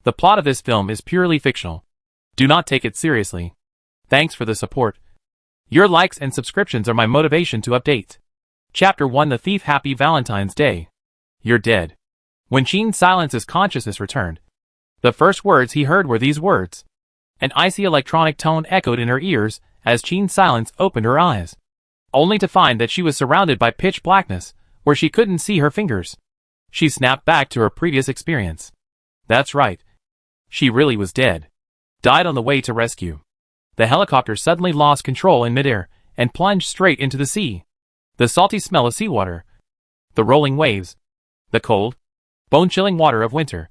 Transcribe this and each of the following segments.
The plot of this film is purely fictional. Do not take it seriously. Thanks for the support. Your likes and subscriptions are my motivation to update. Chapter 1: The Thief. Happy Valentine's Day. You're dead. When Gene Silence's consciousness returned, the first words he heard were these words. An icy electronic tone echoed in her ears as Gene Silence opened her eyes, only to find that she was surrounded by pitch blackness, where she couldn't see her fingers. She snapped back to her previous experience. That's right. She really was dead. Died on the way to rescue. The helicopter suddenly lost control in midair and plunged straight into the sea. The salty smell of seawater, the rolling waves, the cold, bone-chilling water of winter,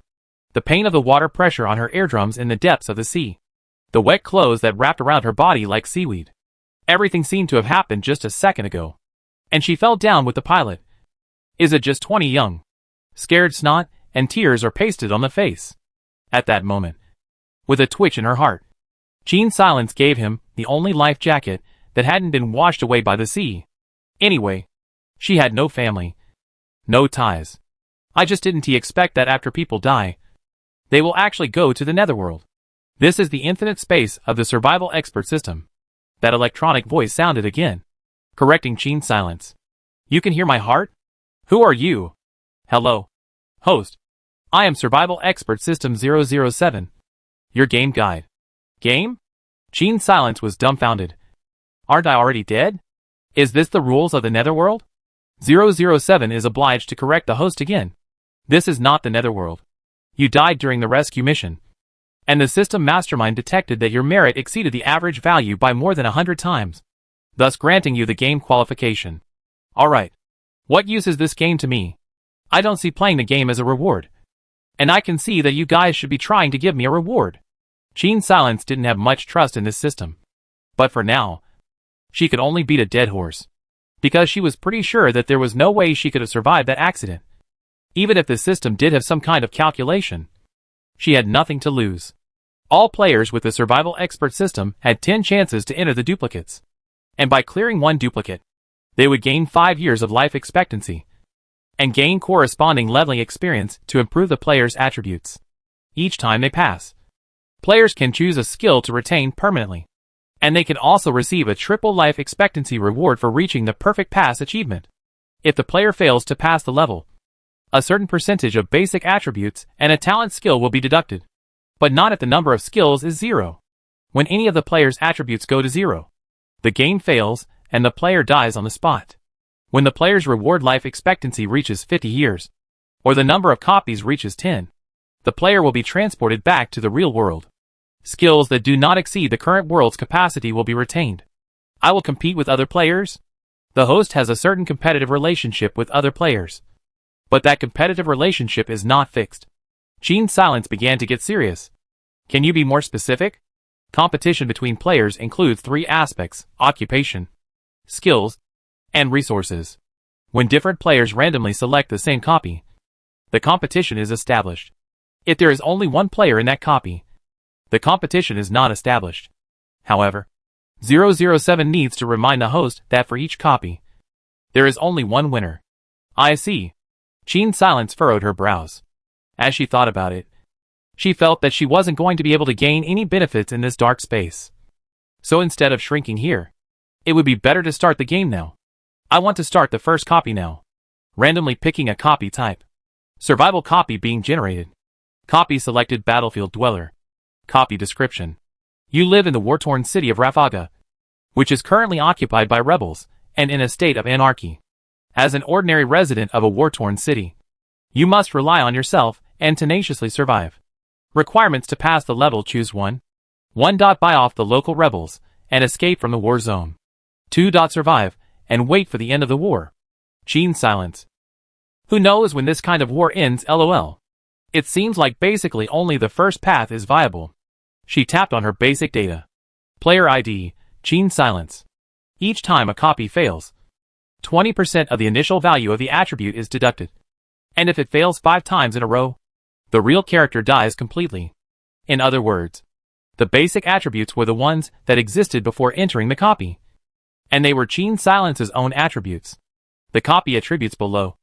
the pain of the water pressure on her eardrums in the depths of the sea, the wet clothes that wrapped around her body like seaweed. Everything seemed to have happened just a second ago. And she fell down with the pilot. Is it just 20 young? Scared snot and tears are pasted on the face. At that moment, with a twitch in her heart, Gene Silence gave him the only life jacket that hadn't been washed away by the sea. Anyway, she had no family, no ties. I just didn't expect that after people die, they will actually go to the netherworld. This is the infinite space of the survival expert system. That electronic voice sounded again, correcting Gene Silence. You can hear my heart? Who are you? Hello. Host. I am Survival Expert System 007. Your game guide. Game? Gene Silence was dumbfounded. Aren't I already dead? Is this the rules of the netherworld? 007 is obliged to correct the host again. This is not the netherworld. You died during the rescue mission. And the system mastermind detected that your merit exceeded the average value by more than 100 times, thus granting you the game qualification. Alright. What use is this game to me? I don't see playing the game as a reward. And I can see that you guys should be trying to give me a reward. Gene Silence didn't have much trust in this system. But for now, she could only beat a dead horse. Because she was pretty sure that there was no way she could have survived that accident. Even if the system did have some kind of calculation, she had nothing to lose. All players with the survival expert system had 10 chances to enter the duplicates. And by clearing one duplicate, they would gain 5 years of life expectancy and gain corresponding leveling experience to improve the player's attributes. Each time they pass, players can choose a skill to retain permanently. And they can also receive a triple life expectancy reward for reaching the perfect pass achievement. If the player fails to pass the level, a certain percentage of basic attributes and a talent skill will be deducted. But not if the number of skills is 0. When any of the player's attributes go to 0, the game fails and the player dies on the spot. When the player's reward life expectancy reaches 50 years, or the number of copies reaches 10, the player will be transported back to the real world. Skills that do not exceed the current world's capacity will be retained. I will compete with other players. The host has a certain competitive relationship with other players. But that competitive relationship is not fixed. Gene Silence began to get serious. Can you be more specific? Competition between players includes 3 aspects: occupation, skills, and resources. When different players randomly select the same copy, the competition is established. If there is only one player in that copy, the competition is not established. However, 007 needs to remind the host that for each copy, there is only one winner. I see. Gene Silence furrowed her brows. As she thought about it, she felt that she wasn't going to be able to gain any benefits in this dark space. So instead of shrinking here, it would be better to start the game now. I want to start the first copy now. Randomly picking a copy type. Survival copy being generated. Copy selected: Battlefield Dweller. Copy description: you live in the war-torn city of Rafaga, which is currently occupied by rebels and in a state of anarchy. As an ordinary resident of a war-torn city, you must rely on yourself and tenaciously survive. Requirements to pass the level: choose 1. 1. Buy off the local rebels and escape from the war zone. 2. Survive and wait for the end of the war. Gene Silence. Who knows when this kind of war ends, lol. It seems like basically only the first path is viable. She tapped on her basic data. Player ID, Gene Silence. Each time a copy fails, 20% of the initial value of the attribute is deducted. And if it fails 5 times in a row, the real character dies completely. In other words, the basic attributes were the ones that existed before entering the copy. And they were Gene Silence's own attributes. The copy attributes below,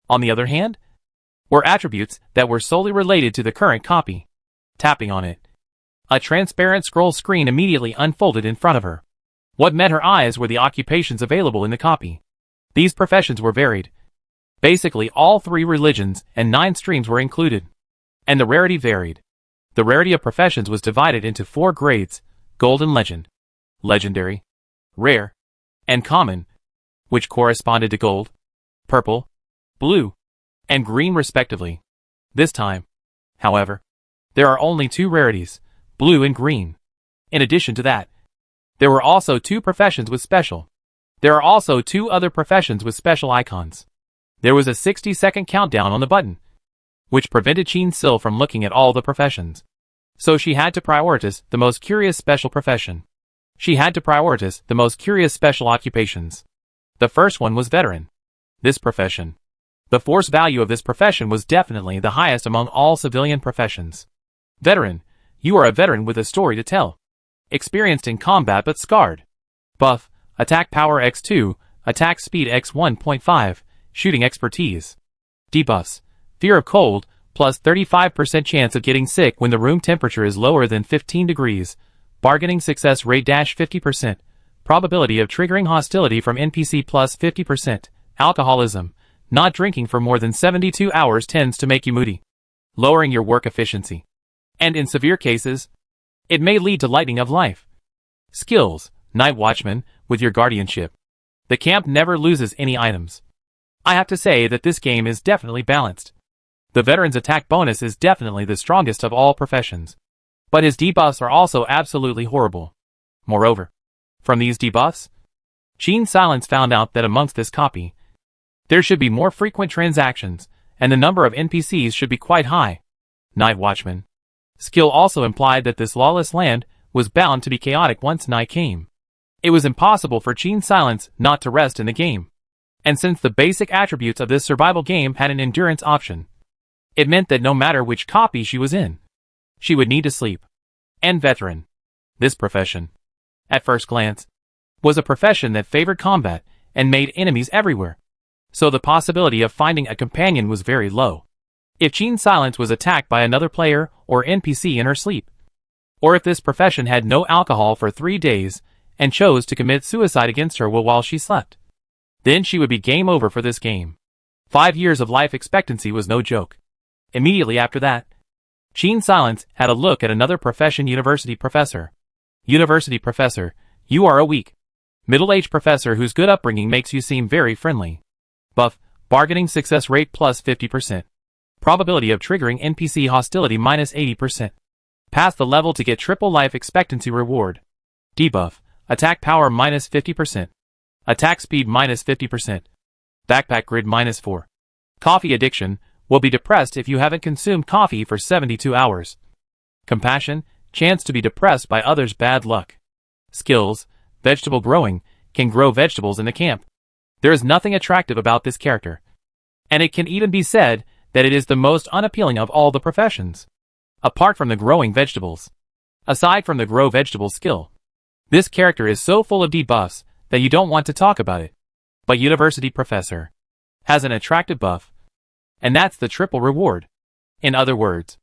on the other hand, were attributes that were solely related to the current copy. Tapping on it, a transparent scroll screen immediately unfolded in front of her. What met her eyes were the occupations available in the copy. These professions were varied. Basically, all 3 religions and 9 streams were included. And the rarity varied. The rarity of professions was divided into 4 grades: Gold and Legend, Legendary, Rare, and Common, which corresponded to Gold, Purple, Blue, and Green respectively. This time, however, there are only 2 rarities, Blue and Green. In addition to that, there were also 2 professions with special. There are also 2 other professions with special icons. There was a 60-second countdown on the button, which prevented Chin Sil from looking at all the professions. So she had to prioritize the most curious special profession. She had to prioritize the most curious special occupations. The first one was veteran. This profession. The force value of this profession was definitely the highest among all civilian professions. Veteran. You are a veteran with a story to tell. Experienced in combat but scarred. Buff. Attack power x2, attack speed x1.5, shooting expertise. Debuffs. Fear of cold, plus 35% chance of getting sick when the room temperature is lower than 15 degrees. Bargaining success rate -50%. Probability of triggering hostility from NPC plus 50%. Alcoholism. Not drinking for more than 72 hours tends to make you moody, lowering your work efficiency. And in severe cases, it may lead to lightening of life. Skills. Night Watchman, with your guardianship. The camp never loses any items. I have to say that this game is definitely balanced. The veteran's attack bonus is definitely the strongest of all professions. But his debuffs are also absolutely horrible. Moreover, from these debuffs, Chin Silence found out that amongst this copy, there should be more frequent transactions, and the number of NPCs should be quite high. Night Watchman. Skill also implied that this lawless land was bound to be chaotic once night came. It was impossible for Chin Silence not to rest in the game. And since the basic attributes of this survival game had an endurance option, it meant that no matter which copy she was in, she would need to sleep. And veteran. This profession, at first glance, was a profession that favored combat and made enemies everywhere. So the possibility of finding a companion was very low. If Chin Silence was attacked by another player or NPC in her sleep, or if this profession had no alcohol for 3 days and chose to commit suicide against her while she slept, then she would be game over for this game. 5 years of life expectancy was no joke. Immediately after that, Chin Silence had a look at another profession: University Professor. University Professor, you are a weak, middle-aged professor whose good upbringing makes you seem very friendly. Buff, bargaining success rate plus 50%. Probability of triggering NPC hostility minus 80%. Pass the level to get triple life expectancy reward. Debuff, attack power minus 50%. Attack speed minus 50%. Backpack grid minus 4. Coffee addiction, will be depressed if you haven't consumed coffee for 72 hours. Compassion, chance to be depressed by others' bad luck. Skills, vegetable growing, can grow vegetables in the camp. There is nothing attractive about this character. And it can even be said that it is the most unappealing of all the professions. Apart from the growing vegetables. Aside from the grow vegetable skill. This character is so full of debuffs that you don't want to talk about it. But University Professor has an attractive buff. And that's the triple reward. In other words,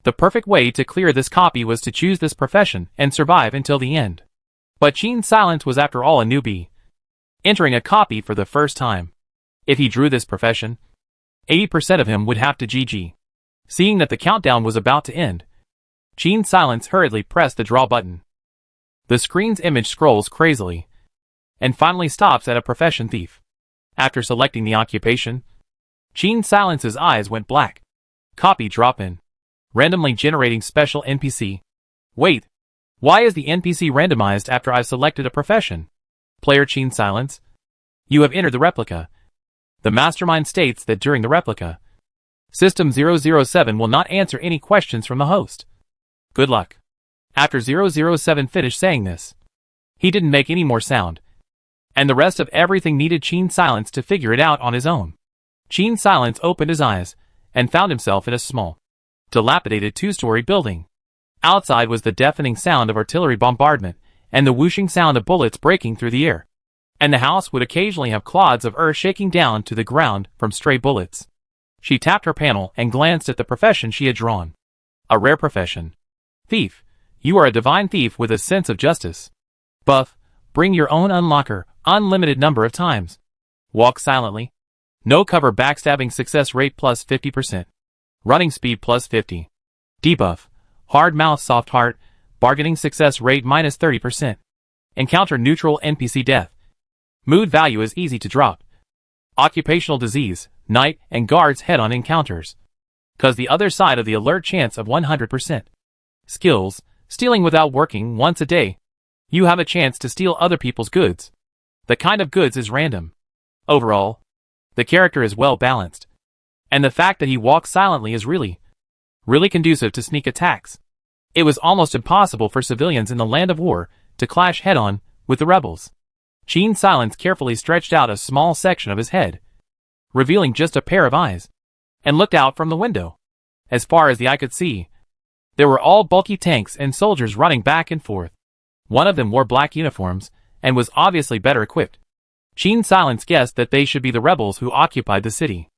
the perfect way to clear this copy was to choose this profession and survive until the end. But Chin Silence was after all a newbie, entering a copy for the first time. If he drew this profession, 80% of him would have to GG. Seeing that the countdown was about to end, Chin Silence hurriedly pressed the draw button. The screen's image scrolls crazily, and finally stops at a profession: thief. After selecting the occupation, Chin Silence's eyes went black. Copy drop-in. Randomly generating special NPC. Wait, why is the NPC randomized after I've selected a profession? Player Chin Silence, you have entered the replica. The mastermind states that during the replica, System 007 will not answer any questions from the host. Good luck. After 007 finished saying this, he didn't make any more sound, and the rest of everything needed Chin Silence to figure it out on his own. Chin Silence opened his eyes and found himself in a small, dilapidated 2-story building. Outside was the deafening sound of artillery bombardment and the whooshing sound of bullets breaking through the air. And the house would occasionally have clods of earth shaking down to the ground from stray bullets. She tapped her panel and glanced at the profession she had drawn. A rare profession. Thief. You are a divine thief with a sense of justice. Buff. Bring your own unlocker, unlimited number of times. Walk silently. No cover backstabbing success rate plus 50%. Running speed plus 50. Debuff. Hard mouth soft heart, bargaining success rate minus 30%. Encounter neutral NPC death. Mood value is easy to drop. Occupational disease, night, and guards head-on encounters. Cause the other side of the alert chance of 100%. Skills, stealing without working once a day. You have a chance to steal other people's goods. The kind of goods is random. Overall, the character is well balanced. And the fact that he walks silently is really conducive to sneak attacks. It was almost impossible for civilians in the land of war to clash head-on with the rebels. Qin Silence carefully stretched out a small section of his head, revealing just a pair of eyes, and looked out from the window. As far as the eye could see, there were all bulky tanks and soldiers running back and forth. One of them wore black uniforms and was obviously better equipped. Qin Silence guessed that they should be the rebels who occupied the city.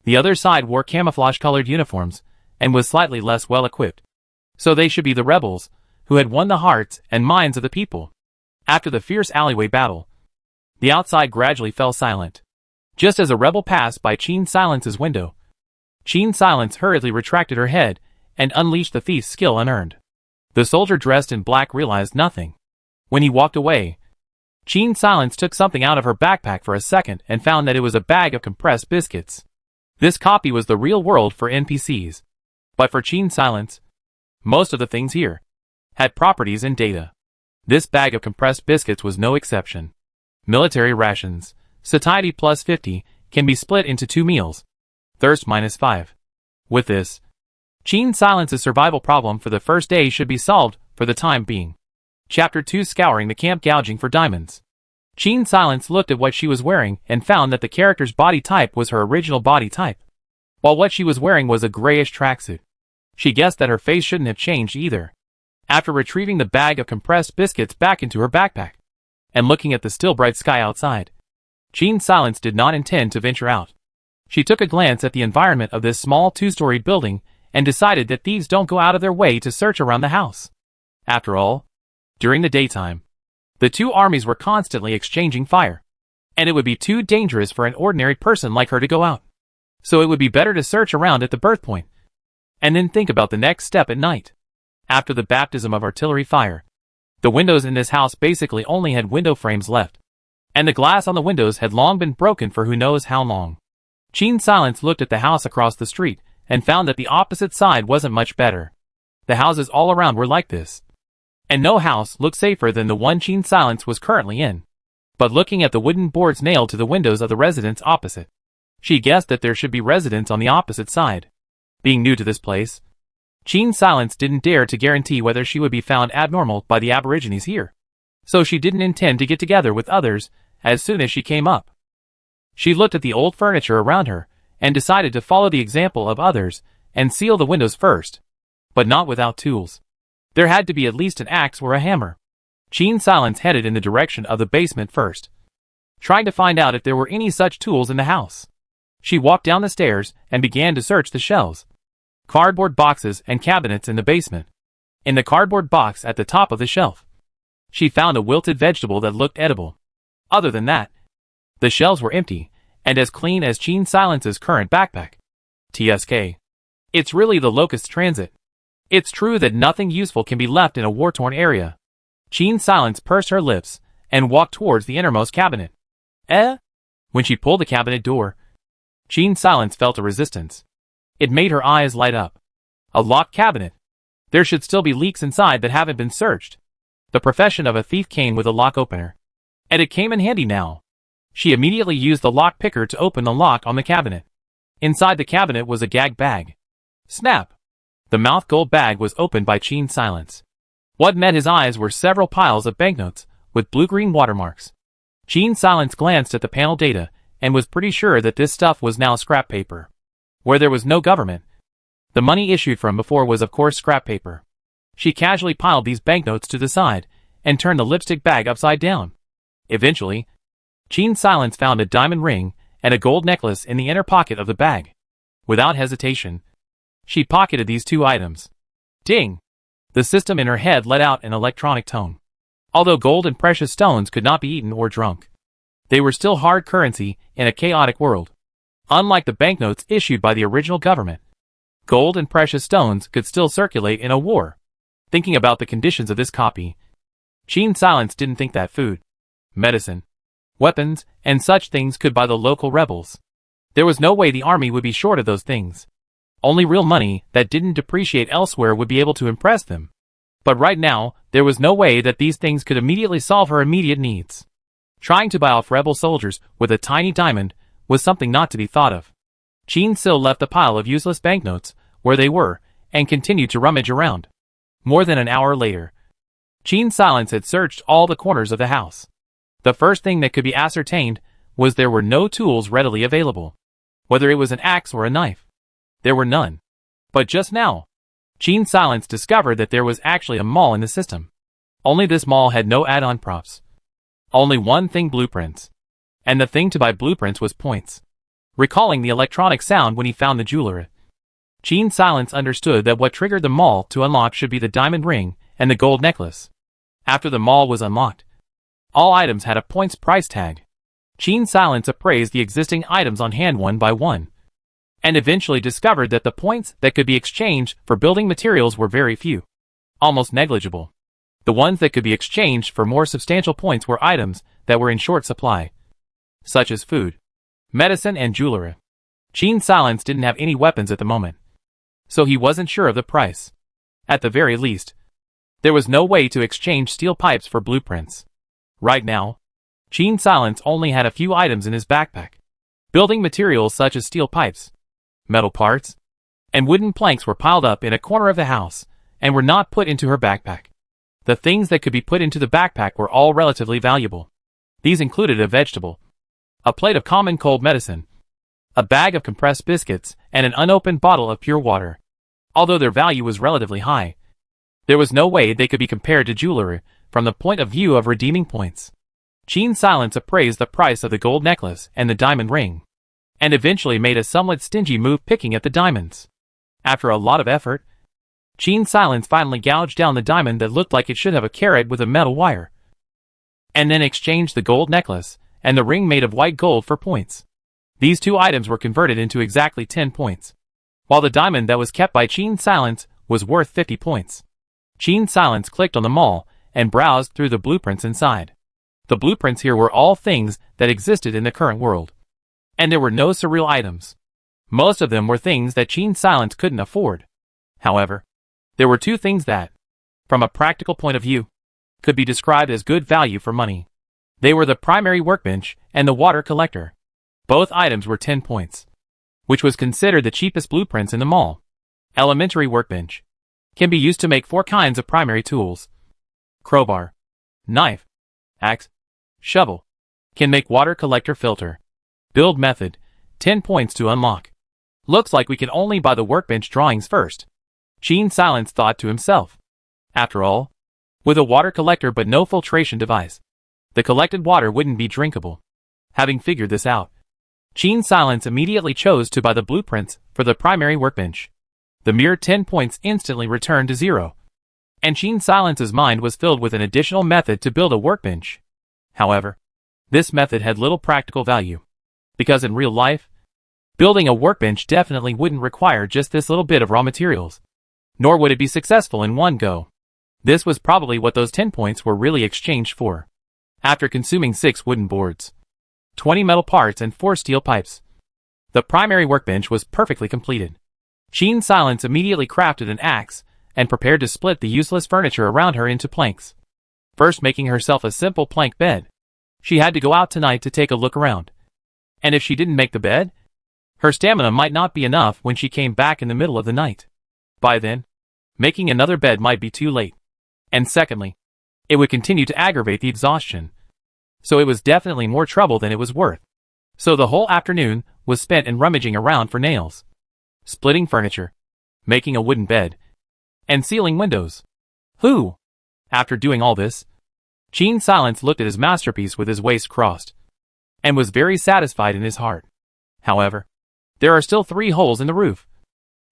The other side wore camouflage-colored uniforms and was slightly less well-equipped. So they should be the rebels who had won the hearts and minds of the people. After the fierce alleyway battle, the outside gradually fell silent. Just as a rebel passed by Qin Silence's window, Qin Silence hurriedly retracted her head and unleashed the thief's skill unearned. The soldier dressed in black realized nothing. When he walked away, Qin Silence took something out of her backpack for a second and found that it was a bag of compressed biscuits. This copy was the real world for NPCs. But for Qin Silence, most of the things here had properties and data. This bag of compressed biscuits was no exception. Military rations, satiety plus 50, can be split into 2 meals. Thirst minus 5. With this, Qin Silence's survival problem for the first day should be solved for the time being. Chapter 2: Scouring the camp, gouging for diamonds. Qin Silence looked at what she was wearing and found that the character's body type was her original body type, while what she was wearing was a grayish tracksuit. She guessed that her face shouldn't have changed either. After retrieving the bag of compressed biscuits back into her backpack, and looking at the still bright sky outside, Qin Silence did not intend to venture out. She took a glance at the environment of this small 2-storied building and decided that thieves don't go out of their way to search around the house. After all, during the daytime, the two armies were constantly exchanging fire, and it would be too dangerous for an ordinary person like her to go out. So it would be better to search around at the birth point, and then think about the next step at night. After the baptism of artillery fire, the windows in this house basically only had window frames left, and the glass on the windows had long been broken for who knows how long. Qin Silence looked at the house across the street and found that the opposite side wasn't much better. The houses all around were like this, and no house looked safer than the one Qin Silence was currently in. But looking at the wooden boards nailed to the windows of the residence opposite, she guessed that there should be residents on the opposite side. Being new to this place, Qin Silence didn't dare to guarantee whether she would be found abnormal by the aborigines here, so she didn't intend to get together with others as soon as she came up. She looked at the old furniture around her and decided to follow the example of others and seal the windows first, but not without tools. There had to be at least an axe or a hammer. Qin Silence headed in the direction of the basement first, trying to find out if there were any such tools in the house. She walked down the stairs and began to search the shelves, cardboard boxes, and cabinets in the basement. In the cardboard box at the top of the shelf, she found a wilted vegetable that looked edible. Other than that, the shelves were empty and as clean as Qin Silence's current backpack. TSK. It's really the Locust Transit. It's true that nothing useful can be left in a war-torn area. Qin Silence pursed her lips and walked towards the innermost cabinet. When she pulled the cabinet door, Qin Silence felt a resistance. It made her eyes light up. A locked cabinet. There should still be leaks inside that haven't been searched. The profession of a thief came with a lock opener, and it came in handy now. She immediately used the lock picker to open the lock on the cabinet. Inside the cabinet was a gag bag. Snap! The mouth gold bag was opened by Qin Silence. What met his eyes were several piles of banknotes with blue-green watermarks. Qin Silence glanced at the panel data and was pretty sure that this stuff was now scrap paper. Where there was no government, the money issued from before was of course scrap paper. She casually piled these banknotes to the side and turned the lipstick bag upside down. Eventually, Qin Silence found a diamond ring and a gold necklace in the inner pocket of the bag. Without hesitation, she pocketed these 2 items. Ding! The system in her head let out an electronic tone. Although gold and precious stones could not be eaten or drunk, they were still hard currency in a chaotic world. Unlike the banknotes issued by the original government, gold and precious stones could still circulate in a war. Thinking about the conditions of this copy, Qin Silence didn't think that food, medicine, weapons, and such things could buy the local rebels. There was no way the army would be short of those things. Only real money that didn't depreciate elsewhere would be able to impress them. But right now, there was no way that these things could immediately solve her immediate needs. Trying to buy off rebel soldiers with a tiny diamond was something not to be thought of. Qin Sil left the pile of useless banknotes where they were and continued to rummage around. More than an hour later, Qin Silence had searched all the corners of the house. The first thing that could be ascertained was there were no tools readily available. Whether it was an axe or a knife, there were none. But just now, Qin Silence discovered that there was actually a mall in the system. Only this mall had no add-on props. Only one thing: blueprints. And the thing to buy blueprints was points. Recalling the electronic sound when he found the jeweler, Qin Silence understood that what triggered the mall to unlock should be the diamond ring and the gold necklace. After the mall was unlocked, all items had a points price tag. Qin Silence appraised the existing items on hand one by one, and eventually discovered that the points that could be exchanged for building materials were very few, almost negligible. The ones that could be exchanged for more substantial points were items that were in short supply, such as food, medicine, and jewelry. Qin Silence didn't have any weapons at the moment, so he wasn't sure of the price. At the very least, there was no way to exchange steel pipes for blueprints. Right now, Qin Silence only had a few items in his backpack. Building materials such as steel pipes, metal parts, and wooden planks were piled up in a corner of the house and were not put into her backpack. The things that could be put into the backpack were all relatively valuable. These included a vegetable, a plate of common cold medicine, a bag of compressed biscuits, and an unopened bottle of pure water. Although their value was relatively high, there was no way they could be compared to jewelry from the point of view of redeeming points. Qin Silence appraised the price of the gold necklace and the diamond ring, and eventually made a somewhat stingy move picking at the diamonds. After a lot of effort, Qin Silence finally gouged down the diamond that looked like it should have a carat with a metal wire, and then exchanged the gold necklace and the ring made of white gold for points. These two items were converted into exactly 10 points, while the diamond that was kept by Qin Silence was worth 50 points. Qin Silence clicked on the mall and browsed through the blueprints inside. The blueprints here were all things that existed in the current world, and there were no surreal items. Most of them were things that Qin Silence couldn't afford. However, there were two things that, from a practical point of view, could be described as good value for money. They were the primary workbench and the water collector. Both items were 10 points, which was considered the cheapest blueprints in the mall. Elementary workbench can be used to make 4 kinds of primary tools: crowbar, knife, axe, shovel. Can make water collector filter. Build method, 10 points to unlock. Looks like we can only buy the workbench drawings first, Qin Silence thought to himself. After all, with a water collector but no filtration device, the collected water wouldn't be drinkable. Having figured this out, Qin Silence immediately chose to buy the blueprints for the primary workbench. The mere 10 points instantly returned to 0, and Qin Silence's mind was filled with an additional method to build a workbench. However, this method had little practical value, because in real life, building a workbench definitely wouldn't require just this little bit of raw materials, nor would it be successful in one go. This was probably what those 10 points were really exchanged for. After consuming 6 wooden boards, 20 metal parts, and 4 steel pipes, the primary workbench was perfectly completed. Qin Silence immediately crafted an axe and prepared to split the useless furniture around her into planks. First making herself a simple plank bed. She had to go out tonight to take a look around, and if she didn't make the bed, her stamina might not be enough when she came back in the middle of the night. By then, making another bed might be too late. And secondly, it would continue to aggravate the exhaustion. So it was definitely more trouble than it was worth. So the whole afternoon was spent in rummaging around for nails, splitting furniture, making a wooden bed, and sealing windows. After doing all this, Qin Silence looked at his masterpiece with his waist crossed, and was very satisfied in his heart. However, there are still 3 holes in the roof,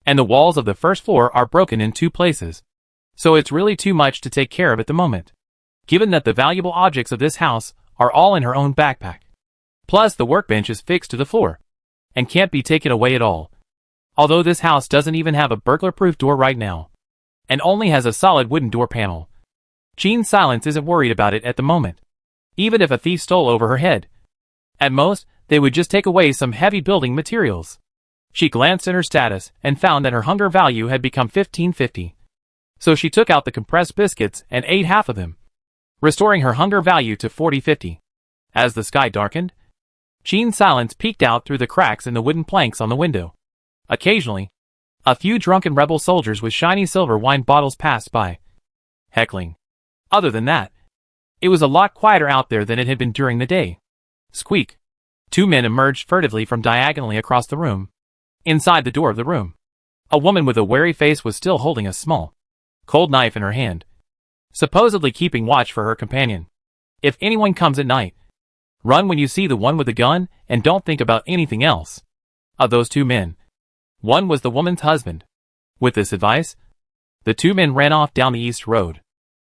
and the walls of the first floor are broken in 2 places. So it's really too much to take care of at the moment, given that the valuable objects of this house are all in her own backpack. Plus the workbench is fixed to the floor and can't be taken away at all. Although this house doesn't even have a burglar-proof door right now, and only has a solid wooden door panel, Jean Silence isn't worried about it at the moment. Even if a thief stole over her head, at most, they would just take away some heavy building materials. She glanced at her status and found that her hunger value had become 1550. So she took out the compressed biscuits and ate half of them, restoring her hunger value to 4050. As the sky darkened, Jean Silence peeked out through the cracks in the wooden planks on the window. Occasionally, a few drunken rebel soldiers with shiny silver wine bottles passed by, heckling. Other than that, it was a lot quieter out there than it had been during the day. Squeak. 2 men emerged furtively from diagonally across the room. Inside the door of the room, a woman with a wary face was still holding a small, cold knife in her hand, supposedly keeping watch for her companion. If anyone comes at night, run when you see the one with the gun and don't think about anything else. Of those 2 men, one was the woman's husband. With this advice, the 2 men ran off down the east road.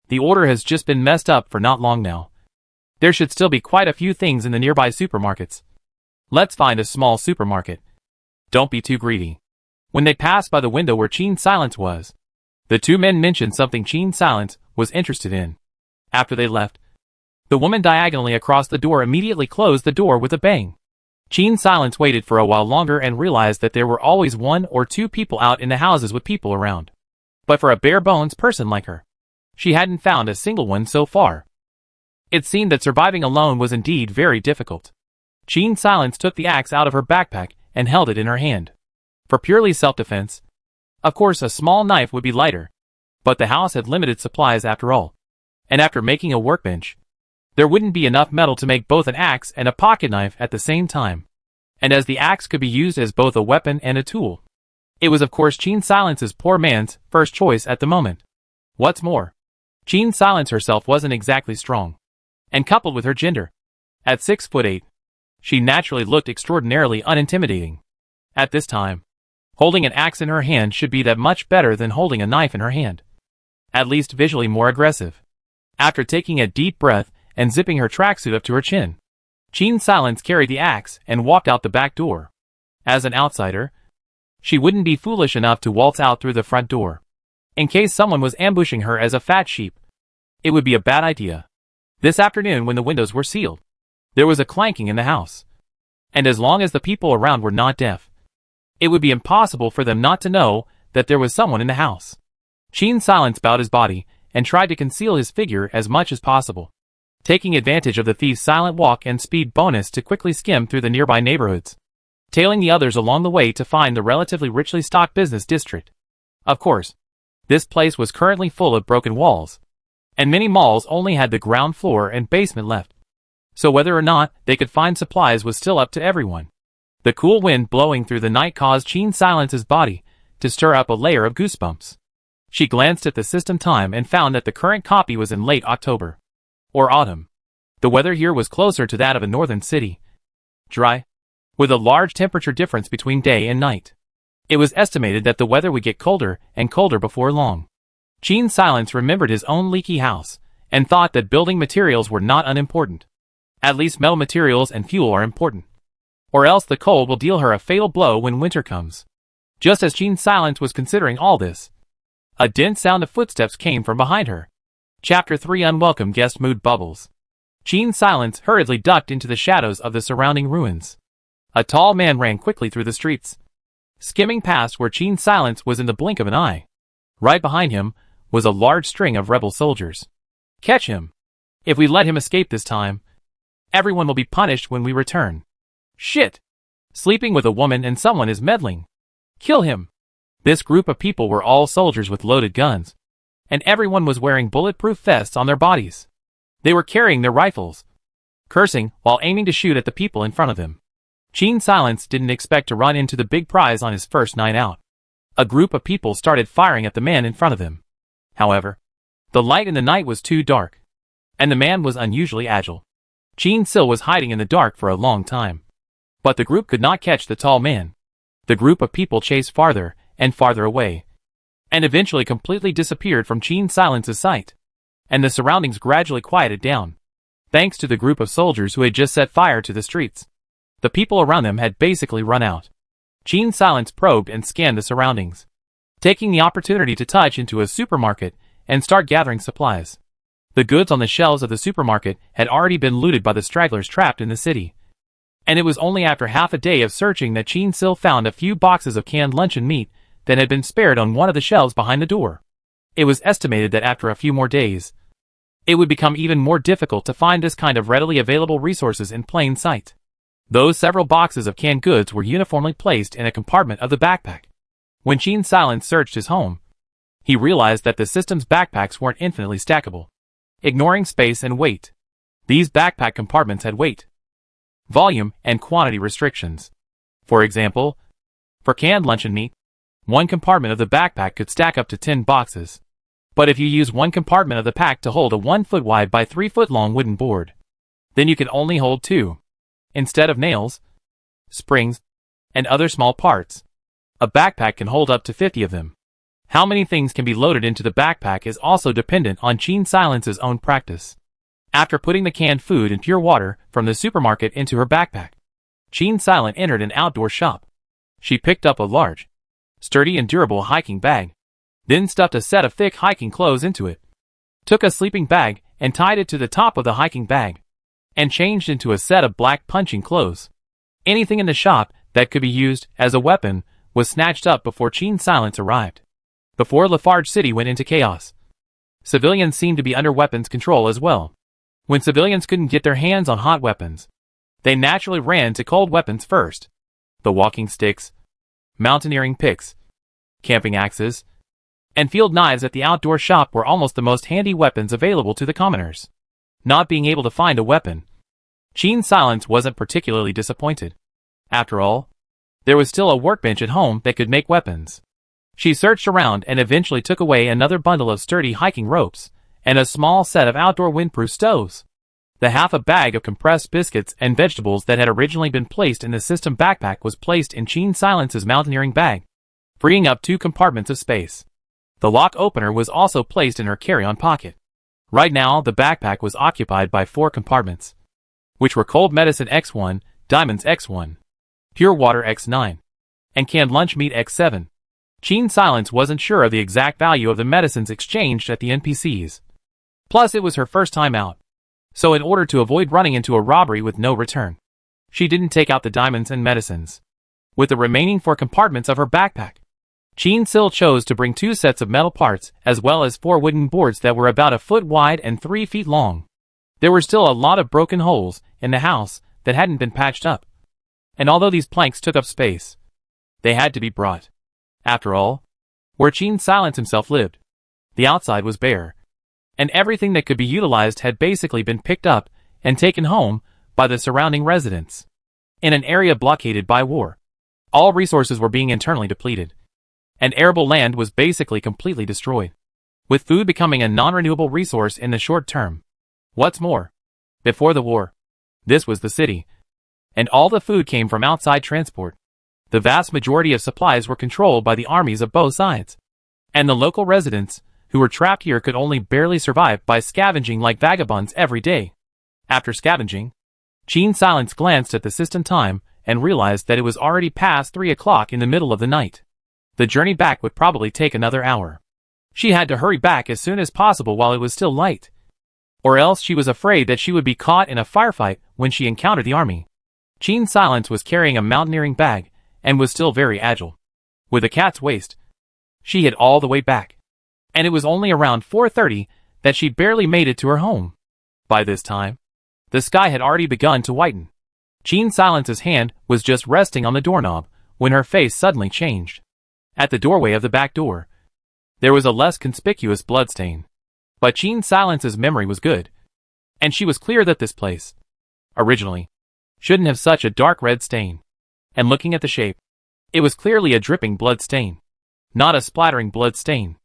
The order has just been messed up for not long now. There should still be quite a few things in the nearby supermarkets. Let's find a small supermarket. Don't be too greedy. When they passed by the window where Jean Silence was, the 2 men mentioned something Jean Silence was interested in. After they left, the woman diagonally across the door immediately closed the door with a bang. Jean Silence waited for a while longer and realized that there were always 1 or 2 people out in the houses with people around. But for a bare-bones person like her, she hadn't found a single one so far. It seemed that surviving alone was indeed very difficult. Jean Silence took the axe out of her backpack and held it in her hand. For purely self-defense, of course a small knife would be lighter, but the house had limited supplies after all. And after making a workbench, there wouldn't be enough metal to make both an axe and a pocket knife at the same time. And as the axe could be used as both a weapon and a tool, it was of course Jean Silence's poor man's first choice at the moment. What's more, Jean Silence herself wasn't exactly strong, and coupled with her gender, at 6'8", she naturally looked extraordinarily unintimidating. At this time, holding an axe in her hand should be that much better than holding a knife in her hand. At least visually more aggressive. After taking a deep breath and zipping her tracksuit up to her chin, Jean Silence carried the axe and walked out the back door. As an outsider, she wouldn't be foolish enough to waltz out through the front door. In case someone was ambushing her as a fat sheep, it would be a bad idea. This afternoon when the windows were sealed, there was a clanking in the house. And as long as the people around were not deaf, it would be impossible for them not to know that there was someone in the house. Jean Silence bowed his body and tried to conceal his figure as much as possible, taking advantage of the thief's silent walk and speed bonus to quickly skim through the nearby neighborhoods, tailing the others along the way to find the relatively richly stocked business district. Of course, this place was currently full of broken walls, and many malls only had the ground floor and basement left. So whether or not they could find supplies was still up to everyone. The cool wind blowing through the night caused Jean Silence's body to stir up a layer of goosebumps. She glanced at the system time and found that the current copy was in late October. Or autumn. The weather here was closer to that of a northern city. Dry, with a large temperature difference between day and night. It was estimated that the weather would get colder and colder before long. Jean Silence remembered his own leaky house, and thought that building materials were not unimportant. At least metal materials and fuel are important. Or else the cold will deal her a fatal blow when winter comes. Just as Jean Silence was considering all this, a dense sound of footsteps came from behind her. Chapter 3 Unwelcome Guest Mood Bubbles. Jean Silence hurriedly ducked into the shadows of the surrounding ruins. A tall man ran quickly through the streets, skimming past where Jean Silence was in the blink of an eye. Right behind him was a large string of rebel soldiers. Catch him. If we let him escape this time, everyone will be punished when we return. Shit! Sleeping with a woman and someone is meddling. Kill him. This group of people were all soldiers with loaded guns, and everyone was wearing bulletproof vests on their bodies. They were carrying their rifles, cursing while aiming to shoot at the people in front of them. Jean Silence didn't expect to run into the big prize on his first night out. A group of people started firing at the man in front of him. However, the light in the night was too dark, and the man was unusually agile. Jean Sil was hiding in the dark for a long time, but the group could not catch the tall man. The group of people chased farther and farther away. and eventually completely disappeared from Gene Silence's sight. And the surroundings gradually quieted down, thanks to the group of soldiers who had just set fire to the streets. The people around them had basically run out. Gene Silence probed and scanned the surroundings, taking the opportunity to touch into a supermarket and start gathering supplies. The goods on the shelves of the supermarket had already been looted by the stragglers trapped in the city. And it was only after half a day of searching that Gene Sil found a few boxes of canned luncheon meat that had been spared on one of the shelves behind the door. It was estimated that after a few more days, it would become even more difficult to find this kind of readily available resources in plain sight. Those several boxes of canned goods were uniformly placed in a compartment of the backpack. When Gene Silence searched his home, he realized that the system's backpacks weren't infinitely stackable. Ignoring space and weight, these backpack compartments had weight, volume, and quantity restrictions. For example, for canned luncheon meat, one compartment of the backpack could stack up to 10 boxes. But if you use one compartment of the pack to hold a 1 foot wide by 3 foot long wooden board, then you can only hold 2. Instead of nails, springs, and other small parts, a backpack can hold up to 50 of them. How many things can be loaded into the backpack is also dependent on Gene Silence's own practice. After putting the canned food and pure water from the supermarket into her backpack, Gene Silence entered an outdoor shop. She picked up a large, sturdy and durable hiking bag, then stuffed a set of thick hiking clothes into it, took a sleeping bag and tied it to the top of the hiking bag, and changed into a set of black punching clothes. Anything in the shop that could be used as a weapon was snatched up before Gene Silence arrived. Before Lafarge City went into chaos, civilians seemed to be under weapons control as well. When civilians couldn't get their hands on hot weapons, they naturally ran to cold weapons first. The walking sticks, mountaineering picks, camping axes, and field knives at the outdoor shop were almost the most handy weapons available to the commoners. Not being able to find a weapon, Gene Silence wasn't particularly disappointed. After all, there was still a workbench at home that could make weapons. She searched around and eventually took away another bundle of sturdy hiking ropes and a small set of outdoor windproof stoves. The half a bag of compressed biscuits and vegetables that had originally been placed in the system backpack was placed in Gene Silence's mountaineering bag, freeing up 2 compartments of space. The lock opener was also placed in her carry-on pocket. Right now, the backpack was occupied by 4 compartments, which were cold medicine X1, diamonds X1, pure water X9, and canned lunch meat X7. Gene Silence wasn't sure of the exact value of the medicines exchanged at the NPCs. Plus, it was her first time out. So in order to avoid running into a robbery with no return, she didn't take out the diamonds and medicines. With the remaining 4 compartments of her backpack, Gene Sil chose to bring 2 sets of metal parts as well as 4 wooden boards that were about a foot wide and 3 feet long. There were still a lot of broken holes in the house that hadn't been patched up. And although these planks took up space, they had to be brought. After all, where Gene Silence himself lived, the outside was bare, and everything that could be utilized had basically been picked up and taken home by the surrounding residents. In an area blockaded by war, all resources were being internally depleted, and arable land was basically completely destroyed, with food becoming a non-renewable resource in the short term. What's more, before the war, this was the city, and all the food came from outside transport. The vast majority of supplies were controlled by the armies of both sides, and the local residents who were trapped here could only barely survive by scavenging like vagabonds every day. After scavenging, Gene Silence glanced at the system time and realized that it was already past 3 o'clock in the middle of the night. The journey back would probably take another hour. She had to hurry back as soon as possible while it was still light, or else she was afraid that she would be caught in a firefight when she encountered the army. Gene Silence was carrying a mountaineering bag and was still very agile. With a cat's waist, she hid all the way back, and it was only around 4:30 that she barely made it to her home. By this time, the sky had already begun to whiten. Gene Silence's hand was just resting on the doorknob when her face suddenly changed. At the doorway of the back door, there was a less conspicuous bloodstain. But Gene Silence's memory was good, and she was clear that this place, originally, shouldn't have such a dark red stain. And looking at the shape, it was clearly a dripping blood stain, not a splattering blood stain.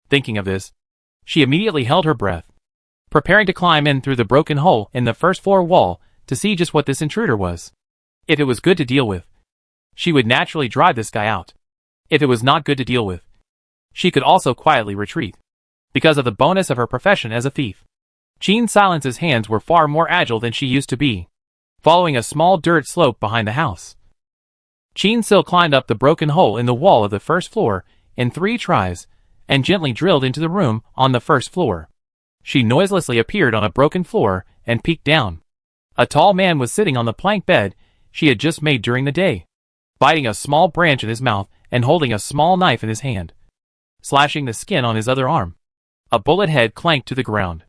Thinking of this, she immediately held her breath, preparing to climb in through the broken hole in the first floor wall to see just what this intruder was. If it was good to deal with, she would naturally drive this guy out. If it was not good to deal with, She could also quietly retreat, because of the bonus of her profession as a thief. Qin Silence's hands were far more agile than she used to be, following a small dirt slope behind the house. Qin Sil climbed up the broken hole in the wall of the first floor in 3 tries, and gently drilled into the room on the first floor. She noiselessly appeared on a broken floor and peeked down. A tall man was sitting on the plank bed she had just made during the day, biting a small branch in his mouth and holding a small knife in his hand, slashing the skin on his other arm. A bullet head clanked to the ground.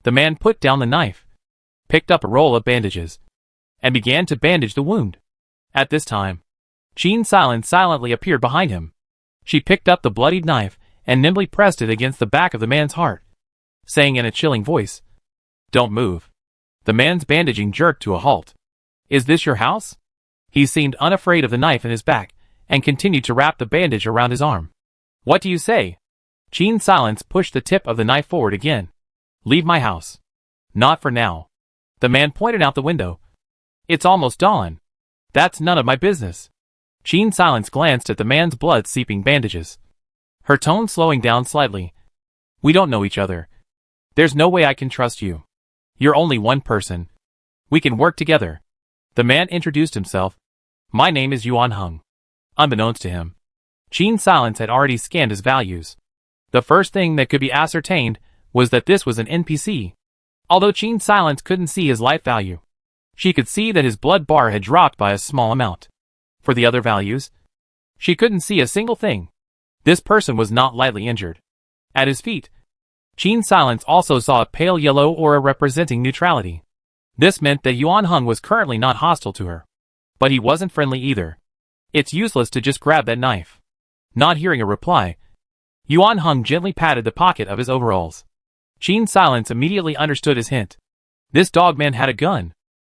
The man put down the knife, picked up a roll of bandages, and began to bandage the wound. At this time, Qin Silence silently appeared behind him. She picked up the bloodied knife and nimbly pressed it against the back of the man's heart, saying in a chilling voice, "Don't move." The man's bandaging jerked to a halt. "Is this your house?" He seemed unafraid of the knife in his back and continued to wrap the bandage around his arm. "What do you say?" Qin Silence pushed the tip of the knife forward again. "Leave my house." "Not for now." The man pointed out the window. "It's almost dawn." "That's none of my business." Qin Silence glanced at the man's blood-seeping bandages, her tone slowing down slightly. "We don't know each other. There's no way I can trust you. You're only one person. We can work together." The man introduced himself. "My name is Yuan Heng." Unbeknownst to him, Qin Silence had already scanned his values. The first thing that could be ascertained was that this was an NPC. Although Qin Silence couldn't see his life value, she could see that his blood bar had dropped by a small amount. For the other values, she couldn't see a single thing. This person was not lightly injured. At his feet, Qin Silence also saw a pale yellow aura representing neutrality. This meant that Yuan Heng was currently not hostile to her. But he wasn't friendly either. "It's useless to just grab that knife." Not hearing a reply, Yuan Heng gently patted the pocket of his overalls. Qin Silence immediately understood his hint. This dogman had a gun.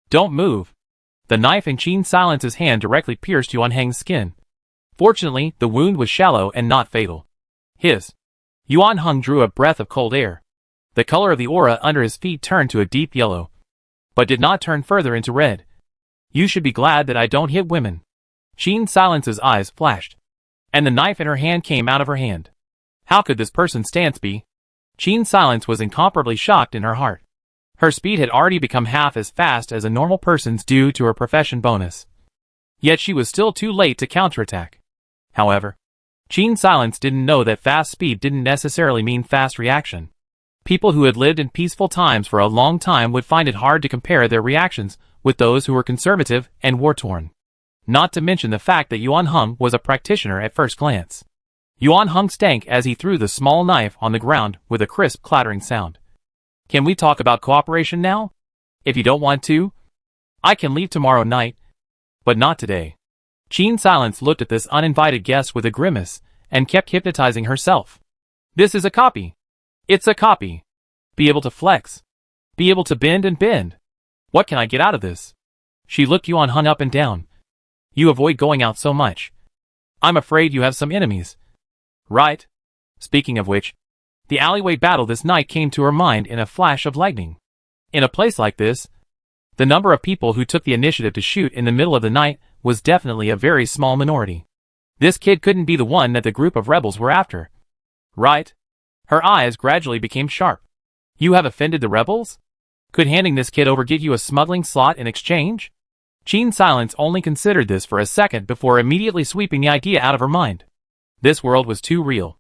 "Don't move." The knife in Qin Silence's hand directly pierced Yuan Heng's skin. Fortunately, the wound was shallow and not fatal. Yuan Heng drew a breath of cold air. The color of the aura under his feet turned to a deep yellow, but did not turn further into red. "You should be glad that I don't hit women." Qin Silence's eyes flashed, and the knife in her hand came out of her hand. How could this person's stance be? Qin Silence was incomparably shocked in her heart. Her speed had already become half as fast as a normal person's due to her profession bonus. Yet she was still too late to counterattack. However, Qin Silence didn't know that fast speed didn't necessarily mean fast reaction. People who had lived in peaceful times for a long time would find it hard to compare their reactions with those who were conservative and war-torn. Not to mention the fact that Yuan Heng was a practitioner at first glance. Yuan Heng stank as he threw the small knife on the ground with a crisp clattering sound. "Can we talk about cooperation now? If you don't want to, I can leave tomorrow night, but not today." Qin Silence looked at this uninvited guest with a grimace and kept hypnotizing herself. "This is a copy. It's a copy. Be able to flex. Be able to bend and bend. What can I get out of this?" She looked Yuan Heng up and down. "You avoid going out so much. I'm afraid you have some enemies. Right? Speaking of which, the alleyway battle this night came to her mind in a flash of lightning. In a place like this, the number of people who took the initiative to shoot in the middle of the night was definitely a very small minority. This kid couldn't be the one that the group of rebels were after. Right? Her eyes gradually became sharp. "You have offended the rebels? Could handing this kid over get you a smuggling slot in exchange?" Qin Silence only considered this for a second before immediately sweeping the idea out of her mind. This world was too real.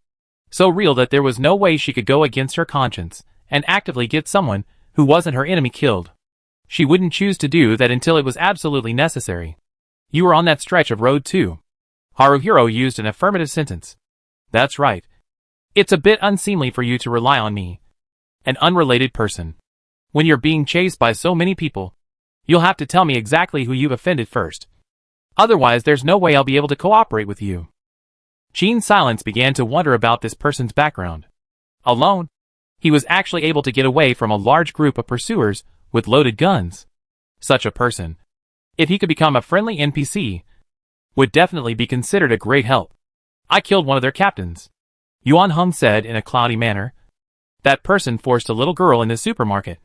So real that there was no way she could go against her conscience and actively get someone who wasn't her enemy killed. She wouldn't choose to do that until it was absolutely necessary. "You were on that stretch of road too." Haruhiro used an affirmative sentence. "That's right. It's a bit unseemly for you to rely on me, an unrelated person. When you're being chased by so many people, you'll have to tell me exactly who you've offended first. Otherwise there's no way I'll be able to cooperate with you." Qin Silence began to wonder about this person's background. Alone, he was actually able to get away from a large group of pursuers with loaded guns. Such a person, if he could become a friendly NPC, would definitely be considered a great help. "I killed one of their captains," Yuan Heng said in a cloudy manner. "That person forced a little girl in the supermarket.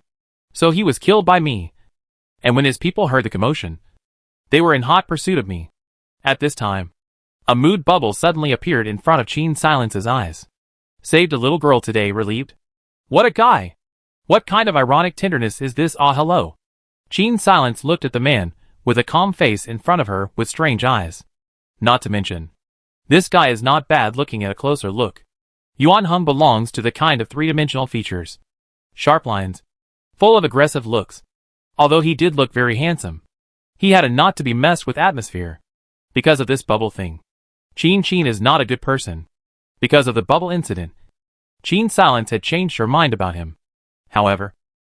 So he was killed by me. And when his people heard the commotion, they were in hot pursuit of me." At this time, a mood bubble suddenly appeared in front of Qin Silence's eyes. Saved a little girl today, relieved. What a guy! What kind of ironic tenderness is this? Ah, hello. Qin Silence looked at the man, with a calm face in front of her with strange eyes. Not to mention, this guy is not bad looking at a closer look. Yuan Hung belongs to the kind of three-dimensional features. Sharp lines. Full of aggressive looks. Although he did look very handsome, he had a not to be messed with atmosphere. Because of this bubble thing. Qin is not a good person. Because of the bubble incident, Qin Silence had changed her mind about him. However,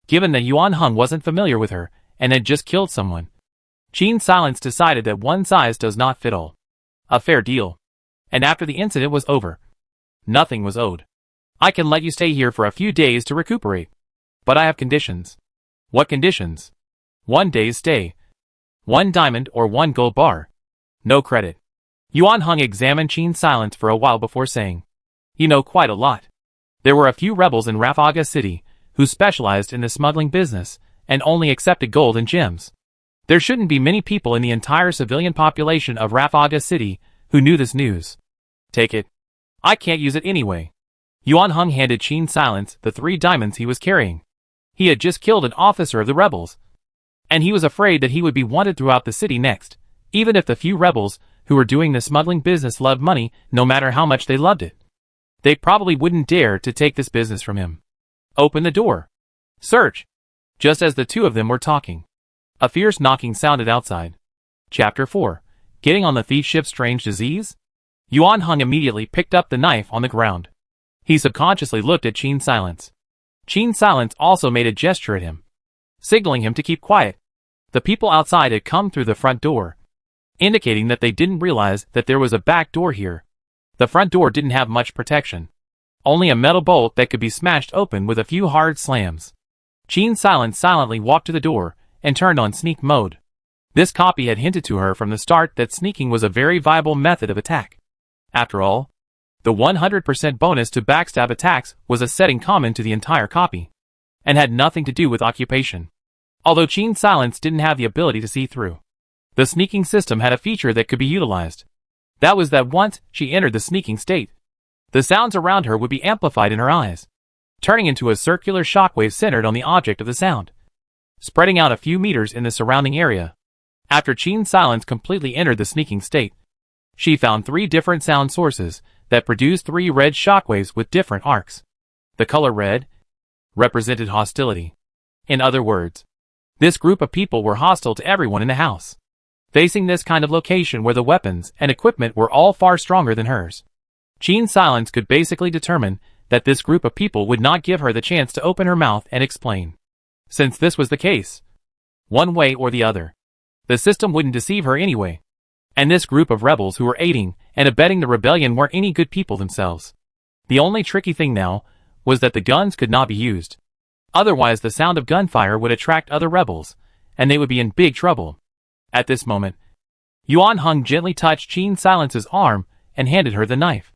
given that Yuan Hung wasn't familiar with her and had just killed someone, Qin Silence decided that one size does not fit all. A fair deal. And after the incident was over, nothing was owed. I can let you stay here for a few days to recuperate. But I have conditions. What conditions? 1 day's stay. 1 diamond or 1 gold bar. No credit. Yuan Hung examined Qin Silence for a while before saying, "You know quite a lot. There were a few rebels in Rafaga City who specialized in the smuggling business and only accepted gold and gems. There shouldn't be many people in the entire civilian population of Rafaga City who knew this news. Take it. I can't use it anyway." Yuan Hung handed Qin Silence the 3 diamonds he was carrying. He had just killed an officer of the rebels, and he was afraid that he would be wanted throughout the city next, even if the few rebels who were doing the smuggling business loved money no matter how much they loved it. They probably wouldn't dare to take this business from him. Open the door. Search. Just as the two of them were talking, a fierce knocking sounded outside. Chapter 4. Getting on the thief ship's strange disease? Yuan Hung immediately picked up the knife on the ground. He subconsciously looked at Qin Silence. Qin Silence also made a gesture at him, signaling him to keep quiet. The people outside had come through the front door, indicating that they didn't realize that there was a back door here. The front door didn't have much protection. Only a metal bolt that could be smashed open with a few hard slams. Qin Silence silently walked to the door and turned on sneak mode. This copy had hinted to her from the start that sneaking was a very viable method of attack. After all, the 100% bonus to backstab attacks was a setting common to the entire copy, and had nothing to do with occupation. Although Qin Silence didn't have the ability to see through, the sneaking system had a feature that could be utilized. That was that once she entered the sneaking state, the sounds around her would be amplified in her eyes, turning into a circular shockwave centered on the object of the sound, spreading out a few meters in the surrounding area. After Qin Silence completely entered the sneaking state, she found 3 different sound sources that produced 3 red shockwaves with different arcs. The color red represented hostility. In other words, this group of people were hostile to everyone in the house, facing this kind of location where the weapons and equipment were all far stronger than hers. Qin Silence could basically determine that this group of people would not give her the chance to open her mouth and explain. Since this was the case, one way or the other, the system wouldn't deceive her anyway. And this group of rebels who were aiding and abetting the rebellion weren't any good people themselves. The only tricky thing now was that the guns could not be used. Otherwise the sound of gunfire would attract other rebels, and they would be in big trouble. At this moment, Yuan Hung gently touched Qin Silence's arm and handed her the knife,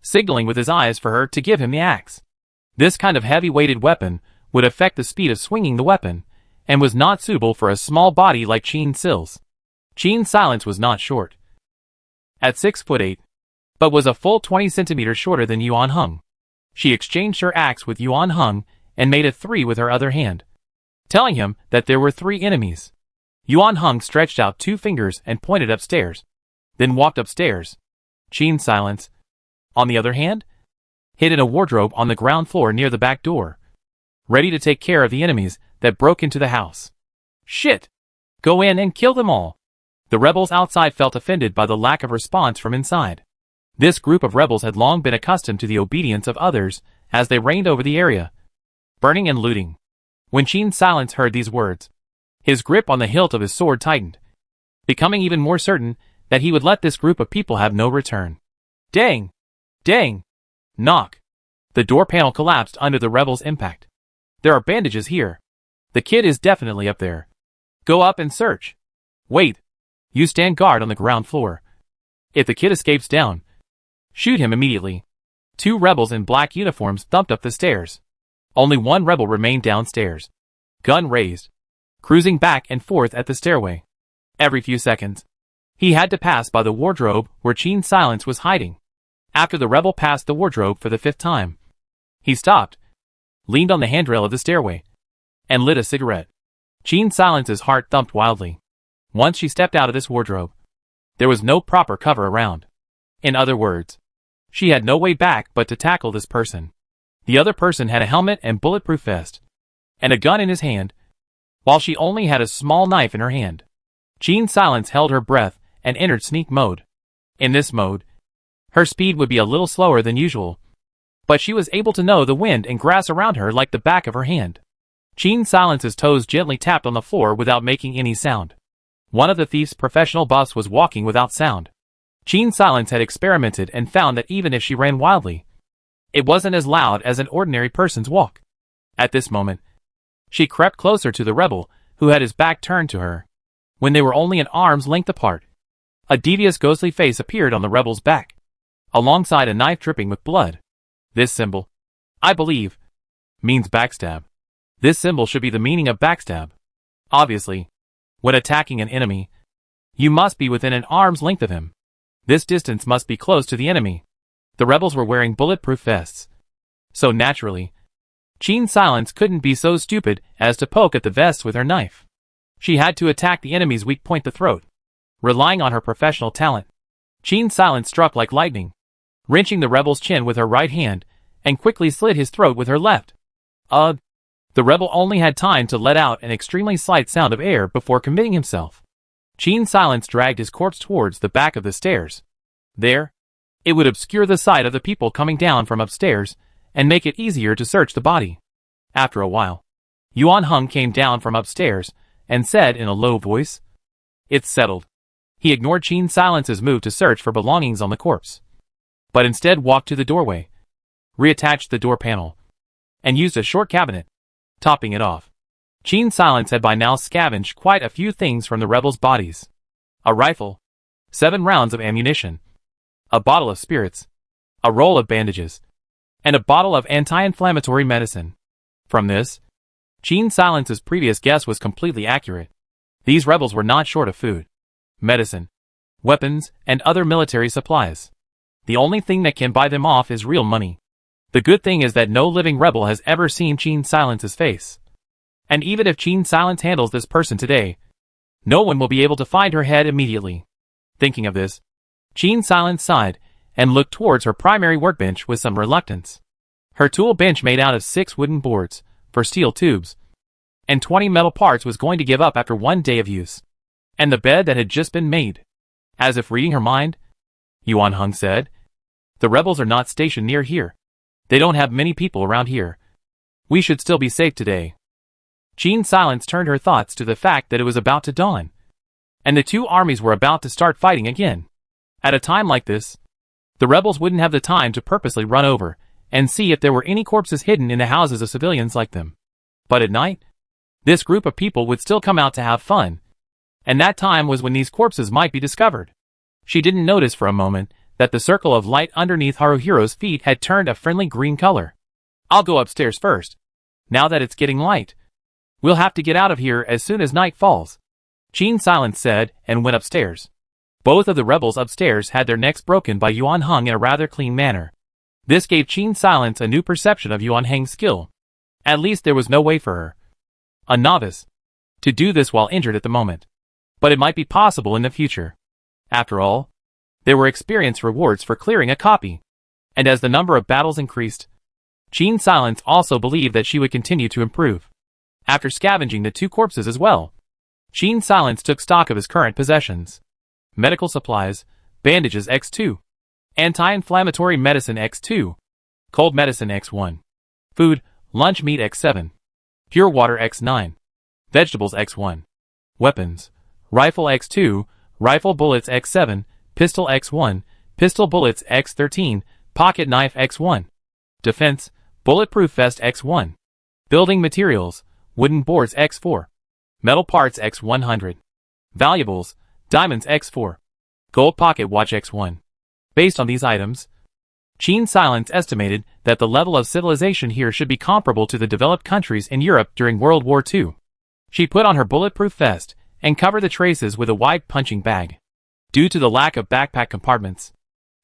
signaling with his eyes for her to give him the axe. This kind of heavy-weighted weapon would affect the speed of swinging the weapon, and was not suitable for a small body like Qin Sil's. Qin Silence was not short, at 6'8", but was a full 20 centimeters shorter than Yuan Hung. She exchanged her axe with Yuan Hung and made a 3 with her other hand, telling him that there were 3 enemies. Yuan Hung stretched out 2 fingers and pointed upstairs, then walked upstairs. Qin Silence, on the other hand, hid in a wardrobe on the ground floor near the back door, ready to take care of the enemies that broke into the house. Shit! Go in and kill them all! The rebels outside felt offended by the lack of response from inside. This group of rebels had long been accustomed to the obedience of others as they reigned over the area, burning and looting. When Qin Silence heard these words, his grip on the hilt of his sword tightened, becoming even more certain that he would let this group of people have no return. Dang! Dang! Knock! The door panel collapsed under the rebels' impact. There are bandages here. The kid is definitely up there. Go up and search. Wait. You stand guard on the ground floor. If the kid escapes down, shoot him immediately. 2 rebels in black uniforms thumped up the stairs. Only 1 rebel remained downstairs, gun raised, cruising back and forth at the stairway. Every few seconds, he had to pass by the wardrobe where Qin Silence was hiding. After the rebel passed the wardrobe for the 5th time, he stopped, leaned on the handrail of the stairway, and lit a cigarette. Jean Silence's heart thumped wildly. Once she stepped out of this wardrobe, there was no proper cover around. In other words, she had no way back but to tackle this person. The other person had a helmet and bulletproof vest, and a gun in his hand, while she only had a small knife in her hand. Jean Silence held her breath and entered sneak mode. In this mode, her speed would be a little slower than usual, but she was able to know the wind and grass around her like the back of her hand. Jean Silence's toes gently tapped on the floor without making any sound. One of the thief's professional buffs was walking without sound. Jean Silence had experimented and found that even if she ran wildly, it wasn't as loud as an ordinary person's walk. At this moment, she crept closer to the rebel, who had his back turned to her. When they were only an arm's length apart, a devious ghostly face appeared on the rebel's back, alongside a knife dripping with blood. This symbol, I believe, means backstab. This symbol should be the meaning of backstab. Obviously, when attacking an enemy, you must be within an arm's length of him. This distance must be close to the enemy. The rebels were wearing bulletproof vests, so naturally, Jean Silence couldn't be so stupid as to poke at the vests with her knife. She had to attack the enemy's weak point, the throat. Relying on her professional talent, Jean Silence struck like lightning, wrenching the rebel's chin with her right hand, and quickly slit his throat with her left. The rebel only had time to let out an extremely slight sound of air before committing himself. Jean Silence dragged his corpse towards the back of the stairs. There, it would obscure the sight of the people coming down from upstairs, and make it easier to search the body. After a while, Yuan Hung came down from upstairs, and said in a low voice, "It's settled." He ignored Jean Silence's move to search for belongings on the corpse, but instead walked to the doorway, reattached the door panel, and used a short cabinet, topping it off. Jean Silence had by now scavenged quite a few things from the rebels' bodies. A rifle, 7 rounds of ammunition, a bottle of spirits, a roll of bandages, and a bottle of anti-inflammatory medicine. From this, Jean Silence's previous guess was completely accurate. These rebels were not short of food, medicine, weapons, and other military supplies. The only thing that can buy them off is real money. The good thing is that no living rebel has ever seen Jean Silence's face. And even if Jean Silence handles this person today, no one will be able to find her head immediately. Thinking of this, Jean Silence sighed and looked towards her primary workbench with some reluctance. Her tool bench made out of 6 wooden boards for steel tubes and 20 metal parts was going to give up after 1 day of use. And the bed that had just been made. As if reading her mind, Yuan Hung said, "The rebels are not stationed near here. They don't have many people around here. We should still be safe today." Jean Silence turned her thoughts to the fact that it was about to dawn, and the 2 armies were about to start fighting again. At a time like this, the rebels wouldn't have the time to purposely run over and see if there were any corpses hidden in the houses of civilians like them. But at night, this group of people would still come out to have fun, and that time was when these corpses might be discovered. She didn't notice for a moment that the circle of light underneath Haruhiro's feet had turned a friendly green color. "I'll go upstairs first. Now that it's getting light, we'll have to get out of here as soon as night falls," Jean Silence said and went upstairs. Both of the rebels upstairs had their necks broken by Yuan Hung in a rather clean manner. This gave Jean Silence a new perception of Yuan Hung's skill. At least there was no way for her, a novice, to do this while injured at the moment. But it might be possible in the future. After all, there were experience rewards for clearing a copy. And as the number of battles increased, Jean Silence also believed that she would continue to improve. After scavenging the 2 corpses as well, Jean Silence took stock of his current possessions. Medical supplies, bandages X2, anti-inflammatory medicine X2, cold medicine X1, food, lunch meat X7, pure water X9, vegetables X1, weapons, rifle X2, rifle bullets X7, pistol X1, pistol bullets X13, pocket knife X1, defense, bulletproof vest X1, building materials, wooden boards X4, metal parts X100, valuables, diamonds X4, gold pocket watch X1. Based on these items, Jean Silence estimated that the level of civilization here should be comparable to the developed countries in Europe during World War II. She put on her bulletproof vest and covered the traces with a wide punching bag. Due to the lack of backpack compartments,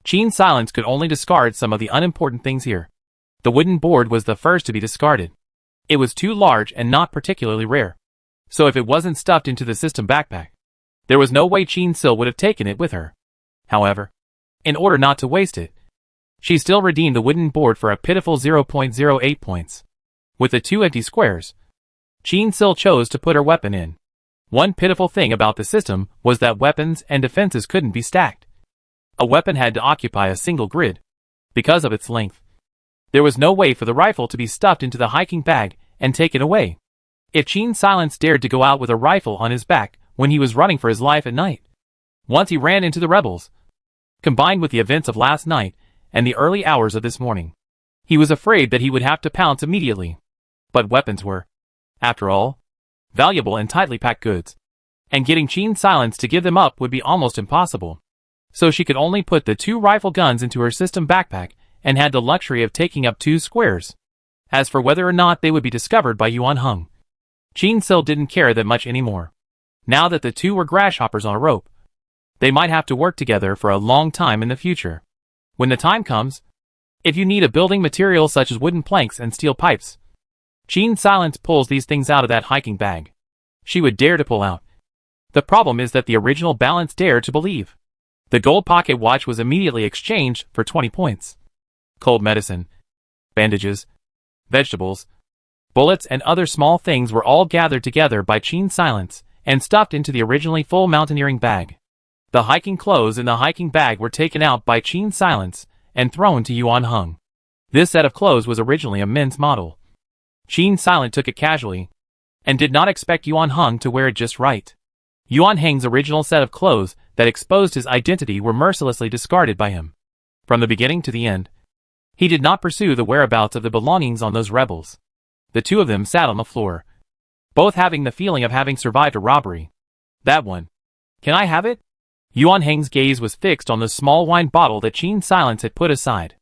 Gene Silence could only discard some of the unimportant things here. The wooden board was the first to be discarded. It was too large and not particularly rare. So if it wasn't stuffed into the system backpack, there was no way Gene Sil would have taken it with her. However, in order not to waste it, she still redeemed the wooden board for a pitiful 0.08 points. With the 2 empty squares, Gene Sil chose to put her weapon in. One pitiful thing about the system was that weapons and defenses couldn't be stacked. A weapon had to occupy a single grid. Because of its length, there was no way for the rifle to be stuffed into the hiking bag and taken away. If Gene Silence dared to go out with a rifle on his back when he was running for his life at night, once he ran into the rebels, combined with the events of last night and the early hours of this morning, he was afraid that he would have to pounce immediately. But weapons were, after all, valuable and tightly packed goods, and getting Gene Silence to give them up would be almost impossible. So she could only put the 2 rifle guns into her system backpack and had the luxury of taking up 2 squares. As for whether or not they would be discovered by Yuan Hung, Gene Sil didn't care that much anymore. Now that the 2 were grasshoppers on a rope, they might have to work together for a long time in the future. When the time comes, if you need a building material such as wooden planks and steel pipes, Gene Silence pulls these things out of that hiking bag. She would dare to pull out. The problem is that the original balance dared to believe. The gold pocket watch was immediately exchanged for 20 points. Cold medicine, bandages, vegetables, bullets and other small things were all gathered together by Gene Silence and stuffed into the originally full mountaineering bag. The hiking clothes in the hiking bag were taken out by Gene Silence and thrown to Yuan Hung. This set of clothes was originally a men's model. Gene Silence took it casually and did not expect Yuan Hung to wear it just right. Yuan Hang's original set of clothes that exposed his identity were mercilessly discarded by him. From the beginning to the end, he did not pursue the whereabouts of the belongings on those rebels. The 2 of them sat on the floor, both having the feeling of having survived a robbery. That one. Can I have it? Yuan Hang's gaze was fixed on the small wine bottle that Gene Silence had put aside.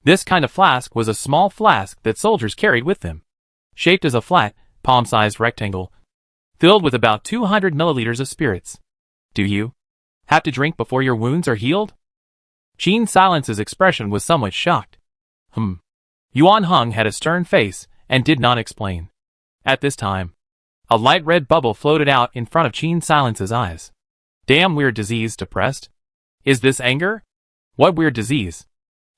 This kind of flask was a small flask that soldiers carried with them, shaped as a flat, palm-sized rectangle, filled with about 200 milliliters of spirits. Do you have to drink before your wounds are healed? Gene Silence's expression was somewhat shocked. Yuan Hung had a stern face and did not explain. At this time, a light red bubble floated out in front of Gene Silence's eyes. Damn weird disease, depressed. Is this anger? What weird disease?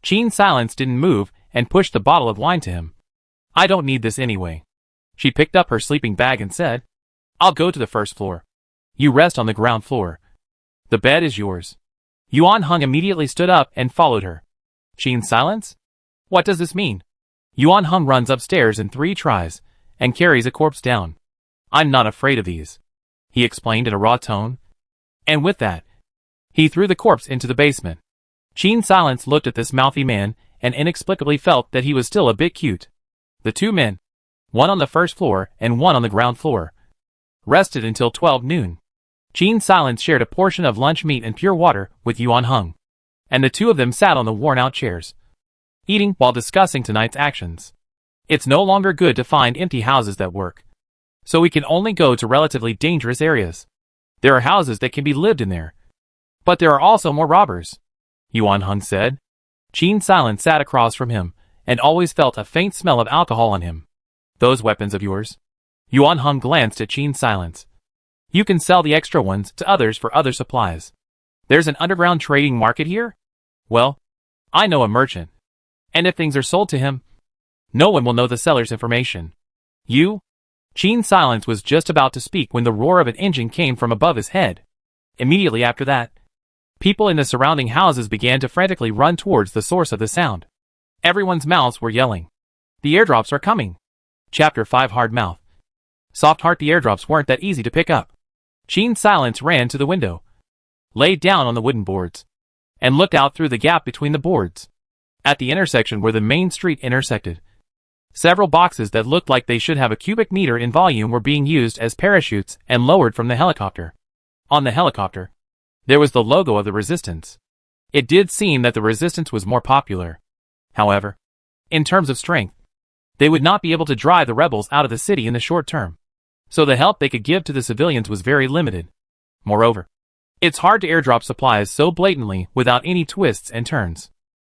Gene Silence didn't move and pushed the bottle of wine to him. I don't need this anyway. She picked up her sleeping bag and said, I'll go to the first floor. You rest on the ground floor. The bed is yours. Yuan Hung immediately stood up and followed her. Gene Silence? What does this mean? Yuan Hung runs upstairs in 3 tries and carries a corpse down. I'm not afraid of these, he explained in a raw tone. And with that, he threw the corpse into the basement. Gene Silence looked at this mouthy man and inexplicably felt that he was still a bit cute. The 2 men, one on the first floor and one on the ground floor, rested until 12 noon. Gene Silence shared a portion of lunch meat and pure water with Yuan Hung, and the 2 of them sat on the worn-out chairs, eating while discussing tonight's actions. It's no longer good to find empty houses that work, so we can only go to relatively dangerous areas. There are houses that can be lived in there, but there are also more robbers, Yuan Hung said. Gene Silence sat across from him and always felt a faint smell of alcohol on him. Those weapons of yours? Yuan Hung glanced at Gene Silence. You can sell the extra ones to others for other supplies. There's an underground trading market here? Well, I know a merchant, and if things are sold to him, no one will know the seller's information. You? Gene Silence was just about to speak when the roar of an engine came from above his head. Immediately after that, people in the surrounding houses began to frantically run towards the source of the sound. Everyone's mouths were yelling. The airdrops are coming. Chapter 5 Hard Mouth. Soft heart. The airdrops weren't that easy to pick up. Gene Silence ran to the window, laid down on the wooden boards, and looked out through the gap between the boards. At the intersection where the main street intersected, several boxes that looked like they should have a cubic meter in volume were being used as parachutes and lowered from the helicopter. On the helicopter, there was the logo of the Resistance. It did seem that the Resistance was more popular. However, in terms of strength, they would not be able to drive the rebels out of the city in the short term, so the help they could give to the civilians was very limited. Moreover, It's hard to airdrop supplies so blatantly without any twists and turns.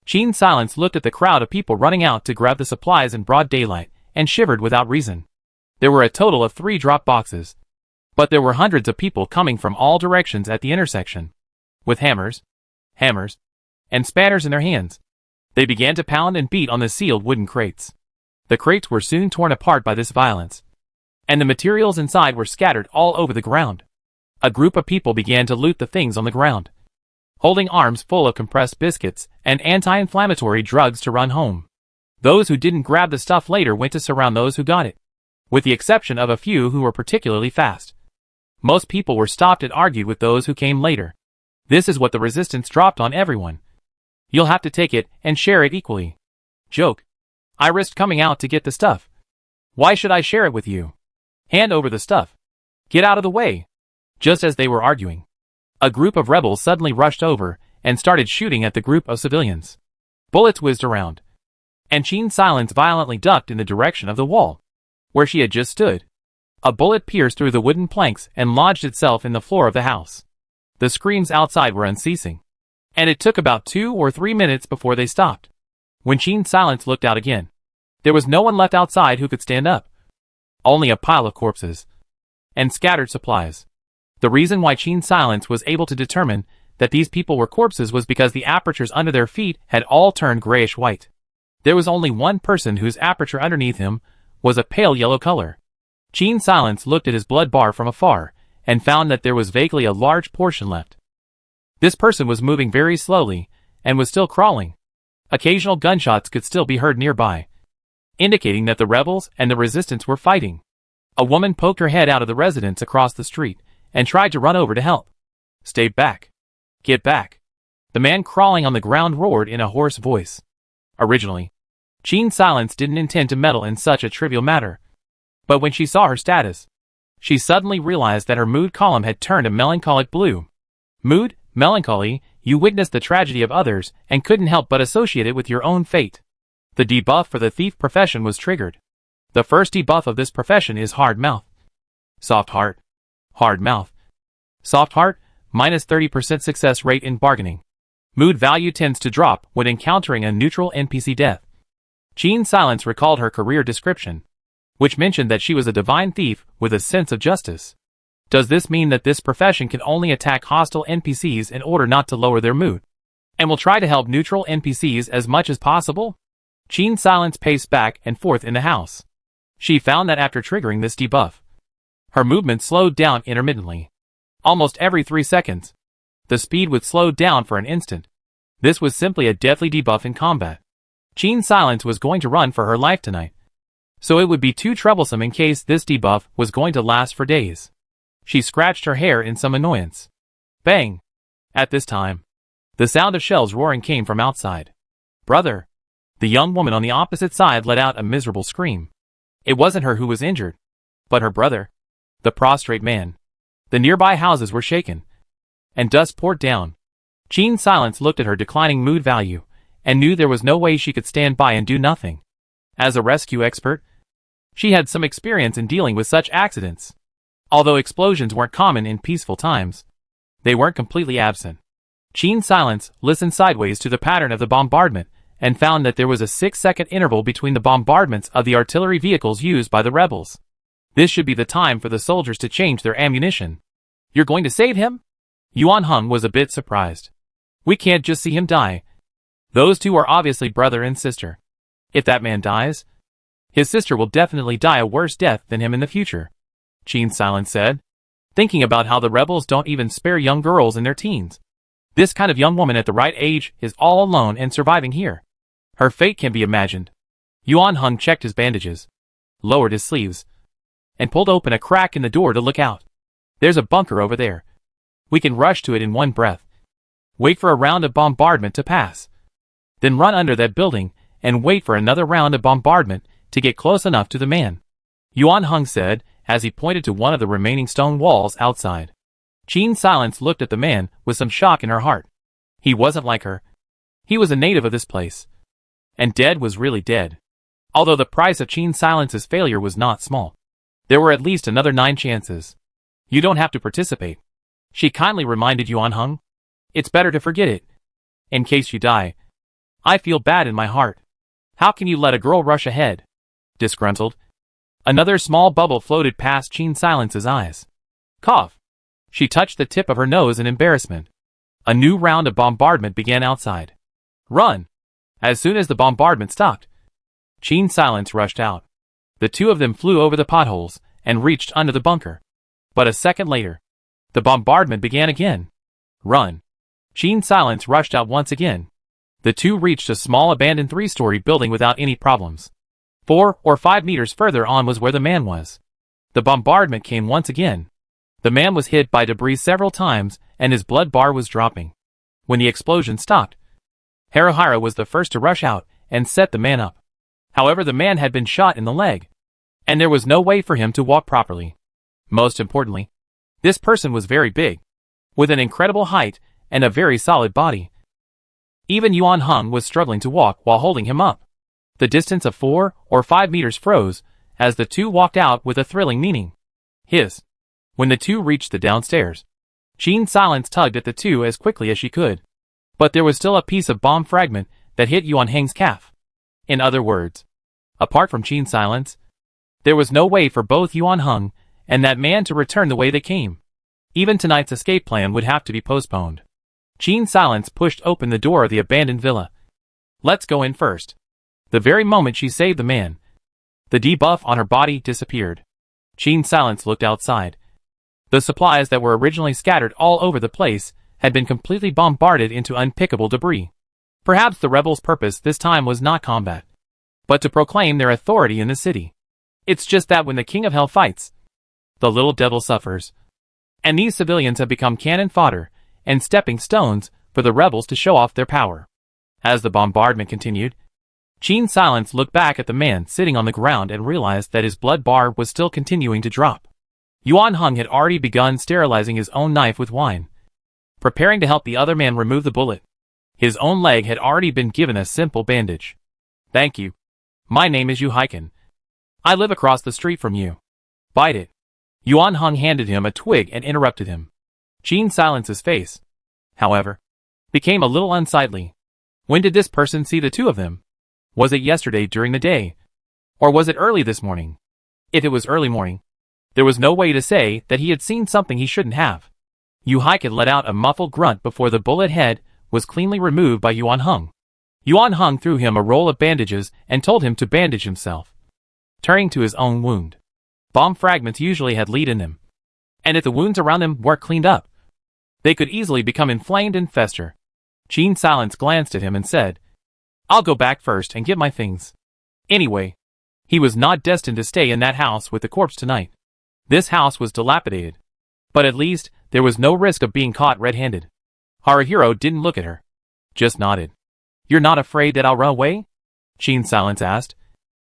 Qin Silence looked at the crowd of people running out to grab the supplies in broad daylight and shivered without reason. There were a total of 3 drop boxes. But there were hundreds of people coming from all directions at the intersection. With hammers, and spanners in their hands, they began to pound and beat on the sealed wooden crates. The crates were soon torn apart by this violence, and the materials inside were scattered all over the ground. A group of people began to loot the things on the ground, holding arms full of compressed biscuits and anti-inflammatory drugs to run home. Those who didn't grab the stuff later went to surround those who got it, with the exception of a few who were particularly fast. Most people were stopped and argued with those who came later. This is what the resistance dropped on everyone. You'll have to take it and share it equally. Joke. I risked coming out to get the stuff. Why should I share it with you? Hand over the stuff. Get out of the way. Just as they were arguing, a group of rebels suddenly rushed over and started shooting at the group of civilians. Bullets whizzed around, and Qin Silence violently ducked in the direction of the wall, where she had just stood. A bullet pierced through the wooden planks and lodged itself in the floor of the house. The screams outside were unceasing, and it took about 2 or 3 minutes before they stopped. When Qin Silence looked out again, there was no one left outside who could stand up. Only a pile of corpses and scattered supplies. The reason why Qin Silence was able to determine that these people were corpses was because the apertures under their feet had all turned grayish-white. There was only one person whose aperture underneath him was a pale yellow color. Qin Silence looked at his blood bar from afar and found that there was vaguely a large portion left. This person was moving very slowly and was still crawling. Occasional gunshots could still be heard nearby, indicating that the rebels and the resistance were fighting. A woman poked her head out of the residence across the street and tried to run over to help. Stay back. Get back. The man crawling on the ground roared in a hoarse voice. Originally, Qin Silence didn't intend to meddle in such a trivial matter. But when she saw her status, she suddenly realized that her mood column had turned a melancholic blue. Mood, melancholy, you witnessed the tragedy of others and couldn't help but associate it with your own fate. The debuff for the thief profession was triggered. The first debuff of this profession is hard mouth. Soft heart. Hard mouth. Soft heart, minus 30% success rate in bargaining. Mood value tends to drop when encountering a neutral NPC death. Qin Silence recalled her career description, which mentioned that she was a divine thief with a sense of justice. Does this mean that this profession can only attack hostile NPCs in order not to lower their mood, and will try to help neutral NPCs as much as possible? Qin Silence paced back and forth in the house. She found that after triggering this debuff, her movement slowed down intermittently. Almost every 3 seconds, the speed would slow down for an instant. This was simply a deadly debuff in combat. Qin Silence was going to run for her life tonight, so it would be too troublesome in case this debuff was going to last for days. She scratched her hair in some annoyance. Bang! At this time, the sound of shells roaring came from outside. Brother! The young woman on the opposite side let out a miserable scream. It wasn't her who was injured, but her brother, the prostrate man. The nearby houses were shaken, and dust poured down. Qin Silence looked at her declining mood value, and knew there was no way she could stand by and do nothing. As a rescue expert, she had some experience in dealing with such accidents. Although explosions weren't common in peaceful times, they weren't completely absent. Qin Silence listened sideways to the pattern of the bombardment and found that there was a 6-second interval between the bombardments of the artillery vehicles used by the rebels. This should be the time for the soldiers to change their ammunition. You're going to save him? Yuan Heng was a bit surprised. We can't just see him die. Those two are obviously brother and sister. If that man dies, his sister will definitely die a worse death than him in the future, Qin Silence said, thinking about how the rebels don't even spare young girls in their teens. This kind of young woman at the right age is all alone and surviving here. Her fate can be imagined. Yuan Heng checked his bandages, lowered his sleeves, and pulled open a crack in the door to look out. There's a bunker over there. We can rush to it in one breath. Wait for a round of bombardment to pass. Then run under that building and wait for another round of bombardment to get close enough to the man, Yuan Heng said as he pointed to one of the remaining stone walls outside. Qin Silence looked at the man with some shock in her heart. He wasn't like her. He was a native of this place. And dead was really dead. Although the price of Qin Silence's failure was not small, there were at least another 9 chances. You don't have to participate, She kindly reminded Yuan Heng. It's better to forget it. In case you die. I feel bad in my heart. How can you let a girl rush ahead? Disgruntled. Another small bubble floated past Qin Silence's eyes. Cough. She touched the tip of her nose in embarrassment. A new round of bombardment began outside. Run! As soon as the bombardment stopped, Qin Silence rushed out. The two of them flew over the potholes and reached under the bunker. But a second later, the bombardment began again. Run! Qin Silence rushed out once again. The two reached a small abandoned 3-story building without any problems. 4 or 5 meters further on was where the man was. The bombardment came once again. The man was hit by debris several times and his blood bar was dropping. When the explosion stopped, Haruhira was the first to rush out and set the man up. However, the man had been shot in the leg, and there was no way for him to walk properly. Most importantly, this person was very big, with an incredible height and a very solid body. Even Yuan Heng was struggling to walk while holding him up. The distance of 4 or 5 meters froze as the two walked out with a thrilling meaning. Hiss. When the two reached the downstairs, Qin Silence tugged at the two as quickly as she could. But there was still a piece of bomb fragment that hit Yuan Heng's calf. In other words, apart from Qin Silence, there was no way for both Yuan Heng and that man to return the way they came. Even tonight's escape plan would have to be postponed. Qin Silence pushed open the door of the abandoned villa. Let's go in first. The very moment she saved the man, the debuff on her body disappeared. Qin Silence looked outside. The supplies that were originally scattered all over the place had been completely bombarded into unpickable debris. Perhaps the rebels' purpose this time was not combat, but to proclaim their authority in the city. It's just that when the King of Hell fights, the little devil suffers. And these civilians have become cannon fodder and stepping stones for the rebels to show off their power. As the bombardment continued, Qin Silence looked back at the man sitting on the ground and realized that his blood bar was still continuing to drop. Yuan Heng had already begun sterilizing his own knife with wine, preparing to help the other man remove the bullet. His own leg had already been given a simple bandage. Thank you. My name is Yu Haiken. I live across the street from you. Bite it. Yuan Heng handed him a twig and interrupted him. Qin Silence's face, however, became a little unsightly. When did this person see the two of them? Was it yesterday during the day? Or was it early this morning? If it was early morning, there was no way to say that he had seen something he shouldn't have. Yu Haiken let out a muffled grunt before the bullet head was cleanly removed by Yuan Heng. Yuan Heng threw him a roll of bandages and told him to bandage himself, turning to his own wound. Bomb fragments usually had lead in them, and if the wounds around them weren't cleaned up, they could easily become inflamed and fester. Qin Silence glanced at him and said, I'll go back first and get my things. Anyway, he was not destined to stay in that house with the corpse tonight. This house was dilapidated, but at least there was no risk of being caught red-handed. Haruhiro didn't look at her, just nodded. You're not afraid that I'll run away? Qin Silence asked,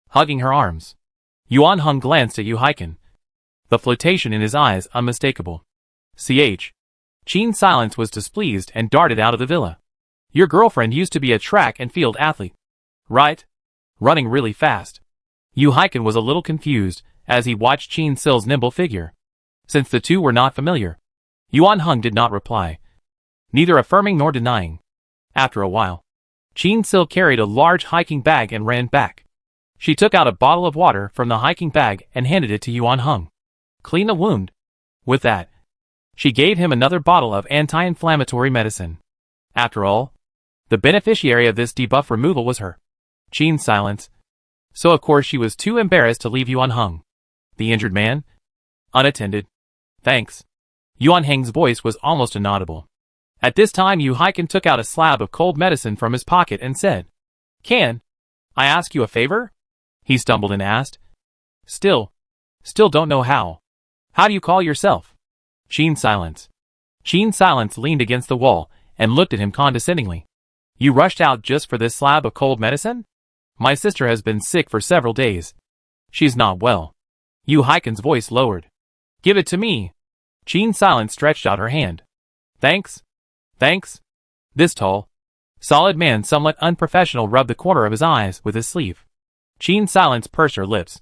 hugging her arms. Yuan Heng glanced at Yu Haiken, the flirtation in his eyes unmistakable. Qin Silence was displeased and darted out of the villa. Your girlfriend used to be a track and field athlete, right? Running really fast. Yu Haiken was a little confused as he watched Qin Sil's nimble figure. Since the two were not familiar, Yuan Heng did not reply, neither affirming nor denying. After a while, Qin Sil carried a large hiking bag and ran back. She took out a bottle of water from the hiking bag and handed it to Yuan Heng. Clean the wound. With that, she gave him another bottle of anti-inflammatory medicine. After all, the beneficiary of this debuff removal was her. Qin Silence. So of course she was too embarrassed to leave Yuan Heng. The injured man? Unattended. Thanks. Yuan Heng's voice was almost inaudible. At this time Yu Haiken took out a slab of cold medicine from his pocket and said, Can I ask you a favor? He stumbled and asked. Still don't know how. How do you call yourself? Qin Silence. Qin Silence leaned against the wall and looked at him condescendingly. You rushed out just for this slab of cold medicine? My sister has been sick for several days. She's not well. Yu Haiken's voice lowered. Give it to me. Qin Silence stretched out her hand. Thanks. This tall, solid man, somewhat unprofessional, rubbed the corner of his eyes with his sleeve. Qin Silence pursed her lips,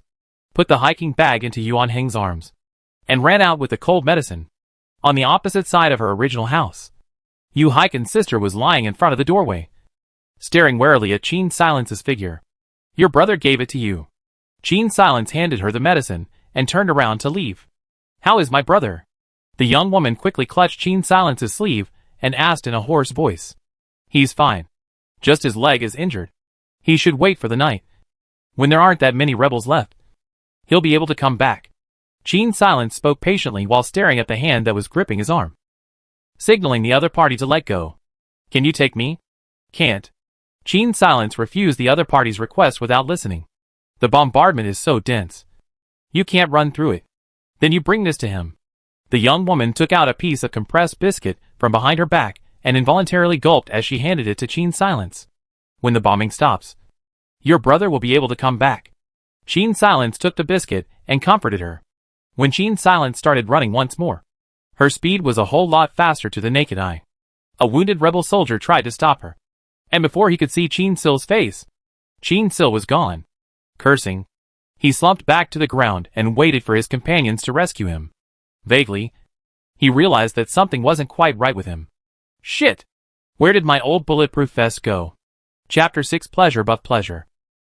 put the hiking bag into Yuan Heng's arms, and ran out with the cold medicine. on the opposite side of her original house. Yu Haiken's sister was lying in front of the doorway, staring warily at Qin Silence's figure. Your brother gave it to you. Qin Silence handed her the medicine and turned around to leave. How is my brother? The young woman quickly clutched Qin Silence's sleeve and asked in a hoarse voice. He's fine. Just his leg is injured. He should wait for the night. When there aren't that many rebels left, he'll be able to come back. Qin Silence spoke patiently while staring at the hand that was gripping his arm, signaling the other party to let go. Can you take me? Can't. Qin Silence refused the other party's request without listening. The bombardment is so dense. You can't run through it. Then you bring this to him. The young woman took out a piece of compressed biscuit from behind her back and involuntarily gulped as she handed it to Qin Silence. When the bombing stops, your brother will be able to come back. Qin Silence took the biscuit and comforted her. When Qin Silence started running once more, her speed was a whole lot faster to the naked eye. A wounded rebel soldier tried to stop her, and before he could see Qin Sil's face, Qin Sil was gone. Cursing, he slumped back to the ground and waited for his companions to rescue him. Vaguely, he realized that something wasn't quite right with him. Shit! Where did my old bulletproof vest go? Chapter 6 Pleasure Buff Pleasure.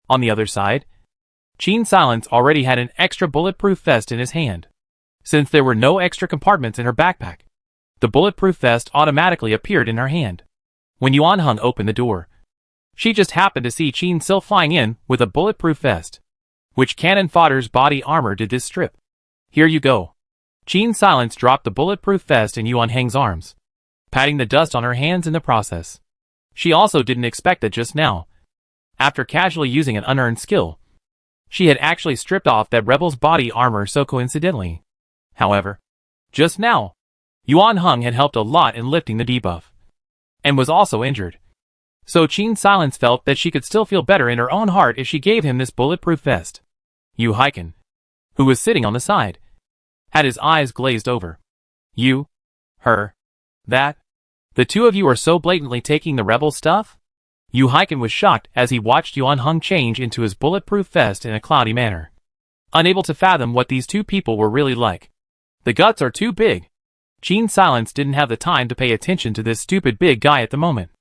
On the other side, Qin Silence already had an extra bulletproof vest in his hand. Since there were no extra compartments in her backpack, the bulletproof vest automatically appeared in her hand. When Yuan Heng opened the door, she just happened to see Qin Sil flying in with a bulletproof vest. Which cannon fodder's body armor did this strip? Here you go. Qin Silence dropped the bulletproof vest in Yuan Heng's arms, patting the dust on her hands in the process. She also didn't expect that just now, after casually using an unearned skill, she had actually stripped off that rebel's body armor so coincidentally. However, just now, Yuan Heng had helped a lot in lifting the debuff, and was also injured. So Qin Silence felt that she could still feel better in her own heart if she gave him this bulletproof vest. Yu Haiken, who was sitting on the side, had his eyes glazed over. You? Her? That? The two of you are so blatantly taking the rebel stuff? Yu Haiken was shocked as he watched Yuan Heng change into his bulletproof vest in a cloudy manner, unable to fathom what these two people were really like. The guts are too big. Qin Silence didn't have the time to pay attention to this stupid big guy at the moment.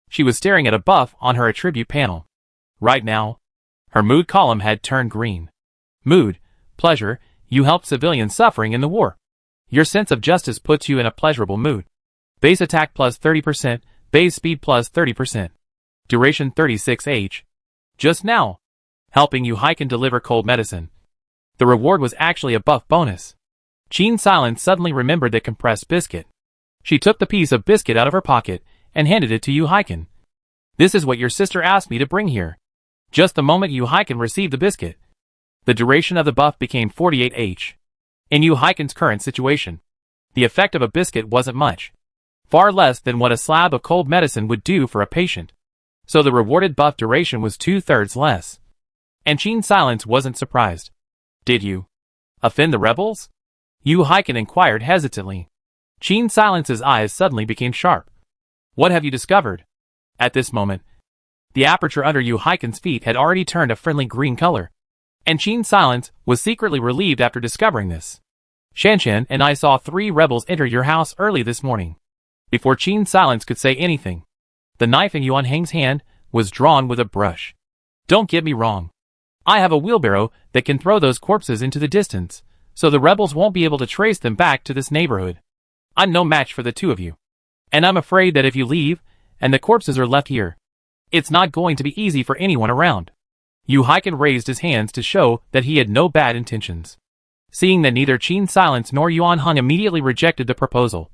She was staring at a buff on her attribute panel. Right now, her mood column had turned green. Mood, pleasure, you help civilians suffering in the war. Your sense of justice puts you in a pleasurable mood. Base attack plus 30%, base speed plus 30%. Duration 36H. Just now, helping Yu Haiken deliver cold medicine. The reward was actually a buff bonus. Qin Silence suddenly remembered the compressed biscuit. She took the piece of biscuit out of her pocket and handed it to Yu Haiken. This is what your sister asked me to bring here. Just the moment Yu Haiken received the biscuit, the duration of the buff became 48H. In Yu Haiken's current situation, the effect of a biscuit wasn't much. Far less than what a slab of cold medicine would do for a patient. So the rewarded buff duration was 2/3 less. And Qin Silence wasn't surprised. Did you offend the rebels? Yu Haiken inquired hesitantly. Qin Silence's eyes suddenly became sharp. What have you discovered? At this moment, the aperture under Yu Haiken's feet had already turned a friendly green color, and Qin Silence was secretly relieved after discovering this. Shanshan and I saw 3 rebels enter your house early this morning. Before Qin Silence could say anything, the knife in Yuan Heng's hand was drawn with a brush. Don't get me wrong. I have a wheelbarrow that can throw those corpses into the distance, so the rebels won't be able to trace them back to this neighborhood. I'm no match for the two of you. And I'm afraid that if you leave, and the corpses are left here, it's not going to be easy for anyone around. Yu Haiken raised his hands to show that he had no bad intentions. Seeing that neither Qin Silence nor Yuan Heng immediately rejected the proposal,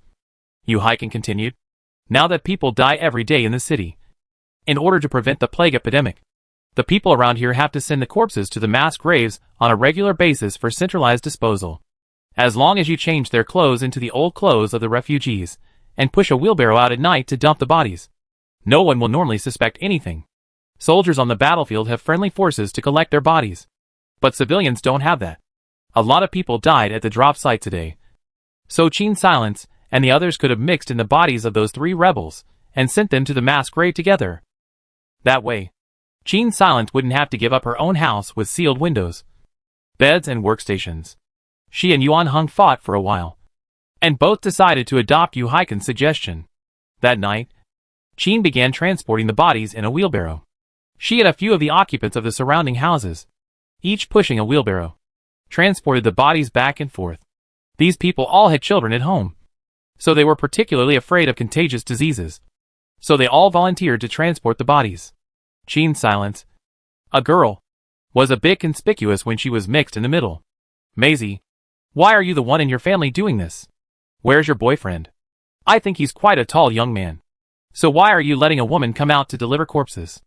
Yu Haiken continued, now that people die every day in the city, in order to prevent the plague epidemic, the people around here have to send the corpses to the mass graves on a regular basis for centralized disposal. As long as you change their clothes into the old clothes of the refugees, and push a wheelbarrow out at night to dump the bodies, no one will normally suspect anything. Soldiers on the battlefield have friendly forces to collect their bodies, but civilians don't have that. A lot of people died at the drop site today. So Qin Silence and the others could have mixed in the bodies of those 3 rebels and sent them to the mass grave together. That way, Qin Silence wouldn't have to give up her own house with sealed windows, beds and workstations. She and Yuan Heng fought for a while, and both decided to adopt Yuhaiken's suggestion. That night, Qin began transporting the bodies in a wheelbarrow. She and a few of the occupants of the surrounding houses, each pushing a wheelbarrow, transported the bodies back and forth. These people all had children at home, so they were particularly afraid of contagious diseases. So they all volunteered to transport the bodies. Qin's silence, a girl, was a bit conspicuous when she was mixed in the middle. Maisie, why are you the one in your family doing this? Where's your boyfriend? I think he's quite a tall young man. So why are you letting a woman come out to deliver corpses?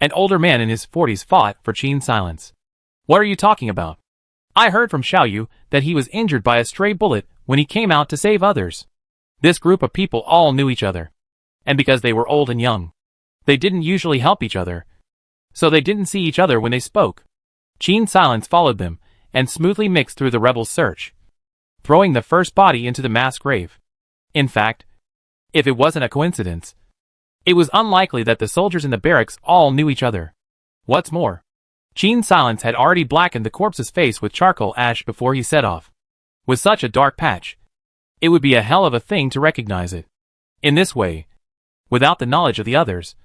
An older man in his 40s fought for Qin's silence. What are you talking about? I heard from Xiaoyu that he was injured by a stray bullet when he came out to save others. This group of people all knew each other. And because they were old and young, they didn't usually help each other. So they didn't see each other when they spoke. Qin's silence followed them and smoothly mixed through the rebels' search, throwing the first body into the mass grave. In fact, if it wasn't a coincidence, it was unlikely that the soldiers in the barracks all knew each other. What's more, Qin's silence had already blackened the corpse's face with charcoal ash before he set off. With such a dark patch, it would be a hell of a thing to recognize it. In this way, without the knowledge of the others,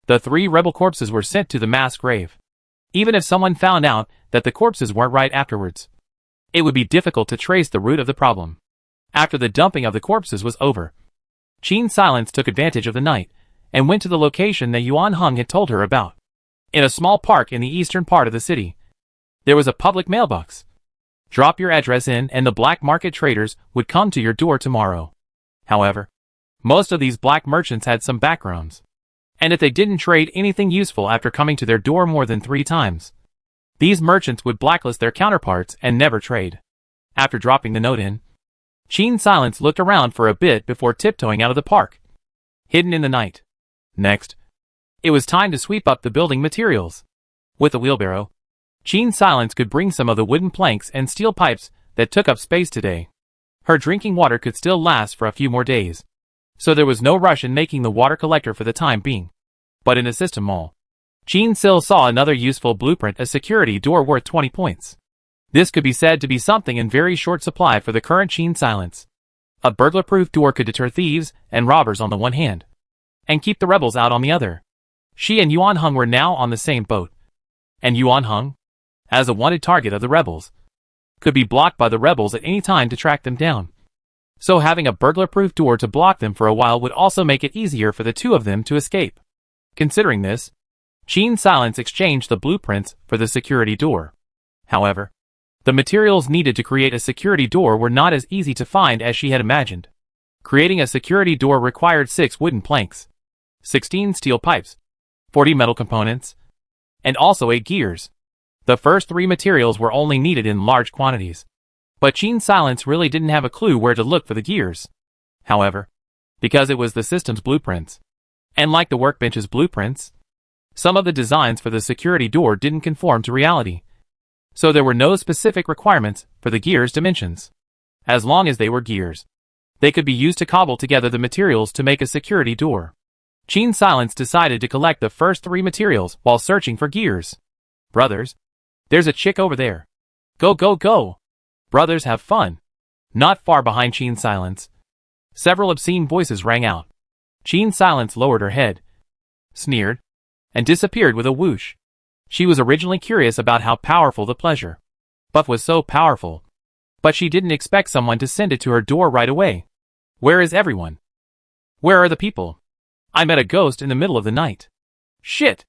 the 3 rebel corpses were sent to the mass grave. Even if someone found out that the corpses weren't right afterwards, it would be difficult to trace the root of the problem. After the dumping of the corpses was over, Qin's silence took advantage of the night and went to the location that Yuan Heng had told her about. In a small park in the eastern part of the city, there was a public mailbox. Drop your address in and the black market traders would come to your door tomorrow. However, most of these black merchants had some backgrounds, and if they didn't trade anything useful after coming to their door more than 3 times, these merchants would blacklist their counterparts and never trade. After dropping the note in, Qin's silence looked around for a bit before tiptoeing out of the park, hidden in the night. Next, it was time to sweep up the building materials. With a wheelbarrow, Qin's silence could bring some of the wooden planks and steel pipes that took up space today. Her drinking water could still last for a few more days, so there was no rush in making the water collector for the time being. But in the system mall, Qin still saw another useful blueprint, a security door worth 20 points. This could be said to be something in very short supply for the current Qin silence. A burglar-proof door could deter thieves and robbers on the one hand, and keep the rebels out on the other. She and Yuan Heng were now on the same boat, and Yuan Heng, as a wanted target of the rebels, could be blocked by the rebels at any time to track them down. So having a burglar-proof door to block them for a while would also make it easier for the 2 of them to escape. Considering this, Qin's silence exchanged the blueprints for the security door. However, the materials needed to create a security door were not as easy to find as she had imagined. Creating a security door required 6 wooden planks, 16 steel pipes, 40 metal components, and also 8 gears. The first 3 materials were only needed in large quantities, but Qin's silence really didn't have a clue where to look for the gears. However, because it was the system's blueprints, and like the workbench's blueprints, some of the designs for the security door didn't conform to reality, so there were no specific requirements for the gears' dimensions. As long as they were gears, they could be used to cobble together the materials to make a security door. Qin's silence decided to collect the first 3 materials while searching for gears. Brothers, there's a chick over there. Go, go, go. Brothers, have fun. Not far behind Qin's silence, several obscene voices rang out. Qin's silence lowered her head, sneered, and disappeared with a whoosh. She was originally curious about how powerful the pleasure buff was so powerful, but she didn't expect someone to send it to her door right away. Where is everyone? Where are the people? I met a ghost in the middle of the night. Shit.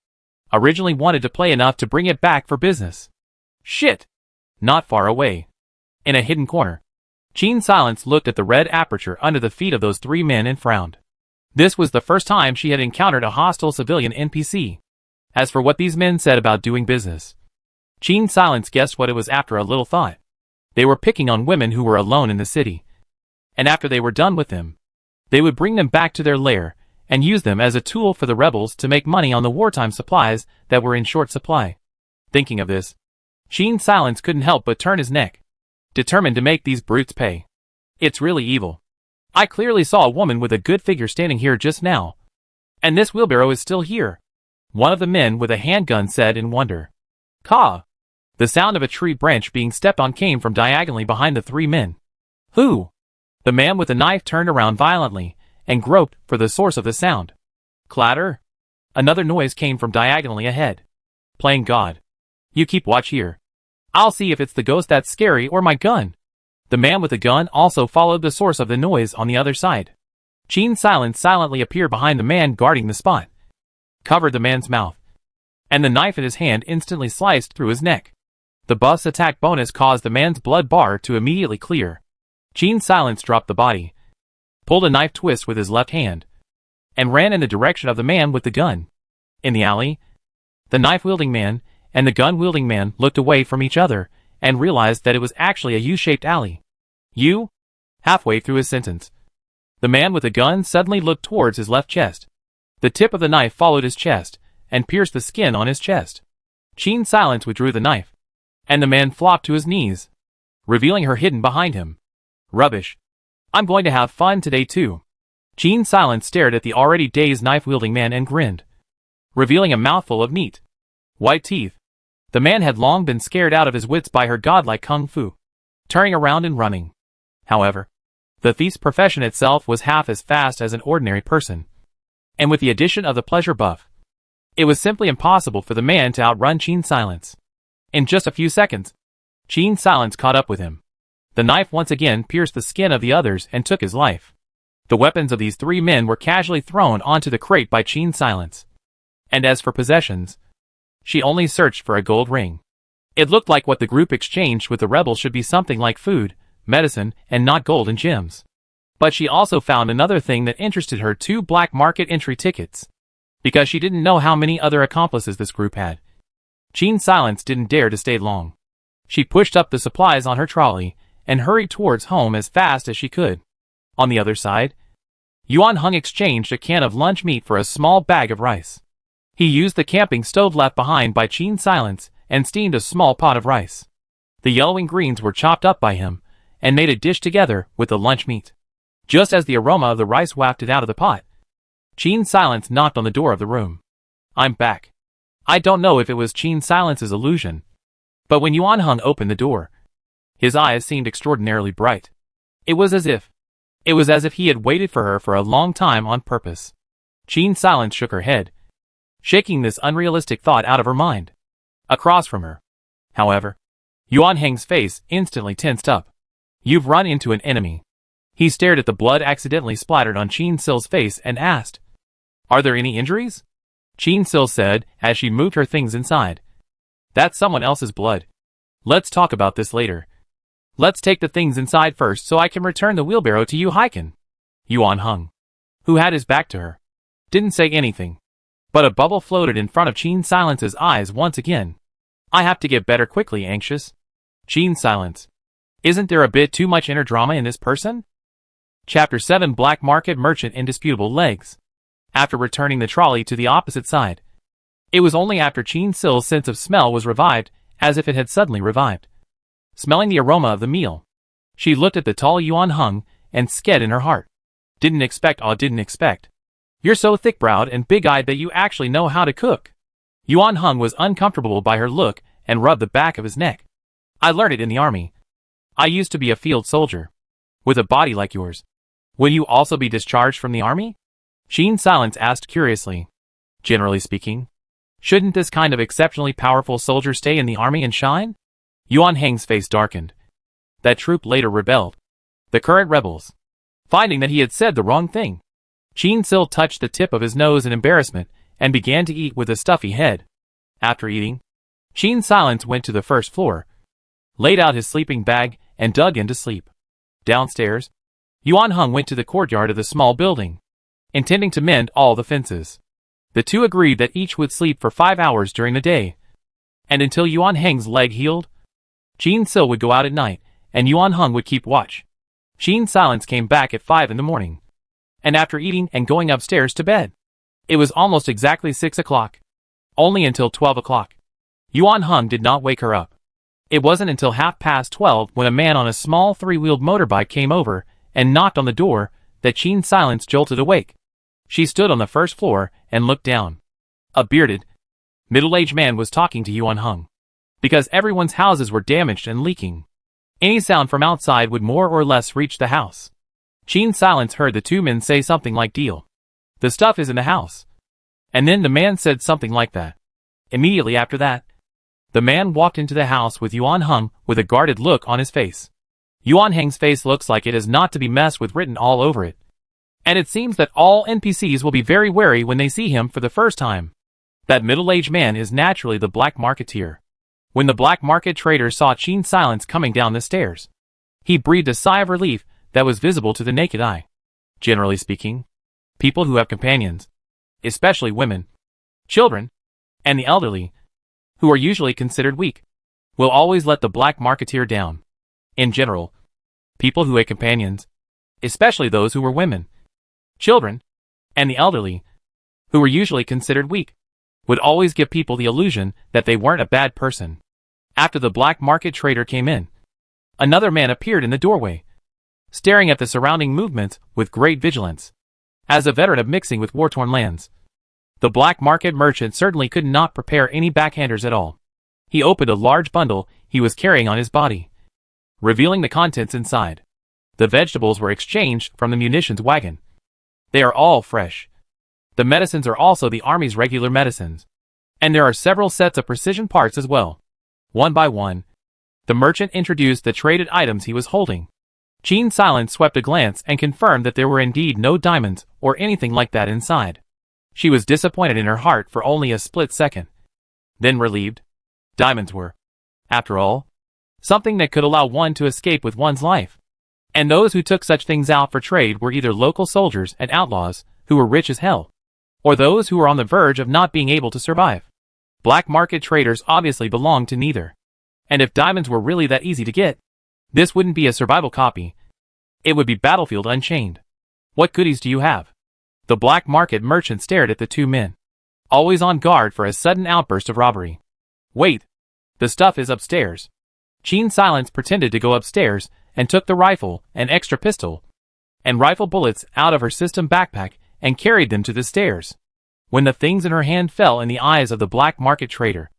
Originally wanted to play enough to bring it back for business. Shit. Not far away, in a hidden corner, Qin's silence looked at the red aperture under the feet of those 3 men and frowned. This was the first time she had encountered a hostile civilian NPC. As for what these men said about doing business, Qin's silence guessed what it was after a little thought. They were picking on women who were alone in the city, and after they were done with them, they would bring them back to their lair and use them as a tool for the rebels to make money on the wartime supplies that were in short supply. Thinking of this, Qin's silence couldn't help but turn his neck, determined to make these brutes pay. It's really evil. I clearly saw a woman with a good figure standing here just now, and this wheelbarrow is still here, one of the men with a handgun said in wonder. Caw! The sound of a tree branch being stepped on came from diagonally behind the 3 men. Who? The man with the knife turned around violently and groped for the source of the sound. Clatter! Another noise came from diagonally ahead. Playing God. You keep watch here. I'll see if it's the ghost that's scary or my gun. The man with the gun also followed the source of the noise on the other side. Gene Silence silently appeared behind the man guarding the spot, covered the man's mouth, and the knife in his hand instantly sliced through his neck. The buff's attack bonus caused the man's blood bar to immediately clear. Gene Silence dropped the body, pulled a knife twist with his left hand, and ran in the direction of the man with the gun. In the alley, the knife-wielding man and the gun-wielding man looked away from each other and realized that it was actually a U-shaped alley. U? Halfway through his sentence, the man with the gun suddenly looked towards his left chest. The tip of the knife followed his chest and pierced the skin on his chest. Gene Silence withdrew the knife, and the man flopped to his knees, revealing her hidden behind him. Rubbish. I'm going to have fun today too. Gene Silence stared at the already dazed knife-wielding man and grinned, revealing a mouthful of neat, white teeth. The man had long been scared out of his wits by her godlike kung fu, turning around and running. However, the thief's profession itself was half as fast as an ordinary person, and with the addition of the pleasure buff, it was simply impossible for the man to outrun Gene Silence. In just a few seconds, Gene Silence caught up with him. The knife once again pierced the skin of the others and took his life. The weapons of these three men were casually thrown onto the crate by Gene Silence. And as for possessions, she only searched for a gold ring. It looked like what the group exchanged with the rebels should be something like food, medicine, and not gold and gems. But she also found another thing that interested her: 2 black market entry tickets. Because she didn't know how many other accomplices this group had, Gene Silence didn't dare to stay long. She pushed up the supplies on her trolley and hurried towards home as fast as she could. On the other side, Yuan Hung exchanged a can of lunch meat for a small bag of rice. He used the camping stove left behind by Gene Silence and steamed a small pot of rice. The yellowing greens were chopped up by him and made a dish together with the lunch meat. Just as the aroma of the rice wafted out of the pot, Gene Silence knocked on the door of the room. I'm back. I don't know if it was Gene Silence's illusion, but when Yuan Hung opened the door, his eyes seemed extraordinarily bright. It was as if he had waited for her for a long time on purpose. Gene Silence shook her head, shaking this unrealistic thought out of her mind. Across from her, however, Yuan Hang's face instantly tensed up. You've run into an enemy. He stared at the blood accidentally splattered on Gene Sil's face and asked, Are there any injuries? Gene Sil said as she moved her things inside. That's someone else's blood. Let's talk about this later. Let's take the things inside first so I can return the wheelbarrow to you, Hyken. Yuan Hung, who had his back to her, didn't say anything, but a bubble floated in front of Gene Silence's eyes once again. I have to get better quickly, anxious. Gene Silence. Isn't there a bit too much inner drama in this person? Chapter 7 Black Market Merchant Indisputable Legs. After returning the trolley to the opposite side, it was only after Gene Sil's sense of smell was revived, as if it had suddenly revived. Smelling the aroma of the meal, she looked at the tall Yuan Hung and said in her heart, Didn't expect. You're so thick-browed and big-eyed that you actually know how to cook. Yuan Hung was uncomfortable by her look and rubbed the back of his neck. I learned it in the army. I used to be a field soldier. With a body like yours, will you also be discharged from the army? Gene Silence asked curiously. Generally speaking, shouldn't this kind of exceptionally powerful soldier stay in the army and shine? Yuan Hang's face darkened. That troop later rebelled. The current rebels, finding that he had said the wrong thing. Gene Sil touched the tip of his nose in embarrassment and began to eat with a stuffy head. After eating, Gene Silence went to the first floor, laid out his sleeping bag, and dug in to sleep. Downstairs, Yuan Hung went to the courtyard of the small building, intending to mend all the fences. The two agreed that each would sleep for 5 hours during the day, and until Yuan Hang's leg healed, Gene Sil would go out at night, and Yuan Hung would keep watch. Gene Silence came back at 5 in the morning, and after eating and going upstairs to bed, it was almost exactly 6 o'clock. Only until 12 o'clock. Yuan Hung did not wake her up. It wasn't until 12:30 when a man on a small 3-wheeled motorbike came over and knocked on the door that Gene Silence jolted awake. She stood on the first floor and looked down. A bearded, middle-aged man was talking to Yuan Hung. Because everyone's houses were damaged and leaking, any sound from outside would more or less reach the house. Qin Silence heard the two men say something like deal. The stuff is in the house. And then the man said something like that. Immediately after that, the man walked into the house with Yuan Heng with a guarded look on his face. Yuan Heng's face looks like it is not to be messed with written all over it. And it seems that all NPCs will be very wary when they see him for the first time. That middle-aged man is naturally the black marketeer. When the black market trader saw Qin Silence coming down the stairs, he breathed a sigh of relief that was visible to the naked eye. Generally speaking, people who have companions, especially women, children, and the elderly, who are usually considered weak, will always let the black marketeer down. In general, people who have companions, especially those who were women, children, and the elderly, who were usually considered weak, would always give people the illusion that they weren't a bad person. After the black market trader came in, another man appeared in the doorway, staring at the surrounding movements with great vigilance. As a veteran of mixing with war-torn lands, the black market merchant certainly could not prepare any backhanders at all. He opened a large bundle he was carrying on his body, revealing the contents inside. The vegetables were exchanged from the munitions wagon. They are all fresh. The medicines are also the army's regular medicines. And there are several sets of precision parts as well. One by one, the merchant introduced the traded items he was holding. Qin Silence swept a glance and confirmed that there were indeed no diamonds or anything like that inside. She was disappointed in her heart for only a split second. Then relieved. Diamonds were, after all, something that could allow one to escape with one's life. And those who took such things out for trade were either local soldiers and outlaws, who were rich as hell, or those who were on the verge of not being able to survive. Black market traders obviously belonged to neither. And if diamonds were really that easy to get, this wouldn't be a survival copy. It would be Battlefield Unchained. What goodies do you have? The black market merchant stared at the two men, always on guard for a sudden outburst of robbery. Wait, the stuff is upstairs. Qin Silence pretended to go upstairs and took the rifle, an extra pistol, and rifle bullets out of her system backpack and carried them to the stairs. When the things in her hand fell in the eyes of the black market trader,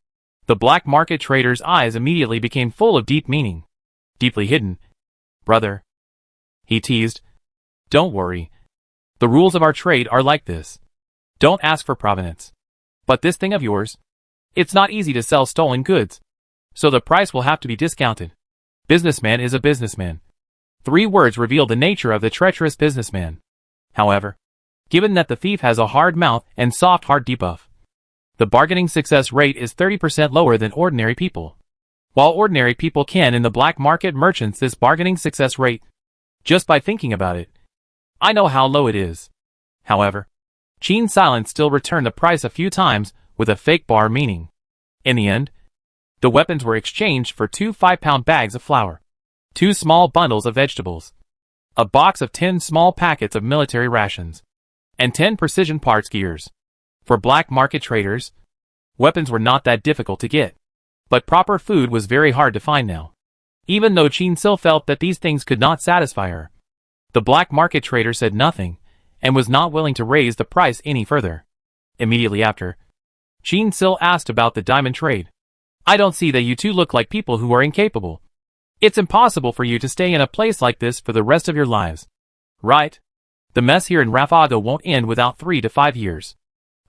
the black market trader's eyes immediately became full of deep meaning. Deeply hidden. Brother, he teased, don't worry. The rules of our trade are like this. Don't ask for provenance. But this thing of yours, it's not easy to sell stolen goods, so the price will have to be discounted. Businessman is a businessman. 3 words reveal the nature of the treacherous businessman. However, given that the thief has a hard mouth and soft heart debuff, the bargaining success rate is 30% lower than ordinary people. While ordinary people can in the black market merchants this bargaining success rate, just by thinking about it, I know how low it is. However, Qin Silence still returned the price a few times with a fake bar meaning. In the end, the weapons were exchanged for 2 5-pound bags of flour, 2 small bundles of vegetables, a box of 10 small packets of military rations, and 10 precision parts gears. For black market traders, weapons were not that difficult to get, but proper food was very hard to find now. Even though Qin Sil felt that these things could not satisfy her, the black market trader said nothing and was not willing to raise the price any further. Immediately after, Qin Sil asked about the diamond trade. I don't see that you two look like people who are incapable. It's impossible for you to stay in a place like this for the rest of your lives. Right? The mess here in Rafago won't end without 3 to 5 years.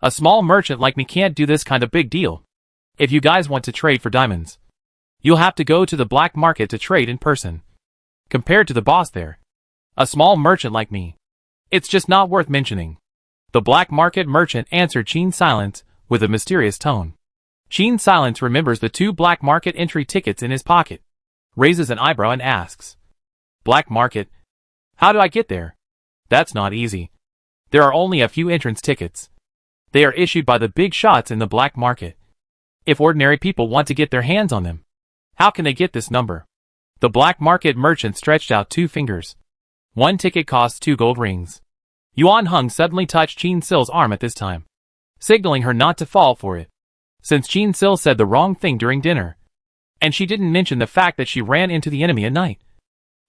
A small merchant like me can't do this kind of big deal. If you guys want to trade for diamonds, you'll have to go to the black market to trade in person. Compared to the boss there, a small merchant like me, it's just not worth mentioning. The black market merchant answered Qin Silence with a mysterious tone. Qin Silence remembers the 2 black market entry tickets in his pocket, raises an eyebrow and asks, Black market? How do I get there? That's not easy. There are only a few entrance tickets. They are issued by the big shots in the black market. If ordinary people want to get their hands on them, how can they get this number? The black market merchant stretched out 2 fingers. 1 ticket costs 2 gold rings. Yuan Heng suddenly touched Qin Sil's arm at this time, signaling her not to fall for it, since Qin Sil said the wrong thing during dinner, and she didn't mention the fact that she ran into the enemy at night.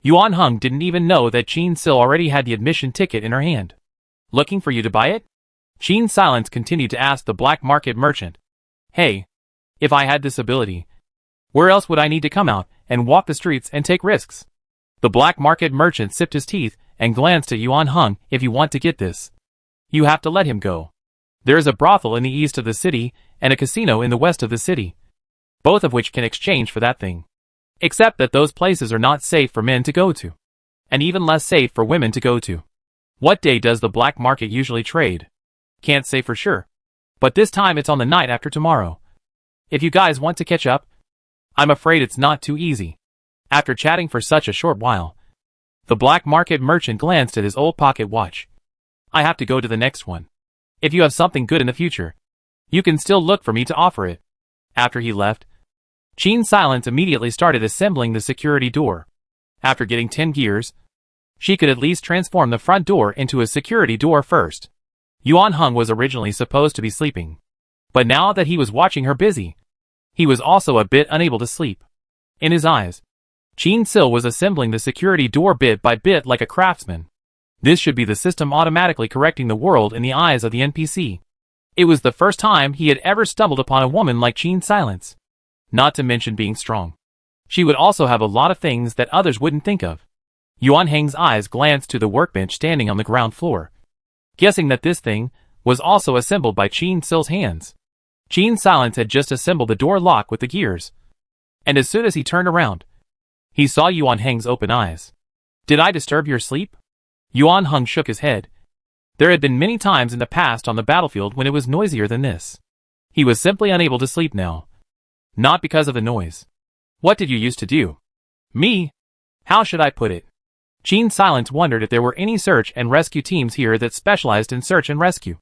Yuan Heng didn't even know that Qin Sil already had the admission ticket in her hand. Looking for you to buy it? Qin Silence continued to ask the black market merchant. Hey, if I had this ability, where else would I need to come out and walk the streets and take risks? The black market merchant sipped his teeth and glanced at Yuan Heng. If you want to get this, you have to let him go. There is a brothel in the east of the city and a casino in the west of the city, both of which can exchange for that thing. Except that those places are not safe for men to go to, and even less safe for women to go to. What day does the black market usually trade? Can't say for sure. But this time it's on the night after tomorrow. If you guys want to catch up, I'm afraid it's not too easy. After chatting for such a short while, the black market merchant glanced at his old pocket watch. I have to go to the next one. If you have something good in the future, you can still look for me to offer it. After he left, Qin Silence immediately started assembling the security door. After getting 10 gears, she could at least transform the front door into a security door first. Yuan Heng was originally supposed to be sleeping, but now that he was watching her busy, he was also a bit unable to sleep. In his eyes, Qin Sil was assembling the security door bit by bit like a craftsman. This should be the system automatically correcting the world in the eyes of the NPC. It was the first time he had ever stumbled upon a woman like Qin Silence. Not to mention being strong. She would also have a lot of things that others wouldn't think of. Yuan Heng's eyes glanced to the workbench standing on the ground floor, guessing that this thing was also assembled by Qin Sil's hands. Qin Silence had just assembled the door lock with the gears, and as soon as he turned around, he saw Yuan Heng's open eyes. Did I disturb your sleep? Yuan Heng shook his head. There had been many times in the past on the battlefield when it was noisier than this. He was simply unable to sleep now. Not because of the noise. What did you used to do? Me? How should I put it? Qin Silence wondered if there were any search and rescue teams here that specialized in search and rescue.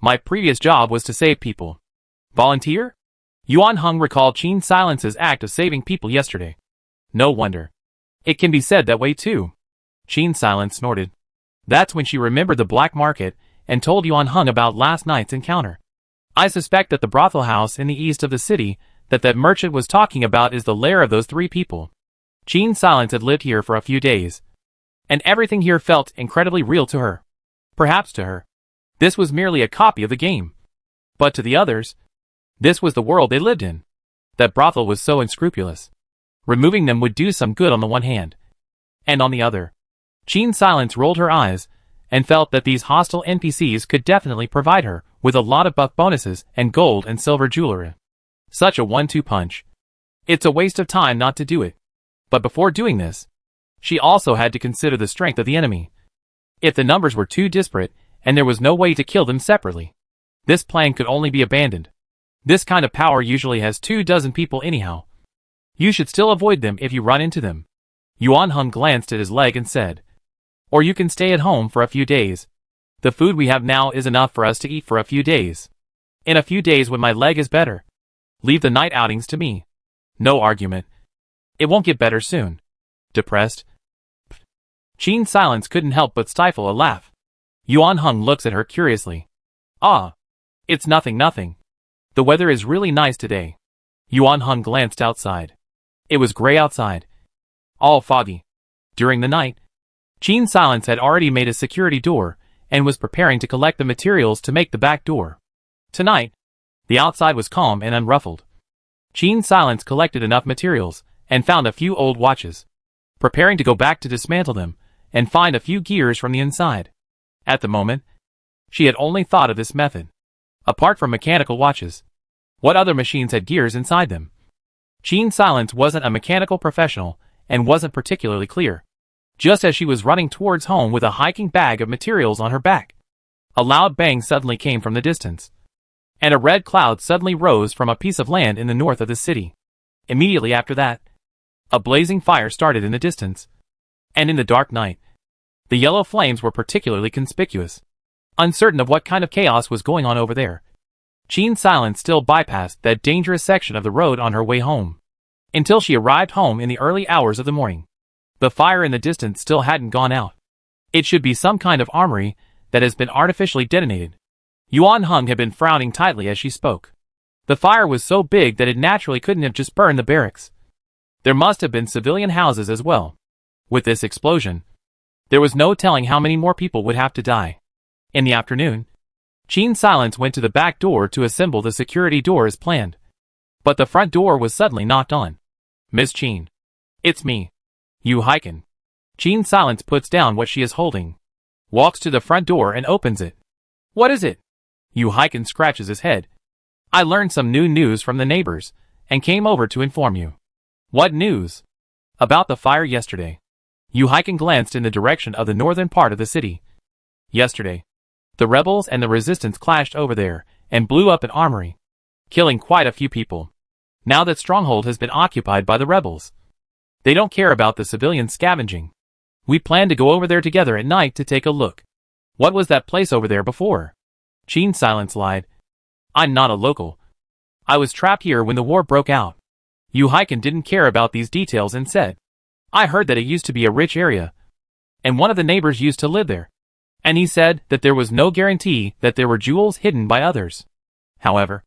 My previous job was to save people. Volunteer? Yuan Heng recalled Qin Silence's act of saving people yesterday. No wonder. It can be said that way too. Qin Silence snorted. That's when she remembered the black market and told Yuan Heng about last night's encounter. I suspect that the brothel house in the east of the city that merchant was talking about is the lair of those three people. Qin Silence had lived here for a few days, and everything here felt incredibly real to her. Perhaps to her, this was merely a copy of the game. But to the others, this was the world they lived in. That brothel was so unscrupulous. Removing them would do some good on the one hand, and on the other. Qin Silence rolled her eyes and felt that these hostile NPCs could definitely provide her with a lot of buff bonuses and gold and silver jewelry. Such a 1-2 punch. It's a waste of time not to do it. But before doing this, she also had to consider the strength of the enemy. If the numbers were too disparate and there was no way to kill them separately, this plan could only be abandoned. This kind of power usually has 24 people anyhow. You should still avoid them if you run into them. Yuan Heng glanced at his leg and said, or you can stay at home for a few days. The food we have now is enough for us to eat for a few days. In a few days when my leg is better, leave the night outings to me. No argument. It won't get better soon. Depressed? Qin Silence couldn't help but stifle a laugh. Yuan Heng looks at her curiously. Ah. It's nothing. The weather is really nice today. Yuan Heng glanced outside. It was gray outside. All foggy. During the night, Qin Silence had already made a security door and was preparing to collect the materials to make the back door. Tonight, the outside was calm and unruffled. Qin Silence collected enough materials and found a few old watches, preparing to go back to dismantle them and find a few gears from the inside. At the moment, she had only thought of this method. Apart from mechanical watches, what other machines had gears inside them? Qin Silence wasn't a mechanical professional and wasn't particularly clear. Just as she was running towards home with a hiking bag of materials on her back, a loud bang suddenly came from the distance, and a red cloud suddenly rose from a piece of land in the north of the city. Immediately after that, a blazing fire started in the distance, and in the dark night, the yellow flames were particularly conspicuous. Uncertain of what kind of chaos was going on over there, Qin Silence still bypassed that dangerous section of the road on her way home, until she arrived home in the early hours of the morning. The fire in the distance still hadn't gone out. It should be some kind of armory that has been artificially detonated. Yuan Heng had been frowning tightly as she spoke. The fire was so big that it naturally couldn't have just burned the barracks. There must have been civilian houses as well. With this explosion, there was no telling how many more people would have to die. In the afternoon, Qin Silence went to the back door to assemble the security door as planned. But the front door was suddenly knocked on. Miss Qin. It's me. Yu Hiken. Qin Silence puts down what she is holding, walks to the front door and opens it. What is it? Yu Haiken scratches his head. I learned some new news from the neighbors, and came over to inform you. What news? About the fire yesterday. Yu Haiken glanced in the direction of the northern part of the city. Yesterday, the rebels and the resistance clashed over there, and blew up an armory, killing quite a few people. Now that stronghold has been occupied by the rebels, they don't care about the civilians scavenging. We plan to go over there together at night to take a look. What was that place over there before? Qin Silence lied. I'm not a local. I was trapped here when the war broke out. Yu Haiken didn't care about these details and said, I heard that it used to be a rich area, and one of the neighbors used to live there. And he said that there was no guarantee that there were jewels hidden by others. However,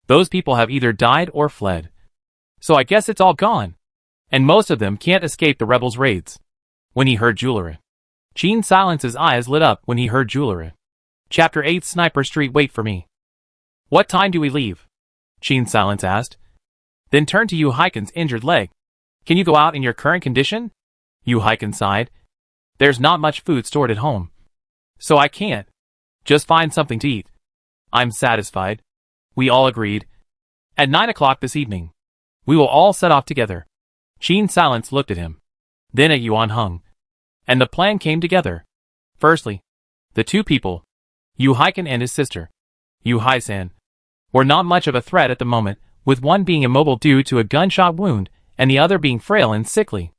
those people have either died or fled. So I guess it's all gone. And most of them can't escape the rebels' raids. When he heard jewelry, Qin Silence's eyes lit up when he heard jewelry. Chapter 8 Sniper Street. Wait for me. What time do we leave? Qin Silence asked. Then turned to Yu Haiken's injured leg. Can you go out in your current condition? Yu Haiken sighed. There's not much food stored at home. So I can't. Just find something to eat. I'm satisfied. We all agreed. At 9 o'clock this evening, we will all set off together. Qin Silence looked at him, then at Yuan Heng, and the plan came together. Firstly, the two people, Yu Haiken and his sister, Yu Haisan, were not much of a threat at the moment, with one being immobile due to a gunshot wound, and the other being frail and sickly.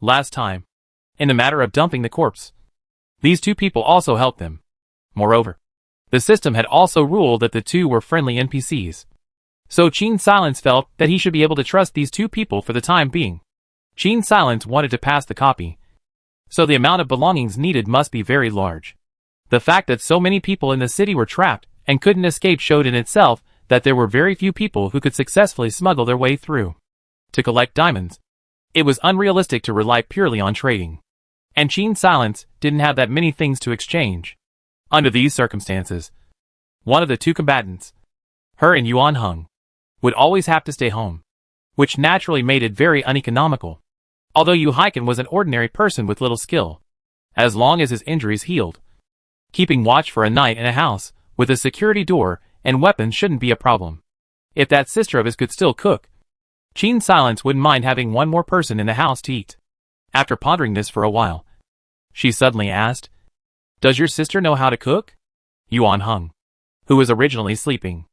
Last time, in the matter of dumping the corpse, these two people also helped them. Moreover, the system had also ruled that the two were friendly NPCs. So Qin Silence felt that he should be able to trust these two people for the time being. Qin Silence wanted to pass the copy, so the amount of belongings needed must be very large. The fact that so many people in the city were trapped and couldn't escape showed in itself that there were very few people who could successfully smuggle their way through. To collect diamonds, it was unrealistic to rely purely on trading. And Qin Silence didn't have that many things to exchange. Under these circumstances, one of the two combatants, her and Yuan Heng, would always have to stay home, which naturally made it very uneconomical. Although Yu Haiken was an ordinary person with little skill, as long as his injuries healed, keeping watch for a night in a house with a security door and weapons shouldn't be a problem. If that sister of his could still cook, Qin Silence wouldn't mind having one more person in the house to eat. After pondering this for a while, she suddenly asked, Does your sister know how to cook? Yuan Heng, who was originally sleeping,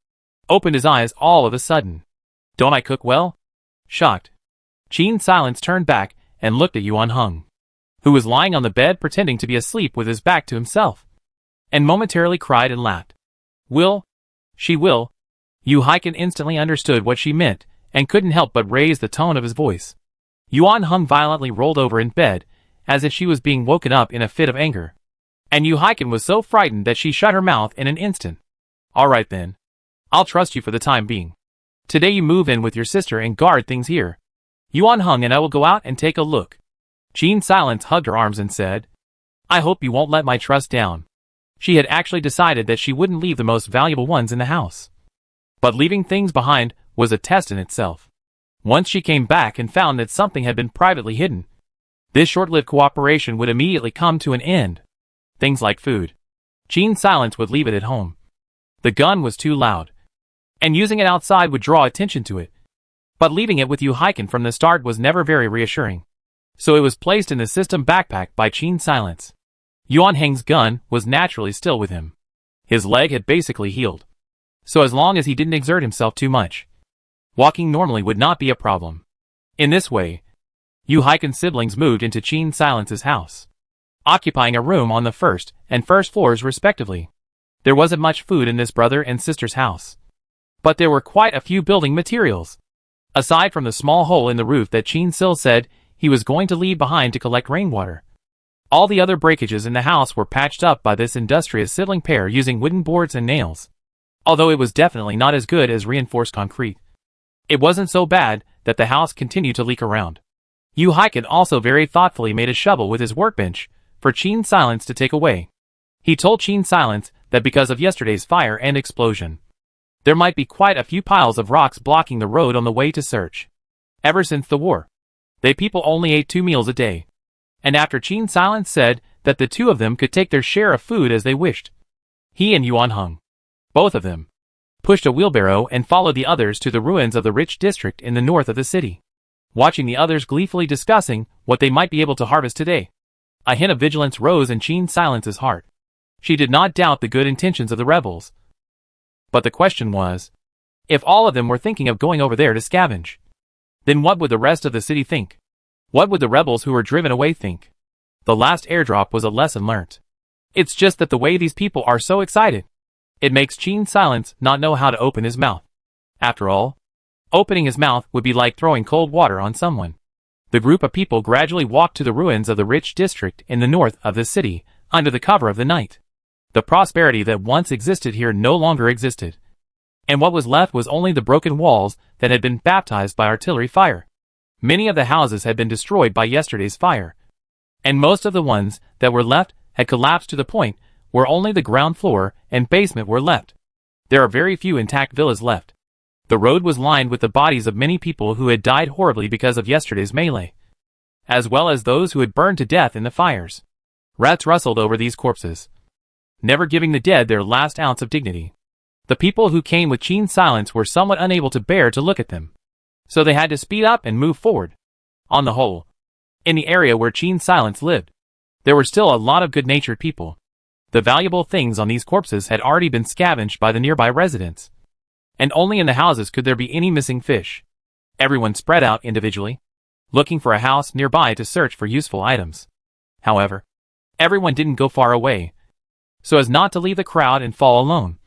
opened his eyes all of a sudden. Don't I cook well? Shocked, Qin Silence turned back and looked at Yuan Heng, who was lying on the bed pretending to be asleep with his back to himself, and momentarily cried and laughed. Will? She will. Yu Haiken instantly understood what she meant and couldn't help but raise the tone of his voice. Yuan Heng violently rolled over in bed, as if she was being woken up in a fit of anger. And Yu Haiken was so frightened that she shut her mouth in an instant. All right then. I'll trust you for the time being. Today you move in with your sister and guard things here. Yuan Heng and I will go out and take a look. Qin Silence hugged her arms and said, I hope you won't let my trust down. She had actually decided that she wouldn't leave the most valuable ones in the house. But leaving things behind was a test in itself. Once she came back and found that something had been privately hidden, this short-lived cooperation would immediately come to an end. Things like food. Qin Silence would leave it at home. The gun was too loud, and using it outside would draw attention to it. But leaving it with Yu Haiken from the start was never very reassuring. So it was placed in the system backpack by Qin Silence. Yuan Heng's gun was naturally still with him. His leg had basically healed, so as long as he didn't exert himself too much, walking normally would not be a problem. In this way, Yu Haiken's siblings moved into Qin Silence's house, occupying a room on the first and first floors respectively. There wasn't much food in this brother and sister's house, but there were quite a few building materials. Aside from the small hole in the roof that Qin Sil said he was going to leave behind to collect rainwater, all the other breakages in the house were patched up by this industrious sibling pair using wooden boards and nails. Although it was definitely not as good as reinforced concrete, it wasn't so bad that the house continued to leak around. Yu Haiken also very thoughtfully made a shovel with his workbench for Qin Silence to take away. He told Qin Silence that because of yesterday's fire and explosion, there might be quite a few piles of rocks blocking the road on the way to search. Ever since the war, they people only ate 2 meals a day, And after Qin Silence said that the two of them could take their share of food as they wished, he and Yuan Heng, both of them, pushed a wheelbarrow and followed the others to the ruins of the rich district in the north of the city, watching the others gleefully discussing what they might be able to harvest today. A hint of vigilance rose in Qin Silence's heart. She did not doubt the good intentions of the rebels. But the question was, if all of them were thinking of going over there to scavenge, then what would the rest of the city think? What would the rebels who were driven away think? The last airdrop was a lesson learnt. It's just that the way these people are so excited, it makes Qin Silence not know how to open his mouth. After all, opening his mouth would be like throwing cold water on someone. The group of people gradually walked to the ruins of the rich district in the north of the city, under the cover of the night. The prosperity that once existed here no longer existed, and what was left was only the broken walls that had been baptized by artillery fire. Many of the houses had been destroyed by yesterday's fire, and most of the ones that were left had collapsed to the point where only the ground floor and basement were left. There are very few intact villas left. The road was lined with the bodies of many people who had died horribly because of yesterday's melee, as well as those who had burned to death in the fires. Rats rustled over these corpses, never giving the dead their last ounce of dignity. The people who came with Qin Silence were somewhat unable to bear to look at them, so they had to speed up and move forward. On the whole, in the area where Qin Silence lived, there were still a lot of good-natured people. The valuable things on these corpses had already been scavenged by the nearby residents, and only in the houses could there be any missing fish. Everyone spread out individually, looking for a house nearby to search for useful items. However, everyone didn't go far away, so as not to leave the crowd and fall alone,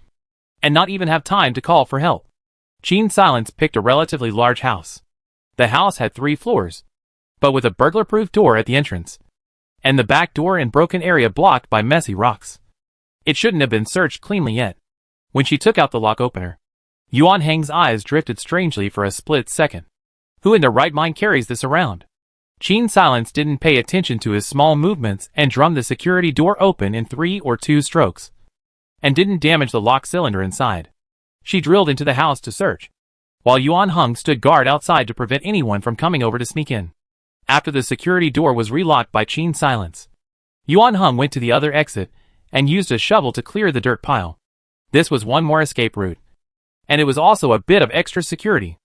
and not even have time to call for help. Qin Silence picked a relatively large house. The house had 3 floors, but with a burglar-proof door at the entrance, and the back door and broken area blocked by messy rocks. It shouldn't have been searched cleanly yet. When she took out the lock opener, Yuan Heng's eyes drifted strangely for a split second. Who in their right mind carries this around? Qin Silence didn't pay attention to his small movements and drummed the security door open in 3 or 2 strokes, and didn't damage the lock cylinder inside. She drilled into the house to search, while Yuan Heng stood guard outside to prevent anyone from coming over to sneak in. After the security door was relocked by Qin Silence, Yuan Heng went to the other exit and used a shovel to clear the dirt pile. This was one more escape route, and it was also a bit of extra security.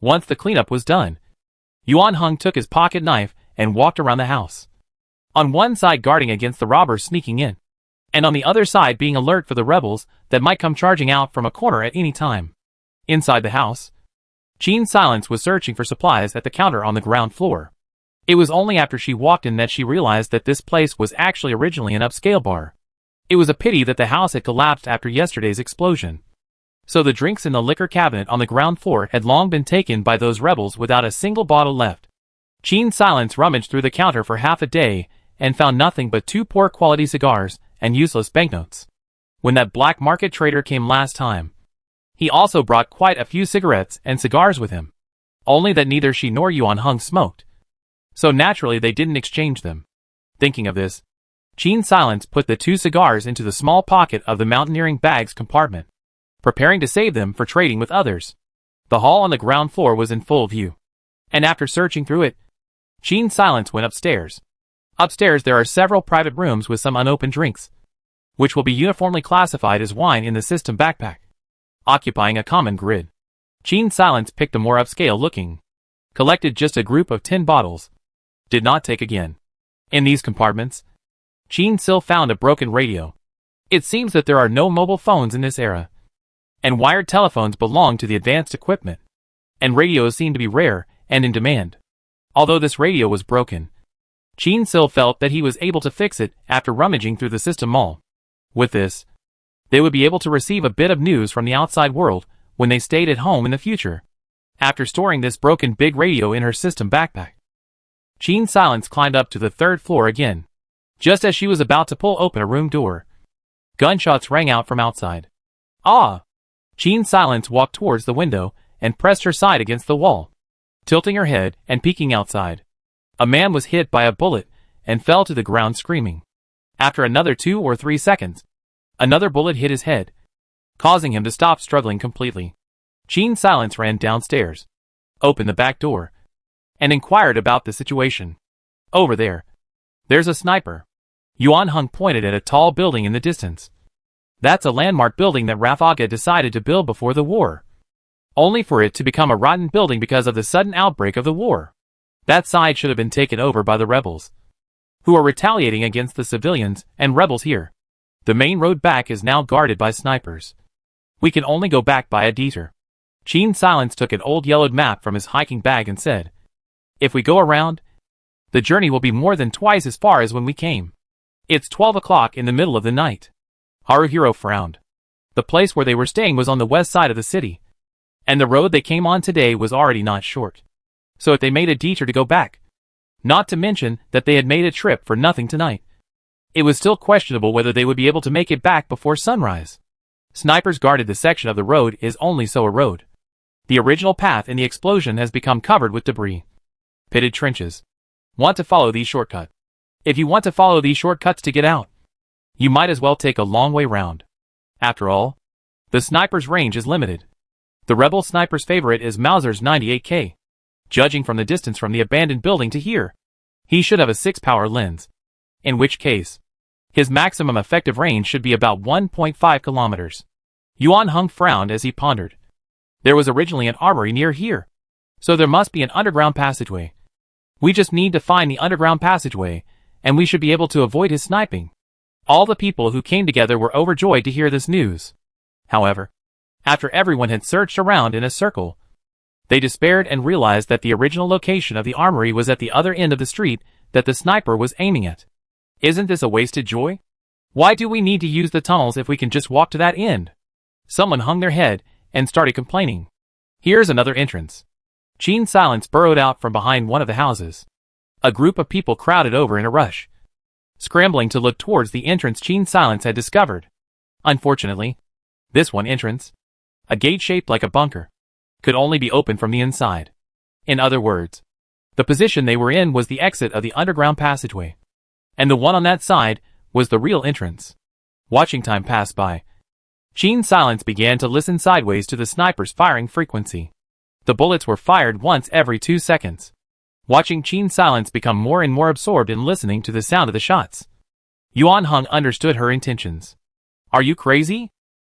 Once the cleanup was done, Yuan Heng took his pocket knife and walked around the house, on one side guarding against the robbers sneaking in, and on the other side being alert for the rebels that might come charging out from a corner at any time. Inside the house, Qin Silence was searching for supplies at the counter on the ground floor. It was only after she walked in that she realized that this place was actually originally an upscale bar. It was a pity that the house had collapsed after yesterday's explosion, so the drinks in the liquor cabinet on the ground floor had long been taken by those rebels without a single bottle left. Qin Silence rummaged through the counter for half a day and found nothing but 2 poor quality cigars and useless banknotes. When that black market trader came last time, he also brought quite a few cigarettes and cigars with him, only that neither she nor Yuan Heng smoked, so naturally they didn't exchange them. Thinking of this, Qin Silence put the 2 cigars into the small pocket of the mountaineering bag's compartment, preparing to save them for trading with others. The hall on the ground floor was in full view, and after searching through it, Qin Silence went upstairs. Upstairs there are several private rooms with some unopened drinks, which will be uniformly classified as wine in the system backpack, occupying a common grid. Qin Silence picked a more upscale looking, collected just a group of 10 bottles, did not take again. In these compartments, Qin Sil found a broken radio. It seems that there are no mobile phones in this era, and wired telephones belong to the advanced equipment, and radios seem to be rare and in demand. Although this radio was broken, Qin Sil felt that he was able to fix it after rummaging through the system mall. With this, they would be able to receive a bit of news from the outside world when they stayed at home in the future. After storing this broken big radio in her system backpack, Qin Silence climbed up to the 3rd floor again. Just as she was about to pull open a room door, gunshots rang out from outside. Ah! Qin Silence walked towards the window and pressed her side against the wall, tilting her head and peeking outside. A man was hit by a bullet and fell to the ground screaming. After another 2 or 3 seconds, another bullet hit his head, causing him to stop struggling completely. Qin Silence ran downstairs, opened the back door, and inquired about the situation. Over there, There's a sniper. Yuan Heng pointed at a tall building in the distance. That's a landmark building that Rafaga decided to build before the war, only for it to become a rotten building because of the sudden outbreak of the war. That side should have been taken over by the rebels, who are retaliating against the civilians and rebels here. The main road back is now guarded by snipers. We can only go back by a detour. Qin Silence took an old yellowed map from his hiking bag and said, "If we go around, the journey will be more than twice as far as when we came. It's 12 o'clock in the middle of the night." Haruhiro frowned. The place where they were staying was on the west side of the city, and the road they came on today was already not short. So if they made a detour to go back, not to mention that they had made a trip for nothing tonight, it was still questionable whether they would be able to make it back before sunrise. Snipers guarded the section of the road is only so a road. The original path in the explosion has become covered with debris. Pitted trenches. Want to follow these shortcuts? If you want to follow these shortcuts to get out, you might as well take a long way round. After all, the sniper's range is limited. The rebel sniper's favorite is Mauser's 98K. Judging from the distance from the abandoned building to here, he should have a 6-power lens. In which case, his maximum effective range should be about 1.5 kilometers. Yuan Heng frowned as he pondered. There was originally an armory near here, so there must be an underground passageway. We just need to find the underground passageway, and we should be able to avoid his sniping. All the people who came together were overjoyed to hear this news. However, after everyone had searched around in a circle, they despaired and realized that the original location of the armory was at the other end of the street that the sniper was aiming at. Isn't this a wasted joy? Why do we need to use the tunnels if we can just walk to that end? Someone hung their head and started complaining. Here's another entrance. Qin Silence burrowed out from behind one of the houses. A group of people crowded over in a rush, scrambling to look towards the entrance Qin Silence had discovered. Unfortunately, this one entrance, a gate shaped like a bunker, could only be opened from the inside. In other words, the position they were in was the exit of the underground passageway, and the one on that side was the real entrance. Watching time pass by, Qin Silence began to listen sideways to the sniper's firing frequency. The bullets were fired once every 2 seconds. Watching Qin Silence become more and more absorbed in listening to the sound of the shots, Yuan Heng understood her intentions. Are you crazy?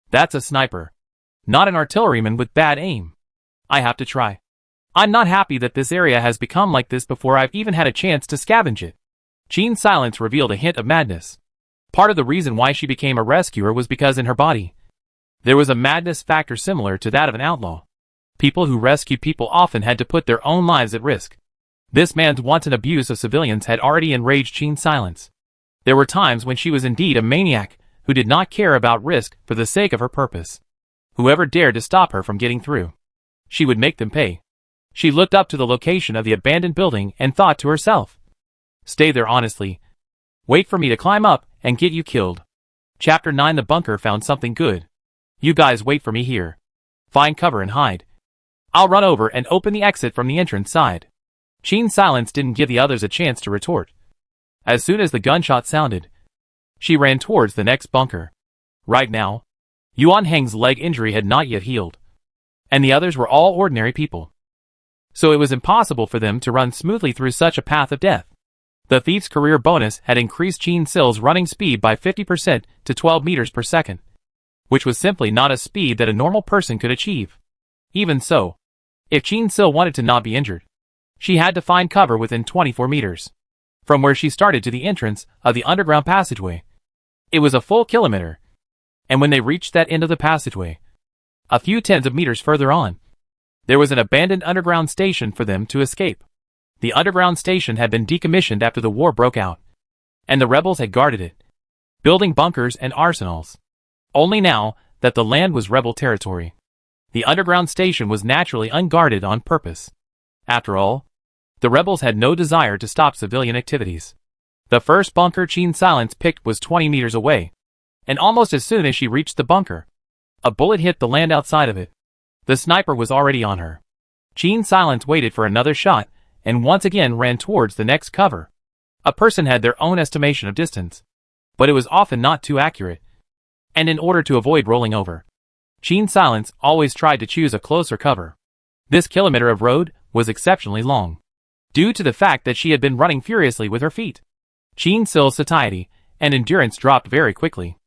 That's a sniper, not an artilleryman with bad aim. I have to try. I'm not happy that this area has become like this before I've even had a chance to scavenge it. Qin Silence revealed a hint of madness. Part of the reason why she became a rescuer was because in her body, there was a madness factor similar to that of an outlaw. People who rescue people often had to put their own lives at risk. This man's wanton abuse of civilians had already enraged Qin Silence. There were times when she was indeed a maniac who did not care about risk for the sake of her purpose. Whoever dared to stop her from getting through, she would make them pay. She looked up to the location of the abandoned building and thought to herself, "Stay there honestly. Wait for me to climb up and get you killed." Chapter 9. The bunker found something good. You guys wait for me here. Find cover and hide. I'll run over and open the exit from the entrance side. Qin Silence didn't give the others a chance to retort. As soon as the gunshot sounded, she ran towards the next bunker. Right now, Yuan Heng's leg injury had not yet healed, and the others were all ordinary people, so it was impossible for them to run smoothly through such a path of death. The thief's career bonus had increased Qin Sil's running speed by 50% to 12 meters per second, which was simply not a speed that a normal person could achieve. Even so, if Qin Sil wanted to not be injured, she had to find cover within 24 meters from where she started to the entrance of the underground passageway. It was a full kilometer, and when they reached that end of the passageway, a few tens of meters further on, there was an abandoned underground station for them to escape. The underground station had been decommissioned after the war broke out, and the rebels had guarded it, building bunkers and arsenals. Only now that the land was rebel territory, the underground station was naturally unguarded on purpose. After all, the rebels had no desire to stop civilian activities. The first bunker Qin Silence picked was 20 meters away, and almost as soon as she reached the bunker, a bullet hit the land outside of it. The sniper was already on her. Qin Silence waited for another shot and once again ran towards the next cover. A person had their own estimation of distance, but it was often not too accurate, and in order to avoid rolling over, Qin Silence always tried to choose a closer cover. This kilometer of road was exceptionally long, due to the fact that she had been running furiously with her feet. Chin Sil's satiety and endurance dropped very quickly.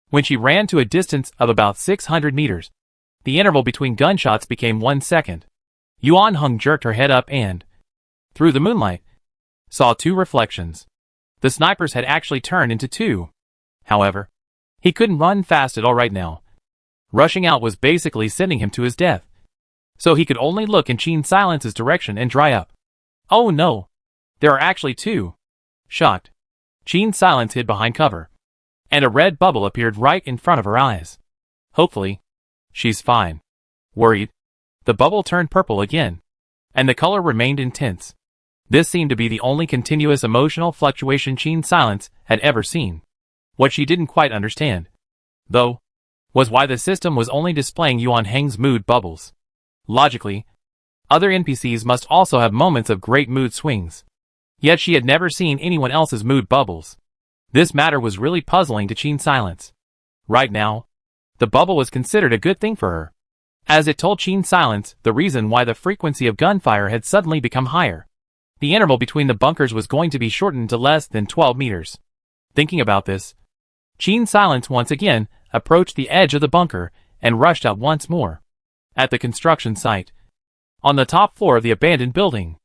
When she ran to a distance of about 600 meters, the interval between gunshots became 1 second. Yuan Heng jerked her head up and, through the moonlight, saw two reflections. The snipers had actually turned into two. However, he couldn't run fast at all right now. Rushing out was basically sending him to his death. So he could only look in Chin Silence's direction and dry up. Oh no! There are actually two. Shocked, Chin Silence hid behind cover, and a red bubble appeared right in front of her eyes. Hopefully, she's fine. Worried, the bubble turned purple again, and the color remained intense. This seemed to be the only continuous emotional fluctuation Chin Silence had ever seen. What she didn't quite understand, though, was why the system was only displaying Yuan Heng's mood bubbles. Logically, other NPCs must also have moments of great mood swings. Yet she had never seen anyone else's mood bubbles. This matter was really puzzling to Chin Silence. Right now, the bubble was considered a good thing for her, as it told Chin Silence the reason why the frequency of gunfire had suddenly become higher. The interval between the bunkers was going to be shortened to less than 12 meters. Thinking about this, Chin Silence once again approached the edge of the bunker and rushed out once more. At the construction site, on the top floor of the abandoned building,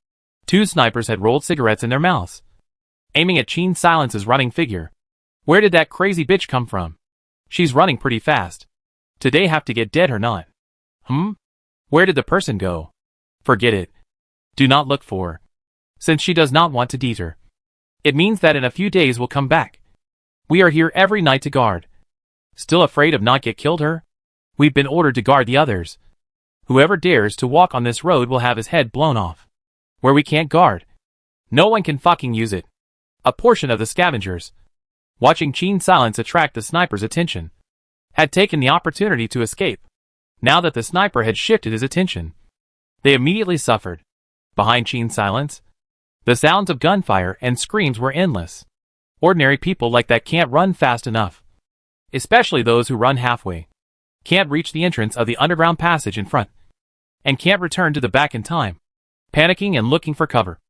two snipers had rolled cigarettes in their mouths, aiming at Chin Silence's running figure. Where did that crazy bitch come from? She's running pretty fast. Did they have to get dead or not? Where did the person go? Forget it. Do not look for her, since she does not want to deter. It means that in a few days we'll come back. We are here every night to guard. Still afraid of not get killed her? We've been ordered to guard the others. Whoever dares to walk on this road will have his head blown off. Where we can't guard, no one can fucking use it. A portion of the scavengers, watching Chin Silence attract the sniper's attention, had taken the opportunity to escape. Now that the sniper had shifted his attention, they immediately suffered. Behind Chin Silence, the sounds of gunfire and screams were endless. Ordinary people like that can't run fast enough. Especially those who run halfway. Can't reach the entrance of the underground passage in front, and can't return to the back in time, panicking and looking for cover.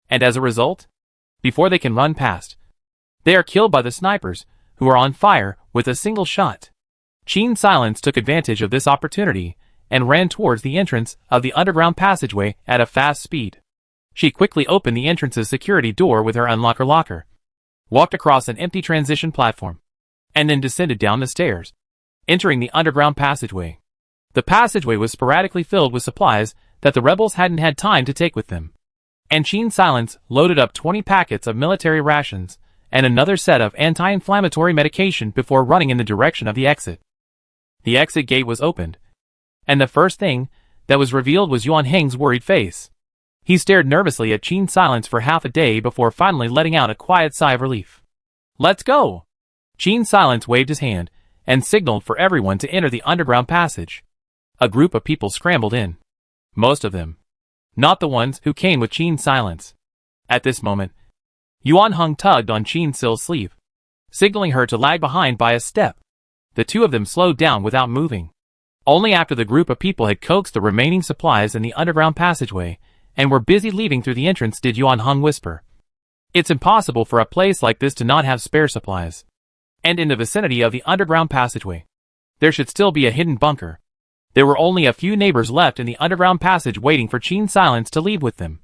And as a result, before they can run past, they are killed by the snipers, who are on fire with a single shot. Chin Silence took advantage of this opportunity and ran towards the entrance of the underground passageway at a fast speed. She quickly opened the entrance's security door with her unlocker locker, walked across an empty transition platform, and then descended down the stairs, entering the underground passageway. The passageway was sporadically filled with supplies that the rebels hadn't had time to take with them, and Chin Silence loaded up 20 packets of military rations and another set of anti-inflammatory medication before running in the direction of the exit. The exit gate was opened, and the first thing that was revealed was Yuan Heng's worried face. He stared nervously at Chin Silence for half a day before finally letting out a quiet sigh of relief. Let's go! Chin Silence waved his hand and signaled for everyone to enter the underground passage. A group of people scrambled in. Most of them, not the ones who came with Chin Silence. At this moment, Yuan Heng tugged on Chin Sil's sleeve, signaling her to lag behind by a step. The two of them slowed down without moving. Only after the group of people had coaxed the remaining supplies in the underground passageway and were busy leaving through the entrance did Yuan Heng whisper, "It's impossible for a place like this to not have spare supplies. And in the vicinity of the underground passageway, there should still be a hidden bunker." There were only a few neighbors left in the underground passage waiting for Chin Silence to leave with them,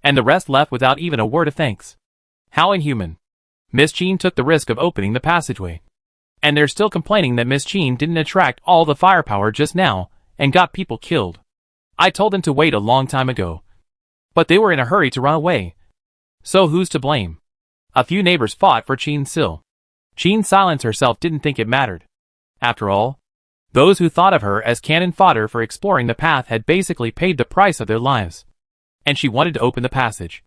and the rest left without even a word of thanks. How inhuman. Miss Chin took the risk of opening the passageway, and they're still complaining that Miss Chin didn't attract all the firepower just now and got people killed. I told them to wait a long time ago, but they were in a hurry to run away. So who's to blame? A few neighbors fought for Chin Sil. Chin Silence herself didn't think it mattered. After all, those who thought of her as cannon fodder for exploring the path had basically paid the price of their lives. And she wanted to open the passage,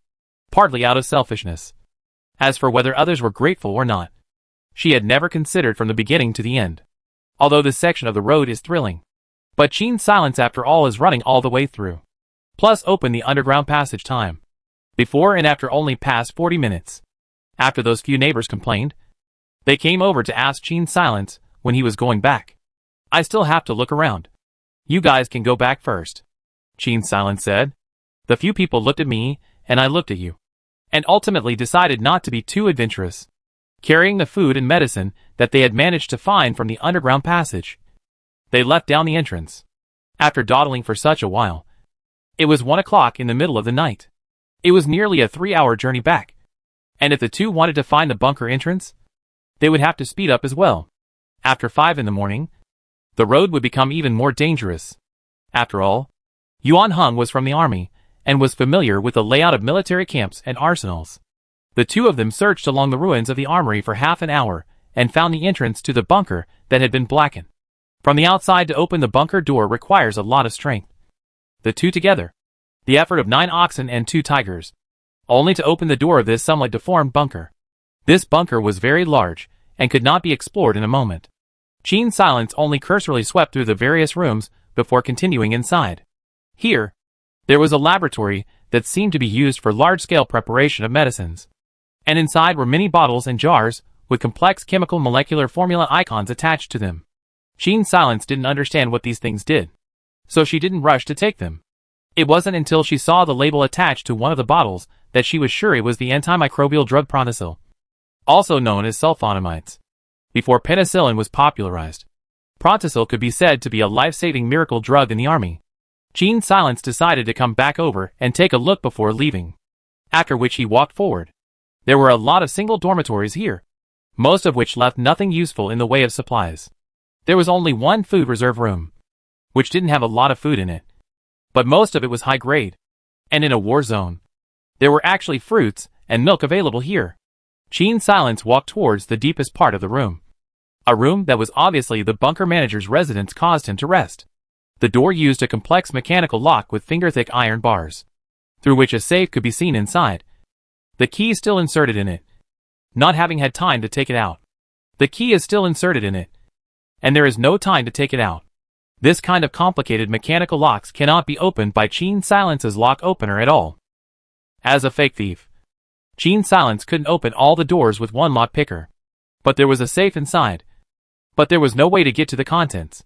partly out of selfishness. As for whether others were grateful or not, she had never considered from the beginning to the end. Although this section of the road is thrilling, but Chin Silence after all is running all the way through. Plus open the underground passage time. Before and after only past 40 minutes. After those few neighbors complained, they came over to ask Chin Silence when he was going back. I still have to look around. You guys can go back first, Chin Silence said. The few people looked at me, and I looked at you. and ultimately decided not to be too adventurous. Carrying the food and medicine that they had managed to find from the underground passage, they left down the entrance. After dawdling for such a while, it was 1 o'clock in the middle of the night. It was nearly a 3-hour journey back, and if the two wanted to find the bunker entrance, they would have to speed up as well. After 5 in the morning, the road would become even more dangerous. After all, Yuan Heng was from the army, and was familiar with the layout of military camps and arsenals. The two of them searched along the ruins of the armory for half an hour, and found the entrance to the bunker that had been blackened. From the outside to open the bunker door requires a lot of strength. The two together, the effort of 9 oxen and 2 tigers, only to open the door of this somewhat deformed bunker. This bunker was very large, and could not be explored in a moment. Qin Silence only cursorily swept through the various rooms before continuing inside. Here, there was a laboratory that seemed to be used for large-scale preparation of medicines. And inside were many bottles and jars with complex chemical molecular formula icons attached to them. Qin Silence didn't understand what these things did, so she didn't rush to take them. It wasn't until she saw the label attached to one of the bottles that she was sure it was the antimicrobial drug Prontosil, also known as sulfonamides. Before penicillin was popularized, Prontosil could be said to be a life-saving miracle drug in the army. Qin Silence decided to come back over and take a look before leaving, after which he walked forward. There were a lot of single dormitories here, most of which left nothing useful in the way of supplies. There was only one food reserve room, which didn't have a lot of food in it, but most of it was high grade. And in a war zone, there were actually fruits and milk available here. Qin Silence walked towards the deepest part of the room. A room that was obviously the bunker manager's residence caused him to rest. The door used a complex mechanical lock with finger-thick iron bars, through which a safe could be seen inside. The key still inserted in it, not having had time to take it out. The key is still inserted in it, and there is no time to take it out. This kind of complicated mechanical locks cannot be opened by Qin Silence's lock opener at all. As a fake thief, Qin Silence couldn't open all the doors with one lock picker. But there was a safe inside. But there was no way to get to the contents,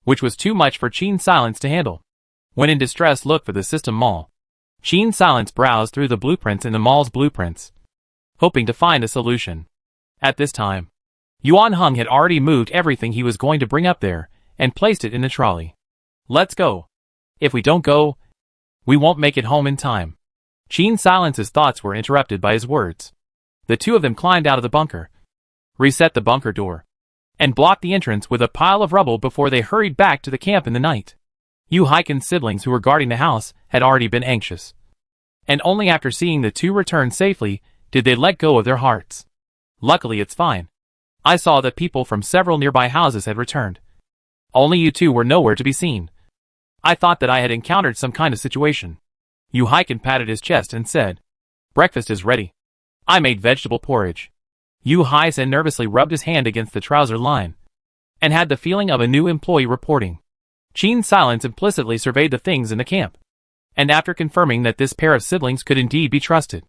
which was too much for Qin Silence to handle. When in distress, look for the system mall. Qin Silence browsed through the blueprints in the mall's blueprints, hoping to find a solution. At this time, Yuan Heng had already moved everything he was going to bring up there, and placed it in the trolley. Let's go. If we don't go, we won't make it home in time. Qin Silence's thoughts were interrupted by his words. The two of them climbed out of the bunker, reset the bunker door, and blocked the entrance with a pile of rubble before they hurried back to the camp in the night. Yu Haiken's siblings who were guarding the house had already been anxious, and only after seeing the two return safely did they let go of their hearts. Luckily, it's fine. I saw that people from several nearby houses had returned. Only you two were nowhere to be seen. I thought that I had encountered some kind of situation. Yu Haiken patted his chest and said, "Breakfast is ready. I made vegetable porridge." Yu Haisen nervously rubbed his hand against the trouser line, and had the feeling of a new employee reporting. Qin Silence implicitly surveyed the things in the camp, and after confirming that this pair of siblings could indeed be trusted,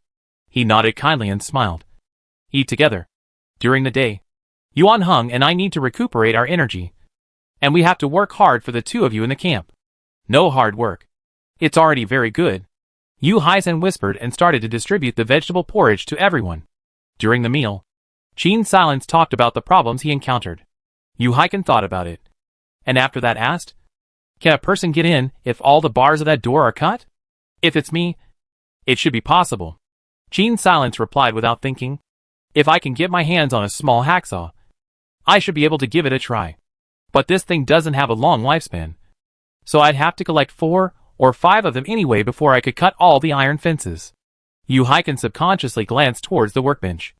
he nodded kindly and smiled. "Eat together. During the day, Yuan Heng and I need to recuperate our energy, and we have to work hard for the two of you in the camp." "No hard work. It's already very good." Yu Haisen whispered and started to distribute the vegetable porridge to everyone. During the meal, Qin Silence talked about the problems he encountered. Yu Haiken thought about it, and after that asked, "Can a person get in if all the bars of that door are cut?" "If it's me, it should be possible." Qin Silence replied without thinking. "If I can get my hands on a small hacksaw, I should be able to give it a try. But this thing doesn't have a long lifespan, so I'd have to collect 4 or 5 of them anyway before I could cut all the iron fences." Yu Haiken subconsciously glanced towards the workbench.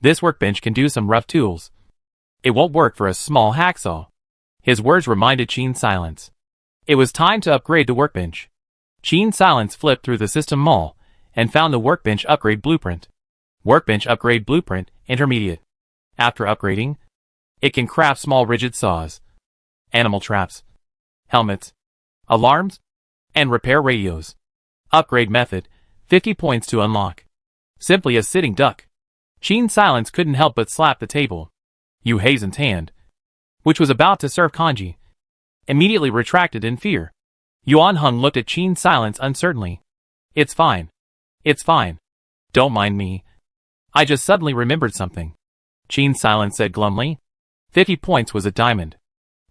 This workbench can do some rough tools. It won't work for a small hacksaw. His words reminded Qin Silence. It was time to upgrade the workbench. Qin Silence flipped through the system mall and found the workbench upgrade blueprint. Workbench upgrade blueprint, intermediate. After upgrading, it can craft small rigid saws, animal traps, helmets, alarms, and repair radios. Upgrade method, 50 points to unlock. Simply a sitting duck. Qin Silence couldn't help but slap the table. Yu Hazen's hand, which was about to serve kanji, immediately retracted in fear. Yuan Heng looked at Qin Silence uncertainly. "It's fine. It's fine. Don't mind me. I just suddenly remembered something. Gene Silence said glumly. 50 points was a diamond.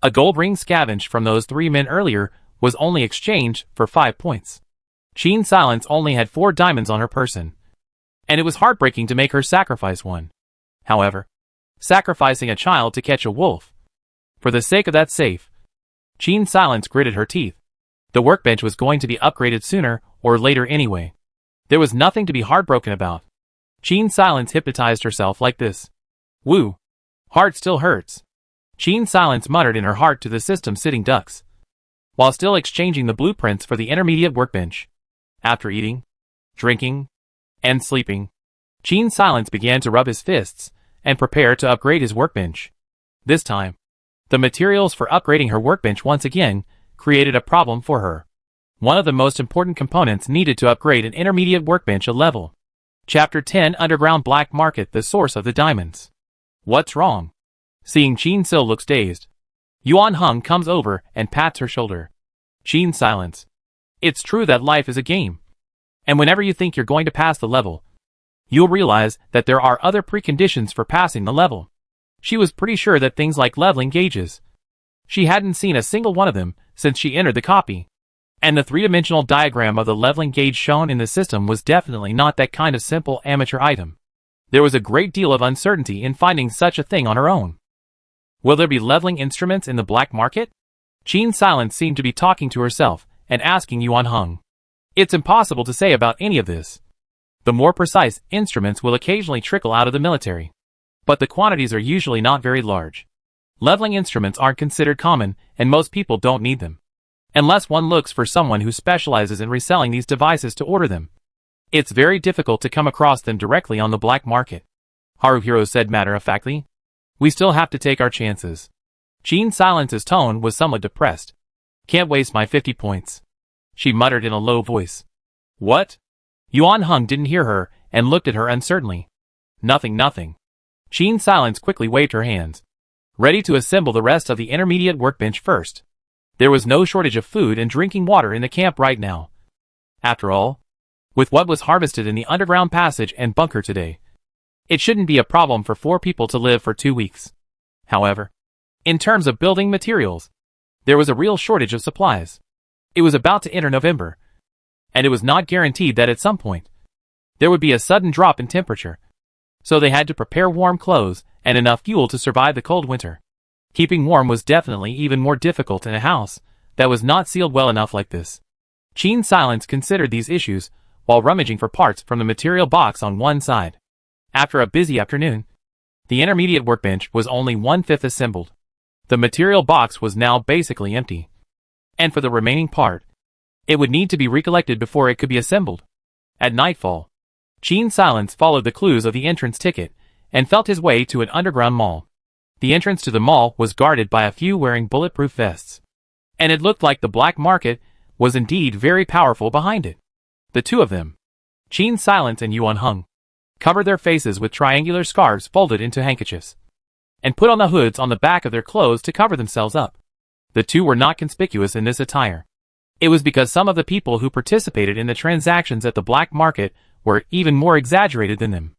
A gold ring scavenged from those 3 men earlier was only exchanged for 5 points. Gene Silence only had 4 diamonds on her person, and it was heartbreaking to make her sacrifice one. However, sacrificing a child to catch a wolf, for the sake of that safe, Gene Silence gritted her teeth. The workbench was going to be upgraded sooner or later anyway. There was nothing to be heartbroken about. Gene Silence hypnotized herself like this. Woo! Heart still hurts. Gene Silence muttered in her heart to the system sitting ducks, while still exchanging the blueprints for the intermediate workbench. After eating, drinking, and sleeping, Gene Silence began to rub his fists and prepare to upgrade his workbench. This time, the materials for upgrading her workbench once again created a problem for her. One of the most important components needed to upgrade an intermediate workbench a level. Chapter 10 Underground Black Market, the source of the diamonds. What's wrong? Seeing Gene Sil looks dazed, Yuan Hung comes over and pats her shoulder. Gene Silence. It's true that life is a game. And whenever you think you're going to pass the level, you'll realize that there are other preconditions for passing the level. She was pretty sure that things like leveling gauges. She hadn't seen a single one of them since she entered the copy. And the 3-dimensional diagram of the leveling gauge shown in the system was definitely not that kind of simple amateur item. There was a great deal of uncertainty in finding such a thing on her own. Will there be leveling instruments in the black market? Gene Silence seemed to be talking to herself and asking Yuan Hung. It's impossible to say about any of this. The more precise instruments will occasionally trickle out of the military, but the quantities are usually not very large. Leveling instruments aren't considered common, and most people don't need them, unless one looks for someone who specializes in reselling these devices to order them. It's very difficult to come across them directly on the black market, Haruhiro said matter-of-factly. We still have to take our chances. Gene Silence's tone was somewhat depressed. Can't waste my 50 points, she muttered in a low voice. What? Yuan Hung didn't hear her and looked at her uncertainly. Nothing. Gene Silence quickly waved her hands, ready to assemble the rest of the intermediate workbench first. There was no shortage of food and drinking water in the camp right now. After all, with what was harvested in the underground passage and bunker today, it shouldn't be a problem for 4 people to live for 2 weeks. However, in terms of building materials, there was a real shortage of supplies. It was about to enter November, and it was not guaranteed that at some point there would be a sudden drop in temperature, so they had to prepare warm clothes and enough fuel to survive the cold winter. Keeping warm was definitely even more difficult in a house that was not sealed well enough like this. Gene Silence considered these issues while rummaging for parts from the material box on one side. After a busy afternoon, the intermediate workbench was only 1/5 assembled. The material box was now basically empty, and for the remaining part, it would need to be recollected before it could be assembled. At nightfall, Gene Silence followed the clues of the entrance ticket and felt his way to an underground mall. The entrance to the mall was guarded by a few wearing bulletproof vests, and it looked like the black market was indeed very powerful behind it. The two of them, Gene Silence and Yuan Hung, covered their faces with triangular scarves folded into handkerchiefs, and put on the hoods on the back of their clothes to cover themselves up. The two were not conspicuous in this attire. It was because some of the people who participated in the transactions at the black market were even more exaggerated than them.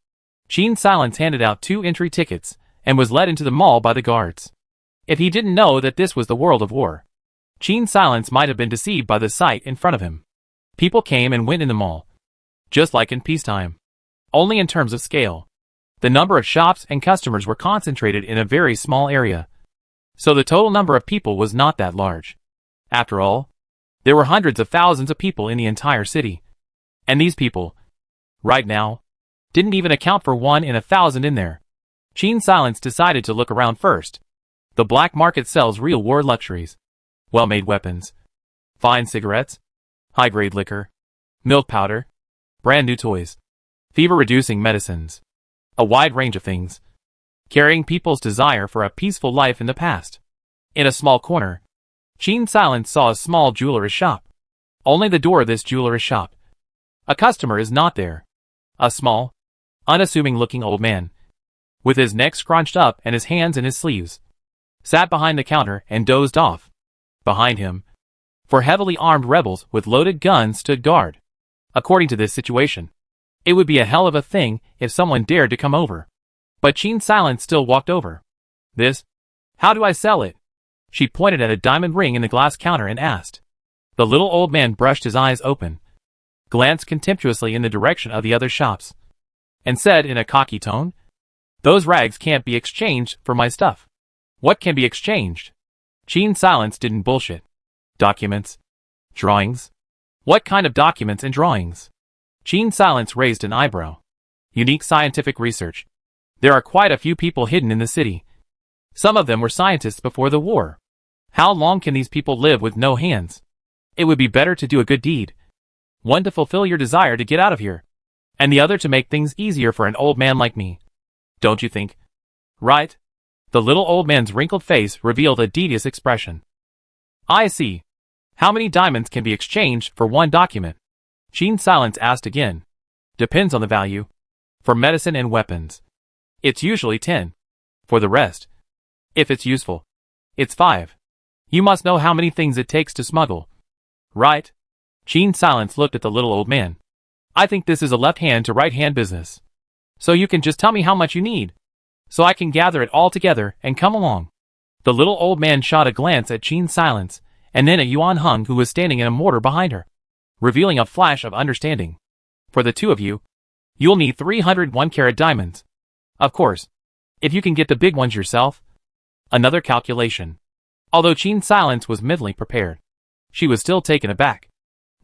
Gene Silence handed out 2 entry tickets and was led into the mall by the guards. If he didn't know that this was the world of war, Gene Silence might have been deceived by the sight in front of him. People came and went in the mall, just like in peacetime, only in terms of scale. The number of shops and customers were concentrated in a very small area, so the total number of people was not that large. After all, there were hundreds of thousands of people in the entire city, and these people, right now, didn't even account for 1 in 1,000 in there. Gene Silence decided to look around first. The black market sells real war luxuries, well-made weapons, fine cigarettes, high-grade liquor, milk powder, brand-new toys, fever-reducing medicines, a wide range of things, carrying people's desire for a peaceful life in the past. In a small corner, Gene Silence saw a small jeweler's shop. Only the door of this jeweler's shop. A customer is not there. A small, unassuming-looking old man, with his neck scrunched up and his hands in his sleeves, sat behind the counter and dozed off. Behind him, 4 heavily armed rebels with loaded guns stood guard. According to this situation, It would be a hell of a thing if someone dared to come over. But Qin Silence still walked over. This? How do I sell it? She pointed at a diamond ring in the glass counter and asked. The little old man brushed his eyes open, glanced contemptuously in the direction of the other shops, and said in a cocky tone, Those rags can't be exchanged for my stuff. What can be exchanged? Qin Silence didn't bullshit. Documents? Drawings? What kind of documents and drawings? Qin Silence raised an eyebrow. Unique scientific research. There are quite a few people hidden in the city. Some of them were scientists before the war. How long can these people live with no hands? It would be better to do a good deed. One to fulfill your desire to get out of here, and the other to make things easier for an old man like me. Don't you think? Right? The little old man's wrinkled face revealed a devious expression. I see. How many diamonds can be exchanged for one document? Qin Silence asked again. Depends on the value. For medicine and weapons, it's usually 10. For the rest, if it's useful, it's 5. You must know how many things it takes to smuggle. Right? Qin Silence looked at the little old man. I think this is a left-hand to right-hand business. So you can just tell me how much you need, so I can gather it all together and come along. The little old man shot a glance at Qin Silence, and then at Yuan Heng, who was standing in a mortar behind her, revealing a flash of understanding. For the two of you, you'll need 301-carat diamonds. Of course, if you can get the big ones yourself. Another calculation. Although Qin Silence was middling prepared, she was still taken aback.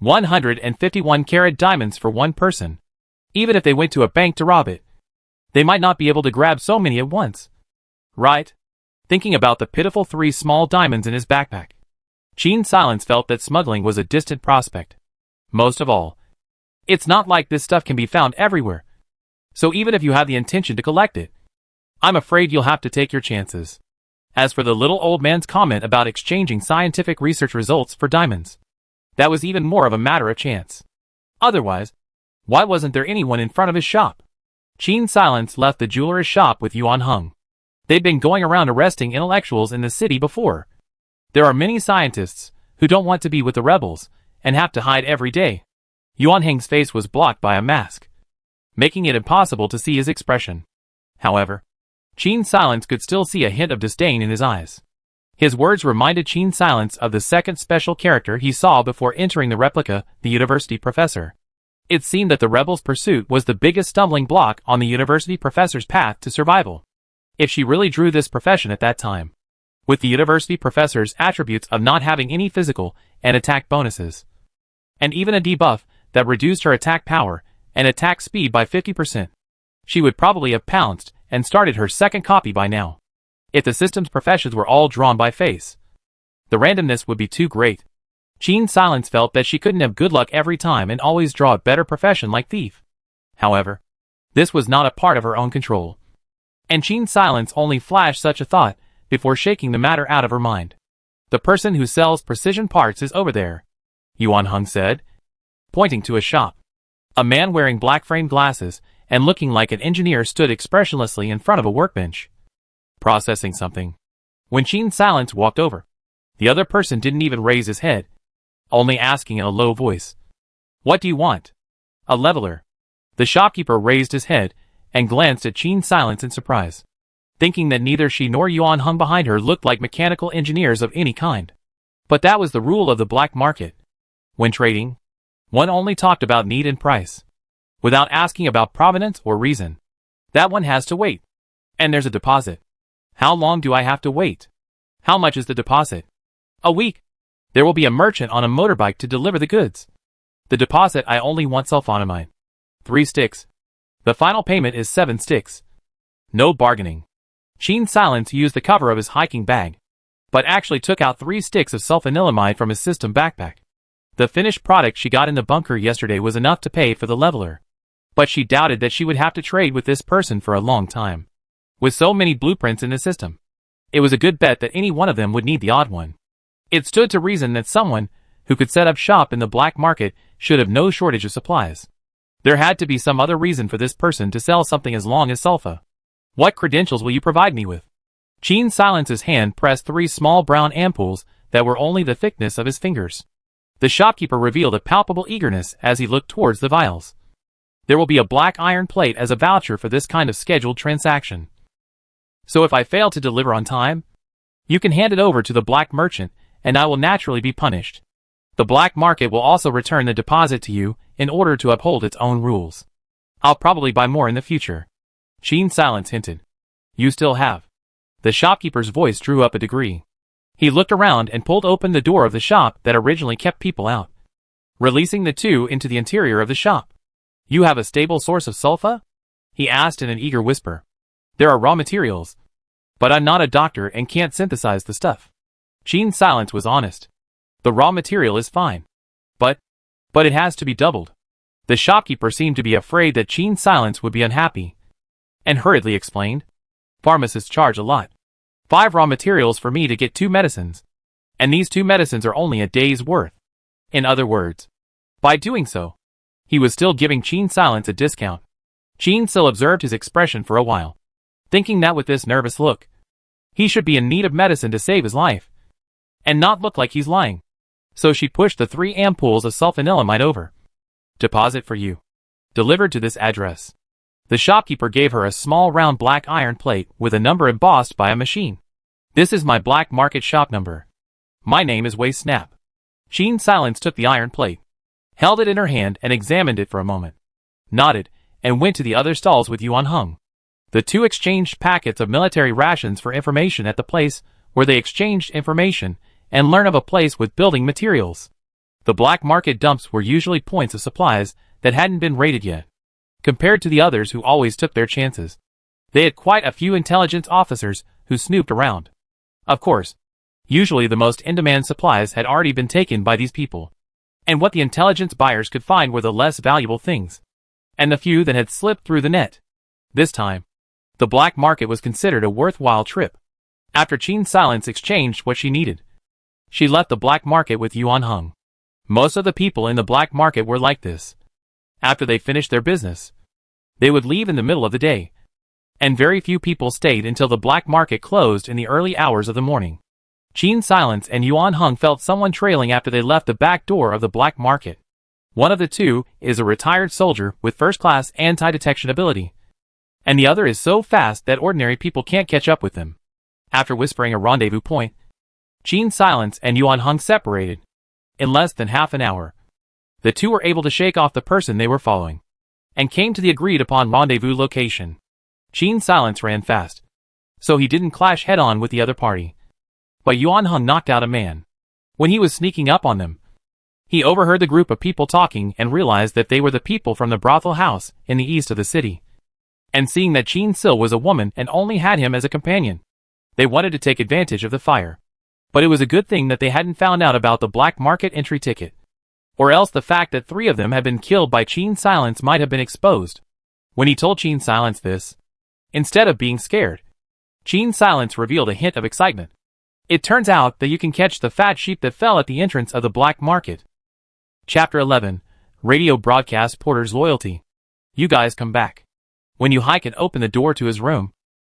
151-carat diamonds for one person. Even if they went to a bank to rob it, they might not be able to grab so many at once. Right? Thinking about the pitiful 3 small diamonds in his backpack, Qin Silence felt that smuggling was a distant prospect. Most of all, it's not like this stuff can be found everywhere. So even if you have the intention to collect it, I'm afraid you'll have to take your chances. As for the little old man's comment about exchanging scientific research results for diamonds, that was even more of a matter of chance. Otherwise, why wasn't there anyone in front of his shop? Qin Silence left the jeweler's shop with Yuan Heng. They'd been going around arresting intellectuals in the city before. There are many scientists who don't want to be with the rebels and have to hide every day. Yuan Heng's face was blocked by a mask, making it impossible to see his expression. However, Qin Silence could still see a hint of disdain in his eyes. His words reminded Qin Silence of the second special character he saw before entering the replica, the university professor. It seemed that the rebels' pursuit was the biggest stumbling block on the university professor's path to survival. If she really drew this profession at that time, with the university professor's attributes of not having any physical and attack bonuses, and even a debuff that reduced her attack power and attack speed by 50%, she would probably have pounced and started her second copy by now. If the system's professions were all drawn by face, the randomness would be too great. Qin Silence felt that she couldn't have good luck every time and always draw a better profession like thief. However, this was not a part of her own control, and Qin Silence only flashed such a thought before shaking the matter out of her mind. The person who sells precision parts is over there, Yuan Heng said, pointing to a shop. A man wearing black framed glasses and looking like an engineer stood expressionlessly in front of a workbench, processing something. When Qin Silence walked over, the other person didn't even raise his head, only asking in a low voice, What do you want? A leveler. The shopkeeper raised his head and glanced at Qin Silence in surprise, thinking that neither she nor Yuan Heng behind her looked like mechanical engineers of any kind. But that was the rule of the black market. When trading, one only talked about need and price, without asking about provenance or reason. That one has to wait. And there's a deposit. How long do I have to wait? How much is the deposit? A week. There will be a merchant on a motorbike to deliver the goods. The deposit I only want sulfonamide. 3 sticks. The final payment is 7 sticks. No bargaining. Qin Silence used the cover of his hiking bag, but actually took out 3 sticks of sulfanilamide from his system backpack. The finished product she got in the bunker yesterday was enough to pay for the leveler, but she doubted that she would have to trade with this person for a long time. With so many blueprints in the system, it was a good bet that any one of them would need the odd one. It stood to reason that someone who could set up shop in the black market should have no shortage of supplies. There had to be some other reason for this person to sell something as long as sulfa. What credentials will you provide me with? Qin Silence's hand pressed 3 small brown ampoules that were only the thickness of his fingers. The shopkeeper revealed a palpable eagerness as he looked towards the vials. There will be a black iron plate as a voucher for this kind of scheduled transaction. So if I fail to deliver on time, you can hand it over to the black merchant, and I will naturally be punished. The black market will also return the deposit to you in order to uphold its own rules. I'll probably buy more in the future. Gene Silence hinted. You still have. The shopkeeper's voice drew up a degree. He looked around and pulled open the door of the shop that originally kept people out, releasing the two into the interior of the shop. You have a stable source of sulfa? He asked in an eager whisper. There are raw materials, but I'm not a doctor and can't synthesize the stuff. Gene Silence was honest. The raw material is fine. But it has to be doubled. The shopkeeper seemed to be afraid that Gene Silence would be unhappy, and hurriedly explained. Pharmacists charge a lot. 5 raw materials for me to get 2 medicines. And these 2 medicines are only a day's worth. In other words, by doing so, he was still giving Gene Silence a discount. Gene still observed his expression for a while, thinking that with this nervous look, he should be in need of medicine to save his life, and not look like he's lying. So she pushed the 3 ampoules of sulfanilamide over. Deposit for you. Delivered to this address. The shopkeeper gave her a small round black iron plate with a number embossed by a machine. This is my black market shop number. My name is Wei Snap. Gene Silence took the iron plate, held it in her hand and examined it for a moment, nodded, and went to the other stalls with Yuan Hung. The two exchanged packets of military rations for information at the place where they exchanged information and learn of a place with building materials. The black market dumps were usually points of supplies that hadn't been raided yet, compared to the others who always took their chances. They had quite a few intelligence officers who snooped around. Of course, usually the most in-demand supplies had already been taken by these people, and what the intelligence buyers could find were the less valuable things, and the few that had slipped through the net. This time, the black market was considered a worthwhile trip. After Gene Silence exchanged what she needed, she left the black market with Yuan Hung. Most of the people in the black market were like this. After they finished their business, they would leave in the middle of the day, and very few people stayed until the black market closed in the early hours of the morning. Gene Silence and Yuan Hung felt someone trailing after they left the back door of the black market. One of the two is a retired soldier with first-class anti-detection ability, and the other is so fast that ordinary people can't catch up with them. After whispering a rendezvous point, Gene Silence and Yuan Hung separated. In less than half an hour, the two were able to shake off the person they were following, and came to the agreed-upon rendezvous location. Gene Silence ran fast, so he didn't clash head-on with the other party. But Yuan Hung knocked out a man. When he was sneaking up on them, he overheard the group of people talking and realized that they were the people from the brothel house in the east of the city. And seeing that Gene Sil was a woman and only had him as a companion, they wanted to take advantage of the fire. But it was a good thing that they hadn't found out about the black market entry ticket, or else the fact that 3 of them had been killed by Gene Silence might have been exposed. When he told Gene Silence this, instead of being scared, Gene Silence revealed a hint of excitement. It turns out that you can catch the fat sheep that fell at the entrance of the black market. Chapter 11. Radio broadcast Porter's loyalty. You guys come back. When Yuhaiken opened the door to his room,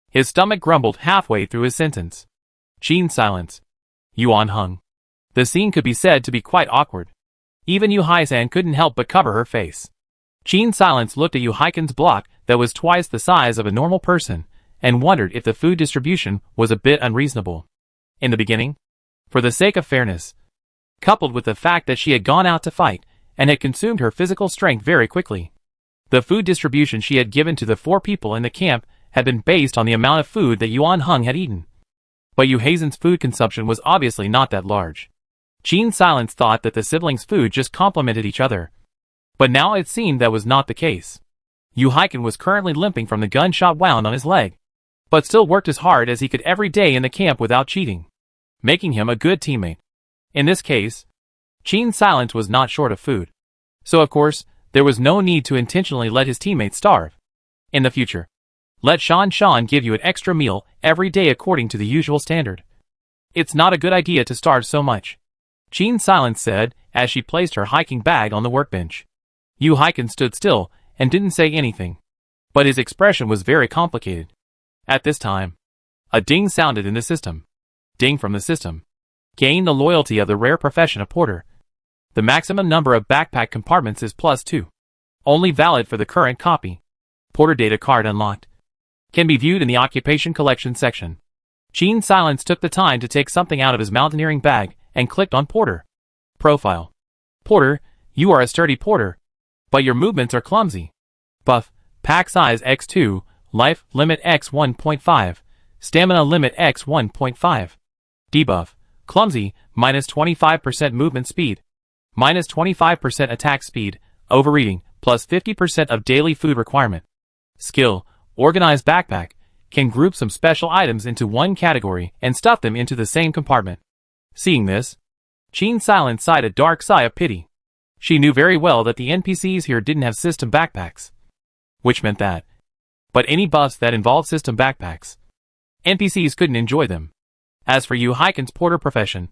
his stomach grumbled halfway through his sentence. Gene Silence. Yuan Hung. The scene could be said to be quite awkward. Even Yuhai-san couldn't help but cover her face. Gene Silence looked at Yuhaiken's block that was twice the size of a normal person, and wondered if the food distribution was a bit unreasonable. In the beginning, for the sake of fairness, coupled with the fact that she had gone out to fight, and had consumed her physical strength very quickly, the food distribution she had given to the 4 people in the camp had been based on the amount of food that Yuan Hung had eaten. But Yuhaisen's food consumption was obviously not that large. Gene Silence thought that the siblings' food just complemented each other, but now it seemed that was not the case. Yuhaiken was currently limping from the gunshot wound on his leg, but still worked as hard as he could every day in the camp without cheating, making him a good teammate. In this case, Gene Silence was not short of food, so of course, there was no need to intentionally let his teammates starve. In the future, let Shan give you an extra meal every day according to the usual standard. It's not a good idea to starve so much, Gene Silence said as she placed her hiking bag on the workbench. Yuhaiken stood still and didn't say anything, but his expression was very complicated. At this time, a ding sounded in the system. Ding from the system. Gain the loyalty of the rare profession of porter. The maximum number of backpack compartments is +2. Only valid for the current copy. Porter data card unlocked. Can be viewed in the occupation collection section. Gene Silence took the time to take something out of his mountaineering bag and clicked on Porter. Profile. Porter, you are a sturdy porter, but your movements are clumsy. Buff, pack size x2, life limit x1.5, stamina limit x1.5. Debuff, clumsy, minus 25% movement speed, minus 25% attack speed, overeating, plus 50% of daily food requirement. Skill, organized backpack, can group some special items into one category and stuff them into the same compartment. Seeing this, Gene Silence sighed a dark sigh of pity. She knew very well that the NPCs here didn't have system backpacks. Which meant that, but any buffs that involved system backpacks, NPCs couldn't enjoy them. As for Yu Heiken's porter profession,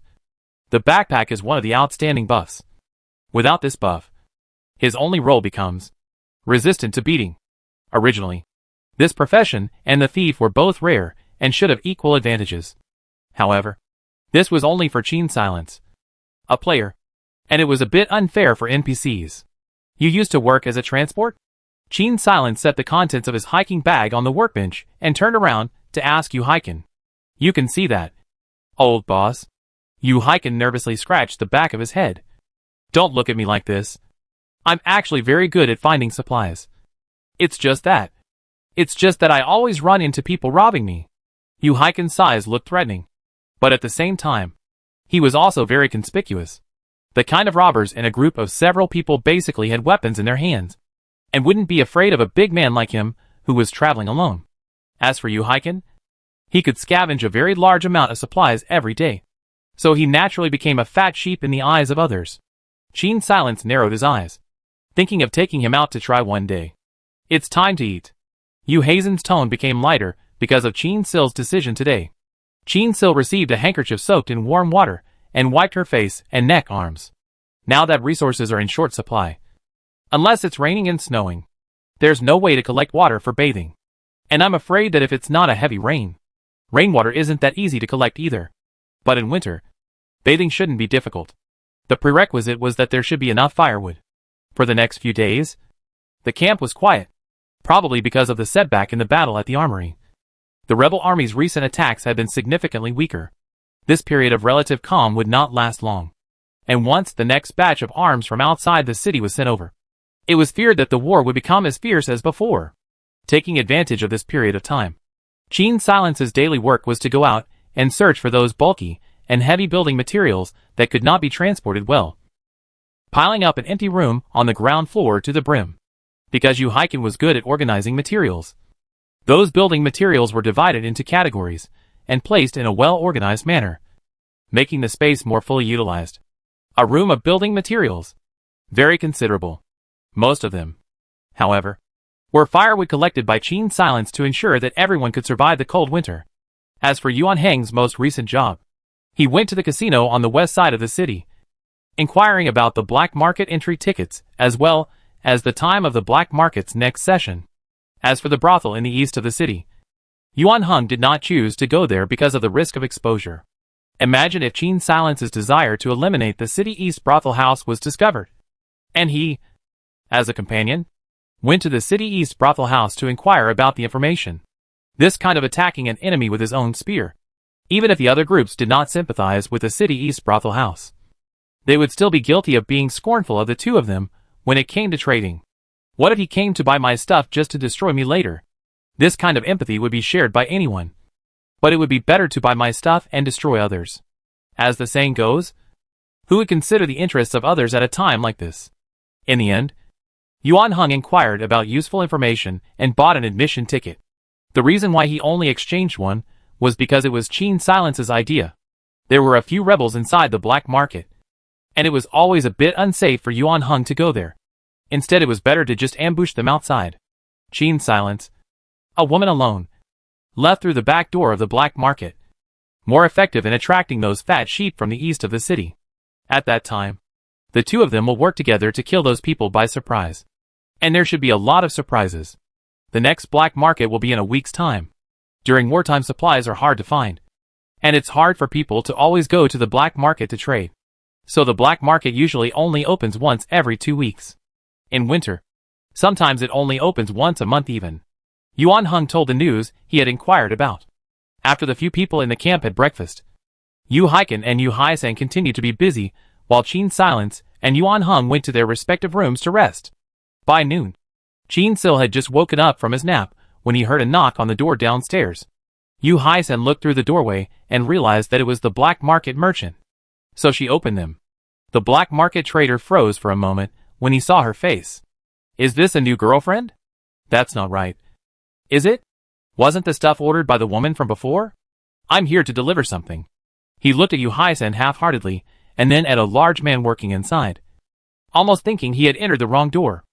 the backpack is one of the outstanding buffs. Without this buff, his only role becomes resistant to beating. Originally, this profession and the thief were both rare and should have equal advantages. However, this was only for Gene Silence, a player, and it was a bit unfair for NPCs. You used to work as a transport? Gene Silence set the contents of his hiking bag on the workbench and turned around to ask Yu Heiken. You can see that, old boss. Yu Heiken nervously scratched the back of his head. Don't look at me like this. I'm actually very good at finding supplies. It's just that I always run into people robbing me. Yu Heiken's sighs looked threatening. But at the same time, he was also very conspicuous. The kind of robbers in a group of several people basically had weapons in their hands, and wouldn't be afraid of a big man like him who was traveling alone. As for Yu Heiken, he could scavenge a very large amount of supplies every day, so he naturally became a fat sheep in the eyes of others. Gene Silence narrowed his eyes, thinking of taking him out to try one day. It's time to eat. Yu Hazen's tone became lighter because of Gene Sil's decision today. Gene Sil received a handkerchief soaked in warm water and wiped her face and neck arms. Now that resources are in short supply, unless it's raining and snowing, there's no way to collect water for bathing. And I'm afraid that if it's not a heavy rain, rainwater isn't that easy to collect either. But in winter, bathing shouldn't be difficult. The prerequisite was that there should be enough firewood. For the next few days, the camp was quiet, probably because of the setback in the battle at the armory. The rebel army's recent attacks had been significantly weaker. This period of relative calm would not last long. And once the next batch of arms from outside the city was sent over, it was feared that the war would become as fierce as before. Taking advantage of this period of time, Gene Silence's daily work was to go out and search for those bulky and heavy building materials that could not be transported well, piling up an empty room on the ground floor to the brim. Because Yu Heiken was good at organizing materials, those building materials were divided into categories and placed in a well-organized manner, making the space more fully utilized. A room of building materials. Very considerable. Most of them, however, were firewood collected by Gene Silence to ensure that everyone could survive the cold winter. As for Yuan Heng's most recent job, he went to the casino on the west side of the city, inquiring about the black market entry tickets as well as the time of the black market's next session. As for the brothel in the east of the city, Yuan Heng did not choose to go there because of the risk of exposure. Imagine if Gene Silence's desire to eliminate the City East brothel house was discovered, and he, as a companion, went to the City East brothel house to inquire about the information. This kind of attacking an enemy with his own spear, even if the other groups did not sympathize with the City East brothel house, they would still be guilty of being scornful of the two of them when it came to trading. What if he came to buy my stuff just to destroy me later? This kind of empathy would be shared by anyone. But it would be better to buy my stuff and destroy others. As the saying goes, who would consider the interests of others at a time like this? In the end, Yuan Heng inquired about useful information and bought an admission ticket. The reason why he only exchanged one was because it was Gene Silence's idea. There were a few rebels inside the black market, and it was always a bit unsafe for Yuan Heng to go there. Instead, it was better to just ambush them outside. Gene Silence, a woman alone, left through the back door of the black market, more effective in attracting those fat sheep from the east of the city. At that time, the two of them will work together to kill those people by surprise. And there should be a lot of surprises. The next black market will be in a week's time. During wartime, supplies are hard to find, and it's hard for people to always go to the black market to trade. So the black market usually only opens once every 2 weeks. In winter, Sometimes it only opens once a month even. Yuan Hung told the news he had inquired about. After the few people in the camp had breakfast, Yu Haiken and Yu Haisan continued to be busy, while Qin Silence and Yuan Hung went to their respective rooms to rest. By noon, Qin Sil had just woken up from his nap when he heard a knock on the door downstairs. Yu Haisan looked through the doorway and realized that it was the black market merchant. So she opened them. The black market trader froze for a moment when he saw her face. Is this a new girlfriend? That's not right. Is it? Wasn't the stuff ordered by the woman from before? I'm here to deliver something. He looked at Yu Haisan half-heartedly, and then at a large man working inside, almost thinking he had entered the wrong door.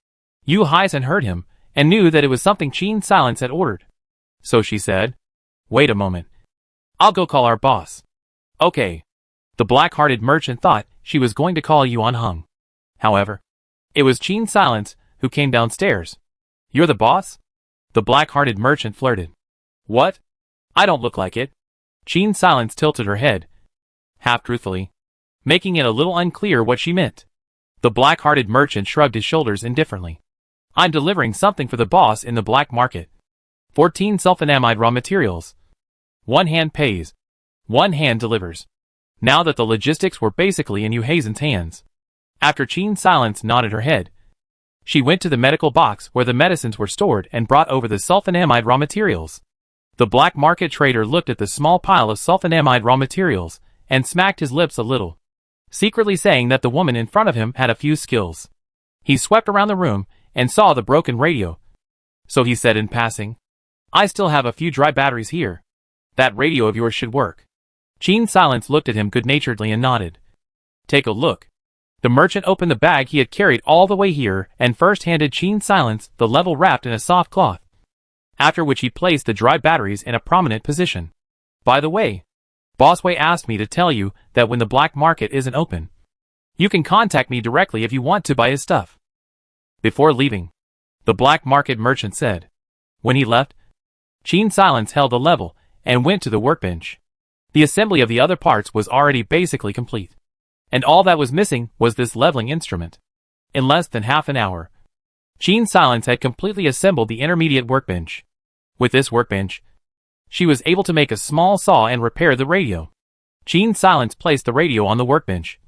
Yu Haisan heard him, and knew that it was something Qin Silence had ordered. So she said, "Wait a moment. I'll go call our boss." Okay. The black-hearted merchant thought she was going to call Yuan Hung. However, it was Qin Silence who came downstairs. "You're the boss?" The black-hearted merchant flirted. "What? I don't look like it." Qin Silence tilted her head, half-truthfully, making it a little unclear what she meant. The black-hearted merchant shrugged his shoulders indifferently. "I'm delivering something for the boss in the black market. 14 sulfonamide raw materials. One hand pays. One hand delivers." Now that the logistics were basically in Yu Haisan's hands, after Qin Silence nodded her head, she went to the medical box where the medicines were stored and brought over the sulfonamide raw materials. The black market trader looked at the small pile of sulfonamide raw materials and smacked his lips a little, secretly saying that the woman in front of him had a few skills. He swept around the room and saw the broken radio. So he said in passing, "I still have a few dry batteries here. That radio of yours should work." Qin Silence looked at him good-naturedly and nodded. "Take a look." The merchant opened the bag he had carried all the way here and first handed Qin Silence the level wrapped in a soft cloth, after which he placed the dry batteries in a prominent position. "By the way, Boss Wei asked me to tell you that when the black market isn't open, you can contact me directly if you want to buy his stuff." Before leaving, the black market merchant said. When he left, Qin Silence held the level and went to the workbench. The assembly of the other parts was already basically complete, and all that was missing was this leveling instrument. In less than half an hour, Qin Silence had completely assembled the intermediate workbench. With this workbench, she was able to make a small saw and repair the radio. Qin Silence placed the radio on the workbench,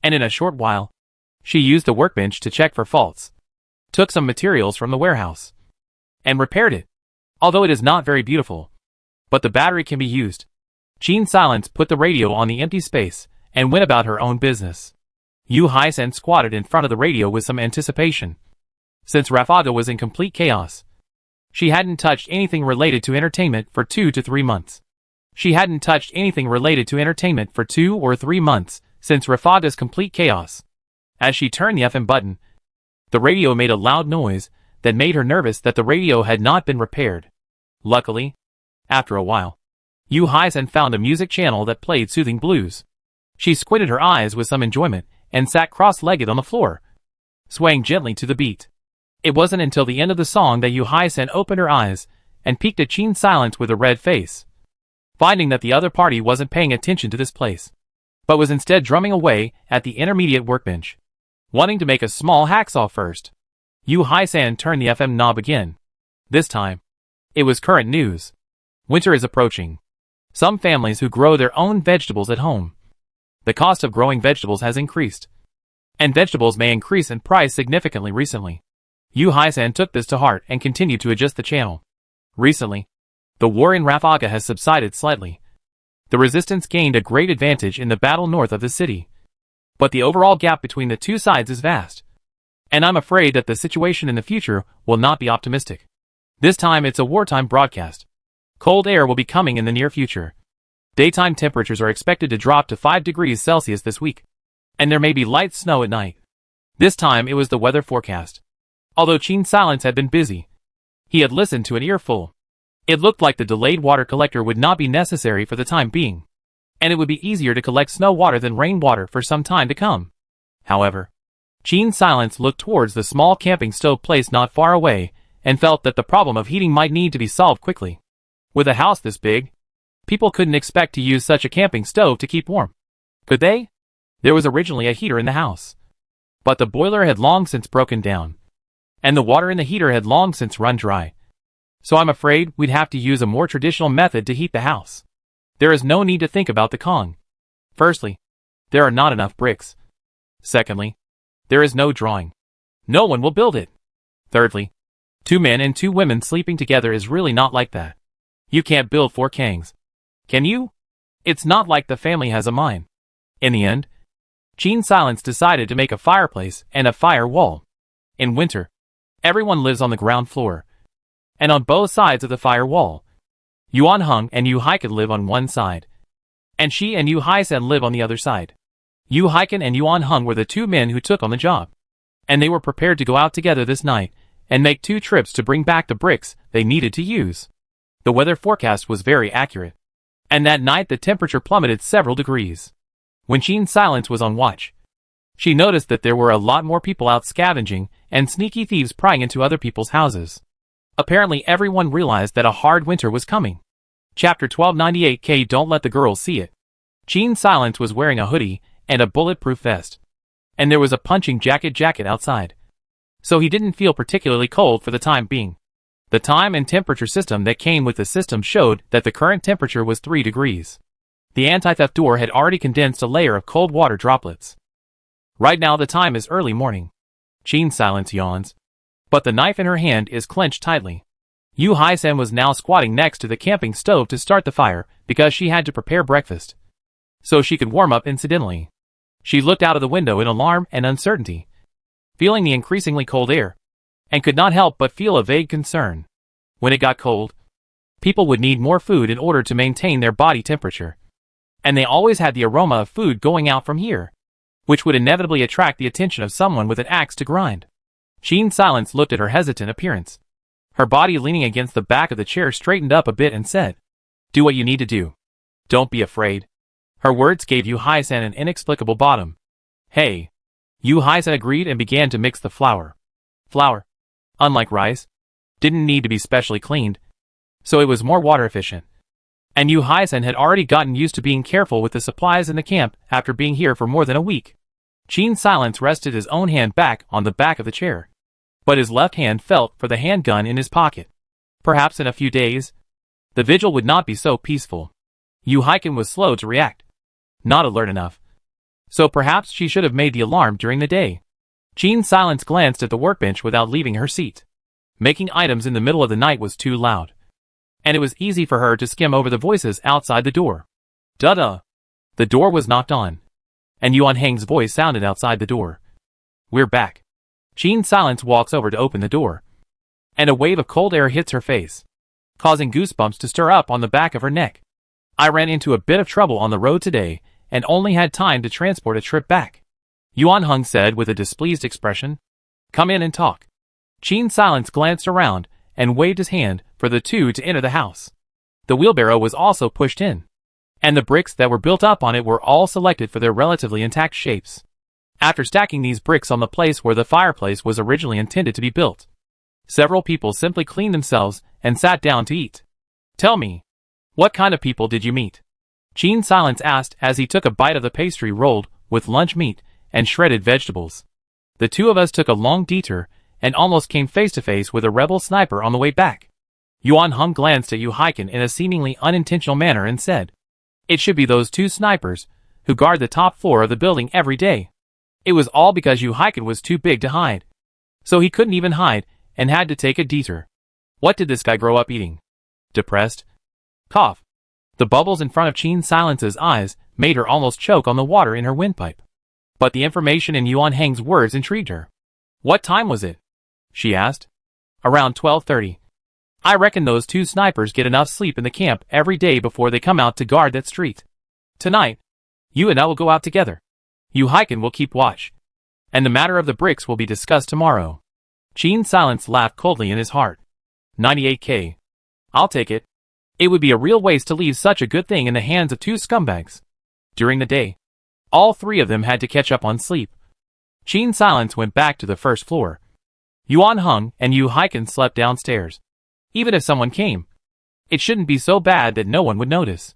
and in a short while, she used the workbench to check for faults, took some materials from the warehouse, and repaired it. Although it is not very beautiful, but the battery can be used. Qin Silence put the radio on the empty space and went about her own business. Yu Haisan squatted in front of the radio with some anticipation. Since Rafaga was in complete chaos, she hadn't touched anything related to entertainment for 2 to 3 months. She hadn't touched anything related to entertainment for 2 or 3 months since Rafaga's complete chaos. As she turned the FM button, the radio made a loud noise that made her nervous that the radio had not been repaired. Luckily, after a while, Yu Haisan found a music channel that played soothing blues. She squinted her eyes with some enjoyment and sat cross-legged on the floor, swaying gently to the beat. It wasn't until the end of the song that Yu Haisan opened her eyes and peeked at Qin Silence with a red face, finding that the other party wasn't paying attention to this place, but was instead drumming away at the intermediate workbench, wanting to make a small hacksaw first. Yu Haisan turned the FM knob again. This time, it was current news. Winter is approaching. Some families who grow their own vegetables at home, the cost of growing vegetables has increased, and vegetables may increase in price significantly recently. Yu Haisan took this to heart and continued to adjust the channel. Recently, the war in Rafaga has subsided slightly. The resistance gained a great advantage in the battle north of the city, but the overall gap between the two sides is vast, and I'm afraid that the situation in the future will not be optimistic. This time it's a wartime broadcast. Cold air will be coming in the near future. Daytime temperatures are expected to drop to 5 degrees Celsius this week, and there may be light snow at night. This time it was the weather forecast. Although Qin Silence had been busy, he had listened to an earful. It looked like the delayed water collector would not be necessary for the time being, and it would be easier to collect snow water than rainwater for some time to come. However, Qin Silence looked towards the small camping stove placed not far away and felt that the problem of heating might need to be solved quickly. With a house this big, people couldn't expect to use such a camping stove to keep warm. Could they? There was originally a heater in the house, but the boiler had long since broken down. and the water in the heater had long since run dry. So I'm afraid we'd have to use a more traditional method to heat the house. There is no need to think about the Kong. Firstly, there are not enough bricks. Secondly, there is no drawing. No one will build it. Thirdly, 2 men and 2 women sleeping together is really not like that. You can't build 4 Kangs. Can you? It's not like the family has a mind. In the end, Gene Silence decided to make a fireplace and a fire wall. In winter, everyone lives on the ground floor, and on both sides of the fire wall. Yuan Hung and Yu Haiken live on one side, and she and Yu Haisen live on the other side. Yu Haiken and Yuan Hung were the 2 men who took on the job, and they were prepared to go out together this night and make 2 trips to bring back the bricks they needed to use. The weather forecast was very accurate, and that night the temperature plummeted several degrees. When Gene Silence was on watch, she noticed that there were a lot more people out scavenging and sneaky thieves prying into other people's houses. Apparently everyone realized that a hard winter was coming. Chapter 1298K Don't Let the Girls See It. Gene Silence was wearing a hoodie and a bulletproof vest, and there was a punching jacket outside. So he didn't feel particularly cold for the time being. The time and temperature system that came with the system showed that the current temperature was 3 degrees. The anti-theft door had already condensed a layer of cold water droplets. Right now the time is early morning. Gene Silence yawns, but the knife in her hand is clenched tightly. Yu Haisen was now squatting next to the camping stove to start the fire because she had to prepare breakfast, so she could warm up incidentally. She looked out of the window in alarm and uncertainty, feeling the increasingly cold air, and could not help but feel a vague concern. When it got cold, people would need more food in order to maintain their body temperature, and they always had the aroma of food going out from here, which would inevitably attract the attention of someone with an axe to grind. Gene Silence looked at her hesitant appearance. Her body leaning against the back of the chair straightened up a bit and said, "Do what you need to do. Don't be afraid." Her words gave Yu Haisen an inexplicable bottom. "Hey." Yu Haisen agreed and began to mix the flour. Flour, unlike rice, didn't need to be specially cleaned, so it was more water efficient. And Yu Haisen had already gotten used to being careful with the supplies in the camp after being here for more than a week. Gene Silence rested his own hand back on the back of the chair, but his left hand felt for the handgun in his pocket. Perhaps in a few days, the vigil would not be so peaceful. Yu Haiken was slow to react, not alert enough, so perhaps she should have made the alarm during the day. Gene Silence glanced at the workbench without leaving her seat. Making items in the middle of the night was too loud, and it was easy for her to skim over the voices outside the door. "Duh-duh." The door was knocked on, and Yuan Hang's voice sounded outside the door. "We're back." Gene Silence walks over to open the door, and a wave of cold air hits her face, causing goosebumps to stir up on the back of her neck. "I ran into a bit of trouble on the road today, and only had time to transport a trip back," Yuan Hung said with a displeased expression. "Come in and talk." Gene Silence glanced around and waved his hand for the 2 to enter the house. The wheelbarrow was also pushed in, and the bricks that were built up on it were all selected for their relatively intact shapes. After stacking these bricks on the place where the fireplace was originally intended to be built, several people simply cleaned themselves and sat down to eat. "Tell me, what kind of people did you meet?" Gene Silence asked as he took a bite of the pastry rolled with lunch meat and shredded vegetables. "The 2 of us took a long detour and almost came face to face with a rebel sniper on the way back." Yuan Hung glanced at Yu Haiken in a seemingly unintentional manner and said, "It should be those 2 snipers who guard the top floor of the building every day." It was all because Yu Haiken was too big to hide, so he couldn't even hide and had to take a detour. What did this guy grow up eating? Depressed? Cough. The bubbles in front of Gene Silence's eyes made her almost choke on the water in her windpipe. But the information in Yuan Hang's words intrigued her. "What time was it?" she asked. "Around 12:30. I reckon those 2 snipers get enough sleep in the camp every day before they come out to guard that street. Tonight, you and I will go out together. Yu Haiken will keep watch, and the matter of the bricks will be discussed tomorrow." Gene Silence laughed coldly in his heart. 98K. I'll take it. It would be a real waste to leave such a good thing in the hands of 2 scumbags. During the day, all 3 of them had to catch up on sleep. Gene Silence went back to the first floor. Yuan Hung and Yu Haiken slept downstairs. Even if someone came, it shouldn't be so bad that no one would notice.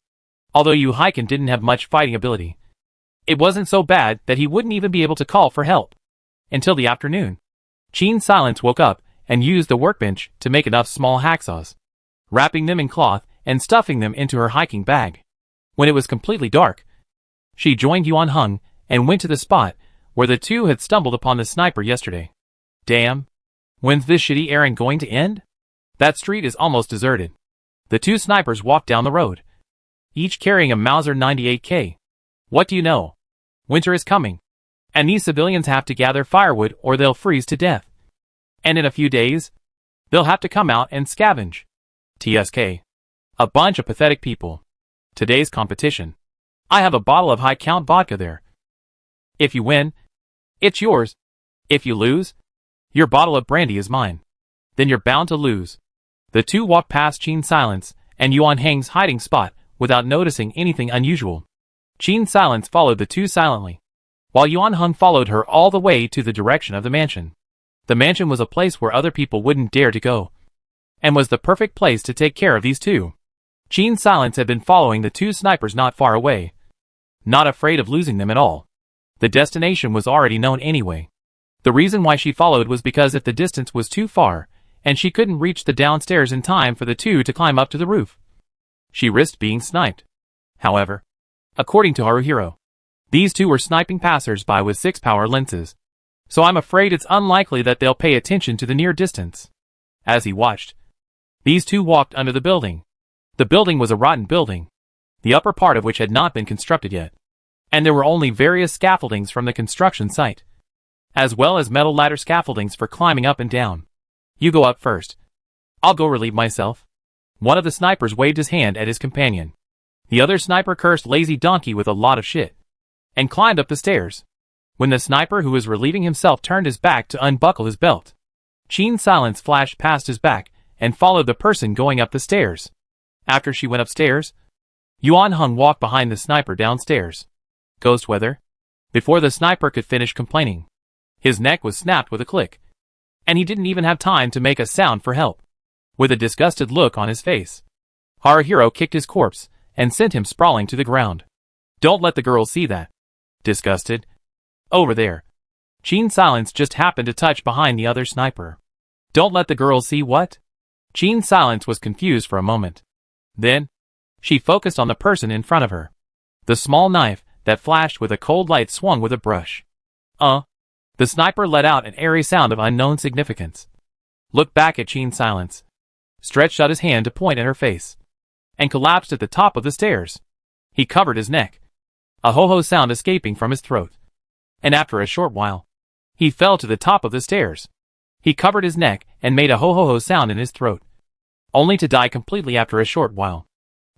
Although Yu Haiken didn't have much fighting ability, it wasn't so bad that he wouldn't even be able to call for help until the afternoon. Gene Silence woke up and used the workbench to make enough small hacksaws, wrapping them in cloth and stuffing them into her hiking bag. When it was completely dark, she joined Yuan Hung and went to the spot where the two had stumbled upon the sniper yesterday. Damn. When's this shitty errand going to end? That street is almost deserted. The two snipers walked down the road, each carrying a Mauser 98K. What do you know? Winter is coming, and these civilians have to gather firewood or they'll freeze to death. And in a few days, they'll have to come out and scavenge. TSK. A bunch of pathetic people. Today's competition. I have a bottle of high count vodka there. If you win, it's yours. If you lose, your bottle of brandy is mine. Then you're bound to lose. The two walked past Gene Silence and Yuan Hang's hiding spot without noticing anything unusual. Gene Silence followed the two silently, while Yuan Hung followed her all the way to the direction of the mansion. The mansion was a place where other people wouldn't dare to go, and was the perfect place to take care of these two. Gene Silence had been following the two snipers not far away, not afraid of losing them at all. The destination was already known anyway. The reason why she followed was because if the distance was too far, and she couldn't reach the downstairs in time for the two to climb up to the roof, she risked being sniped. However, according to Haruhiro, these two were sniping passers-by with 6-power lenses, so I'm afraid it's unlikely that they'll pay attention to the near distance. As he watched, these two walked under the building. The building was a rotten building, the upper part of which had not been constructed yet, and there were only various scaffoldings from the construction site, as well as metal ladder scaffoldings for climbing up and down. You go up first. I'll go relieve myself. One of the snipers waved his hand at his companion. The other sniper cursed lazy donkey with a lot of shit, and climbed up the stairs. When the sniper who was relieving himself turned his back to unbuckle his belt, Gene Silence flashed past his back and followed the person going up the stairs. After she went upstairs, Yuan Hung walked behind the sniper downstairs. Ghost weather? Before the sniper could finish complaining, his neck was snapped with a click, and he didn't even have time to make a sound for help. With a disgusted look on his face, Haruhiro kicked his corpse and sent him sprawling to the ground. Don't let the girls see that. Disgusted. Over there. Gene Silence just happened to touch behind the other sniper. Don't let the girls see what? Gene Silence was confused for a moment. Then, she focused on the person in front of her. The small knife that flashed with a cold light swung with a brush. The sniper let out an airy sound of unknown significance, looked back at Gene Silence, stretched out his hand to point at her face, and collapsed at the top of the stairs. He covered his neck, a ho-ho sound escaping from his throat, and after a short while, he fell to the top of the stairs. He covered his neck and made a ho-ho-ho sound in his throat, only to die completely after a short while.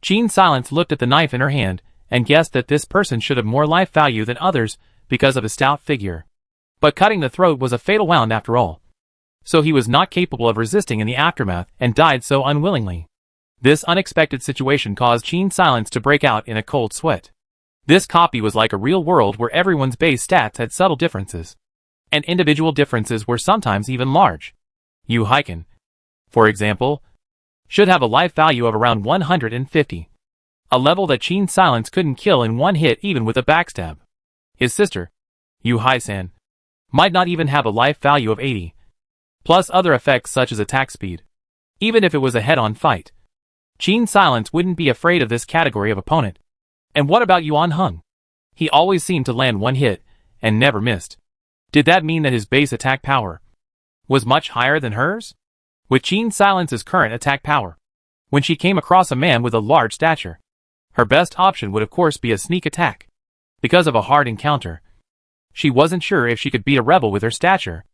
Gene Silence looked at the knife in her hand and guessed that this person should have more life value than others because of his stout figure. But cutting the throat was a fatal wound after all, so he was not capable of resisting in the aftermath and died so unwillingly. This unexpected situation caused Gene Silence to break out in a cold sweat. This copy was like a real world where everyone's base stats had subtle differences, and individual differences were sometimes even large. Yu Hiken, for example, should have a life value of around 150, a level that Gene Silence couldn't kill in one hit even with a backstab. His sister, Yu Hai-san, might not even have a life value of 80, plus other effects such as attack speed. Even if it was a head-on fight, Gene Silence wouldn't be afraid of this category of opponent. And what about Yuan Hung? He always seemed to land one hit, and never missed. Did that mean that his base attack power was much higher than hers? With Gene Silence's current attack power, when she came across a man with a large stature, her best option would of course be a sneak attack. Because of a hard encounter, she wasn't sure if she could beat a rebel with her stature.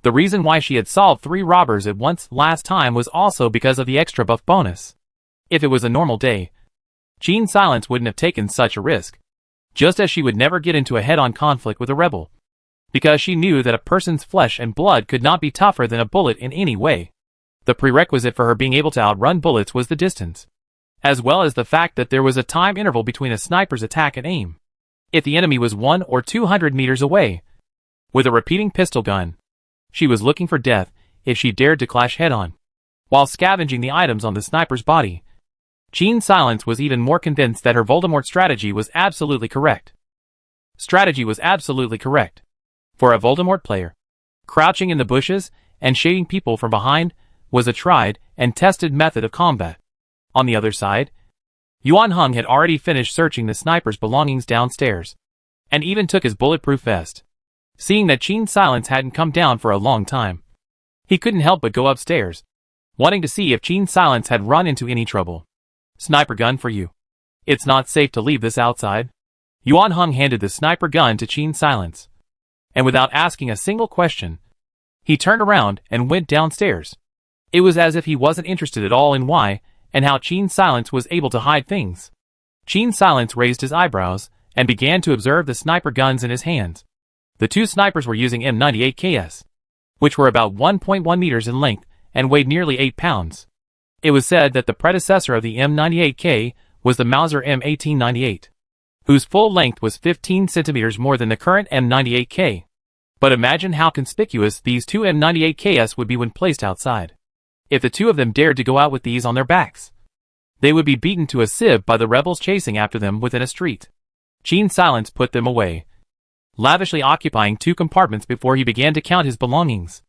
The reason why she had solved 3 robbers at once last time was also because of the extra buff bonus. If it was a normal day, Gene Silence wouldn't have taken such a risk, just as she would never get into a head-on conflict with a rebel, because she knew that a person's flesh and blood could not be tougher than a bullet in any way. The prerequisite for her being able to outrun bullets was the distance, as well as the fact that there was a time interval between a sniper's attack and aim. If the enemy was 100 or 200 meters away, with a repeating pistol gun, she was looking for death if she dared to clash head-on. While scavenging the items on the sniper's body, Gene Silence was even more convinced that her Voldemort strategy was absolutely correct. Strategy was absolutely correct. For a Voldemort player, Crouching in the bushes and shading people from behind was a tried and tested method of combat. On the other side, Yuan Hung had already finished searching the sniper's belongings downstairs, and even took his bulletproof vest. Seeing that Qin Silence hadn't come down for a long time, he couldn't help but go upstairs, wanting to see if Qin Silence had run into any trouble. Sniper gun for you. It's not safe to leave this outside. Yuan Hung handed the sniper gun to Qin Silence, and without asking a single question, he turned around and went downstairs. It was as if he wasn't interested at all in why and how Qin Silence was able to hide things. Qin Silence raised his eyebrows and began to observe the sniper guns in his hands. The two snipers were using M98KS, which were about 1.1 meters in length and weighed nearly 8 pounds. It was said that the predecessor of the M98K was the Mauser M1898, whose full length was 15 centimeters more than the current M98K. But imagine how conspicuous these two M98KS would be when placed outside. If the two of them dared to go out with these on their backs, they would be beaten to a sieve by the rebels chasing after them within a street. Qin Silence put them away, lavishly occupying 2 compartments before he began to count his belongings.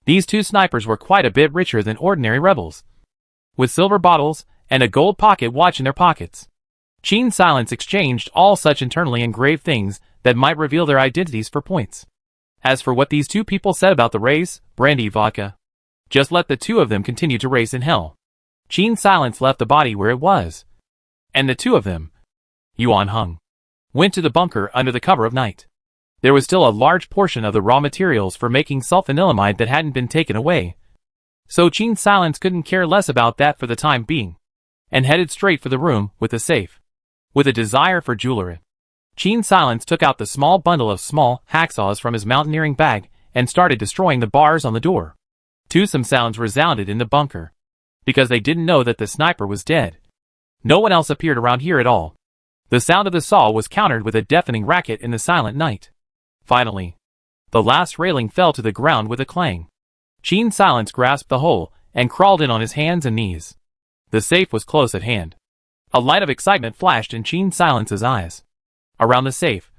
These 2 snipers were quite a bit richer than ordinary rebels, with silver bottles and a gold pocket watch in their pockets. Qin Silence exchanged all such internally engraved things that might reveal their identities for points. As for what these 2 people said about the race, brandy, vodka, just let the 2 of them continue to race in hell. Qin Silence left the body where it was, and the 2 of them, Yuan Hung, went to the bunker under the cover of night. There was still a large portion of the raw materials for making sulfanilamide that hadn't been taken away, so Qin Silence couldn't care less about that for the time being, and headed straight for the room with the safe. With a desire for jewelry, Qin Silence took out the small bundle of small hacksaws from his mountaineering bag and started destroying the bars on the door. Some sounds resounded in the bunker, because they didn't know that the sniper was dead. No one else appeared around here at all. The sound of the saw was countered with a deafening racket in the silent night. Finally, the last railing fell to the ground with a clang. Qin Silence grasped the hole and crawled in on his hands and knees. The safe was close at hand. A light of excitement flashed in Qin Silence's eyes. Around the safe,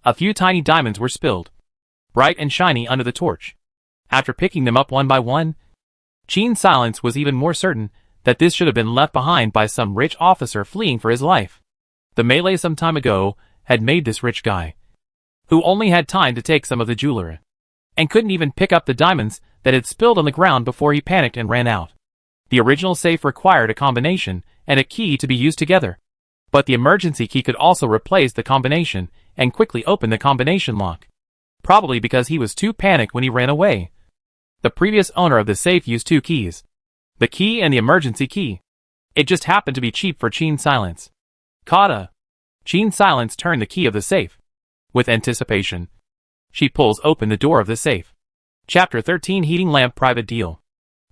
a few tiny diamonds were spilled, bright and shiny under the torch. After picking them up one by one, Qin Silence was even more certain that this should have been left behind by some rich officer fleeing for his life. The melee some time ago had made this rich guy, who only had time to take some of the jewelry, and couldn't even pick up the diamonds that had spilled on the ground before he panicked and ran out. The original safe required a combination and a key to be used together, but the emergency key could also replace the combination and quickly open the combination lock, probably because he was too panicked when he ran away. The previous owner of the safe used 2 keys, the key and the emergency key. It just happened to be cheap for Qin Silence. Kata. Qin Silence turned the key of the safe. With anticipation, she pulls open the door of the safe. Chapter 13 Heating Lamp Private Deal.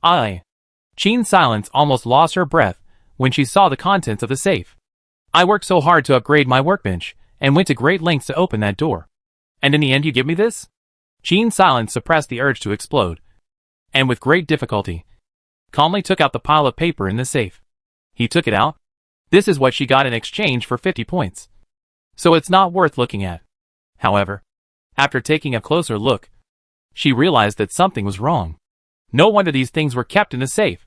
Qin Silence almost lost her breath when she saw the contents of the safe. I worked so hard to upgrade my workbench, and went to great lengths to open that door. And in the end you give me this? Qin Silence suppressed the urge to explode, and with great difficulty, calmly took out the pile of paper in the safe. He took it out. This is what she got in exchange for 50 points. So it's not worth looking at. However, after taking a closer look, she realized that something was wrong. No wonder these things were kept in the safe.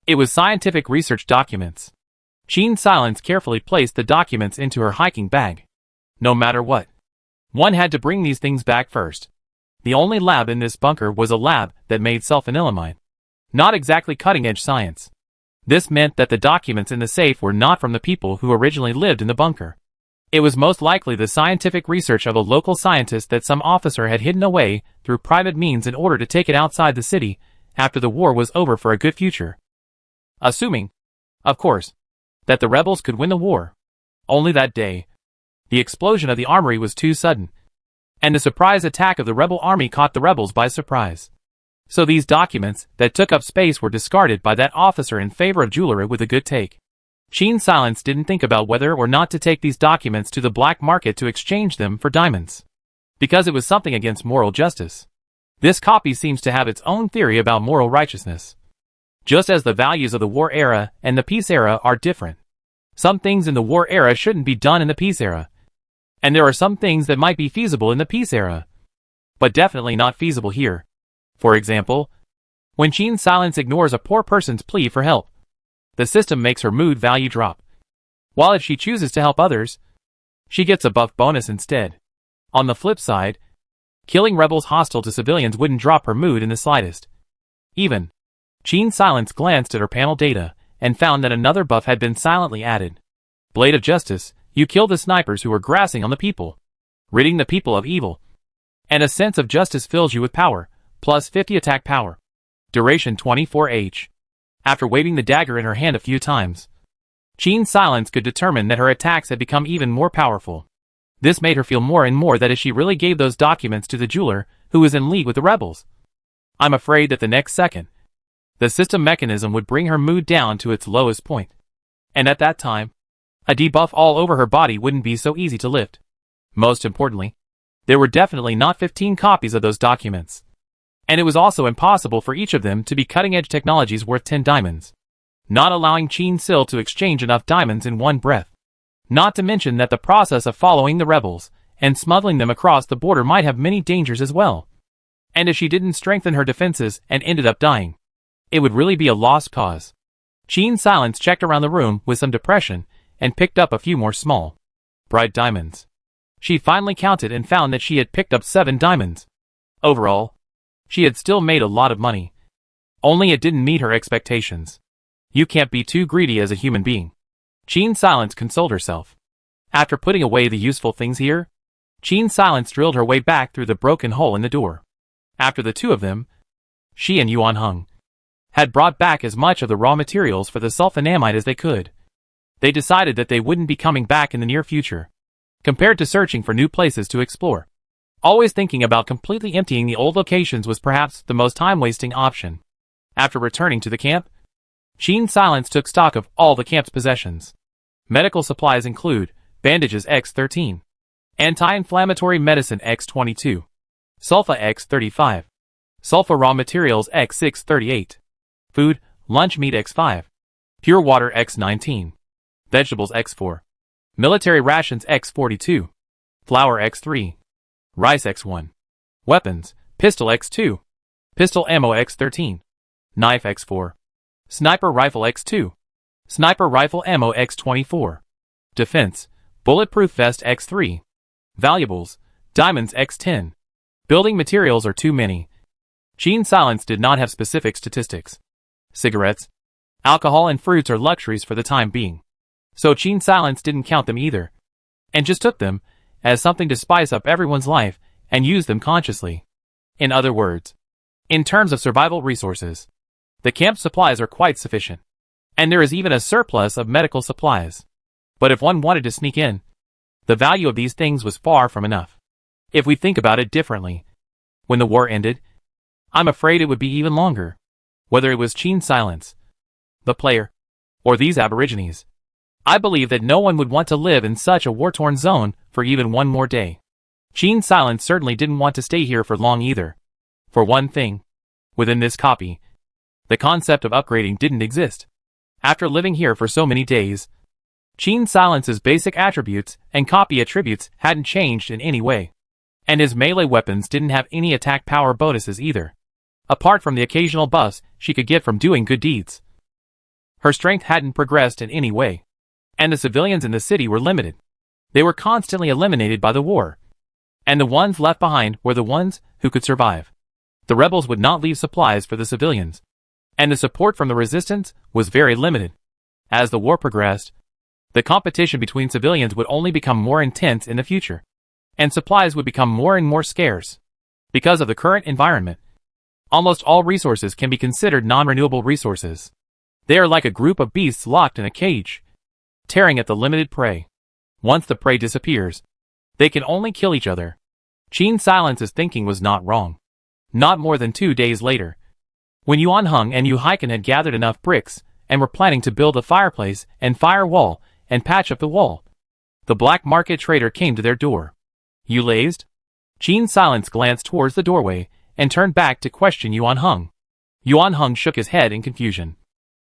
It was scientific research documents. Qin Silence carefully placed the documents into her hiking bag. No matter what, one had to bring these things back first. The only lab in this bunker was a lab that made sulfanilamide. Not exactly cutting-edge science. This meant that the documents in the safe were not from the people who originally lived in the bunker. It was most likely the scientific research of a local scientist that some officer had hidden away through private means in order to take it outside the city after the war was over for a good future. Assuming, of course, that the rebels could win the war. Only that day, the explosion of the armory was too sudden, and the surprise attack of the rebel army caught the rebels by surprise. So these documents that took up space were discarded by that officer in favor of jewelry with a good take. Qin Silence didn't think about whether or not to take these documents to the black market to exchange them for diamonds, because it was something against moral justice. This copy seems to have its own theory about moral righteousness. Just as the values of the war era and the peace era are different. Some things in the war era shouldn't be done in the peace era. And there are some things that might be feasible in the peace era, but definitely not feasible here. For example, when Qin's silence ignores a poor person's plea for help, the system makes her mood value drop. While if she chooses to help others, she gets a buff bonus instead. On the flip side, killing rebels hostile to civilians wouldn't drop her mood in the slightest. Even, Qin's silence glanced at her panel data and found that another buff had been silently added. Blade of Justice, you kill the snipers who are grassing on the people, ridding the people of evil. And a sense of justice fills you with power, plus 50 attack power. Duration 24H. After waving the dagger in her hand a few times, Qin's silence could determine that her attacks had become even more powerful. This made her feel more and more that if she really gave those documents to the jeweler, who was in league with the rebels, I'm afraid that the next second, the system mechanism would bring her mood down to its lowest point. And at that time, a debuff all over her body wouldn't be so easy to lift. Most importantly, there were definitely not 15 copies of those documents. And it was also impossible for each of them to be cutting-edge technologies worth 10 diamonds, not allowing Qin Sil to exchange enough diamonds in one breath. Not to mention that the process of following the rebels and smuggling them across the border might have many dangers as well. And if she didn't strengthen her defenses and ended up dying, it would really be a lost cause. Qin's silence checked around the room with some depression and picked up a few more small, bright diamonds. She finally counted and found that she had picked up 7 diamonds. Overall, she had still made a lot of money. Only it didn't meet her expectations. You can't be too greedy as a human being. Qin's silence consoled herself. After putting away the useful things here, Qin's silence drilled her way back through the broken hole in the door. After the two of them, she and Yuan Heng had brought back as much of the raw materials for the sulfonamide as they could. They decided that they wouldn't be coming back in the near future, compared to searching for new places to explore. Always thinking about completely emptying the old locations was perhaps the most time-wasting option. After returning to the camp, Qin's silence took stock of all the camp's possessions. Medical supplies include bandages X13, anti-inflammatory medicine X22, sulfa X35, sulfa raw materials X638, food, lunch meat X5, pure water X19, vegetables X4, military rations X42, flour X3, rice X1, weapons, pistol X2, pistol ammo X13, knife X4, sniper rifle X2, sniper rifle ammo X24, defense, bulletproof vest X3, valuables, diamonds X10. Building materials are too many. Qin's silence did not have specific statistics. Cigarettes, alcohol and fruits are luxuries for the time being. So Qin's silence didn't count them either, and just took them as something to spice up everyone's life and use them consciously. In other words, in terms of survival resources, the camp supplies are quite sufficient, and there is even a surplus of medical supplies. But if one wanted to sneak in, the value of these things was far from enough. If we think about it differently, when the war ended, I'm afraid it would be even longer. Whether it was Qin's silence, the player, or these aborigines, I believe that no one would want to live in such a war-torn zone for even one more day. Qin's silence certainly didn't want to stay here for long either. For one thing, within this copy, the concept of upgrading didn't exist. After living here for so many days, Qin's silence's basic attributes and copy attributes hadn't changed in any way. And his melee weapons didn't have any attack power bonuses either, apart from the occasional buffs she could get from doing good deeds. Her strength hadn't progressed in any way, and the civilians in the city were limited. They were constantly eliminated by the war, and the ones left behind were the ones who could survive. The rebels would not leave supplies for the civilians, and the support from the resistance was very limited. As the war progressed, the competition between civilians would only become more intense in the future, and supplies would become more and more scarce. Because of the current environment, almost all resources can be considered non-renewable resources. They are like a group of beasts locked in a cage, tearing at the limited prey. Once the prey disappears, they can only kill each other. Qin's silence's thinking was not wrong. Not more than 2 days later, when Yuan Heng and Yu Haiken had gathered enough bricks and were planning to build a fireplace and firewall and patch up the wall, the black market trader came to their door. You lazed? Qin's silence glanced towards the doorway and turned back to question Yuan Heng. Yuan Heng shook his head in confusion.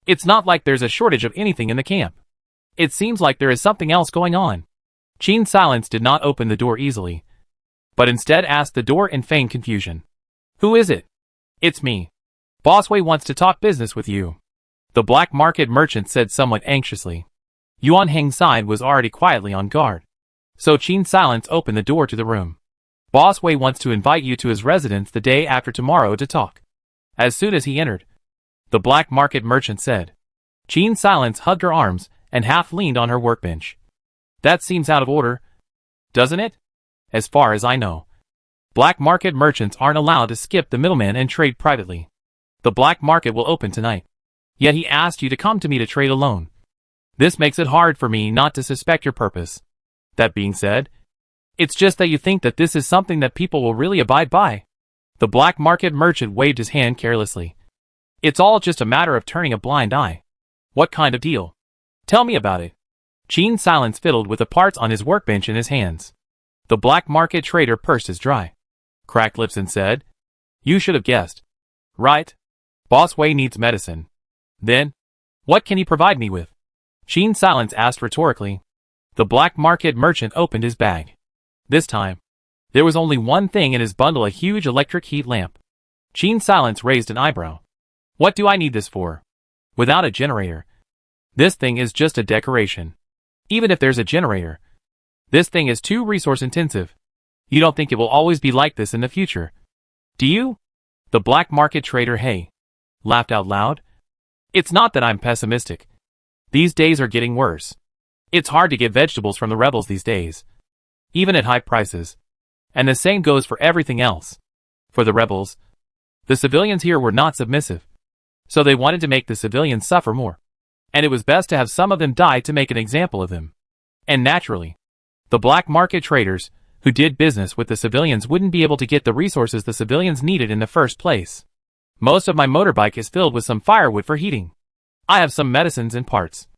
It's not like there's a shortage of anything in the camp. It seems like there is something else going on. Qin's silence did not open the door easily, but instead asked the door in feigned confusion. Who is it? It's me. Boss Wei wants to talk business with you. The black market merchant said somewhat anxiously. Yuan Heng's side was already quietly on guard. So Qin Silence opened the door to the room. Boss Wei wants to invite you to his residence the day after tomorrow to talk. As soon as he entered, the black market merchant said. Qin Silence hugged her arms and half leaned on her workbench. That seems out of order, doesn't it? As far as I know, black market merchants aren't allowed to skip the middleman and trade privately. The black market will open tonight. Yet he asked you to come to me to trade alone. This makes it hard for me not to suspect your purpose. That being said, it's just that you think that this is something that people will really abide by. The black market merchant waved his hand carelessly. It's all just a matter of turning a blind eye. What kind of deal? Tell me about it. Qin Silence fiddled with the parts on his workbench in his hands. The black market trader pursed his dry, cracked lips and said, You should have guessed. Right? Boss Wei needs medicine. Then, what can he provide me with? Qin Silence asked rhetorically. The black market merchant opened his bag. This time, there was only one thing in his bundle, a huge electric heat lamp. Qin Silence raised an eyebrow. What do I need this for? Without a generator. This thing is just a decoration. Even if there's a generator, this thing is too resource intensive. You don't think it will always be like this in the future, do you? The black market trader laughed out loud. It's not that I'm pessimistic. These days are getting worse. It's hard to get vegetables from the rebels these days, even at high prices. And the same goes for everything else. For the rebels, the civilians here were not submissive, so they wanted to make the civilians suffer more. And it was best to have some of them die to make an example of them. And naturally, the black market traders, who did business with the civilians, wouldn't be able to get the resources the civilians needed in the first place. Most of my motorbike is filled with some firewood for heating. I have some medicines and parts,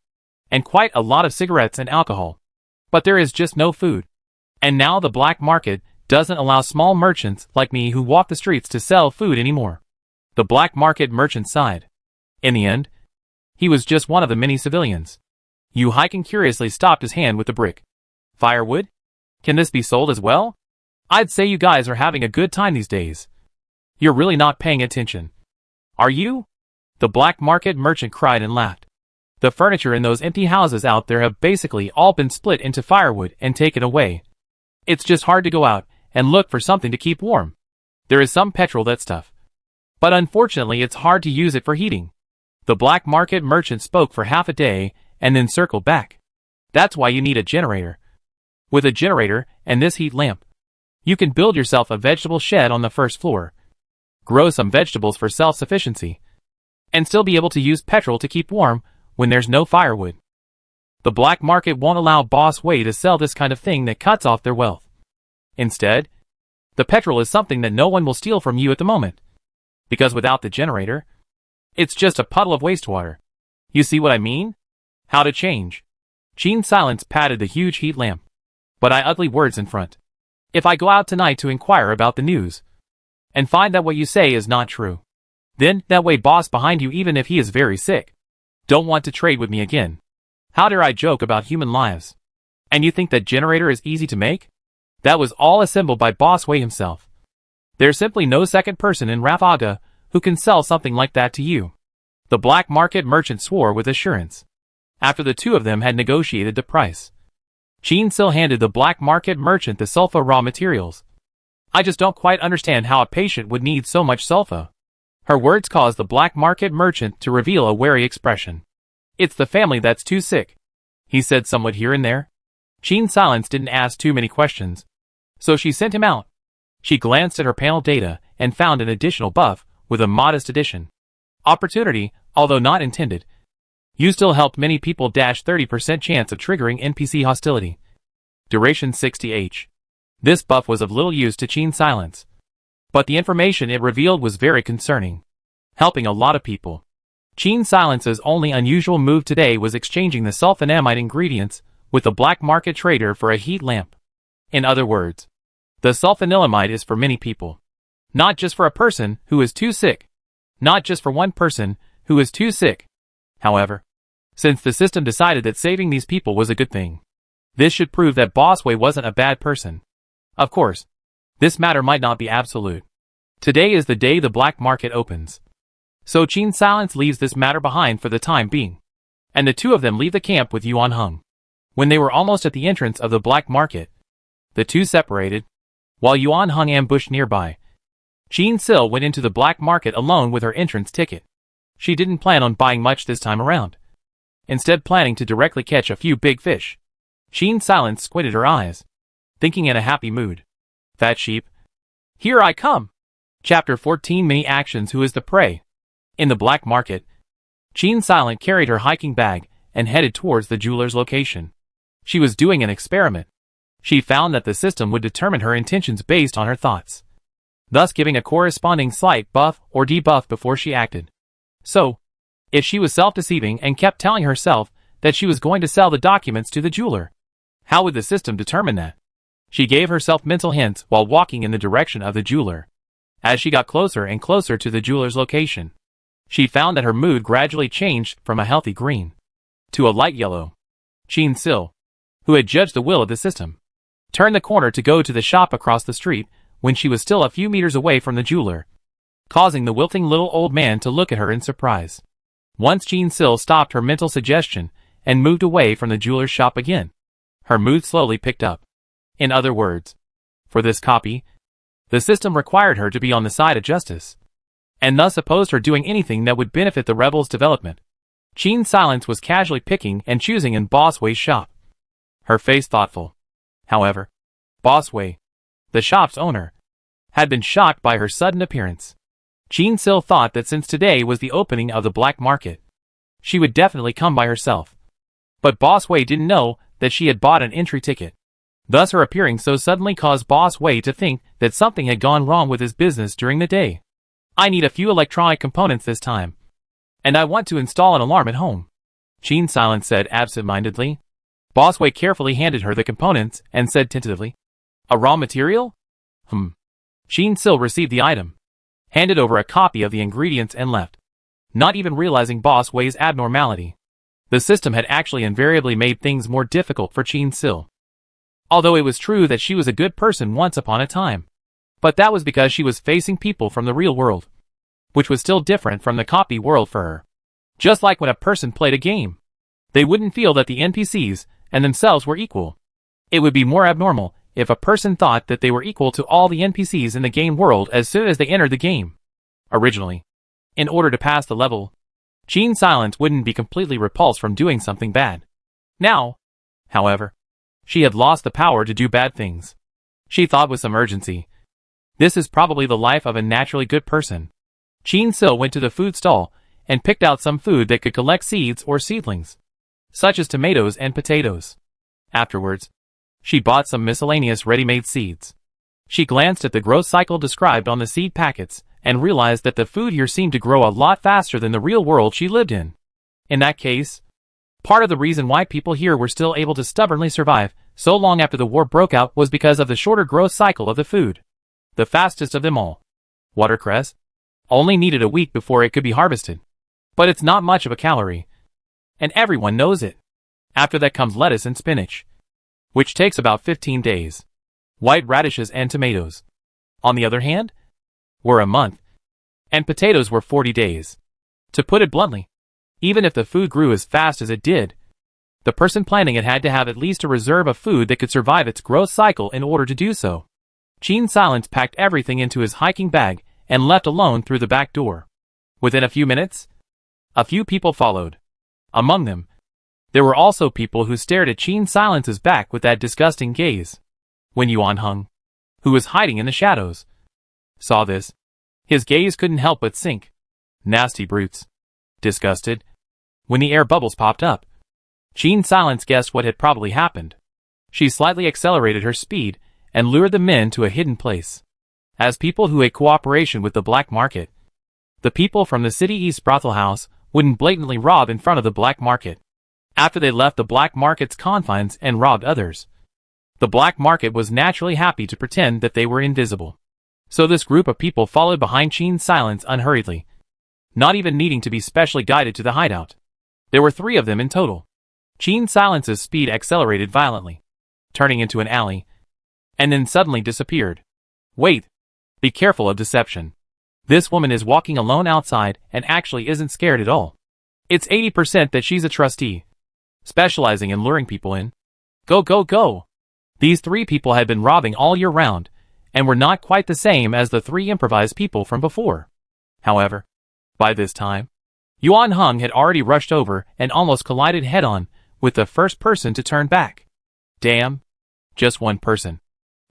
and quite a lot of cigarettes and alcohol. But there is just no food. And now the black market doesn't allow small merchants like me who walk the streets to sell food anymore. The black market merchant sighed. In the end, he was just one of the many civilians. Yu Haiken curiously stopped his hand with the brick. Firewood? Can this be sold as well? I'd say you guys are having a good time these days. You're really not paying attention. Are you? The black market merchant cried and laughed. The furniture in those empty houses out there have basically all been split into firewood and taken away. It's just hard to go out and look for something to keep warm. There is some petrol, that stuff, but unfortunately it's hard to use it for heating. The black market merchant spoke for half a day and then circled back. That's why you need a generator. With a generator and this heat lamp, you can build yourself a vegetable shed on the first floor, grow some vegetables for self-sufficiency, and still be able to use petrol to keep warm when there's no firewood. The black market won't allow Boss Wei to sell this kind of thing that cuts off their wealth. Instead, the petrol is something that no one will steal from you at the moment, because without the generator, it's just a puddle of wastewater. You see what I mean? How to change. Qin Silence patted the huge heat lamp. But I ugly words in front. If I go out tonight to inquire about the news, and find that what you say is not true, then that way boss behind you, even if he is very sick, don't want to trade with me again. How dare I joke about human lives? And you think that generator is easy to make? That was all assembled by Boss Wei himself. There's simply no second person in Rafaga who can sell something like that to you. The black market merchant swore with assurance. After the two of them had negotiated the price, Qin Sil handed the black market merchant the sulfa raw materials. I just don't quite understand how a patient would need so much sulfa. Her words caused the black market merchant to reveal a wary expression. It's the family that's too sick, he said somewhat here and there. Qin Silence didn't ask too many questions, so she sent him out. She glanced at her panel data and found an additional buff with a modest addition. Opportunity, although not intended. You still helped many people dash 30% chance of triggering NPC hostility. Duration 60H. This buff was of little use to Qin Silence, but the information it revealed was very concerning, helping a lot of people. Qin Silence's only unusual move today was exchanging the sulfonamide ingredients with the black market trader for a heat lamp. In other words, the sulfonilamide is for many people, not just for a person who is too sick, not just for one person who is too sick. However, since the system decided that saving these people was a good thing, this should prove that Boss Wei wasn't a bad person. Of course, this matter might not be absolute. Today is the day the black market opens. So Qin Silence leaves this matter behind for the time being, and the two of them leave the camp with Yuan Heng. When they were almost at the entrance of the black market, the two separated, while Yuan Heng ambushed nearby. Qin Sil went into the black market alone with her entrance ticket. She didn't plan on buying much this time around, instead planning to directly catch a few big fish. Qin Silence squinted her eyes, thinking in a happy mood. Fat sheep. Here I come. Chapter 14 Mini Actions. Who is the prey? In the black market, Qin Silent carried her hiking bag and headed towards the jeweler's location. She was doing an experiment. She found that the system would determine her intentions based on her thoughts, thus giving a corresponding slight buff or debuff before she acted. So, if she was self-deceiving and kept telling herself that she was going to sell the documents to the jeweler, how would the system determine that? She gave herself mental hints while walking in the direction of the jeweler. As she got closer and closer to the jeweler's location, she found that her mood gradually changed from a healthy green to a light yellow. Qin Sil, who had judged the will of the system, turned the corner to go to the shop across the street when she was still a few meters away from the jeweler, causing the wilting little old man to look at her in surprise. Once Qin Sil stopped her mental suggestion and moved away from the jeweler's shop again, her mood slowly picked up. In other words, for this copy, the system required her to be on the side of justice, and thus opposed her doing anything that would benefit the rebels' development. Qin Silence was casually picking and choosing in Boss Wei's shop, her face thoughtful. However, Boss Wei, the shop's owner, had been shocked by her sudden appearance. Qin Sil thought that since today was the opening of the black market, she would definitely come by herself. But Boss Wei didn't know that she had bought an entry ticket. Thus her appearing so suddenly caused Boss Wei to think that something had gone wrong with his business during the day. I need a few electronic components this time, and I want to install an alarm at home, Qin Silence said absent-mindedly. Boss Wei carefully handed her the components and said tentatively, "A raw material?" Qin Sil received the item, handed over a copy of the ingredients and left, not even realizing Boss Wei's abnormality. The system had actually invariably made things more difficult for Qin Sil. Although it was true that she was a good person once upon a time, but that was because she was facing people from the real world, which was still different from the copy world for her. Just like when a person played a game, they wouldn't feel that the NPCs and themselves were equal. It would be more abnormal if a person thought that they were equal to all the NPCs in the game world as soon as they entered the game. Originally, in order to pass the level, Qin Silence wouldn't be completely repulsed from doing something bad. Now, however, she had lost the power to do bad things. She thought with some urgency, this is probably the life of a naturally good person. Qin Sil went to the food stall and picked out some food that could collect seeds or seedlings, such as tomatoes and potatoes. Afterwards, she bought some miscellaneous ready-made seeds. She glanced at the growth cycle described on the seed packets and realized that the food here seemed to grow a lot faster than the real world she lived in. In that case, part of the reason why people here were still able to stubbornly survive so long after the war broke out was because of the shorter growth cycle of the food. The fastest of them all, watercress, only needed a week before it could be harvested. But it's not much of a calorie, and everyone knows it. After that comes lettuce and spinach, which takes about 15 days. White radishes and tomatoes, on the other hand, were a month, and potatoes were 40 days. To put it bluntly, even if the food grew as fast as it did, the person planting it had to have at least a reserve of food that could survive its growth cycle in order to do so. Qin Silence packed everything into his hiking bag and left alone through the back door. Within a few minutes, a few people followed. Among them, there were also people who stared at Qin Silence's back with that disgusting gaze. When Yuan Heng, who was hiding in the shadows, saw this, his gaze couldn't help but sink. Nasty brutes. Disgusted. When the air bubbles popped up, Qin Silence guessed what had probably happened. She slightly accelerated her speed and lured the men to a hidden place. As people who had cooperation with the black market, the people from the City East brothel house wouldn't blatantly rob in front of the black market. After they left the black market's confines and robbed others, the black market was naturally happy to pretend that they were invisible. So this group of people followed behind Qin Silence unhurriedly, not even needing to be specially guided to the hideout. There were 3 of them in total. Qin Silence's speed accelerated violently, turning into an alley, and then suddenly disappeared. Wait, Be careful of deception. This woman is walking alone outside and actually isn't scared at all. It's 80% that she's a trustee, specializing in luring people in. Go, go, go! These 3 people had been robbing all year round, and were not quite the same as the 3 improvised people from before. However, by this time, Yuan Heng had already rushed over and almost collided head-on with the first person to turn back. Damn! Just one person.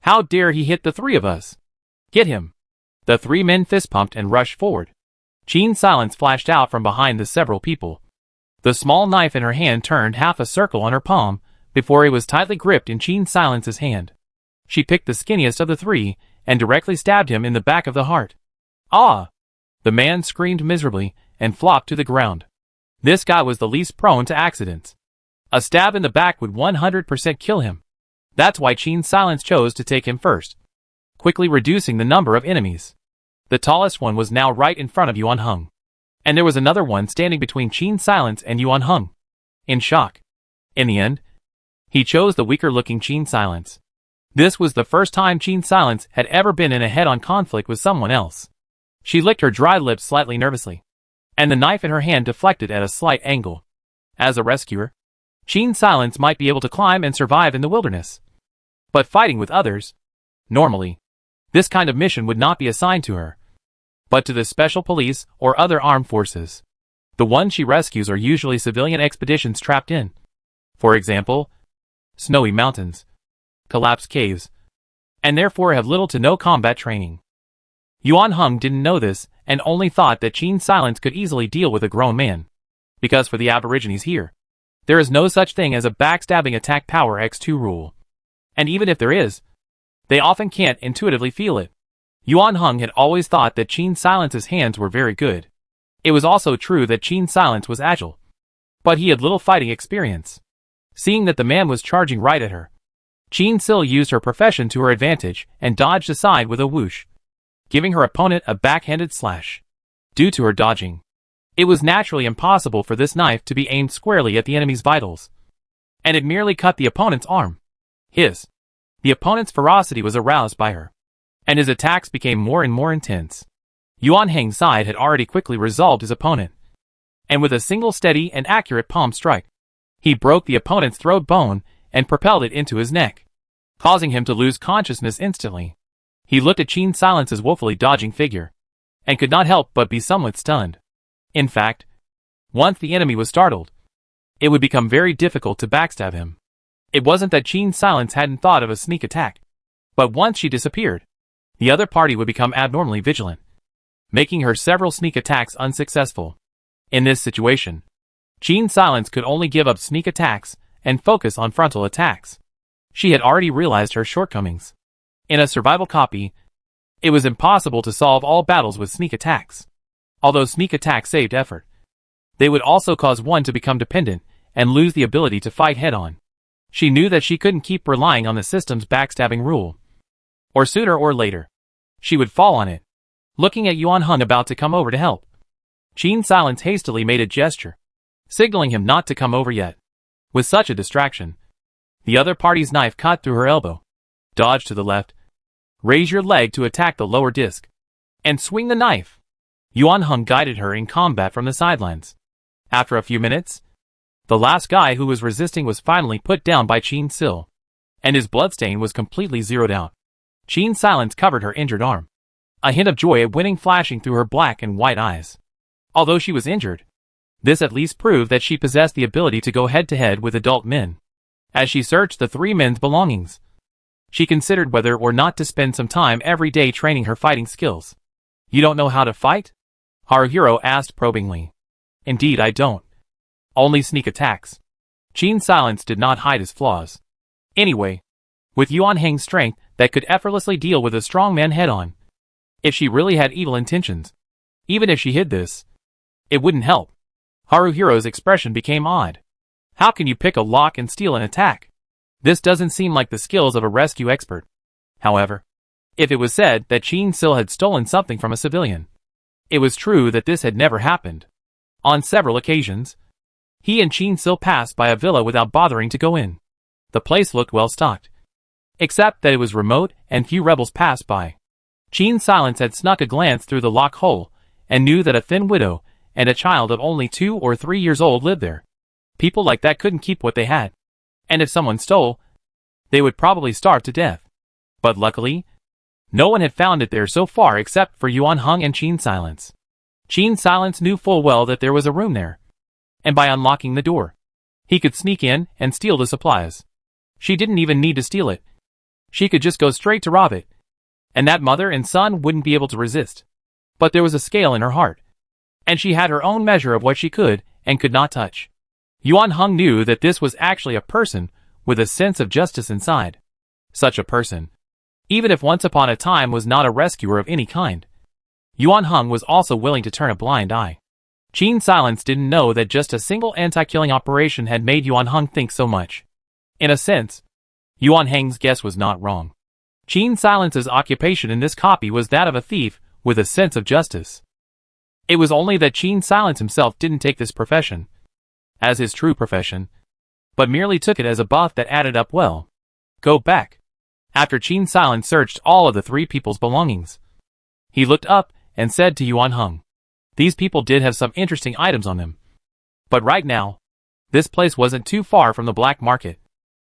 How dare he hit the 3 of us? Get him! The 3 men fist-pumped and rushed forward. Qin's silence flashed out from behind the several people. The small knife in her hand turned half a circle on her palm before it was tightly gripped in Qin's silence's hand. She picked the skinniest of the 3 and directly stabbed him in the back of the heart. Ah! The man screamed miserably and flopped to the ground. This guy was the least prone to accidents. A stab in the back would 100% kill him. That's why Qin's silence chose to take him first, quickly reducing the number of enemies. The tallest one was now right in front of Yuan Heng, and there was another one standing between Qin's silence and Yuan Heng. In shock. In the end, he chose the weaker-looking Qin's silence. This was the first time Qin's silence had ever been in a head-on conflict with someone else. She licked her dry lips slightly nervously, and the knife in her hand deflected at a slight angle. As a rescuer, Qin's silence might be able to climb and survive in the wilderness. But fighting with others, normally, this kind of mission would not be assigned to her, but to the special police or other armed forces. The ones she rescues are usually civilian expeditions trapped in, for example, snowy mountains, collapsed caves, and therefore have little to no combat training. Yuan Heng didn't know this and only thought that Qin's silence could easily deal with a grown man, because for the Aborigines here, there is no such thing as a backstabbing attack power x2 rule. And even if there is, they often can't intuitively feel it. Yuan Heng had always thought that Qin's silence's hands were very good. It was also true that Qin's silence was agile, but he had little fighting experience. Seeing that the man was charging right at her, Qin Sil used her profession to her advantage and dodged aside with a whoosh, giving her opponent a backhanded slash. Due to her dodging, it was naturally impossible for this knife to be aimed squarely at the enemy's vitals, and it merely cut the opponent's arm. The opponent's ferocity was aroused by her, and his attacks became more and more intense. Yuan Heng's side had already quickly resolved his opponent, and with a single steady and accurate palm strike, he broke the opponent's throat bone and propelled it into his neck, causing him to lose consciousness instantly. He looked at Qin's silence's woefully dodging figure, and could not help but be somewhat stunned. In fact, once the enemy was startled, it would become very difficult to backstab him. It wasn't that Qin's silence hadn't thought of a sneak attack, but once she disappeared, the other party would become abnormally vigilant, making her several sneak attacks unsuccessful. In this situation, Qin's silence could only give up sneak attacks and focus on frontal attacks. She had already realized her shortcomings. In a survival copy, it was impossible to solve all battles with sneak attacks. Although sneak attacks saved effort, they would also cause one to become dependent and lose the ability to fight head-on. She knew that she couldn't keep relying on the system's backstabbing rule, or sooner or later, she would fall on it. Looking at Yuan Heng about to come over to help, Qin's silence hastily made a gesture, signaling him not to come over yet. With such a distraction, the other party's knife cut through her elbow. Dodge to the left, raise your leg to attack the lower disc, and swing the knife. Yuan Heng guided her in combat from the sidelines. After a few minutes, the last guy who was resisting was finally put down by Qin Sil, and his bloodstain was completely zeroed out. Qin's silence covered her injured arm, a hint of joy at winning flashing through her black and white eyes. Although she was injured, this at least proved that she possessed the ability to go head-to-head with adult men. As she searched the 3 men's belongings, she considered whether or not to spend some time every day training her fighting skills. You don't know how to fight? Haruhiro asked probingly. Indeed I don't. Only sneak attacks. Qin's silence did not hide his flaws. Anyway, with Yuan Heng's strength that could effortlessly deal with a strong man head-on, if she really had evil intentions, even if she hid this, it wouldn't help. Haruhiro's expression became odd. How can you pick a lock and steal an attack? This doesn't seem like the skills of a rescue expert. However, if it was said that Qin Sil had stolen something from a civilian, it was true that this had never happened. On several occasions, he and Qin Sil passed by a villa without bothering to go in. The place looked well stocked, except that it was remote and few rebels passed by. Qin Silence had snuck a glance through the lock hole, and knew that a thin widow and a child of only 2 or 3 years old lived there. People like that couldn't keep what they had. And if someone stole, they would probably starve to death. But luckily, no one had found it there so far except for Yuan Heng and Qin Silence. Qin Silence knew full well that there was a room there. And by unlocking the door, he could sneak in and steal the supplies. She didn't even need to steal it. She could just go straight to rob it. And that mother and son wouldn't be able to resist. But there was a scale in her heart. And she had her own measure of what she could and could not touch. Yuan Heng knew that this was actually a person with a sense of justice inside. Such a person, even if once upon a time was not a rescuer of any kind, Yuan Heng was also willing to turn a blind eye. Qin Silence didn't know that just a single anti-killing operation had made Yuan Heng think so much. In a sense, Yuan Heng's guess was not wrong. Qin Silence's occupation in this copy was that of a thief with a sense of justice. It was only that Qin Silence himself didn't take this profession as his true profession, but merely took it as a buff that added up well. Go back. After Qin Silence searched all of the 3 people's belongings, he looked up and said to Yuan Heng, "These people did have some interesting items on them. But right now, this place wasn't too far from the black market.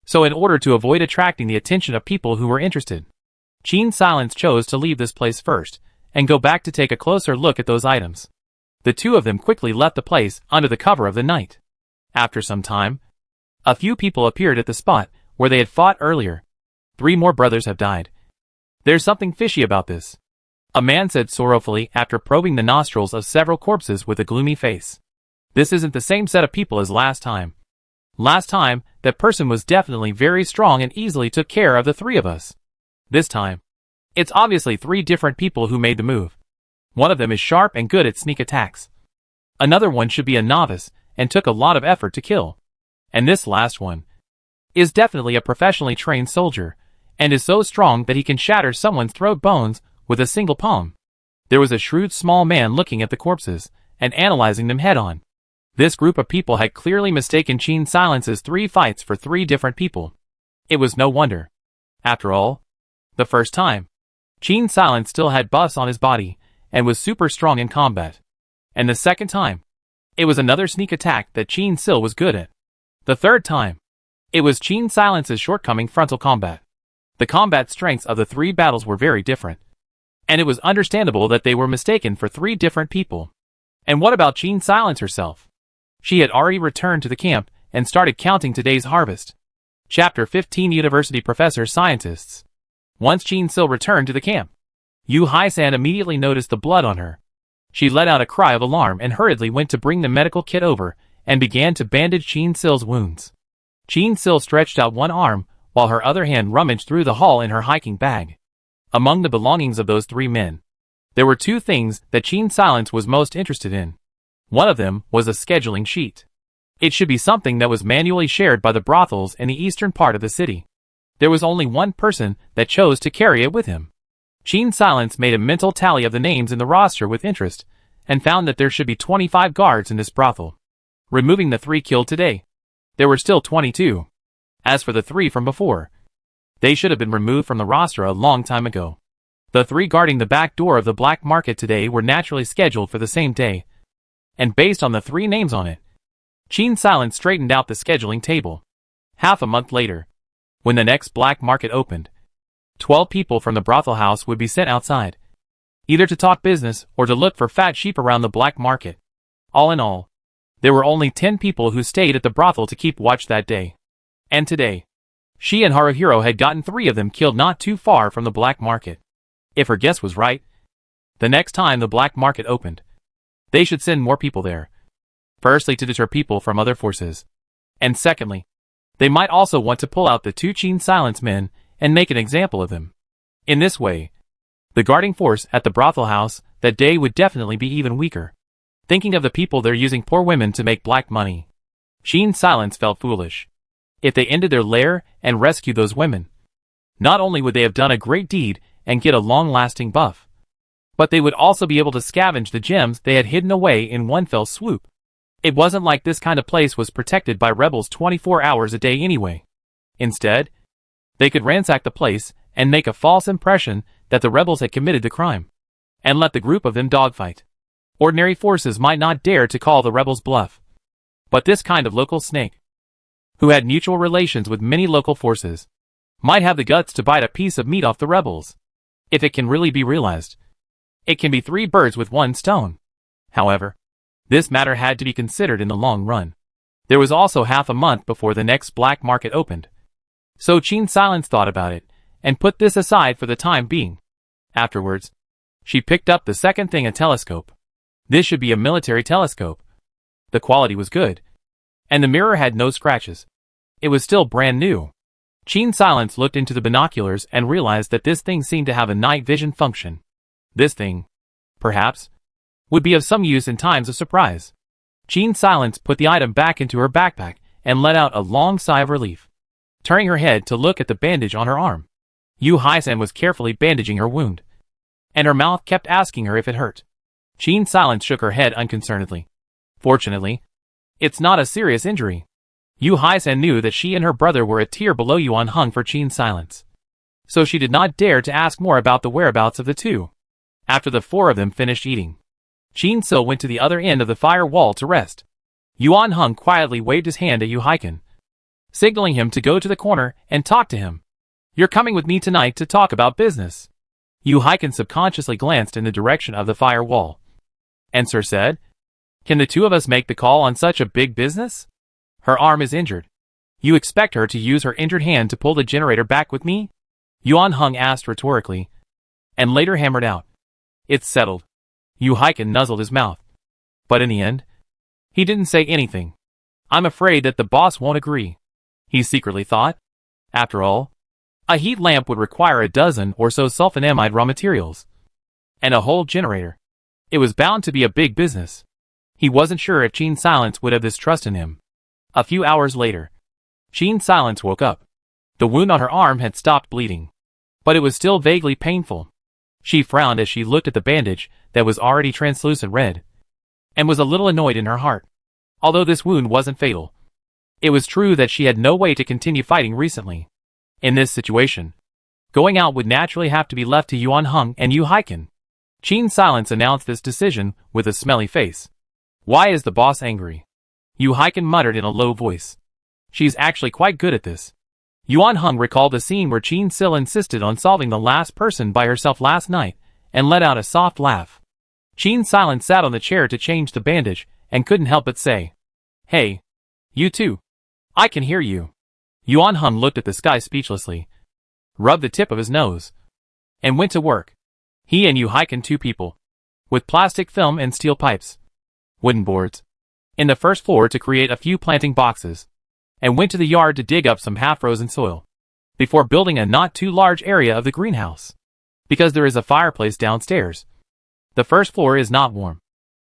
So in order to avoid attracting the attention of people who were interested, Qin Silence chose to leave this place first and go back to take a closer look at those items." The 2 of them quickly left the place under the cover of the night. After some time, a few people appeared at the spot where they had fought earlier. 3 more brothers have died. There's something fishy about this, a man said sorrowfully after probing the nostrils of several corpses with a gloomy face. This isn't the same set of people as last time. Last time, that person was definitely very strong and easily took care of the 3 of us. This time, it's obviously 3 different people who made the move. One of them is sharp and good at sneak attacks. Another one should be a novice and took a lot of effort to kill. And this last one is definitely a professionally trained soldier, and is so strong that he can shatter someone's throat bones with a single palm. There was a shrewd small man looking at the corpses and analyzing them head-on. This group of people had clearly mistaken Qin Silence's 3 fights for 3 different people. It was no wonder. After all, the first time, Qin Silence still had buffs on his body and was super strong in combat. And the second time, it was another sneak attack that Qin Sil was good at. The third time, it was Qin Silence's shortcoming frontal combat. The combat strengths of the 3 battles were very different, and it was understandable that they were mistaken for 3 different people. And what about Qin Silence herself? She had already returned to the camp and started counting today's harvest. Chapter 15 University Professor Scientists. Once Qin Sil returned to the camp, Yu Hai-san immediately noticed the blood on her. She let out a cry of alarm and hurriedly went to bring the medical kit over and began to bandage Qin Sil's wounds. Qin Sil stretched out one arm while her other hand rummaged through the haul in her hiking bag. Among the belongings of those 3 men, there were 2 things that Qin Silence was most interested in. One of them was a scheduling sheet. It should be something that was manually shared by the brothels in the eastern part of the city. There was only one person that chose to carry it with him. Qin Silence made a mental tally of the names in the roster with interest, and found that there should be 25 guards in this brothel. Removing the 3 killed today, there were still 22. As for the 3 from before, they should have been removed from the roster a long time ago. The 3 guarding the back door of the black market today were naturally scheduled for the same day, and based on the 3 names on it, Qin Silence straightened out the scheduling table. Half a month later, when the next black market opened, 12 people from the brothel house would be sent outside, either to talk business or to look for fat sheep around the black market. All in all, there were only 10 people who stayed at the brothel to keep watch that day. And today, she and Haruhiro had gotten 3 of them killed not too far from the black market. If her guess was right, the next time the black market opened, they should send more people there. Firstly, to deter people from other forces. And secondly, they might also want to pull out the 2 Qin Silence men and make an example of them. In this way, the guarding force at the brothel house that day would definitely be even weaker. Thinking of the people there using poor women to make black money, Qin Silence felt foolish. If they ended their lair and rescued those women, not only would they have done a great deed and get a long-lasting buff, but they would also be able to scavenge the gems they had hidden away in one fell swoop. It wasn't like this kind of place was protected by rebels 24 hours a day anyway. Instead, they could ransack the place and make a false impression that the rebels had committed the crime, and let the group of them dogfight. Ordinary forces might not dare to call the rebels bluff. But this kind of local snake, who had mutual relations with many local forces, might have the guts to bite a piece of meat off the rebels. If it can really be realized, it can be 3 birds with 1 stone. However, this matter had to be considered in the long run. There was also half a month before the next black market opened. So Qin Silence thought about it, and put this aside for the time being. Afterwards, she picked up the second thing, a telescope. This should be a military telescope. The quality was good, and the mirror had no scratches. It was still brand new. Qin Silence looked into the binoculars and realized that this thing seemed to have a night vision function. This thing, perhaps, would be of some use in times of surprise. Qin Silence put the item back into her backpack and let out a long sigh of relief, turning her head to look at the bandage on her arm. Yu Haisen was carefully bandaging her wound, and her mouth kept asking her if it hurt. Qin Silence shook her head unconcernedly. Fortunately, it's not a serious injury. Yu Haisen knew that she and her brother were a tier below Yuan Hung for Qin Silence, so she did not dare to ask more about the whereabouts of the two. After the 4 of them finished eating, Qin Sil went to the other end of the fire wall to rest. Yuan Hung quietly waved his hand at Yu Haiken, signaling him to go to the corner and talk to him. "You're coming with me tonight to talk about business." Yu Haiken subconsciously glanced in the direction of the fire wall, and Sir said, "Can the 2 of us make the call on such a big business? Her arm is injured. You expect her to use her injured hand to pull the generator back with me?" Yuan Hung asked rhetorically, and later hammered out, "It's settled." Yu Haiken nuzzled his mouth, but in the end, he didn't say anything. "I'm afraid that the boss won't agree," he secretly thought. After all, a heat lamp would require a dozen or so sulfonamide raw materials, and a whole generator. It was bound to be a big business. He wasn't sure if Qin Silence would have this trust in him. A few hours later, Qin Silence woke up. The wound on her arm had stopped bleeding, but it was still vaguely painful. She frowned as she looked at the bandage that was already translucent red, and was a little annoyed in her heart. Although this wound wasn't fatal, it was true that she had no way to continue fighting recently. In this situation, going out would naturally have to be left to Yuan Hung and Yu Haiken. Qin Silence announced this decision with a smelly face. "Why is the boss angry?" Yu Haiken muttered in a low voice. "She's actually quite good at this." Yuan Hung recalled the scene where Qin Sil insisted on solving the last person by herself last night, and let out a soft laugh. Qin Silence sat on the chair to change the bandage, and couldn't help but say, "Hey, you two. I can hear you." Yuan Hung looked at the sky speechlessly, rubbed the tip of his nose, and went to work. He and Yu Haiken, 2 people, with plastic film and steel pipes, wooden boards, in the first floor to create a few planting boxes, and went to the yard to dig up some half-frozen soil, before building a not too large area of the greenhouse, because there is a fireplace downstairs. The first floor is not warm,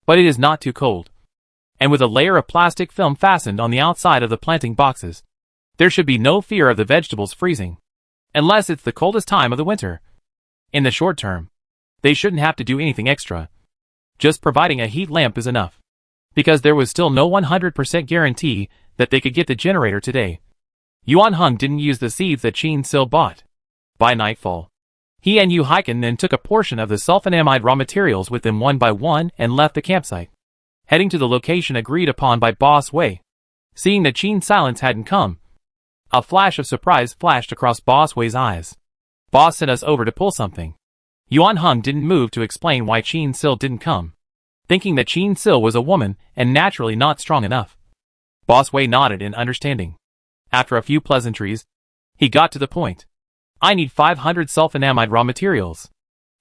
but it is not too cold, and with a layer of plastic film fastened on the outside of the planting boxes, there should be no fear of the vegetables freezing, unless it's the coldest time of the winter. In the short term, they shouldn't have to do anything extra. Just providing a heat lamp is enough, because there was still no 100% guarantee that they could get the generator today. Yuan Hung didn't use the seeds that Qin Sil bought. By nightfall, he and Yu Haiken then took a portion of the sulfonamide raw materials with them one by one and left the campsite, heading to the location agreed upon by Boss Wei. Seeing that Qin Silence hadn't come, a flash of surprise flashed across Boss Wei's eyes. "Boss sent us over to pull something." Yuan Hung didn't move to explain why Qin Sil didn't come, thinking that Qin Sil was a woman and naturally not strong enough. Boss Wei nodded in understanding. After a few pleasantries, he got to the point. "I need 500 sulfonamide raw materials."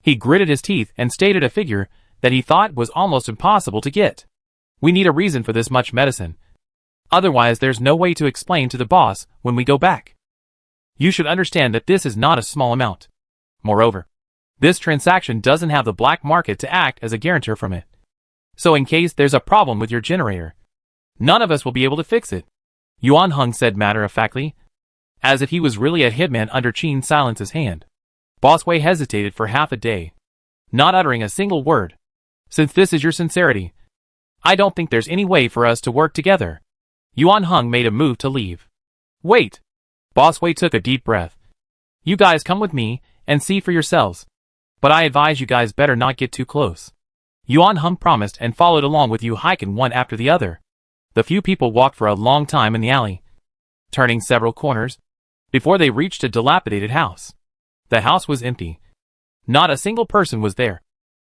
He gritted his teeth and stated a figure that he thought was almost impossible to get. "We need a reason for this much medicine. Otherwise there's no way to explain to the boss when we go back. You should understand that this is not a small amount. Moreover, this transaction doesn't have the black market to act as a guarantor from it. So in case there's a problem with your generator, none of us will be able to fix it." Yuan Hung said matter-of-factly, as if he was really a hitman under Qin Silence's hand. Boss Wei hesitated for half a day, not uttering a single word. "Since this is your sincerity, I don't think there's any way for us to work together." Yuan Hung made a move to leave. "Wait!" Boss Wei took a deep breath. "You guys come with me and see for yourselves." but I advise you guys better not get too close. Yuan Hung promised and followed along with Yu Haiken one after the other. The few people walked for a long time in the alley, turning several corners, before they reached a dilapidated house. The house was empty. Not a single person was there,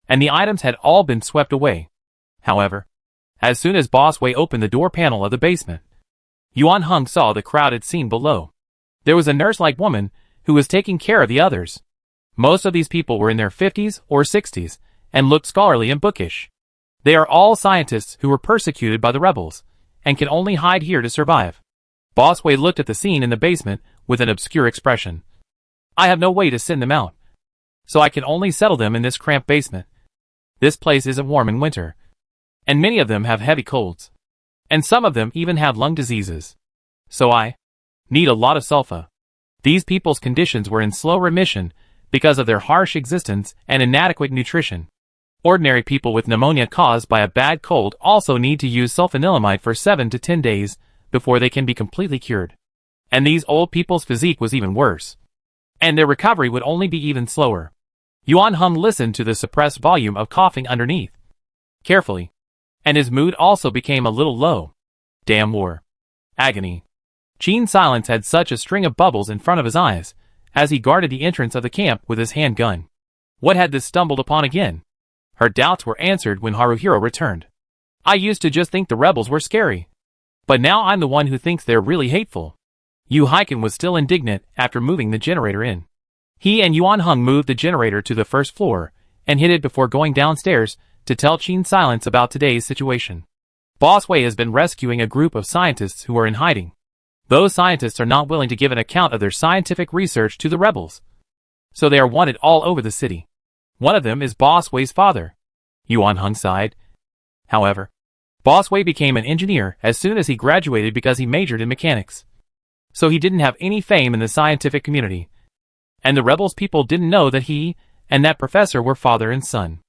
and the items had all been swept away. However, as soon as Boss Wei opened the door panel of the basement, Yuan Hung saw the crowded scene below. There was a nurse-like woman who was taking care of the others. Most of these people were in their 50s or 60s and looked scholarly and bookish. They are all scientists who were persecuted by the rebels and can only hide here to survive. Boss Wei looked at the scene in the basement with an obscure expression. I have no way to send them out, so I can only settle them in this cramped basement. This place isn't warm in winter, and many of them have heavy colds, and some of them even have lung diseases. So I need a lot of sulfa. These people's conditions were in slow remission because of their harsh existence and inadequate nutrition. Ordinary people with pneumonia caused by a bad cold also need to use sulfanilamide for 7 to 10 days before they can be completely cured. And these old people's physique was even worse, and their recovery would only be even slower. Yuan Hung listened to the suppressed volume of coughing underneath carefully, and his mood also became a little low. Damn war. Agony. Qin Silence had such a string of bubbles in front of his eyes as he guarded the entrance of the camp with his handgun. What had this stumbled upon again? Her doubts were answered when Haruhiro returned. I used to just think the rebels were scary, but now I'm the one who thinks they're really hateful. Yu Haiken was still indignant after moving the generator in. He and Yuan Hung moved the generator to the first floor and hid it before going downstairs to tell Qin Silence about today's situation. Boss Wei has been rescuing a group of scientists who are in hiding. Those scientists are not willing to give an account of their scientific research to the rebels, so they are wanted all over the city. One of them is Boss Wei's father. Yuan Hung sighed. However, Boss Wei became an engineer as soon as he graduated because he majored in mechanics. So he didn't have any fame in the scientific community, and the rebels' people didn't know that he and that professor were father and son.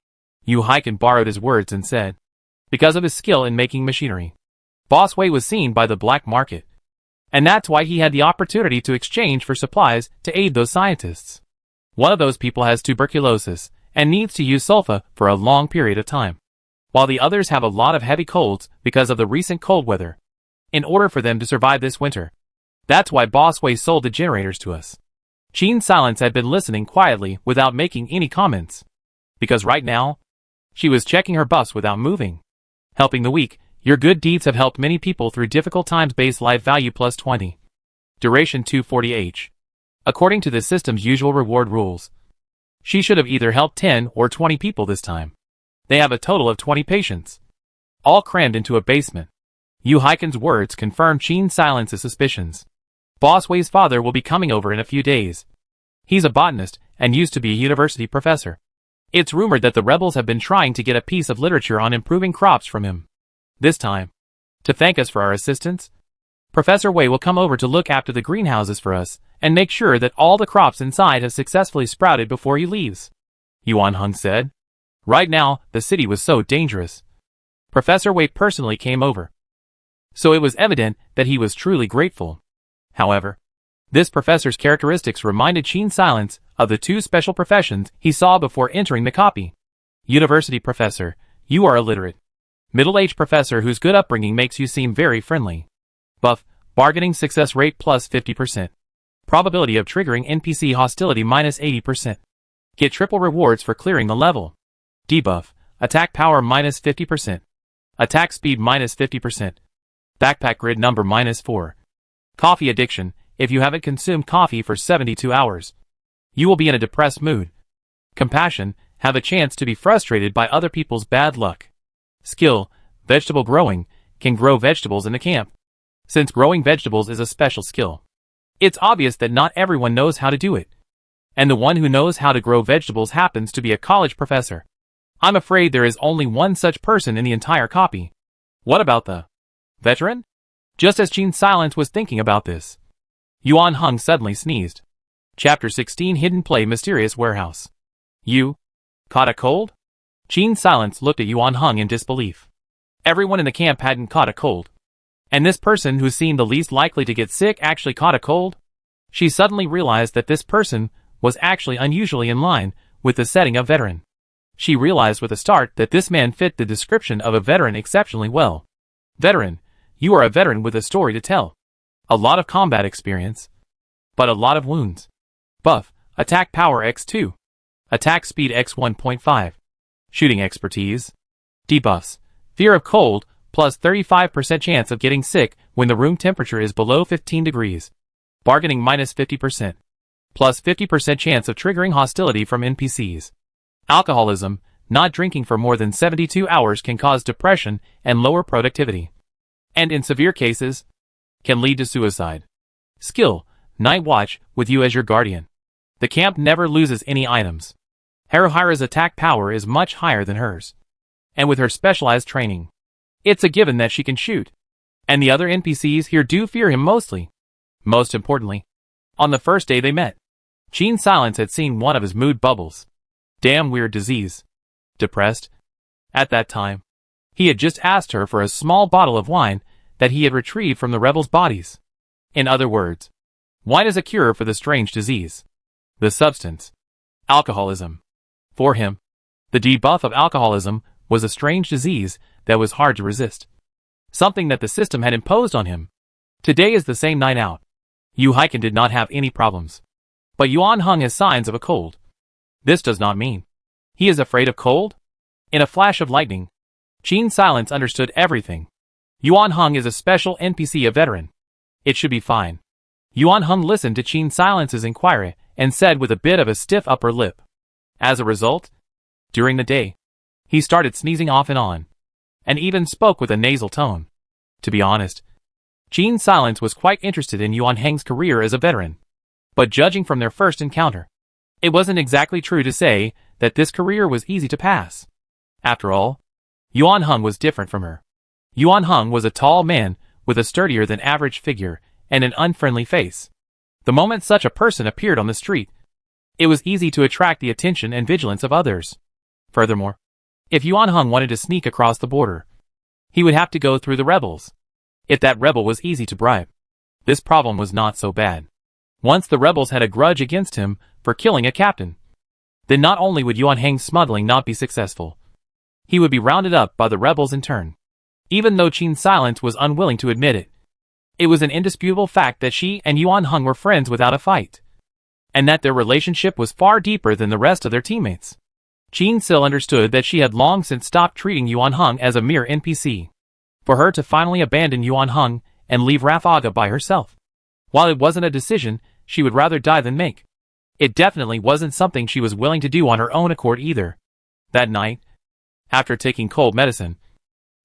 Yu Haiken borrowed his words and said, because of his skill in making machinery, Boss Wei was seen by the black market, and that's why he had the opportunity to exchange for supplies to aid those scientists. One of those people has tuberculosis and needs to use sulfa for a long period of time, while the others have a lot of heavy colds because of the recent cold weather. In order for them to survive this winter, that's why Boss Wei sold the generators to us. Qin Silence had been listening quietly without making any comments, because right now, she was checking her buffs without moving. Helping the weak, your good deeds have helped many people through difficult times. Base life value plus 20. Duration 240H. According to the system's usual reward rules, she should have either helped 10 or 20 people this time. They have a total of 20 patients, all crammed into a basement. Yu Haiken's words confirmed Qin Silence's suspicions. Boss Wei's father will be coming over in a few days. He's a botanist and used to be a university professor. It's rumored that the rebels have been trying to get a piece of literature on improving crops from him. This time, to thank us for our assistance, Professor Wei will come over to look after the greenhouses for us and make sure that all the crops inside have successfully sprouted before he leaves. Yuan Hung said. Right now, the city was so dangerous. Professor Wei personally came over, so it was evident that he was truly grateful. However, this professor's characteristics reminded Qin Silence of the two special professions he saw before entering the copy. University professor, you are illiterate. Middle-aged professor whose good upbringing makes you seem very friendly. Buff, bargaining success rate plus 50%. Probability of triggering NPC hostility minus 80%. Get triple rewards for clearing the level. Debuff, attack power minus 50%. Attack speed minus 50%. Backpack grid number minus 4. Coffee addiction, if you haven't consumed coffee for 72 hours, you will be in a depressed mood. Compassion, have a chance to be frustrated by other people's bad luck. Skill, vegetable growing, can grow vegetables in the camp. Since growing vegetables is a special skill, it's obvious that not everyone knows how to do it. And the one who knows how to grow vegetables happens to be a college professor. I'm afraid there is only one such person in the entire copy. What about the veteran? Just as Qin Silence was thinking about this, Yuan Hung suddenly sneezed. Chapter 16 Hidden Play Mysterious Warehouse. You caught a cold? Qin Silence looked at Yuan Hung in disbelief. Everyone in the camp hadn't caught a cold, and this person who seemed the least likely to get sick actually caught a cold? She suddenly realized that this person was actually unusually in line with the setting of veteran. She realized with a start that this man fit the description of a veteran exceptionally well. Veteran, you are a veteran with a story to tell. A lot of combat experience, but a lot of wounds. Buff, attack power x2. Attack speed x1.5. Shooting expertise. Debuffs, fear of cold, plus 35% chance of getting sick when the room temperature is below 15 degrees. Bargaining minus 50%. Plus 50% chance of triggering hostility from NPCs. Alcoholism, not drinking for more than 72 hours can cause depression and lower productivity. And in severe cases, can lead to suicide. Skill, Night Watch, with you as your guardian. The camp never loses any items. Haruhira's attack power is much higher than hers. And with her specialized training, it's a given that she can shoot. And the other NPCs here do fear him mostly. Most importantly, on the first day they met, Gene Silence had seen one of his mood bubbles. Damn weird disease. Depressed. At that time, he had just asked her for a small bottle of wine that he had retrieved from the rebels' bodies. In other words, wine is a cure for the strange disease. The substance. Alcoholism. For him, the debuff of alcoholism was a strange disease that was hard to resist. Something that the system had imposed on him. Today is the same night out. Yu Heiken did not have any problems. But Yuan Hung has signs of a cold. This does not mean he is afraid of cold? In a flash of lightning, Gene Silence understood everything. Yuan Hung is a special NPC, a veteran. It should be fine. Yuan Hung listened to Gene Silence's inquiry and said with a bit of a stiff upper lip. As a result, during the day, he started sneezing off and on, and even spoke with a nasal tone. To be honest, Gene Silence was quite interested in Yuan Hang's career as a veteran. But judging from their first encounter, it wasn't exactly true to say that this career was easy to pass. After all, Yuan Hung was different from her. Yuan Hung was a tall man with a sturdier than average figure and an unfriendly face. The moment such a person appeared on the street, it was easy to attract the attention and vigilance of others. Furthermore, if Yuan Hung wanted to sneak across the border, he would have to go through the rebels. If that rebel was easy to bribe, this problem was not so bad. Once the rebels had a grudge against him for killing a captain, then not only would Yuan Hang's smuggling not be successful, he would be rounded up by the rebels in turn. Even though Gene Silence was unwilling to admit it, it was an indisputable fact that she and Yuan Hung were friends without a fight, and that their relationship was far deeper than the rest of their teammates. Gene Sil understood that she had long since stopped treating Yuan Hung as a mere NPC. For her to finally abandon Yuan Hung and leave Rafaga by herself, while it wasn't a decision she would rather die than make, it definitely wasn't something she was willing to do on her own accord either. That night, after taking cold medicine,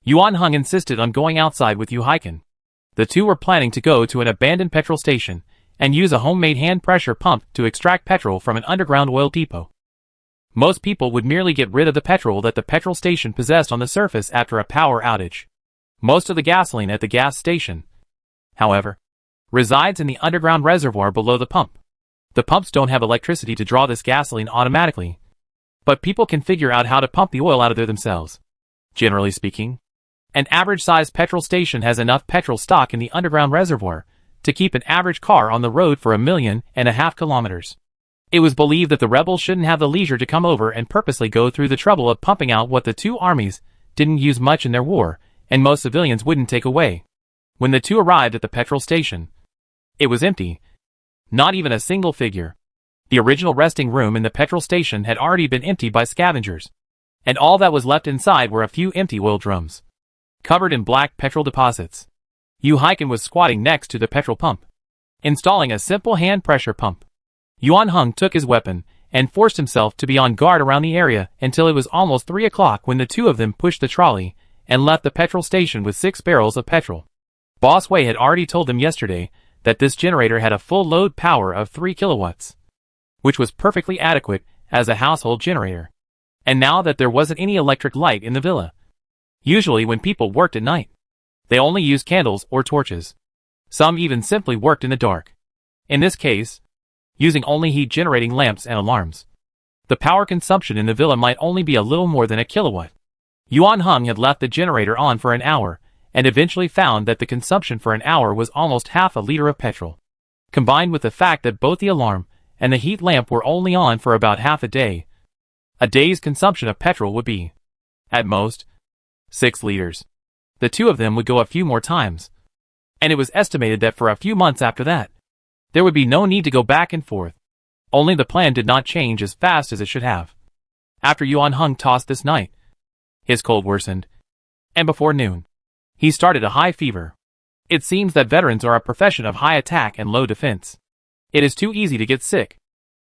Yuan Hung insisted on going outside with Yu Heiken. The two were planning to go to an abandoned petrol station and use a homemade hand pressure pump to extract petrol from an underground oil depot. Most people would merely get rid of the petrol that the petrol station possessed on the surface after a power outage. Most of the gasoline at the gas station, however, resides in the underground reservoir below the pump. The pumps don't have electricity to draw this gasoline automatically, but people can figure out how to pump the oil out of there themselves. Generally speaking, an average-sized petrol station has enough petrol stock in the underground reservoir to keep an average car on the road for 1.5 million kilometers. It was believed that the rebels shouldn't have the leisure to come over and purposely go through the trouble of pumping out what the two armies didn't use much in their war, and most civilians wouldn't take away. When the two arrived at the petrol station, it was empty. Not even a single figure. The original resting room in the petrol station had already been emptied by scavengers, and all that was left inside were a few empty oil drums, covered in black petrol deposits. Yu Heiken was squatting next to the petrol pump, installing a simple hand pressure pump. Yuan Hung took his weapon and forced himself to be on guard around the area until it was almost 3 o'clock when the two of them pushed the trolley and left the petrol station with 6 barrels of petrol. Boss Wei had already told them yesterday that this generator had a full load power of 3 kilowatts, which was perfectly adequate as a household generator. And now that there wasn't any electric light in the villa, usually when people worked at night, they only used candles or torches. Some even simply worked in the dark. In this case, using only heat-generating lamps and alarms. The power consumption in the villa might only be a little more than 1 kilowatt. Yuan Hung had left the generator on for an hour, and eventually found that the consumption for an hour was almost half a liter of petrol. Combined with the fact that both the alarm and the heat lamp were only on for about half a day, A day's consumption of petrol would be, at most, 6 liters. The two of them would go a few more times. And it was estimated that for a few months after that, there would be no need to go back and forth. Only the plan did not change as fast as it should have. After Yuan Hung tossed this night, his cold worsened, and before noon, he started a high fever. It seems that veterans are a profession of high attack and low defense. It is too easy to get sick.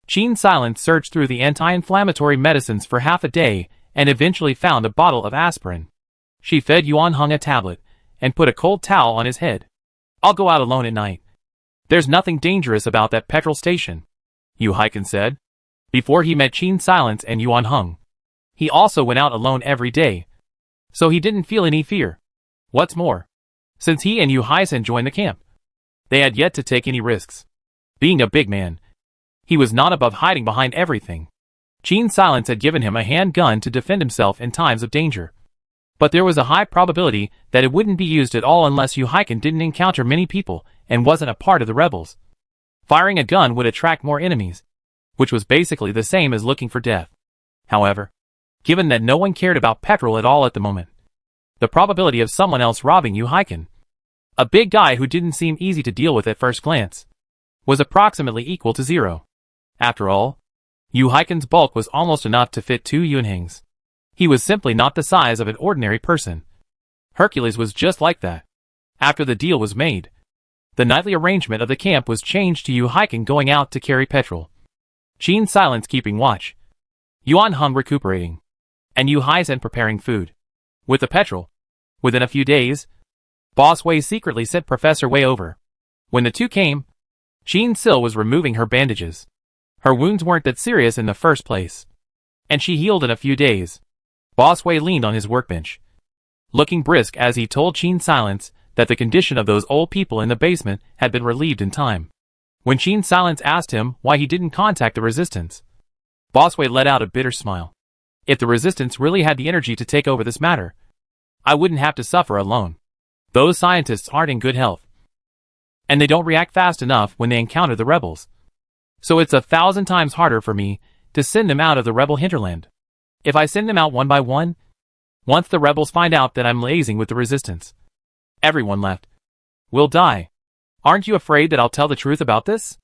Qin Silence searched through the anti-inflammatory medicines for half a day and eventually found a bottle of aspirin. She fed Yuan Hung a tablet and put a cold towel on his head. "I'll go out alone at night. There's nothing dangerous about that petrol station," Yu Haiken said, before he met Qin Silence and Yuan Hung. He also went out alone every day, so he didn't feel any fear. What's more, since he and Yu Haisen joined the camp, they had yet to take any risks. Being a big man, he was not above hiding behind everything. Qin Silence had given him a handgun to defend himself in times of danger. But there was a high probability that it wouldn't be used at all unless Yu Haiken didn't encounter many people and wasn't a part of the rebels. Firing a gun would attract more enemies, which was basically the same as looking for death. However, given that no one cared about petrol at all at the moment, the probability of someone else robbing Yu Haiken, a big guy who didn't seem easy to deal with at first glance, was approximately equal to 0. After all, Yu Haiken's bulk was almost enough to fit 2 Yunhings. He was simply not the size of an ordinary person. Hercules was just like that. After the deal was made, the nightly arrangement of the camp was changed to Yu Haiken going out to carry petrol, Qin Silence keeping watch, Yuan Hung recuperating, and Yu Haisen preparing food. With the petrol, within a few days, Boss Wei secretly sent Professor Wei over. When the two came, Qin Sil was removing her bandages. Her wounds weren't that serious in the first place, and she healed in a few days. Boss Wei leaned on his workbench, looking brisk as he told Qin Silence that the condition of those old people in the basement had been relieved in time. When Qin Silence asked him why he didn't contact the resistance, Boss Wei let out a bitter smile. "If the resistance really had the energy to take over this matter, I wouldn't have to suffer alone. Those scientists aren't in good health, and they don't react fast enough when they encounter the rebels. So it's 1,000 times harder for me to send them out of the rebel hinterland. If I send them out one by one, once the rebels find out that I'm liaising with the resistance, everyone left will die. Aren't you afraid that I'll tell the truth about this?"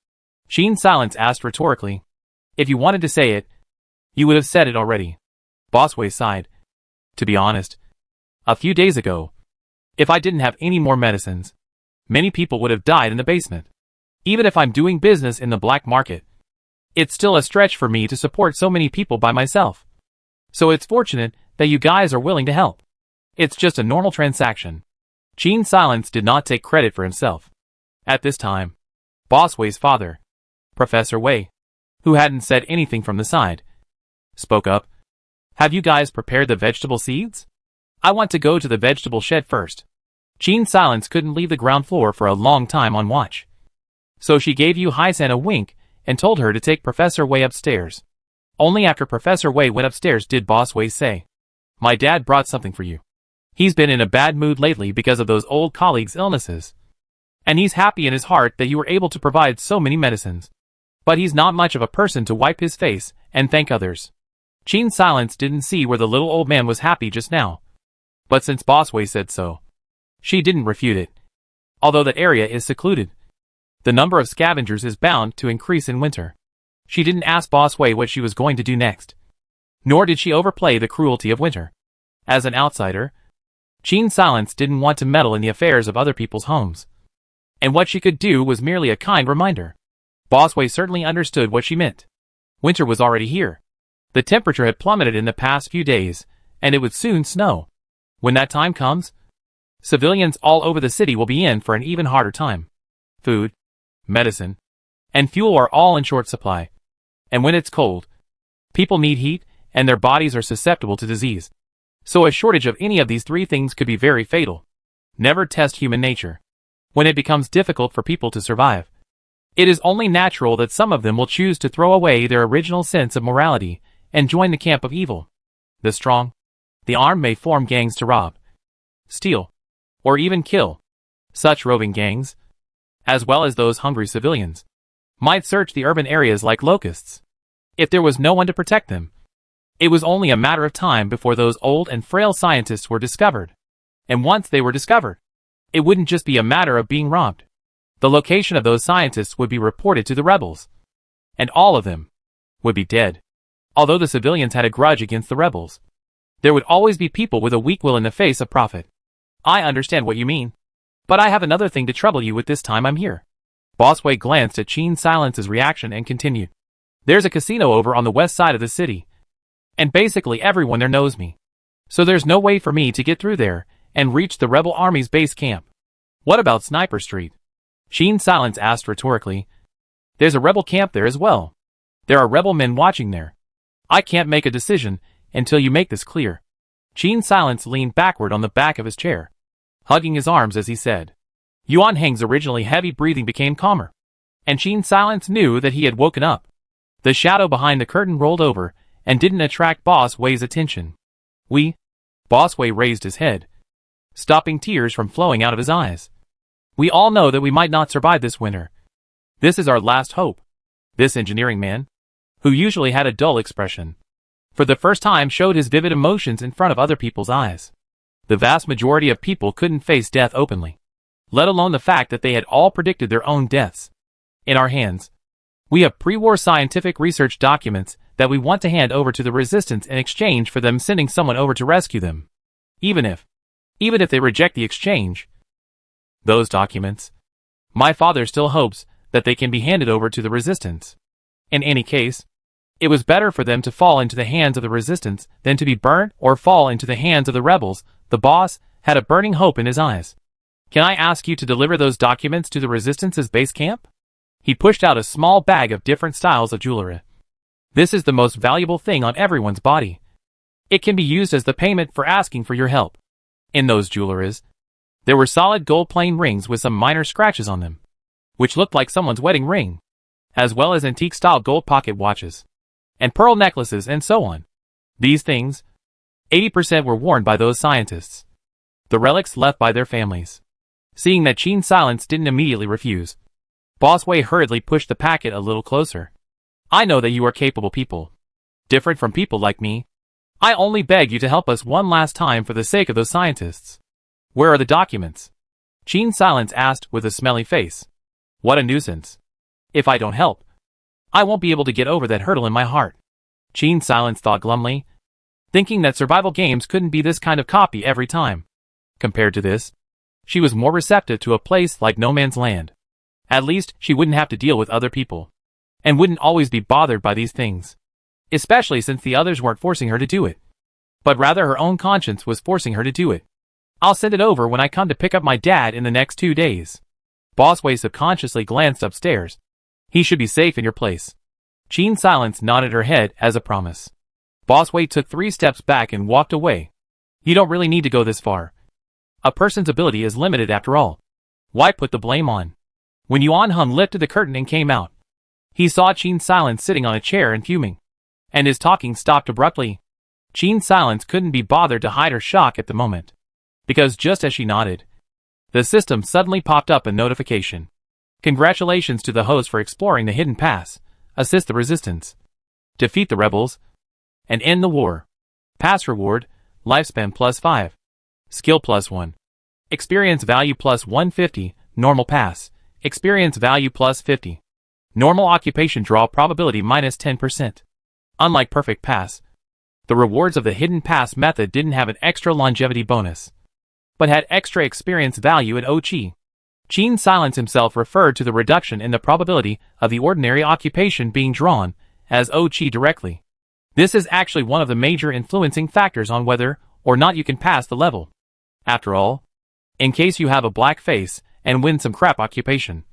Qin Silence asked rhetorically. "If you wanted to say it, you would have said it already." Boss Wei sighed. "To be honest, a few days ago, if I didn't have any more medicines, many people would have died in the basement. Even if I'm doing business in the black market, it's still a stretch for me to support so many people by myself. So it's fortunate that you guys are willing to help. It's just a normal transaction." Qin Silence did not take credit for himself. At this time, Boss Wei's father, Professor Wei, who hadn't said anything from the side, spoke up. "Have you guys prepared the vegetable seeds? I want to go to the vegetable shed first." Qin Silence couldn't leave the ground floor for a long time on watch, so she gave Yu Haisen a wink and told her to take Professor Wei upstairs. Only after Professor Wei went upstairs did Boss Wei say, "My dad brought something for you. He's been in a bad mood lately because of those old colleagues' illnesses, and he's happy in his heart that you were able to provide so many medicines. But he's not much of a person to wipe his face and thank others." Qin Silence didn't see where the little old man was happy just now, but since Boss Wei said so, she didn't refute it. Although that area is secluded, the number of scavengers is bound to increase in winter. She didn't ask Boss Wei what she was going to do next, nor did she overplay the cruelty of winter. As an outsider, Qin Silence didn't want to meddle in the affairs of other people's homes, and what she could do was merely a kind reminder. Boss Wei certainly understood what she meant. Winter was already here. The temperature had plummeted in the past few days, and it would soon snow. When that time comes, civilians all over the city will be in for an even harder time. Food, medicine, and fuel are all in short supply. And when it's cold, people need heat, and their bodies are susceptible to disease. So a shortage of any of these three things could be very fatal. Never test human nature. When it becomes difficult for people to survive, it is only natural that some of them will choose to throw away their original sense of morality and join the camp of evil. The strong, the armed may form gangs to rob, steal, or even kill. Such roving gangs, as well as those hungry civilians, might search the urban areas like locusts. If there was no one to protect them, It was only a matter of time before those old and frail scientists were discovered. And once they were discovered, it wouldn't just be a matter of being robbed. The location of those scientists would be reported to the rebels. And all of them would be dead. Although the civilians had a grudge against the rebels, there would always be people with a weak will in the face of profit. I understand what you mean. But I have another thing to trouble you with this time I'm here. Bossway glanced at Sheen Silence's reaction and continued. There's a casino over on the west side of the city. And basically everyone there knows me. So there's no way for me to get through there and reach the rebel army's base camp. What about Sniper Street? Sheen Silence asked rhetorically. There's a rebel camp there as well. There are rebel men watching there. I can't make a decision until you make this clear. Sheen Silence leaned backward on the back of his chair, hugging his arms as he said. Yuan Heng's originally heavy breathing became calmer, and Sheen Silence knew that he had woken up. The shadow behind the curtain rolled over and didn't attract Bossway's attention. Bossway raised his head, stopping tears from flowing out of his eyes. We all know that we might not survive this winter. This is our last hope. This engineering man, who usually had a dull expression, for the first time showed his vivid emotions in front of other people's eyes. The vast majority of people couldn't face death openly, let alone the fact that they had all predicted their own deaths. In our hands, we have pre-war scientific research documents that we want to hand over to the resistance in exchange for them sending someone over to rescue them. Even if they reject the exchange, those documents, my father still hopes that they can be handed over to the resistance. In any case, it was better for them to fall into the hands of the resistance than to be burnt or fall into the hands of the rebels. The boss had a burning hope in his eyes. Can I ask you to deliver those documents to the resistance's base camp? He pushed out a small bag of different styles of jewelry. This is the most valuable thing on everyone's body. It can be used as the payment for asking for your help. In those jewelries, there were solid gold plain rings with some minor scratches on them, which looked like someone's wedding ring, as well as antique-style gold pocket watches, and pearl necklaces and so on. These things, 80% were worn by those scientists. The relics left by their families. Seeing that Sheen Silence didn't immediately refuse, Bossway hurriedly pushed the packet a little closer. I know that you are capable people, different from people like me. I only beg you to help us one last time for the sake of those scientists. Where are the documents? Sheen Silence asked with a smelly face. What a nuisance. If I don't help, I won't be able to get over that hurdle in my heart. Sheen Silence thought glumly, thinking that survival games couldn't be this kind of copy every time. Compared to this, she was more receptive to a place like No Man's Land. At least she wouldn't have to deal with other people, and wouldn't always be bothered by these things, especially since the others weren't forcing her to do it, but rather her own conscience was forcing her to do it. I'll send it over when I come to pick up my dad in the next 2 days. Bossway subconsciously glanced upstairs. He should be safe in your place. Sheen Silence nodded her head as a promise. Bossway took 3 steps back and walked away. You don't really need to go this far. A person's ability is limited after all. Why put the blame on? When Yuan Heng lifted the curtain and came out, he saw Sheen Silence sitting on a chair and fuming, and his talking stopped abruptly. Sheen Silence couldn't be bothered to hide her shock at the moment, because just as she nodded, the system suddenly popped up a notification. Congratulations to the host for exploring the hidden pass, assist the resistance, defeat the rebels, and end the war. Pass reward, lifespan +5, skill +1, experience value +150, normal pass, experience value +50. Normal occupation draw probability -10%. Unlike perfect pass, the rewards of the hidden pass method didn't have an extra longevity bonus, but had extra experience value and OC. Sheen Silence himself referred to the reduction in the probability of the ordinary occupation being drawn as OC directly. This is actually one of the major influencing factors on whether or not you can pass the level. After all, in case you have a black face and win some crap occupation,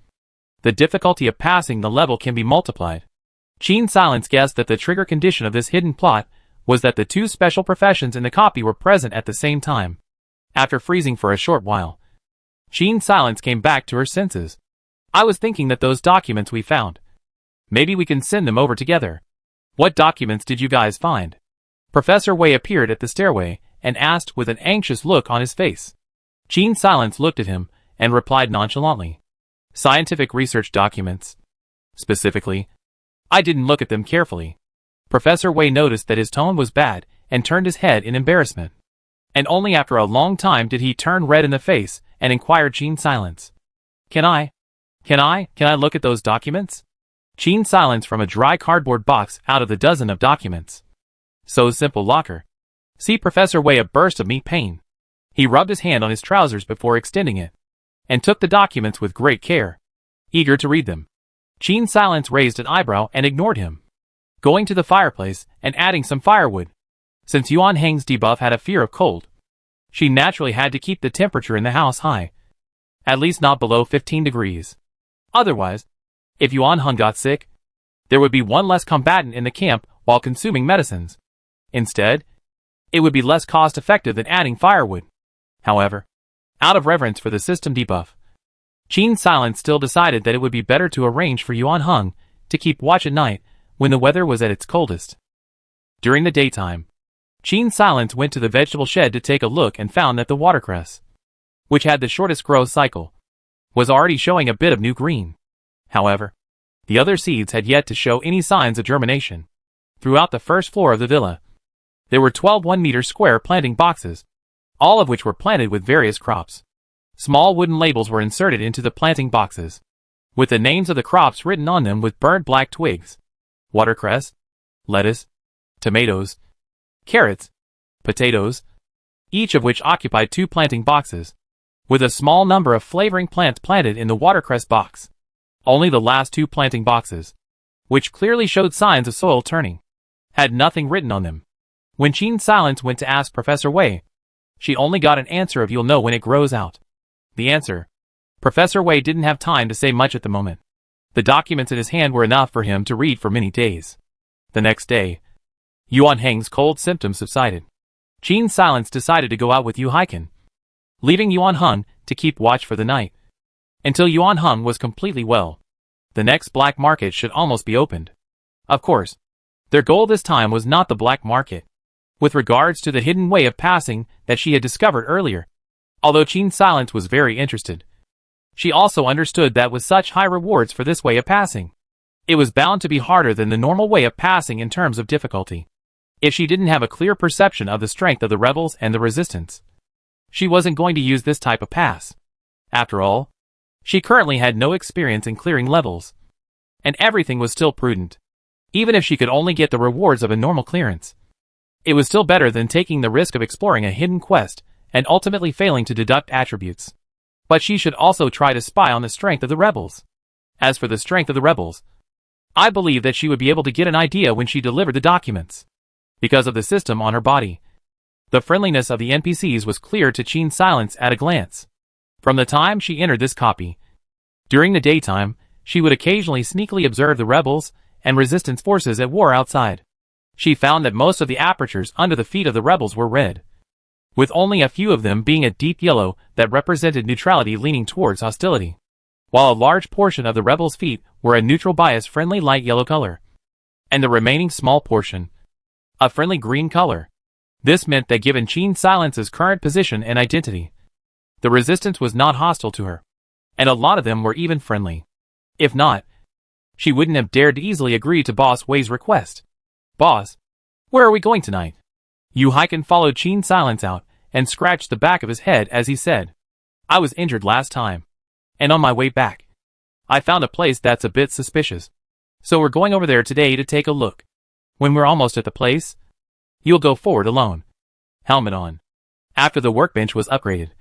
the difficulty of passing the level can be multiplied. Sheen Silence guessed that the trigger condition of this hidden plot was that the 2 special professions in the copy were present at the same time. After freezing for a short while, Sheen Silence came back to her senses. I was thinking that those documents we found, maybe we can send them over together. What documents did you guys find? Professor Wei appeared at the stairway and asked with an anxious look on his face. Sheen Silence looked at him and replied nonchalantly. Scientific research documents. Specifically, I didn't look at them carefully, Professor Wei noticed that his tone was bad and turned his head in embarrassment. And only after a long time did he turn red in the face and inquired Qin Silence. Can I look at those documents? Qin Silence from a dry cardboard box out of the dozen of documents. So simple, locker. See Professor Wei a burst of meat pain. He rubbed his hand on his trousers before extending it, and took the documents with great care, eager to read them. Qin Silence raised an eyebrow and ignored him, going to the fireplace and adding some firewood. Since Yuan Heng's debuff had a fear of cold, she naturally had to keep the temperature in the house high, at least not below 15 degrees. Otherwise, if Yuan Heng got sick, there would be one less combatant in the camp while consuming medicines. Instead, it would be less cost-effective than adding firewood. However, out of reverence for the system debuff, Qin Silence still decided that it would be better to arrange for Yuan Heng to keep watch at night when the weather was at its coldest. During the daytime, Qin Silence went to the vegetable shed to take a look and found that the watercress, which had the shortest growth cycle, was already showing a bit of new green. However, the other seeds had yet to show any signs of germination. Throughout the first floor of the villa, there were 12 1-meter square planting boxes, all of which were planted with various crops. Small wooden labels were inserted into the planting boxes, with the names of the crops written on them with burnt black twigs: watercress, lettuce, tomatoes, carrots, potatoes, each of which occupied 2 planting boxes, with a small number of flavoring plants planted in the watercress box. Only the last 2 planting boxes, which clearly showed signs of soil turning, had nothing written on them. When Qin Silence went to ask Professor Wei, she only got an answer of "you'll know when it grows out." The answer. Professor Wei didn't have time to say much at the moment. The documents in his hand were enough for him to read for many days. The next day, Yuan Heng's cold symptoms subsided. Qin Silence decided to go out with Yu Haiken, leaving Yuan Heng to keep watch for the night, until Yuan Heng was completely well. The next black market should almost be opened. Of course, their goal this time was not the black market, with regards to the hidden way of passing that she had discovered earlier. Although Qin Silence was very interested, she also understood that with such high rewards for this way of passing, it was bound to be harder than the normal way of passing in terms of difficulty. If she didn't have a clear perception of the strength of the rebels and the resistance, she wasn't going to use this type of pass. After all, she currently had no experience in clearing levels, and everything was still prudent. Even if she could only get the rewards of a normal clearance, it was still better than taking the risk of exploring a hidden quest and ultimately failing to deduct attributes. But she should also try to spy on the strength of the rebels. As for the strength of the rebels, I believe that she would be able to get an idea when she delivered the documents. Because of the system on her body, the friendliness of the NPCs was clear to Qin Silence at a glance. From the time she entered this copy, during the daytime, she would occasionally sneakily observe the rebels and resistance forces at war outside. She found that most of the apertures under the feet of the rebels were red, with only a few of them being a deep yellow that represented neutrality leaning towards hostility, while a large portion of the rebels' feet were a neutral bias friendly light yellow color, and the remaining small portion a friendly green color. This meant that given Qin Silence's current position and identity, the resistance was not hostile to her, and a lot of them were even friendly. If not, she wouldn't have dared to easily agree to Boss Wei's request. "Boss, where are we going tonight?" Yu Haiken followed Qin Silence out and scratched the back of his head as he said, "I was injured last time, and on my way back, I found a place that's a bit suspicious. So we're going over there today to take a look. When we're almost at the place, you'll go forward alone, helmet on." After the workbench was upgraded,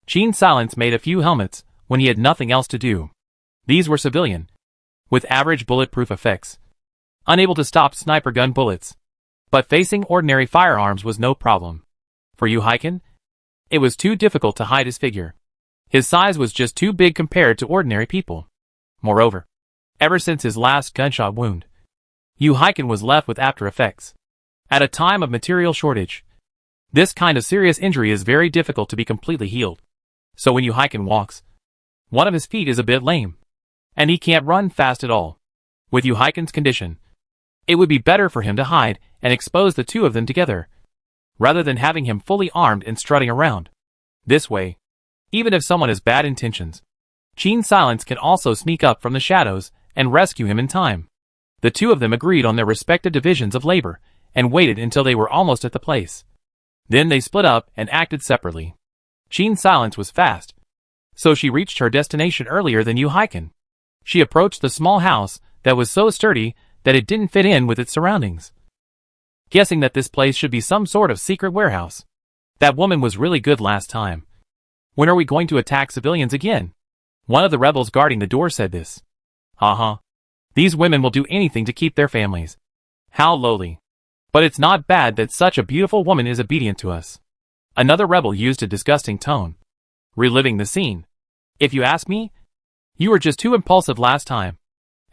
Qin Silence made a few helmets when he had nothing else to do. These were civilian, with average bulletproof effects, unable to stop sniper gun bullets, but facing ordinary firearms was no problem. For Yu Haiken, it was too difficult to hide his figure. His size was just too big compared to ordinary people. Moreover, ever since his last gunshot wound, Yu Haiken was left with after effects. At a time of material shortage, this kind of serious injury is very difficult to be completely healed. So when Yu Haiken walks, one of his feet is a bit lame, and he can't run fast at all. With Yu Haiken's condition, it would be better for him to hide and expose the two of them together, rather than having him fully armed and strutting around. This way, even if someone has bad intentions, Qin Silence can also sneak up from the shadows and rescue him in time. The two of them agreed on their respective divisions of labor, and waited until they were almost at the place. Then they split up and acted separately. Qin's silence was fast, so she reached her destination earlier than Yuhaiken. She approached the small house that was so sturdy that it didn't fit in with its surroundings. Guessing that this place should be some sort of secret warehouse. That woman was really good last time. When are we going to attack civilians again? One of the rebels guarding the door said this. These women will do anything to keep their families. How lowly. But it's not bad that such a beautiful woman is obedient to us. Another rebel used a disgusting tone. Reliving the scene. If you ask me, you were just too impulsive last time.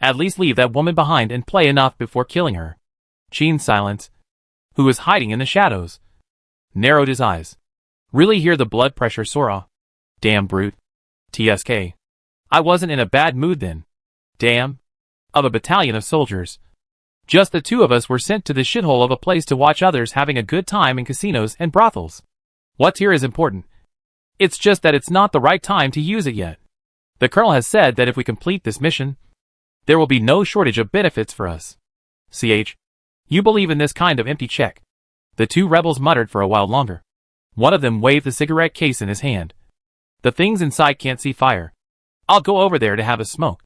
At least leave that woman behind and play enough before killing her. Qin's silence, who was hiding in the shadows, narrowed his eyes. Really hear the blood pressure Sora. Damn brute. TSK. I wasn't in a bad mood then. Damn. Of a battalion of soldiers. Just the two of us were sent to the shithole of a place to watch others having a good time in casinos and brothels. What's here is important. It's just that it's not the right time to use it yet. The colonel has said that if we complete this mission, there will be no shortage of benefits for us. You believe in this kind of empty check. The two rebels muttered for a while longer. One of them waved the cigarette case in his hand. The things inside can't see fire. I'll go over there to have a smoke,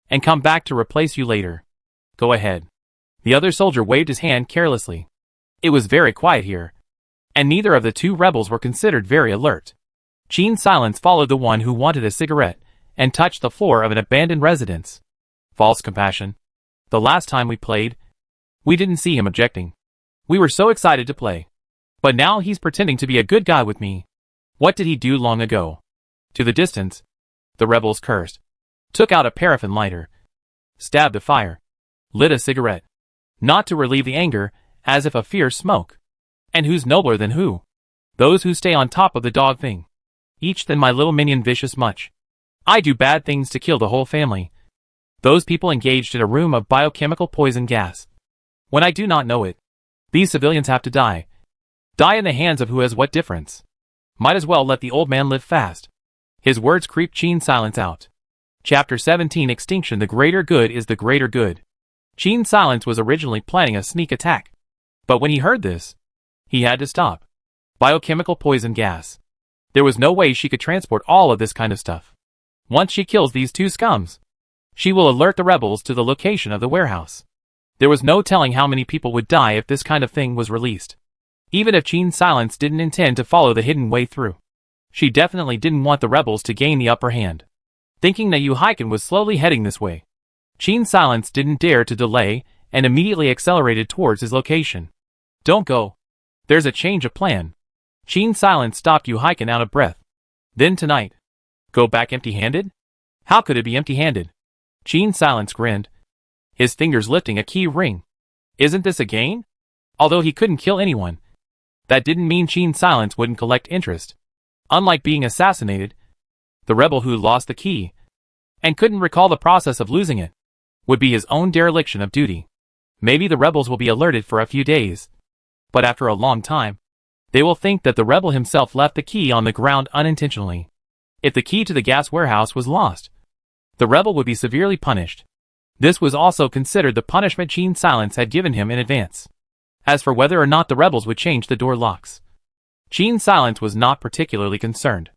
and come back to replace you later. Go ahead. The other soldier waved his hand carelessly. It was very quiet here, and neither of the two rebels were considered very alert. Qin's silence followed the one who wanted a cigarette, and touched the floor of an abandoned residence. False compassion. The last time we played, we didn't see him objecting. We were so excited to play. But now he's pretending to be a good guy with me. What did he do long ago? To the distance, the rebels cursed, took out a paraffin lighter, stabbed a fire, lit a cigarette. Not to relieve the anger, as if a fierce smoke. And who's nobler than who? Those who stay on top of the dog thing. Each than my little minion vicious much. I do bad things to kill the whole family. Those people engaged in a room of biochemical poison gas. When I do not know it, these civilians have to die. Die in the hands of who has what difference? Might as well let the old man live fast. His words creeped Qin's silence out. Chapter 17 Extinction. The greater good is the greater good. Qin's silence was originally planning a sneak attack. But when he heard this, he had to stop. Biochemical poison gas. There was no way she could transport all of this kind of stuff. Once she kills these two scums, she will alert the rebels to the location of the warehouse. There was no telling how many people would die if this kind of thing was released. Even if Qin's silence didn't intend to follow the hidden way through. She definitely didn't want the rebels to gain the upper hand. Thinking that Yuhaiken was slowly heading this way, Qin's silence didn't dare to delay and immediately accelerated towards his location. Don't go. There's a change of plan. Qin's silence stopped Yuhaiken out of breath. Then tonight. Go back empty-handed? How could it be empty-handed? Qin's silence grinned, his fingers lifting a key ring. Isn't this a gain? Although he couldn't kill anyone, that didn't mean Qin's silence wouldn't collect interest. Unlike being assassinated, the rebel who lost the key, and couldn't recall the process of losing it, would be his own dereliction of duty. Maybe the rebels will be alerted for a few days, but after a long time, they will think that the rebel himself left the key on the ground unintentionally. If the key to the gas warehouse was lost, the rebel would be severely punished. This was also considered the punishment Qin's silence had given him in advance. As for whether or not the rebels would change the door locks, Qin's silence was not particularly concerned.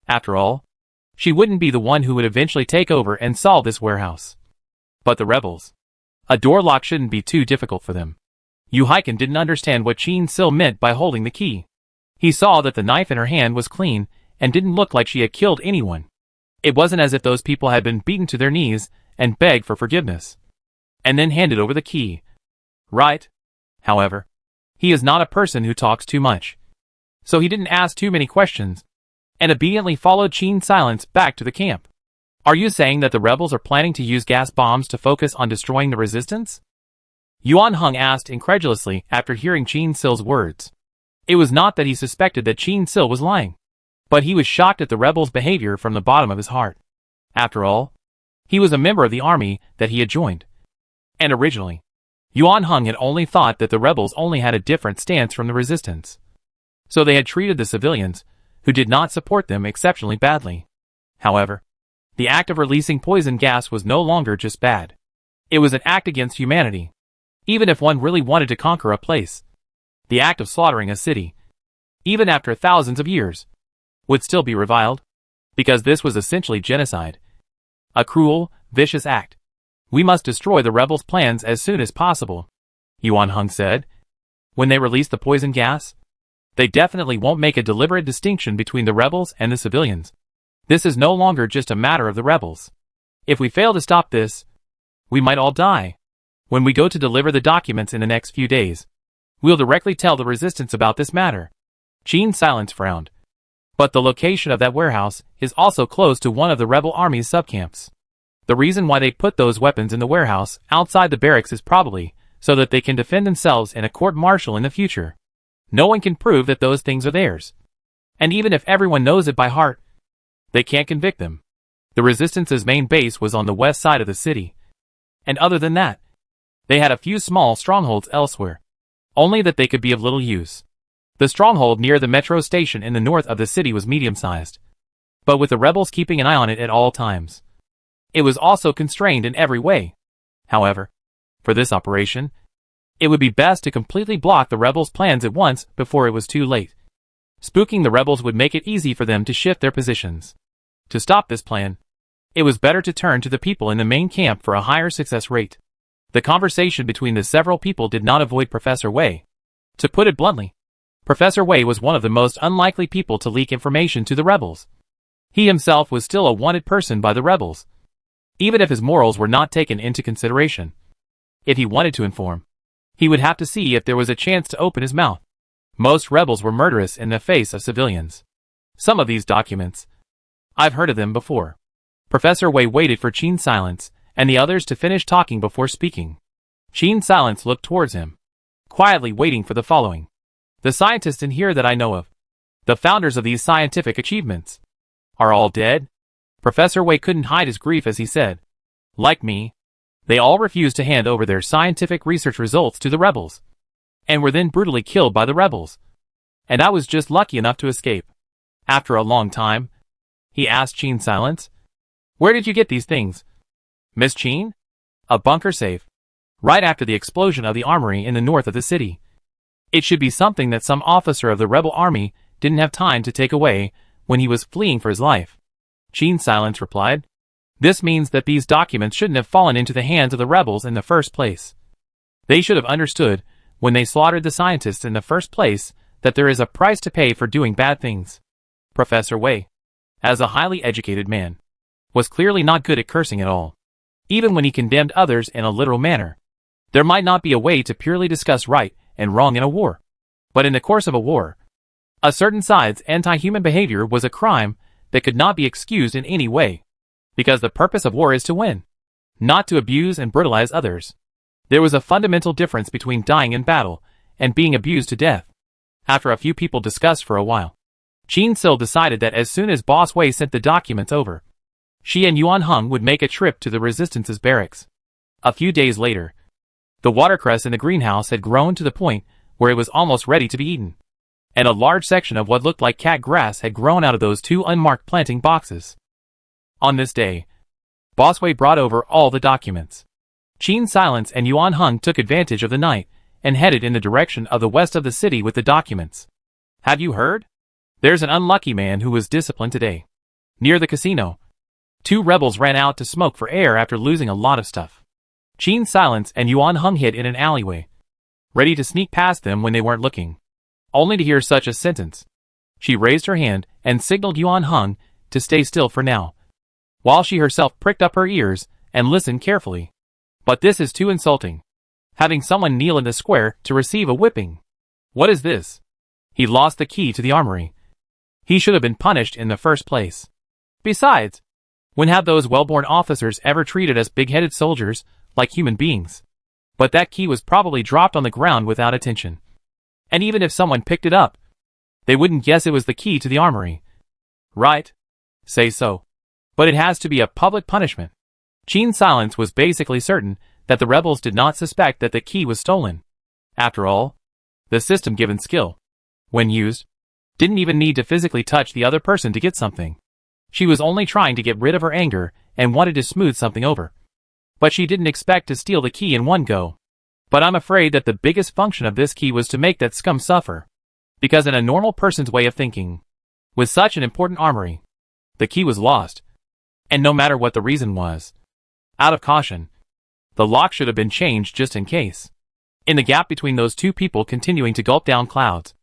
After all, she wouldn't be the one who would eventually take over and solve this warehouse. But the rebels. A door lock shouldn't be too difficult for them. Yuhaiken didn't understand what Qin Sil meant by holding the key. He saw that the knife in her hand was clean and didn't look like she had killed anyone. It wasn't as if those people had been beaten to their knees and begged for forgiveness, and then handed over the key. Right? However, he is not a person who talks too much. So he didn't ask too many questions, and obediently followed Qin's silence back to the camp. Are you saying that the rebels are planning to use gas bombs to focus on destroying the resistance? Yuan Heng asked incredulously after hearing Qin Sil's words. It was not that he suspected that Qin Sil was lying, but he was shocked at the rebels' behavior from the bottom of his heart. After all, he was a member of the army that he had joined. And originally, Yuan Heng had only thought that the rebels only had a different stance from the resistance. So they had treated the civilians, who did not support them, exceptionally badly. However, the act of releasing poison gas was no longer just bad. It was an act against humanity. Even if one really wanted to conquer a place, the act of slaughtering a city, even after thousands of years, would still be reviled, because this was essentially genocide. A cruel, vicious act. We must destroy the rebels' plans as soon as possible, Yuan Hung said. When they release the poison gas, they definitely won't make a deliberate distinction between the rebels and the civilians. This is no longer just a matter of the rebels. If we fail to stop this, we might all die. When we go to deliver the documents in the next few days, we'll directly tell the resistance about this matter. Qin Silence frowned. But the location of that warehouse is also close to one of the rebel army's subcamps. The reason why they put those weapons in the warehouse outside the barracks is probably so that they can defend themselves in a court-martial in the future. No one can prove that those things are theirs. And even if everyone knows it by heart, they can't convict them. The Resistance's main base was on the west side of the city. And other than that, they had a few small strongholds elsewhere. Only that they could be of little use. The stronghold near the metro station in the north of the city was medium-sized, but with the rebels keeping an eye on it at all times. It was also constrained in every way. However, for this operation, it would be best to completely block the rebels' plans at once before it was too late. Spooking the rebels would make it easy for them to shift their positions. To stop this plan, it was better to turn to the people in the main camp for a higher success rate. The conversation between the several people did not avoid Professor Wei. To put it bluntly, Professor Wei was one of the most unlikely people to leak information to the rebels. He himself was still a wanted person by the rebels, even if his morals were not taken into consideration. If he wanted to inform, he would have to see if there was a chance to open his mouth. Most rebels were murderous in the face of civilians. Some of these documents, I've heard of them before. Professor Wei waited for Qin Silence and the others to finish talking before speaking. Qin Silence looked towards him, quietly waiting for the following. The scientists in here that I know of, the founders of these scientific achievements, are all dead? Professor Wei couldn't hide his grief as he said. Like me, they all refused to hand over their scientific research results to the rebels, and were then brutally killed by the rebels. And I was just lucky enough to escape. After a long time, he asked Qin Silence, "Where did you get these things, Miss Qin?" "A bunker safe, right after the explosion of the armory in the north of the city. It should be something that some officer of the rebel army didn't have time to take away when he was fleeing for his life," Qin Silence replied. "This means that these documents shouldn't have fallen into the hands of the rebels in the first place. They should have understood, when they slaughtered the scientists in the first place, that there is a price to pay for doing bad things." Professor Wei, as a highly educated man, was clearly not good at cursing at all. Even when he condemned others in a literal manner. There might not be a way to purely discuss right and wrong in a war. But in the course of a war, a certain side's anti-human behavior was a crime that could not be excused in any way. Because the purpose of war is to win, not to abuse and brutalize others. There was a fundamental difference between dying in battle and being abused to death. After a few people discussed for a while, Qin Sil decided that as soon as Boss Wei sent the documents over, she and Yuan Hung would make a trip to the Resistance's barracks. A few days later, the watercress in the greenhouse had grown to the point where it was almost ready to be eaten, and a large section of what looked like cat grass had grown out of those two unmarked planting boxes. On this day, Boss Wei brought over all the documents. Qin Silence and Yuan Hung took advantage of the night and headed in the direction of the west of the city with the documents. "Have you heard? There's an unlucky man who was disciplined today. Near the casino, 2 rebels ran out to smoke for air after losing a lot of stuff. Qin Silence and Yuan Hung hid in an alleyway, ready to sneak past them when they weren't looking, only to hear such a sentence. She raised her hand and signaled Yuan Hung to stay still for now, while she herself pricked up her ears and listened carefully. But this is too insulting. Having someone kneel in the square to receive a whipping. What is this? He lost the key to the armory. He should have been punished in the first place. Besides, when have those well-born officers ever treated us big-headed soldiers like human beings? But that key was probably dropped on the ground without attention. And even if someone picked it up, they wouldn't guess it was the key to the armory. Right? Say so. But it has to be a public punishment. Qin Silence was basically certain that the rebels did not suspect that the key was stolen. After all, the system-given skill, when used, didn't even need to physically touch the other person to get something. She was only trying to get rid of her anger and wanted to smooth something over. but she didn't expect to steal the key in one go. But I'm afraid that the biggest function of this key was to make that scum suffer. Because in a normal person's way of thinking, with such an important armory, the key was lost. And no matter what the reason was, out of caution, the lock should have been changed just in case. In the gap between those two people continuing to gulp down clouds,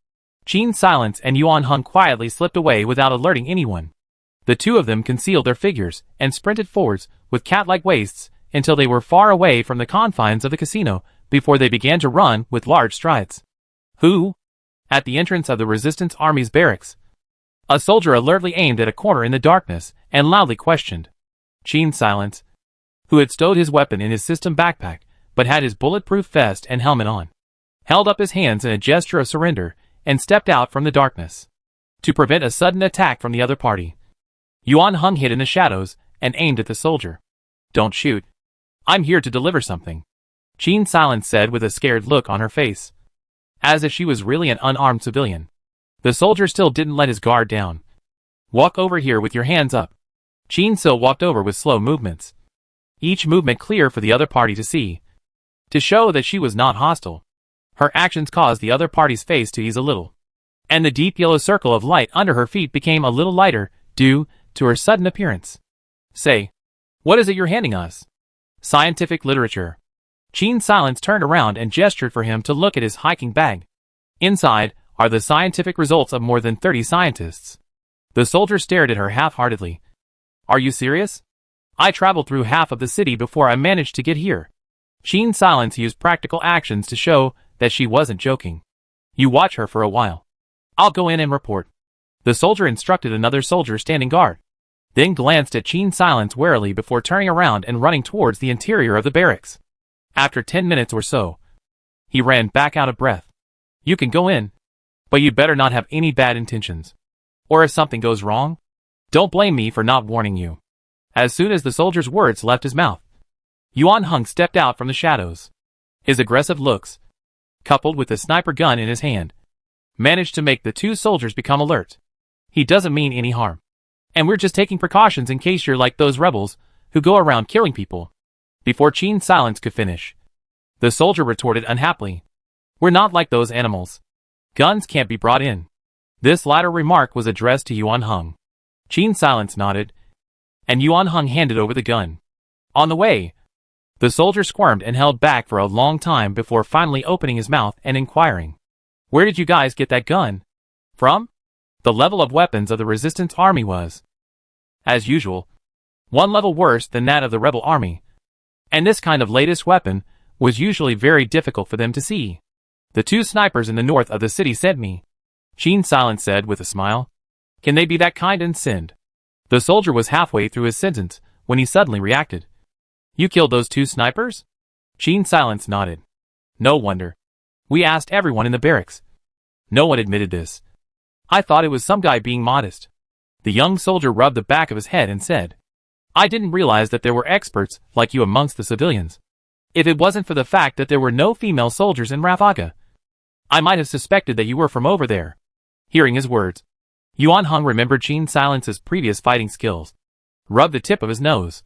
Qin Silence and Yuan Hung quietly slipped away without alerting anyone. The two of them concealed their figures and sprinted forwards with cat-like waists until they were far away from the confines of the casino before they began to run with large strides. Who? At the entrance of the Resistance Army's barracks, a soldier alertly aimed at a corner in the darkness and loudly questioned. Qin Silence, who had stowed his weapon in his system backpack but had his bulletproof vest and helmet on, held up his hands in a gesture of surrender and stepped out from the darkness. To prevent a sudden attack from the other party, Yuan Hung hid in the shadows and aimed at the soldier. Don't shoot. I'm here to deliver something, Qin Silence said with a scared look on her face, as if she was really an unarmed civilian. The soldier still didn't let his guard down. Walk over here with your hands up. Qin Sil walked over with slow movements, each movement clear for the other party to see, to show that she was not hostile. Her actions caused the other party's face to ease a little, and the deep yellow circle of light under her feet became a little lighter due to her sudden appearance. Say, what is it you're handing us? Scientific literature. Qin Silence turned around and gestured for him to look at his hiking bag. Inside are the scientific results of more than 30 scientists. The soldier stared at her half-heartedly. Are you serious? I traveled through half of the city before I managed to get here. Qin Silence used practical actions to show that she wasn't joking. You watch her for a while. I'll go in and report. The soldier instructed another soldier standing guard, then glanced at Qin Silence warily before turning around and running towards the interior of the barracks. After 10 minutes or so, he ran back out of breath. You can go in, but you'd better not have any bad intentions. Or if something goes wrong, don't blame me for not warning you. As soon as the soldier's words left his mouth, Yuan Hung stepped out from the shadows. His aggressive looks, coupled with the sniper gun in his hand, managed to make the two soldiers become alert. He doesn't mean any harm. And we're just taking precautions in case you're like those rebels who go around killing people. Before Qin Silence could finish, the soldier retorted unhappily. We're not like those animals. Guns can't be brought in. This latter remark was addressed to Yuan Hung. Qin Silence nodded, and Yuan Hung handed over the gun. On the way, the soldier squirmed and held back for a long time before finally opening his mouth and inquiring, where did you guys get that gun from? The level of weapons of the Resistance Army was, as usual, one level worse than that of the rebel army. And this kind of latest weapon was usually very difficult for them to see. The two snipers in the north of the city sent me, Qin Silence said with a smile. Can they be that kind and send? The soldier was halfway through his sentence when he suddenly reacted. You killed those two snipers? Qin Silence nodded. No wonder. We asked everyone in the barracks. No one admitted this. I thought it was some guy being modest. The young soldier rubbed the back of his head and said, I didn't realize that there were experts like you amongst the civilians. If it wasn't for the fact that there were no female soldiers in Ravaga, I might have suspected that you were from over there. Hearing his words, Yuan Hung remembered Qin Silence's previous fighting skills, rubbed the tip of his nose,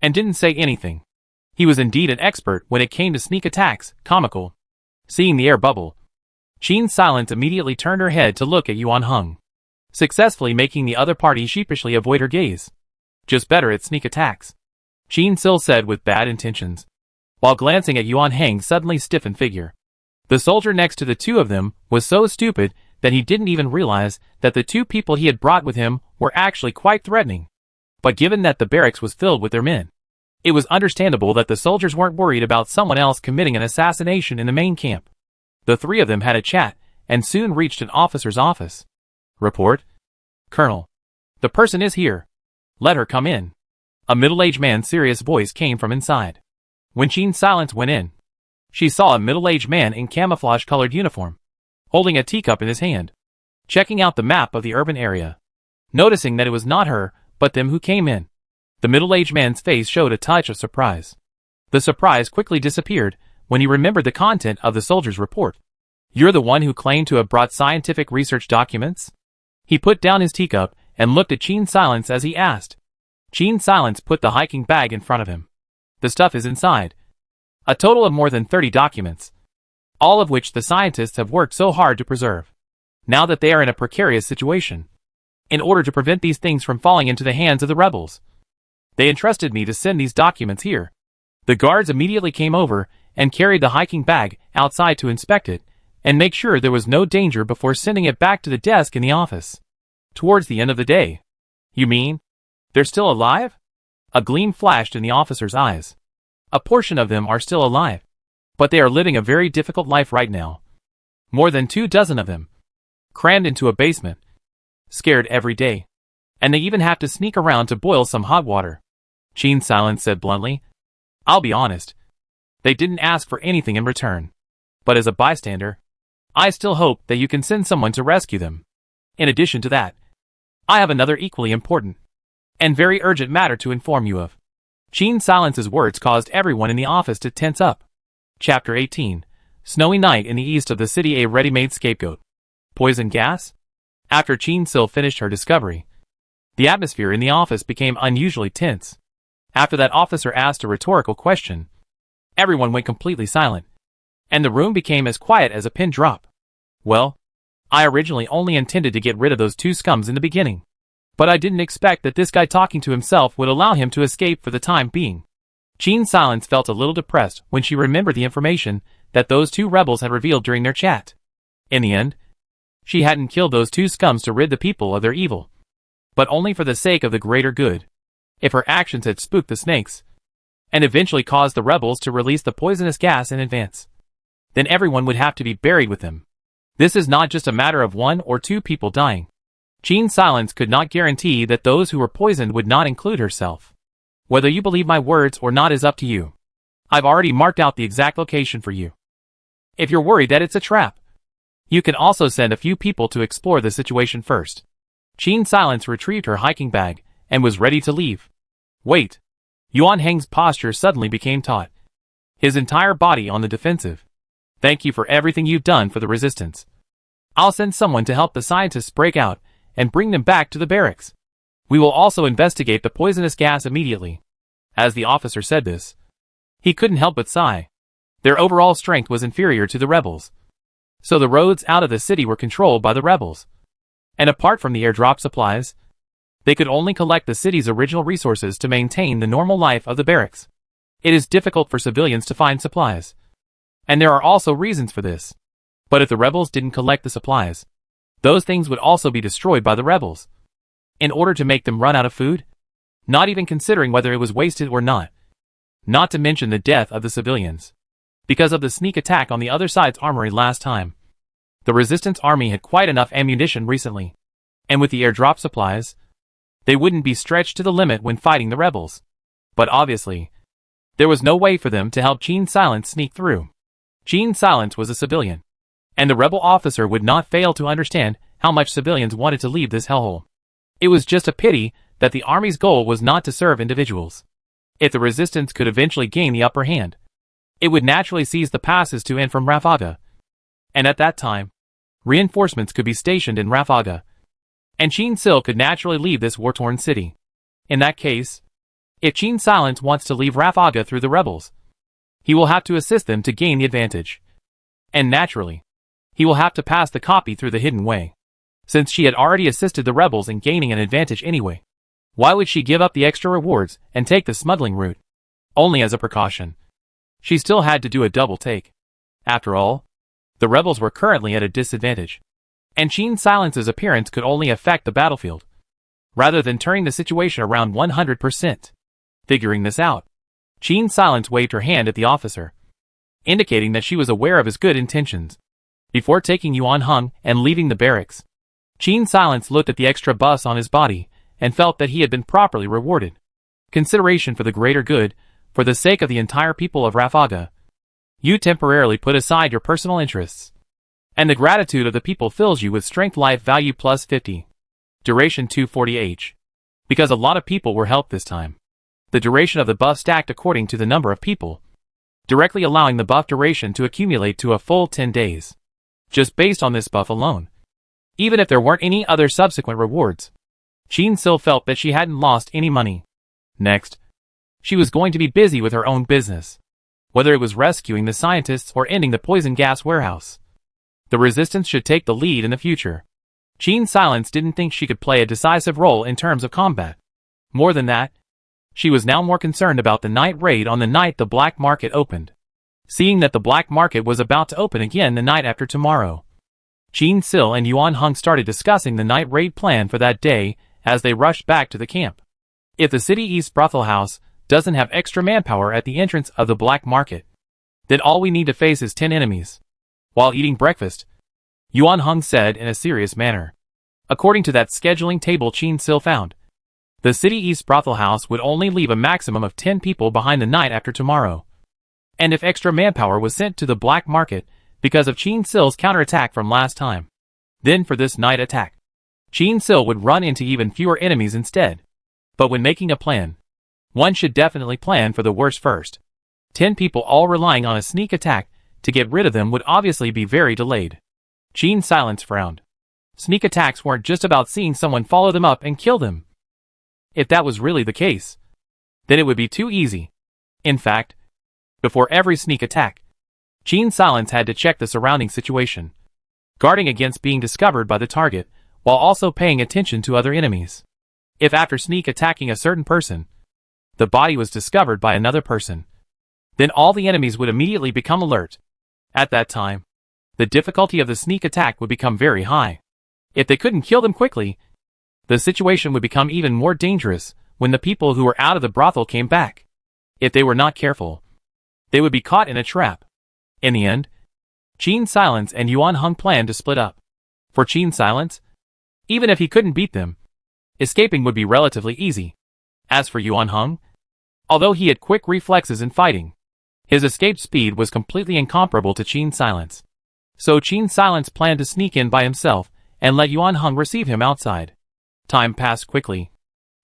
and didn't say anything. He was indeed an expert when it came to sneak attacks, comical. Seeing the air bubble, Qin Silence immediately turned her head to look at Yuan Hung, successfully making the other party sheepishly avoid her gaze. Just better at sneak attacks, Qin Sil said with bad intentions, while glancing at Yuan Hang's suddenly stiffened figure. The soldier next to the two of them was so stupid that he didn't even realize that the two people he had brought with him were actually quite threatening. But given that the barracks was filled with their men, it was understandable that the soldiers weren't worried about someone else committing an assassination in the main camp. The three of them had a chat and soon reached an officer's office. Report? Colonel. The person is here. Let her come in. A middle-aged man's serious voice came from inside. When Qin Silence went in, she saw a middle-aged man in camouflage-colored uniform, holding a teacup in his hand, checking out the map of the urban area. Noticing that it was not her, but them who came in, the middle-aged man's face showed a touch of surprise. The surprise quickly disappeared when he remembered the content of the soldier's report. You're the one who claimed to have brought scientific research documents? He put down his teacup and looked at Qin Silence as he asked. Qin Silence put the hiking bag in front of him. The stuff is inside. A total of more than 30 documents, all of which the scientists have worked so hard to preserve, now that they are in a precarious situation. In order to prevent these things from falling into the hands of the rebels, they entrusted me to send these documents here. The guards immediately came over and carried the hiking bag outside to inspect it and make sure there was no danger before sending it back to the desk in the office. Towards the end of the day. You mean, they're still alive? A gleam flashed in the officer's eyes. A portion of them are still alive, but they are living a very difficult life right now. More than 24 of them, crammed into a basement, scared every day, and they even have to sneak around to boil some hot water. Gene Silence said bluntly. I'll be honest, they didn't ask for anything in return. But as a bystander, I still hope that you can send someone to rescue them. In addition to that, I have another equally important and very urgent matter to inform you of. Gene Silence's words caused everyone in the office to tense up. Chapter 18. Snowy night in the east of the city. A ready-made scapegoat. Poison gas? After Gene Sil finished her discovery, the atmosphere in the office became unusually tense. After that officer asked a rhetorical question, everyone went completely silent, and the room became as quiet as a pin drop. Well, I originally only intended to get rid of those two scums in the beginning, but I didn't expect that this guy talking to himself would allow him to escape for the time being. Gene Silence felt a little depressed when she remembered the information that those two rebels had revealed during their chat. In the end, she hadn't killed those two scums to rid the people of their evil, but only for the sake of the greater good. If her actions had spooked the snakes, and eventually caused the rebels to release the poisonous gas in advance, then everyone would have to be buried with them. This is not just a matter of 1 or 2 people dying. Gene Silence could not guarantee that those who were poisoned would not include herself. Whether you believe my words or not is up to you. I've already marked out the exact location for you. If you're worried that it's a trap, you can also send a few people to explore the situation first. Gene Silence retrieved her hiking bag and was ready to leave. Wait. Yuan Heng's posture suddenly became taut, his entire body on the defensive. Thank you for everything you've done for the resistance. I'll send someone to help the scientists break out and bring them back to the barracks. We will also investigate the poisonous gas immediately. As the officer said this, he couldn't help but sigh. Their overall strength was inferior to the rebels, so the roads out of the city were controlled by the rebels. And apart from the airdrop supplies, they could only collect the city's original resources to maintain the normal life of the barracks. It is difficult for civilians to find supplies, and there are also reasons for this. But if the rebels didn't collect the supplies, those things would also be destroyed by the rebels, in order to make them run out of food, not even considering whether it was wasted or not. Not to mention the death of the civilians, because of the sneak attack on the other side's armory last time. The resistance army had quite enough ammunition recently, and with the airdrop supplies, they wouldn't be stretched to the limit when fighting the rebels. But obviously, there was no way for them to help Gene Silence sneak through. Gene Silence was a civilian, and the rebel officer would not fail to understand how much civilians wanted to leave this hellhole. It was just a pity that the army's goal was not to serve individuals. If the resistance could eventually gain the upper hand, it would naturally seize the passes to and from Rafaga. And at that time, reinforcements could be stationed in Rafaga, and Gene Sil could naturally leave this war-torn city. In that case, if Gene Silence wants to leave Rafaga through the rebels, he will have to assist them to gain the advantage. And naturally, he will have to pass the copy through the hidden way. Since she had already assisted the rebels in gaining an advantage anyway, why would she give up the extra rewards and take the smuggling route? Only as a precaution. She still had to do a double take. After all, the rebels were currently at a disadvantage, and Gene Silence's appearance could only affect the battlefield, rather than turning the situation around 100%. Figuring this out, Gene Silence waved her hand at the officer, indicating that she was aware of his good intentions. Before taking Yuan Heng and leaving the barracks, Gene Silence looked at the extra buffs on his body and felt that he had been properly rewarded. Consideration for the greater good, for the sake of the entire people of Rafaga. You temporarily put aside your personal interests, and the gratitude of the people fills you with strength life value plus 50. Duration 240H. Because a lot of people were helped this time, the duration of the buff stacked according to the number of people, directly allowing the buff duration to accumulate to a full 10 days. Just based on this buff alone, even if there weren't any other subsequent rewards, Gene Sil felt that she hadn't lost any money. Next, She was going to be busy with her own business, whether it was rescuing the scientists or ending the poison gas warehouse. The resistance should take the lead in the future. Jean Silence didn't think she could play a decisive role in terms of combat. More than that, she was now more concerned about the night raid on the night the black market opened. Seeing that the black market was about to open again the night after tomorrow, Jean Sil and Yuan Hung started discussing the night raid plan for that day as they rushed back to the camp. If the City East brothel house doesn't have extra manpower at the entrance of the black market, then all we need to face is 10 enemies. While eating breakfast, Yuan Hung said in a serious manner. According to that scheduling table Jean Sil found, the City East brothel house would only leave a maximum of 10 people behind the night after tomorrow. And if extra manpower was sent to the black market because of Jean Sil's counterattack from last time, then for this night attack, Jean Sil would run into even fewer enemies instead. But when making a plan, one should definitely plan for the worst first. 10 people all relying on a sneak attack to get rid of them would obviously be very delayed. Jean Silence frowned. Sneak attacks weren't just about seeing someone follow them up and kill them. If that was really the case, then it would be too easy. In fact, before every sneak attack, Jean Silence had to check the surrounding situation, guarding against being discovered by the target, while also paying attention to other enemies. If after sneak attacking a certain person, the body was discovered by another person, then all the enemies would immediately become alert. At that time, the difficulty of the sneak attack would become very high. If they couldn't kill them quickly, the situation would become even more dangerous when the people who were out of the brothel came back. If they were not careful, they would be caught in a trap. In the end, Jean Silence and Yuan Hung planned to split up. For Jean Silence, even if he couldn't beat them, escaping would be relatively easy. As for Yuan Hung, although he had quick reflexes in fighting, his escape speed was completely incomparable to Jean Silence. So Jean Silence planned to sneak in by himself and let Yuan Hung receive him outside. Time passed quickly,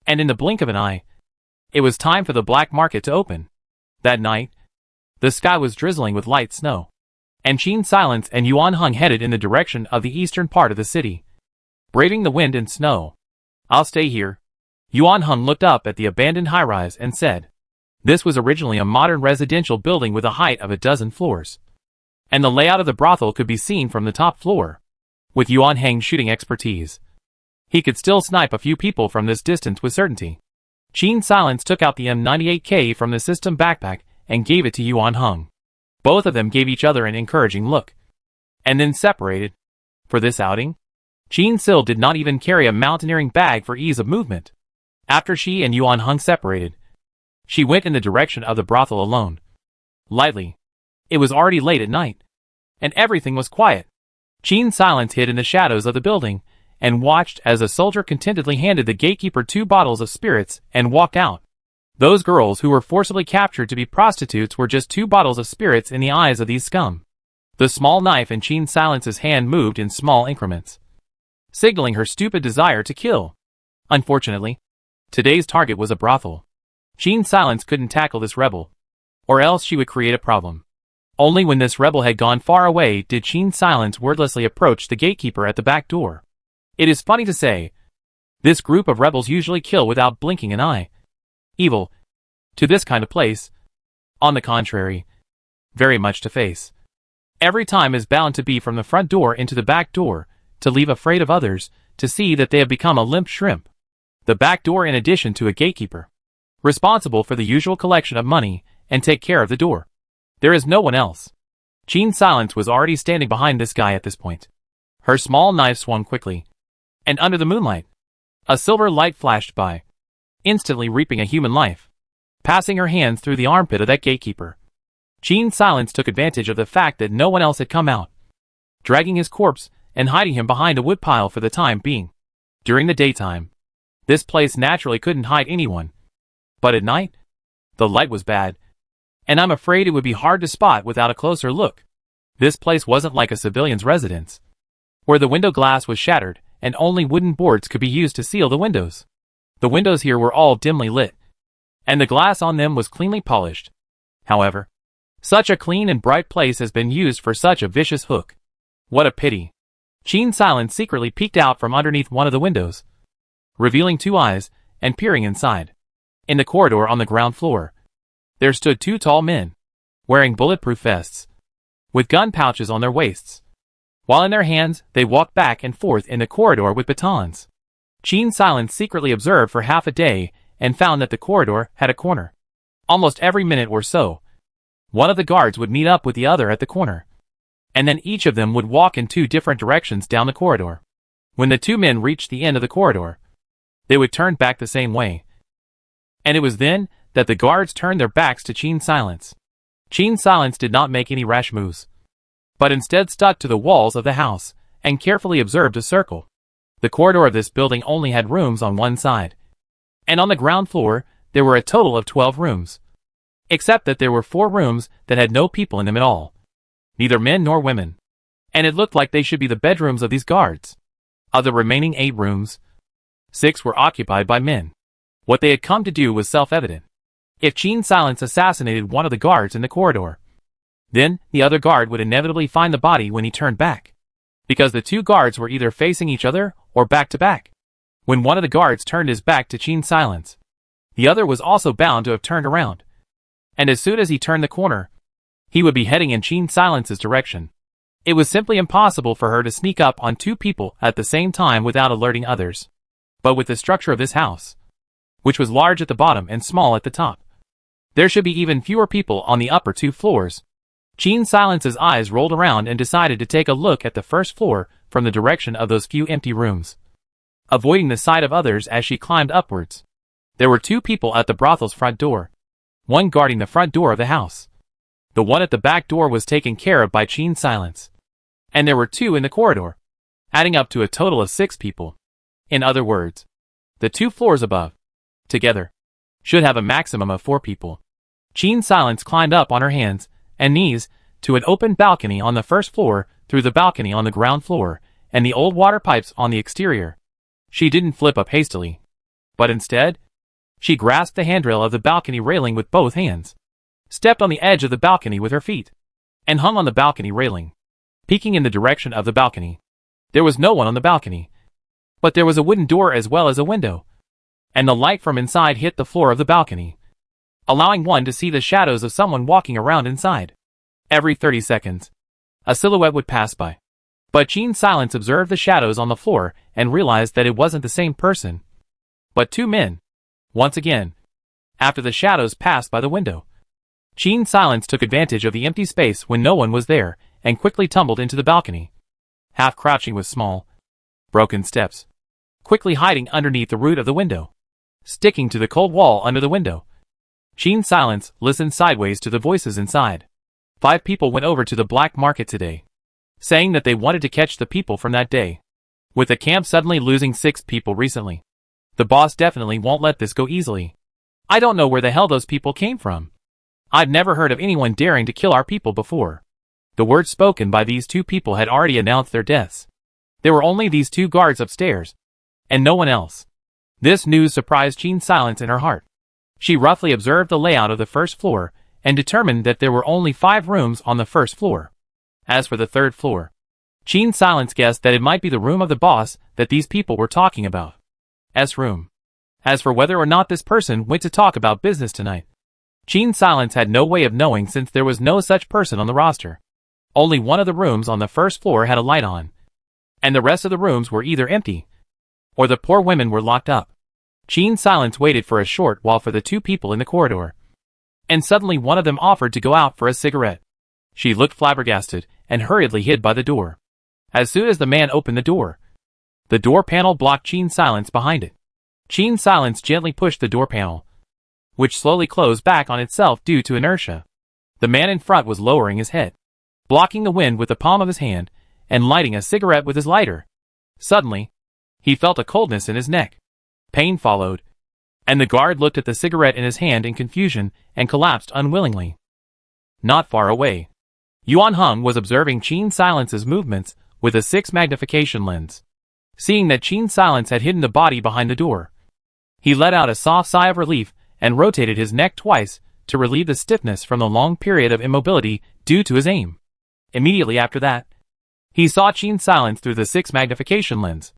and in the blink of an eye, it was time for the black market to open. That night, the sky was drizzling with light snow, and Jean Silence and Yuan Hung headed in the direction of the eastern part of the city, braving the wind and snow. I'll stay here. Yuan Hung looked up at the abandoned high-rise and said. This was originally a modern residential building with a height of 12 floors, and the layout of the brothel could be seen from the top floor. With Yuan Hang's shooting expertise, he could still snipe a few people from this distance with certainty. Jean Silence took out the M98K from the system backpack and gave it to Yuan Hung. Both of them gave each other an encouraging look, and then separated. For this outing, Jean Sil did not even carry a mountaineering bag for ease of movement. After she and Yuan Hung separated, she went in the direction of the brothel alone. Lightly. It was already late at night, and everything was quiet. Jean Silence hid in the shadows of the building and watched as a soldier contentedly handed the gatekeeper 2 bottles of spirits and walked out. Those girls who were forcibly captured to be prostitutes were just 2 bottles of spirits in the eyes of these scum. The small knife in Jean Silence's hand moved in small increments, signaling her stupid desire to kill. Unfortunately, today's target was a brothel. Jean Silence couldn't tackle this rebel, or else she would create a problem. Only when this rebel had gone far away did Jean Silence wordlessly approach the gatekeeper at the back door. It is funny to say, this group of rebels usually kill without blinking an eye. Evil, to this kind of place, on the contrary, very much to face. Every time is bound to be from the front door into the back door, to leave afraid of others, to see that they have become a limp shrimp. The back door in addition to a gatekeeper, responsible for the usual collection of money, and take care of the door. There is no one else. Jean Silence was already standing behind this guy at this point. Her small knife swung quickly, and under the moonlight, a silver light flashed by, instantly reaping a human life, passing her hands through the armpit of that gatekeeper. Jean Silence took advantage of the fact that no one else had come out, dragging his corpse and hiding him behind a woodpile for the time being. During the daytime, this place naturally couldn't hide anyone, but at night, the light was bad, and I'm afraid it would be hard to spot without a closer look. This place wasn't like a civilian's residence, where the window glass was shattered and only wooden boards could be used to seal the windows. The windows here were all dimly lit, and the glass on them was cleanly polished. However, such a clean and bright place has been used for such a vicious hook. What a pity. Jean Silence secretly peeked out from underneath one of the windows, revealing 2 eyes and peering inside. In the corridor on the ground floor, there stood two tall men, wearing bulletproof vests, with gun pouches on their waists, while in their hands they walked back and forth in the corridor with batons. Gene Silence secretly observed for half a day and found that the corridor had a corner. Almost every minute or so, one of the guards would meet up with the other at the corner, and then each of them would walk in two different directions down the corridor. When the two men reached the end of the corridor, they would turn back the same way. And it was then that the guards turned their backs to Gene Silence. Gene Silence did not make any rash moves, but instead stuck to the walls of the house and carefully observed a circle. The corridor of this building only had rooms on one side, and on the ground floor there were a total of 12 rooms, except that there were 4 rooms that had no people in them at all, neither men nor women, and it looked like they should be the bedrooms of these guards. Of the remaining 8 rooms, 6 were occupied by men. What they had come to do was self-evident. If Gene Silence assassinated one of the guards in the corridor, then the other guard would inevitably find the body when he turned back, because the two guards were either facing each other or back to back. When one of the guards turned his back to Gene Silence, the other was also bound to have turned around, and as soon as he turned the corner, he would be heading in Gene Silence's direction. It was simply impossible for her to sneak up on 2 people at the same time without alerting others. But with the structure of this house, which was large at the bottom and small at the top, there should be even fewer people on the upper 2 floors. Gene Silence's eyes rolled around and decided to take a look at the first floor from the direction of those few empty rooms, avoiding the sight of others as she climbed upwards. There were 2 people at the brothel's front door, one guarding the front door of the house. The one at the back door was taken care of by Gene Silence, and there were 2 in the corridor, adding up to a total of 6 people. In other words, the 2 floors above, together, should have a maximum of 4 people. Gene Silence climbed up on her hands and knees to an open balcony on the first floor, through the balcony on the ground floor, and the old water pipes on the exterior. She didn't flip up hastily, but instead, she grasped the handrail of the balcony railing with both hands, stepped on the edge of the balcony with her feet, and hung on the balcony railing, peeking in the direction of the balcony. There was no one on the balcony, but there was a wooden door as well as a window, and the light from inside hit the floor of the balcony, allowing one to see the shadows of someone walking around inside. Every 30 seconds, a silhouette would pass by. But Gene Silence observed the shadows on the floor and realized that it wasn't the same person, but 2 men. Once again, after the shadows passed by the window, Gene Silence took advantage of the empty space when no one was there and quickly tumbled into the balcony, half crouching with small, broken steps, quickly hiding underneath the root of the window, sticking to the cold wall under the window. Gene Silence listened sideways to the voices inside. 5 people went over to the black market today, saying that they wanted to catch the people from that day. With the camp suddenly losing 6 people recently, the boss definitely won't let this go easily. I don't know where the hell those people came from. I've never heard of anyone daring to kill our people before. The words spoken by these 2 people had already announced their deaths. There were only these 2 guards upstairs, and no one else. This news surprised Gene Silence in her heart. She roughly observed the layout of the first floor and determined that there were only 5 rooms on the first floor. As for the 3rd floor, Gene Silence guessed that it might be the room of the boss that these people were talking about. S room. As for whether or not this person went to talk about business tonight, Gene Silence had no way of knowing since there was no such person on the roster. Only one of the rooms on the first floor had a light on, and the rest of the rooms were either empty, or the poor women were locked up. Gene Silence waited for a short while for the 2 people in the corridor, and suddenly one of them offered to go out for a cigarette. She looked flabbergasted and hurriedly hid by the door. As soon as the man opened the door panel blocked Gene Silence behind it. Gene Silence gently pushed the door panel, which slowly closed back on itself due to inertia. The man in front was lowering his head, blocking the wind with the palm of his hand, and lighting a cigarette with his lighter. Suddenly, he felt a coldness in his neck. Pain followed, and the guard looked at the cigarette in his hand in confusion and collapsed unwillingly. Not far away, Yuan Hung was observing Gene Silence's movements with a 6 magnification lens. Seeing that Gene Silence had hidden the body behind the door, he let out a soft sigh of relief and rotated his neck twice to relieve the stiffness from the long period of immobility due to his aim. Immediately after that, he saw Gene Silence through the 6 magnification lens,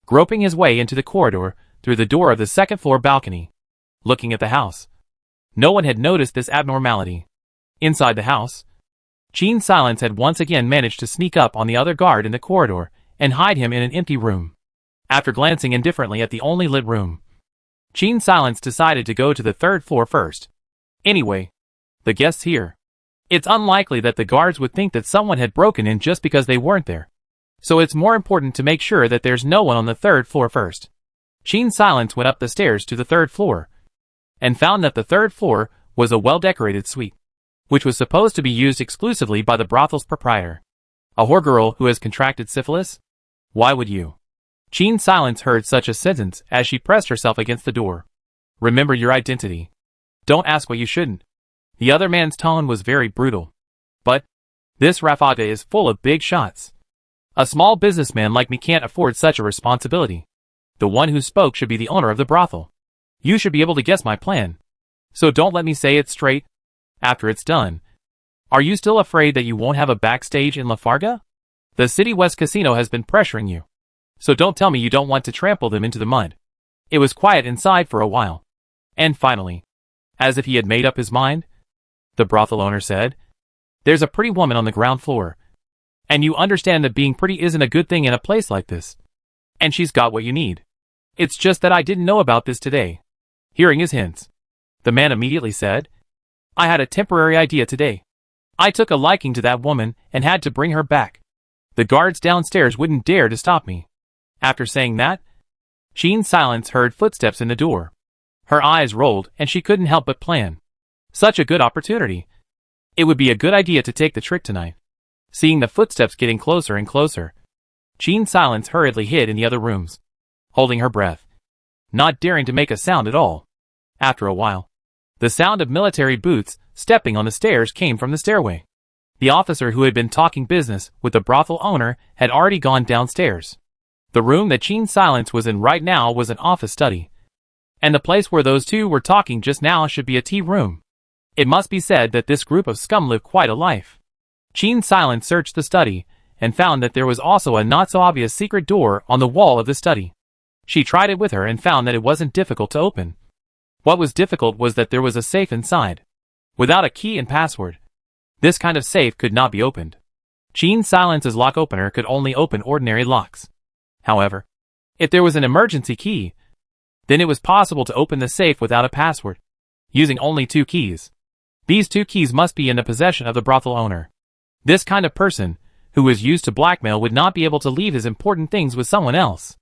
groping his way into the corridor through the door of the 2nd floor balcony. looking at the house. No one had noticed this abnormality. Inside the house, Gene Silence had once again managed to sneak up on the other guard in the corridor and hide him in an empty room. After glancing indifferently at the only lit room, Gene Silence decided to go to the third floor first. Anyway, the guests here. It's unlikely that the guards would think that someone had broken in just because they weren't there. So it's more important to make sure that there's no one on the third floor first. Gene Silence went up the stairs to the third floor and found that the third floor was a well-decorated suite, which was supposed to be used exclusively by the brothel's proprietor. A whore girl who has contracted syphilis? Why would you? Gene Silence heard such a sentence as she pressed herself against the door. Remember your identity. Don't ask what you shouldn't. The other man's tone was very brutal. But this Raffaga is full of big shots. A small businessman like me can't afford such a responsibility. The one who spoke should be the owner of the brothel. You should be able to guess my plan. So don't let me say it straight. After it's done, are you still afraid that you won't have a backstage in La Farga? The City West Casino has been pressuring you. So don't tell me you don't want to trample them into the mud. It was quiet inside for a while. And finally, as if he had made up his mind, the brothel owner said, There's a pretty woman on the ground floor. And you understand that being pretty isn't a good thing in a place like this. And she's got what you need. It's just that I didn't know about this today. Hearing his hints, the man immediately said, I had a temporary idea today. I took a liking to that woman and had to bring her back. The guards downstairs wouldn't dare to stop me. After saying that, Gene Silence heard footsteps in the door. Her eyes rolled and she couldn't help but plan. Such a good opportunity. It would be a good idea to take the trick tonight. Seeing the footsteps getting closer and closer, Gene Silence hurriedly hid in the other rooms, holding her breath, not daring to make a sound at all. After a while, the sound of military boots stepping on the stairs came from the stairway. The officer who had been talking business with the brothel owner had already gone downstairs. The room that Gene Silence was in right now was an office study, and the place where those two were talking just now should be a tea room. It must be said that this group of scum lived quite a life. Gene Silence searched the study and found that there was also a not-so-obvious secret door on the wall of the study. She tried it with her and found that it wasn't difficult to open. What was difficult was that there was a safe inside. Without a key and password, this kind of safe could not be opened. Gene Silence's lock opener could only open ordinary locks. However, if there was an emergency key, then it was possible to open the safe without a password, using only 2 keys. These 2 keys must be in the possession of the brothel owner. This kind of person, who was used to blackmail, would not be able to leave his important things with someone else.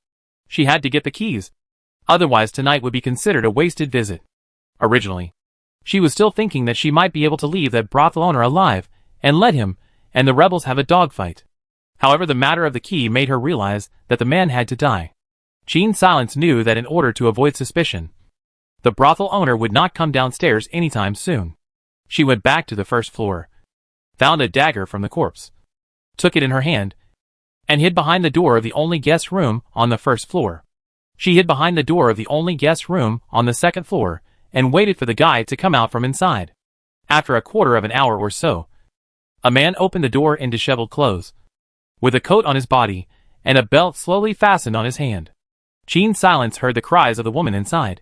She had to get the keys. Otherwise tonight would be considered a wasted visit. Originally, she was still thinking that she might be able to leave that brothel owner alive and let him and the rebels have a dogfight. However, the matter of the key made her realize that the man had to die. Gene Silence knew that in order to avoid suspicion, the brothel owner would not come downstairs anytime soon. She went back to the first floor, found a dagger from the corpse, took it in her hand, and hid behind the door of the only guest room on the first floor. She hid behind the door of the only guest room on the second floor and waited for the guy to come out from inside. After a quarter of an hour or so, a man opened the door in disheveled clothes, with a coat on his body and a belt slowly fastened on his hand. Gene Silence heard the cries of the woman inside.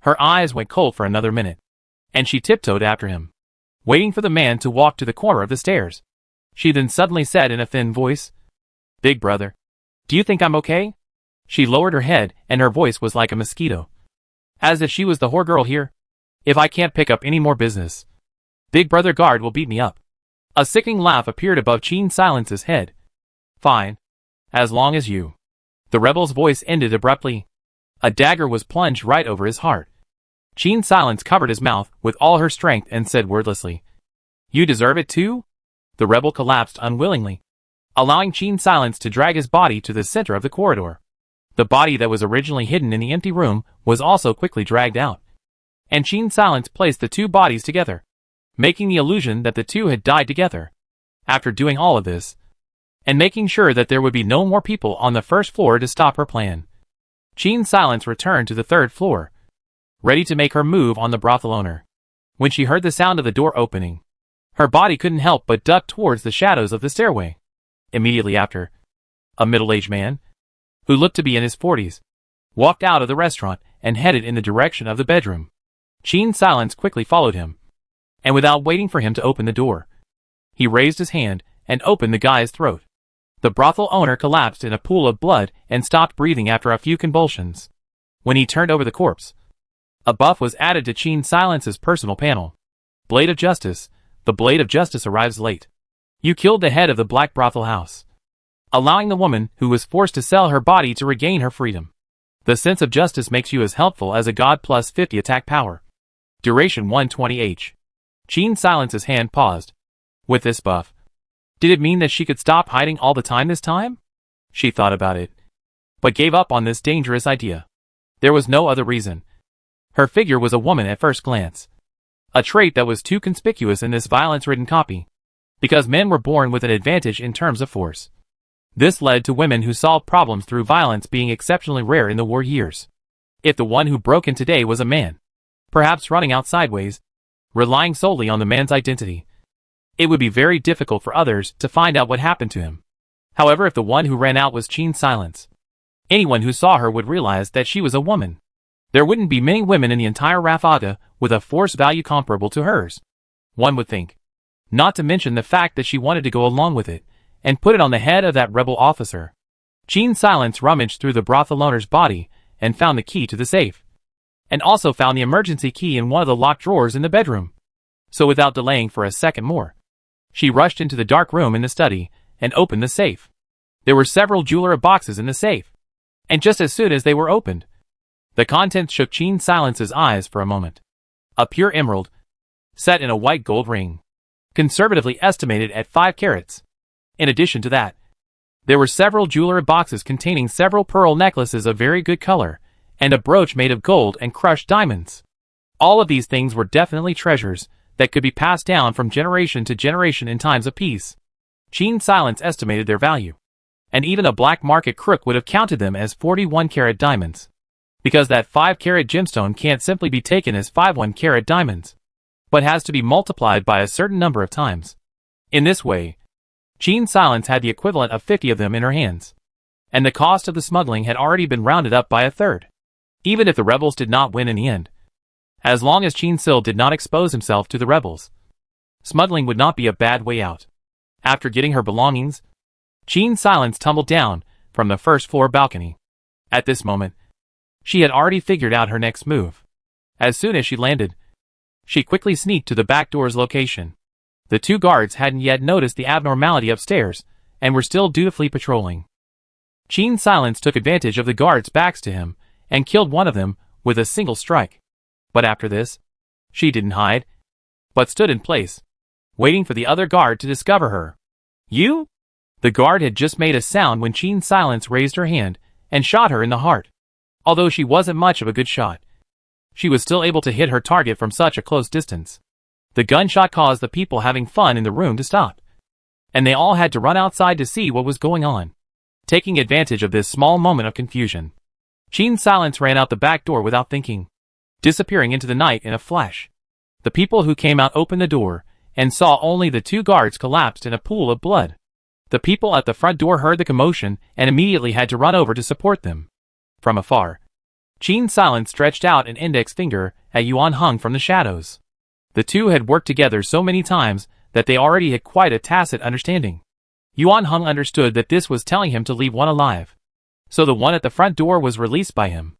Her eyes went cold for another minute, and she tiptoed after him, waiting for the man to walk to the corner of the stairs. She then suddenly said in a thin voice, "Big brother, do you think I'm okay?" She lowered her head and her voice was like a mosquito, as if she was the whore girl here. "If I can't pick up any more business, Big Brother Guard will beat me up." A sickening laugh appeared above Gene Silence's head. "Fine. As long as you." The rebel's voice ended abruptly. A dagger was plunged right over his heart. Gene Silence covered his mouth with all her strength and said wordlessly, "You deserve it too?" The rebel collapsed unwillingly, allowing Gene Silence to drag his body to the center of the corridor. The body that was originally hidden in the empty room was also quickly dragged out, and Gene Silence placed the 2 bodies together, making the illusion that the 2 had died together. After doing all of this, and making sure that there would be no more people on the first floor to stop her plan, Gene Silence returned to the 3rd floor, ready to make her move on the brothel owner. When she heard the sound of the door opening, her body couldn't help but duck towards the shadows of the stairway. Immediately after, a middle-aged man, who looked to be in his 40s, walked out of the restaurant and headed in the direction of the bedroom. Qin Silence quickly followed him, and without waiting for him to open the door, he raised his hand and opened the guy's throat. The brothel owner collapsed in a pool of blood and stopped breathing after a few convulsions. When he turned over the corpse, a buff was added to Qin Silence's personal panel. Blade of Justice. The Blade of Justice arrives late. You killed the head of the Black Brothel House, allowing the woman who was forced to sell her body to regain her freedom. The sense of justice makes you as helpful as a god plus 50 attack power. Duration 120h. Qin Silence's hand paused. With this buff, did it mean that she could stop hiding all the time this time? She thought about it, but gave up on this dangerous idea. There was no other reason. Her figure was a woman at first glance, a trait that was too conspicuous in this violence-ridden copy, because men were born with an advantage in terms of force. This led to women who solved problems through violence being exceptionally rare in the war years. If the one who broke in today was a man, perhaps running out sideways, relying solely on the man's identity, it would be very difficult for others to find out what happened to him. However, if the one who ran out was Qin Silence, anyone who saw her would realize that she was a woman. There wouldn't be many women in the entire Rafaga with a force value comparable to hers, one would think. Not to mention the fact that she wanted to go along with it, and put it on the head of that rebel officer. Qin Silence rummaged through the brothel owner's body, and found the key to the safe, and also found the emergency key in one of the locked drawers in the bedroom. So without delaying for a second more, she rushed into the dark room in the study, and opened the safe. There were several jewelry boxes in the safe, and just as soon as they were opened, the contents shook Qin Silence's eyes for a moment. A pure emerald, set in a white gold ring, conservatively estimated at 5 carats. In addition to that, there were several jewelry boxes containing several pearl necklaces of very good color, and a brooch made of gold and crushed diamonds. All of these things were definitely treasures that could be passed down from generation to generation in times of peace. Qin Silence estimated their value, and even a black market crook would have counted them as 41-carat diamonds, because that 5-carat gemstone can't simply be taken as 5 1-carat diamonds, but has to be multiplied by a certain number of times. In this way, Qin Silence had the equivalent of 50 of them in her hands, and the cost of the smuggling had already been rounded up by a third. Even if the rebels did not win in the end, as long as Qin Sil did not expose himself to the rebels, smuggling would not be a bad way out. After getting her belongings, Qin Silence tumbled down from the first-floor balcony. At this moment, she had already figured out her next move. As soon as she landed, she quickly sneaked to the back door's location. The 2 guards hadn't yet noticed the abnormality upstairs, and were still dutifully patrolling. Qin Silence took advantage of the guards' backs to him, and killed one of them with a single strike. But after this, she didn't hide, but stood in place, waiting for the other guard to discover her. You? The guard had just made a sound when Qin Silence raised her hand and shot her in the heart. Although she wasn't much of a good shot, she was still able to hit her target from such a close distance. The gunshot caused the people having fun in the room to stop, and they all had to run outside to see what was going on. Taking advantage of this small moment of confusion, Qin Silence ran out the back door without thinking, disappearing into the night in a flash. The people who came out opened the door, and saw only the 2 guards collapsed in a pool of blood. The people at the front door heard the commotion and immediately had to run over to support them. From afar, Qin Silence stretched out an index finger at Yuan Hung from the shadows. The two had worked together so many times that they already had quite a tacit understanding. Yuan Hung understood that this was telling him to leave one alive, so the one at the front door was released by him.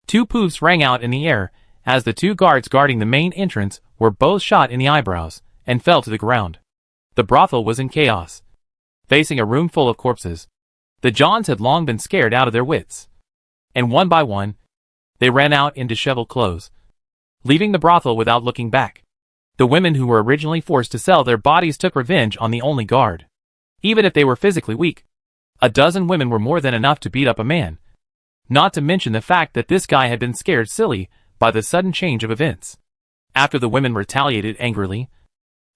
2 poofs rang out in the air as the 2 guards guarding the main entrance were both shot in the eyebrows and fell to the ground. The brothel was in chaos, facing a room full of corpses. The Johns had long been scared out of their wits, and one by one, they ran out in disheveled clothes, leaving the brothel without looking back. The women who were originally forced to sell their bodies took revenge on the only guard. Even if they were physically weak, a dozen women were more than enough to beat up a man. Not to mention the fact that this guy had been scared silly by the sudden change of events. After the women retaliated angrily,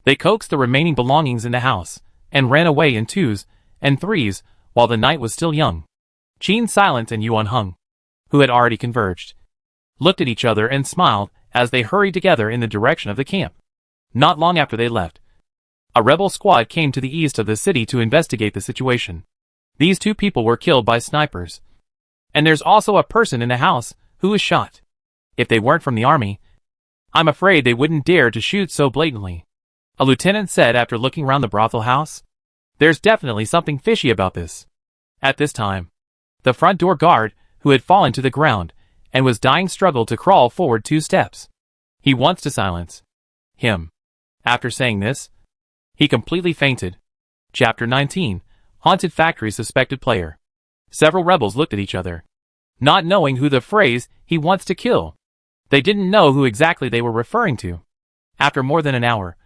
they coaxed the remaining belongings in the house, and ran away in 2s and 3s while the night was still young. Qin Silence and Yuan Hung, who had already converged, looked at each other and smiled as they hurried together in the direction of the camp. Not long after they left, a rebel squad came to the east of the city to investigate the situation. These 2 people were killed by snipers, and there's also a person in the house who was shot. If they weren't from the army, I'm afraid they wouldn't dare to shoot so blatantly. A lieutenant said after looking around the brothel house. There's definitely something fishy about this. At this time, the front door guard, who had fallen to the ground and was dying, struggled to crawl forward 2 steps. He wants to silence him. After saying this, he completely fainted. Chapter 19. Haunted Factory Suspected Player. Several rebels looked at each other, not knowing who the phrase, "he wants to kill." They didn't know who exactly they were referring to. After more than an hour,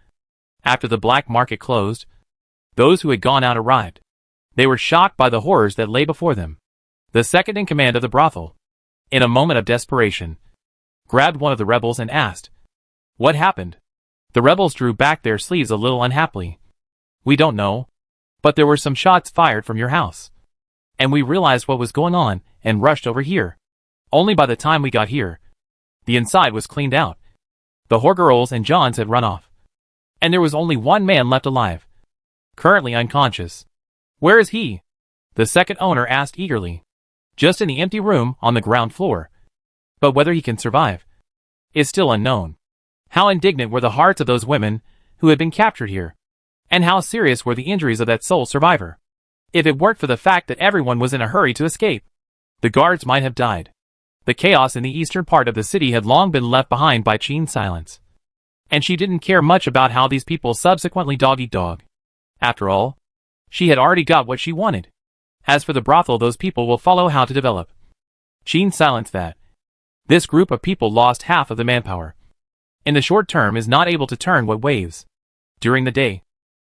after the black market closed, those who had gone out arrived. They were shocked by the horrors that lay before them. The second in command of the brothel, in a moment of desperation, grabbed one of the rebels and asked, "What happened?" The rebels drew back their sleeves a little unhappily. "We don't know, but there were some shots fired from your house, and we realized what was going on and rushed over here. Only by the time we got here, the inside was cleaned out. The whore girls and Johns had run off, and there was only one man left alive, currently unconscious." "Where is he?" the second owner asked eagerly. "Just in the empty room on the ground floor. But whether he can survive is still unknown." How indignant were the hearts of those women who had been captured here, and how serious were the injuries of that sole survivor. If it weren't for the fact that everyone was in a hurry to escape, the guards might have died. The chaos in the eastern part of the city had long been left behind by Chin's silence, and she didn't care much about how these people subsequently dog-eat-dog. After all, she had already got what she wanted. As for the brothel, those people will follow how to develop. Chin silenced that. This group of people lost half of the manpower. In the short term is not able to turn what waves. During the day,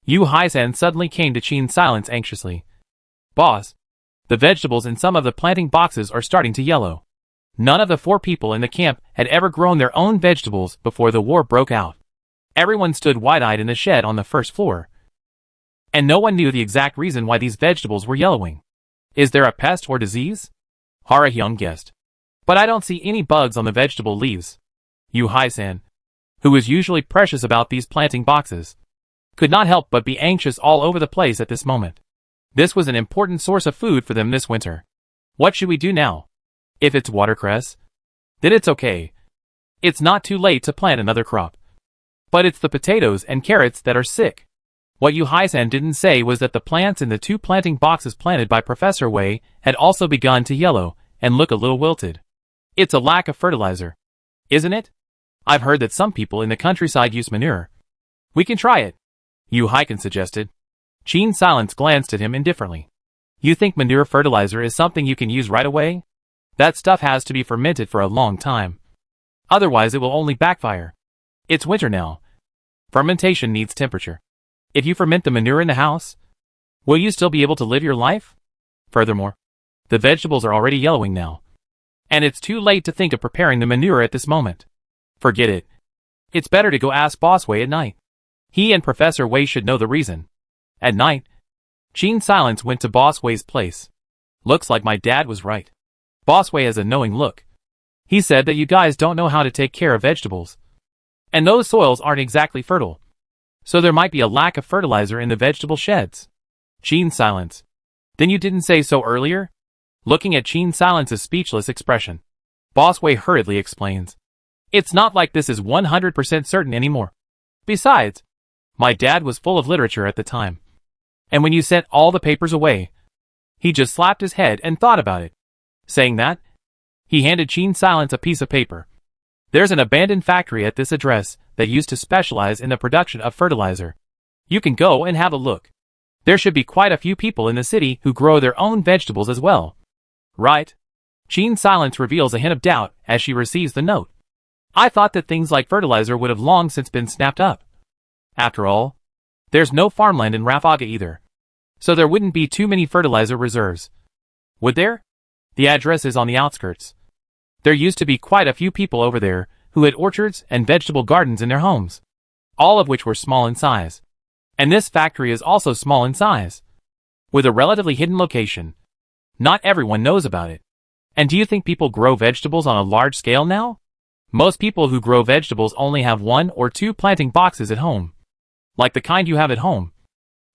Yu Haisen suddenly came to Chin's silence anxiously. "Boss, the vegetables in some of the planting boxes are starting to yellow." None of the 4 people in the camp had ever grown their own vegetables before the war broke out. Everyone stood wide-eyed in the shed on the first floor, and no one knew the exact reason why these vegetables were yellowing. "Is there a pest or disease?" Hara Hyung guessed. "But I don't see any bugs on the vegetable leaves." Yu Haisen, who was usually precious about these planting boxes, could not help but be anxious all over the place at this moment. This was an important source of food for them this winter. "What should we do now?" "If it's watercress, then it's okay. It's not too late to plant another crop. But it's the potatoes and carrots that are sick." What Yu Haisen didn't say was that the plants in the 2 planting boxes planted by Professor Wei had also begun to yellow and look a little wilted. "It's a lack of fertilizer, isn't it? I've heard that some people in the countryside use manure." "We can try it," Yu Haisen suggested. Chin's silence glanced at him indifferently. "You think manure fertilizer is something you can use right away? That stuff has to be fermented for a long time. Otherwise it will only backfire. It's winter now. Fermentation needs temperature. If you ferment the manure in the house, will you still be able to live your life? Furthermore, the vegetables are already yellowing now, and it's too late to think of preparing the manure at this moment. Forget it. It's better to go ask Boss Wei at night. He and Professor Wei should know the reason." At night, Chin's silence went to Boss Wei's place. "Looks like my dad was right." Boss Wei has a knowing look. "He said that you guys don't know how to take care of vegetables, and those soils aren't exactly fertile. So there might be a lack of fertilizer in the vegetable sheds." Chin's silence. "Then you didn't say so earlier?" Looking at Chin's silence's speechless expression, Boss Wei hurriedly explains. "It's not like this is 100% certain anymore. Besides, my dad was full of literature at the time. And when you sent all the papers away, he just slapped his head and thought about it." Saying that, he handed Chin's silence a piece of paper. "There's an abandoned factory at this address that used to specialize in the production of fertilizer. You can go and have a look. There should be quite a few people in the city who grow their own vegetables as well." "Right?" Chin's silence reveals a hint of doubt as she receives the note. "I thought that things like fertilizer would have long since been snapped up. After all, there's no farmland in Rafaga either, so there wouldn't be too many fertilizer reserves. Would there? The address is on the outskirts. There used to be quite a few people over there who had orchards and vegetable gardens in their homes, all of which were small in size. And this factory is also small in size, with a relatively hidden location. Not everyone knows about it. And do you think people grow vegetables on a large scale now? Most people who grow vegetables only have 1 or 2 planting boxes at home, like the kind you have at home.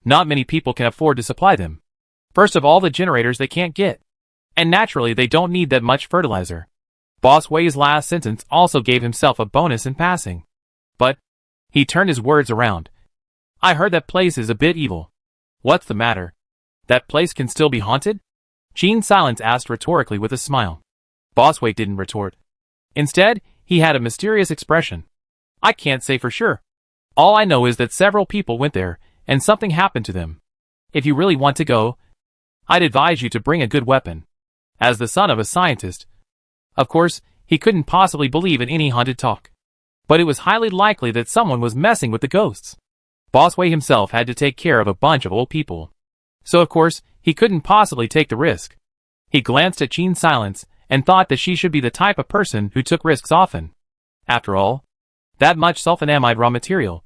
Not many people can afford to supply them. First of all, the generators they can't get. And naturally they don't need that much fertilizer." Boss Wei's last sentence also gave himself a bonus in passing. But he turned his words around. I heard that place is a bit evil. What's the matter? That place can still be haunted? Qin Silence asked rhetorically with a smile. Boss Wei didn't retort. Instead, he had a mysterious expression. I can't say for sure. All I know is that several people went there, and something happened to them. If you really want to go, I'd advise you to bring a good weapon. As the son of a scientist, of course, he couldn't possibly believe in any haunted talk. But it was highly likely that someone was messing with the ghosts. Boss Wei himself had to take care of a bunch of old people. So of course, he couldn't possibly take the risk. He glanced at Qin Silence and thought that she should be the type of person who took risks often. After all, that much sulfonamide raw material,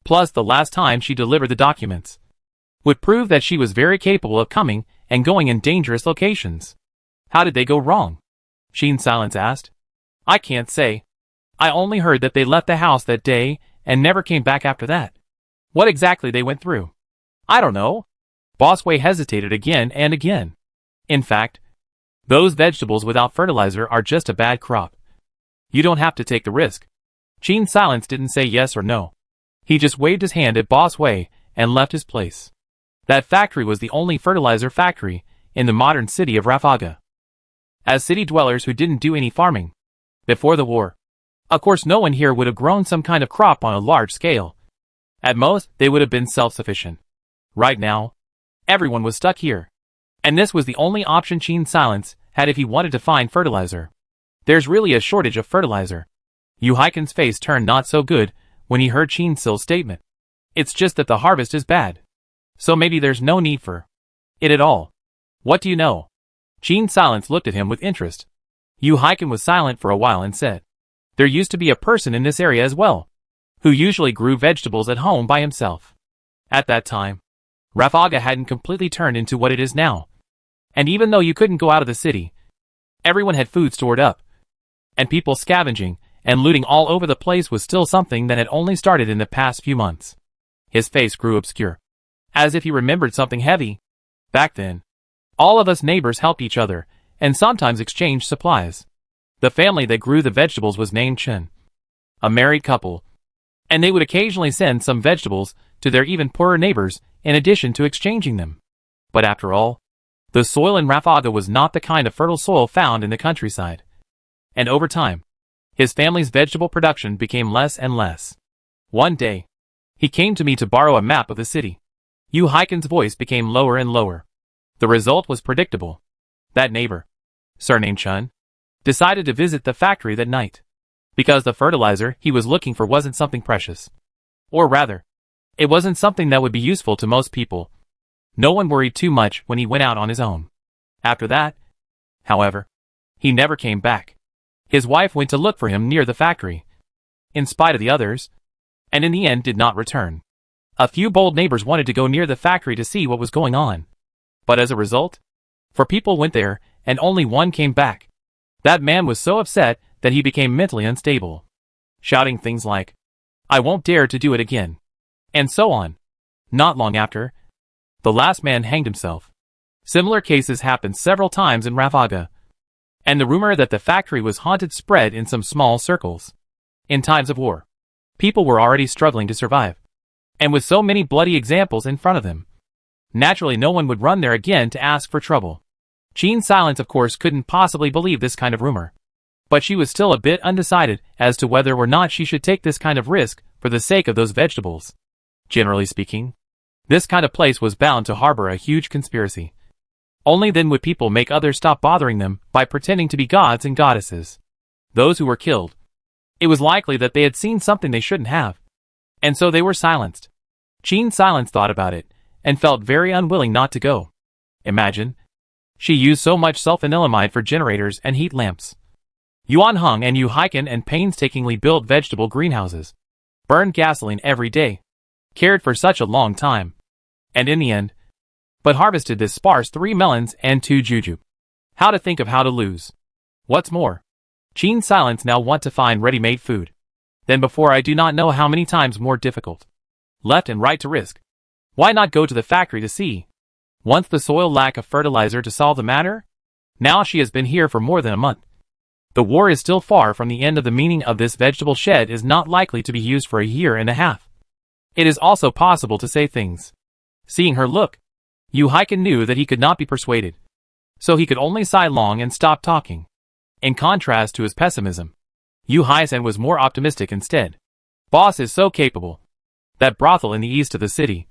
plus the last time she delivered the documents, would prove that she was very capable of coming and going in dangerous locations. How did they go wrong? Qin Silence asked. I can't say. I only heard that they left the house that day and never came back after that. What exactly they went through, I don't know. Boss Wei hesitated again and again. In fact, those vegetables without fertilizer are just a bad crop. You don't have to take the risk. Qin Silence didn't say yes or no. He just waved his hand at Boss Wei and left his place. That factory was the only fertilizer factory in the modern city of Rafaga. As city dwellers who didn't do any farming before the war, of course no one here would have grown some kind of crop on a large scale. At most, they would have been self-sufficient. Right now, everyone was stuck here. And this was the only option Qin Silence had if he wanted to find fertilizer. There's really a shortage of fertilizer. Yu Haiken's face turned not so good when he heard Qin Sil's statement. It's just that the harvest is bad. So maybe there's no need for it at all. What do you know? Qin Silence looked at him with interest. Yu Haiken was silent for a while and said, there used to be a person in this area as well, who usually grew vegetables at home by himself. At that time, Rafaga hadn't completely turned into what it is now. And even though you couldn't go out of the city, everyone had food stored up. And people scavenging and looting all over the place was still something that had only started in the past few months. His face grew obscure, as if he remembered something heavy. Back then, all of us neighbors helped each other and sometimes exchanged supplies. The family that grew the vegetables was named Chen, a married couple, and they would occasionally send some vegetables to their even poorer neighbors in addition to exchanging them. But after all, the soil in Rafaga was not the kind of fertile soil found in the countryside. And over time, his family's vegetable production became less and less. One day, he came to me to borrow a map of the city. Yu Haiken's voice became lower and lower. The result was predictable. That neighbor, surnamed Chun, decided to visit the factory that night. Because the fertilizer he was looking for wasn't something precious. Or rather, it wasn't something that would be useful to most people. No one worried too much when he went out on his own. After that, however, he never came back. His wife went to look for him near the factory, in spite of the others, and in the end did not return. A few bold neighbors wanted to go near the factory to see what was going on. But as a result, 4 people went there and only 1 came back. That man was so upset that he became mentally unstable, shouting things like, I won't dare to do it again, and so on. Not long after, the last man hanged himself. Similar cases happened several times in Rafaga, and the rumor that the factory was haunted spread in some small circles. In times of war, people were already struggling to survive, and with so many bloody examples in front of them, naturally no one would run there again to ask for trouble. Qin Silence of course couldn't possibly believe this kind of rumor, but she was still a bit undecided as to whether or not she should take this kind of risk for the sake of those vegetables. Generally speaking, this kind of place was bound to harbor a huge conspiracy. Only then would people make others stop bothering them by pretending to be gods and goddesses. Those who were killed, it was likely that they had seen something they shouldn't have, and so they were silenced. Qin Silence thought about it, and felt very unwilling not to go. Imagine, she used so much sulfanilamide for generators and heat lamps. Yuan Hung and Yu Haiken and painstakingly built vegetable greenhouses, burned gasoline every day, cared for such a long time, and in the end, but harvested this sparse 3 melons and 2 jujube. How to think of how to lose. What's more, Qin Silence now want to find ready-made food. Then before I do not know how many times more difficult. Left and right to risk. Why not go to the factory to see? Once the soil lack of fertilizer to solve the matter? Now she has been here for more than a month. The war is still far from the end of the meaning of this vegetable shed is not likely to be used for a year and a half. It is also possible to say things. Seeing her look, Yu Hiken knew that he could not be persuaded. So he could only sigh long and stop talking. In contrast to his pessimism, Yu Haisen was more optimistic instead. Boss is so capable. That brothel in the east of the city.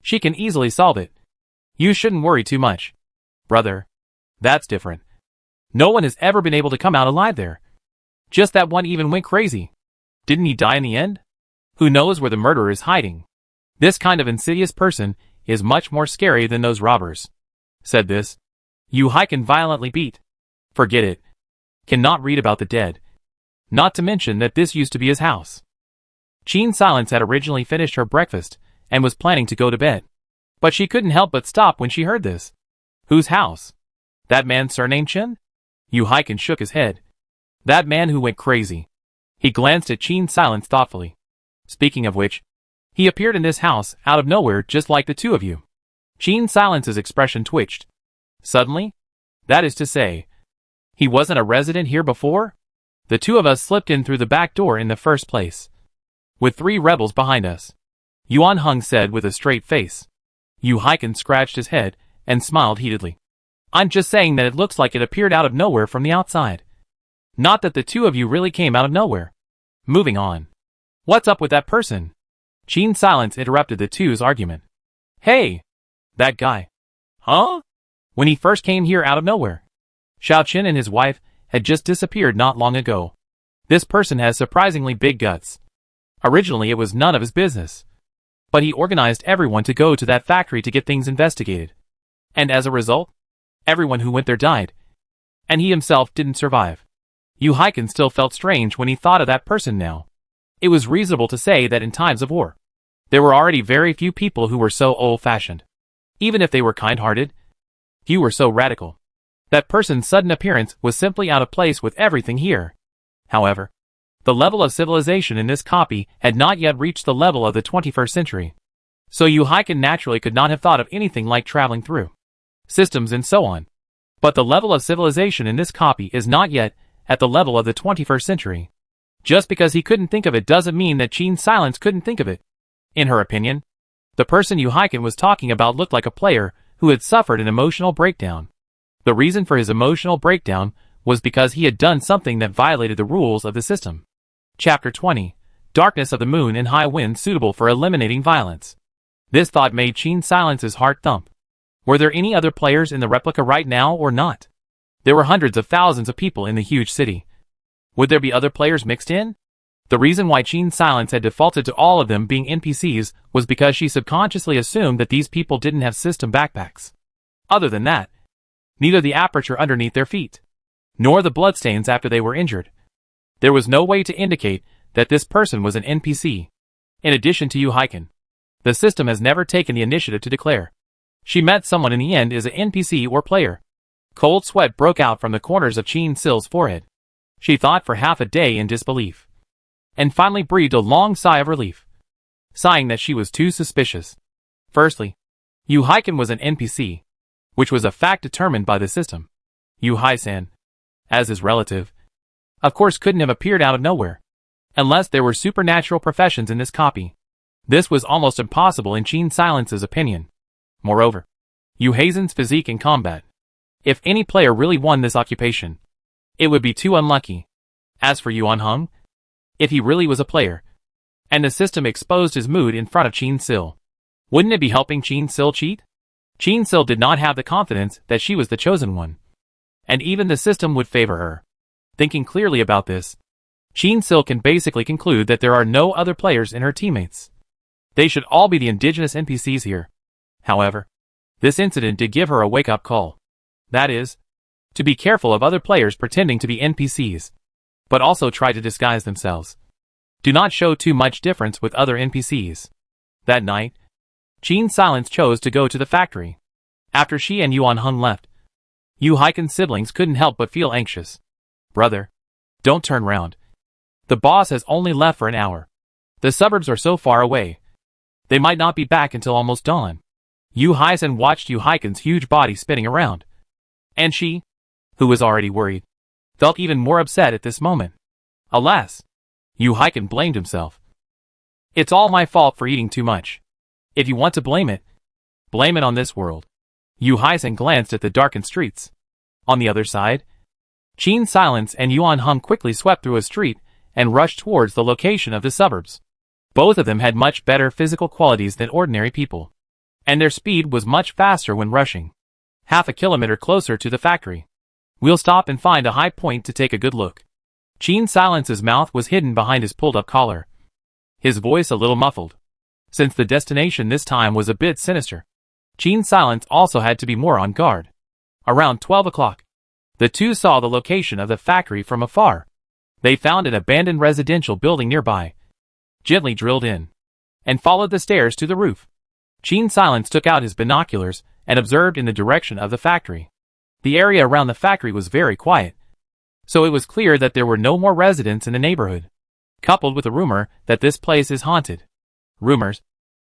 She can easily solve it. You shouldn't worry too much. Brother. That's different. No one has ever been able to come out alive there. Just that one even went crazy. Didn't he die in the end? Who knows where the murderer is hiding? This kind of insidious person is much more scary than those robbers. Said this. Yu Hiken violently beat. Forget it. Cannot read about the dead. Not to mention that this used to be his house. Qin Silence had originally finished her breakfast and was planning to go to bed. But she couldn't help but stop when she heard this. Whose house? That man surnamed Chen? Yu Hiken shook his head. That man who went crazy. He glanced at Qin Silence thoughtfully. Speaking of which, he appeared in this house out of nowhere just like the two of you. Qin Silence's expression twitched. Suddenly? That is to say, he wasn't a resident here before? The two of us slipped in through the back door in the first place. With 3 rebels behind us. Yuan Heng said with a straight face. Yu Hiken scratched his head and smiled heatedly. I'm just saying that it looks like it appeared out of nowhere from the outside. Not that the two of you really came out of nowhere. Moving on. What's up with that person? Qin Silence interrupted the two's argument. Hey! That guy. Huh? When he first came here out of nowhere. Xiao Qin and his wife had just disappeared not long ago. This person has surprisingly big guts. Originally it was none of his business. But he organized everyone to go to that factory to get things investigated. And as a result, everyone who went there died. And he himself didn't survive. Yu Hiken still felt strange when he thought of that person now. It was reasonable to say that in times of war, there were already very few people who were so old-fashioned. Even if they were kind-hearted, few were so radical. That person's sudden appearance was simply out of place with everything here. However, the level of civilization in this copy had not yet reached the level of the 21st century. So Yu Hiken naturally could not have thought of anything like traveling through systems and so on. But the level of civilization in this copy is not yet at the level of the 21st century. Just because he couldn't think of it doesn't mean that Qin Silence couldn't think of it. In her opinion, the person Yu Hiken was talking about looked like a player who had suffered an emotional breakdown. The reason for his emotional breakdown was because he had done something that violated the rules of the system. Chapter 20. Darkness of the Moon and High Wind suitable for eliminating violence. This thought made Qin Silence's heart thump. Were there any other players in the replica right now or not? There were hundreds of thousands of people in the huge city. Would there be other players mixed in? The reason why Qin Silence had defaulted to all of them being NPCs was because she subconsciously assumed that these people didn't have system backpacks. Other than that, neither the aperture underneath their feet, nor the bloodstains after they were injured. There was no way to indicate that this person was an NPC. In addition to Yu Hiken, the system has never taken the initiative to declare she met someone in the end as an NPC or player. Cold sweat broke out from the corners of Qin Sil's forehead. She thought for half a day in disbelief, and finally breathed a long sigh of relief, sighing that she was too suspicious. Firstly, Yu Hiken was an NPC, which was a fact determined by the system. Yu Hai-san, as his relative, of course couldn't have appeared out of nowhere, unless there were supernatural professions in this copy. This was almost impossible in Qin Silence's opinion. Moreover, Yu Hazen's physique in combat. If any player really won this occupation, it would be too unlucky. As for Yuan Heng, if he really was a player, and the system exposed his mood in front of Qin Sil, wouldn't it be helping Qin Sil cheat? Qin Sil did not have the confidence that she was the chosen one, and even the system would favor her. Thinking clearly about this, Qin Sil can basically conclude that there are no other players in her teammates. They should all be the indigenous NPCs here. However, this incident did give her a wake-up call. That is, to be careful of other players pretending to be NPCs, but also try to disguise themselves. Do not show too much difference with other NPCs. That night, Qin Silence chose to go to the factory. After she and Yuan Heng left, Yu Hiken's siblings couldn't help but feel anxious. Brother, don't turn round. The boss has only left for an hour. The suburbs are so far away. They might not be back until almost dawn. Yu Haisen watched Yu Hiken's huge body spinning around. And she, who was already worried, felt even more upset at this moment. Alas, Yu Hiken blamed himself. It's all my fault for eating too much. If you want to blame it on this world. Yu Hiken glanced at the darkened streets. On the other side, Qin Silence and Yuan Hung quickly swept through a street and rushed towards the location of the suburbs. Both of them had much better physical qualities than ordinary people, and their speed was much faster when rushing. Half a kilometer closer to the factory. We'll stop and find a high point to take a good look. Qin Silence's mouth was hidden behind his pulled-up collar, his voice a little muffled. Since the destination this time was a bit sinister, Qin Silence also had to be more on guard. Around 12 o'clock, the two saw the location of the factory from afar. They found an abandoned residential building nearby, gently drilled in, and followed the stairs to the roof. Qin Silence took out his binoculars and observed in the direction of the factory. The area around the factory was very quiet, so it was clear that there were no more residents in the neighborhood. Coupled with a rumor that this place is haunted. Rumors.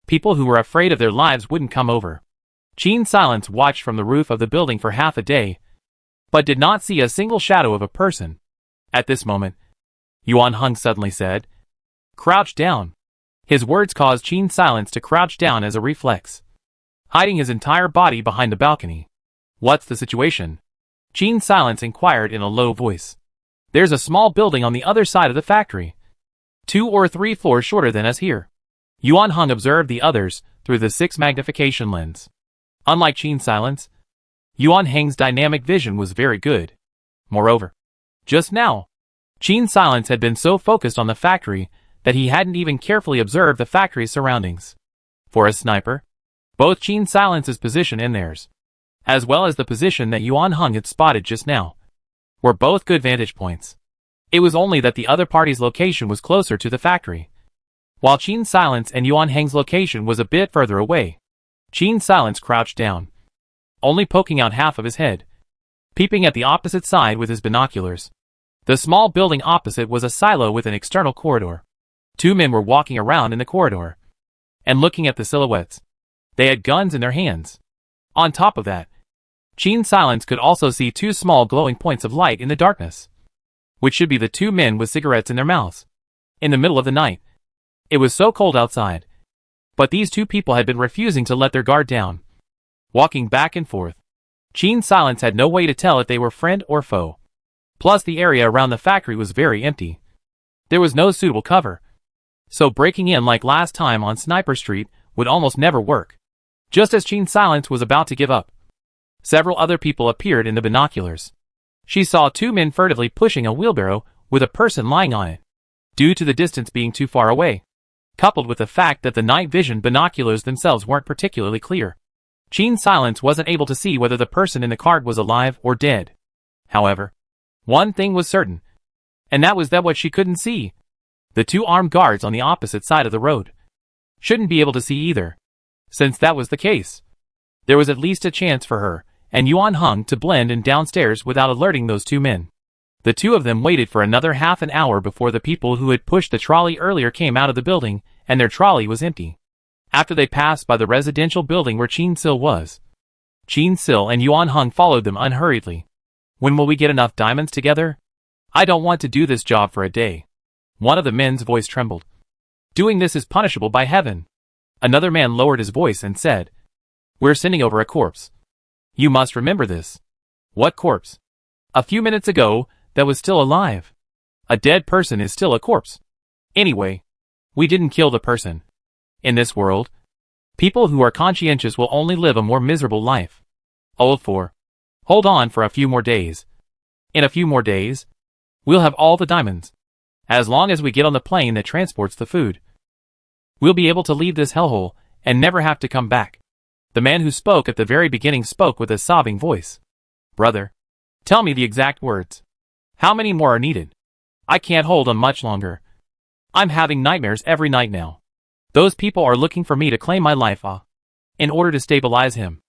People who were afraid of their lives wouldn't come over. Qin Silence watched from the roof of the building for half a day, but did not see a single shadow of a person. At this moment, Yuan Hung suddenly said, "Crouch down." His words caused Qin Silence to crouch down as a reflex, hiding his entire body behind the balcony. "What's the situation?" Qin Silence inquired in a low voice. "There's a small building on the other side of the factory, 2 or 3 floors shorter than us here." Yuan Hung observed the others through the 6 magnification lens. Unlike Qin Silence, Yuan Hang's dynamic vision was very good. Moreover, just now, Qin Silence had been so focused on the factory that he hadn't even carefully observed the factory's surroundings. For a sniper, both Qin Silence's position and theirs, as well as the position that Yuan Hung had spotted just now, were both good vantage points. It was only that the other party's location was closer to the factory, while Qin Silence and Yuan Hang's location was a bit further away. Qin Silence crouched down, only poking out half of his head, peeping at the opposite side with his binoculars. The small building opposite was a silo with an external corridor. 2 men were walking around in the corridor and looking at the silhouettes. They had guns in their hands. On top of that, Qin Silence could also see 2 small glowing points of light in the darkness, which should be the 2 men with cigarettes in their mouths. In the middle of the night, it was so cold outside, but these 2 people had been refusing to let their guard down, walking back and forth. Qin Silence had no way to tell if they were friend or foe. Plus the area around the factory was very empty. There was no suitable cover, so breaking in like last time on Sniper Street would almost never work. Just as Qin Silence was about to give up, several other people appeared in the binoculars. She saw 2 men furtively pushing a wheelbarrow with a person lying on it, due to the distance being too far away, coupled with the fact that the night vision binoculars themselves weren't particularly clear. Qin Silence wasn't able to see whether the person in the cart was alive or dead. However, one thing was certain, and that was that what she couldn't see. The 2 armed guards on the opposite side of the road shouldn't be able to see either. Since that was the case, there was at least a chance for her and Yuan Hung to blend in downstairs without alerting those 2 men. The 2 of them waited for another half an hour before the people who had pushed the trolley earlier came out of the building, and their trolley was empty. After they passed by the residential building where Qin Sil was, Qin Sil and Yuan Hung followed them unhurriedly. "When will we get enough diamonds together? I don't want to do this job for a day." One of the men's voice trembled. "Doing this is punishable by heaven." Another man lowered his voice and said, "We're sending over a corpse. You must remember this." "What corpse?" "A few minutes ago, that was still alive. A dead person is still a corpse. Anyway, we didn't kill the person. In this world, people who are conscientious will only live a more miserable life. Hold on for a few more days. In a few more days, we'll have all the diamonds. As long as we get on the plane that transports the food, we'll be able to leave this hellhole and never have to come back." The man who spoke at the very beginning spoke with a sobbing voice. "Brother, tell me the exact words. How many more are needed? I can't hold on much longer. I'm having nightmares every night now. Those people are looking for me to claim my life in order to stabilize him."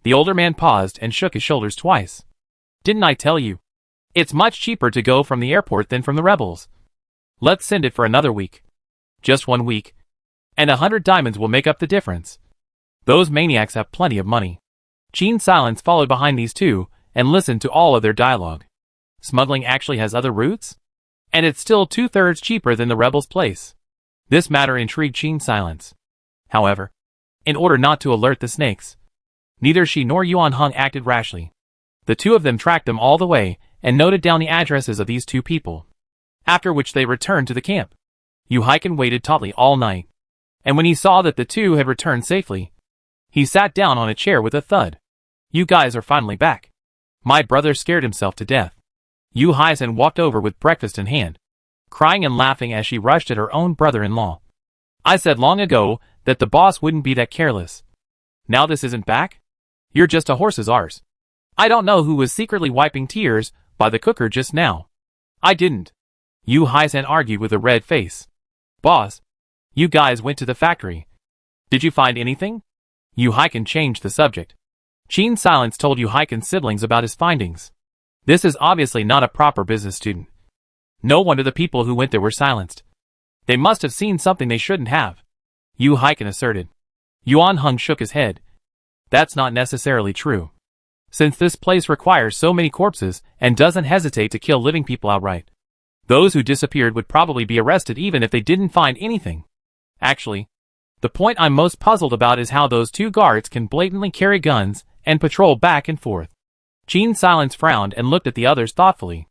The older man paused and shook his shoulders twice. "Didn't I tell you? It's much cheaper to go from the airport than from the rebels. Let's send it for another week. Just 1 week, and 100 diamonds will make up the difference. Those maniacs have plenty of money." Qin Silence followed behind these 2 and listened to all of their dialogue. Smuggling actually has other routes? And it's still 2/3 cheaper than the rebels' place. This matter intrigued Qin Silence. However, in order not to alert the snakes, neither she nor Yuan Hung acted rashly. The two of them tracked them all the way and noted down the addresses of these two people. After which they returned to the camp. Yu Haiken waited tautly all night. And when he saw that the two had returned safely, he sat down on a chair with a thud. You guys are finally back. My brother scared himself to death. Yu Haisen walked over with breakfast in hand, crying and laughing as she rushed at her own brother-in-law. I said long ago that the boss wouldn't be that careless. Now this isn't back? You're just a horse's arse. I don't know who was secretly wiping tears by the cooker just now. I didn't. Yu Haisen argued with a red face. Boss, you guys went to the factory. Did you find anything? Yu Haiken changed the subject. Qin Silence told Yu Haiken's siblings about his findings. This is obviously not a proper business student. No wonder the people who went there were silenced. They must have seen something they shouldn't have. Yu Haiken asserted. Yuan Hung shook his head. That's not necessarily true. Since this place requires so many corpses and doesn't hesitate to kill living people outright, those who disappeared would probably be arrested even if they didn't find anything. Actually, the point I'm most puzzled about is how those two guards can blatantly carry guns and patrol back and forth. Qin Silence frowned and looked at the others thoughtfully.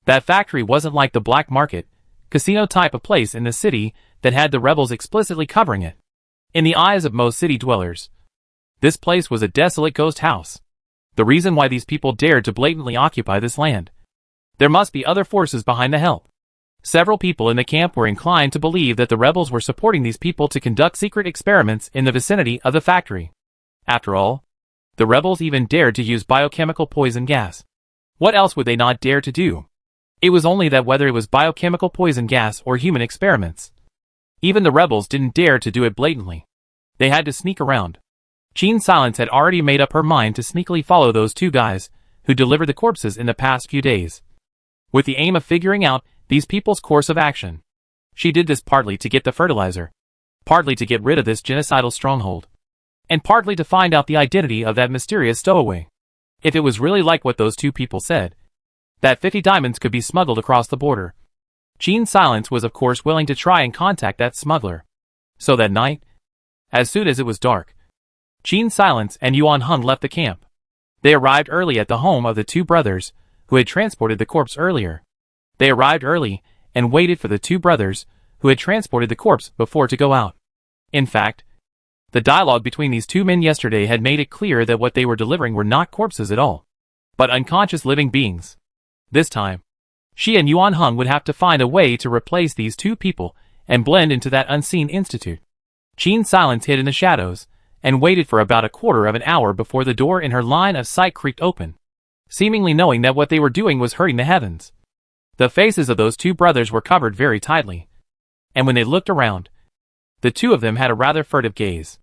That factory wasn't like the black market, casino type of place in the city that had the rebels explicitly covering it. In the eyes of most city dwellers, this place was a desolate ghost house. The reason why these people dared to blatantly occupy this land. There must be other forces behind the help. Several people in the camp were inclined to believe that the rebels were supporting these people to conduct secret experiments in the vicinity of the factory. After all, the rebels even dared to use biochemical poison gas. What else would they not dare to do? It was only that whether it was biochemical poison gas or human experiments, even the rebels didn't dare to do it blatantly. They had to sneak around. Qin Silence had already made up her mind to sneakily follow those two guys who delivered the corpses in the past few days, with the aim of figuring out these people's course of action. She did this partly to get the fertilizer, partly to get rid of this genocidal stronghold, and partly to find out the identity of that mysterious stowaway. If it was really like what those two people said, that 50 diamonds could be smuggled across the border, Qin Silence was of course willing to try and contact that smuggler. So that night, as soon as it was dark, Qin Silence and Yuan Hung left the camp. They arrived early at the home of the two brothers who had transported the corpse earlier. They arrived early and waited for the two brothers who had transported the corpse before to go out. In fact, the dialogue between these two men yesterday had made it clear that what they were delivering were not corpses at all, but unconscious living beings. This time, she and Yuan Hung would have to find a way to replace these two people and blend into that unseen institute. Qin Silence hid in the shadows and waited for about a quarter of an hour before the door in her line of sight creaked open, seemingly knowing that what they were doing was hurting the heavens. The faces of those two brothers were covered very tightly, and when they looked around, the two of them had a rather furtive gaze.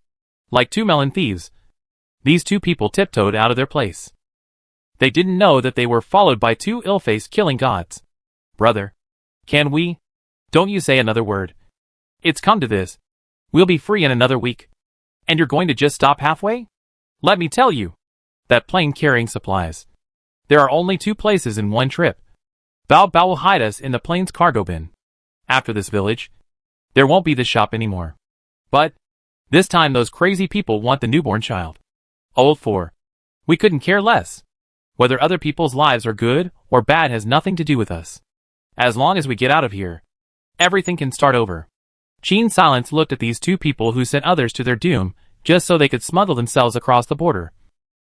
Like two melon thieves, these two people tiptoed out of their place. They didn't know that they were followed by two ill-faced killing gods. Brother, can we? Don't you say another word. It's come to this. We'll be free in another week. And you're going to just stop halfway? Let me tell you. That plane carrying supplies. There are only two places in one trip. Bao Bao will hide us in the plane's cargo bin. After this village, there won't be the shop anymore. But, this time those crazy people want the newborn child. Old 4. We couldn't care less. Whether other people's lives are good or bad has nothing to do with us. As long as we get out of here, everything can start over. Qin Silence looked at these two people who sent others to their doom just so they could smuggle themselves across the border.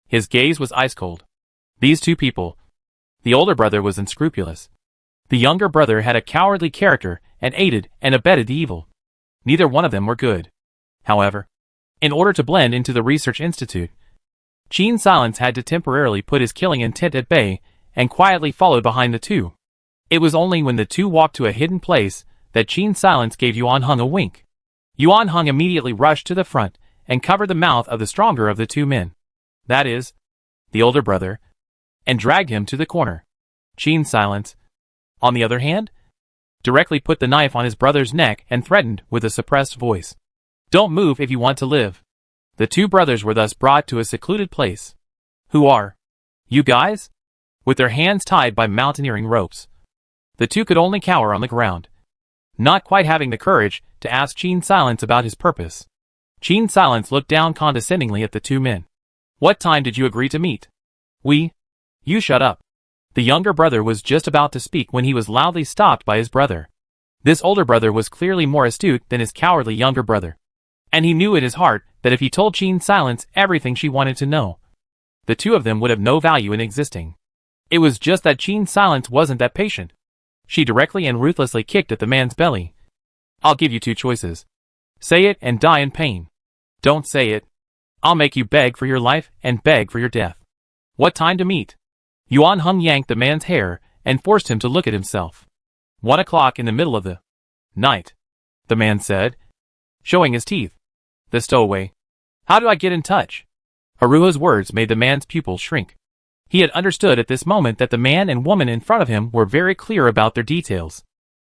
His gaze was ice cold. These two people. The older brother was unscrupulous. The younger brother had a cowardly character and aided and abetted the evil. Neither one of them were good. However, in order to blend into the research institute, Qin Silence had to temporarily put his killing intent at bay and quietly followed behind the two. It was only when the two walked to a hidden place that Qin Silence gave Yuan Hung a wink. Yuan Hung immediately rushed to the front and covered the mouth of the stronger of the two men. That is, the older brother, and dragged him to the corner. Qin Silence, on the other hand, directly put the knife on his brother's neck and threatened with a suppressed voice. Don't move if you want to live. The two brothers were thus brought to a secluded place. Who are you guys? with their hands tied by mountaineering ropes. The two could only cower on the ground, not quite having the courage to ask Qin Silence about his purpose. Qin Silence looked down condescendingly at the two men. What time did you agree to meet? You shut up. The younger brother was just about to speak when he was loudly stopped by his brother. This older brother was clearly more astute than his cowardly younger brother, and he knew in his heart that if he told Qin Silence everything she wanted to know, the two of them would have no value in existing. It was just that Qin Silence wasn't that patient. She directly and ruthlessly kicked at the man's belly. I'll give you two choices. Say it and die in pain. Don't say it. I'll make you beg for your life and beg for your death. What time to meet? Yuan Hung yanked the man's hair and forced him to look at himself. 1 o'clock in the middle of the night, the man said, showing his teeth. The stowaway. How do I get in touch? Haruha's words made the man's pupils shrink. He had understood at this moment that the man and woman in front of him were very clear about their details.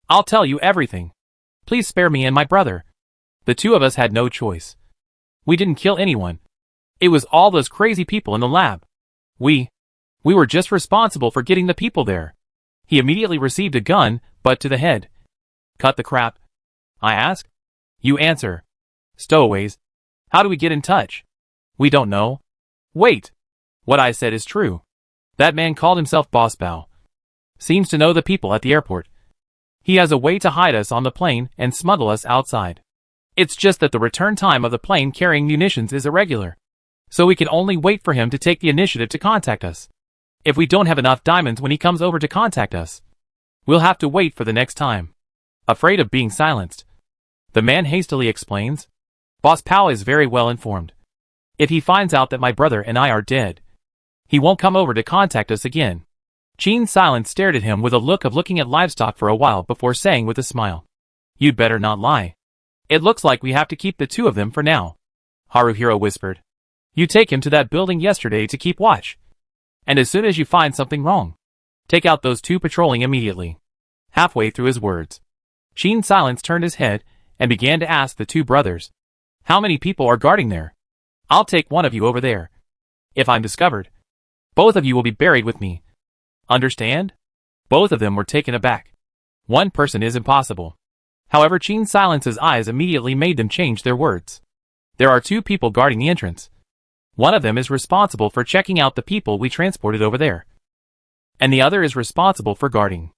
I'll tell you everything. Please spare me and my brother. The two of us had no choice. We didn't kill anyone. It was all those crazy people in the lab. We were just responsible for getting the people there. He immediately received a gun, butt to the head. Cut the crap. I ask. You answer. Stowaways. How do we get in touch? We don't know. Wait. What I said is true. That man called himself Boss Bao. Seems to know the people at the airport. He has a way to hide us on the plane and smuggle us outside. It's just that the return time of the plane carrying munitions is irregular. So we can only wait for him to take the initiative to contact us. If we don't have enough diamonds when he comes over to contact us, we'll have to wait for the next time. Afraid of being silenced, the man hastily explains. Boss Pao is very well informed. If he finds out that my brother and I are dead, he won't come over to contact us again. Qin Silence stared at him with a look of looking at livestock for a while before saying with a smile. You'd better not lie. It looks like we have to keep the two of them for now. Haruhiro whispered. You take him to that building yesterday to keep watch. And as soon as you find something wrong, take out those two patrolling immediately. Halfway through his words, Qin Silence turned his head and began to ask the two brothers. How many people are guarding there? I'll take one of you over there. If I'm discovered, both of you will be buried with me. Understand? Both of them were taken aback. One person is impossible. However, Qin Silence's eyes immediately made them change their words. There are two people guarding the entrance. One of them is responsible for checking out the people we transported over there, and the other is responsible for guarding.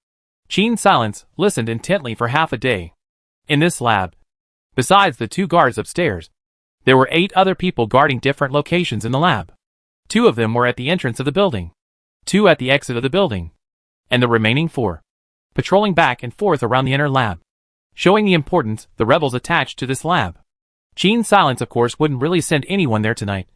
Qin Silence listened intently for half a day. In this lab, besides the two guards upstairs, there were 8 other people guarding different locations in the lab. 2 of them were at the entrance of the building, 2 at the exit of the building, and the remaining 4 patrolling back and forth around the inner lab, showing the importance the rebels attached to this lab. Qin Silence of course wouldn't really send anyone there tonight.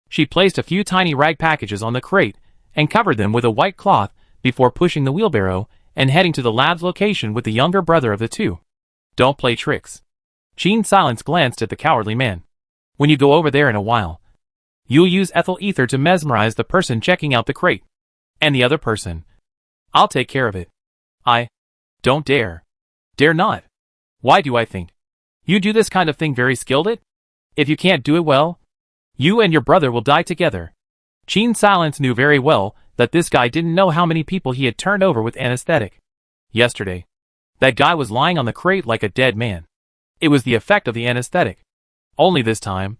She placed a few tiny rag packages on the crate and covered them with a white cloth before pushing the wheelbarrow and heading to the lab's location with the younger brother of the two. Don't play tricks. Qin Silence glanced at the cowardly man. When you go over there in a while, you'll use ethyl ether to mesmerize the person checking out the crate. And the other person, I'll take care of it. I don't dare. Dare not. Why do I think you do this kind of thing very skilled at? If you can't do it well, you and your brother will die together. Qin Silence knew very well that this guy didn't know how many people he had turned over with anesthetic. Yesterday, that guy was lying on the crate like a dead man. It was the effect of the anesthetic. Only this time,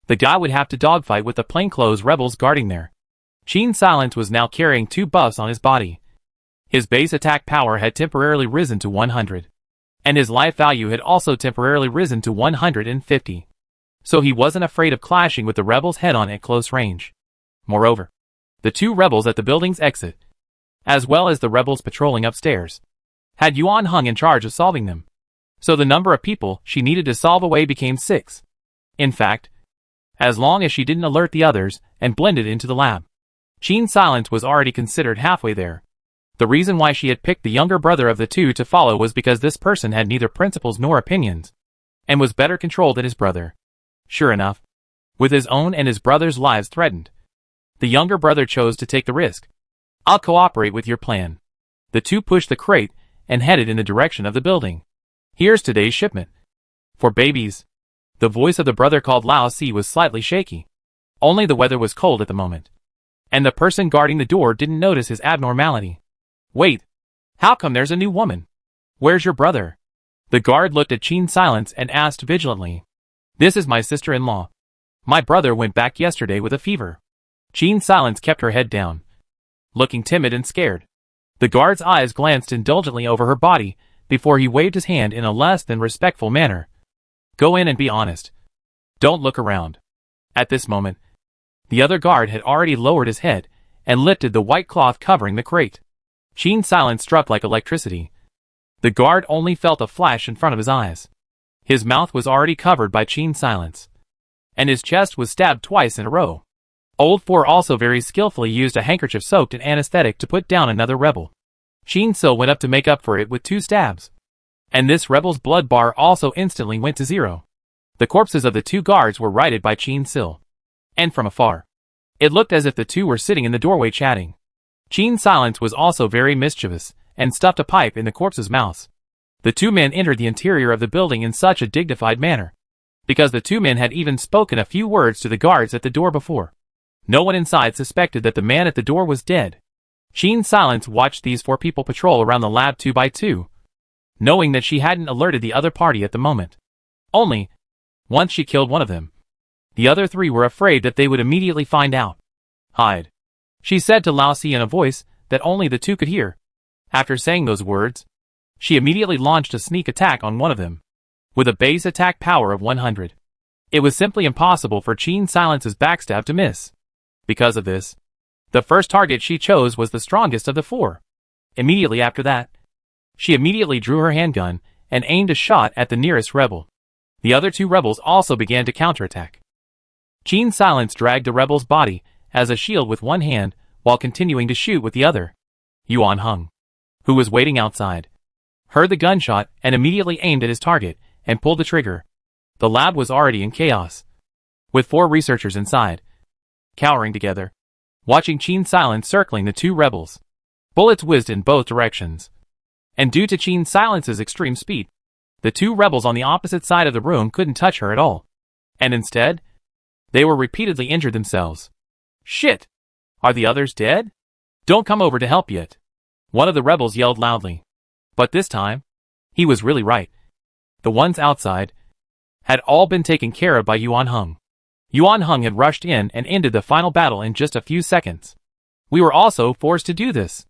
the guy would have to dogfight with the plainclothes rebels guarding there. Qin Silence was now carrying 2 buffs on his body. His base attack power had temporarily risen to 100. And his life value had also temporarily risen to 150. So he wasn't afraid of clashing with the rebels head-on at close range. Moreover, the 2 rebels at the building's exit, as well as the rebels patrolling upstairs, had Yuan Hung in charge of solving them. So the number of people she needed to solve away became 6. In fact, as long as she didn't alert the others and blended into the lab, Qin Silence was already considered halfway there. The reason why she had picked the younger brother of the two to follow was because this person had neither principles nor opinions, and was better controlled than his brother. Sure enough, with his own and his brother's lives threatened, the younger brother chose to take the risk. I'll cooperate with your plan. The two pushed the crate and headed in the direction of the building. Here's today's shipment. For babies. The voice of the brother called Lao Si was slightly shaky. Only the weather was cold at the moment. and the person guarding the door didn't notice his abnormality. Wait, how come there's a new woman? Where's your brother? The guard looked at Qin Silence and asked vigilantly. This is my sister-in-law. My brother went back yesterday with a fever. Qin Silence kept her head down, looking timid and scared. The guard's eyes glanced indulgently over her body before he waved his hand in a less than respectful manner. Go in and be honest. Don't look around. At this moment, the other guard had already lowered his head and lifted the white cloth covering the crate. Qin Silence struck like electricity. The guard only felt a flash in front of his eyes. His mouth was already covered by Qin Silence, and his chest was stabbed twice in a row. Old Four also very skillfully used a handkerchief soaked in anesthetic to put down another rebel. Qin Sil went up to make up for it with 2 stabs, and this rebel's blood bar also instantly went to 0. The corpses of the 2 guards were righted by Qin Sil, and from afar, it looked as if the 2 were sitting in the doorway chatting. Qin Silence was also very mischievous, and stuffed a pipe in the corpse's mouths. The 2 men entered the interior of the building in such a dignified manner, because the 2 men had even spoken a few words to the guards at the door before. No one inside suspected that the man at the door was dead. Qin Silence watched these 4 people patrol around the lab 2 by 2, knowing that she hadn't alerted the other party at the moment. Only, once she killed one of them, the other 3 were afraid that they would immediately find out. Hide, she said to Lao Si in a voice that only the 2 could hear. After saying those words, she immediately launched a sneak attack on one of them, with a base attack power of 100. It was simply impossible for Qin Silence's backstab to miss. Because of this, the first target she chose was the strongest of the 4. Immediately after that, she immediately drew her handgun and aimed a shot at the nearest rebel. The other 2 rebels also began to counterattack. Qin Silence dragged the rebel's body as a shield with one hand while continuing to shoot with the other. Yuan Heng, who was waiting outside, heard the gunshot and immediately aimed at his target and pulled the trigger. The lab was already in chaos, with 4 researchers inside, cowering together, watching Qin Silence circling the 2 rebels. Bullets whizzed in both directions, and due to Qin Silence's extreme speed, the 2 rebels on the opposite side of the room couldn't touch her at all, and instead, they were repeatedly injured themselves. Shit! Are the others dead? Don't come over to help yet, one of the rebels yelled loudly. But this time, he was really right. The ones outside had all been taken care of by Yuan Heng. Yuan Heng had rushed in and ended the final battle in just a few seconds. We were also forced to do this.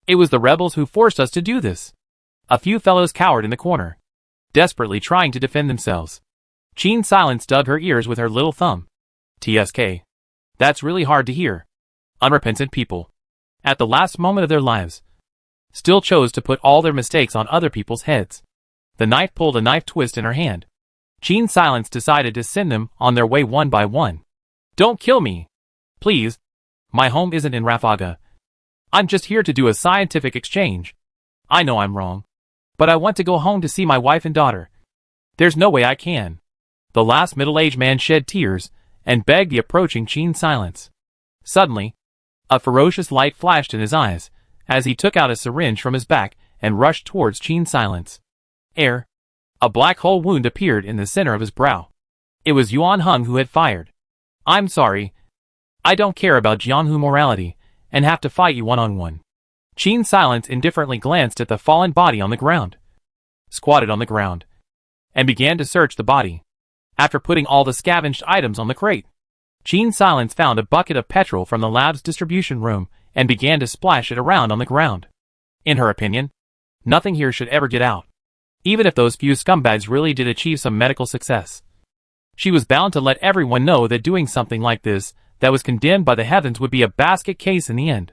It was the rebels who forced us to do this. A few fellows cowered in the corner, desperately trying to defend themselves. Qin Silence dug her ears with her little thumb. TSK. That's really hard to hear. Unrepentant people, at the last moment of their lives, still chose to put all their mistakes on other people's heads. The knife pulled a knife twist in her hand. Qin Silence decided to send them on their way one by one. Don't kill me, please. My home isn't in Rafaga. I'm just here to do a scientific exchange. I know I'm wrong, but I want to go home to see my wife and daughter. There's no way I can. The last middle-aged man shed tears and begged the approaching Qin Silence. Suddenly, a ferocious light flashed in his eyes as he took out a syringe from his back and rushed towards Qin Silence. A black hole wound appeared in the center of his brow. It was Yuan Heng who had fired. I'm sorry. I don't care about Jianhu morality and have to fight you one-on-one. Qin Silence indifferently glanced at the fallen body on the ground, squatted on the ground, and began to search the body. After putting all the scavenged items on the crate, Qin Silence found a bucket of petrol from the lab's distribution room and began to splash it around on the ground. In her opinion, nothing here should ever get out, even if those few scumbags really did achieve some medical success. She was bound to let everyone know that doing something like this that was condemned by the heavens would be a basket case in the end.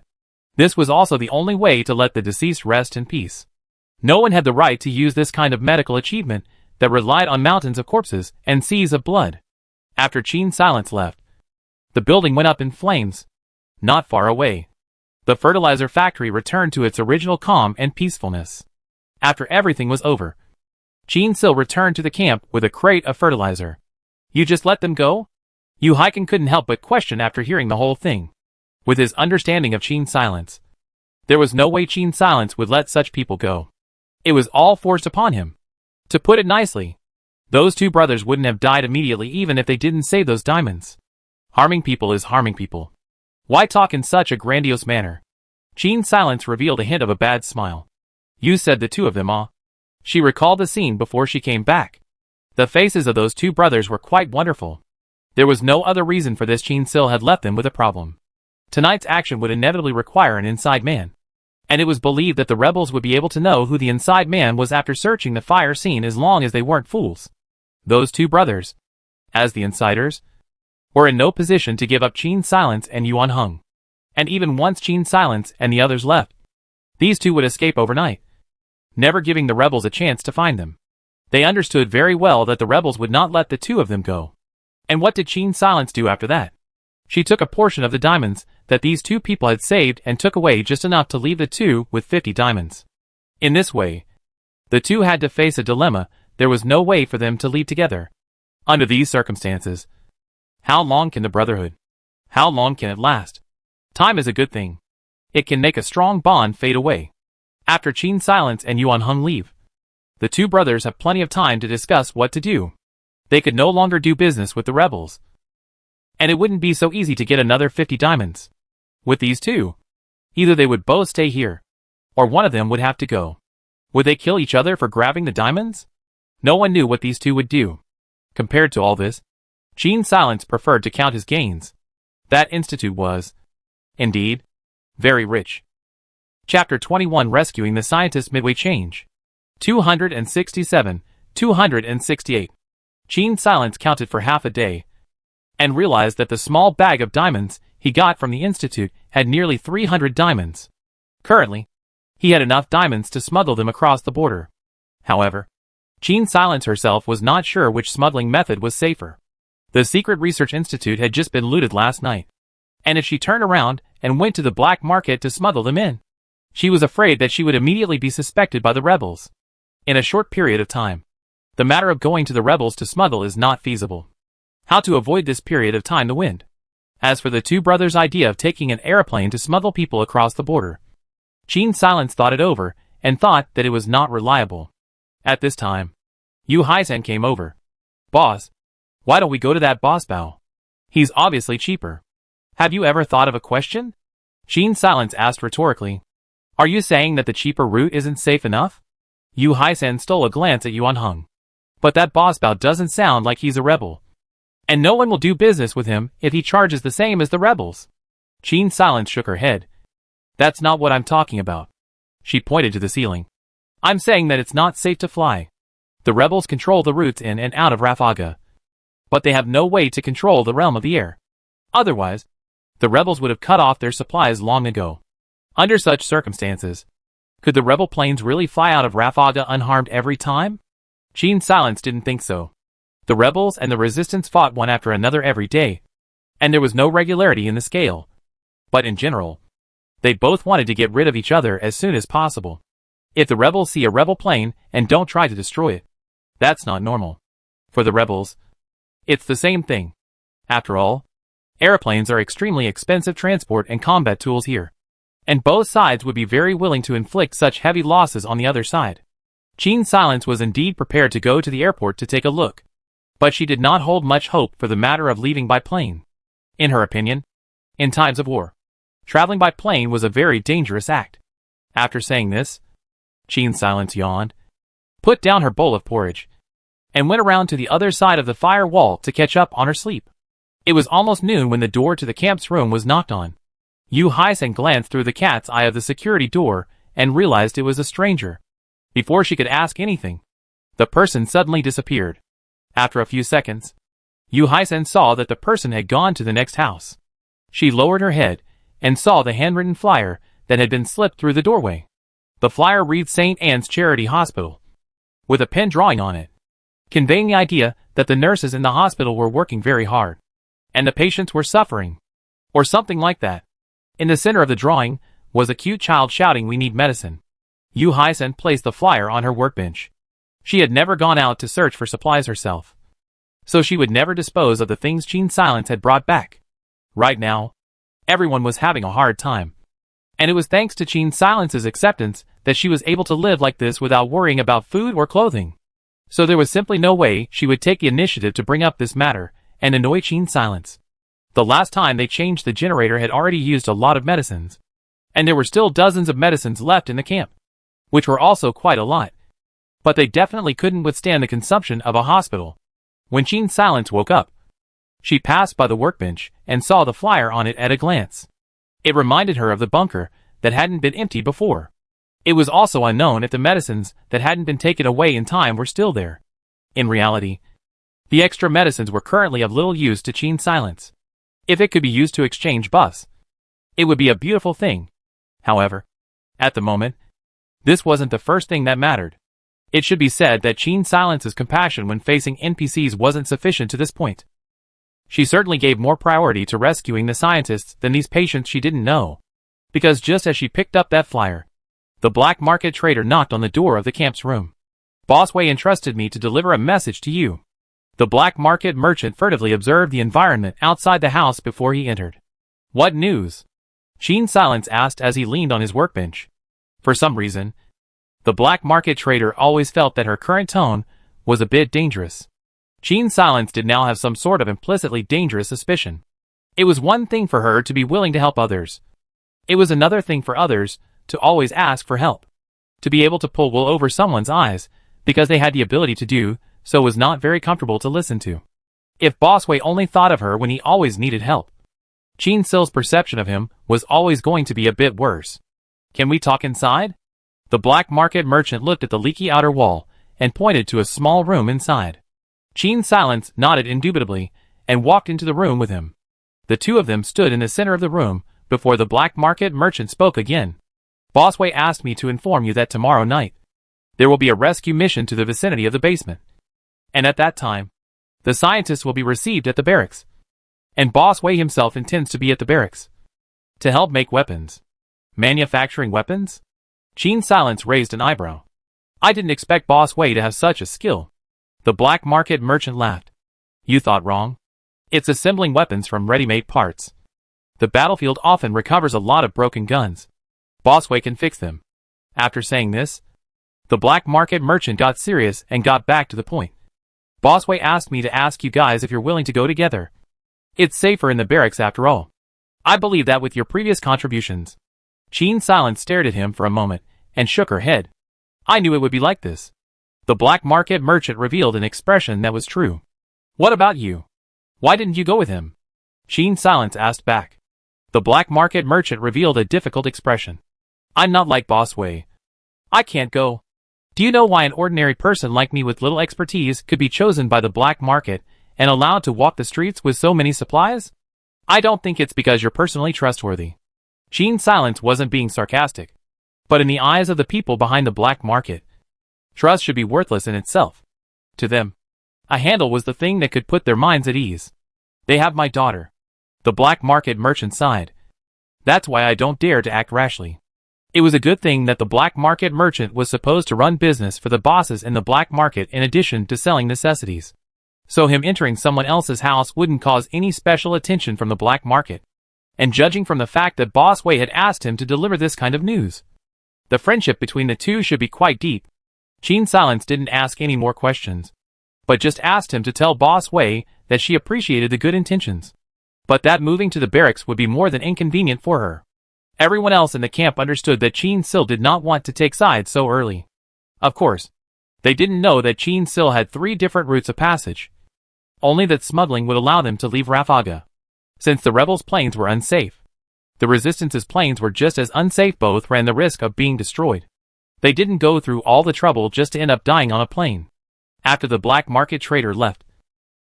This was also the only way to let the deceased rest in peace. No one had the right to use this kind of medical achievement that relied on mountains of corpses and seas of blood. After Qin Silence left, the building went up in flames. Not far away, the fertilizer factory returned to its original calm and peacefulness. After everything was over, Qin Sil returned to the camp with a crate of fertilizer. You just let them go? Yu Haiken couldn't help but question after hearing the whole thing. With his understanding of Qin Silence, there was no way Qin Silence would let such people go. It was all forced upon him. To put it nicely, those 2 brothers wouldn't have died immediately even if they didn't save those diamonds. Harming people is harming people. Why talk in such a grandiose manner? Qin's silence revealed a hint of a bad smile. You said the two of them, ah? She recalled the scene before she came back. The faces of those two brothers were quite wonderful. There was no other reason for this. Qin Sil had left them with a problem. Tonight's action would inevitably require an inside man. And it was believed that the rebels would be able to know who the inside man was after searching the fire scene, as long as they weren't fools. Those two brothers, as the insiders, were in no position to give up Qin's silence and Yuan Heng. And even once Qin's silence and the others left, these two would escape overnight, never giving the rebels a chance to find them. They understood very well that the rebels would not let the two of them go. And what did Qin's silence do after that? She took a portion of the diamonds that these two people had saved and took away just enough to leave the two with 50 diamonds. In this way, the two had to face a dilemma. There was no way for them to leave together. Under these circumstances, how long can the brotherhood? How long can it last? Time is a good thing. It can make a strong bond fade away. After Qin's silence and Yuan Heng leave, the two brothers have plenty of time to discuss what to do. They could no longer do business with the rebels. And it wouldn't be so easy to get another 50 diamonds. With these two, either they would both stay here, or one of them would have to go. Would they kill each other for grabbing the diamonds? No one knew what these two would do. Compared to all this, Qin's silence preferred to count his gains. That institute was, indeed, very rich. Chapter 21 Rescuing the Scientist Midway Change 267, 268. Qin's silence counted for half a day, and realized that the small bag of diamonds he got from the institute had nearly 300 diamonds. Currently, he had enough diamonds to smuggle them across the border. However, Qin's silence herself was not sure which smuggling method was safer. The Secret Research Institute had just been looted last night, and if she turned around and went to the black market to smuggle them in, she was afraid that she would immediately be suspected by the rebels. In a short period of time, the matter of going to the rebels to smuggle is not feasible. How to avoid this period of time the wind? As for the two brothers' idea of taking an airplane to smuggle people across the border, Qin's silence thought it over and thought that it was not reliable. At this time, Yu Haisen came over. Boss, why don't we go to that boss bao? He's obviously cheaper. Have you ever thought of a question? Qin's silence asked rhetorically. Are you saying that the cheaper route isn't safe enough? Yu Haisen stole a glance at Yuan Heng. But that boss bao doesn't sound like he's a rebel. And no one will do business with him if he charges the same as the rebels. Qin's silence shook her head. That's not what I'm talking about. She pointed to the ceiling. I'm saying that it's not safe to fly. The rebels control the routes in and out of Rafaga, but they have no way to control the realm of the air. Otherwise, the rebels would have cut off their supplies long ago. Under such circumstances, could the rebel planes really fly out of Rafaga unharmed every time? Qin's silence didn't think so. The rebels and the resistance fought one after another every day, and there was no regularity in the scale. But in general, they both wanted to get rid of each other as soon as possible. If the rebels see a rebel plane and don't try to destroy it, that's not normal. For the rebels, it's the same thing. After all, airplanes are extremely expensive transport and combat tools here, and both sides would be very willing to inflict such heavy losses on the other side. Qin's silence was indeed prepared to go to the airport to take a look, but she did not hold much hope for the matter of leaving by plane. In her opinion, in times of war, traveling by plane was a very dangerous act. After saying this, Qin's silence yawned, put down her bowl of porridge, and went around to the other side of the fire wall to catch up on her sleep. It was almost noon when the door to the camp's room was knocked on. Yu Haisen glanced through the cat's eye of the security door and realized it was a stranger. Before she could ask anything, the person suddenly disappeared. After a few seconds, Yu Haisen saw that the person had gone to the next house. She lowered her head and saw the handwritten flyer that had been slipped through the doorway. The flyer read St. Anne's Charity Hospital, with a pen drawing on it, conveying the idea that the nurses in the hospital were working very hard, and the patients were suffering, or something like that. In the center of the drawing was a cute child shouting, "We need medicine." Yu Haisen placed the flyer on her workbench. She had never gone out to search for supplies herself, so she would never dispose of the things Qin's silence had brought back. Right now, everyone was having a hard time, and it was thanks to Qin's silence's acceptance that she was able to live like this without worrying about food or clothing. So there was simply no way she would take the initiative to bring up this matter and annoy Qin's silence. The last time they changed the generator had already used a lot of medicines, and there were still dozens of medicines left in the camp, which were also quite a lot. But they definitely couldn't withstand the consumption of a hospital. When Jean Silence woke up, she passed by the workbench and saw the flyer on it at a glance. It reminded her of the bunker that hadn't been emptied before. It was also unknown if the medicines that hadn't been taken away in time were still there. In reality, the extra medicines were currently of little use to Jean Silence. If it could be used to exchange buffs, it would be a beautiful thing. However, at the moment, this wasn't the first thing that mattered. It should be said that Jean Silence's compassion when facing NPCs wasn't sufficient to this point. She certainly gave more priority to rescuing the scientists than these patients she didn't know. Because just as she picked up that flyer, the black market trader knocked on the door of the camp's room. Bossway entrusted me to deliver a message to you. The black market merchant furtively observed the environment outside the house before he entered. What news? Jean Silence asked as he leaned on his workbench. For some reason, the black market trader always felt that her current tone was a bit dangerous. Jean Silence did now have some sort of implicitly dangerous suspicion. It was one thing for her to be willing to help others. It was another thing for others to always ask for help. To be able to pull wool over someone's eyes because they had the ability to do so was not very comfortable to listen to. If Bossway only thought of her when he always needed help, Jean Sil's perception of him was always going to be a bit worse. Can we talk inside? The black market merchant looked at the leaky outer wall and pointed to a small room inside. Jean Silence nodded indubitably and walked into the room with him. The two of them stood in the center of the room before the black market merchant spoke again. Bossway asked me to inform you that tomorrow night, there will be a rescue mission to the vicinity of the basement. And at that time, the scientists will be received at the barracks. And Bossway himself intends to be at the barracks to help make weapons. Manufacturing weapons? Jean Silence raised an eyebrow. I didn't expect Bossway to have such a skill. The black market merchant laughed. You thought wrong. It's assembling weapons from ready-made parts. The battlefield often recovers a lot of broken guns. Bossway can fix them. After saying this, the black market merchant got serious and got back to the point. Bossway asked me to ask you guys if you're willing to go together. It's safer in the barracks after all. I believe that with your previous contributions. Jean Silence stared at him for a moment and shook her head. I knew it would be like this. The black market merchant revealed an expression that was true. What about you? Why didn't you go with him? Jean Silence asked back. The black market merchant revealed a difficult expression. I'm not like Bossway. I can't go. Do you know why an ordinary person like me with little expertise could be chosen by the black market and allowed to walk the streets with so many supplies? I don't think it's because you're personally trustworthy. Jean Silence wasn't being sarcastic. But in the eyes of the people behind the black market, trust should be worthless in itself. To them, a handle was the thing that could put their minds at ease. They have my daughter. The black market merchant sighed. That's why I don't dare to act rashly. It was a good thing that the black market merchant was supposed to run business for the bosses in the black market in addition to selling necessities. So him entering someone else's house wouldn't cause any special attention from the black market. And judging from the fact that Bossway had asked him to deliver this kind of news, the friendship between the two should be quite deep. Jean Silence didn't ask any more questions, but just asked him to tell Bossway that she appreciated the good intentions, but that moving to the barracks would be more than inconvenient for her. Everyone else in the camp understood that Jean Sil did not want to take sides so early. Of course, they didn't know that Jean Sil had 3 different routes of passage. Only that smuggling would allow them to leave Rafaga. Since the rebels' planes were unsafe, the Resistance's planes were just as unsafe. Both ran the risk of being destroyed. They didn't go through all the trouble just to end up dying on a plane. After the black market trader left,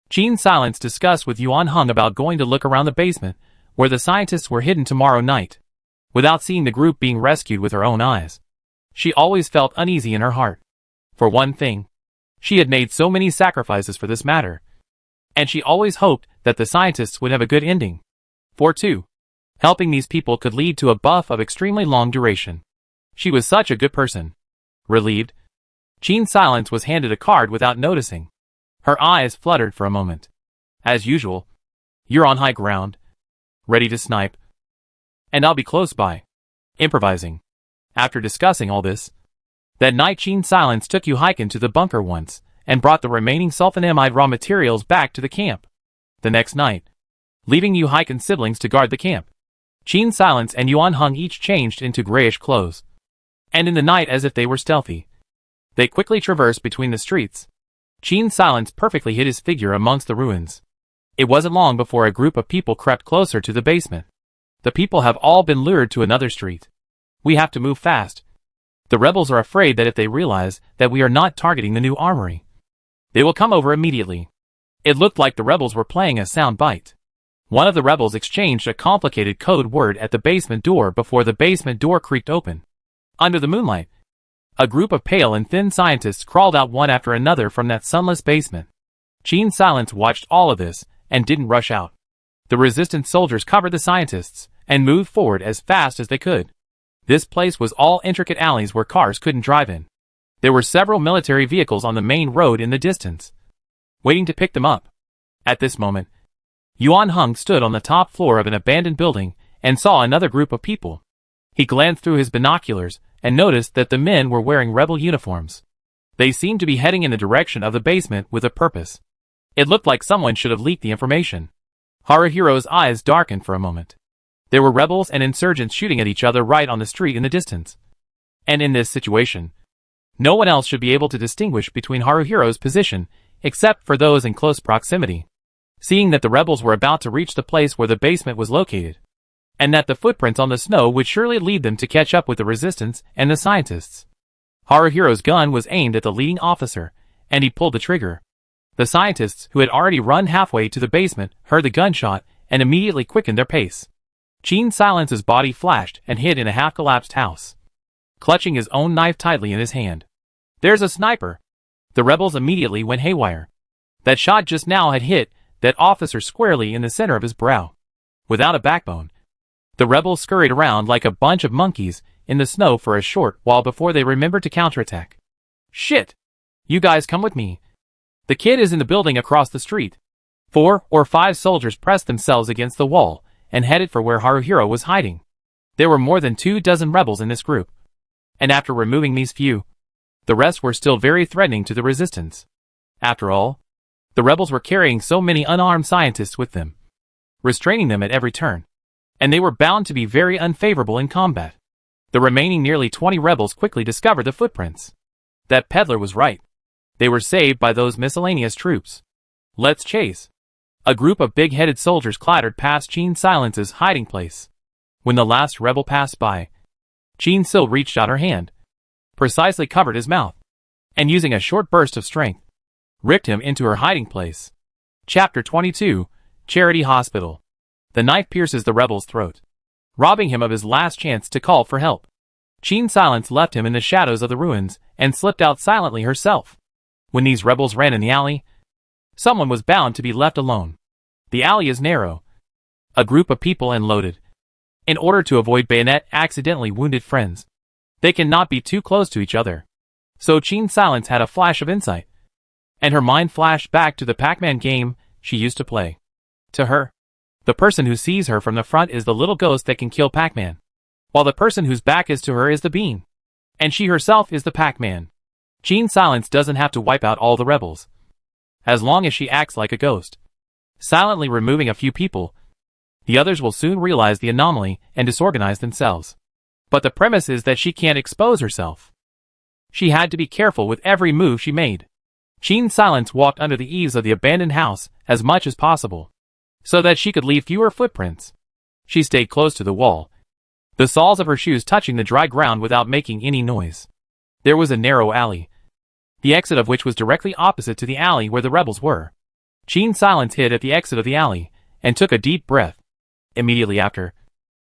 Jean Silence discussed with Yuan Hung about going to look around the basement where the scientists were hidden tomorrow night, without seeing the group being rescued with her own eyes. She always felt uneasy in her heart. For one thing, she had made so many sacrifices for this matter, and she always hoped that the scientists would have a good ending. For two, helping these people could lead to a buff of extremely long duration. She was such a good person. Relieved, Jean Silence was handed a card without noticing. Her eyes fluttered for a moment. As usual, you're on high ground, ready to snipe, and I'll be close by, improvising. After discussing all this, that night Jean Silence took you hiking to the bunker once, and brought the remaining sulfonamide raw materials back to the camp. The next night, leaving Yu Haiken's siblings to guard the camp. Qin Silence and Yuan Hung each changed into grayish clothes. And in the night, as if they were stealthy, they quickly traversed between the streets. Qin Silence perfectly hid his figure amongst the ruins. It wasn't long before a group of people crept closer to the basement. The people have all been lured to another street. We have to move fast. The rebels are afraid that if they realize that we are not targeting the new armory, they will come over immediately. It looked like the rebels were playing a sound bite. One of the rebels exchanged a complicated code word at the basement door before the basement door creaked open. Under the moonlight, a group of pale and thin scientists crawled out one after another from that sunless basement. Qin Silence watched all of this and didn't rush out. The resistance soldiers covered the scientists and moved forward as fast as they could. This place was all intricate alleys where cars couldn't drive in. There were several military vehicles on the main road in the distance, waiting to pick them up. At this moment, Yuan Hung stood on the top floor of an abandoned building and saw another group of people. He glanced through his binoculars and noticed that the men were wearing rebel uniforms. They seemed to be heading in the direction of the basement with a purpose. It looked like someone should have leaked the information. Haruhiro's eyes darkened for a moment. There were rebels and insurgents shooting at each other right on the street in the distance. And in this situation, no one else should be able to distinguish between Haruhiro's position except for those in close proximity. Seeing that the rebels were about to reach the place where the basement was located, and that the footprints on the snow would surely lead them to catch up with the resistance and the scientists, Haruhiro's gun was aimed at the leading officer, and he pulled the trigger. The scientists, who had already run halfway to the basement, heard the gunshot and immediately quickened their pace. Qin Silence's body flashed and hid in a half-collapsed house, clutching his own knife tightly in his hand. "There's a sniper!" The rebels immediately went haywire. That shot just now had hit that officer squarely in the center of his brow. Without a backbone, the rebels scurried around like a bunch of monkeys in the snow for a short while before they remembered to counterattack. "Shit! You guys come with me. The kid is in the building across the street." 4 or 5 soldiers pressed themselves against the wall and headed for where Haruhiro was hiding. There were more than 24 rebels in this group, and after removing these few, the rest were still very threatening to the resistance. After all, the rebels were carrying so many unarmed scientists with them, restraining them at every turn, and they were bound to be very unfavorable in combat. The remaining nearly 20 rebels quickly discovered the footprints. That peddler was right. They were saved by those miscellaneous troops. "Let's chase." A group of big-headed soldiers clattered past Qin Silence's hiding place. When the last rebel passed by, Qin Sil reached out her hand, precisely covered his mouth, and using a short burst of strength, ripped him into her hiding place. Chapter 22, Charity Hospital. The knife pierces the rebel's throat, robbing him of his last chance to call for help. Qin Silence left him in the shadows of the ruins and slipped out silently herself. When these rebels ran in the alley, someone was bound to be left alone. The alley is narrow, a group of people and loaded. In order to avoid bayonet accidentally wounded friends, they cannot be too close to each other. So Qin Silence had a flash of insight, and her mind flashed back to the Pac-Man game she used to play. To her, the person who sees her from the front is the little ghost that can kill Pac-Man, while the person whose back is to her is the bean, and she herself is the Pac-Man. Qin Silence doesn't have to wipe out all the rebels, as long as she acts like a ghost, silently removing a few people. The others will soon realize the anomaly and disorganize themselves. But the premise is that she can't expose herself. She had to be careful with every move she made. Qin Silence walked under the eaves of the abandoned house as much as possible, so that she could leave fewer footprints. She stayed close to the wall, the soles of her shoes touching the dry ground without making any noise. There was a narrow alley, the exit of which was directly opposite to the alley where the rebels were. Qin Silence hid at the exit of the alley and took a deep breath. Immediately after,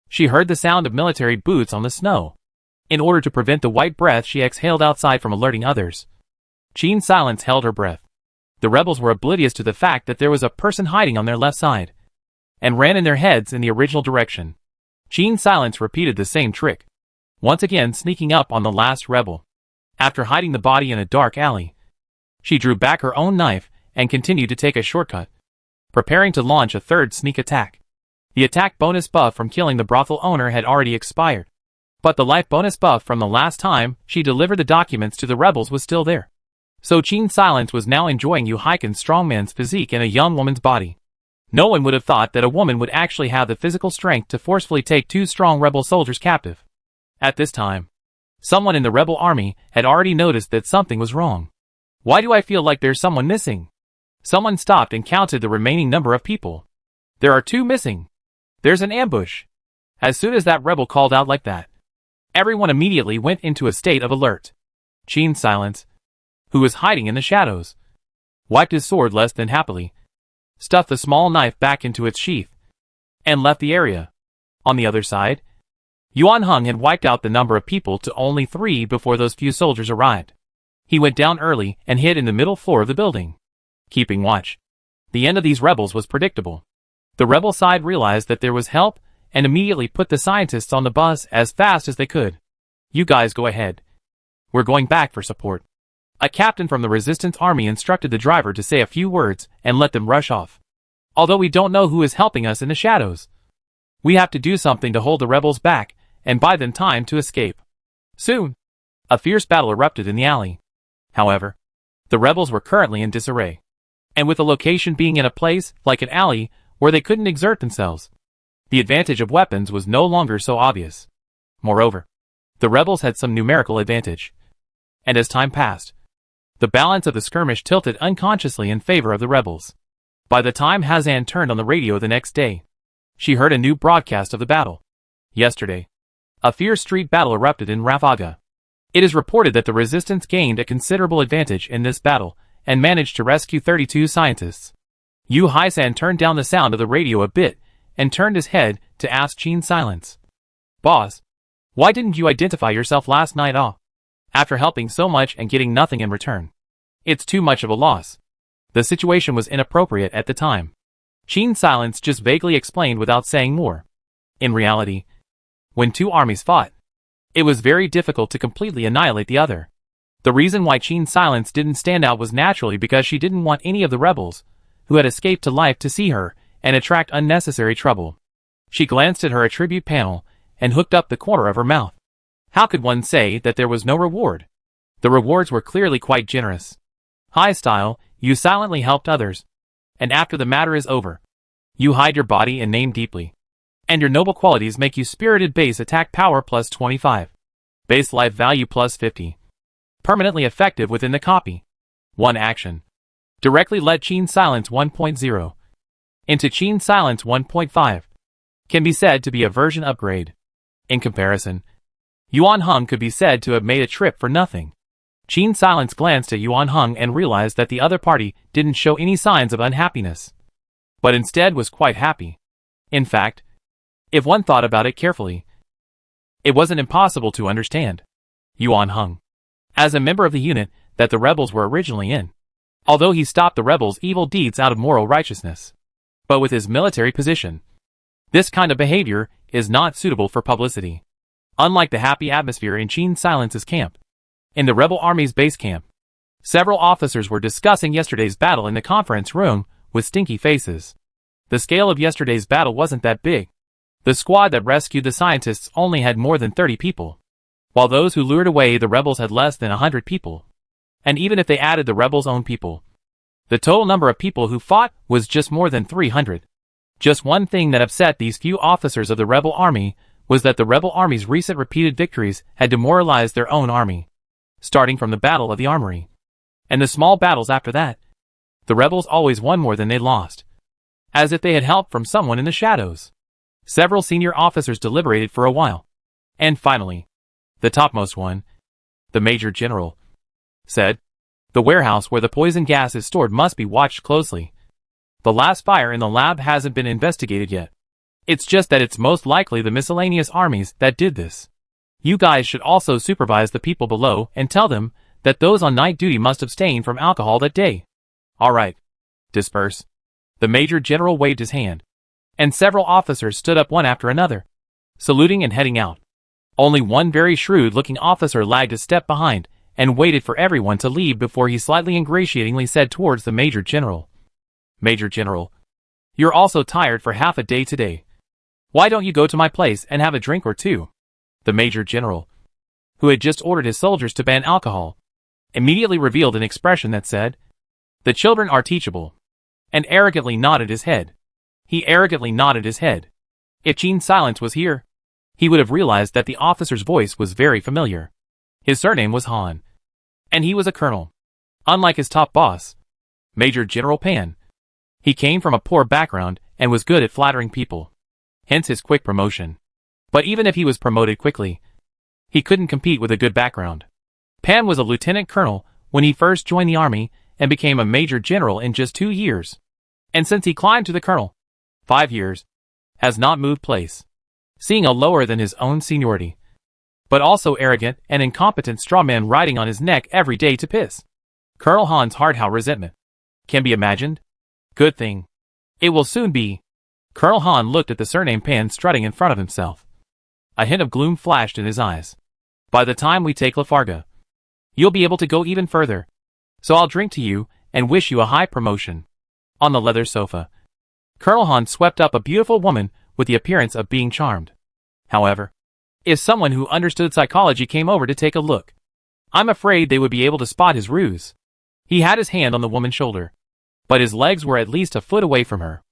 she heard the sound of military boots on the snow. In order to prevent the white breath she exhaled outside from alerting others, Qin Silence held her breath. The rebels were oblivious to the fact that there was a person hiding on their left side, and ran in their heads in the original direction. Qin Silence repeated the same trick, once again sneaking up on the last rebel. After hiding the body in a dark alley, she drew back her own knife and continued to take a shortcut, preparing to launch a third sneak attack. The attack bonus buff from killing the brothel owner had already expired, but the life bonus buff from the last time she delivered the documents to the rebels was still there. So Qin Silence was now enjoying Yu Haiken's strongman's physique in a young woman's body. No one would have thought that a woman would actually have the physical strength to forcefully take two strong rebel soldiers captive. At this time, someone in the rebel army had already noticed that something was wrong. Why do I feel like there's someone missing? Someone stopped and counted the remaining number of people. There are 2 missing. There's an ambush. As soon as that rebel called out like that, everyone immediately went into a state of alert. Qin Silence, who was hiding in the shadows, wiped his sword less than happily, stuffed the small knife back into its sheath, and left the area. On the other side, Yuan Heng had wiped out the number of people to only 3 before those few soldiers arrived. He went down early and hid in the middle floor of the building, keeping watch. The end of these rebels was predictable. The rebel side realized that there was help and immediately put the scientists on the bus as fast as they could. You guys go ahead. We're going back for support. A captain from the resistance army instructed the driver to say a few words and let them rush off. Although we don't know who is helping us in the shadows, we have to do something to hold the rebels back and buy them time to escape. Soon, a fierce battle erupted in the alley. However, the rebels were currently in disarray, and with the location being in a place like an alley where they couldn't exert themselves, the advantage of weapons was no longer so obvious. Moreover, the rebels had some numerical advantage, and as time passed, the balance of the skirmish tilted unconsciously in favor of the rebels. By the time Hazan turned on the radio the next day, she heard a new broadcast of the battle. Yesterday, a fierce street battle erupted in Ravaga. It is reported that the resistance gained a considerable advantage in this battle and managed to rescue 32 scientists. Yu Haisan turned down the sound of the radio a bit and turned his head to ask Qin Silence. Boss, why didn't you identify yourself last night after helping so much and getting nothing in return? It's too much of a loss. The situation was inappropriate at the time. Qin Silence just vaguely explained without saying more. In reality, when 2 armies fought, it was very difficult to completely annihilate the other. The reason why Qin Silence didn't stand out was naturally because she didn't want any of the rebels who had escaped to life to see her and attract unnecessary trouble. She glanced at her attribute panel and hooked up the corner of her mouth. How could one say that there was no reward? The rewards were clearly quite generous. High style, you silently helped others, and after the matter is over, you hide your body and name deeply. And your noble qualities make you spirited base attack power plus 25. Base life value plus 50. Permanently effective within the copy. 1 action. Directly let Qin Silence 1.0 into Qin Silence 1.5. Can be said to be a version upgrade. In comparison, Yuan Heng could be said to have made a trip for nothing. Qin Silence glanced at Yuan Heng and realized that the other party didn't show any signs of unhappiness, but instead was quite happy. In fact, if one thought about it carefully, it wasn't impossible to understand. Yuan Heng, as a member of the unit that the rebels were originally in, although he stopped the rebels' evil deeds out of moral righteousness, but with his military position, this kind of behavior is not suitable for publicity. Unlike the happy atmosphere in Qin Silence's camp, in the rebel army's base camp, several officers were discussing yesterday's battle in the conference room with stinky faces. The scale of yesterday's battle wasn't that big. The squad that rescued the scientists only had more than 30 people, while those who lured away the rebels had less than 100 people. And even if they added the rebels' own people, the total number of people who fought was just more than 300. Just one thing that upset these few officers of the rebel army was that the rebel army's recent repeated victories had demoralized their own army, starting from the Battle of the Armory, and the small battles after that. The rebels always won more than they lost, as if they had help from someone in the shadows. Several senior officers deliberated for a while, and finally, the topmost one, the Major General, said, "The warehouse where the poison gas is stored must be watched closely. The last fire in the lab hasn't been investigated yet. It's just that it's most likely the miscellaneous armies that did this. You guys should also supervise the people below and tell them that those on night duty must abstain from alcohol that day." "All right. Disperse." The Major General waved his hand, and several officers stood up one after another, saluting and heading out. Only one very shrewd-looking officer lagged a step behind and waited for everyone to leave before he slightly ingratiatingly said towards the Major General, "Major General, you're also tired for half a day today. Why don't you go to my place and have a drink or two?" The Major General, who had just ordered his soldiers to ban alcohol, immediately revealed an expression that said, "The children are teachable," and arrogantly nodded his head. He arrogantly nodded his head. If Gene Silence was here, he would have realized that the officer's voice was very familiar. His surname was Han. And he was a colonel. Unlike his top boss, Major General Pan. He came from a poor background and was good at flattering people. Hence his quick promotion. But even if he was promoted quickly, he couldn't compete with a good background. Pan was a lieutenant colonel when he first joined the army and became a major general in just 2 years. And since he climbed to the colonel, 5 years, has not moved place. Seeing a lower than his own seniority, but also arrogant and incompetent strawman riding on his neck every day to piss. Colonel Han's hard-how resentment can be imagined. Good thing it will soon be. Colonel Han looked at the surname Pan strutting in front of himself. A hint of gloom flashed in his eyes. By the time we take Lafarga, you'll be able to go even further. So I'll drink to you and wish you a high promotion. On the leather sofa, Colonel Han swept up a beautiful woman with the appearance of being charmed. However, if someone who understood psychology came over to take a look, I'm afraid they would be able to spot his ruse. He had his hand on the woman's shoulder, but his legs were at least a foot away from her.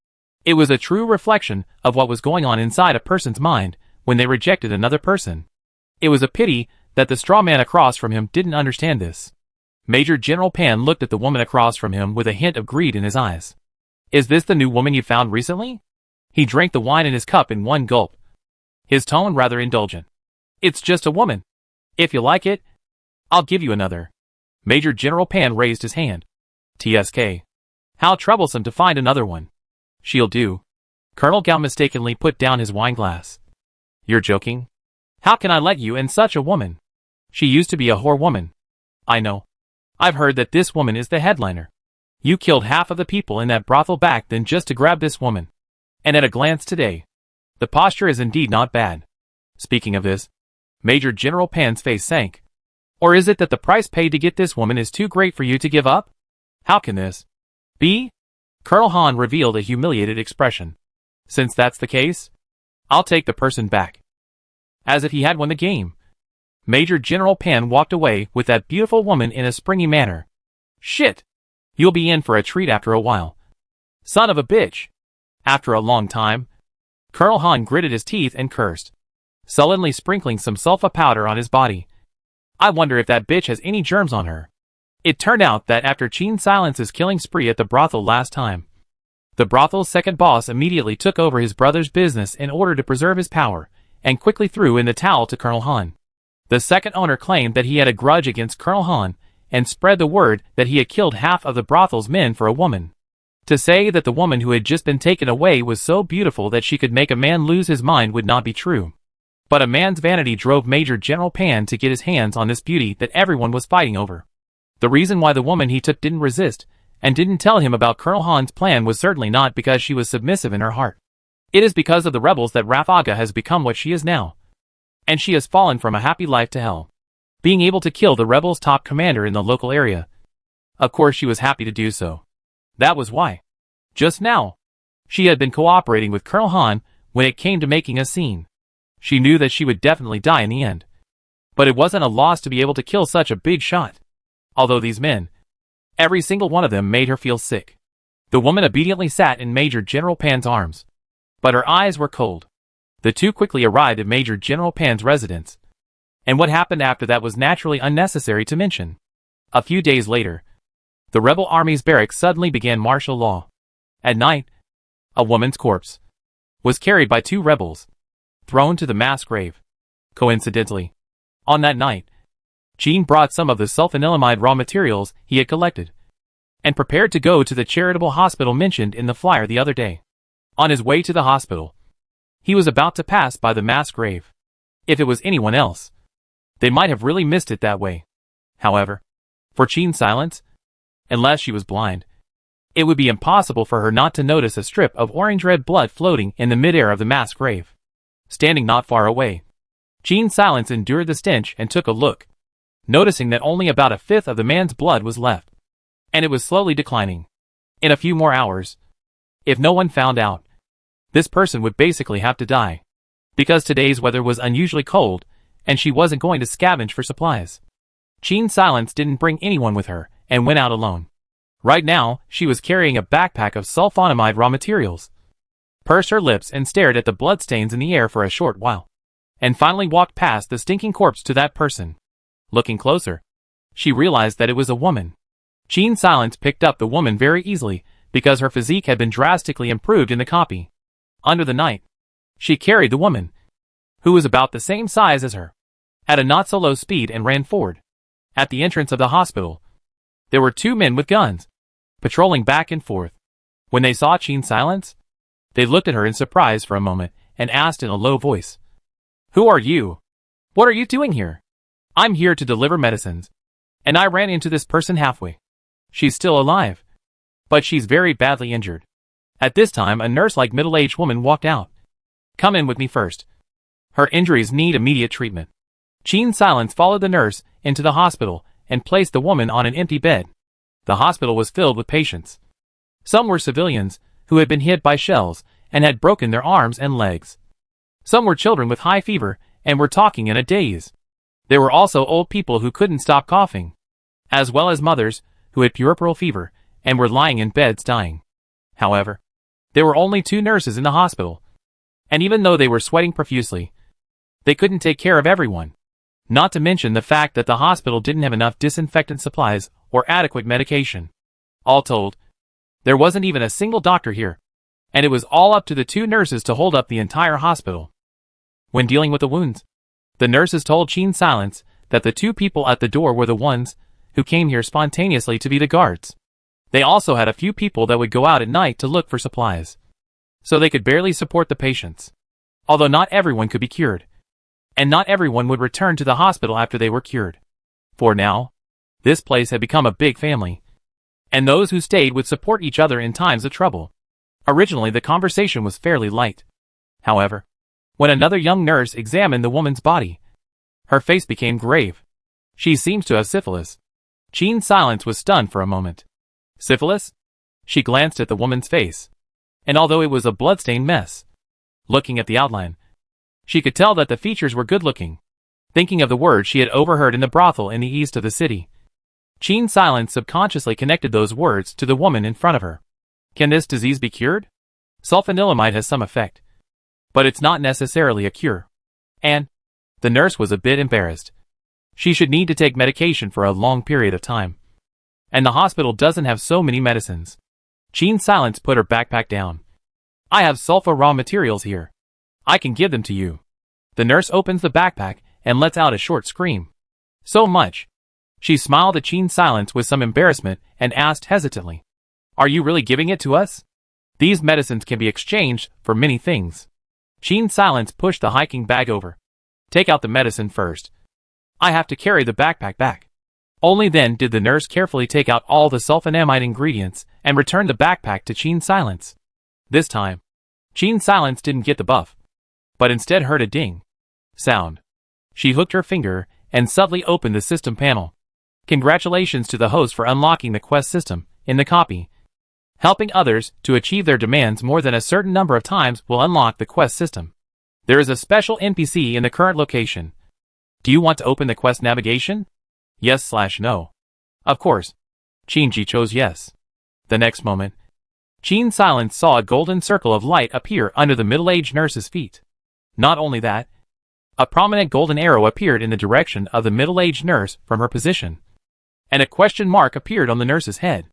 It was a true reflection of what was going on inside a person's mind when they rejected another person. It was a pity that the straw man across from him didn't understand this. Major General Pan looked at the woman across from him with a hint of greed in his eyes. Is this the new woman you found recently? He drank the wine in his cup in one gulp, his tone rather indulgent. It's just a woman. If you like it, I'll give you another. Major General Pan raised his hand. TSK. How troublesome to find another one. She'll do. Colonel Gao mistakenly put down his wineglass. You're joking? How can I let you and such a woman? She used to be a whore woman. I know. I've heard that this woman is the headliner. You killed half of the people in that brothel back then just to grab this woman. And at a glance today, the posture is indeed not bad. Speaking of this, Major General Pan's face sank. Or is it that the price paid to get this woman is too great for you to give up? How can this be? Colonel Han revealed a humiliated expression. Since that's the case, I'll take the person back. As if he had won the game. Major General Pan walked away with that beautiful woman in a springy manner. Shit! You'll be in for a treat after a while. Son of a bitch! After a long time, Colonel Han gritted his teeth and cursed, sullenly sprinkling some sulfa powder on his body. I wonder if that bitch has any germs on her. It turned out that after Gene Silence's killing spree at the brothel last time, the brothel's second boss immediately took over his brother's business in order to preserve his power, and quickly threw in the towel to Colonel Han. The second owner claimed that he had a grudge against Colonel Han, and spread the word that he had killed half of the brothel's men for a woman. To say that the woman who had just been taken away was so beautiful that she could make a man lose his mind would not be true. But a man's vanity drove Major General Pan to get his hands on this beauty that everyone was fighting over. The reason why the woman he took didn't resist, and didn't tell him about Colonel Han's plan was certainly not because she was submissive in her heart. It is because of the rebels that Lafarga has become what she is now. And she has fallen from a happy life to hell, being able to kill the rebels' top commander in the local area. Of course she was happy to do so. That was why. Just now, she had been cooperating with Colonel Han when it came to making a scene. She knew that she would definitely die in the end. But it wasn't a loss to be able to kill such a big shot. Although these men, every single one of them made her feel sick. The woman obediently sat in Major General Pan's arms. But her eyes were cold. The two quickly arrived at Major General Pan's residence. And what happened after that was naturally unnecessary to mention. A few days later, the rebel army's barracks suddenly began martial law. At night, a woman's corpse was carried by 2 rebels, thrown to the mass grave. Coincidentally, on that night, Gene brought some of the sulfanilamide raw materials he had collected, and prepared to go to the charitable hospital mentioned in the flyer the other day. On his way to the hospital, he was about to pass by the mass grave. If it was anyone else, they might have really missed it that way. However, for Gene Silence, unless she was blind, it would be impossible for her not to notice a strip of orange-red blood floating in the midair of the mass grave. Standing not far away, Gene Silence endured the stench and took a look, noticing that only about a fifth of the man's blood was left, and it was slowly declining. In a few more hours, if no one found out, this person would basically have to die, because today's weather was unusually cold, and she wasn't going to scavenge for supplies. Gene Silence didn't bring anyone with her, and went out alone. Right now, she was carrying a backpack of sulfonamide raw materials. pursed her lips and stared at the bloodstains in the air for a short while, and finally walked past the stinking corpse to that person. Looking closer, she realized that it was a woman. Jean Silence picked up the woman very easily because her physique had been drastically improved in the copy. Under the night, she carried the woman, who was about the same size as her, at a not-so-low speed and ran forward. At the entrance of the hospital, there were two men with guns, patrolling back and forth. When they saw Jean Silence, they looked at her in surprise for a moment and asked in a low voice, "Who are you? What are you doing here?" "I'm here to deliver medicines, and I ran into this person halfway. She's still alive, but she's very badly injured." At this time, a nurse-like middle-aged woman walked out. "Come in with me first. Her injuries need immediate treatment." Jean Silence followed the nurse into the hospital and placed the woman on an empty bed. The hospital was filled with patients. Some were civilians who had been hit by shells and had broken their arms and legs. Some were children with high fever and were talking in a daze. There were also old people who couldn't stop coughing, as well as mothers who had puerperal fever and were lying in beds dying. However, there were only 2 nurses in the hospital, and even though they were sweating profusely, they couldn't take care of everyone. Not to mention the fact that the hospital didn't have enough disinfectant supplies or adequate medication. All told, there wasn't even a single doctor here, and it was all up to the 2 nurses to hold up the entire hospital. When dealing with the wounds, the nurses told Jean Silence that the 2 people at the door were the ones who came here spontaneously to be the guards. They also had a few people that would go out at night to look for supplies, so they could barely support the patients. Although not everyone could be cured, and not everyone would return to the hospital after they were cured. For now, this place had become a big family, and those who stayed would support each other in times of trouble. Originally, the conversation was fairly light. However, when another young nurse examined the woman's body, her face became grave. "She seems to have syphilis." Jean Silence was stunned for a moment. "Syphilis?" She glanced at the woman's face, and although it was a bloodstained mess, looking at the outline, she could tell that the features were good-looking. Thinking of the words she had overheard in the brothel in the east of the city, Jean Silence subconsciously connected those words to the woman in front of her. Can this disease be cured? Sulfanilamide has some effect, but it's not necessarily a cure. And the nurse was a bit embarrassed. She should need to take medication for a long period of time, and the hospital doesn't have so many medicines. Jean Silence put her backpack down. "I have sulfa raw materials here. I can give them to you." The nurse opens the backpack and lets out a short scream. "So much?" She smiled at Jean Silence with some embarrassment and asked hesitantly, "Are you really giving it to us? These medicines can be exchanged for many things." Jean Silence pushed the hiking bag over. "Take out the medicine first. I have to carry the backpack back." Only then did the nurse carefully take out all the sulfonamide ingredients and return the backpack to Jean Silence. This time, Jean Silence didn't get the buff, but instead heard a ding sound. She hooked her finger and subtly opened the system panel. Congratulations to the host for unlocking the quest system in the copy. Helping others to achieve their demands more than a certain number of times will unlock the quest system. There is a special NPC in the current location. Do you want to open the quest navigation? Yes/no. Of course. Jean-Ji chose yes. The next moment, Jean Silence saw a golden circle of light appear under the middle-aged nurse's feet. Not only that, a prominent golden arrow appeared in the direction of the middle-aged nurse from her position, and a question mark appeared on the nurse's head.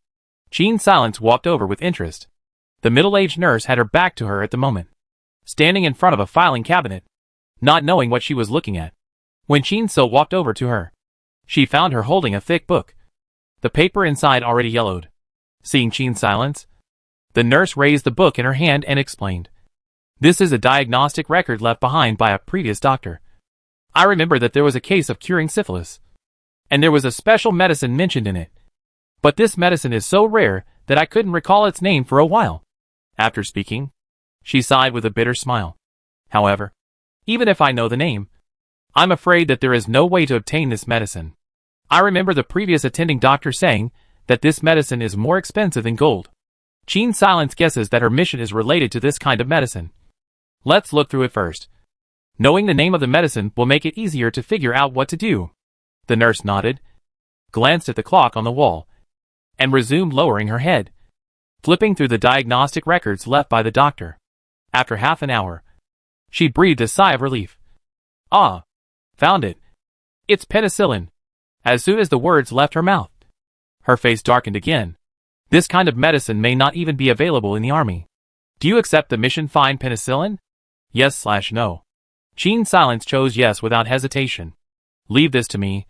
Jean Silence walked over with interest. The middle-aged nurse had her back to her at the moment, standing in front of a filing cabinet, not knowing what she was looking at. When Jean So walked over to her, she found her holding a thick book, the paper inside already yellowed. Seeing Jean Silence, the nurse raised the book in her hand and explained, "This is a diagnostic record left behind by a previous doctor. I remember that there was a case of curing syphilis, and there was a special medicine mentioned in it. But this medicine is so rare that I couldn't recall its name for a while." After speaking, she sighed with a bitter smile. "However, even if I know the name, I'm afraid that there is no way to obtain this medicine. I remember the previous attending doctor saying that this medicine is more expensive than gold." Jean Silence guesses that her mission is related to this kind of medicine. "Let's look through it first. Knowing the name of the medicine will make it easier to figure out what to do." The nurse nodded, glanced at the clock on the wall, and resumed lowering her head, flipping through the diagnostic records left by the doctor. After half an hour, she breathed a sigh of relief. Ah! Found it. It's penicillin. As soon as the words left her mouth, her face darkened again. This kind of medicine may not even be available in the army. Do you accept the mission? Find penicillin? Yes/no. Gene Silence chose yes without hesitation. Leave this to me.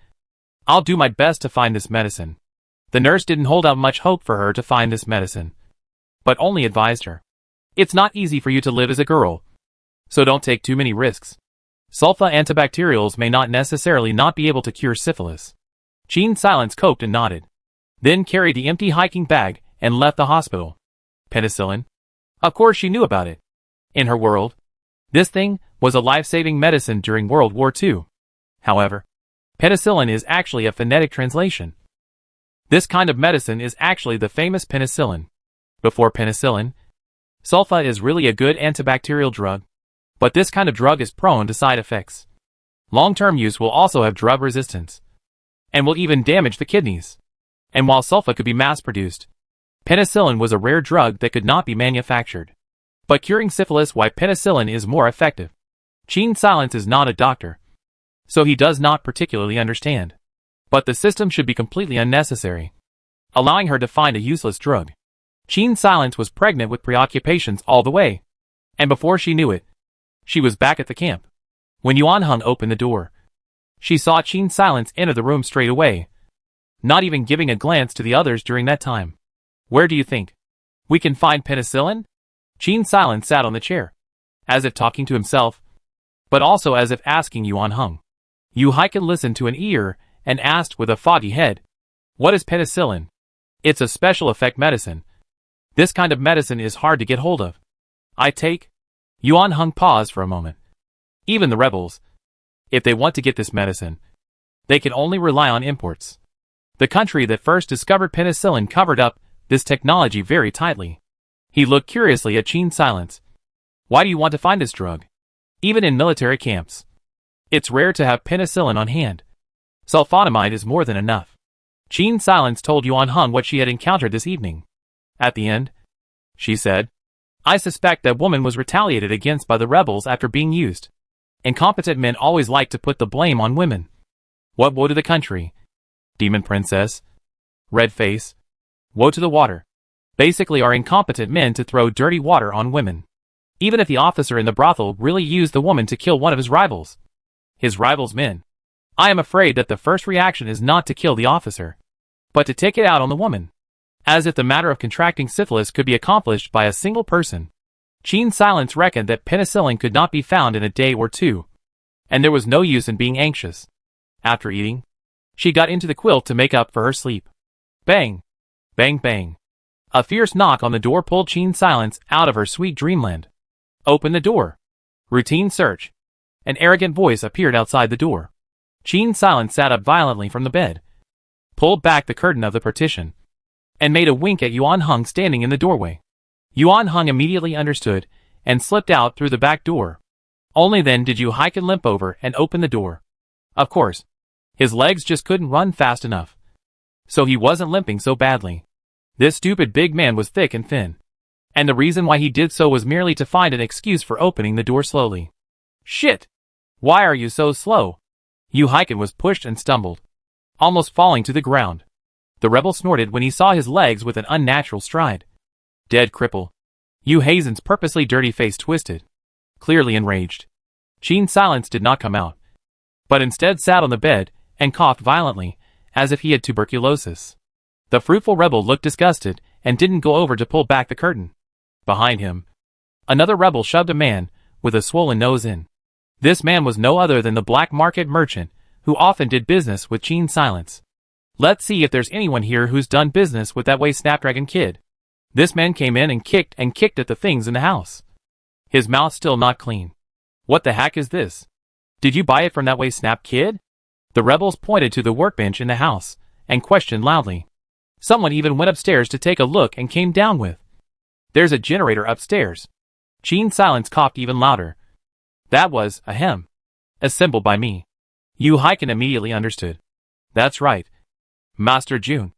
I'll do my best to find this medicine. The nurse didn't hold out much hope for her to find this medicine, but only advised her. It's not easy for you to live as a girl, so don't take too many risks. Sulfa antibacterials may not necessarily not be able to cure syphilis. Gene Silence coped and nodded, then carried the empty hiking bag and left the hospital. Penicillin? Of course she knew about it. In her world, this thing was a life-saving medicine during World War II. However, penicillin is actually a phonetic translation. This kind of medicine is actually the famous penicillin. Before penicillin, sulfa is really a good antibacterial drug, but this kind of drug is prone to side effects. Long-term use will also have drug resistance, and will even damage the kidneys. And while sulfa could be mass-produced, penicillin was a rare drug that could not be manufactured. But curing syphilis, why penicillin is more effective. Gene Silence is not a doctor, so he does not particularly understand. But the system should be completely unnecessary, allowing her to find a useless drug. Gene Silence was pregnant with preoccupations all the way, and before she knew it, she was back at the camp. When Yuan Hung opened the door, she saw Gene Silence enter the room straight away, not even giving a glance to the others during that time. Where do you think we can find penicillin? Gene Silence sat on the chair, as if talking to himself, but also as if asking Yuan Hung. Yu Haiken listened to an ear and asked with a foggy head, "What is penicillin?" It's a special effect medicine. This kind of medicine is hard to get hold of. I take. Yuan Hung paused for a moment. Even the rebels, if they want to get this medicine, they can only rely on imports. The country that first discovered penicillin covered up this technology very tightly. He looked curiously at Gene Silence. Why do you want to find this drug? Even in military camps, it's rare to have penicillin on hand. Sulfonamide is more than enough. Gene Silence told Yuan Hung what she had encountered this evening. At the end, she said, I suspect that woman was retaliated against by the rebels after being used. Incompetent men always like to put the blame on women. What woe to the country? Demon princess. Red face. Woe to the water. Basically are incompetent men to throw dirty water on women. Even if the officer in the brothel really used the woman to kill one of his rivals. His rival's men. I am afraid that the first reaction is not to kill the officer, but to take it out on the woman. As if the matter of contracting syphilis could be accomplished by a single person. Gene Silence reckoned that penicillin could not be found in a day or two, and there was no use in being anxious. After eating, she got into the quilt to make up for her sleep. Bang! Bang bang! A fierce knock on the door pulled Gene Silence out of her sweet dreamland. Open the door. Routine search. An arrogant voice appeared outside the door. Gene Silence sat up violently from the bed, pulled back the curtain of the partition, and made a wink at Yuan Hung standing in the doorway. Yuan Hung immediately understood and slipped out through the back door. Only then did Yu Haiken limp over and open the door. Of course, his legs just couldn't run fast enough, so he wasn't limping so badly. This stupid big man was thick and thin, and the reason why he did so was merely to find an excuse for opening the door slowly. Shit! Why are you so slow? Yu Haiken was pushed and stumbled, almost falling to the ground. The rebel snorted when he saw his legs with an unnatural stride. Dead cripple. Yu Hazen's purposely dirty face twisted, clearly enraged. Gene Silence did not come out, but instead sat on the bed and coughed violently, as if he had tuberculosis. The fruitful rebel looked disgusted and didn't go over to pull back the curtain. Behind him, another rebel shoved a man with a swollen nose in. This man was no other than the black market merchant who often did business with Gene Silence. Let's see if there's anyone here who's done business with that way Snapdragon Kid. This man came in and kicked at the things in the house. His mouth still not clean. What the heck is this? Did you buy it from that way Snap Kid? The rebels pointed to the workbench in the house and questioned loudly. Someone even went upstairs to take a look and came down with. There's a generator upstairs. Gene Silence coughed even louder. That was, ahem, assembled by me. Yu Haiken immediately understood. That's right, Master June.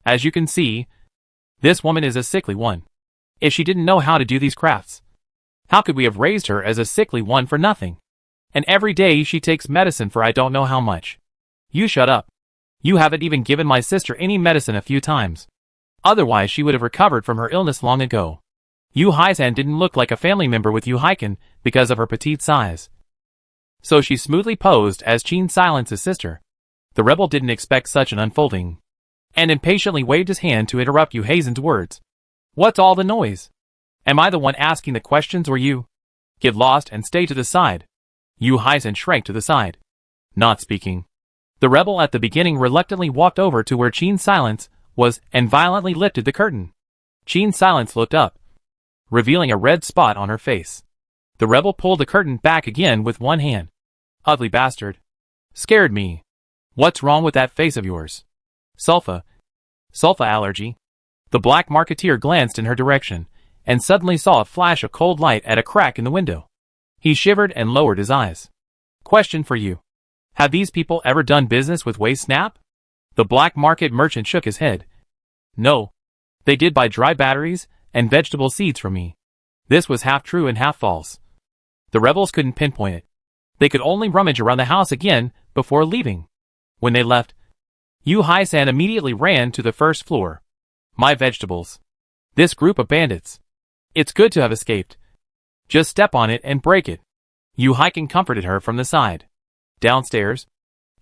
As you can see, this woman is a sickly one. If she didn't know how to do these crafts, How could we have raised her as a sickly one for nothing? And every day she takes medicine for I don't know how much. You shut up. You haven't even given my sister any medicine a few times. Otherwise she would have recovered from her illness long ago. Yu Haisan didn't look like a family member with Yu Haiken because of her petite size. So she smoothly posed as Qin Silence's sister. The rebel didn't expect such an unfolding, and impatiently waved his hand to interrupt Yu Haisan's words. What's all the noise? Am I the one asking the questions or you? Get lost and stay to the side. Yu Haisan shrank to the side, not speaking. The rebel at the beginning reluctantly walked over to where Qin Silence was and violently lifted the curtain. Qin Silence looked up, revealing a red spot on her face. The rebel pulled the curtain back again with one hand. Ugly bastard. Scared me. What's wrong with that face of yours? Sulfa allergy. The black marketeer glanced in her direction, and suddenly saw a flash of cold light at a crack in the window. He shivered and lowered his eyes. Question for you. Have these people ever done business with Wei Snap? The black market merchant shook his head. No. They did buy dry batteries and vegetable seeds from me. This was half true and half false. The rebels couldn't pinpoint it. They could only rummage around the house again before leaving. When they left, Yu Haisan immediately ran to the first floor. My vegetables. This group of bandits. It's good to have escaped. Just step on it and break it. Yu Haiken comforted her from the side. Downstairs,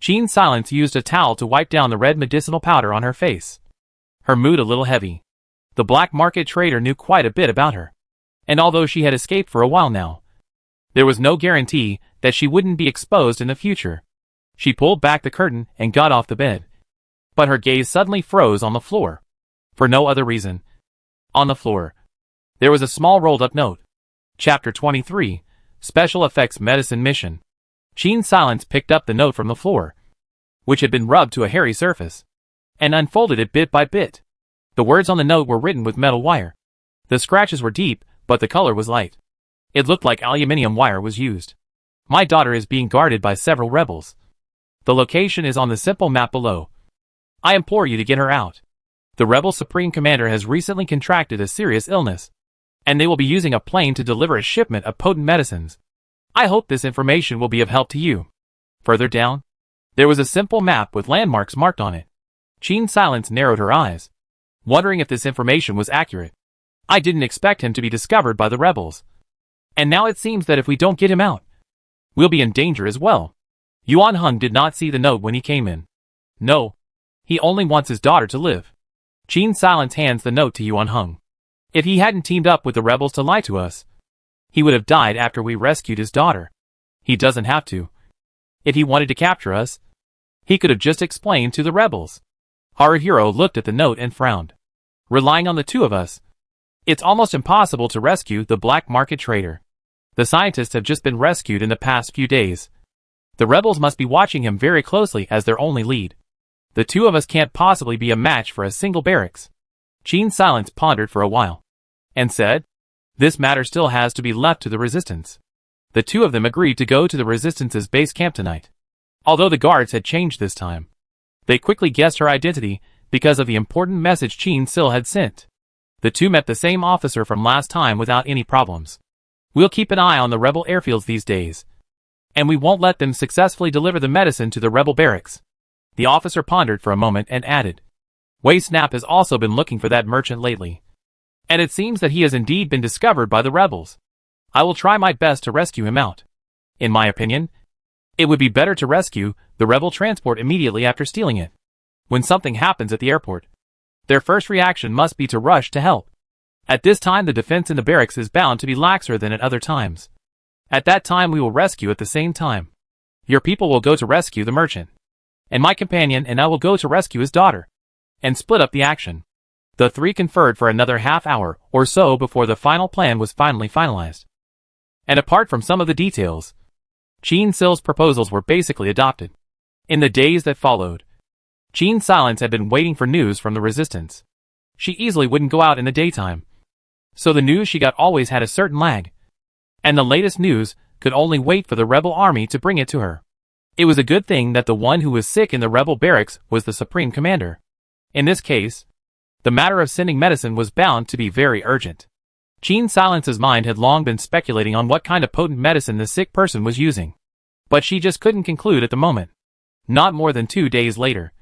Qin Silence used a towel to wipe down the red medicinal powder on her face. Her mood a little heavy. The black market trader knew quite a bit about her. And although she had escaped for a while now, there was no guarantee that she wouldn't be exposed in the future. She pulled back the curtain and got off the bed. But her gaze suddenly froze on the floor. For no other reason. On the floor, there was a small rolled-up note. Chapter 23, Special Effects Medicine Mission. Qin Silence picked up the note from the floor, which had been rubbed to a hairy surface, and unfolded it bit by bit. The words on the note were written with metal wire. The scratches were deep, but the color was light. It looked like aluminium wire was used. My daughter is being guarded by several rebels. The location is on the simple map below. I implore you to get her out. The rebel supreme commander has recently contracted a serious illness, and they will be using a plane to deliver a shipment of potent medicines. I hope this information will be of help to you. Further down, there was a simple map with landmarks marked on it. Qin Silence narrowed her eyes, wondering if this information was accurate. I didn't expect him to be discovered by the rebels. And now it seems that if we don't get him out, we'll be in danger as well. Yuan Hung did not see the note when he came in. No. He only wants his daughter to live. Qin Silence hands the note to Yuan Hung. If he hadn't teamed up with the rebels to lie to us, he would have died after we rescued his daughter. He doesn't have to. If he wanted to capture us, he could have just explained to the rebels. Haruhiro looked at the note and frowned. Relying on the two of us, it's almost impossible to rescue the black market trader. The scientists have just been rescued in the past few days. The rebels must be watching him very closely as their only lead. The two of us can't possibly be a match for a single barracks. Qin Silence pondered for a while, and said, this matter still has to be left to the resistance. The two of them agreed to go to the resistance's base camp tonight. Although the guards had changed this time, they quickly guessed her identity because of the important message Qin Sil had sent. The two met the same officer from last time without any problems. We'll keep an eye on the rebel airfields these days, and we won't let them successfully deliver the medicine to the rebel barracks. The officer pondered for a moment and added, Wei Snap has also been looking for that merchant lately, and it seems that he has indeed been discovered by the rebels. I will try my best to rescue him out. In my opinion, it would be better to rescue the rebel transport immediately after stealing it. When something happens at the airport, their first reaction must be to rush to help. At this time the defense in the barracks is bound to be laxer than at other times. At that time we will rescue at the same time. Your people will go to rescue the merchant, and my companion and I will go to rescue his daughter, and split up the action. The three conferred for another half hour or so before the final plan was finally finalized. And apart from some of the details, Qin Sil's proposals were basically adopted. In the days that followed, Qin Silence had been waiting for news from the resistance. She easily wouldn't go out in the daytime, so the news she got always had a certain lag, and the latest news could only wait for the rebel army to bring it to her. It was a good thing that the one who was sick in the rebel barracks was the supreme commander. In this case, the matter of sending medicine was bound to be very urgent. Qin Silence's mind had long been speculating on what kind of potent medicine the sick person was using. But she just couldn't conclude at the moment. Not more than 2 days later,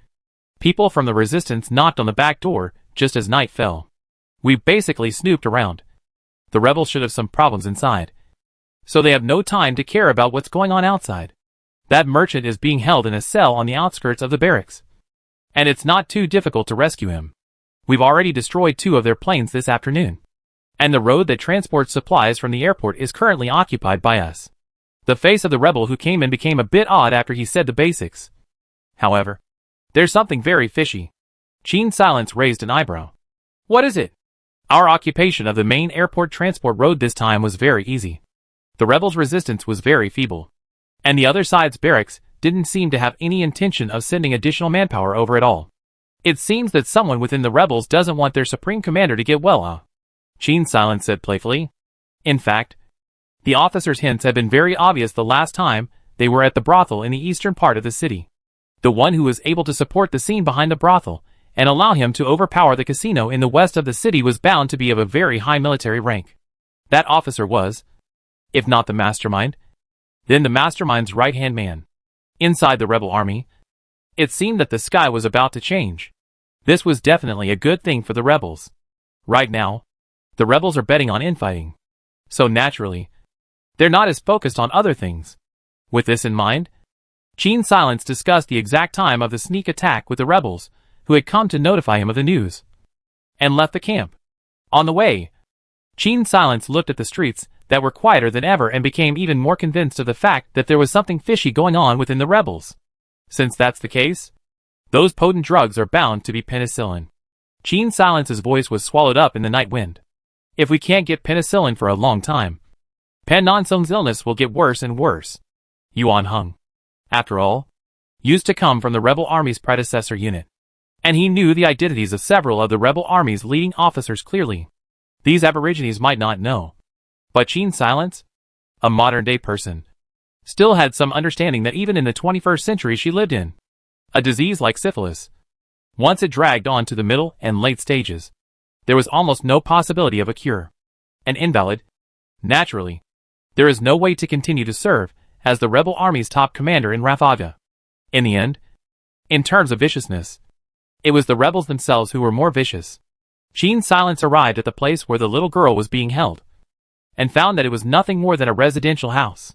people from the resistance knocked on the back door just as night fell. We basically snooped around. The rebels should have some problems inside, so they have no time to care about what's going on outside. That merchant is being held in a cell on the outskirts of the barracks, and it's not too difficult to rescue him. We've already destroyed 2 of their planes this afternoon, and the road that transports supplies from the airport is currently occupied by us. The face of the rebel who came in became a bit odd after he said the basics. However, there's something very fishy. Qin Silence raised an eyebrow. What is it? Our occupation of the main airport transport road this time was very easy. The rebels' resistance was very feeble, and the other side's barracks didn't seem to have any intention of sending additional manpower over at all. It seems that someone within the rebels doesn't want their supreme commander to get well, Qin Silence said playfully. In fact, the officers' hints had been very obvious the last time they were at the brothel in the eastern part of the city. The one who was able to support the scene behind the brothel and allow him to overpower the casino in the west of the city was bound to be of a very high military rank. That officer was, if not the mastermind, then the mastermind's right-hand man. Inside the rebel army, it seemed that the sky was about to change. This was definitely a good thing for the rebels. Right now, the rebels are betting on infighting. So naturally, they're not as focused on other things. With this in mind, Qin Silence discussed the exact time of the sneak attack with the rebels, who had come to notify him of the news, and left the camp. On the way, Qin Silence looked at the streets that were quieter than ever and became even more convinced of the fact that there was something fishy going on within the rebels. Since that's the case, those potent drugs are bound to be penicillin. Qin Silence's voice was swallowed up in the night wind. If we can't get penicillin for a long time, Pen Nonsung's illness will get worse and worse. Yuan Hung, after all, used to come from the rebel army's predecessor unit, and he knew the identities of several of the rebel army's leading officers clearly. These aborigines might not know, but Qin Silence, a modern-day person, still had some understanding that even in the 21st century she lived in, a disease like syphilis, once it dragged on to the middle and late stages, there was almost no possibility of a cure. An invalid, naturally, there is no way to continue to serve as the rebel army's top commander in Rafага. In the end, in terms of viciousness, it was the rebels themselves who were more vicious. Qin Silence arrived at the place where the little girl was being held, and found that it was nothing more than a residential house.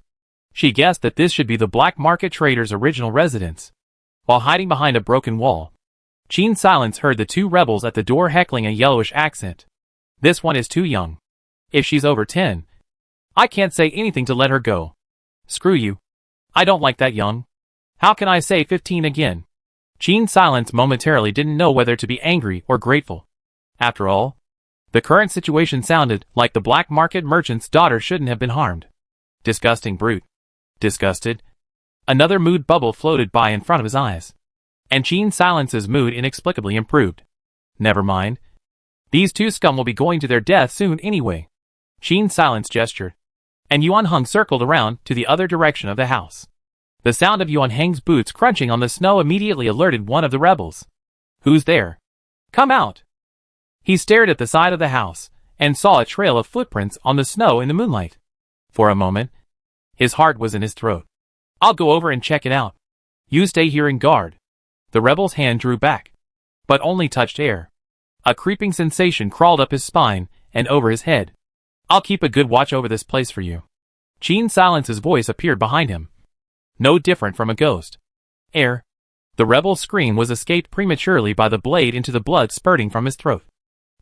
She guessed that this should be the black market trader's original residence. While hiding behind a broken wall, Qin Silence heard the 2 rebels at the door heckling a yellowish accent. This one is too young. If she's over 10, I can't say anything to let her go. Screw you. I don't like that young. How can I say 15 again? Qin Silence momentarily didn't know whether to be angry or grateful. After all, the current situation sounded like the black market merchant's daughter shouldn't have been harmed. Disgusting brute. Disgusted. Another mood bubble floated by in front of his eyes, and Qin Silence's mood inexplicably improved. Never mind. These 2 scum will be going to their death soon anyway. Qin Silence gestured, and Yuan Hung circled around to the other direction of the house. The sound of Yuan Hang's boots crunching on the snow immediately alerted one of the rebels. Who's there? Come out. He stared at the side of the house, and saw a trail of footprints on the snow in the moonlight. For a moment, his heart was in his throat. I'll go over and check it out. You stay here and guard. The rebel's hand drew back, but only touched air. A creeping sensation crawled up his spine and over his head. I'll keep a good watch over this place for you. Qin Silence's voice appeared behind him. No different from a ghost. Air. The rebel's scream was escaped prematurely by the blade into the blood spurting from his throat.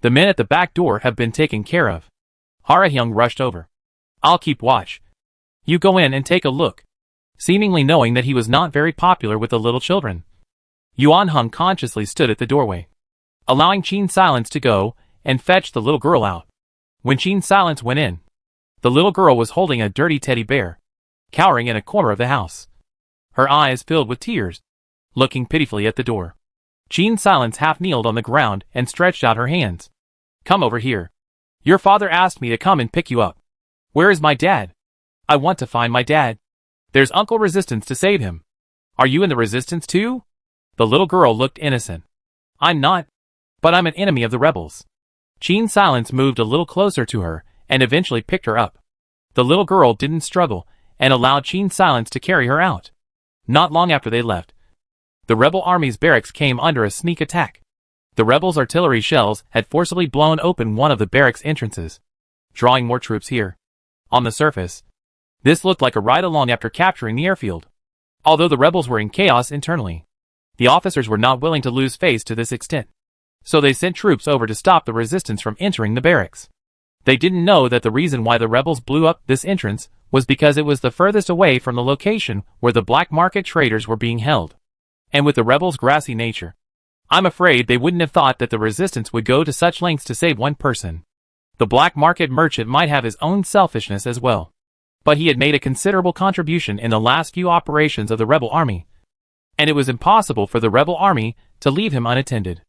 The men at the back door have been taken care of. Hara Hyung rushed over. I'll keep watch. You go in and take a look. Seemingly knowing that he was not very popular with the little children, Yuan Hung consciously stood at the doorway, allowing Qin Silence to go and fetch the little girl out. When Qin Silence went in, the little girl was holding a dirty teddy bear, cowering in a corner of the house, her eyes filled with tears, looking pitifully at the door. Qin Silence half kneeled on the ground and stretched out her hands. Come over here. Your father asked me to come and pick you up. Where is my dad? I want to find my dad. There's Uncle Resistance to save him. Are you in the Resistance too? The little girl looked innocent. I'm not, but I'm an enemy of the rebels. Qin Silence moved a little closer to her and eventually picked her up. The little girl didn't struggle and allowed Qin Silence to carry her out. Not long after they left, the rebel army's barracks came under a sneak attack. The rebels' artillery shells had forcibly blown open one of the barracks entrances, drawing more troops here. On the surface, this looked like a ride-along after capturing the airfield. Although the rebels were in chaos internally, the officers were not willing to lose face to this extent. So they sent troops over to stop the resistance from entering the barracks. They didn't know that the reason why the rebels blew up this entrance was because it was the furthest away from the location where the black market traders were being held. And with the rebels' grassy nature, I'm afraid they wouldn't have thought that the resistance would go to such lengths to save one person. The black market merchant might have his own selfishness as well, but he had made a considerable contribution in the last few operations of the rebel army, and it was impossible for the rebel army to leave him unattended.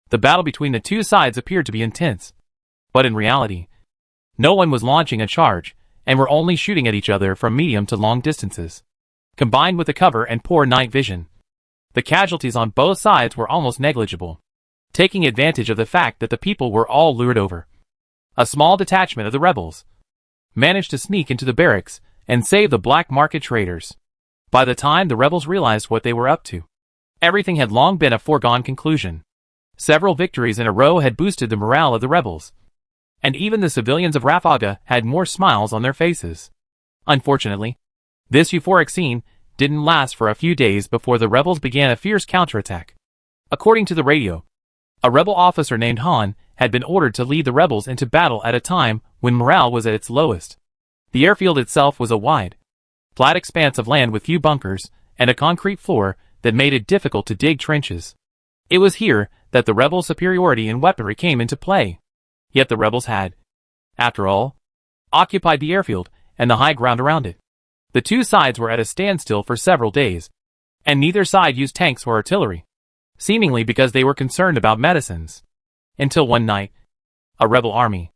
The battle between the two sides appeared to be intense, but in reality, no one was launching a charge, and were only shooting at each other from medium to long distances. Combined with the cover and poor night vision, the casualties on both sides were almost negligible, taking advantage of the fact that the people were all lured over. A small detachment of the rebels managed to sneak into the barracks and save the black market traders. By the time the rebels realized what they were up to, everything had long been a foregone conclusion. Several victories in a row had boosted the morale of the rebels, and even the civilians of Rafaga had more smiles on their faces. Unfortunately, this euphoric scene didn't last for a few days before the rebels began a fierce counterattack. According to the radio, a rebel officer named Han had been ordered to lead the rebels into battle at a time when morale was at its lowest. The airfield itself was a wide, flat expanse of land with few bunkers and a concrete floor that made it difficult to dig trenches. It was here that the rebel superiority in weaponry came into play. Yet the rebels had, after all, occupied the airfield and the high ground around it. The two sides were at a standstill for several days, and neither side used tanks or artillery, seemingly because they were concerned about medicines. Until one night, a rebel army,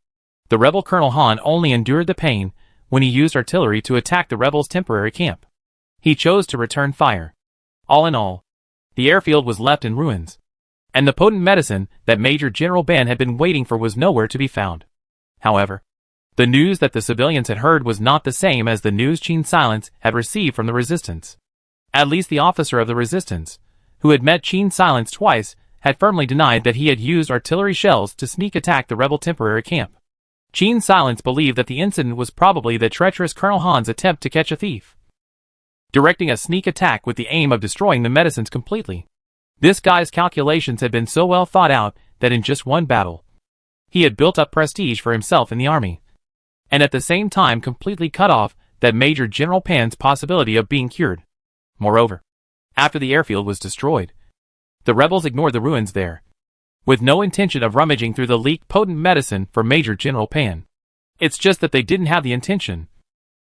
the rebel Colonel Han only endured the pain when he used artillery to attack the rebels' temporary camp. He chose to return fire. All in all, the airfield was left in ruins, and the potent medicine that Major General Ban had been waiting for was nowhere to be found. However, the news that the civilians had heard was not the same as the news Qin Silence had received from the resistance. At least the officer of the resistance, who had met Qin Silence twice, had firmly denied that he had used artillery shells to sneak attack the rebel temporary camp. Qin Silence believed that the incident was probably the treacherous Colonel Han's attempt to catch a thief, directing a sneak attack with the aim of destroying the medicines completely. This guy's calculations had been so well thought out that in just one battle, he had built up prestige for himself in the army, and at the same time completely cut off that Major General Pan's possibility of being cured. Moreover, after the airfield was destroyed, the rebels ignored the ruins there, with no intention of rummaging through the leaked potent medicine for Major General Pan. It's just that they didn't have the intention.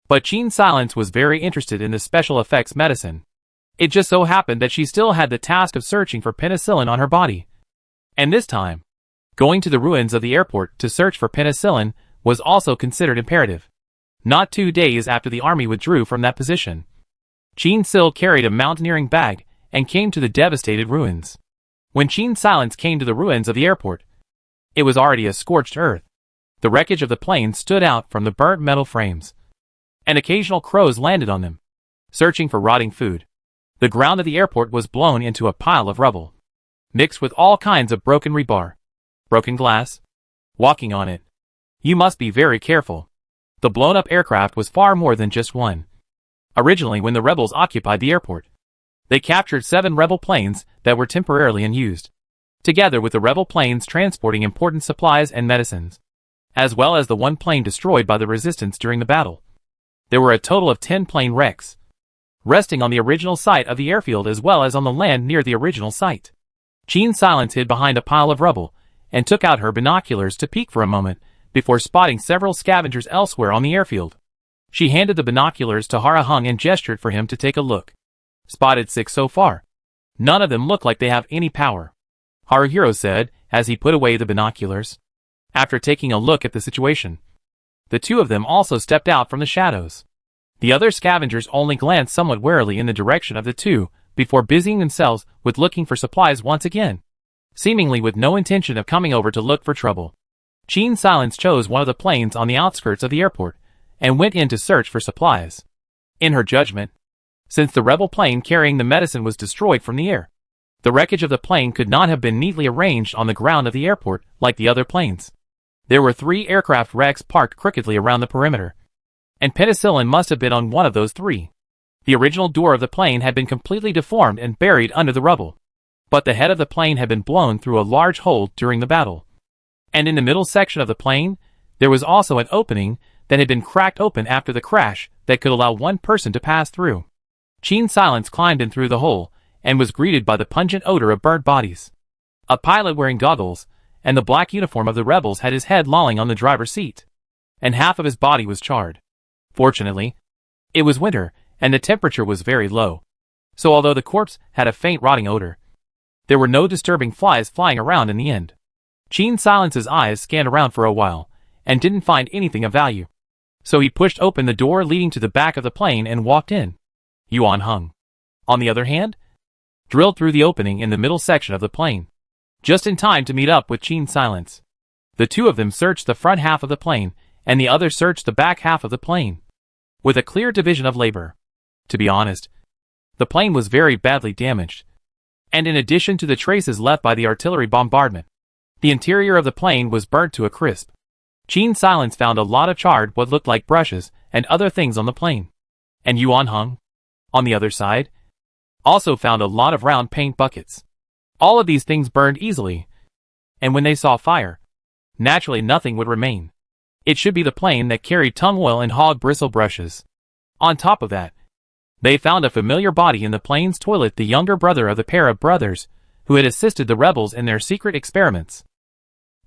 But Qin Silence was very interested in the special effects medicine. It just so happened that she still had the task of searching for penicillin on her body. And this time, going to the ruins of the airport to search for penicillin was also considered imperative. Not 2 days after the army withdrew from that position, Qin Sil carried a mountaineering bag and came to the devastated ruins. When Qin Silence came to the ruins of the airport, it was already a scorched earth. The wreckage of the plane stood out from the burnt metal frames, and occasional crows landed on them, searching for rotting food. The ground of the airport was blown into a pile of rubble, mixed with all kinds of broken rebar, broken glass. Walking on it, you must be very careful. The blown-up aircraft was far more than just one. Originally, when the rebels occupied the airport, they captured 7 rebel planes that were temporarily unused, together with the rebel planes transporting important supplies and medicines, as well as the 1 plane destroyed by the resistance during the battle. There were a total of 10 plane wrecks, resting on the original site of the airfield as well as on the land near the original site. Qin Silence hid behind a pile of rubble and took out her binoculars to peek for a moment before spotting several scavengers elsewhere on the airfield. She handed the binoculars to Hara Hung and gestured for him to take a look. Spotted 6 so far. None of them look like they have any power, Haruhiro said as he put away the binoculars. After taking a look at the situation, the 2 of them also stepped out from the shadows. The other scavengers only glanced somewhat warily in the direction of the 2 before busying themselves with looking for supplies once again, seemingly with no intention of coming over to look for trouble. Qin Silence chose one of the planes on the outskirts of the airport and went in to search for supplies. In her judgment, since the rebel plane carrying the medicine was destroyed from the air, the wreckage of the plane could not have been neatly arranged on the ground of the airport like the other planes. There were 3 aircraft wrecks parked crookedly around the perimeter, and penicillin must have been on one of those 3. The original door of the plane had been completely deformed and buried under the rubble, but the head of the plane had been blown through a large hole during the battle. And in the middle section of the plane, there was also an opening that had been cracked open after the crash that could allow one person to pass through. Qin Silence climbed in through the hole and was greeted by the pungent odor of burnt bodies. A pilot wearing goggles and the black uniform of the rebels had his head lolling on the driver's seat, and half of his body was charred. Fortunately, it was winter and the temperature was very low, so although the corpse had a faint rotting odor, there were no disturbing flies flying around in the end. Qin Silence's eyes scanned around for a while and didn't find anything of value, so he pushed open the door leading to the back of the plane and walked in. Yuan Heng, on the other hand, drilled through the opening in the middle section of the plane, just in time to meet up with Qin Silence. The two of them searched the front half of the plane, and the other searched the back half of the plane, with a clear division of labor. To be honest, the plane was very badly damaged, and in addition to the traces left by the artillery bombardment, the interior of the plane was burnt to a crisp. Qin Silence found a lot of charred what looked like brushes and other things on the plane, and Yuan Heng, on the other side, also found a lot of round paint buckets. All of these things burned easily, and when they saw fire, naturally nothing would remain. It should be the plane that carried tung oil and hog bristle brushes. On top of that, they found a familiar body in the plane's toilet, the younger brother of the pair of brothers who had assisted the rebels in their secret experiments.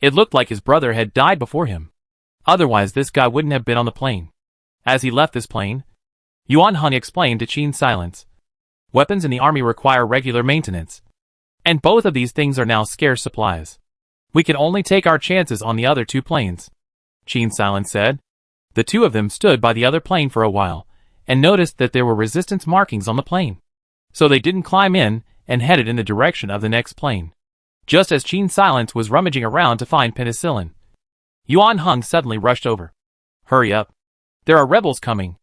It looked like his brother had died before him. Otherwise this guy wouldn't have been on the plane. As he left this plane, Yuan Heng explained to Qin Silence, "Weapons in the army require regular maintenance, and both of these things are now scarce supplies. We can only take our chances on the other 2 planes." Qin Silence said. The two of them stood by the other plane for a while, and noticed that there were resistance markings on the plane, so they didn't climb in and headed in the direction of the next plane. Just as Qin Silence was rummaging around to find penicillin, Yuan Heng suddenly rushed over. "Hurry up! There are rebels coming!"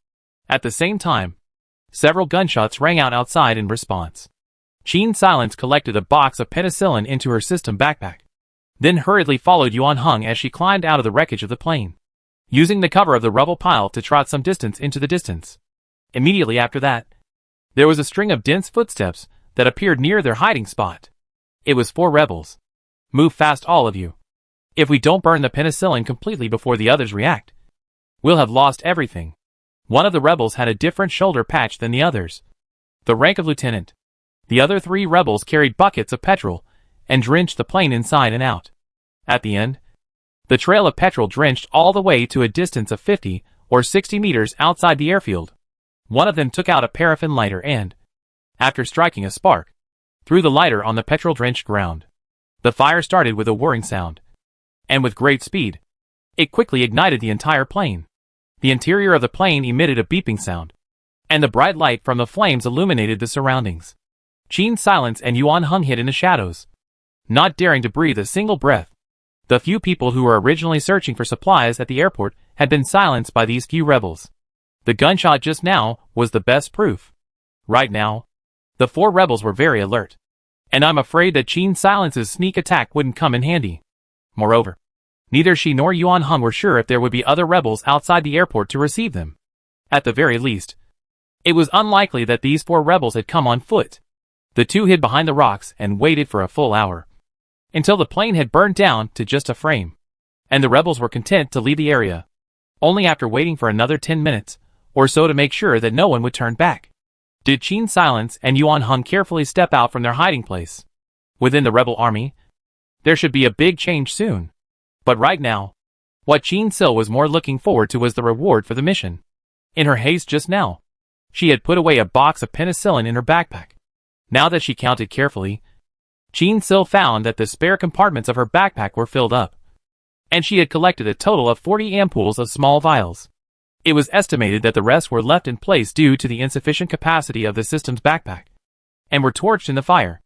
At the same time, several gunshots rang out outside in response. Qin Silence collected a box of penicillin into her system backpack, then hurriedly followed Yuan Heng as she climbed out of the wreckage of the plane, using the cover of the rubble pile to trot some distance into the distance. Immediately after that, there was a string of dense footsteps that appeared near their hiding spot. It was 4 rebels. "Move fast, all of you. If we don't burn the penicillin completely before the others react, we'll have lost everything." One of the rebels had a different shoulder patch than the others, the rank of lieutenant. The other 3 rebels carried buckets of petrol and drenched the plane inside and out. At the end, the trail of petrol drenched all the way to a distance of 50 or 60 meters outside the airfield. One of them took out a paraffin lighter and, after striking a spark, threw the lighter on the petrol-drenched ground. The fire started with a whirring sound, and with great speed, it quickly ignited the entire plane. The interior of the plane emitted a beeping sound, and the bright light from the flames illuminated the surroundings. Qin Silence and Yuan Heng hid in the shadows, not daring to breathe a single breath. The few people who were originally searching for supplies at the airport had been silenced by these few rebels. The gunshot just now was the best proof. Right now, the 4 rebels were very alert, and I'm afraid that Qin Silence's sneak attack wouldn't come in handy. Moreover, neither she nor Yuan Heng were sure if there would be other rebels outside the airport to receive them. At the very least, it was unlikely that these 4 rebels had come on foot. The 2 hid behind the rocks and waited for a full hour, until the plane had burned down to just a frame, and the rebels were content to leave the area. Only after waiting for another 10 minutes or so to make sure that no one would turn back, did Qin Silence and Yuan Heng carefully step out from their hiding place. Within the rebel army, there should be a big change soon. But right now, what Qin Sil was more looking forward to was the reward for the mission. In her haste just now, she had put away a box of penicillin in her backpack. Now that she counted carefully, Qin Sil found that the spare compartments of her backpack were filled up, and she had collected a total of 40 ampoules of small vials. It was estimated that the rest were left in place due to the insufficient capacity of the system's backpack, and were torched in the fire.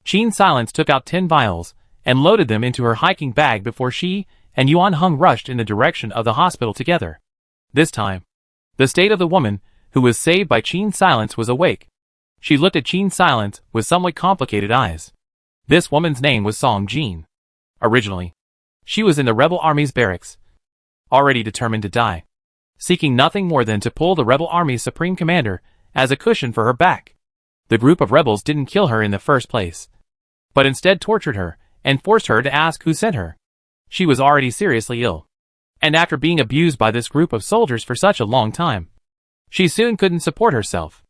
Qin Silence took out 10 vials and loaded them into her hiking bag before she and Yuan Hung rushed in the direction of the hospital together. This time, the state of the woman, who was saved by Qin Silence, was awake. She looked at Qin Silence with somewhat complicated eyes. This woman's name was Song Jin. Originally, she was in the rebel army's barracks, already determined to die, seeking nothing more than to pull the rebel army's supreme commander as a cushion for her back. The group of rebels didn't kill her in the first place, but instead tortured her and forced her to ask who sent her. She was already seriously ill, and after being abused by this group of soldiers for such a long time, she soon couldn't support herself.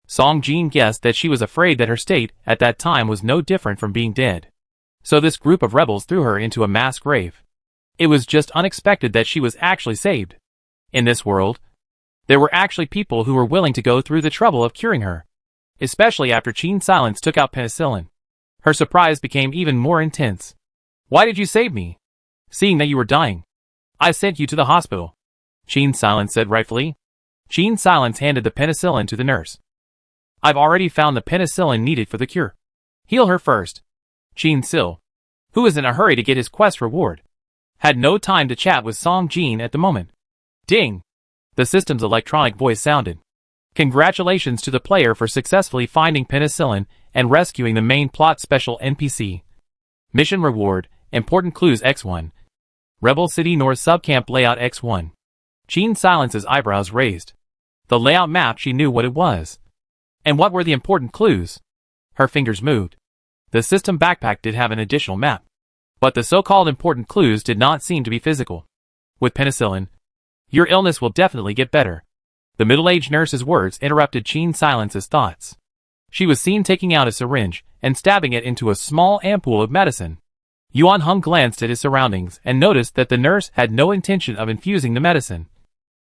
Song Jin guessed that she was afraid that her state at that time was no different from being dead. So this group of rebels threw her into a mass grave. It was just unexpected that she was actually saved. In this world, there were actually people who were willing to go through the trouble of curing her, especially after Qin Silence took out penicillin. Her surprise became even more intense. "Why did you save me? Seeing that you were dying, I sent you to the hospital," Qin Silence said rightfully. Qin Silence handed the penicillin to the nurse. "I've already found the penicillin needed for the cure. Heal her first." Qin Sil, who was in a hurry to get his quest reward, had no time to chat with Song Jin at the moment. Ding! The system's electronic voice sounded. "Congratulations to the player for successfully finding penicillin and rescuing the main plot special NPC. Mission reward, important clues X1. Rebel City North Subcamp Layout X1. Qin Silence's eyebrows raised. The layout map, she knew what it was. And what were the important clues? Her fingers moved. The system backpack did have an additional map, but the so-called important clues did not seem to be physical. With penicillin, your illness will definitely get better. The middle-aged nurse's words interrupted Qin Silence's thoughts. She was seen taking out a syringe and stabbing it into a small ampoule of medicine. Yuan Hung glanced at his surroundings and noticed that the nurse had no intention of infusing the medicine.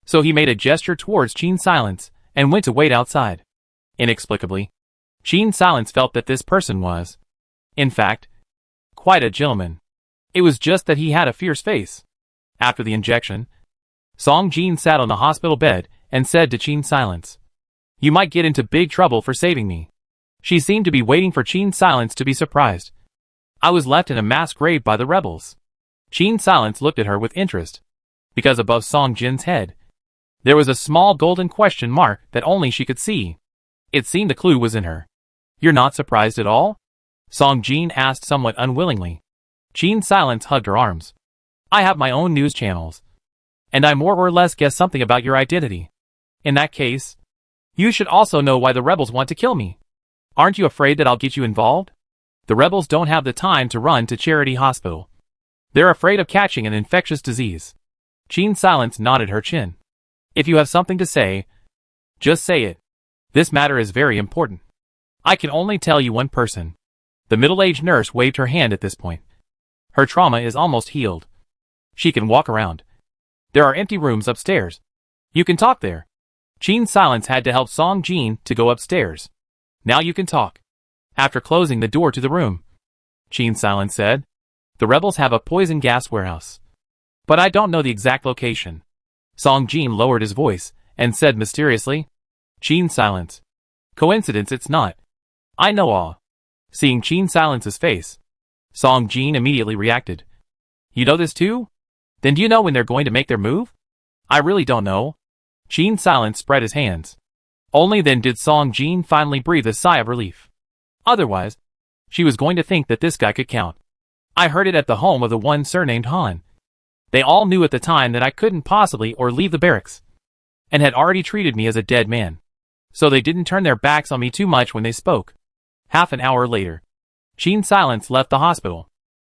So he made a gesture towards Qin Silence and went to wait outside. Inexplicably, Qin Silence felt that this person was, in fact, quite a gentleman. It was just that he had a fierce face. After the injection, Song Jin sat on the hospital bed and said to Qin Silence, "You might get into big trouble for saving me." She seemed to be waiting for Qin Silence to be surprised. "I was left in a mass grave by the rebels." Qin Silence looked at her with interest, because above Song Jin's head, there was a small golden question mark that only she could see. It seemed the clue was in her. "You're not surprised at all?" Song Jin asked somewhat unwillingly. Qin Silence hugged her arms. "I have my own news channels, and I more or less guess something about your identity. In that case, you should also know why the rebels want to kill me. Aren't you afraid that I'll get you involved? The rebels don't have the time to run to Charity Hospital. They're afraid of catching an infectious disease." Qin Silence nodded her chin. "If you have something to say, just say it. This matter is very important. I can only tell you one person." The middle-aged nurse waved her hand at this point. "Her trauma is almost healed. She can walk around. There are empty rooms upstairs. You can talk there." Qin Silence had to help Song Jin to go upstairs. "Now you can talk." After closing the door to the room, Qin Silence said, "The rebels have a poison gas warehouse, but I don't know the exact location." Song Jin lowered his voice and said mysteriously, "Qin Silence. Coincidence it's not. I know all." Seeing Qin Silence's face, Song Jin immediately reacted. "You know this too? Then do you know when they're going to make their move?" "I really don't know." Qin Silence spread his hands. Only then did Song Jin finally breathe a sigh of relief. Otherwise, she was going to think that this guy could count. "I heard it at the home of the one surnamed Han. They all knew at the time that I couldn't possibly or leave the barracks, and had already treated me as a dead man. So they didn't turn their backs on me too much when they spoke." Half an hour later, Qin Silence left the hospital,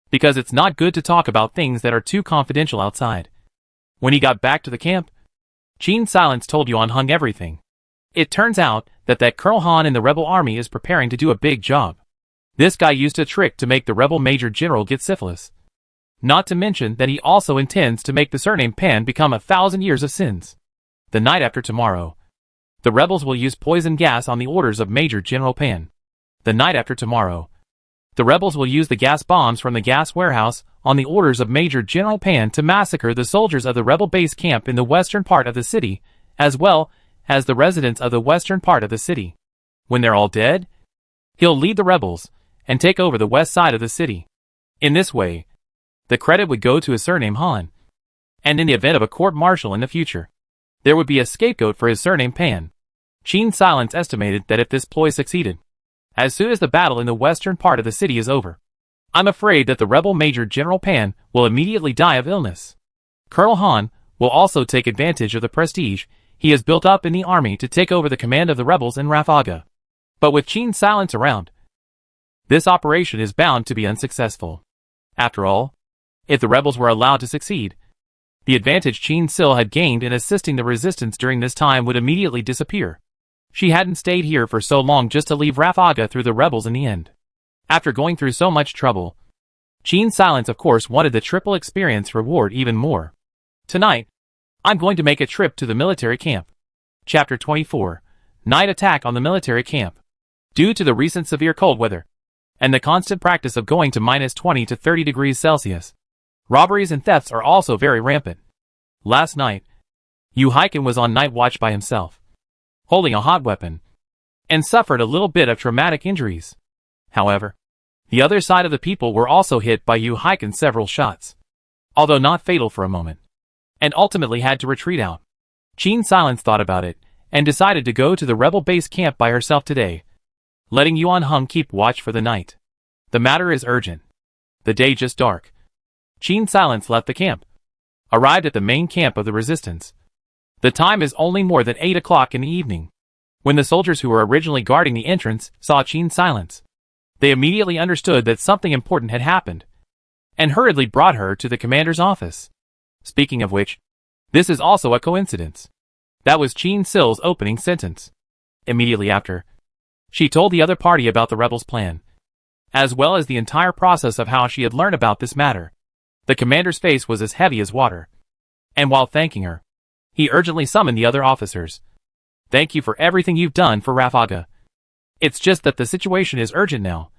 because it's not good to talk about things that are too confidential outside. When he got back to the camp, Qin Silence told Yuan Hung everything. It turns out that Colonel Han in the rebel army is preparing to do a big job. This guy used a trick to make the rebel major general get syphilis. Not to mention that he also intends to make the surname Pan become 1,000 years of sins. The night after tomorrow, the rebels will use poison gas on the orders of Major General Pan. The night after tomorrow, the rebels will use the gas bombs from the gas warehouse on the orders of Major General Pan to massacre the soldiers of the rebel base camp in the western part of the city, as well as the residents of the western part of the city. When they're all dead, he'll lead the rebels and take over the west side of the city. In this way, the credit would go to his surname Han. And in the event of a court-martial in the future, there would be a scapegoat for his surname Pan. Qin Silence estimated that if this ploy succeeded, as soon as the battle in the western part of the city is over, I'm afraid that the rebel Major General Pan will immediately die of illness. Colonel Han will also take advantage of the prestige he has built up in the army to take over the command of the rebels in Rafaga. But with Qin Silence around, this operation is bound to be unsuccessful. After all, if the rebels were allowed to succeed, the advantage Qin Sil had gained in assisting the resistance during this time would immediately disappear. She hadn't stayed here for so long just to leave Rafaga through the rebels in the end. After going through so much trouble, Qin Silence of course wanted the triple experience reward even more. Tonight, I'm going to make a trip to the military camp. Chapter 24. Night attack on the military camp. Due to the recent severe cold weather, and the constant practice of going to -20 to 30 degrees Celsius, robberies and thefts are also very rampant. Last night, Yu Haiken was on night watch by himself, holding a hot weapon, and suffered a little bit of traumatic injuries. However, the other side of the people were also hit by Yu Haiken's several shots, although not fatal for a moment, and ultimately had to retreat out. Qin Silence thought about it, and decided to go to the rebel base camp by herself today, letting Yuan Hung keep watch for the night. The matter is urgent. The day just dark. Qin Silence left the camp, arrived at the main camp of the resistance. The time is only more than 8 o'clock in the evening. When the soldiers who were originally guarding the entrance saw Qin Silence, they immediately understood that something important had happened, and hurriedly brought her to the commander's office. Speaking of which, this is also a coincidence. That was Qin Sil's opening sentence. Immediately after, she told the other party about the rebels' plan, as well as the entire process of how she had learned about this matter. The commander's face was as heavy as water, and while thanking her, he urgently summoned the other officers. Thank you for everything you've done for Rafaga. It's just that the situation is urgent now,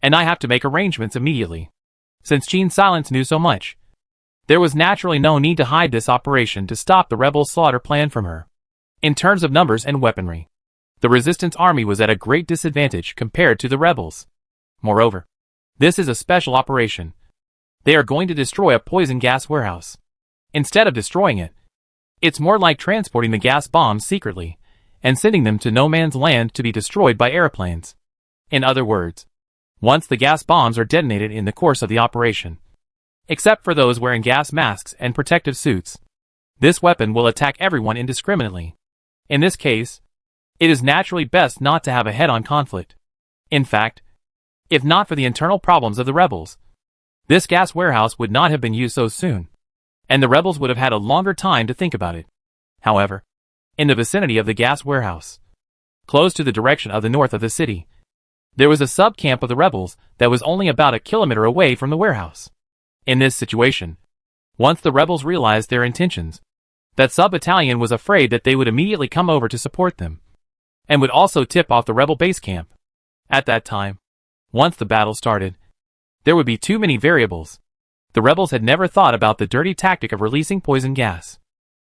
and I have to make arrangements immediately. Since Qin Silence knew so much, there was naturally no need to hide this operation to stop the rebels' slaughter plan from her. In terms of numbers and weaponry, the resistance army was at a great disadvantage compared to the rebels. Moreover, this is a special operation. They are going to destroy a poison gas warehouse. Instead of destroying it, it's more like transporting the gas bombs secretly and sending them to no man's land to be destroyed by airplanes. In other words, once the gas bombs are detonated in the course of the operation, except for those wearing gas masks and protective suits, this weapon will attack everyone indiscriminately. In this case, it is naturally best not to have a head-on conflict. In fact, if not for the internal problems of the rebels, this gas warehouse would not have been used so soon, and the rebels would have had a longer time to think about it. However, in the vicinity of the gas warehouse, close to the direction of the north of the city, there was a sub-camp of the rebels that was only about a kilometer away from the warehouse. In this situation, once the rebels realized their intentions, that sub-battalion was afraid that they would immediately come over to support them, and would also tip off the rebel base camp. At that time, once the battle started, there would be too many variables. The rebels had never thought about the dirty tactic of releasing poison gas,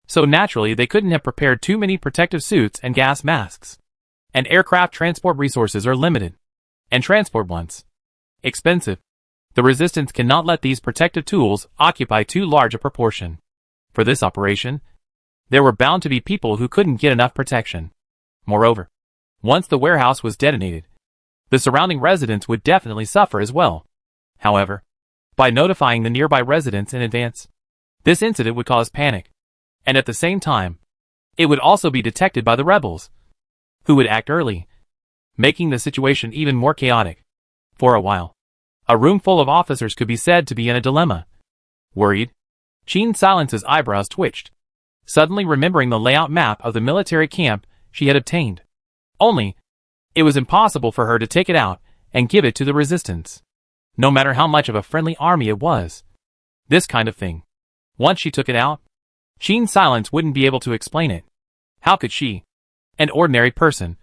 so naturally they couldn't have prepared too many protective suits and gas masks. And aircraft transport resources are limited, and transport once expensive. The resistance cannot let these protective tools occupy too large a proportion. For this operation, there were bound to be people who couldn't get enough protection. Moreover, once the warehouse was detonated, the surrounding residents would definitely suffer as well. However, by notifying the nearby residents in advance, this incident would cause panic, and at the same time, it would also be detected by the rebels, who would act early, making the situation even more chaotic. For a while, a room full of officers could be said to be in a dilemma. Worried, Qin Silence's eyebrows twitched, suddenly remembering the layout map of the military camp she had obtained. Only, it was impossible for her to take it out and give it to the resistance, no matter how much of a friendly army it was. This kind of thing, once she took it out, Qin Silence wouldn't be able to explain it. How could she, an ordinary person,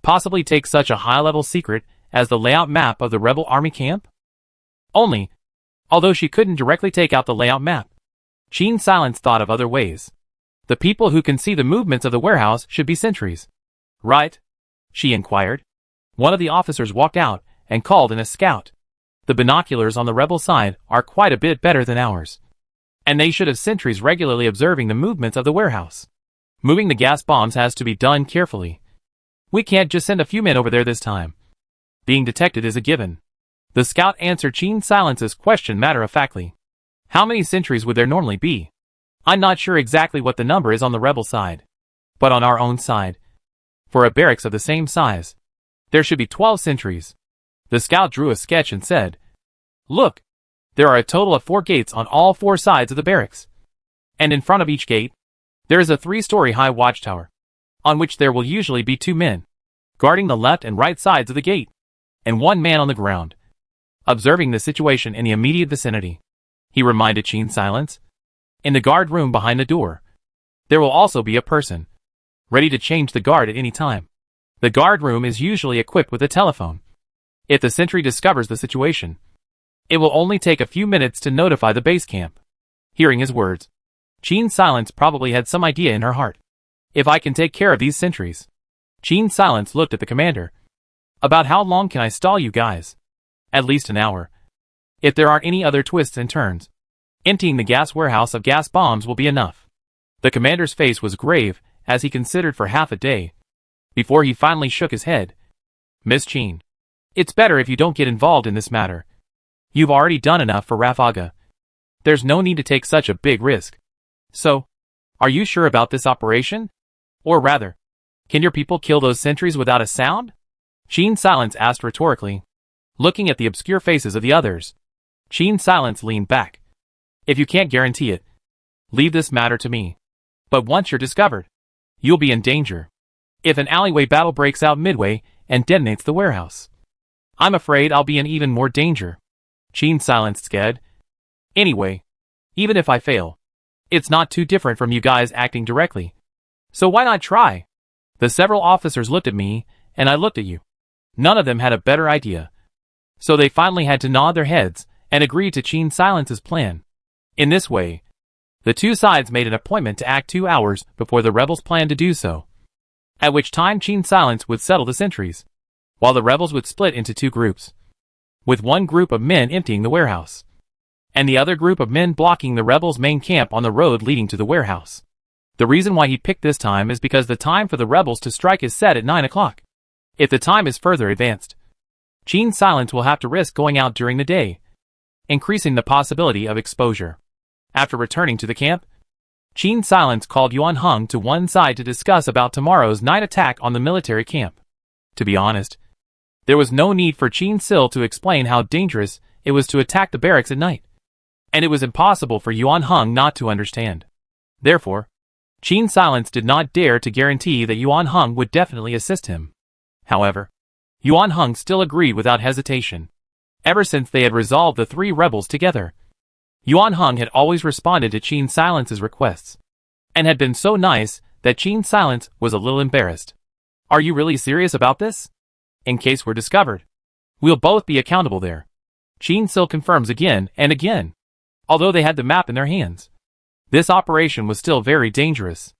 possibly take such a high-level secret as the layout map of the rebel army camp? Only, although she couldn't directly take out the layout map, Qin Silence thought of other ways. The people who can see the movements of the warehouse should be sentries. Right? She inquired. One of the officers walked out and called in a scout. The binoculars on the rebel side are quite a bit better than ours, and they should have sentries regularly observing the movements of the warehouse. Moving the gas bombs has to be done carefully. We can't just send a few men over there this time. Being detected is a given. The scout answered Gene Silence's question matter-of-factly. How many sentries would there normally be? I'm not sure exactly what the number is on the rebel side, but on our own side, for a barracks of the same size, there should be 12 sentries. The scout drew a sketch and said, "Look, there are a total of 4 gates on all 4 sides of the barracks, and in front of each gate, there is a 3-story high watchtower, on which there will usually be 2 men, guarding the left and right sides of the gate, and 1 man on the ground, observing the situation in the immediate vicinity." He reminded Gene Silence. In the guard room behind the door, there will also be a person, ready to change the guard at any time. The guard room is usually equipped with a telephone. If the sentry discovers the situation, it will only take a few minutes to notify the base camp. Hearing his words, Gene Silence probably had some idea in her heart. If I can take care of these sentries. Gene Silence looked at the commander. About how long can I stall you guys? At least an hour. If there aren't any other twists and turns, emptying the gas warehouse of gas bombs will be enough. The commander's face was grave as he considered for half a day, before he finally shook his head. Miss Gene, it's better if you don't get involved in this matter. You've already done enough for Rafaga. There's no need to take such a big risk. So, are you sure about this operation? Or rather, can your people kill those sentries without a sound? Gene Silence asked rhetorically. Looking at the obscure faces of the others, Gene Silence leaned back. If you can't guarantee it, leave this matter to me. But once you're discovered, you'll be in danger. If an alleyway battle breaks out midway and detonates the warehouse, I'm afraid I'll be in even more danger. Gene Silence scared. Anyway, even if I fail, it's not too different from you guys acting directly. So why not try? The several officers looked at me, and I looked at you. None of them had a better idea. So they finally had to nod their heads and agree to Gene Silence's plan. In this way, the 2 sides made an appointment to act 2 hours before the rebels planned to do so, at which time Gene Silence would settle the sentries, while the rebels would split into 2 groups, with one group of men emptying the warehouse, and the other group of men blocking the rebels' main camp on the road leading to the warehouse. The reason why he picked this time is because the time for the rebels to strike is set at 9 o'clock. If the time is further advanced, Gene Silence will have to risk going out during the day, increasing the possibility of exposure. After returning to the camp, Gene Silence called Yuan Hung to one side to discuss about tomorrow's night attack on the military camp. To be honest, there was no need for Gene Sil to explain how dangerous it was to attack the barracks at night, and it was impossible for Yuan Hung not to understand. Therefore, Gene Silence did not dare to guarantee that Yuan Hung would definitely assist him. However, Yuan Hung still agreed without hesitation. Ever since they had resolved the 3 rebels together, Yuan Hung had always responded to Gene Silence's requests, and had been so nice that Gene Silence was a little embarrassed. Are you really serious about this? In case we're discovered, we'll both be accountable there. Gene Sil confirms again and again. Although they had the map in their hands, this operation was still very dangerous,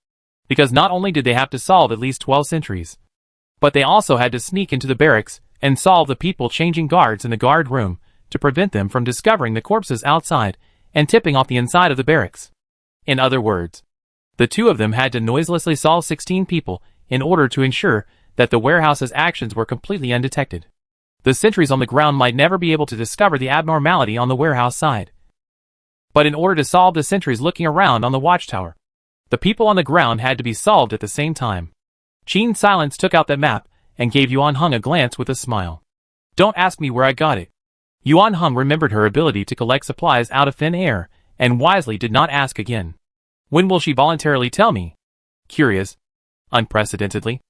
because not only did they have to solve at least 12 sentries, but they also had to sneak into the barracks and solve the people changing guards in the guard room to prevent them from discovering the corpses outside and tipping off the inside of the barracks. In other words, the 2 of them had to noiselessly solve 16 people in order to ensure that the warehouse's actions were completely undetected. The sentries on the ground might never be able to discover the abnormality on the warehouse side. But in order to solve the sentries looking around on the watchtower, the people on the ground had to be solved at the same time. Gene Silence took out that map and gave Yuan Hung a glance with a smile. Don't ask me where I got it. Yuan Hung remembered her ability to collect supplies out of thin air, and wisely did not ask again. When will she voluntarily tell me? Curious. Unprecedentedly,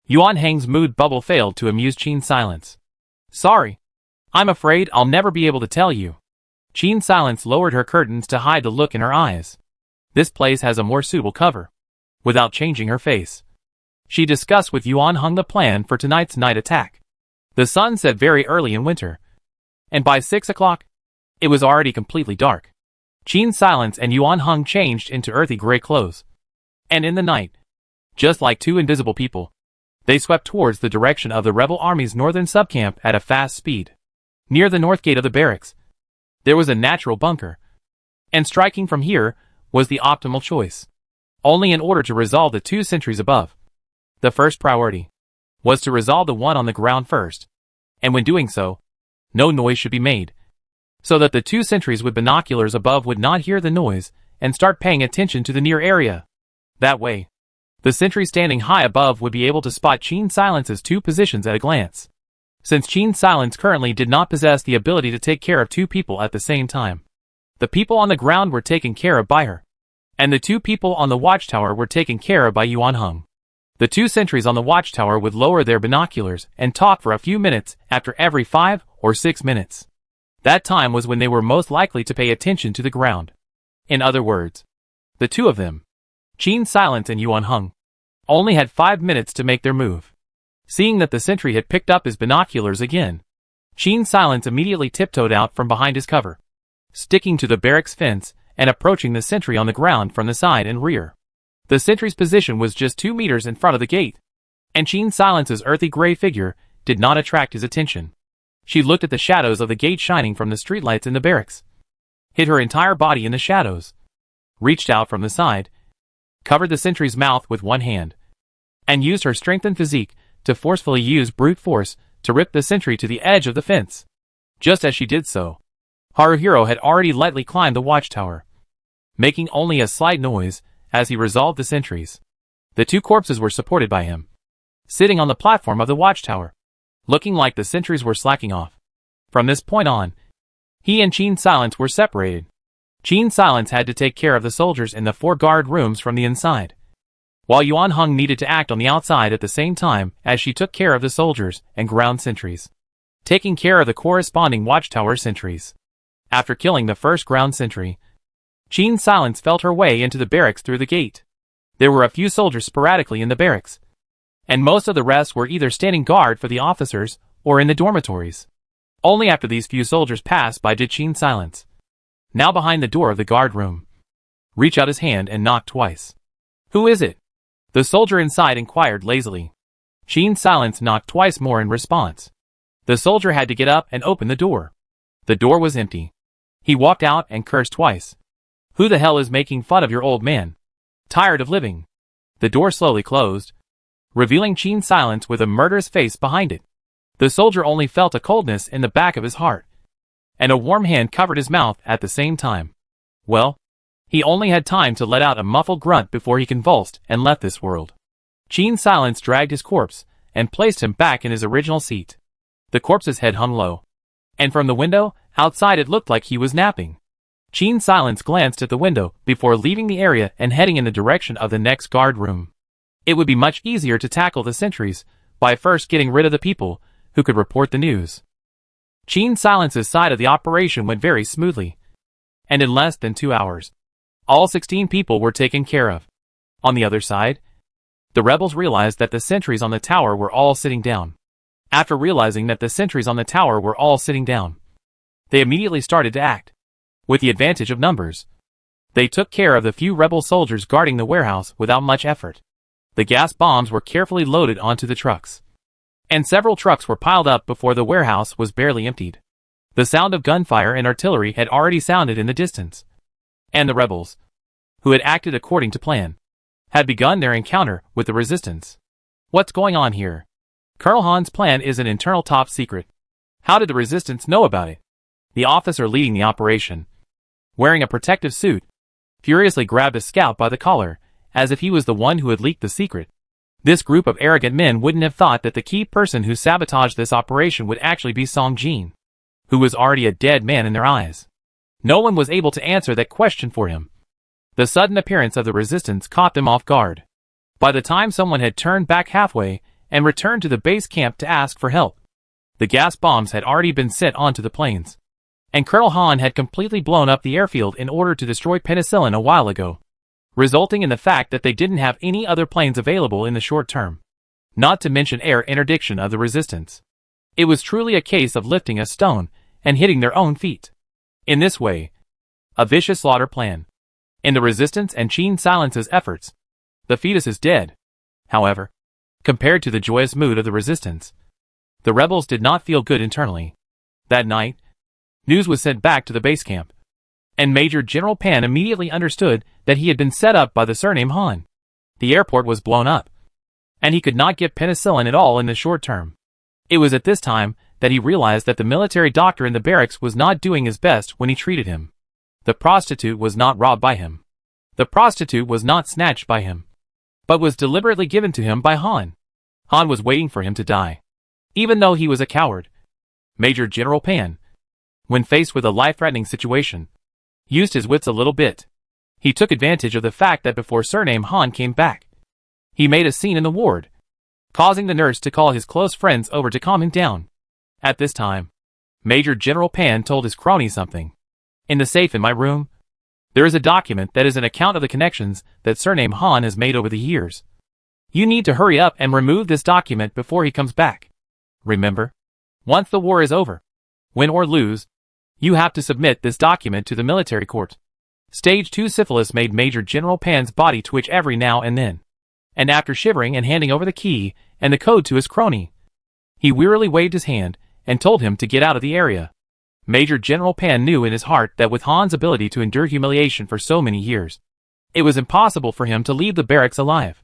Yuan Hang's mood bubble failed to amuse Gene Silence. Sorry. I'm afraid I'll never be able to tell you. Gene Silence lowered her curtains to hide the look in her eyes. This place has a more suitable cover. Without changing her face, she discussed with Yuan Hung the plan for tonight's night attack. The sun set very early in winter, and by 6 o'clock, it was already completely dark. Gene Silence and Yuan Hung changed into earthy gray clothes, and in the night, just like 2 invisible people, they swept towards the direction of the rebel army's northern subcamp at a fast speed. near the north gate of the barracks. There was a natural bunker, and striking from here was the optimal choice. Only in order to resolve the 2 sentries above. The first priority was to resolve the one on the ground first, and when doing so, no noise should be made, so that the 2 sentries with binoculars above would not hear the noise and start paying attention to the near area. That way, the sentry standing high above would be able to spot Qin Silence's 2 positions at a glance. Since Qin Silence currently did not possess the ability to take care of 2 people at the same time, the people on the ground were taken care of by her, and the 2 people on the watchtower were taken care of by Yuan Heng. The 2 sentries on the watchtower would lower their binoculars and talk for a few minutes after every 5 or 6 minutes. That time was when they were most likely to pay attention to the ground. In other words, the 2 of them, Qin Silence and Yuan Heng, only had 5 minutes to make their move. Seeing that the sentry had picked up his binoculars again, Qin Silence immediately tiptoed out from behind his cover, sticking to the barracks fence and approaching the sentry on the ground from the side and rear. The sentry's position was just 2 meters in front of the gate, and Qin Silence's earthy gray figure did not attract his attention. She looked at the shadows of the gate shining from the streetlights in the barracks, hid her entire body in the shadows, reached out from the side, covered the sentry's mouth with one hand, and used her strength and physique to forcefully use brute force to rip the sentry to the edge of the fence. Just as she did so, Haruhiro had already lightly climbed the watchtower, making only a slight noise as he resolved the sentries. The 2 corpses were supported by him, sitting on the platform of the watchtower, looking like the sentries were slacking off. From this point on, he and Qin Silence were separated. Qin Silence had to take care of the soldiers in the 4 guard rooms from the inside, while Yuan Heng needed to act on the outside at the same time as she took care of the soldiers and ground sentries, taking care of the corresponding watchtower sentries. After killing the first ground sentry, Qin Silence felt her way into the barracks through the gate. There were a few soldiers sporadically in the barracks, and most of the rest were either standing guard for the officers or in the dormitories. Only after these few soldiers passed by did Qin Silence, now behind the door of the guard room, reach out his hand and knock twice. "Who is it?" the soldier inside inquired lazily. Qin Silence knocked twice more in response. The soldier had to get up and open the door. The door was empty. He walked out and cursed twice. "Who the hell is making fun of your old man? Tired of living?" The door slowly closed, revealing Qin Silence with a murderous face behind it. The soldier only felt a coldness in the back of his heart, and a warm hand covered his mouth at the same time. Well, he only had time to let out a muffled grunt before he convulsed and left this world. Qin Silence dragged his corpse and placed him back in his original seat. The corpse's head hung low, and from the window outside it looked like he was napping. Qin Silence glanced at the window before leaving the area and heading in the direction of the next guard room. It would be much easier to tackle the sentries by first getting rid of the people who could report the news. Qin Silence's side of the operation went very smoothly, and in less than 2 hours, all 16 people were taken care of. On the other side, the rebels realized that the sentries on the tower were all sitting down. After realizing that the sentries on the tower were all sitting down, they immediately started to act. With the advantage of numbers, they took care of the few rebel soldiers guarding the warehouse without much effort. The gas bombs were carefully loaded onto the trucks, and several trucks were piled up before the warehouse was barely emptied. The sound of gunfire and artillery had already sounded in the distance, and the rebels, who had acted according to plan, had begun their encounter with the resistance. "What's going on here? Colonel Han's plan is an internal top secret. How did the resistance know about it?" The officer leading the operation, wearing a protective suit, furiously grabbed a scout by the collar, as if he was the one who had leaked the secret. This group of arrogant men wouldn't have thought that the key person who sabotaged this operation would actually be Song Jin, who was already a dead man in their eyes. No one was able to answer that question for him. The sudden appearance of the resistance caught them off guard. By the time someone had turned back halfway and returned to the base camp to ask for help, the gas bombs had already been sent onto the planes, and Colonel Han had completely blown up the airfield in order to destroy penicillin a while ago, resulting in the fact that they didn't have any other planes available in the short term, not to mention air interdiction of the resistance. It was truly a case of lifting a stone and hitting their own feet. In this way, a vicious slaughter plan. In the resistance and Qin Silence's efforts, the fetus is dead. However, compared to the joyous mood of the resistance, the rebels did not feel good internally. That night, news was sent back to the base camp, and Major General Pan immediately understood that he had been set up by the surname Han. The airport was blown up, and he could not get penicillin at all in the short term. It was at this time that he realized that the military doctor in the barracks was not doing his best when he treated him. The prostitute was not robbed by him. The prostitute was not snatched by him, but was deliberately given to him by Han. Han was waiting for him to die. Even though he was a coward, Major General Pan, when faced with a life-threatening situation, used his wits a little bit. He took advantage of the fact that before surname Han came back, he made a scene in the ward, causing the nurse to call his close friends over to calm him down. At this time, Major General Pan told his crony something. In the safe in my room, there is a document that is an account of the connections that surname Han has made over the years. You need to hurry up and remove this document before he comes back. Remember, once the war is over, win or lose, you have to submit this document to the military court. Stage 2 syphilis made Major General Pan's body twitch every now and then. And after shivering and handing over the key and the code to his crony, he wearily waved his hand and told him to get out of the area. Major General Pan knew in his heart that with Han's ability to endure humiliation for so many years, it was impossible for him to leave the barracks alive.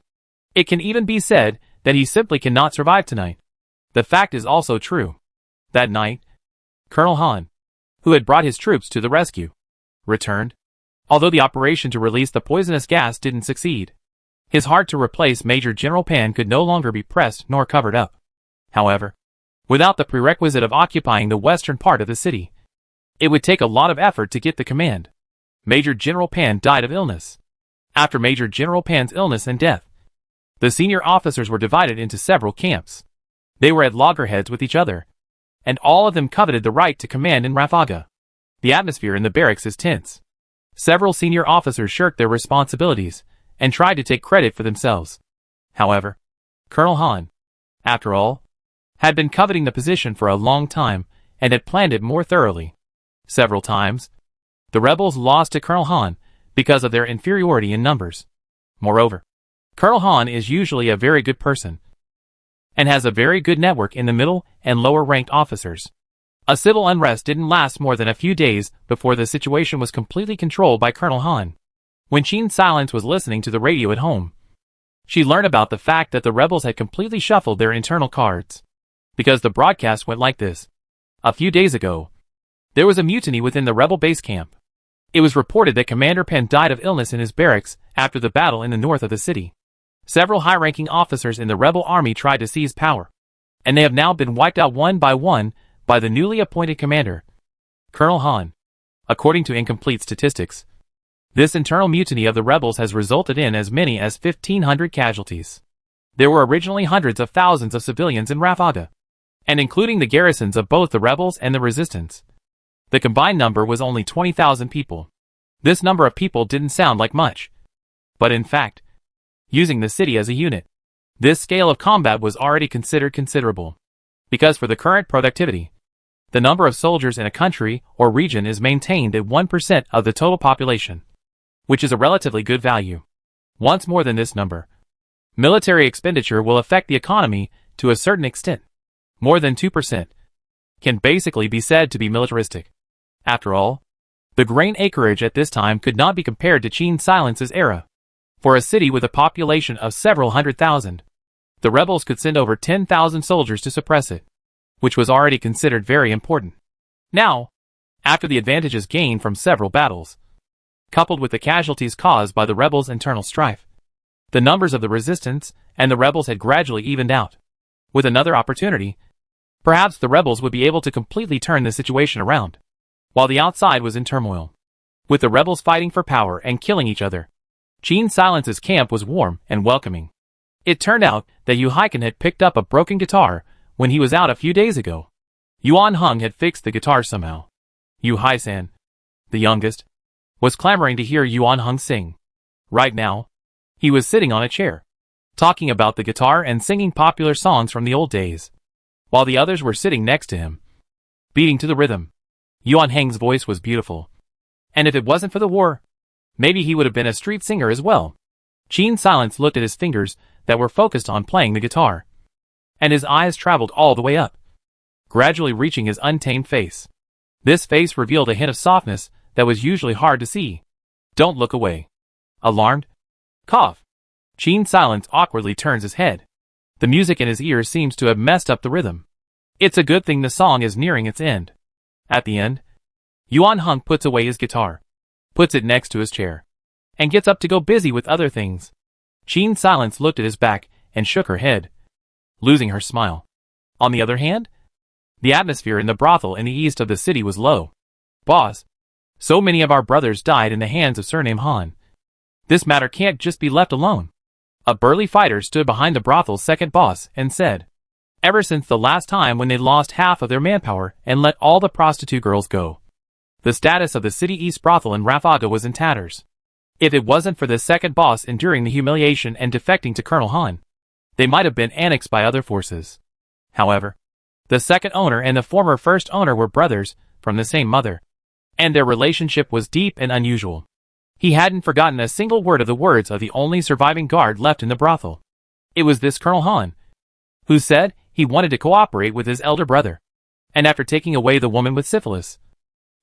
It can even be said that he simply cannot survive tonight. The fact is also true. That night, Colonel Han, who had brought his troops to the rescue, returned. Although the operation to release the poisonous gas didn't succeed, his heart to replace Major General Pan could no longer be pressed nor covered up. However, without the prerequisite of occupying the western part of the city, it would take a lot of effort to get the command. Major General Pan died of illness. After Major General Pan's illness and death, the senior officers were divided into several camps. They were at loggerheads with each other, and all of them coveted the right to command in Rafaga. The atmosphere in the barracks is tense. Several senior officers shirked their responsibilities and tried to take credit for themselves. However, Colonel Han, after all, had been coveting the position for a long time and had planned it more thoroughly. Several times, the rebels lost to Colonel Han because of their inferiority in numbers. Moreover, Colonel Han is usually a very good person and has a very good network in the middle and lower-ranked officers. A civil unrest didn't last more than a few days before the situation was completely controlled by Colonel Han. When Qin Silence was listening to the radio at home, she learned about the fact that the rebels had completely shuffled their internal cards. Because the broadcast went like this. A few days ago, there was a mutiny within the rebel base camp. It was reported that Commander Pan died of illness in his barracks after the battle in the north of the city. Several high-ranking officers in the rebel army tried to seize power, and they have now been wiped out one by the newly appointed commander, Colonel Han. According to incomplete statistics, this internal mutiny of the rebels has resulted in as many as 1,500 casualties. There were originally hundreds of thousands of civilians in Rafaga, and including the garrisons of both the rebels and the resistance, the combined number was only 20,000 people. This number of people didn't sound like much, but in fact, using the city as a unit, this scale of combat was already considered considerable. Because for the current productivity, the number of soldiers in a country or region is maintained at 1% of the total population, which is a relatively good value. Once more than this number, military expenditure will affect the economy to a certain extent. More than 2% can basically be said to be militaristic. After all, the grain acreage at this time could not be compared to Qin Silence's era. For a city with a population of several hundred thousand, the rebels could send over 10,000 soldiers to suppress it, which was already considered very important. Now, after the advantages gained from several battles, coupled with the casualties caused by the rebels' internal strife, the numbers of the resistance and the rebels had gradually evened out. With another opportunity, perhaps the rebels would be able to completely turn the situation around, while the outside was in turmoil. With the rebels fighting for power and killing each other, Qin Silence's camp was warm and welcoming. It turned out that Yu Haiken had picked up a broken guitar when he was out a few days ago. Yuan Heng had fixed the guitar somehow. Yu Hai-san, the youngest, was clamoring to hear Yuan Heng sing. Right now, he was sitting on a chair, talking about the guitar and singing popular songs from the old days, while the others were sitting next to him, beating to the rhythm. Yuan Heng's voice was beautiful, and if it wasn't for the war, maybe he would have been a street singer as well. Qin Silence looked at his fingers that were focused on playing the guitar, and his eyes traveled all the way up, gradually reaching his untamed face. This face revealed a hint of softness that was usually hard to see. Don't look away. Alarmed? Cough. Qin Silence awkwardly turns his head. The music in his ears seems to have messed up the rhythm. It's a good thing the song is nearing its end. At the end, Yuan Hung puts away his guitar, puts it next to his chair, and gets up to go busy with other things. Qin Silence looked at his back and shook her head, losing her smile. On the other hand, the atmosphere in the brothel in the east of the city was low. Boss, so many of our brothers died in the hands of Surname Han. This matter can't just be left alone. A burly fighter stood behind the brothel's second boss and said, ever since the last time when they lost half of their manpower and let all the prostitute girls go, the status of the City East brothel in Rafaga was in tatters. If it wasn't for the second boss enduring the humiliation and defecting to Colonel Han, they might have been annexed by other forces. However, the second owner and the former first owner were brothers from the same mother, and their relationship was deep and unusual. He hadn't forgotten a single word of the words of the only surviving guard left in the brothel. It was this Colonel Han, who said he wanted to cooperate with his elder brother, and after taking away the woman with syphilis,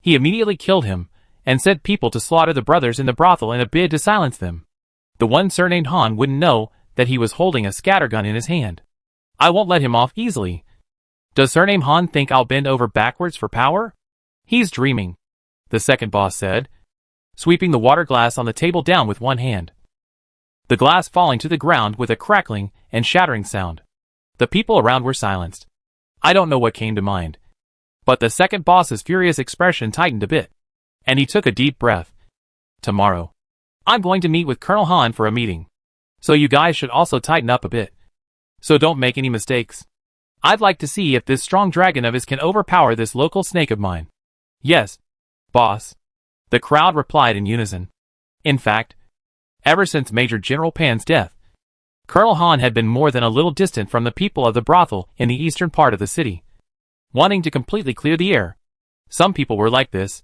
he immediately killed him and sent people to slaughter the brothers in the brothel in a bid to silence them. The one surnamed Han wouldn't know that he was holding a scattergun in his hand. I won't let him off easily. Does Surname Han think I'll bend over backwards for power? He's dreaming, the second boss said, sweeping the water glass on the table down with one hand, the glass falling to the ground with a crackling and shattering sound. The people around were silenced. I don't know what came to mind, but the second boss's furious expression tightened a bit, and he took a deep breath. Tomorrow, I'm going to meet with Colonel Han for a meeting, so you guys should also tighten up a bit. So don't make any mistakes. I'd like to see if this strong dragon of his can overpower this local snake of mine. Yes, boss. The crowd replied in unison. In fact, ever since Major General Pan's death, Colonel Han had been more than a little distant from the people of the brothel in the eastern part of the city, wanting to completely clear the air. Some people were like this,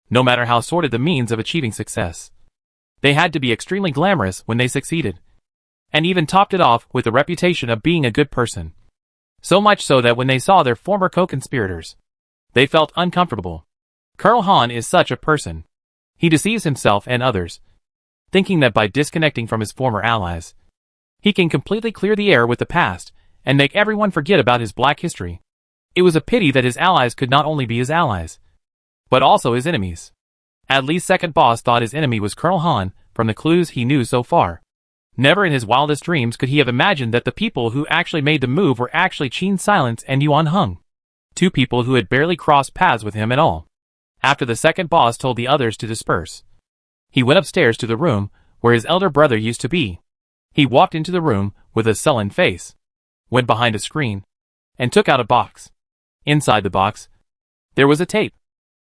no matter how sordid the means of achieving success. They had to be extremely glamorous when they succeeded, and even topped it off with the reputation of being a good person. So much so that when they saw their former co-conspirators, they felt uncomfortable. Colonel Han is such a person. He deceives himself and others, thinking that by disconnecting from his former allies, he can completely clear the air with the past and make everyone forget about his black history. It was a pity that his allies could not only be his allies, but also his enemies. At least second boss thought his enemy was Colonel Han from the clues he knew so far. Never in his wildest dreams could he have imagined that the people who actually made the move were actually Qin Silence and Yuan Hung, two people who had barely crossed paths with him at all. After the second boss told the others to disperse, he went upstairs to the room where his elder brother used to be. He walked into the room with a sullen face, went behind a screen, and took out a box. Inside the box, there was a tape,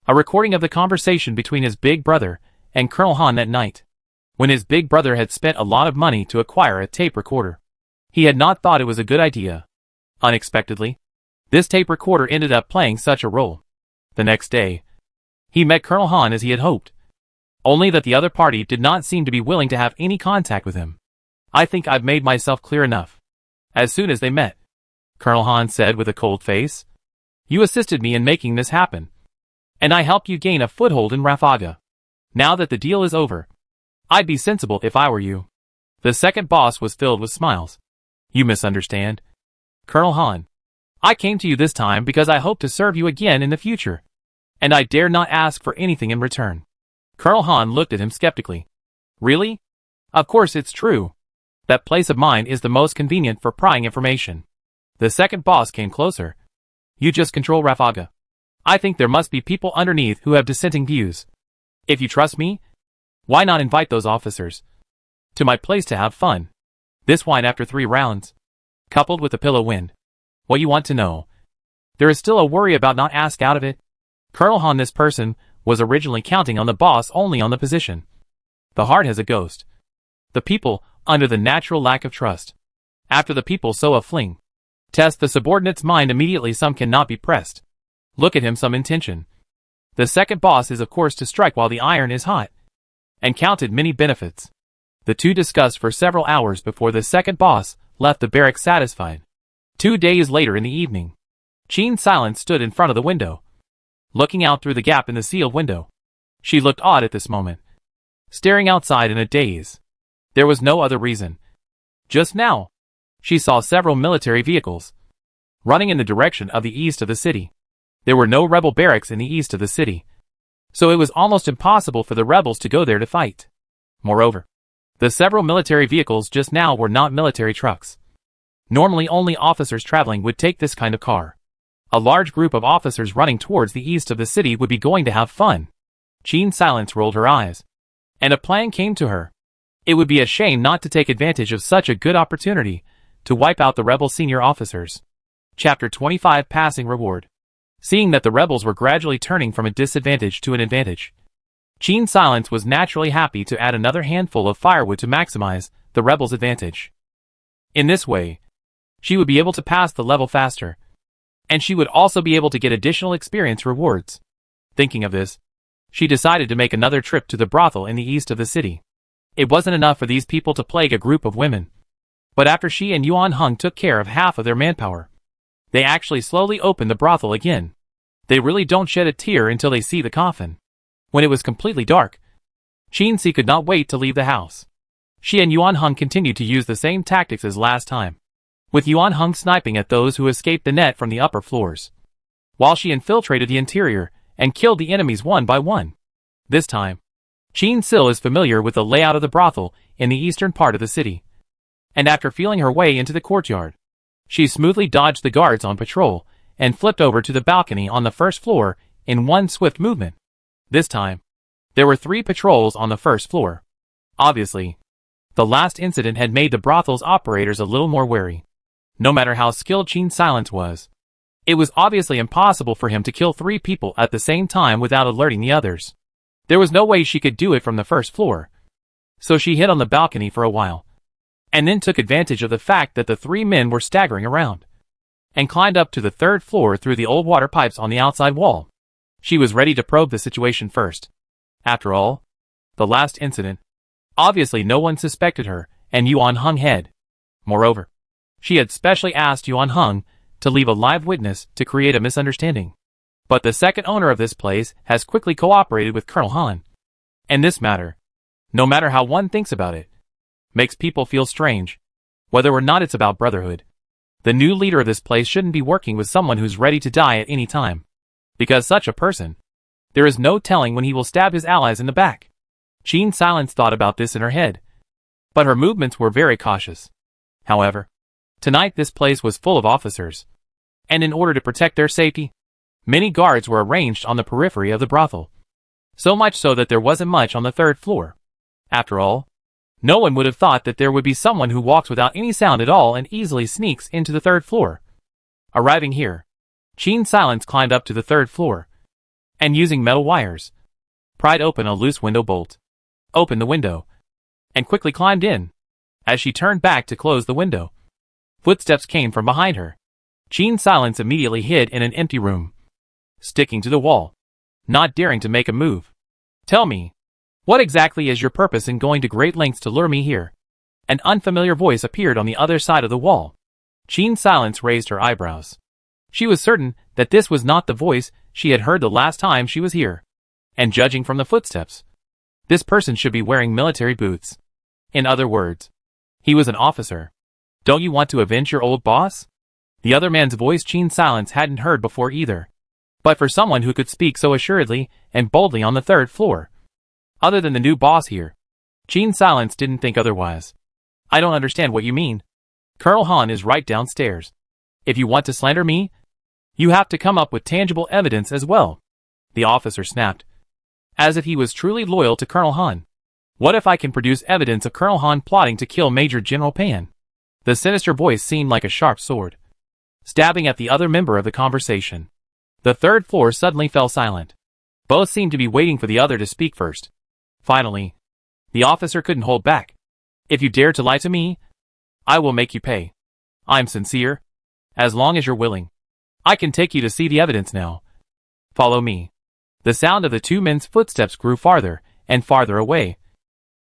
a recording of the conversation between his big brother and Colonel Han that night, when his big brother had spent a lot of money to acquire a tape recorder. He had not thought it was a good idea. Unexpectedly, this tape recorder ended up playing such a role. The next day, he met Colonel Han as he had hoped, only that the other party did not seem to be willing to have any contact with him. I think I've made myself clear enough. As soon as they met, Colonel Han said with a cold face, you assisted me in making this happen, and I helped you gain a foothold in Rafaga. Now that the deal is over, I'd be sensible if I were you. The second boss was filled with smiles. You misunderstand, Colonel Han. I came to you this time because I hope to serve you again in the future, and I dare not ask for anything in return. Colonel Han looked at him skeptically. Really? Of course it's true. That place of mine is the most convenient for prying information. The second boss came closer. You just control Rafaga. I think there must be people underneath who have dissenting views. If you trust me, why not invite those officers to my place to have fun? This wine after 3 rounds, coupled with the pillow wind. What you want to know? There is still a worry about not asked out of it. Colonel Han, this person, was originally counting on the boss only on the position. The heart has a ghost. The people, under the natural lack of trust. After the people sow a fling, test the subordinate's mind immediately. Some cannot be pressed. Look at him, some intention. The second boss is of course to strike while the iron is hot, and counted many benefits. The two discussed for several hours before the second boss left the barracks satisfied. 2 days later in the evening, Qin Silence stood in front of the window, looking out through the gap in the sealed window. She looked odd at this moment, staring outside in a daze. There was no other reason. Just now, she saw several military vehicles running in the direction of the east of the city. There were no rebel barracks in the east of the city, so it was almost impossible for the rebels to go there to fight. Moreover, the several military vehicles just now were not military trucks. Normally only officers traveling would take this kind of car. A large group of officers running towards the east of the city would be going to have fun. Qin Silence rolled her eyes, and a plan came to her. It would be a shame not to take advantage of such a good opportunity to wipe out the rebel senior officers. Chapter 25 Passing Reward. Seeing that the rebels were gradually turning from a disadvantage to an advantage, Qin Silence was naturally happy to add another handful of firewood to maximize the rebels' advantage. In this way, she would be able to pass the level faster, and she would also be able to get additional experience rewards. Thinking of this, she decided to make another trip to the brothel in the east of the city. It wasn't enough for these people to plague a group of women, but after she and Yuan Heng took care of half of their manpower, they actually slowly opened the brothel again. They really don't shed a tear until they see the coffin. When it was completely dark, Qin Si could not wait to leave the house. She and Yuan Heng continued to use the same tactics as last time, with Yuan Heng sniping at those who escaped the net from the upper floors, while she infiltrated the interior and killed the enemies one by one. This time, Qin Si is familiar with the layout of the brothel in the eastern part of the city, and after feeling her way into the courtyard, she smoothly dodged the guards on patrol and flipped over to the balcony on the first floor in one swift movement. This time, there were 3 patrols on the first floor. Obviously, the last incident had made the brothel's operators a little more wary. No matter how skilled Qin Silence was, it was obviously impossible for him to kill 3 people at the same time without alerting the others. There was no way she could do it from the first floor, so she hid on the balcony for a while, and then took advantage of the fact that the 3 men were staggering around, and climbed up to the 3rd floor through the old water pipes on the outside wall. She was ready to probe the situation first. After all, the last incident, obviously no one suspected her and Yuan Heng had. Moreover, she had specially asked Yuan Heng to leave a live witness to create a misunderstanding. But the second owner of this place has quickly cooperated with Colonel Han. And this matter, no matter how one thinks about it, makes people feel strange, whether or not it's about brotherhood. The new leader of this place shouldn't be working with someone who's ready to die at any time, because such a person, there is no telling when he will stab his allies in the back. Qin Silence thought about this in her head, but her movements were very cautious. However, tonight this place was full of officers, and in order to protect their safety, many guards were arranged on the periphery of the brothel. So much so that there wasn't much on the 3rd floor. After all, no one would have thought that there would be someone who walks without any sound at all and easily sneaks into the 3rd floor. Arriving here, Qin Silence climbed up to the 3rd floor, and using metal wires, pried open a loose window bolt, opened the window, and quickly climbed in. As she turned back to close the window, footsteps came from behind her. Qin Silence immediately hid in an empty room, sticking to the wall, not daring to make a move. "Tell me, what exactly is your purpose in going to great lengths to lure me here?" An unfamiliar voice appeared on the other side of the wall. Qin Silence raised her eyebrows. She was certain that this was not the voice she had heard the last time she was here, and judging from the footsteps, this person should be wearing military boots. In other words, he was an officer. "Don't you want to avenge your old boss?" The other man's voice Qin Silence hadn't heard before either, but for someone who could speak so assuredly and boldly on the 3rd floor, other than the new boss here, Qin Silence didn't think otherwise. "I don't understand what you mean. Colonel Han is right downstairs. If you want to slander me, you have to come up with tangible evidence as well," the officer snapped, as if he was truly loyal to Colonel Han. "What if I can produce evidence of Colonel Han plotting to kill Major General Pan?" The sinister voice seemed like a sharp sword, stabbing at the other member of the conversation. The 3rd floor suddenly fell silent. Both seemed to be waiting for the other to speak first. Finally, the officer couldn't hold back. "If you dare to lie to me, I will make you pay. I'm sincere. As long as you're willing, I can take you to see the evidence now. Follow me." The sound of the 2 men's footsteps grew farther and farther away.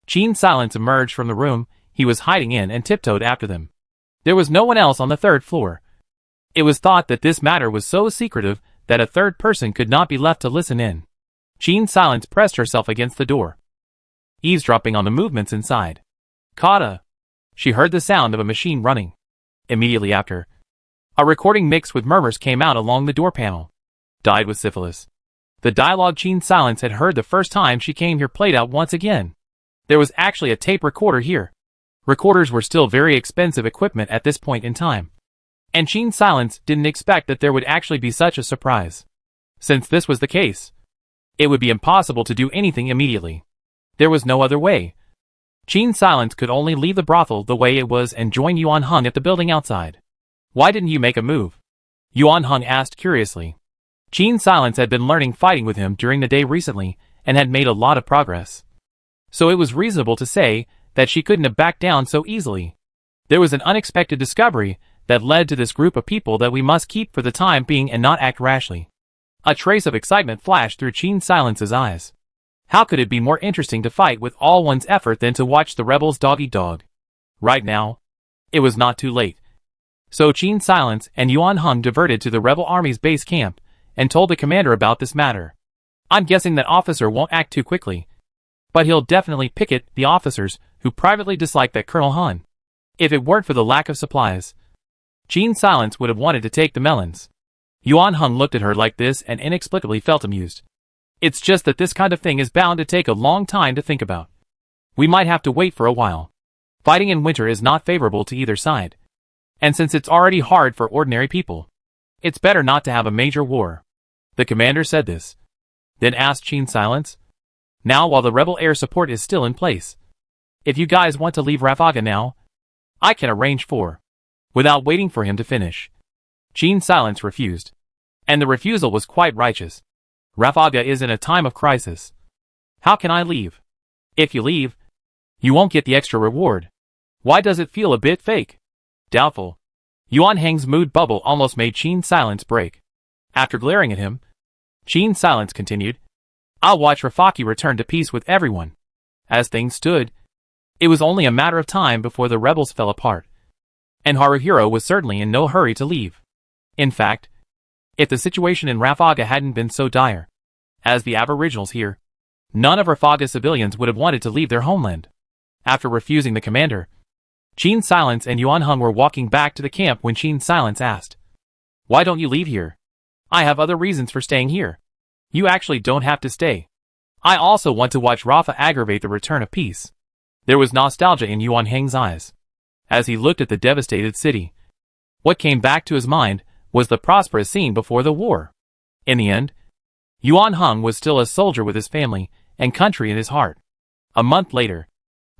Qin Silence emerged from the room he was hiding in and tiptoed after them. There was no one else on the 3rd floor. It was thought that this matter was so secretive that a third person could not be left to listen in. Jean Silence pressed herself against the door, eavesdropping on the movements inside. Kata! She heard the sound of a machine running. Immediately after, a recording mixed with murmurs came out along the door panel. Died with syphilis. The dialogue Jean Silence had heard the first time she came here played out once again. There was actually a tape recorder here. Recorders were still very expensive equipment at this point in time. And Jean Silence didn't expect that there would actually be such a surprise. Since this was the case, it would be impossible to do anything immediately. There was no other way. Jean Silence could only leave the brothel the way it was and join Yuan Hung at the building outside. Why didn't you make a move? Yuan Hung asked curiously. Jean Silence had been learning fighting with him during the day recently and had made a lot of progress. So it was reasonable to say that she couldn't have backed down so easily. There was an unexpected discovery that led to this group of people that we must keep for the time being and not act rashly. A trace of excitement flashed through Jean Silence's eyes. How could it be more interesting to fight with all one's effort than to watch the rebels dog-eat-dog? Right now, it was not too late. So Jean Silence and Yuan Hung diverted to the rebel army's base camp and told the commander about this matter. I'm guessing that officer won't act too quickly, but he'll definitely picket the officers who privately dislike that Colonel Han. If it weren't for the lack of supplies, Jean Silence would have wanted to take the melons. Yuan Hung looked at her like this and inexplicably felt amused. It's just that this kind of thing is bound to take a long time to think about. We might have to wait for a while. Fighting in winter is not favorable to either side. And since it's already hard for ordinary people, it's better not to have a major war. The commander said this. Then asked Jean Silence. Now while the rebel air support is still in place, if you guys want to leave Rafaga now, I can arrange for. Without waiting for him to finish, Jean Silence refused. And the refusal was quite righteous. Rafaga is in a time of crisis. How can I leave? If you leave, you won't get the extra reward. Why does it feel a bit fake? Doubtful. Yuan Hang's mood bubble almost made Jean Silence break. After glaring at him, Jean Silence continued, I'll watch Rafaki return to peace with everyone. As things stood, it was only a matter of time before the rebels fell apart. And Haruhiro was certainly in no hurry to leave. In fact, if the situation in Rafaga hadn't been so dire, as the aboriginals here, none of Rafaga's civilians would have wanted to leave their homeland. After refusing the commander, Jean Silence and Yuan Hung were walking back to the camp when Jean Silence asked, Why don't you leave here? I have other reasons for staying here. You actually don't have to stay. I also want to watch Rafa aggravate the return of peace. There was nostalgia in Yuan Hang's eyes as he looked at the devastated city. What came back to his mind was the prosperous scene before the war. In the end, Yuan Hung was still a soldier with his family and country in his heart. A month later,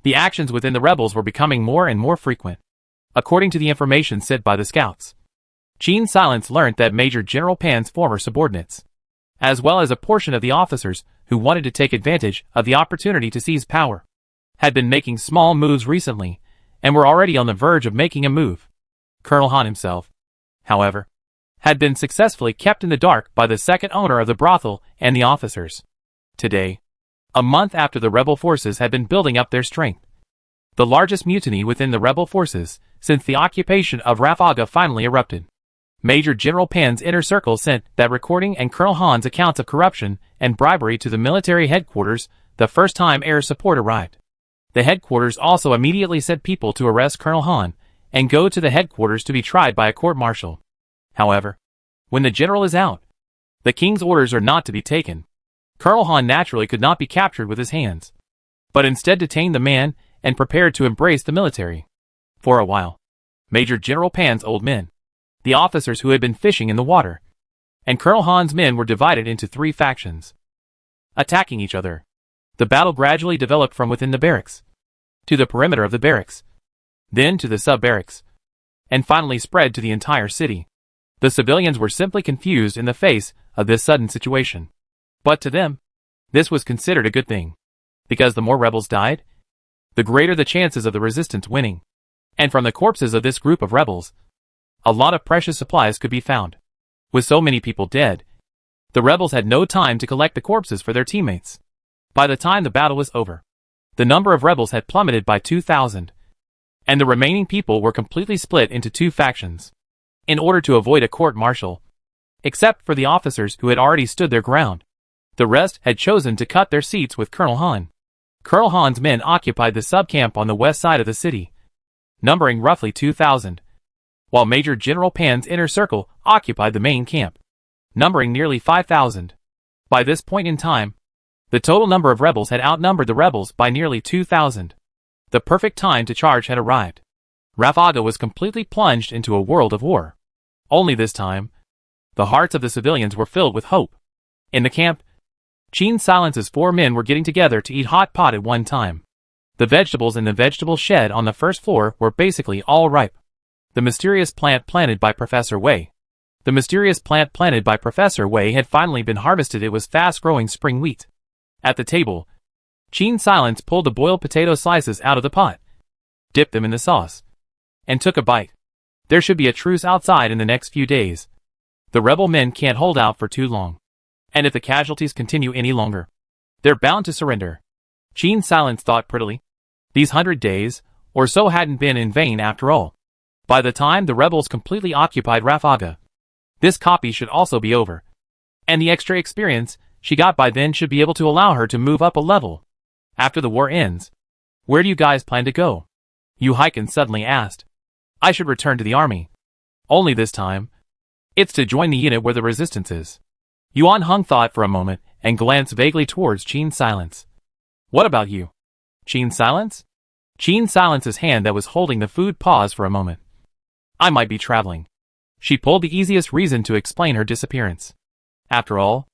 the actions within the rebels were becoming more and more frequent. According to the information sent by the scouts, Jean Silence learned that Major General Pan's former subordinates, as well as a portion of the officers who wanted to take advantage of the opportunity to seize power, had been making small moves recently and were already on the verge of making a move. Colonel Han himself, however, had been successfully kept in the dark by the second owner of the brothel and the officers. Today, a month after the rebel forces had been building up their strength, the largest mutiny within the rebel forces since the occupation of Rafaga finally erupted. Major General Pan's inner circle sent that recording and Colonel Han's accounts of corruption and bribery to the military headquarters the first time air support arrived. The headquarters also immediately sent people to arrest Colonel Han and go to the headquarters to be tried by a court-martial. However, when the general is out, the king's orders are not to be taken. Colonel Han naturally could not be captured with his hands, but instead detained the man and prepared to embrace the military. For a while, Major General Pan's old men, the officers who had been fishing in the water, and Colonel Han's men were divided into three factions, attacking each other. The battle gradually developed from within the barracks, to the perimeter of the barracks, then to the sub-barracks, and finally spread to the entire city. The civilians were simply confused in the face of this sudden situation. But to them, this was considered a good thing, because the more rebels died, the greater the chances of the resistance winning. And from the corpses of this group of rebels, a lot of precious supplies could be found. With so many people dead, the rebels had no time to collect the corpses for their teammates. By the time the battle was over, the number of rebels had plummeted by 2,000, and the remaining people were completely split into two factions. in order to avoid a court-martial. Except for the officers who had already stood their ground. The rest had chosen to cut their seats with Colonel Han. Colonel Han's men occupied the sub-camp on the west side of the city, numbering roughly 2,000, while Major General Pan's inner circle occupied the main camp, numbering nearly 5,000. By this point in time, the total number of rebels had outnumbered the rebels by nearly 2,000. The perfect time to charge had arrived. Raffaga was completely plunged into a world of war. Only this time, the hearts of the civilians were filled with hope. In the camp, Qin Silence's 4 men were getting together to eat hot pot at one time. The vegetables in the vegetable shed on the first floor were basically all ripe. The mysterious plant planted by Professor Wei. The mysterious plant planted by Professor Wei had finally been harvested. It was fast-growing spring wheat. At the table, Qin Silence pulled the boiled potato slices out of the pot, dipped them in the sauce, and took a bite. There should be a truce outside in the next few days. The rebel men can't hold out for too long. And if the casualties continue any longer, they're bound to surrender. Qin Silence thought prettily. These 100 days, or so hadn't been in vain after all. By the time the rebels completely occupied Raffaga, this copy should also be over. And the extra experience she got by then should be able to allow her to move up a level. After the war ends, where do you guys plan to go? Yu Haiken suddenly asked. I should return to the army. Only this time, it's to join the unit where the resistance is. Yuan Hung thought for a moment and glanced vaguely towards Qin Silence. What about you? Qin Silence? Qin Silence's hand that was holding the food paused for a moment. I might be traveling. She pulled the easiest reason to explain her disappearance. After all,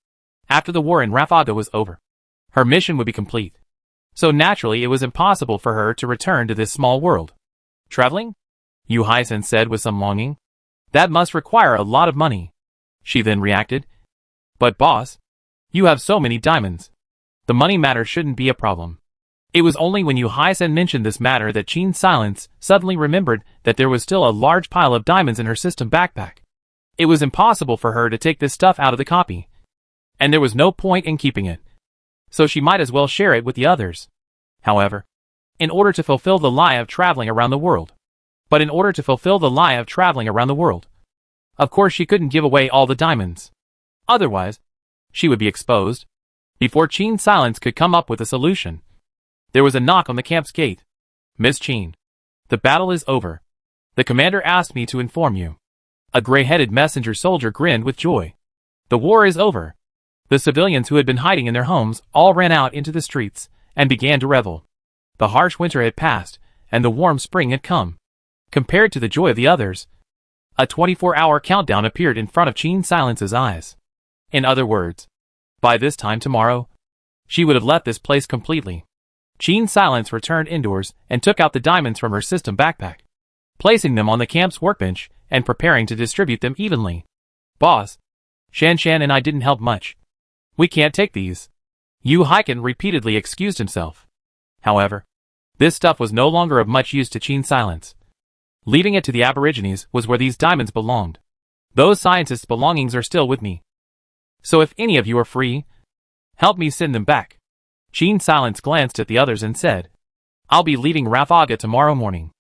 after the war in Raffaga was over, her mission would be complete. So naturally it was impossible for her to return to this small world. Traveling? Yu Haisen said with some longing. That must require a lot of money. She then reacted. But boss, you have so many diamonds. The money matter shouldn't be a problem. It was only when Yu Haisen mentioned this matter that Qin Silence suddenly remembered that there was still a large pile of diamonds in her system backpack. It was impossible for her to take this stuff out of the copy. And there was no point in keeping it. So she might as well share it with the others. However, in order to fulfill the lie of traveling around the world. But in order to fulfill the lie of traveling around the world, of course she couldn't give away all the diamonds. Otherwise, she would be exposed. Before Qin Silence could come up with a solution, there was a knock on the camp's gate. Miss Qin, the battle is over. The commander asked me to inform you. A gray-headed messenger soldier grinned with joy. The war is over. The civilians who had been hiding in their homes all ran out into the streets and began to revel. The harsh winter had passed, and the warm spring had come. Compared to the joy of the others, a 24-hour countdown appeared in front of Qin Silence's eyes. In other words, by this time tomorrow, she would have left this place completely. Qin Silence returned indoors and took out the diamonds from her system backpack, placing them on the camp's workbench and preparing to distribute them evenly. Boss, Shan Shan and I didn't help much. We can't take these. Yu Haiken repeatedly excused himself. However, this stuff was no longer of much use to Qin Silence. Leaving it to the Aborigines was where these diamonds belonged. Those scientists' belongings are still with me. So if any of you are free, help me send them back. Qin Silence glanced at the others and said, I'll be leaving Raffaga tomorrow morning.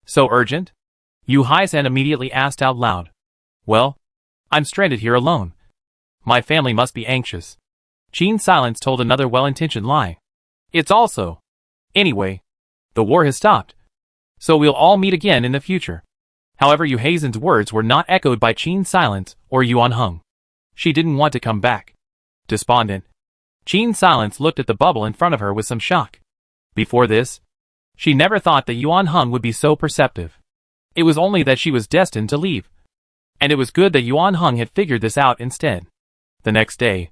So urgent? Yu Haisen immediately asked out loud. Well, I'm stranded here alone. My family must be anxious. Qin Silence told another well-intentioned lie. It's also. Anyway, the war has stopped. So we'll all meet again in the future. However, Yu Haisen's words were not echoed by Qin Silence or Yuan Hung. She didn't want to come back. Despondent, Qin Silence looked at the bubble in front of her with some shock. Before this, she never thought that Yuan Hung would be so perceptive. It was only that she was destined to leave. And it was good that Yuan Hung had figured this out instead. The next day,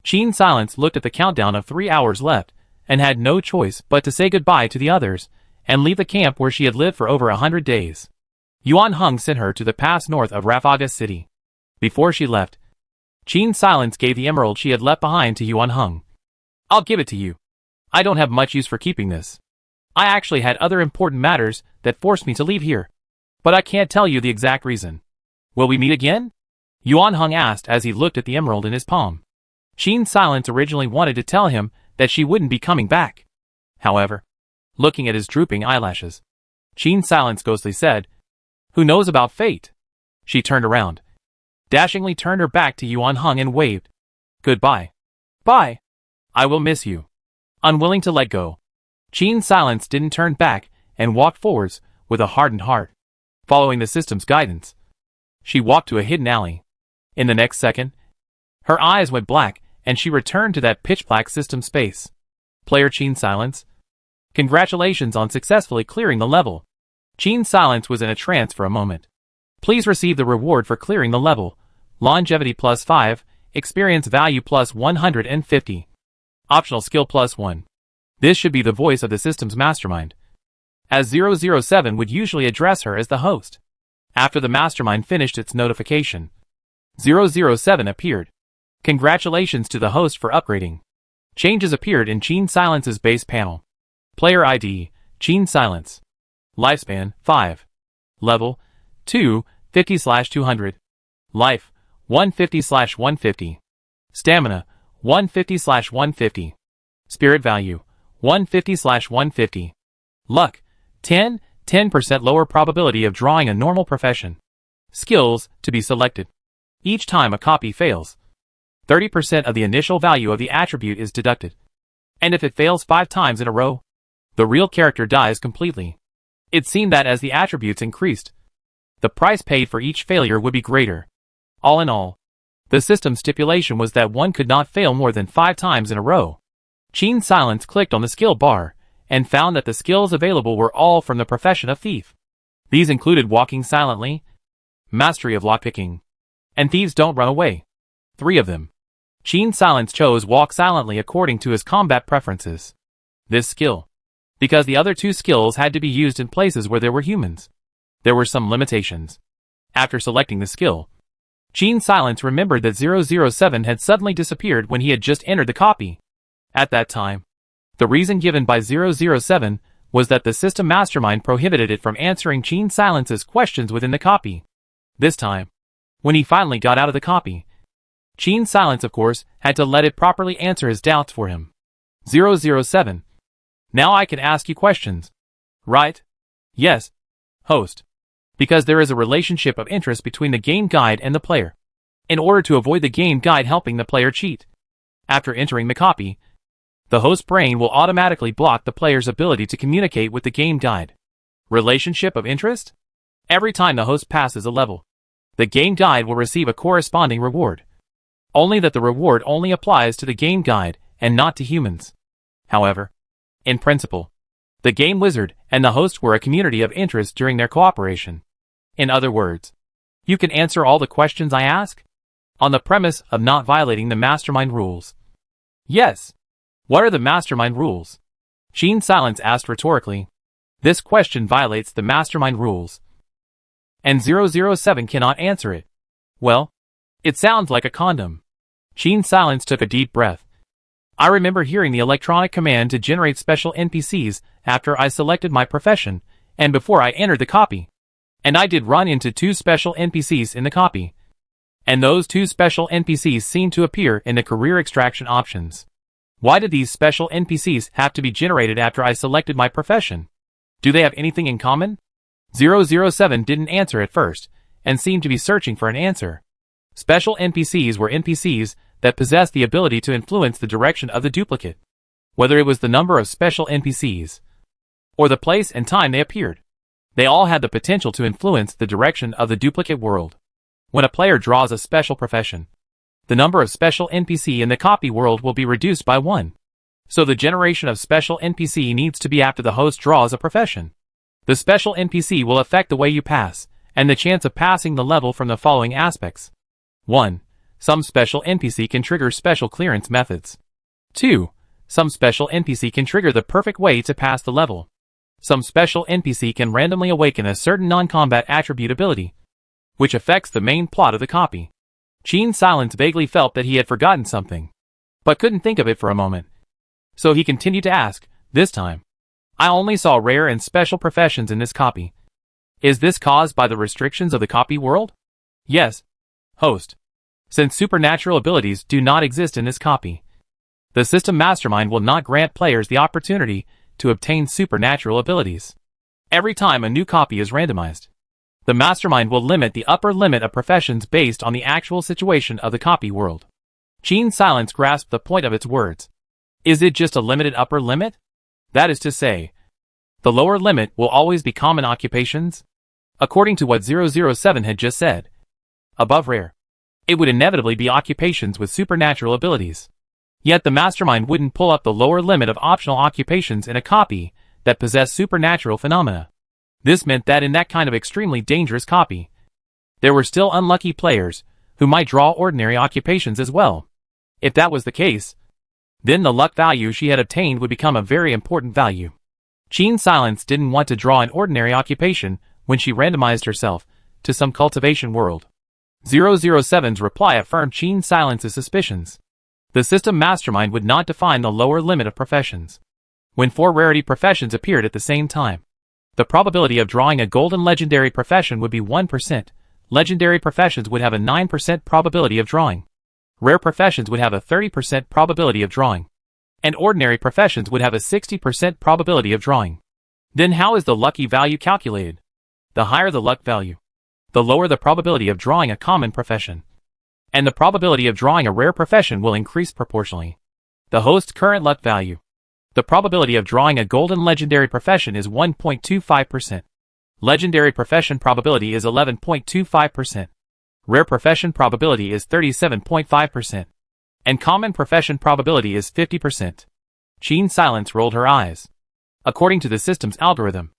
Qin Silence looked at the countdown of 3 hours left and had no choice but to say goodbye to the others and leave the camp where she had lived for over 100 days. Yuan Hung sent her to the pass north of Raffaga City. Before she left, Qin Silence gave the emerald she had left behind to Yuan Hung. I'll give it to you. I don't have much use for keeping this. I actually had other important matters that forced me to leave here. But I can't tell you the exact reason. Will we meet again? Yuan Hung asked as he looked at the emerald in his palm. Qin Silence originally wanted to tell him that she wouldn't be coming back. However, looking at his drooping eyelashes, Qin Silence ghostly said, Who knows about fate? She turned around. Dashingly turned her back to Yuan Hung and waved. Goodbye. Bye. I will miss you. Unwilling to let go, Qin Silence didn't turn back and walked forwards with a hardened heart. Following the system's guidance, she walked to a hidden alley. In the next second, her eyes went black and she returned to that pitch-black system space. Player Qin Silence, congratulations on successfully clearing the level. Qin Silence was in a trance for a moment. Please receive the reward for clearing the level. Longevity +5, experience value +150. Optional skill +1. This should be the voice of the system's mastermind, as 007 would usually address her as the host. After the mastermind finished its notification, 007 appeared. Congratulations to the host for upgrading. Changes appeared in Qin Silence's base panel. Player ID, Qin Silence. Lifespan, 5. Level, 2, 50/200. Life, 150/150. Stamina, 150/150. Spirit value, 150/150. Luck, 10% lower probability of drawing a normal profession. Skills, to be selected. Each time a copy fails, 30% of the initial value of the attribute is deducted. And if it fails 5 times in a row, the real character dies completely. It seemed that as the attributes increased, the price paid for each failure would be greater. All in all, the system stipulation was that one could not fail more than 5 times in a row. Qin Silence clicked on the skill bar and found that the skills available were all from the profession of thief. These included walking silently, mastery of lockpicking, and thieves don't run away. 3 of them. Qin Silence chose walk silently according to his combat preferences. This skill, because the other 2 skills had to be used in places where there were humans. There were some limitations. After selecting the skill, Qin Silence remembered that 007 had suddenly disappeared when he had just entered the copy. At that time, the reason given by 007 was that the system mastermind prohibited it from answering Qin Silence's questions within the copy. This time, when he finally got out of the copy, Qin Silence, of course, had to let it properly answer his doubts for him. 007. Now I can ask you questions. Right? Yes, host. Because there is a relationship of interest between the game guide and the player, in order to avoid the game guide helping the player cheat. After entering the copy, the host brain will automatically block the player's ability to communicate with the game guide. Relationship of interest? Every time the host passes a level, the game guide will receive a corresponding reward. Only that the reward only applies to the game guide and not to humans. However, in principle, the game wizard and the host were a community of interest during their cooperation. In other words, you can answer all the questions I ask, on the premise of not violating the mastermind rules. Yes. What are the mastermind rules? Qin Silence asked rhetorically. This question violates the mastermind rules, and 007 cannot answer it. Well, it sounds like a condom. Qin Silence took a deep breath. I remember hearing the electronic command to generate special NPCs after I selected my profession, and before I entered the copy. And I did run into 2 special NPCs in the copy. And those 2 special NPCs seem to appear in the career extraction options. Why did these special NPCs have to be generated after I selected my profession? Do they have anything in common? 007 didn't answer at first, and seemed to be searching for an answer. Special NPCs were NPCs that possessed the ability to influence the direction of the duplicate. Whether it was the number of special NPCs, or the place and time they appeared, they all had the potential to influence the direction of the duplicate world. When a player draws a special profession, the number of special NPC in the copy world will be reduced by 1. So the generation of special NPC needs to be after the host draws a profession. The special NPC will affect the way you pass, and the chance of passing the level from the following aspects. 1. Some special NPC can trigger special clearance methods. 2. Some special NPC can trigger the perfect way to pass the level. Some special NPC can randomly awaken a certain non-combat attribute ability, which affects the main plot of the copy. Qin Silence vaguely felt that he had forgotten something, but couldn't think of it for a moment. So he continued to ask, this time, I only saw rare and special professions in this copy. Is this caused by the restrictions of the copy world? Yes, host. Since supernatural abilities do not exist in this copy, the system mastermind will not grant players the opportunity to obtain supernatural abilities. Every time a new copy is randomized, The mastermind will limit the upper limit of professions based on the actual situation of the copy world. Qin's silence grasped the point of its words. Is it just a limited upper limit? That is to say, the lower limit will always be common occupations? According to what 007 had just said, above rare, it would inevitably be occupations with supernatural abilities. Yet the mastermind wouldn't pull up the lower limit of optional occupations in a copy that possessed supernatural phenomena. This meant that in that kind of extremely dangerous copy, there were still unlucky players who might draw ordinary occupations as well. If that was the case, then the luck value she had obtained would become a very important value. Qin's silence didn't want to draw an ordinary occupation when she randomized herself to some cultivation world. 007's reply affirmed Qin's silence's suspicions. The system mastermind would not define the lower limit of professions. When 4 rarity professions appeared at the same time, the probability of drawing a golden legendary profession would be 1%. Legendary professions would have a 9% probability of drawing. Rare professions would have a 30% probability of drawing. And ordinary professions would have a 60% probability of drawing. Then how is the lucky value calculated? The higher the luck value, the lower the probability of drawing a common profession. And the probability of drawing a rare profession will increase proportionally. The host's current luck value. The probability of drawing a golden legendary profession is 1.25%. Legendary profession probability is 11.25%. Rare profession probability is 37.5%. And common profession probability is 50%. Qin's silence rolled her eyes. According to the system's algorithm,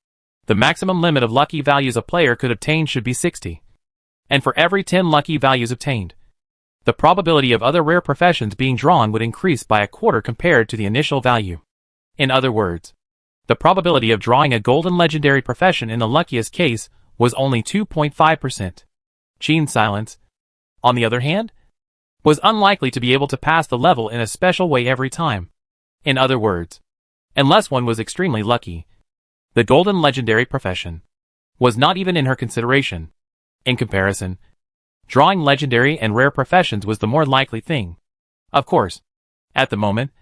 the maximum limit of lucky values a player could obtain should be 60. And for every 10 lucky values obtained, the probability of other rare professions being drawn would increase by a quarter compared to the initial value. In other words, the probability of drawing a golden legendary profession in the luckiest case was only 2.5%. Qin's silence, on the other hand, was unlikely to be able to pass the level in a special way every time. In other words, unless one was extremely lucky, the golden legendary profession was not even in her consideration. In comparison, drawing legendary and rare professions was the more likely thing. Of course, at the moment,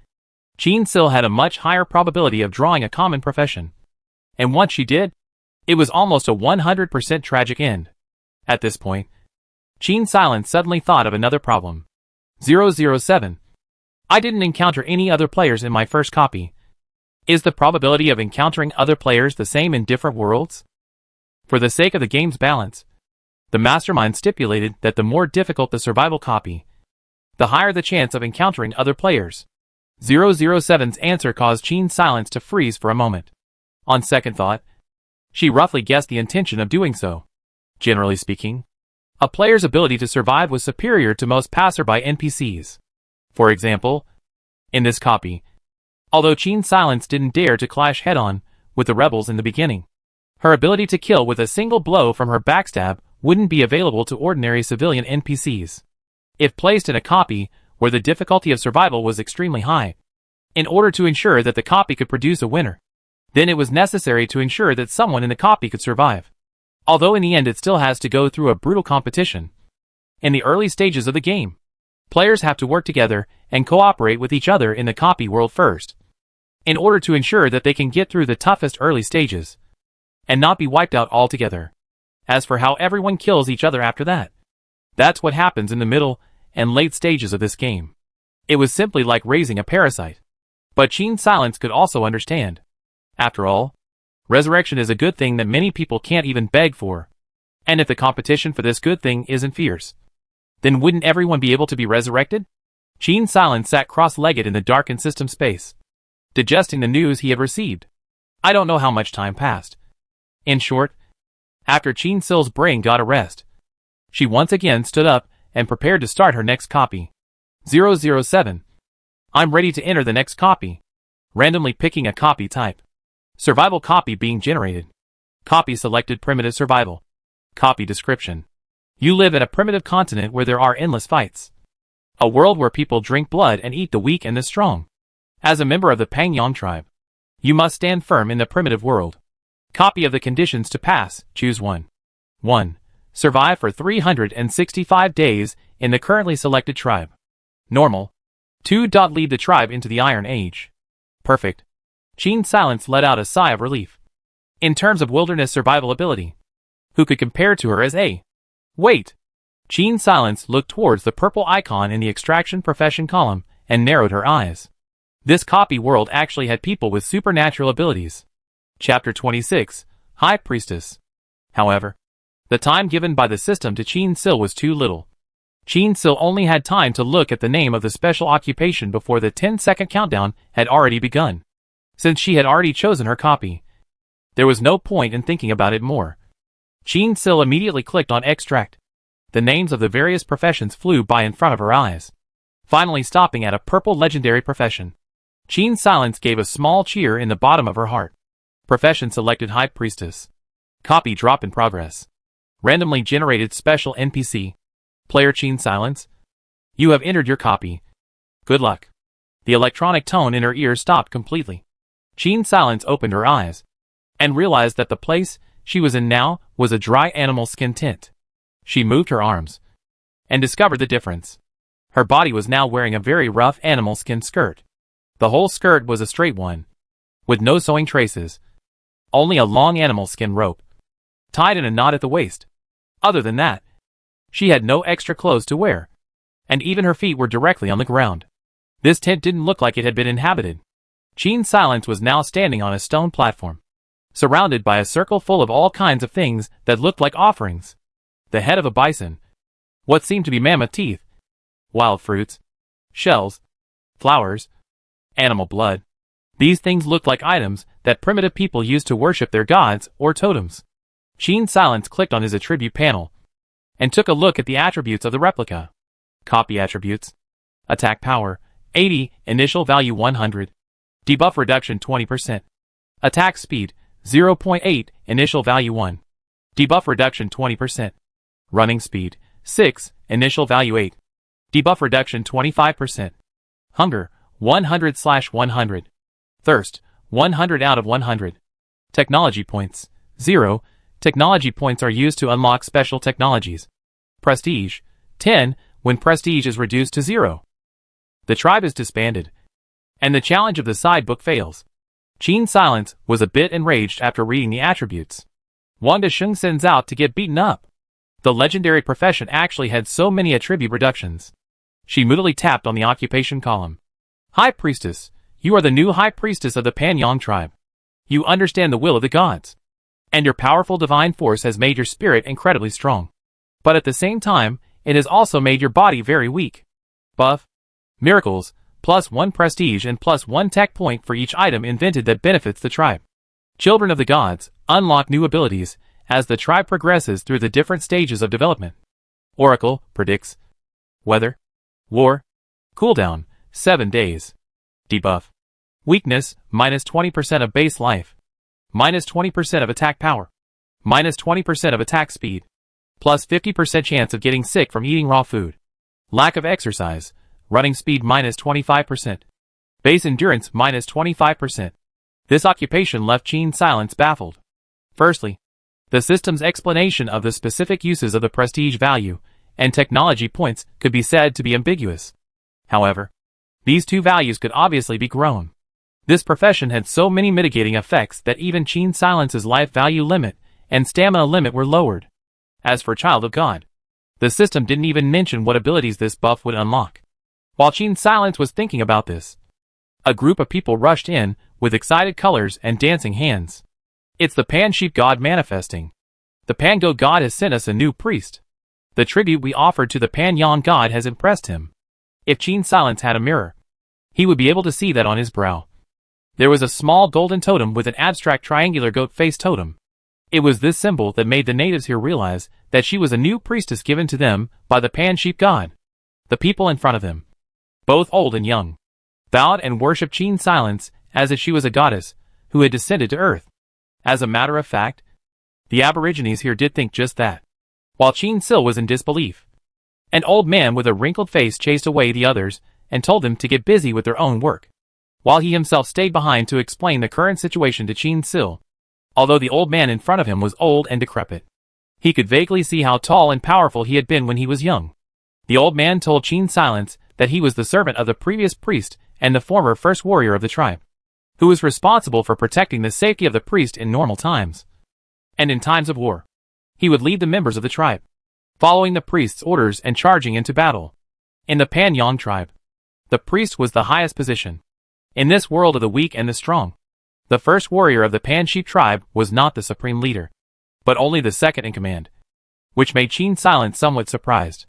Qin still had a much higher probability of drawing a common profession. And once she did, it was almost a 100% tragic end. At this point, Qin's silence suddenly thought of another problem. 007. I didn't encounter any other players in my first copy. Is the probability of encountering other players the same in different worlds? For the sake of the game's balance, the mastermind stipulated that the more difficult the survival copy, the higher the chance of encountering other players. 007's answer caused Qin's silence to freeze for a moment. On second thought, she roughly guessed the intention of doing so. Generally speaking, a player's ability to survive was superior to most passerby NPCs. For example, in this copy, although Qin's silence didn't dare to clash head-on with the rebels in the beginning, her ability to kill with a single blow from her backstab wouldn't be available to ordinary civilian NPCs. If placed in a copy where the difficulty of survival was extremely high, in order to ensure that the copy could produce a winner, then it was necessary to ensure that someone in the copy could survive. Although in the end it still has to go through a brutal competition. In the early stages of the game, players have to work together and cooperate with each other in the copy world first, in order to ensure that they can get through the toughest early stages, and not be wiped out altogether. As for how everyone kills each other after that, that's what happens in the middle and late stages of this game. It was simply like raising a parasite. But Qin's silence could also understand. After all, resurrection is a good thing that many people can't even beg for. And if the competition for this good thing isn't fierce, then wouldn't everyone be able to be resurrected? Qin's silence sat cross-legged in the darkened system space, digesting the news he had received. I don't know how much time passed. In short, after Qin Sil's brain got a rest, she once again stood up and prepared to start her next copy. 007. I'm ready to enter the next copy. Randomly picking a copy type. Survival copy being generated. Copy selected primitive survival. Copy description. You live at a primitive continent where there are endless fights. A world where people drink blood and eat the weak and the strong. As a member of the Pangyong tribe, you must stand firm in the primitive world. Copy of the conditions to pass, choose one. 1. Survive for 365 days in the currently selected tribe. Normal. 2. Lead the tribe into the Iron Age. Perfect. Qin's silence let out a sigh of relief. In terms of wilderness survival ability, who could compare to her as a. Wait. Qin Silence looked towards the purple icon in the extraction profession column and narrowed her eyes. This copy world actually had people with supernatural abilities. Chapter 26, High Priestess. However, the time given by the system to Qin Sil was too little. Qin Sil only had time to look at the name of the special occupation before the 10-second countdown had already begun. Since she had already chosen her copy, there was no point in thinking about it more. Qin Sil immediately clicked on Extract. The names of the various professions flew by in front of her eyes, finally stopping at a purple legendary profession. Qin Silence gave a small cheer in the bottom of her heart. Profession selected High Priestess. Copy drop in progress. Randomly generated special NPC. Player Qin Silence. You have entered your copy. Good luck. The electronic tone in her ear stopped completely. Qin Silence opened her eyes and realized that the place she was in now was a dry animal skin tint. She moved her arms and discovered the difference. Her body was now wearing a very rough animal skin skirt. The whole skirt was a straight one, with no sewing traces, only a long animal skin rope, tied in a knot at the waist. Other than that, she had no extra clothes to wear, and even her feet were directly on the ground. This tent didn't look like it had been inhabited. Qin Silence was now standing on a stone platform, surrounded by a circle full of all kinds of things that looked like offerings. The head of a bison, what seemed to be mammoth teeth, wild fruits, shells, flowers, animal blood. These things looked like items that primitive people used to worship their gods or totems. Qin Silence clicked on his attribute panel and took a look at the attributes of the replica. Copy attributes. Attack power, 80, initial value 100. Debuff reduction 20%. Attack speed, 0.8, initial value 1. Debuff reduction 20%. Running speed, 6, initial value 8. Debuff reduction 25%. Hunger, 100/100. Thirst, 100 out of 100. Technology points, 0. Technology points are used to unlock special technologies. Prestige, 10, when prestige is reduced to 0. The tribe is disbanded, and the challenge of the side book fails. Qin Silence was a bit enraged after reading the attributes. Wanda Sheng sends out to get beaten up. The legendary profession actually had so many attribute reductions. She moodily tapped on the occupation column. High Priestess, you are the new High Priestess of the Panyang tribe. You understand the will of the gods, and your powerful divine force has made your spirit incredibly strong. But at the same time, it has also made your body very weak. Buff. Miracles, +1 prestige and +1 tech point for each item invented that benefits the tribe. Children of the gods, unlock new abilities as the tribe progresses through the different stages of development. Oracle, predicts. Weather. War. Cooldown, 7 days. Debuff. Weakness, -20% of base life. -20% of attack power. -20% of attack speed. +50% chance of getting sick from eating raw food. Lack of exercise. Running speed -25%. Base endurance -25%. This occupation left Qin Silence baffled. Firstly, the system's explanation of the specific uses of the prestige value and technology points could be said to be ambiguous. However, these two values could obviously be grown. This profession had so many mitigating effects that even Qin Silence's life value limit and stamina limit were lowered. As for Child of God, the system didn't even mention what abilities this buff would unlock. While Qin Silence was thinking about this, a group of people rushed in with excited colors and dancing hands. It's the Pan Sheep God manifesting. The Pan Goat God has sent us a new priest. The tribute we offered to the Pan Yang God has impressed him. If Qin Silence had a mirror, he would be able to see that on his brow. There was a small golden totem with an abstract triangular goat face totem. It was this symbol that made the natives here realize that she was a new priestess given to them by the Pan Sheep God. The people in front of him, both old and young, bowed and worshipped Qin Silence as if she was a goddess who had descended to earth. As a matter of fact, the Aborigines here did think just that. While Qin Sil was in disbelief, an old man with a wrinkled face chased away the others and told them to get busy with their own work, while he himself stayed behind to explain the current situation to Qin Sil. Although the old man in front of him was old and decrepit, he could vaguely see how tall and powerful he had been when he was young. The old man told Qin Silence that he was the servant of the previous priest and the former first warrior of the tribe, who was responsible for protecting the safety of the priest in normal times and in times of war. He would lead the members of the tribe, following the priest's orders and charging into battle. In the Panyang tribe, the priest was the highest position. In this world of the weak and the strong, the first warrior of the Pan Sheep tribe was not the supreme leader, but only the second in command, which made Qin Silence somewhat surprised.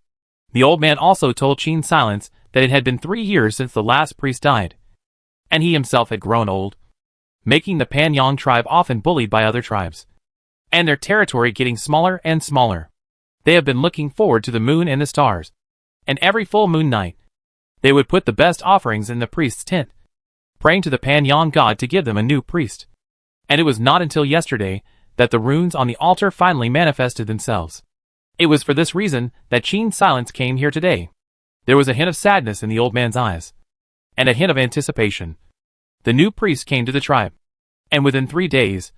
The old man also told Qin Silence that it had been 3 years since the last priest died, and he himself had grown old, making the Panyang tribe often bullied by other tribes, and their territory getting smaller and smaller. They have been looking forward to the moon and the stars, and every full moon night, they would put the best offerings in the priest's tent, praying to the Panyang god to give them a new priest. And it was not until yesterday that the runes on the altar finally manifested themselves. It was for this reason that Qin Silence came here today. There was a hint of sadness in the old man's eyes, and a hint of anticipation. The new priest came to the tribe, and within 3 days,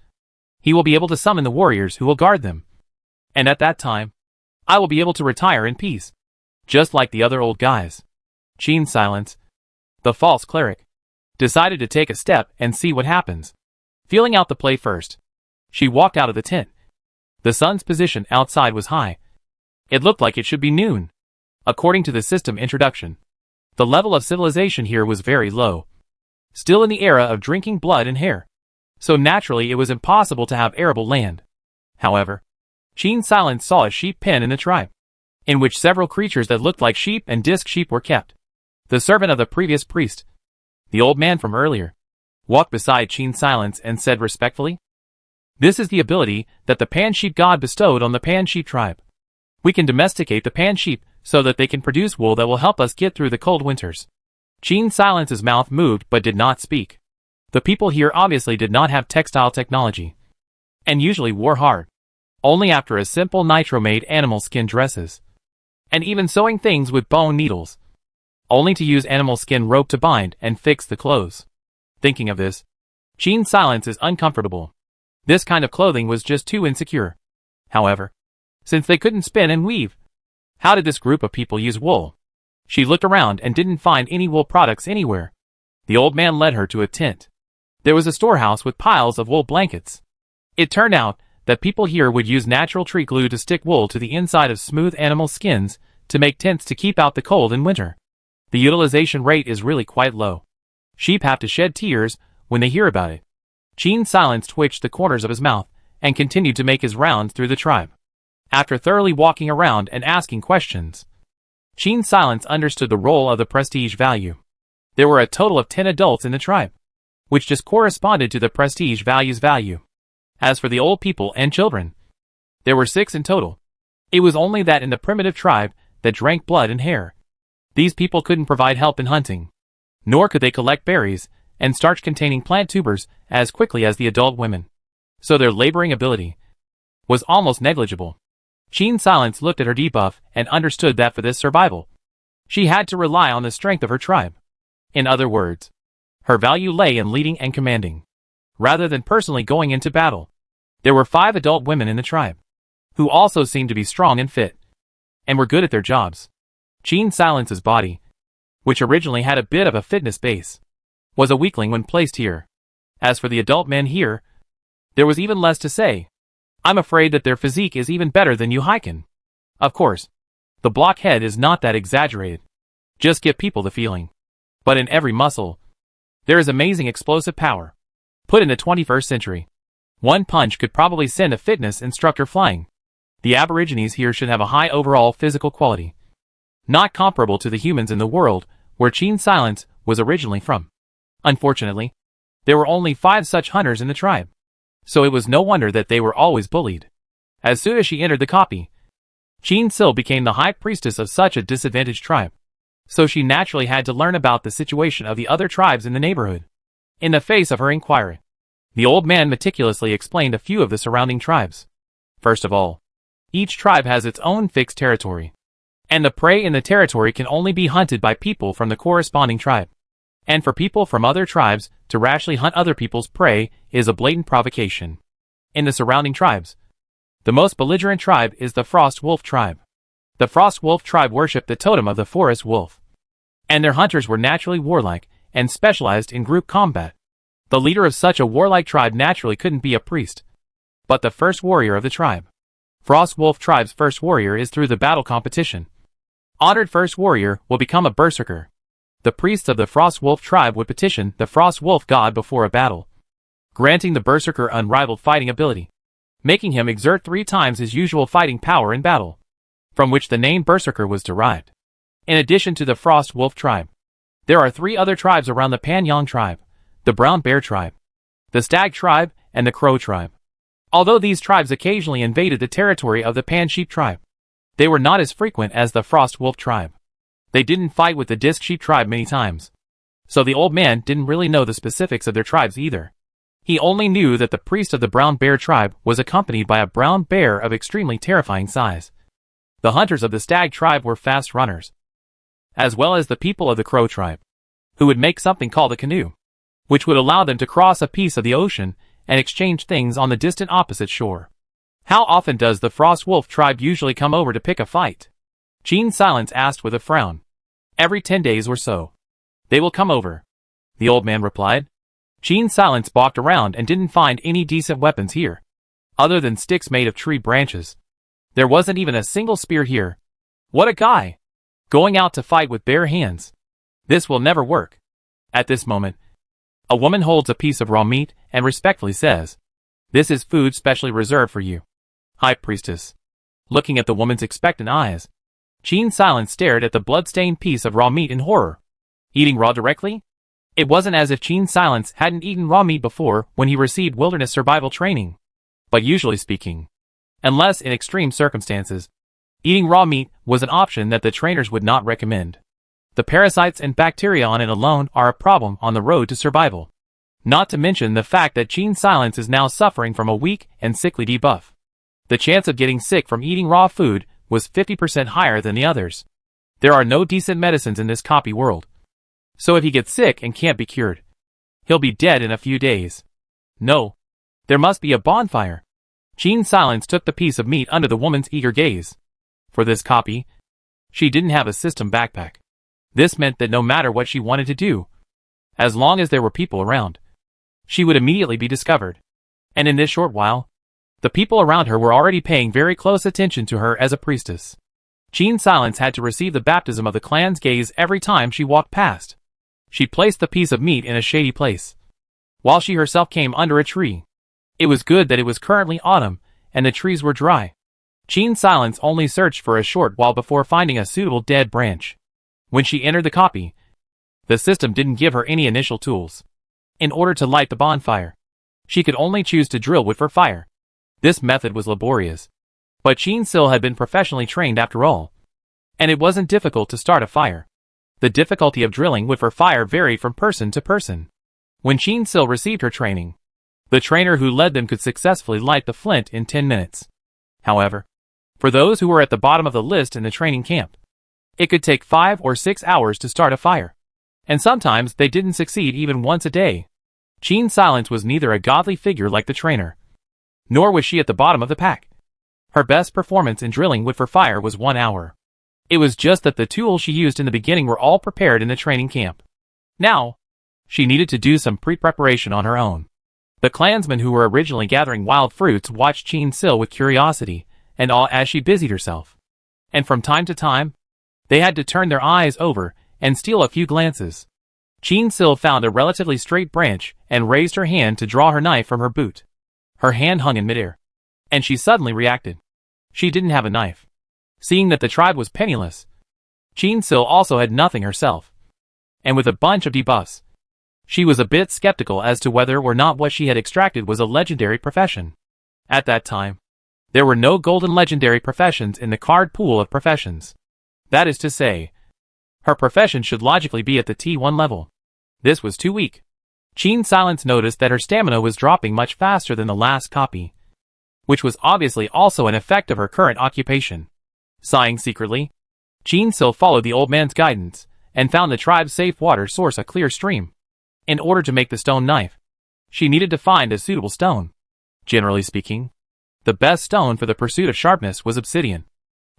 he will be able to summon the warriors who will guard them. And at that time, I will be able to retire in peace, just like the other old guys. Qin Silence, the false cleric, decided to take a step and see what happens. Feeling out the play first, she walked out of the tent. The sun's position outside was high. It looked like it should be noon. According to the system introduction, the level of civilization here was very low, still in the era of drinking blood and hair, so naturally it was impossible to have arable land. However, Qin Silence saw a sheep pen in the tribe, in which several creatures that looked like sheep and disc sheep were kept. The servant of the previous priest, the old man from earlier, walked beside Qin Silence and said respectfully, "This is the ability that the Pan Sheep god bestowed on the Pan Sheep tribe. We can domesticate the Pan Sheep so that they can produce wool that will help us get through the cold winters." Qin Silence's mouth moved but did not speak. The people here obviously did not have textile technology, and usually wore hard, only after a simple nitro-made animal skin dresses, and even sewing things with bone needles, only to use animal skin rope to bind and fix the clothes. Thinking of this, Qin Silence is uncomfortable. This kind of clothing was just too insecure. However, since they couldn't spin and weave, how did this group of people use wool? She looked around and didn't find any wool products anywhere. The old man led her to a tent. There was a storehouse with piles of wool blankets. It turned out that people here would use natural tree glue to stick wool to the inside of smooth animal skins to make tents to keep out the cold in winter. The utilization rate is really quite low. Sheep have to shed tears when they hear about it. Qin Silence twitched the corners of his mouth and continued to make his rounds through the tribe. After thoroughly walking around and asking questions, Qin Silence understood the role of the prestige value. There were a total of 10 adults in the tribe, which just corresponded to the prestige value's value. As for the old people and children, there were 6 in total. It was only that in the primitive tribe that drank blood and hair, these people couldn't provide help in hunting, nor could they collect berries and starch-containing plant tubers as quickly as the adult women. So their laboring ability was almost negligible. Qin Silence looked at her debuff and understood that for this survival, she had to rely on the strength of her tribe. In other words, her value lay in leading and commanding, rather than personally going into battle. There were 5 adult women in the tribe, who also seemed to be strong and fit, and were good at their jobs. Qin Silence's body, which originally had a bit of a fitness base, was a weakling when placed here. As for the adult men here, there was even less to say. I'm afraid that their physique is even better than Yuhaikan. Of course, the blockhead is not that exaggerated. Just give people the feeling. But in every muscle, there is amazing explosive power. Put in the 21st century, one punch could probably send a fitness instructor flying. The Aborigines here should have a high overall physical quality, not comparable to the humans in the world where Qin Silence was originally from. Unfortunately, there were only 5 such hunters in the tribe, so it was no wonder that they were always bullied. As soon as she entered the copy, Qin Sil became the high priestess of such a disadvantaged tribe, so she naturally had to learn about the situation of the other tribes in the neighborhood. In the face of her inquiry, the old man meticulously explained a few of the surrounding tribes. First of all, each tribe has its own fixed territory, and the prey in the territory can only be hunted by people from the corresponding tribe. And for people from other tribes to rashly hunt other people's prey is a blatant provocation. In the surrounding tribes, the most belligerent tribe is the Frost Wolf tribe. The Frost Wolf tribe worshipped the totem of the forest wolf, and their hunters were naturally warlike and specialized in group combat. The leader of such a warlike tribe naturally couldn't be a priest, but the first warrior of the tribe. Frost Wolf Tribe's first warrior is through the battle competition. Honored first warrior will become a berserker. The priests of the Frost Wolf Tribe would petition the Frost Wolf god before a battle, granting the berserker unrivaled fighting ability, making him exert 3 times his usual fighting power in battle, from which the name berserker was derived. In addition to the Frost Wolf Tribe, there are 3 other tribes around the Panyang Tribe: the Brown Bear Tribe, the Stag Tribe, and the Crow Tribe. Although these tribes occasionally invaded the territory of the Pan Sheep Tribe, they were not as frequent as the Frost Wolf Tribe. They didn't fight with the Disc Sheep Tribe many times, so the old man didn't really know the specifics of their tribes either. He only knew that the priest of the Brown Bear Tribe was accompanied by a brown bear of extremely terrifying size. The hunters of the Stag Tribe were fast runners, as well as the people of the Crow Tribe, who would make something called a canoe, which would allow them to cross a piece of the ocean and exchange things on the distant opposite shore. How often does the Frost Wolf Tribe usually come over to pick a fight? Gene Silence asked with a frown. Every 10 days or so. They will come over, the old man replied. Gene Silence walked around and didn't find any decent weapons here, other than sticks made of tree branches. There wasn't even a single spear here. What a guy! Going out to fight with bare hands. This will never work. At this moment, a woman holds a piece of raw meat and respectfully says, "This is food specially reserved for you, High Priestess." Looking at the woman's expectant eyes, Gene Silence stared at the blood-stained piece of raw meat in horror. Eating raw directly? It wasn't as if Gene Silence hadn't eaten raw meat before when he received wilderness survival training. But usually speaking, unless in extreme circumstances, eating raw meat was an option that the trainers would not recommend. The parasites and bacteria on it alone are a problem on the road to survival. Not to mention the fact that Gene Silence is now suffering from a weak and sickly debuff. The chance of getting sick from eating raw food was 50% higher than the others. There are no decent medicines in this copy world. So if he gets sick and can't be cured, he'll be dead in a few days. No. There must be a bonfire. Gene Silence took the piece of meat under the woman's eager gaze. For this copy, she didn't have a system backpack. This meant that no matter what she wanted to do, as long as there were people around, she would immediately be discovered. And in this short while, the people around her were already paying very close attention to her as a priestess. Gene Silence had to receive the baptism of the clan's gaze every time she walked past. She placed the piece of meat in a shady place, while she herself came under a tree. It was good that it was currently autumn, and the trees were dry. Gene Silence only searched for a short while before finding a suitable dead branch. When she entered the copy, the system didn't give her any initial tools. In order to light the bonfire, she could only choose to drill wood for fire. This method was laborious, but Gene Sil had been professionally trained after all, and it wasn't difficult to start a fire. The difficulty of drilling wood for fire varied from person to person. When Gene Sil received her training, the trainer who led them could successfully light the flint in 10 minutes. However, for those who were at the bottom of the list in the training camp, it could take 5 or 6 hours to start a fire, and sometimes they didn't succeed even once a day. Gene Silence was neither a godly figure like the trainer, nor was she at the bottom of the pack. Her best performance in drilling wood for fire was 1 hour. It was just that the tools she used in the beginning were all prepared in the training camp. Now, she needed to do some pre-preparation on her own. The clansmen who were originally gathering wild fruits watched Gene Sil with curiosity and awe as she busied herself. And from time to time, they had to turn their eyes over and steal a few glances. Gene Sil found a relatively straight branch and raised her hand to draw her knife from her boot. Her hand hung in midair, and she suddenly reacted. She didn't have a knife. Seeing that the tribe was penniless, Gene Sil also had nothing herself. And with a bunch of debuffs, she was a bit skeptical as to whether or not what she had extracted was a legendary profession. At that time, there were no golden legendary professions in the card pool of professions. That is to say, her profession should logically be at the T1 level. This was too weak. Gene Silence noticed that her stamina was dropping much faster than the last copy, which was obviously also an effect of her current occupation. Sighing secretly, Gene Sil followed the old man's guidance and found the tribe's safe water source, a clear stream. In order to make the stone knife, she needed to find a suitable stone. Generally speaking, the best stone for the pursuit of sharpness was obsidian,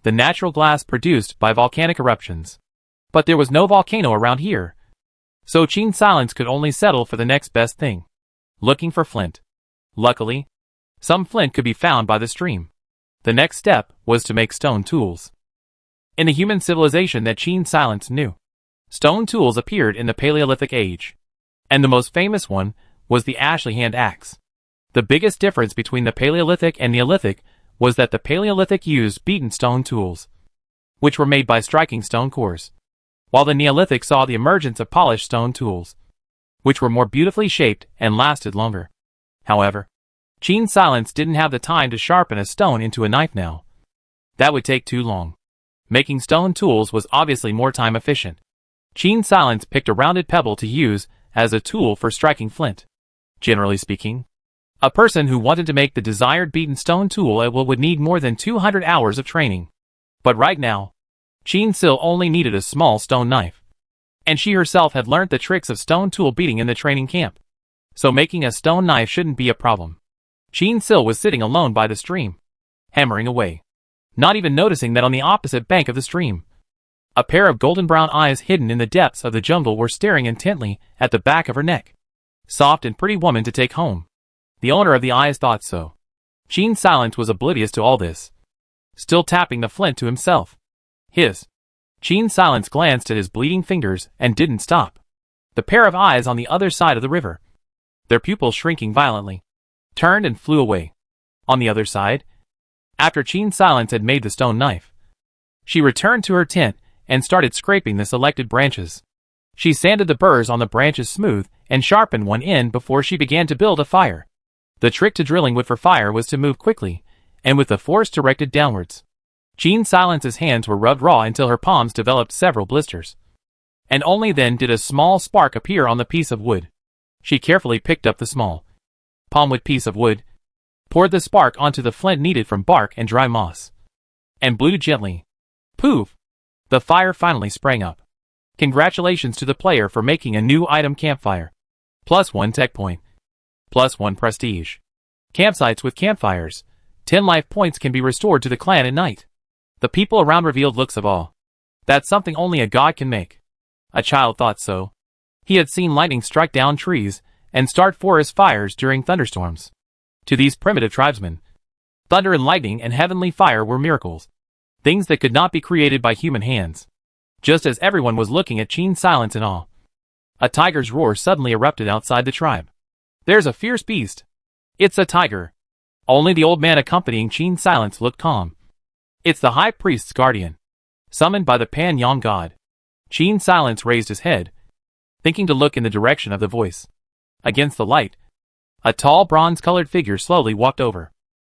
the natural glass produced by volcanic eruptions. But there was no volcano around here, so Gene Silence could only settle for the next best thing, looking for flint. Luckily, some flint could be found by the stream. The next step was to make stone tools. In the human civilization that Qin Silence knew, stone tools appeared in the Paleolithic age, and the most famous one was the Ashley hand axe. The biggest difference between the Paleolithic and Neolithic was that the Paleolithic used beaten stone tools, which were made by striking stone cores, while the Neolithic saw the emergence of polished stone tools, which were more beautifully shaped and lasted longer. However, Qin Silence didn't have the time to sharpen a stone into a knife now. That would take too long. Making stone tools was obviously more time efficient. Qin Silence picked a rounded pebble to use as a tool for striking flint. Generally speaking, a person who wanted to make the desired beaten stone tool would need more than 200 hours of training. But right now, Qin Sil only needed a small stone knife, and she herself had learnt the tricks of stone tool beating in the training camp. So making a stone knife shouldn't be a problem. Qin Sil was sitting alone by the stream, hammering away, not even noticing that on the opposite bank of the stream, a pair of golden brown eyes hidden in the depths of the jungle were staring intently at the back of her neck. Soft and pretty woman to take home. The owner of the eyes thought so. Qin Silence was oblivious to all this, still tapping the flint to himself. Qin Silence glanced at his bleeding fingers and didn't stop. The pair of eyes on the other side of the river, their pupils shrinking violently, turned and flew away. On the other side, after Qin Silence had made the stone knife, she returned to her tent and started scraping the selected branches. She sanded the burrs on the branches smooth and sharpened one end before she began to build a fire. The trick to drilling wood for fire was to move quickly, and with the force directed downwards. Qin Silence's hands were rubbed raw until her palms developed several blisters. And only then did a small spark appear on the piece of wood. She carefully picked up the small palmwood piece of wood, poured the spark onto the flint needed from bark and dry moss, and blew gently. Poof! The fire finally sprang up. Congratulations to the player for making a new item campfire. +1 tech point. +1 prestige. Campsites with campfires. 10 life points can be restored to the clan at night. The people around revealed looks of awe. That's something only a god can make. A child thought so. He had seen lightning strike down trees and start forest fires during thunderstorms. To these primitive tribesmen, thunder and lightning and heavenly fire were miracles, things that could not be created by human hands. Just as everyone was looking at Qin Silence in awe, a tiger's roar suddenly erupted outside the tribe. There's a fierce beast. It's a tiger. Only the old man accompanying Qin Silence looked calm. It's the high priest's guardian, summoned by the Pan Yang god. Qin Silence raised his head, thinking to look in the direction of the voice. Against the light, a tall bronze-colored figure slowly walked over.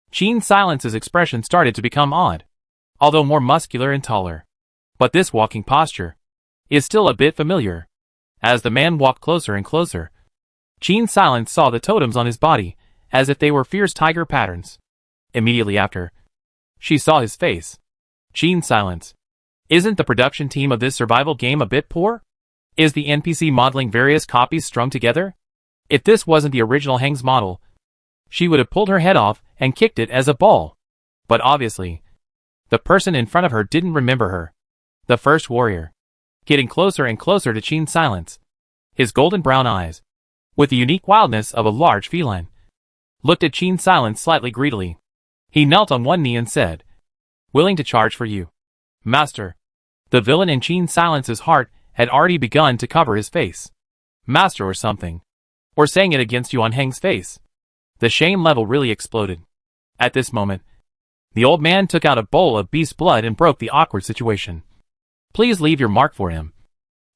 Qin Silence's expression started to become odd, although more muscular and taller. But this walking posture is still a bit familiar. As the man walked closer and closer, Qin Silence saw the totems on his body, as if they were fierce tiger patterns. Immediately after, she saw his face. Qin Silence. Isn't the production team of this survival game a bit poor? Is the NPC modeling various copies strung together? If this wasn't the original Heng's model, she would have pulled her head off and kicked it as a ball. But obviously, the person in front of her didn't remember her. The first warrior, getting closer and closer to Qin Silence. His golden brown eyes, with the unique wildness of a large feline, looked at Qin Silence slightly greedily. He knelt on one knee and said, "Willing to charge for you, Master." The villain in Qin Silence's heart had already begun to cover his face. Master or something. Or saying it against Yuan Heng's face. The shame level really exploded. At this moment, the old man took out a bowl of beast blood and broke the awkward situation. "Please leave your mark for him,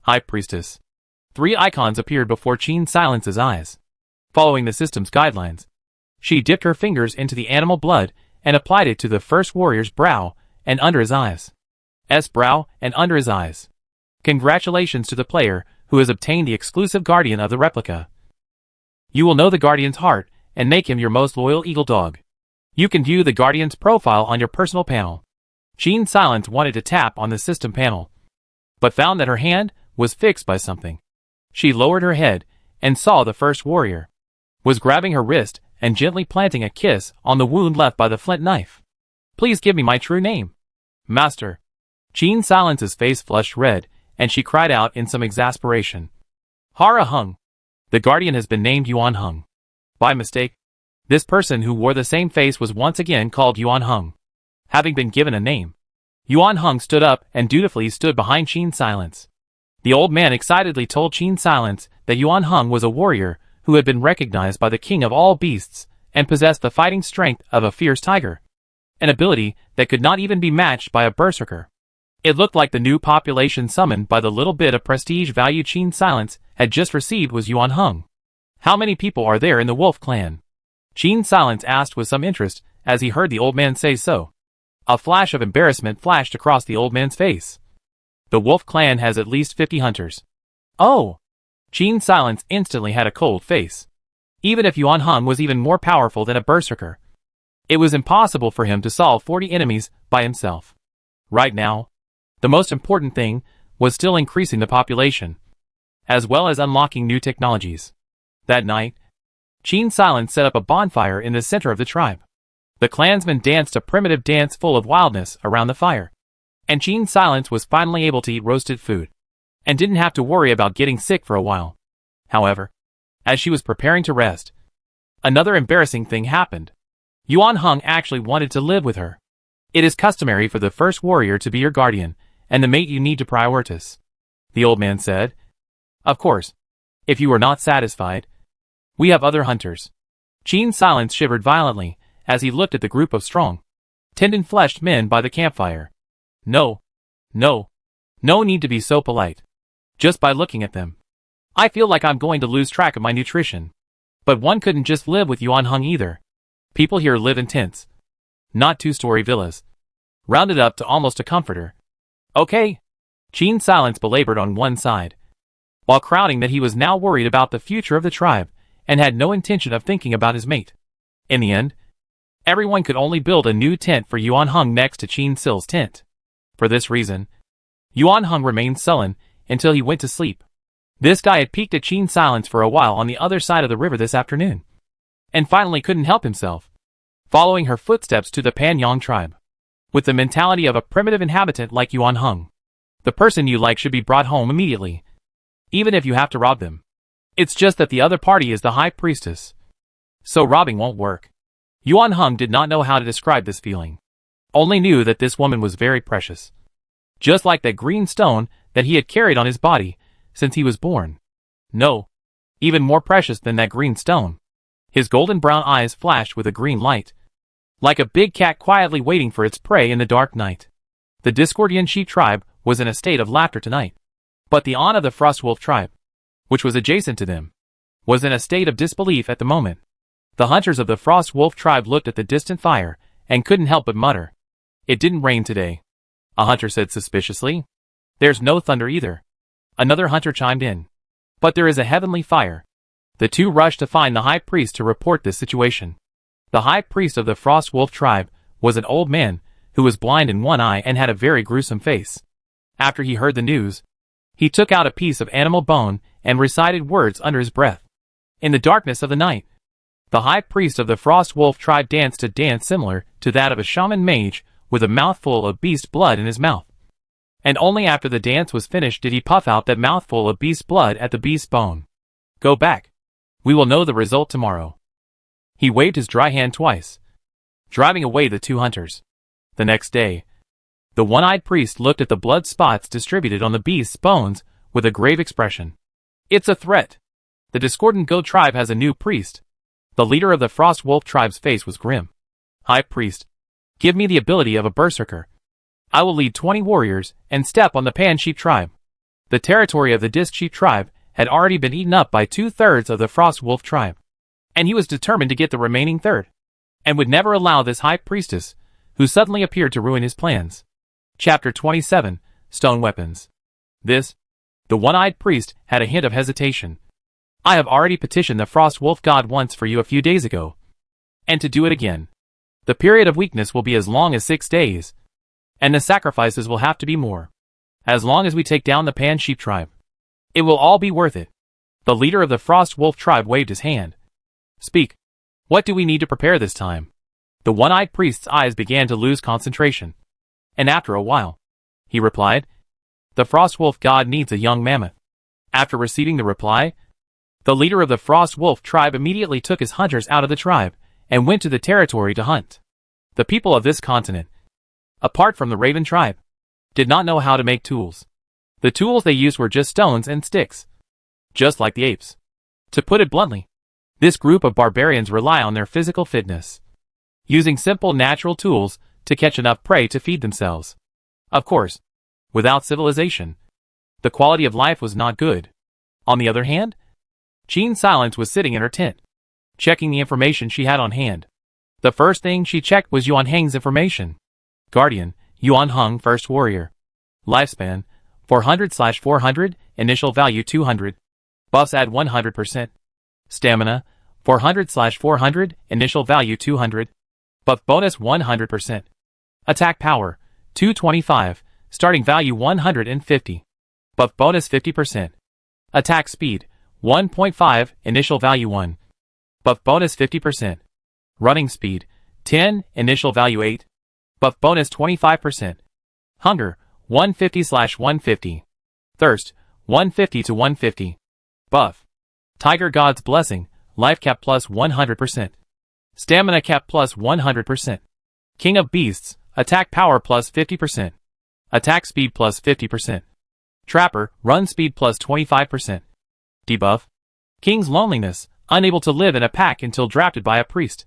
High Priestess." 3 icons appeared before Qin Silence's eyes. Following the system's guidelines, she dipped her fingers into the animal blood and applied it to the first warrior's brow and under his eyes. Brow and under his eyes. Congratulations to the player who has obtained the exclusive guardian of the replica. You will know the guardian's heart and make him your most loyal eagle dog. You can view the guardian's profile on your personal panel. Qin Silence wanted to tap on the system panel, but found that her hand was fixed by something. She lowered her head and saw the first warrior was grabbing her wrist and gently planting a kiss on the wound left by the flint knife. "Please give me my true name, Master." Qin Silence's face flushed red, and she cried out in some exasperation. "Hara Hung. The guardian has been named Yuan Hung. By mistake." This person who wore the same face was once again called Yuan Hung. Having been given a name, Yuan Hung stood up and dutifully stood behind Qin Silence. The old man excitedly told Qin Silence that Yuan Hung was a warrior who had been recognized by the king of all beasts and possessed the fighting strength of a fierce tiger, an ability that could not even be matched by a berserker. It looked like the new population summoned by the little bit of prestige value Qin Silence had just received was Yuan Hung. How many people are there in the wolf clan? Qin Silence asked with some interest as he heard the old man say so. A flash of embarrassment flashed across the old man's face. The wolf clan has at least 50 hunters. Oh! Qin Silence instantly had a cold face. Even if Yuan Hung was even more powerful than a berserker, it was impossible for him to solve 40 enemies by himself. Right now, the most important thing was still increasing the population, as well as unlocking new technologies. That night, Qin Silence set up a bonfire in the center of the tribe. The clansmen danced a primitive dance full of wildness around the fire, and Qin Silence was finally able to eat roasted food, and didn't have to worry about getting sick for a while. However, as she was preparing to rest, another embarrassing thing happened. Yuan Hung actually wanted to live with her. It is customary for the first warrior to be your guardian, and the mate you need to prioritize, the old man said. Of course, if you are not satisfied, we have other hunters. Qin Silence shivered violently as he looked at the group of strong, tendon-fleshed men by the campfire. No need to be so polite. Just by looking at them, I feel like I'm going to lose track of my nutrition. But one couldn't just live with Yuan Hung either. People here live in tents, not two-story villas, rounded up to almost a comforter. Okay. Qin Silence belabored on one side, while crowding that he was now worried about the future of the tribe and had no intention of thinking about his mate. In the end, everyone could only build a new tent for Yuan Hung next to Qin Sil's tent. For this reason, Yuan Hung remained sullen until he went to sleep. This guy had peeked at Qin Silence for a while on the other side of the river this afternoon, and finally couldn't help himself, following her footsteps to the Panyang tribe. With the mentality of a primitive inhabitant like Yuan Hung, the person you like should be brought home immediately, even if you have to rob them. It's just that the other party is the high priestess, so robbing won't work. Yuan Hung did not know how to describe this feeling, only knew that this woman was very precious, just like that green stone that he had carried on his body since he was born. No, even more precious than that green stone. His golden brown eyes flashed with a green light, like a big cat quietly waiting for its prey in the dark night. The Discordian sheep tribe was in a state of laughter tonight, but the An of the Frostwolf tribe, which was adjacent to them, was in a state of disbelief at the moment. The hunters of the Frostwolf tribe looked at the distant fire and couldn't help but mutter. It didn't rain today, a hunter said suspiciously. There's no thunder either, another hunter chimed in. But there is a heavenly fire. The two rushed to find the high priest to report this situation. The high priest of the Frostwolf tribe was an old man who was blind in one eye and had a very gruesome face. After he heard the news, he took out a piece of animal bone and recited words under his breath. In the darkness of the night, the high priest of the Frostwolf tribe danced a dance similar to that of a shaman mage with a mouthful of beast blood in his mouth. And only after the dance was finished did he puff out that mouthful of beast blood at the beast's bone. Go back. We will know the result tomorrow. He waved his dry hand twice, driving away the two hunters. The next day, the one-eyed priest looked at the blood spots distributed on the beast's bones with a grave expression. It's a threat. The Discordant Goat tribe has a new priest. The leader of the Frostwolf tribe's face was grim. High priest, give me the ability of a berserker. I will lead 20 warriors and step on the Pan Sheep tribe. The territory of the Disc Sheep tribe had already been eaten up by 2/3 of the Frostwolf tribe, and he was determined to get the remaining third, and would never allow this high priestess, who suddenly appeared to ruin his plans. Chapter 27, Stone Weapons. The one-eyed priest had a hint of hesitation. I have already petitioned the Frostwolf god once for you a few days ago, and to do it again. The period of weakness will be as long as 6 days, and the sacrifices will have to be more. As long as we take down the Pan Sheep tribe, it will all be worth it. The leader of the Frostwolf tribe waved his hand. Speak. What do we need to prepare this time? The one-eyed priest's eyes began to lose concentration, and after a while, he replied, the Frostwolf god needs a young mammoth. After receiving the reply, the leader of the Frostwolf tribe immediately took his hunters out of the tribe and went to the territory to hunt. The people of this continent apart from the Raven tribe, did not know how to make tools. The tools they used were just stones and sticks. Just like the apes. To put it bluntly, this group of barbarians rely on their physical fitness, using simple natural tools to catch enough prey to feed themselves. Of course, without civilization, the quality of life was not good. On the other hand, Qin Silence was sitting in her tent, checking the information she had on hand. The first thing she checked was Yuan Hang's information. Guardian, Yuan Heng, First Warrior. Lifespan, 400/400, initial value 200. Buffs add 100%. Stamina, 400/400, initial value 200. Buff bonus 100%. Attack power, 225, starting value 150. Buff bonus 50%. Attack speed, 1.5, initial value 1. Buff bonus 50%. Running speed, 10, initial value 8. Buff bonus 25%. Hunger, 150/150. Thirst, 150/150. Buff. Tiger God's Blessing, life cap plus 100%. Stamina cap plus 100%. King of Beasts, attack power plus 50%. Attack speed plus 50%. Trapper, run speed plus 25%. Debuff. King's Loneliness, unable to live in a pack until drafted by a priest.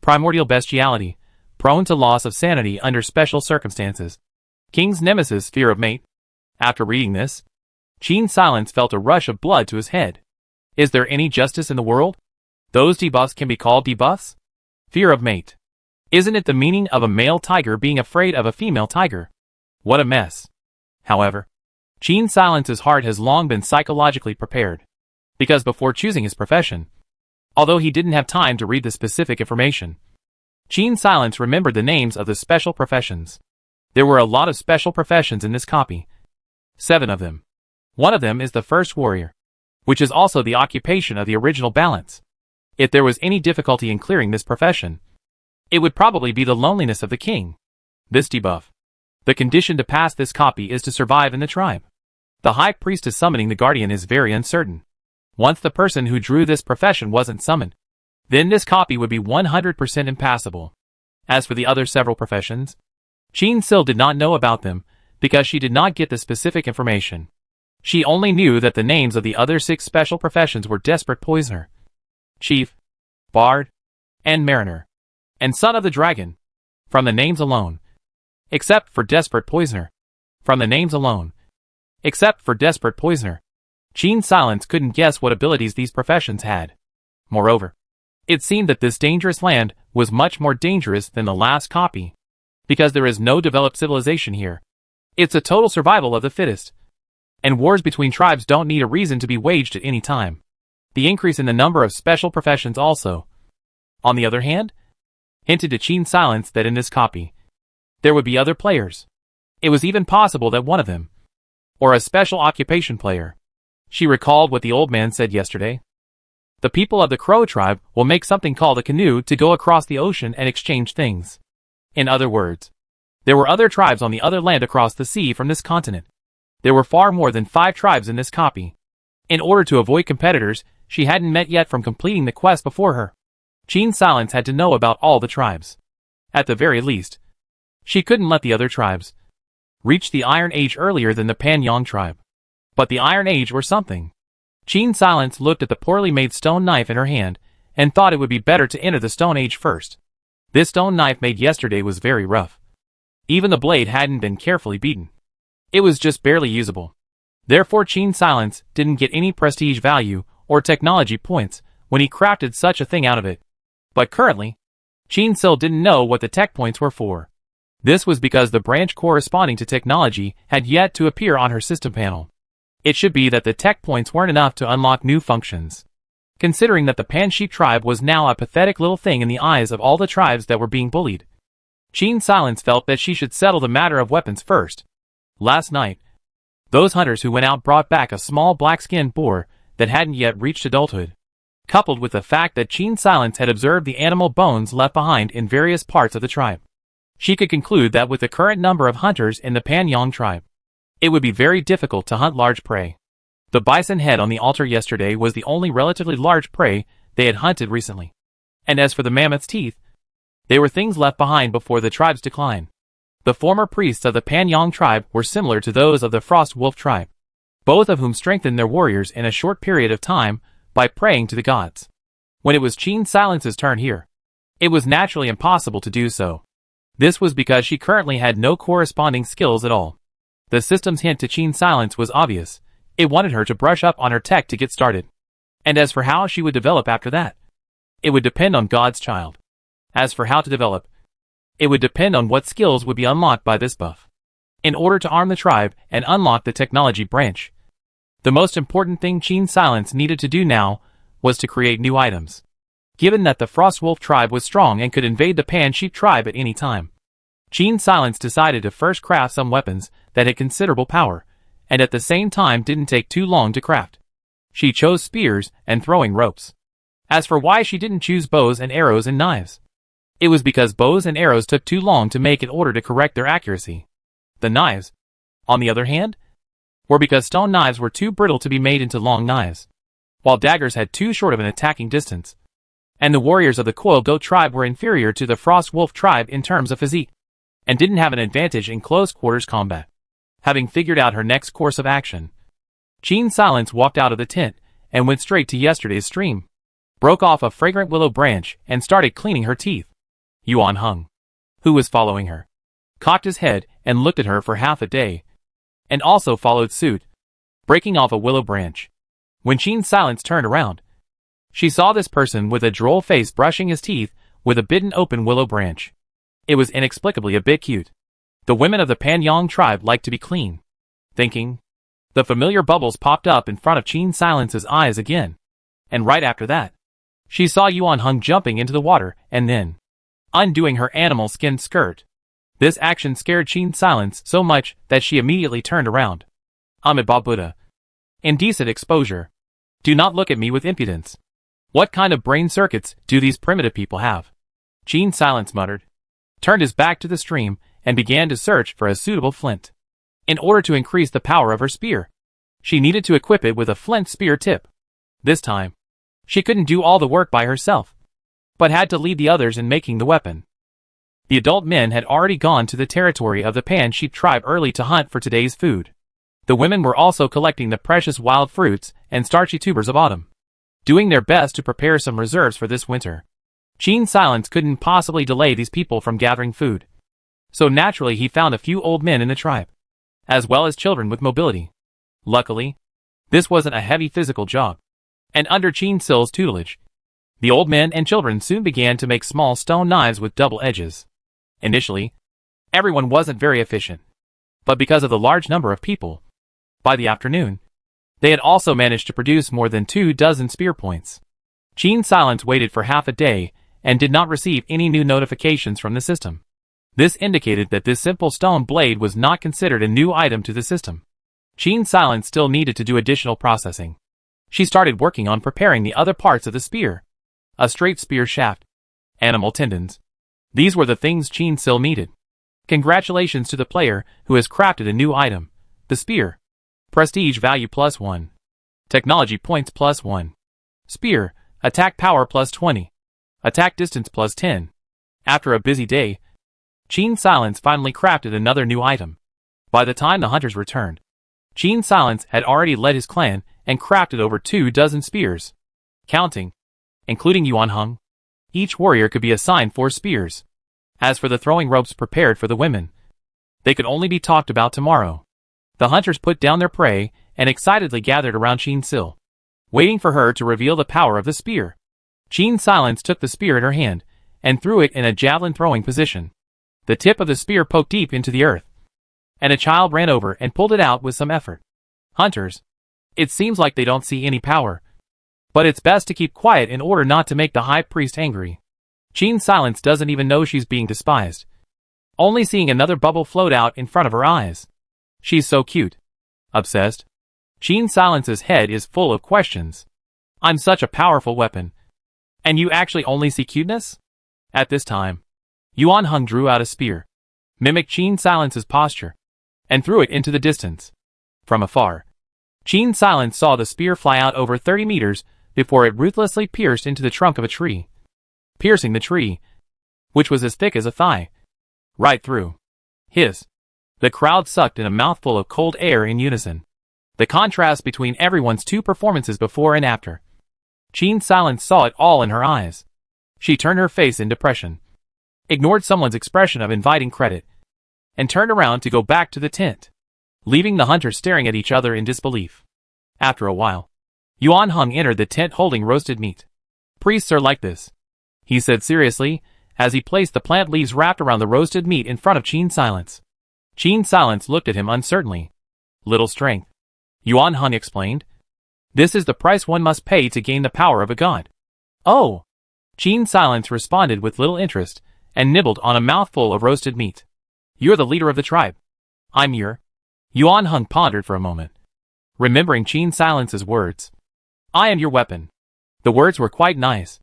Primordial Bestiality, prone to loss of sanity under special circumstances. King's Nemesis, Fear of Mate. After reading this, Qin Silence felt a rush of blood to his head. Is there any justice in the world? Those debuffs can be called debuffs? Fear of Mate. Isn't it the meaning of a male tiger being afraid of a female tiger? What a mess. However, Qin Silence's heart has long been psychologically prepared. Because before choosing his profession, although he didn't have time to read the specific information, Qin Silence remembered the names of the special professions. There were a lot of special professions in this copy. 7 of them. One of them is the First Warrior, which is also the occupation of the original balance. If there was any difficulty in clearing this profession, it would probably be the loneliness of the king. This debuff. The condition to pass this copy is to survive in the tribe. The High Priestess summoning the Guardian is very uncertain. Once the person who drew this profession wasn't summoned, then this copy would be 100% impassable. As for the other several professions, Qin Sil did not know about them, because she did not get the specific information. She only knew that the names of the other 6 special professions were Desperate Poisoner, Chief, Bard, and Mariner, and Son of the Dragon, from the names alone. Except for Desperate Poisoner. From the names alone. Except for Desperate Poisoner. Qin Silence couldn't guess what abilities these professions had. Moreover, it seemed that this dangerous land was much more dangerous than the last copy, because there is no developed civilization here. It's a total survival of the fittest. And wars between tribes don't need a reason to be waged at any time. The increase in the number of special professions also, on the other hand, hinted to Qin Silence that in this copy, there would be other players. It was even possible that one of them, or a special occupation player. She recalled what the old man said yesterday. The people of the Crow tribe will make something called a canoe to go across the ocean and exchange things. In other words, there were other tribes on the other land across the sea from this continent. There were far more than 5 tribes in this copy. In order to avoid competitors she hadn't met yet from completing the quest before her, Qin Silence had to know about all the tribes. At the very least, she couldn't let the other tribes reach the Iron Age earlier than the Panyang tribe. But the Iron Age were something. Qin Silence looked at the poorly made stone knife in her hand and thought it would be better to enter the Stone Age first. This stone knife made yesterday was very rough. Even the blade hadn't been carefully beaten. It was just barely usable. Therefore Qin Silence didn't get any prestige value or technology points when he crafted such a thing out of it. But currently, Qin Sil didn't know what the tech points were for. This was because the branch corresponding to technology had yet to appear on her system panel. It should be that the tech points weren't enough to unlock new functions. Considering that the Pan-Sheep tribe was now a pathetic little thing in the eyes of all the tribes that were being bullied, Qin Silence felt that she should settle the matter of weapons first. Last night, those hunters who went out brought back a small black-skinned boar that hadn't yet reached adulthood. Coupled with the fact that Qin Silence had observed the animal bones left behind in various parts of the tribe, she could conclude that with the current number of hunters in the Panyang tribe, it would be very difficult to hunt large prey. The bison head on the altar yesterday was the only relatively large prey they had hunted recently. And as for the mammoth's teeth, they were things left behind before the tribe's decline. The former priests of the Panyang tribe were similar to those of the Frost Wolf tribe, both of whom strengthened their warriors in a short period of time by praying to the gods. When it was Qin Silence's turn here, it was naturally impossible to do so. This was because she currently had no corresponding skills at all. The system's hint to Qin Silence was obvious. It wanted her to brush up on her tech to get started. And as for how she would develop after that, it would depend on God's child. As for how to develop, it would depend on what skills would be unlocked by this buff. In order to arm the tribe and unlock the technology branch, the most important thing Qin Silence needed to do now was to create new items. Given that the Frostwolf tribe was strong and could invade the Pan Sheep tribe at any time, Qin Silence decided to first craft some weapons that had considerable power, and at the same time didn't take too long to craft. She chose spears and throwing ropes. As for why she didn't choose bows and arrows and knives, it was because bows and arrows took too long to make in order to correct their accuracy. The knives, on the other hand, were because stone knives were too brittle to be made into long knives, while daggers had too short of an attacking distance. And the warriors of the Coil Goat tribe were inferior to the Frost Wolf tribe in terms of physique, and didn't have an advantage in close-quarters combat. Having figured out her next course of action, Qin Silence walked out of the tent and went straight to yesterday's stream, broke off a fragrant willow branch and started cleaning her teeth. Yuan Hung, who was following her, cocked his head and looked at her for half a day, and also followed suit, breaking off a willow branch. When Qin Silence turned around, she saw this person with a droll face brushing his teeth with a bitten open willow branch. It was inexplicably a bit cute. The women of the Panyang tribe liked to be clean. Thinking, the familiar bubbles popped up in front of Qin Silence's eyes again. And right after that, she saw Yuan Hung jumping into the water and then undoing her animal skin skirt. This action scared Qin Silence so much that she immediately turned around. Amitabha Buddha. Indecent exposure. Do not look at me with impudence. What kind of brain circuits do these primitive people have? Qin Silence muttered, turned his back to the stream, and began to search for a suitable flint. In order to increase the power of her spear, she needed to equip it with a flint spear tip. This time, she couldn't do all the work by herself, but had to lead the others in making the weapon. The adult men had already gone to the territory of the Pan Sheep tribe early to hunt for today's food. The women were also collecting the precious wild fruits and starchy tubers of autumn, doing their best to prepare some reserves for this winter. Qin Silence couldn't possibly delay these people from gathering food, so naturally he found a few old men in the tribe, as well as children with mobility. Luckily, this wasn't a heavy physical job, and under Qin Sil's tutelage, the old men and children soon began to make small stone knives with double edges. Initially, everyone wasn't very efficient, but because of the large number of people, by the afternoon, they had also managed to produce more than 24 spear points. Qin Silence waited for half a day and did not receive any new notifications from the system. This indicated that this simple stone blade was not considered a new item to the system. Qin Silence still needed to do additional processing. She started working on preparing the other parts of the spear. A straight spear shaft, animal tendons. These were the things Qin Sil needed. Congratulations to the player who has crafted a new item, the spear. Prestige value +1. Technology points +1. Spear, attack power +20. Attack distance +10. After a busy day, Qin Silence finally crafted another new item. By the time the hunters returned, Qin Silence had already led his clan and crafted over 24 spears. Counting, including Yuan Hung, each warrior could be assigned 4 spears. As for the throwing ropes prepared for the women, they could only be talked about tomorrow. The hunters put down their prey and excitedly gathered around Qin Sil, waiting for her to reveal the power of the spear. Qin Silence took the spear in her hand and threw it in a javelin throwing position. The tip of the spear poked deep into the earth, and a child ran over and pulled it out with some effort. Hunters, it seems like they don't see any power, but it's best to keep quiet in order not to make the high priest angry. Qin Silence doesn't even know she's being despised, only seeing another bubble float out in front of her eyes. She's so cute. Obsessed. Qin Silence's head is full of questions. I'm such a powerful weapon, and you actually only see cuteness? At this time, Yuan Hung drew out a spear, mimicked Qin Silence's posture, and threw it into the distance. From afar, Qin Silence saw the spear fly out over 30 meters before it ruthlessly pierced into the trunk of a tree, piercing the tree, which was as thick as a thigh, right through. Hiss. The crowd sucked in a mouthful of cold air in unison. The contrast between everyone's two performances before and after. Qin Silence saw it all in her eyes. She turned her face in depression, ignored someone's expression of inviting credit, and turned around to go back to the tent, leaving the hunters staring at each other in disbelief. After a while, Yuan Heng entered the tent holding roasted meat. "Priests are like this," he said seriously, as he placed the plant leaves wrapped around the roasted meat in front of Qin Silence. Qin Silence looked at him uncertainly. "Little strength," Yuan Heng explained. "This is the price one must pay to gain the power of a god." "Oh!" Qin Silence responded with little interest, and nibbled on a mouthful of roasted meat. "You're the leader of the tribe." "I'm your..." Yuan Heng pondered for a moment, remembering Qin Silence's words. "I am your weapon." The words were quite nice.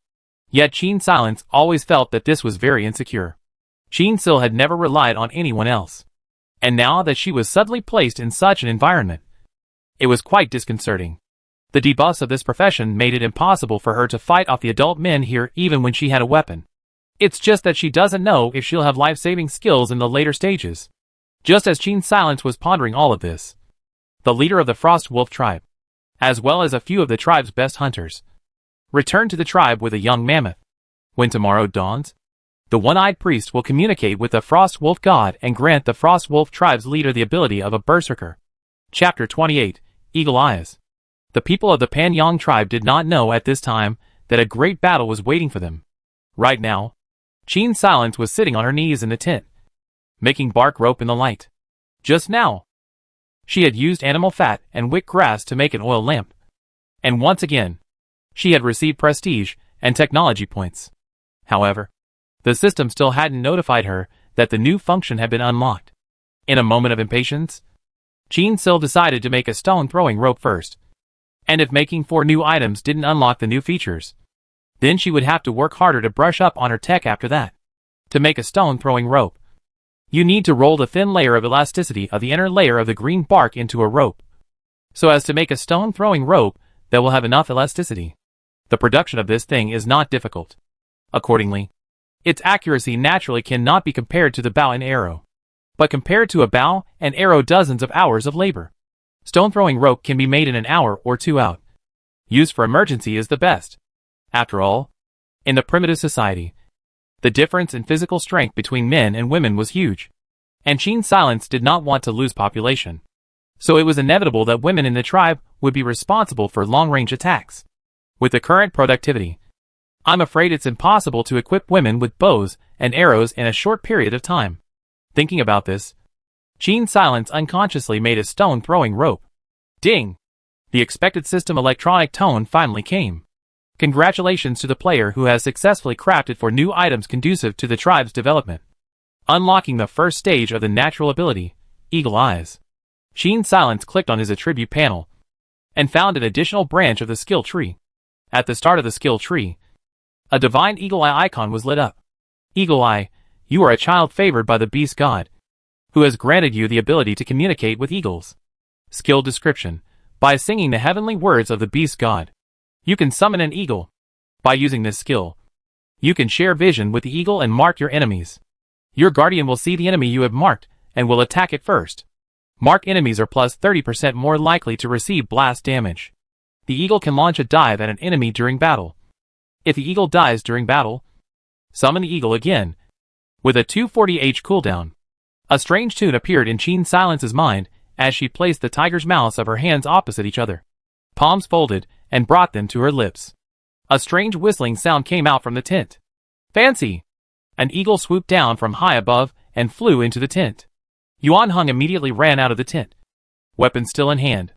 Yet Qin Silence always felt that this was very insecure. Qin Sil had never relied on anyone else. And now that she was suddenly placed in such an environment, it was quite disconcerting. The debuffs of this profession made it impossible for her to fight off the adult men here even when she had a weapon. It's just that she doesn't know if she'll have life-saving skills in the later stages. Just as Qin Silence was pondering all of this, the leader of the Frost Wolf tribe, as well as a few of the tribe's best hunters, returned to the tribe with a young mammoth. When tomorrow dawns, the one-eyed priest will communicate with the Frost Wolf god and grant the Frost Wolf tribe's leader the ability of a berserker. Chapter 28, Eagle Eyes. The people of the Panyang tribe did not know at this time that a great battle was waiting for them. Right now, Qin Silence was sitting on her knees in the tent, making bark rope in the light. Just now, she had used animal fat and wick grass to make an oil lamp. And once again, she had received prestige and technology points. However, the system still hadn't notified her that the new function had been unlocked. In a moment of impatience, Qin Sil decided to make a stone-throwing rope first. And if making 4 new items didn't unlock the new features, then she would have to work harder to brush up on her tech after that. To make a stone-throwing rope, you need to roll the thin layer of elasticity of the inner layer of the green bark into a rope, so as to make a stone-throwing rope that will have enough elasticity. The production of this thing is not difficult. Accordingly, its accuracy naturally cannot be compared to the bow and arrow. But compared to a bow and arrow, dozens of hours of labor. Stone-throwing rope can be made in an hour or 2 out. Used for emergency is the best. After all, in the primitive society, the difference in physical strength between men and women was huge. And Qin Silence did not want to lose population. So it was inevitable that women in the tribe would be responsible for long-range attacks. With the current productivity, I'm afraid it's impossible to equip women with bows and arrows in a short period of time. Thinking about this, Qin Silence unconsciously made a stone-throwing rope. Ding! The expected system electronic tone finally came. Congratulations to the player who has successfully crafted 4 new items conducive to the tribe's development, unlocking the first stage of the natural ability, Eagle Eyes. Qin Silence clicked on his attribute panel and found an additional branch of the skill tree. At the start of the skill tree, a divine Eagle Eye icon was lit up. Eagle Eye, you are a child favored by the beast god, who has granted you the ability to communicate with eagles. Skill description: by singing the heavenly words of the beast god, you can summon an eagle. By using this skill, you can share vision with the eagle and mark your enemies. Your guardian will see the enemy you have marked and will attack it first. Marked enemies are plus 30% more likely to receive blast damage. The eagle can launch a dive at an enemy during battle. If the eagle dies during battle, summon the eagle again, with a 240H cooldown. A strange tune appeared in Qin Silence's mind as she placed the tiger's mouths of her hands opposite each other, palms folded, and brought them to her lips. A strange whistling sound came out from the tent. Fancy! An eagle swooped down from high above and flew into the tent. Yuan Heng immediately ran out of the tent, weapon still in hand.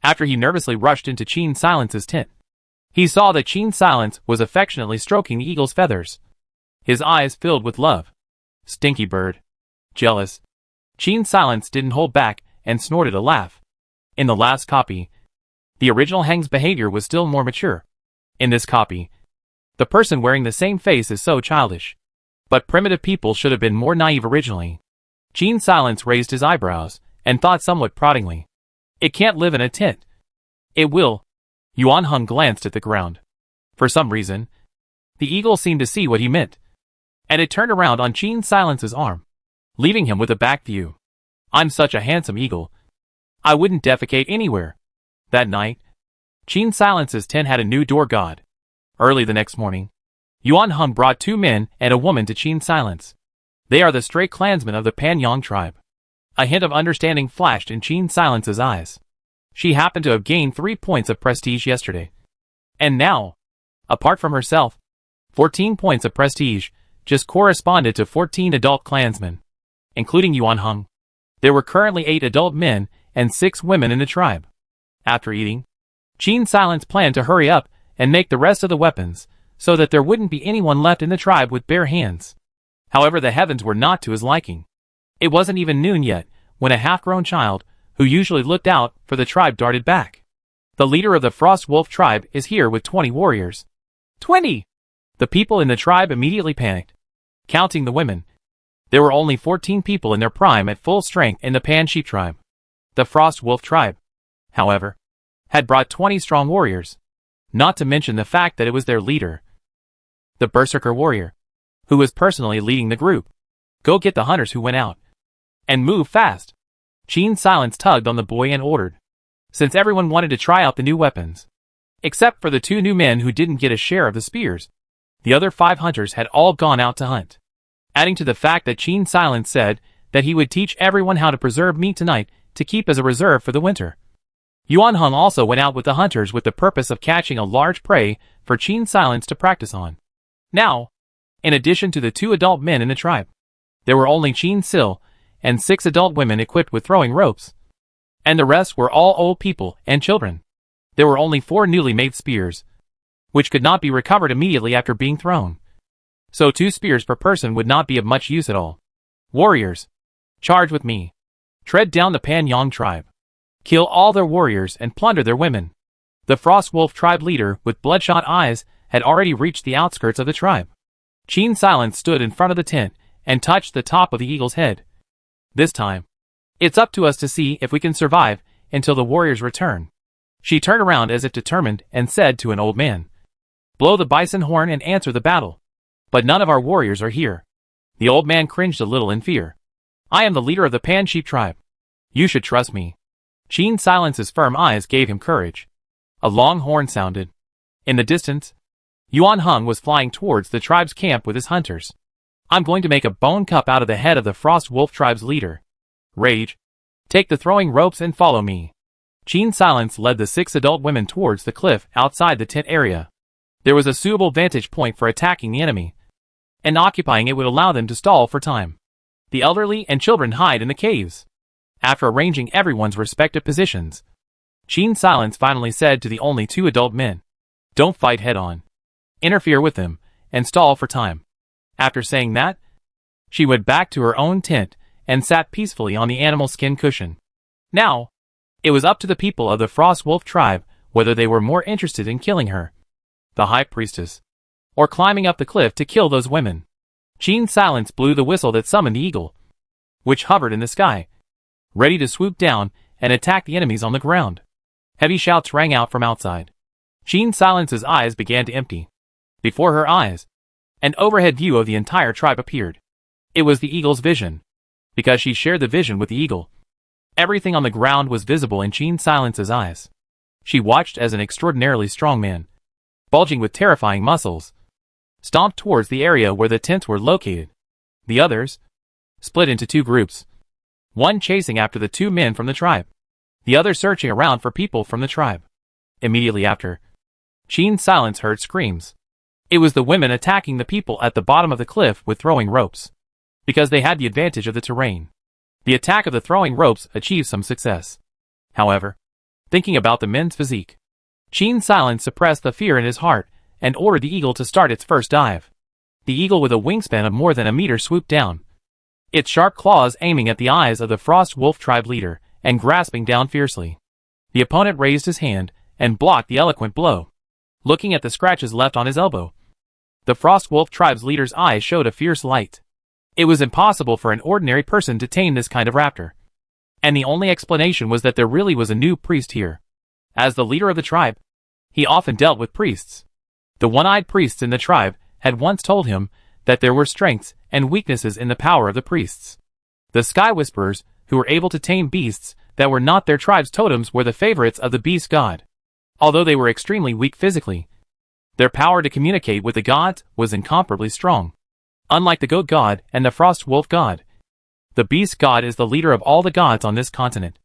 After he nervously rushed into Qin Silence's tent, he saw that Qin Silence was affectionately stroking the eagle's feathers. His eyes filled with love. Stinky bird. Jealous. Qin Silence didn't hold back and snorted a laugh. In the last copy, the original Heng's behavior was still more mature. In this copy, the person wearing the same face is so childish. But primitive people should have been more naive originally. Qin Silence raised his eyebrows and thought somewhat proddingly. It can't live in a tent. It will. Yuan Heng glanced at the ground. For some reason, the eagle seemed to see what he meant, and it turned around on Qin Silence's arm. leaving him with a back view. I'm such a handsome eagle. I wouldn't defecate anywhere. That night, Qin Silence's tent had a new door god. Early the next morning, Yuan Heng brought 2 men and a woman to Qin Silence. They are the stray clansmen of the Panyang tribe. A hint of understanding flashed in Qin Silence's eyes. She happened to have gained 3 points of prestige yesterday. And now, apart from herself, 14 points of prestige just corresponded to 14 adult clansmen, including Yuan Heng. There were currently 8 adult men and 6 women in the tribe. After eating, Qin Silence planned to hurry up and make the rest of the weapons, so that there wouldn't be anyone left in the tribe with bare hands. However, the heavens were not to his liking. It wasn't even noon yet, when a half-grown child, who usually looked out for the tribe, darted back. The leader of the Frost Wolf tribe is here with 20 warriors. 20! The people in the tribe immediately panicked. Counting the women, there were only 14 people in their prime at full strength in the Pan Sheep tribe. The Frost Wolf tribe, however, had brought 20 strong warriors, not to mention the fact that it was their leader, the Berserker warrior, who was personally leading the group. Go get the hunters who went out. And move fast. Qin Silence tugged on the boy and ordered, since everyone wanted to try out the new weapons. Except for the 2 new men who didn't get a share of the spears. The other 5 hunters had all gone out to hunt. Adding to the fact that Qin Silence said that he would teach everyone how to preserve meat tonight to keep as a reserve for the winter. Yuan Heng also went out with the hunters with the purpose of catching a large prey for Qin Silence to practice on. Now, in addition to the 2 adult men in the tribe, there were only Qin Sil and 6 adult women equipped with throwing ropes. And the rest were all old people and children. There were only 4 newly made spears, which could not be recovered immediately after being thrown. So 2 spears per person would not be of much use at all. Warriors, charge with me. Tread down the Panyang tribe. Kill all their warriors and plunder their women. The Frost Wolf tribe leader, with bloodshot eyes, had already reached the outskirts of the tribe. Qin Silence stood in front of the tent and touched the top of the eagle's head. This time, it's up to us to see if we can survive until the warriors return. She turned around as if determined and said to an old man, blow the bison horn and answer the battle. But none of our warriors are here. The old man cringed a little in fear. I am the leader of the Pan Sheep tribe. You should trust me. Qin Silence's firm eyes gave him courage. A long horn sounded. In the distance, Yuan Heng was flying towards the tribe's camp with his hunters. I'm going to make a bone cup out of the head of the Frost Wolf tribe's leader. Rage. Take the throwing ropes and follow me. Qin Silence led the 6 adult women towards the cliff outside the tent area. There was a suitable vantage point for attacking the enemy, and occupying it would allow them to stall for time. The elderly and children hide in the caves. After arranging everyone's respective positions, Qin Silence finally said to the only 2 adult men, don't fight head-on. Interfere with them, and stall for time. After saying that, she went back to her own tent and sat peacefully on the animal skin cushion. Now, it was up to the people of the Frost Wolf tribe whether they were more interested in killing her, the High Priestess, or climbing up the cliff to kill those women. Qin Silence blew the whistle that summoned the eagle, which hovered in the sky, ready to swoop down and attack the enemies on the ground. Heavy shouts rang out from outside. Qin Silence's eyes began to empty. Before her eyes, an overhead view of the entire tribe appeared. It was the eagle's vision, because she shared the vision with the eagle. Everything on the ground was visible in Qin Silence's eyes. She watched as an extraordinarily strong man, bulging with terrifying muscles, stomped towards the area where the tents were located. The others split into 2 groups, one chasing after the 2 men from the tribe, the other searching around for people from the tribe. Immediately after, Qin Silence heard screams. It was the women attacking the people at the bottom of the cliff with throwing ropes, because they had the advantage of the terrain. The attack of the throwing ropes achieved some success. However, thinking about the men's physique, Qin Silence suppressed the fear in his heart and ordered the eagle to start its first dive. The eagle with a wingspan of more than a meter swooped down, its sharp claws aiming at the eyes of the Frost Wolf tribe leader and grasping down fiercely. The opponent raised his hand and blocked the eloquent blow. Looking at the scratches left on his elbow, the Frost Wolf tribe's leader's eyes showed a fierce light. It was impossible for an ordinary person to tame this kind of raptor. And the only explanation was that there really was a new priest here. As the leader of the tribe, he often dealt with priests. The one-eyed priests in the tribe had once told him that there were strengths and weaknesses in the power of the priests. The Sky Whisperers, who were able to tame beasts that were not their tribe's totems, were the favorites of the beast god. Although they were extremely weak physically, their power to communicate with the gods was incomparably strong. Unlike the goat god and the frost wolf god, the beast god is the leader of all the gods on this continent.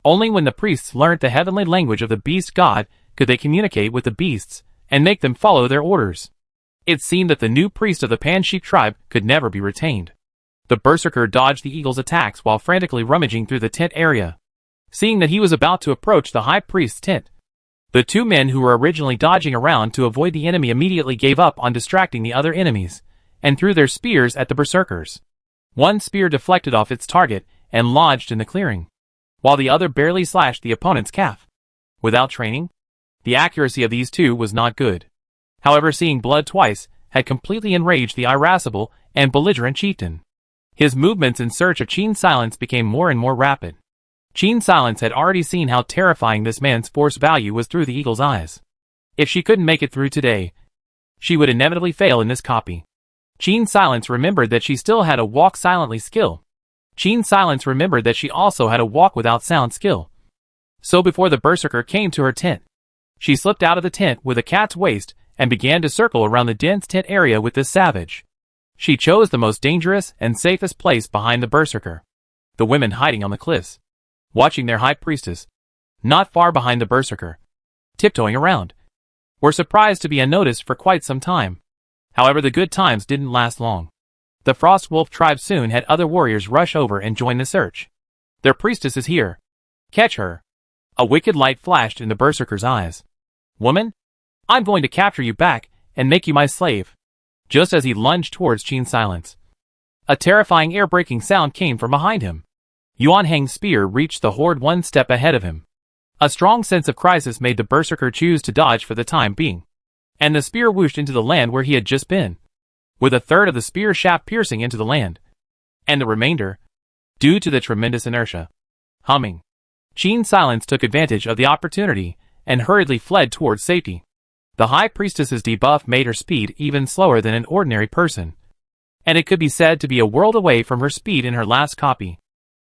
Only when the priests learnt the heavenly language of the beast god could they communicate with the beasts and make them follow their orders. It seemed that the new priest of the Pan-Sheep tribe could never be retained. The berserker dodged the eagle's attacks while frantically rummaging through the tent area. Seeing that he was about to approach the high priest's tent, the two men who were originally dodging around to avoid the enemy immediately gave up on distracting the other enemies, and threw their spears at the berserkers. One spear deflected off its target and lodged in the clearing, while the other barely slashed the opponent's calf. Without training, the accuracy of these two was not good. However, seeing blood twice had completely enraged the irascible and belligerent chieftain. His movements in search of Qin Silence became more and more rapid. Qin Silence had already seen how terrifying this man's force value was through the eagle's eyes. If she couldn't make it through today, she would inevitably fail in this copy. Qin Silence remembered that she still had a walk silently skill. Qin Silence remembered that she also had a walk without sound skill. So before the berserker came to her tent, she slipped out of the tent with a cat's waist and began to circle around the dense tent area with this savage. She chose the most dangerous and safest place behind the berserker. The women hiding on the cliffs, watching their high priestess, not far behind the berserker, tiptoeing around, were surprised to be unnoticed for quite some time. However, the good times didn't last long. The Frost Wolf tribe soon had other warriors rush over and join the search. Their priestess is here. Catch her. A wicked light flashed in the berserker's eyes. Woman, I'm going to capture you back and make you my slave. Just as he lunged towards Qin Silence, a terrifying air-breaking sound came from behind him. Yuan Hang's spear reached the horde one step ahead of him. A strong sense of crisis made the berserker choose to dodge for the time being, and the spear whooshed into the land where he had just been, with a third of the spear shaft piercing into the land, and the remainder, due to the tremendous inertia, humming. Qin Silence took advantage of the opportunity and hurriedly fled towards safety. The High Priestess's debuff made her speed even slower than an ordinary person, and it could be said to be a world away from her speed in her last copy,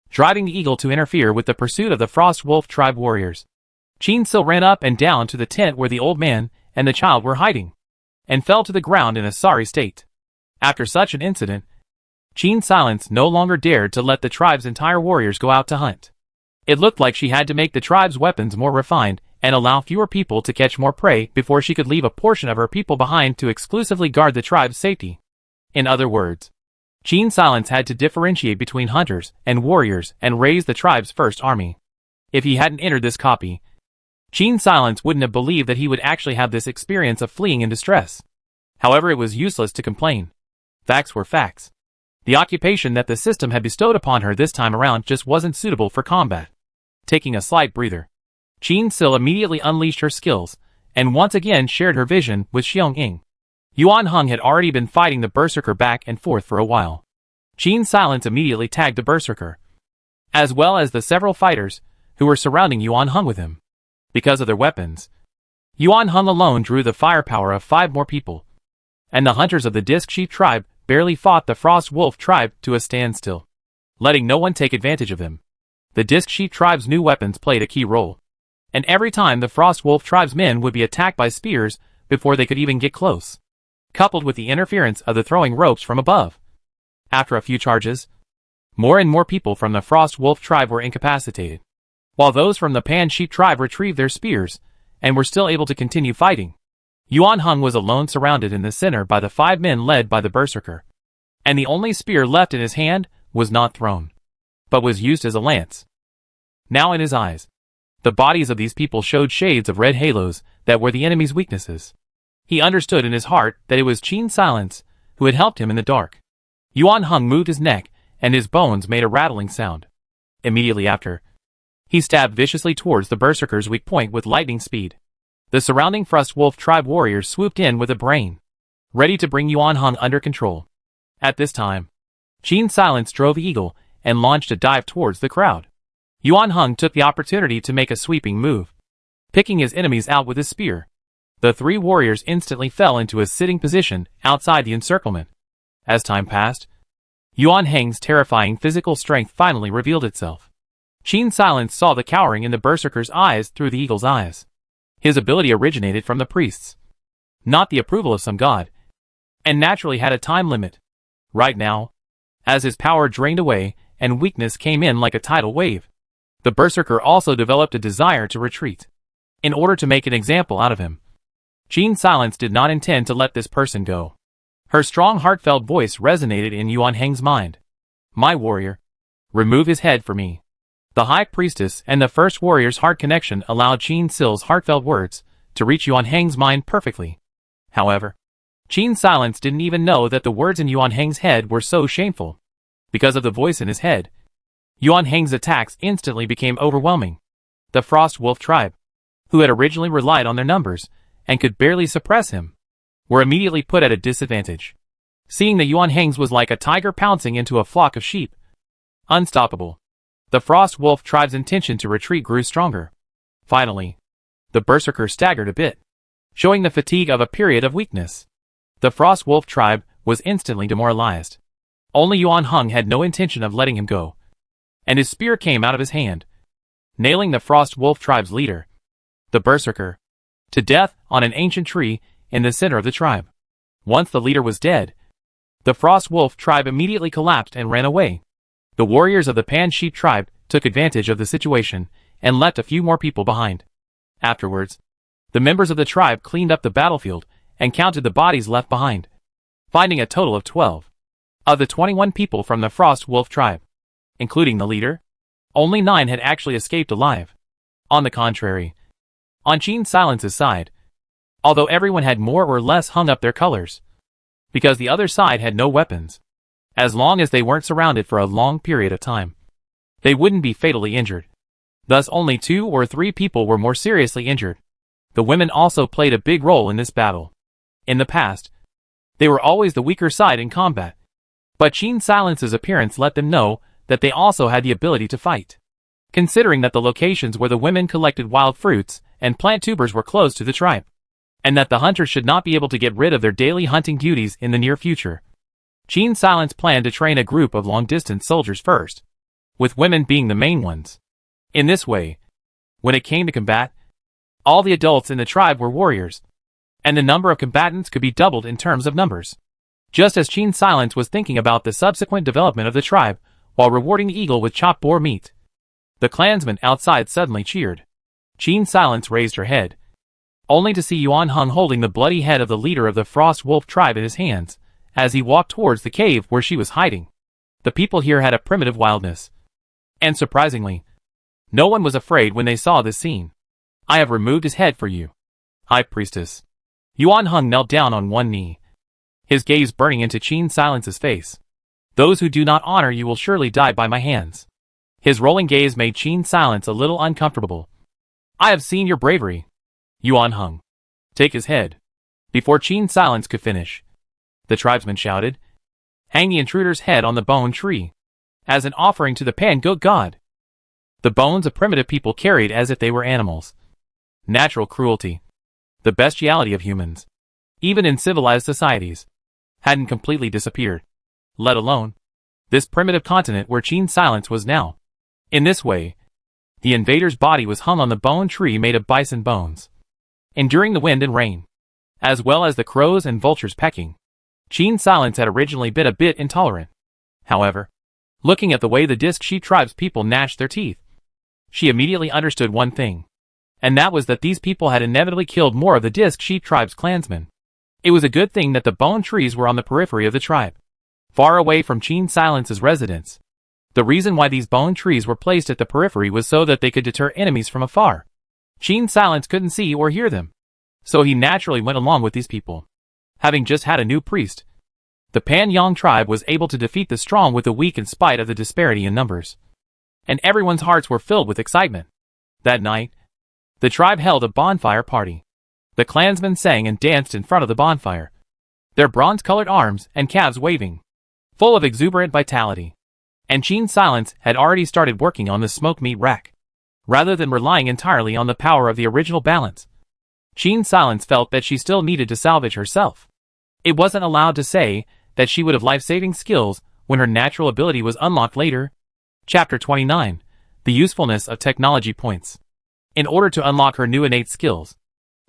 driving the eagle to interfere with the pursuit of the Frost Wolf tribe warriors. Qin Sil ran up and down to the tent where the old man and the child were hiding, and fell to the ground in a sorry state. After such an incident, Qin Silence no longer dared to let the tribe's entire warriors go out to hunt. It looked like she had to make the tribe's weapons more refined and allow fewer people to catch more prey before she could leave a portion of her people behind to exclusively guard the tribe's safety. In other words, Qin Silence had to differentiate between hunters and warriors and raise the tribe's first army. If he hadn't entered this copy, Qin Silence wouldn't have believed that he would actually have this experience of fleeing in distress. However, it was useless to complain. Facts were facts. The occupation that the system had bestowed upon her this time around just wasn't suitable for combat. Taking a slight breather, Qin Sil immediately unleashed her skills, and once again shared her vision with Xiong Ying. Yuan Hung had already been fighting the berserker back and forth for a while. Qin Silence immediately tagged the berserker, as well as the several fighters who were surrounding Yuan Hung with him. Because of their weapons, Yuan Hung alone drew the firepower of 5 more people, and the hunters of the Disc Sheep tribe barely fought the Frost Wolf tribe to a standstill, letting no one take advantage of them. The Disc Sheep tribe's new weapons played a key role, and every time the Frost Wolf tribe's men would be attacked by spears before they could even get close, coupled with the interference of the throwing ropes from above. After a few charges, more and more people from the Frost Wolf tribe were incapacitated, while those from the Pan-Sheep tribe retrieved their spears and were still able to continue fighting. Yuan Hung was alone, surrounded in the center by the 5 men led by the berserker, and the only spear left in his hand was not thrown, but was used as a lance. Now in his eyes, the bodies of these people showed shades of red halos that were the enemy's weaknesses. He understood in his heart that it was Qin Silence who had helped him in the dark. Yuan Hung moved his neck, and his bones made a rattling sound. Immediately after, he stabbed viciously towards the berserker's weak point with lightning speed. The surrounding Frost Wolf tribe warriors swooped in with a brain, ready to bring Yuan Hung under control. At this time, Qin Silence drove the eagle and launched a dive towards the crowd. Yuan Hung took the opportunity to make a sweeping move, picking his enemies out with his spear. The 3 warriors instantly fell into a sitting position outside the encirclement. As time passed, Yuan Heng's terrifying physical strength finally revealed itself. Qin Silence saw the cowering in the berserker's eyes through the eagle's eyes. His ability originated from the priests, not the approval of some god, and naturally had a time limit. Right now, as his power drained away and weakness came in like a tidal wave, the berserker also developed a desire to retreat. In order to make an example out of him, Qin Silence did not intend to let this person go. Her strong heartfelt voice resonated in Yuan Heng's mind. My warrior, remove his head for me. The High Priestess and the First Warrior's heart connection allowed Qin Sil's heartfelt words to reach Yuan Heng's mind perfectly. However, Qin Silence didn't even know that the words in Yuan Heng's head were so shameful. Because of the voice in his head, Yuan Heng's attacks instantly became overwhelming. The Frost Wolf tribe, who had originally relied on their numbers and could barely suppress him, were immediately put at a disadvantage. Seeing that Yuan Heng's was like a tiger pouncing into a flock of sheep, unstoppable, the Frost Wolf tribe's intention to retreat grew stronger. Finally, the berserker staggered a bit, showing the fatigue of a period of weakness. The Frost Wolf tribe was instantly demoralized. Only Yuan Heng had no intention of letting him go, and his spear came out of his hand, nailing the Frost Wolf tribe's leader, the berserker, to death on an ancient tree in the center of the tribe. Once the leader was dead, the Frost Wolf tribe immediately collapsed and ran away. The warriors of the Pan Sheep tribe took advantage of the situation and left a few more people behind. Afterwards, the members of the tribe cleaned up the battlefield and counted the bodies left behind, finding a total of 12. Of the 21 people from the Frost Wolf tribe, including the leader, only 9 had actually escaped alive. On the contrary, on Qin Silence's side, although everyone had more or less hung up their colors, because the other side had no weapons, as long as they weren't surrounded for a long period of time, they wouldn't be fatally injured. Thus only 2 or 3 people were more seriously injured. The women also played a big role in this battle. In the past, they were always the weaker side in combat, but Qin Silence's appearance let them know that they also had the ability to fight. Considering that the locations where the women collected wild fruits and plant tubers were close to the tribe, and that the hunters should not be able to get rid of their daily hunting duties in the near future, Qin Silence planned to train a group of long-distance soldiers first, with women being the main ones. In this way, when it came to combat, all the adults in the tribe were warriors, and the number of combatants could be doubled in terms of numbers. Just as Qin Silence was thinking about the subsequent development of the tribe, while rewarding the eagle with chopped boar meat, the clansmen outside suddenly cheered. Qin Silence raised her head, only to see Yuan Heng holding the bloody head of the leader of the Frost Wolf tribe in his hands, as he walked towards the cave where she was hiding. The people here had a primitive wildness, and surprisingly, no one was afraid when they saw this scene. I have removed his head for you, High Priestess. Yuan Heng knelt down on one knee, his gaze burning into Qin Silence's face. Those who do not honor you will surely die by my hands. His rolling gaze made Qin Silence a little uncomfortable. I have seen your bravery, Yuan Heng. Take his head. Before Qin Silence could finish, the tribesman shouted, hang the intruder's head on the bone tree, as an offering to the Pan Goat God. The bones of primitive people carried as if they were animals. Natural cruelty, the bestiality of humans, even in civilized societies, hadn't completely disappeared, let alone this primitive continent where Qin Silence was now. In this way, the invader's body was hung on the bone tree made of bison bones. Enduring the wind and rain, as well as the crows and vultures pecking, Qin Silence had originally been a bit intolerant. However, looking at the way the Disc Sheep tribe's people gnashed their teeth, she immediately understood one thing, and that was that these people had inevitably killed more of the Disc Sheep tribe's clansmen. It was a good thing that the bone trees were on the periphery of the tribe, far away from Qin Silence's residence. The reason why these bone trees were placed at the periphery was so that they could deter enemies from afar. Qin Silence couldn't see or hear them, so he naturally went along with these people. Having just had a new priest, the Pan Yang tribe was able to defeat the strong with the weak in spite of the disparity in numbers, and everyone's hearts were filled with excitement. That night, the tribe held a bonfire party. The clansmen sang and danced in front of the bonfire, their bronze-colored arms and calves waving, full of exuberant vitality. And Qin Silence had already started working on the smoked meat rack. Rather than relying entirely on the power of the original balance, Qin Silence felt that she still needed to salvage herself. It wasn't allowed to say that she would have life-saving skills when her natural ability was unlocked later. Chapter 29. The Usefulness of Technology Points. In order to unlock her new innate skills,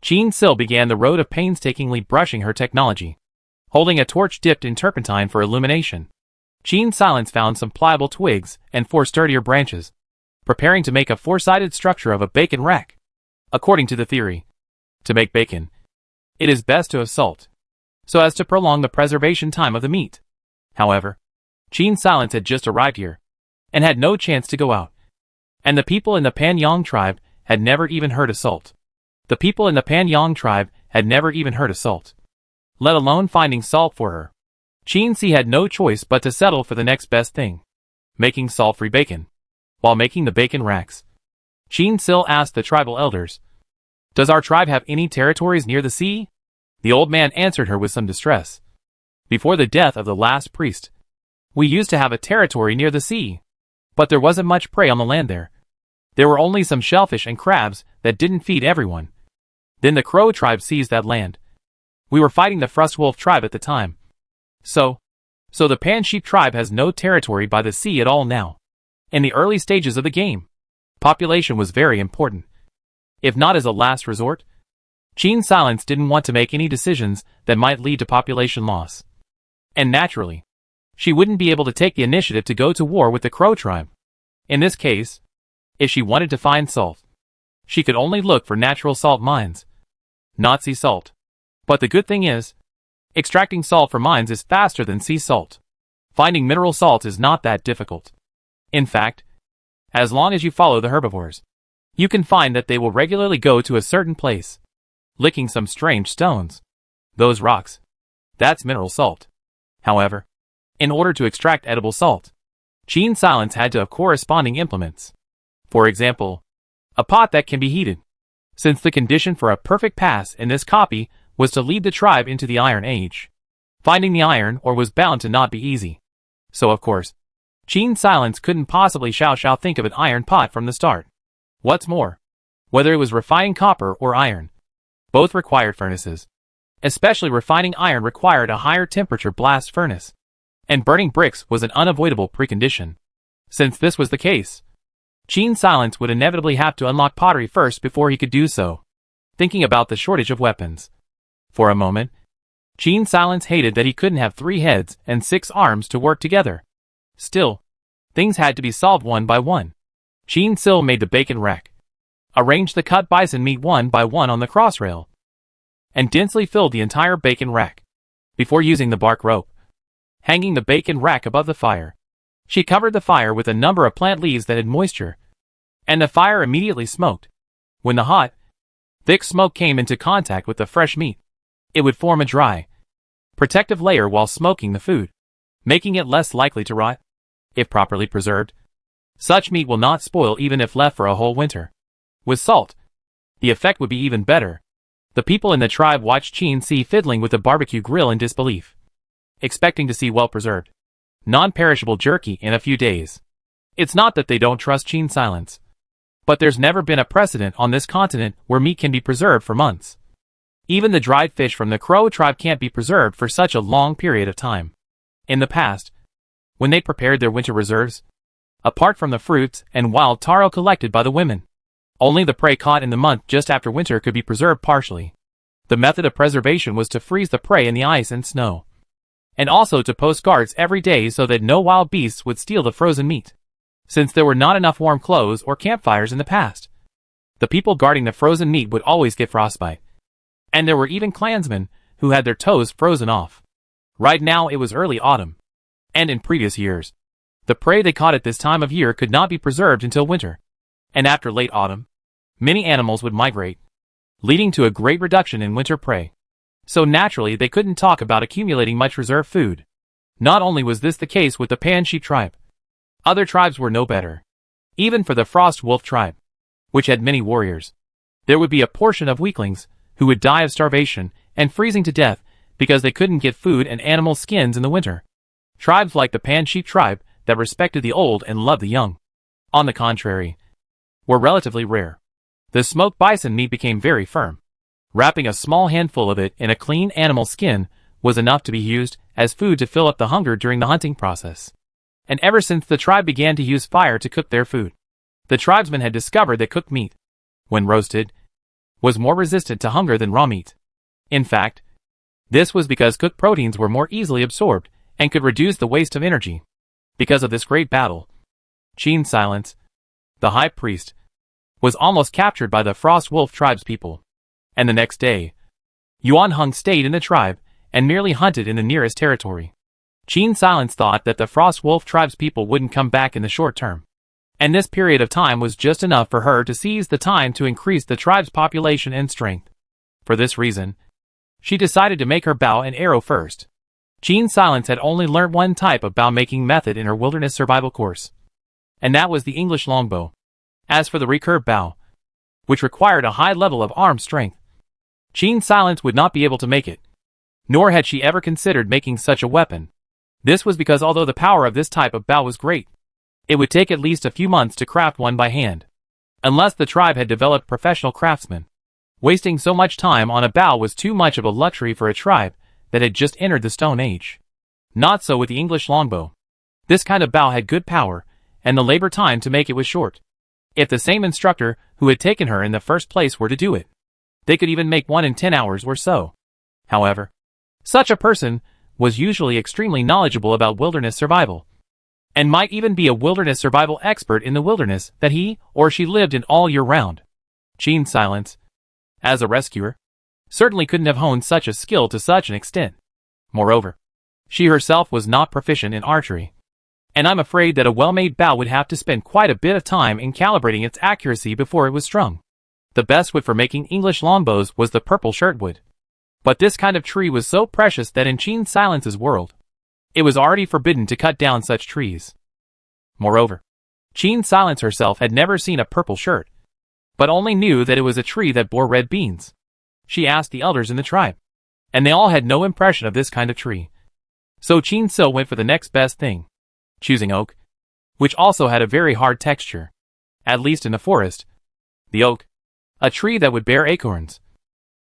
Chin-sil began the road of painstakingly brushing her technology. Holding a torch dipped in turpentine for illumination, Chin-Silence found some pliable twigs and 4 sturdier branches, preparing to make a 4-sided structure of a bacon rack. According to the theory, to make bacon, it is best to have salt, so as to prolong the preservation time of the meat. However, Chin-Silence had just arrived here, and had no chance to go out. And the people in the Panyang tribe had never even heard of salt. The people in the Panyang tribe had never even heard of salt, let alone finding salt for her. Chin-Si had no choice but to settle for the next best thing, making salt-free bacon. While making the bacon racks, Chin-Sil asked the tribal elders, "Does our tribe have any territories near the sea?" The old man answered her with some distress. "Before the death of the last priest, we used to have a territory near the sea, but there wasn't much prey on the land there. There were only some shellfish and crabs that didn't feed everyone. Then the Crow tribe seized that land. We were fighting the Frostwolf tribe at the time. So the Pan-Sheep tribe has no territory by the sea at all now. In the early stages of the game, population was very important, if not as a last resort. Chin-Silence didn't want to make any decisions that might lead to population loss. And naturally, she wouldn't be able to take the initiative to go to war with the Crow tribe. In this case, if she wanted to find salt, she could only look for natural salt mines, not sea salt. But the good thing is, extracting salt from mines is faster than sea salt. Finding mineral salt is not that difficult. In fact, as long as you follow the herbivores, you can find that they will regularly go to a certain place, licking some strange stones. Those rocks, that's mineral salt. However, in order to extract edible salt, Chin-Silence had to have corresponding implements. For example, a pot that can be heated, since the condition for a perfect pass in this copy was to lead the tribe into the Iron Age. Finding the iron ore was bound to not be easy. So of course, Chin-Silence couldn't possibly think of an iron pot from the start. What's more, whether it was refining copper or iron, both required furnaces. Especially refining iron required a higher temperature blast furnace, and burning bricks was an unavoidable precondition. Since this was the case, Chin-Silence would inevitably have to unlock pottery first before he could do so. Thinking about the shortage of weapons, for a moment, Chin-Silence hated that he couldn't have 3 heads and 6 arms to work together. Still, things had to be solved one by one. Chin-Sil made the bacon rack, arranged the cut bison meat one by one on the crossrail, and densely filled the entire bacon rack. Before using the bark rope, hanging the bacon rack above the fire, she covered the fire with a number of plant leaves that had moisture, and the fire immediately smoked. When the hot, thick smoke came into contact with the fresh meat, it would form a dry, protective layer while smoking the food, making it less likely to rot. If properly preserved, such meat will not spoil even if left for a whole winter. With salt, the effect would be even better. The people in the tribe watched Chin-Si fiddling with the barbecue grill in disbelief, expecting to see well-preserved, non-perishable jerky in a few days. It's not that they don't trust Chin-Silence, but there's never been a precedent on this continent where meat can be preserved for months. Even the dried fish from the Crow tribe can't be preserved for such a long period of time. In the past, when they prepared their winter reserves, apart from the fruits and wild taro collected by the women, only the prey caught in the month just after winter could be preserved partially. The method of preservation was to freeze the prey in the ice and snow, and also to post guards every day so that no wild beasts would steal the frozen meat. Since there were not enough warm clothes or campfires in the past, the people guarding the frozen meat would always get frostbite. And there were even clansmen who had their toes frozen off. Right now it was early autumn, and in previous years, the prey they caught at this time of year could not be preserved until winter. And after late autumn, many animals would migrate, leading to a great reduction in winter prey. So naturally they couldn't talk about accumulating much reserve food. Not only was this the case with the Pan-Sheep tribe, other tribes were no better. Even for the Frost Wolf tribe, which had many warriors, there would be a portion of weaklings who would die of starvation and freezing to death because they couldn't get food and animal skins in the winter. Tribes like the Pan-Sheep tribe that respected the old and loved the young, on the contrary, were relatively rare. The smoked bison meat became very firm. Wrapping a small handful of it in a clean animal skin was enough to be used as food to fill up the hunger during the hunting process. And ever since the tribe began to use fire to cook their food, the tribesmen had discovered that cooked meat, when roasted, was more resistant to hunger than raw meat. In fact, this was because cooked proteins were more easily absorbed and could reduce the waste of energy. Because of this great battle, Qin Silence, the high priest, was almost captured by the Frost Wolf tribespeople. And the next day, Yuan Heng stayed in the tribe and merely hunted in the nearest territory. Qin Silence thought that the Frost Wolf tribespeople wouldn't come back in the short term, and this period of time was just enough for her to seize the time to increase the tribe's population and strength. For this reason, she decided to make her bow and arrow first. Qin Silence had only learnt one type of bow-making method in her wilderness survival course, and that was the English longbow. As for the recurve bow, which required a high level of arm strength, Qin Silence would not be able to make it, nor had she ever considered making such a weapon. This was because although the power of this type of bow was great, it would take at least a few months to craft one by hand, unless the tribe had developed professional craftsmen. Wasting so much time on a bow was too much of a luxury for a tribe that had just entered the Stone Age. Not so with the English longbow. This kind of bow had good power, and the labor time to make it was short. If the same instructor who had taken her in the first place were to do it, they could even make one in 10 hours or so. However, such a person was usually extremely knowledgeable about wilderness survival, and might even be a wilderness survival expert in the wilderness that he or she lived in all year round. Qin Silence, as a rescuer, certainly couldn't have honed such a skill to such an extent. Moreover, she herself was not proficient in archery, and I'm afraid that a well-made bow would have to spend quite a bit of time in calibrating its accuracy before it was strung. The best wood for making English longbows was the purple shirtwood. But this kind of tree was so precious that in Qin Silence's world, it was already forbidden to cut down such trees. Moreover, Qin Silence herself had never seen a purple shirt, but only knew that it was a tree that bore red beans. She asked the elders in the tribe, and they all had no impression of this kind of tree. So Qin So went for the next best thing, choosing oak, which also had a very hard texture. At least in the forest, the oak, a tree that would bear acorns,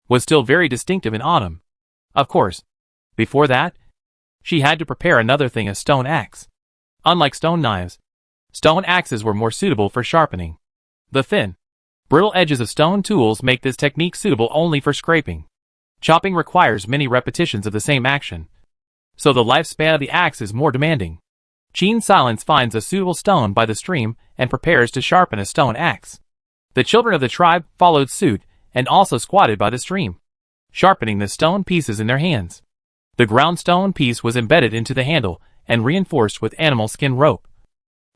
was still very distinctive in autumn. Of course, before that, she had to prepare another thing, a stone axe. Unlike stone knives, stone axes were more suitable for sharpening. The thin, brittle edges of stone tools make this technique suitable only for scraping. Chopping requires many repetitions of the same action, so the lifespan of the axe is more demanding. Qin Silence finds a suitable stone by the stream and prepares to sharpen a stone axe. The children of the tribe followed suit and also squatted by the stream, sharpening the stone pieces in their hands. The ground stone piece was embedded into the handle and reinforced with animal skin rope.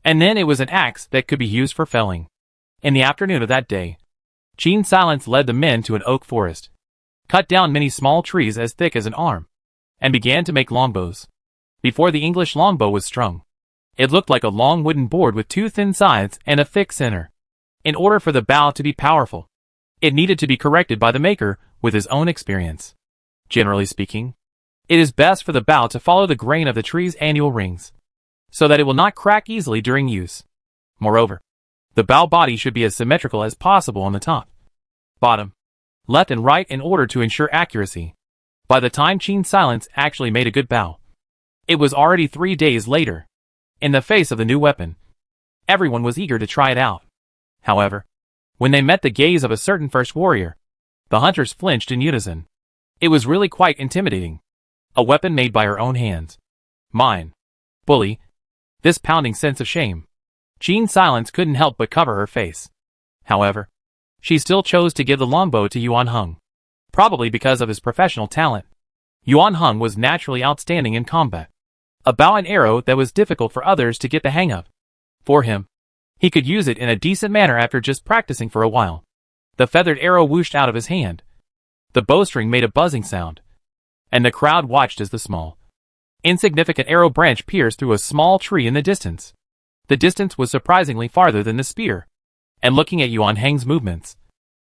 And then it was an axe that could be used for felling. In the afternoon of that day, Qin Silence led the men to an oak forest, cut down many small trees as thick as an arm, and began to make longbows. Before the English longbow was strung, it looked like a long wooden board with two thin sides and a thick center. In order for the bow to be powerful, it needed to be corrected by the maker with his own experience. Generally speaking, it is best for the bow to follow the grain of the tree's annual rings, so that it will not crack easily during use. Moreover, the bow body should be as symmetrical as possible on the top, bottom, left and right in order to ensure accuracy. By the time Qin Silence actually made a good bow, it was already 3 days later. In the face of the new weapon, everyone was eager to try it out. However, when they met the gaze of a certain first warrior, the hunters flinched in unison. It was really quite intimidating. A weapon made by her own hands. Mine. Bully. This pounding sense of shame. Qin Silence couldn't help but cover her face. However, she still chose to give the longbow to Yuan Heng, probably because of his professional talent. Yuan Heng was naturally outstanding in combat, a bow and arrow that was difficult for others to get the hang of. For him, he could use it in a decent manner after just practicing for a while. The feathered arrow whooshed out of his hand. The bowstring made a buzzing sound, and the crowd watched as the small, insignificant arrow branch pierced through a small tree in the distance. The distance was surprisingly farther than the spear. And looking at Yuan Heng's movements,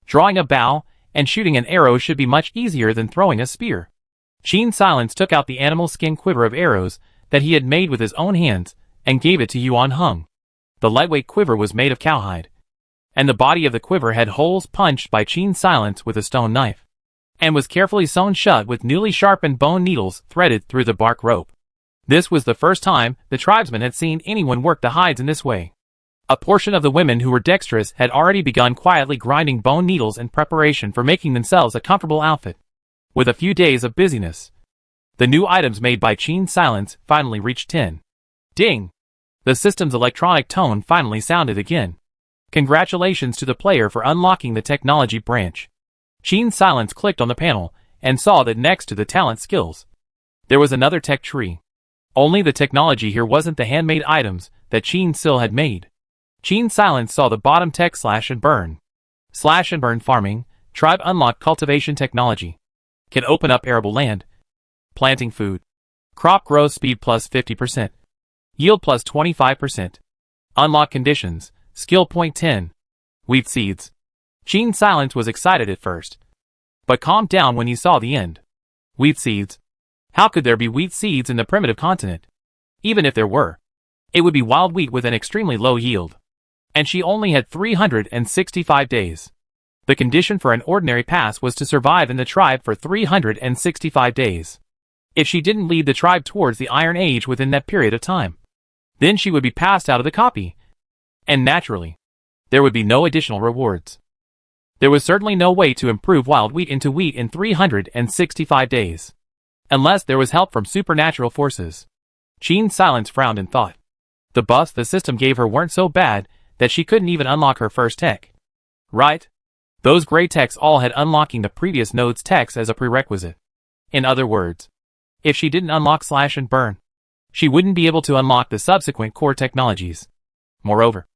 drawing a bow and shooting an arrow should be much easier than throwing a spear. Qin Silence took out the animal skin quiver of arrows that he had made with his own hands and gave it to Yuan Heng. The lightweight quiver was made of cowhide, and the body of the quiver had holes punched by Qin Silence with a stone knife. and was carefully sewn shut with newly sharpened bone needles threaded through the bark rope. This was the first time the tribesmen had seen anyone work the hides in this way. A portion of the women who were dexterous had already begun quietly grinding bone needles in preparation for making themselves a comfortable outfit. With a few days of busyness, the new items made by Qin Silence finally reached 10. Ding! The system's electronic tone finally sounded again. Congratulations to the player for unlocking the technology branch. Qin Silence clicked on the panel and saw that next to the talent skills, there was another tech tree. Only the technology here wasn't the handmade items that Qin Sil had made. Qin Silence saw the bottom tech slash and burn. Slash and burn farming, tribe unlock cultivation technology. Can open up arable land. Planting food. Crop growth speed plus 50%. Yield plus 25%. Unlock conditions, skill point 10. Wheat seeds. Qin Silence was excited at first, but calmed down when he saw the end. Wheat seeds. How could there be wheat seeds in the primitive continent? Even if there were, it would be wild wheat with an extremely low yield. And she only had 365 days. The condition for an ordinary pass was to survive in the tribe for 365 days. If she didn't lead the tribe towards the Iron Age within that period of time, then she would be passed out of the copy. And naturally, there would be no additional rewards. There was certainly no way to improve wild wheat into wheat in 365 days. Unless there was help from supernatural forces. Qin Silence frowned and thought. The buffs the system gave her weren't so bad that she couldn't even unlock her first tech. Right? Those gray techs all had unlocking the previous node's techs as a prerequisite. In other words, if she didn't unlock slash and burn, she wouldn't be able to unlock the subsequent core technologies. Moreover,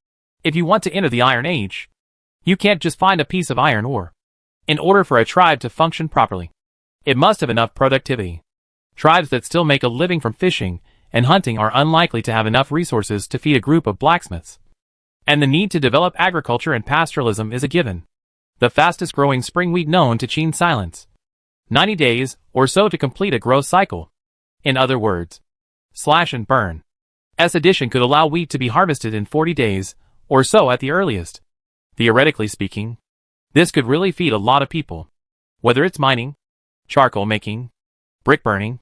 if you want to enter the Iron Age, you can't just find a piece of iron ore. In order for a tribe to function properly, it must have enough productivity. Tribes that still make a living from fishing and hunting are unlikely to have enough resources to feed a group of blacksmiths. And the need to develop agriculture and pastoralism is a given. The fastest growing spring wheat known to Qin Silence. 90 days or so to complete a growth cycle. In other words, slash and burn. S addition could allow wheat to be harvested in 40 days or so at the earliest. Theoretically speaking, this could really feed a lot of people. Whether it's mining, charcoal making, brick burning,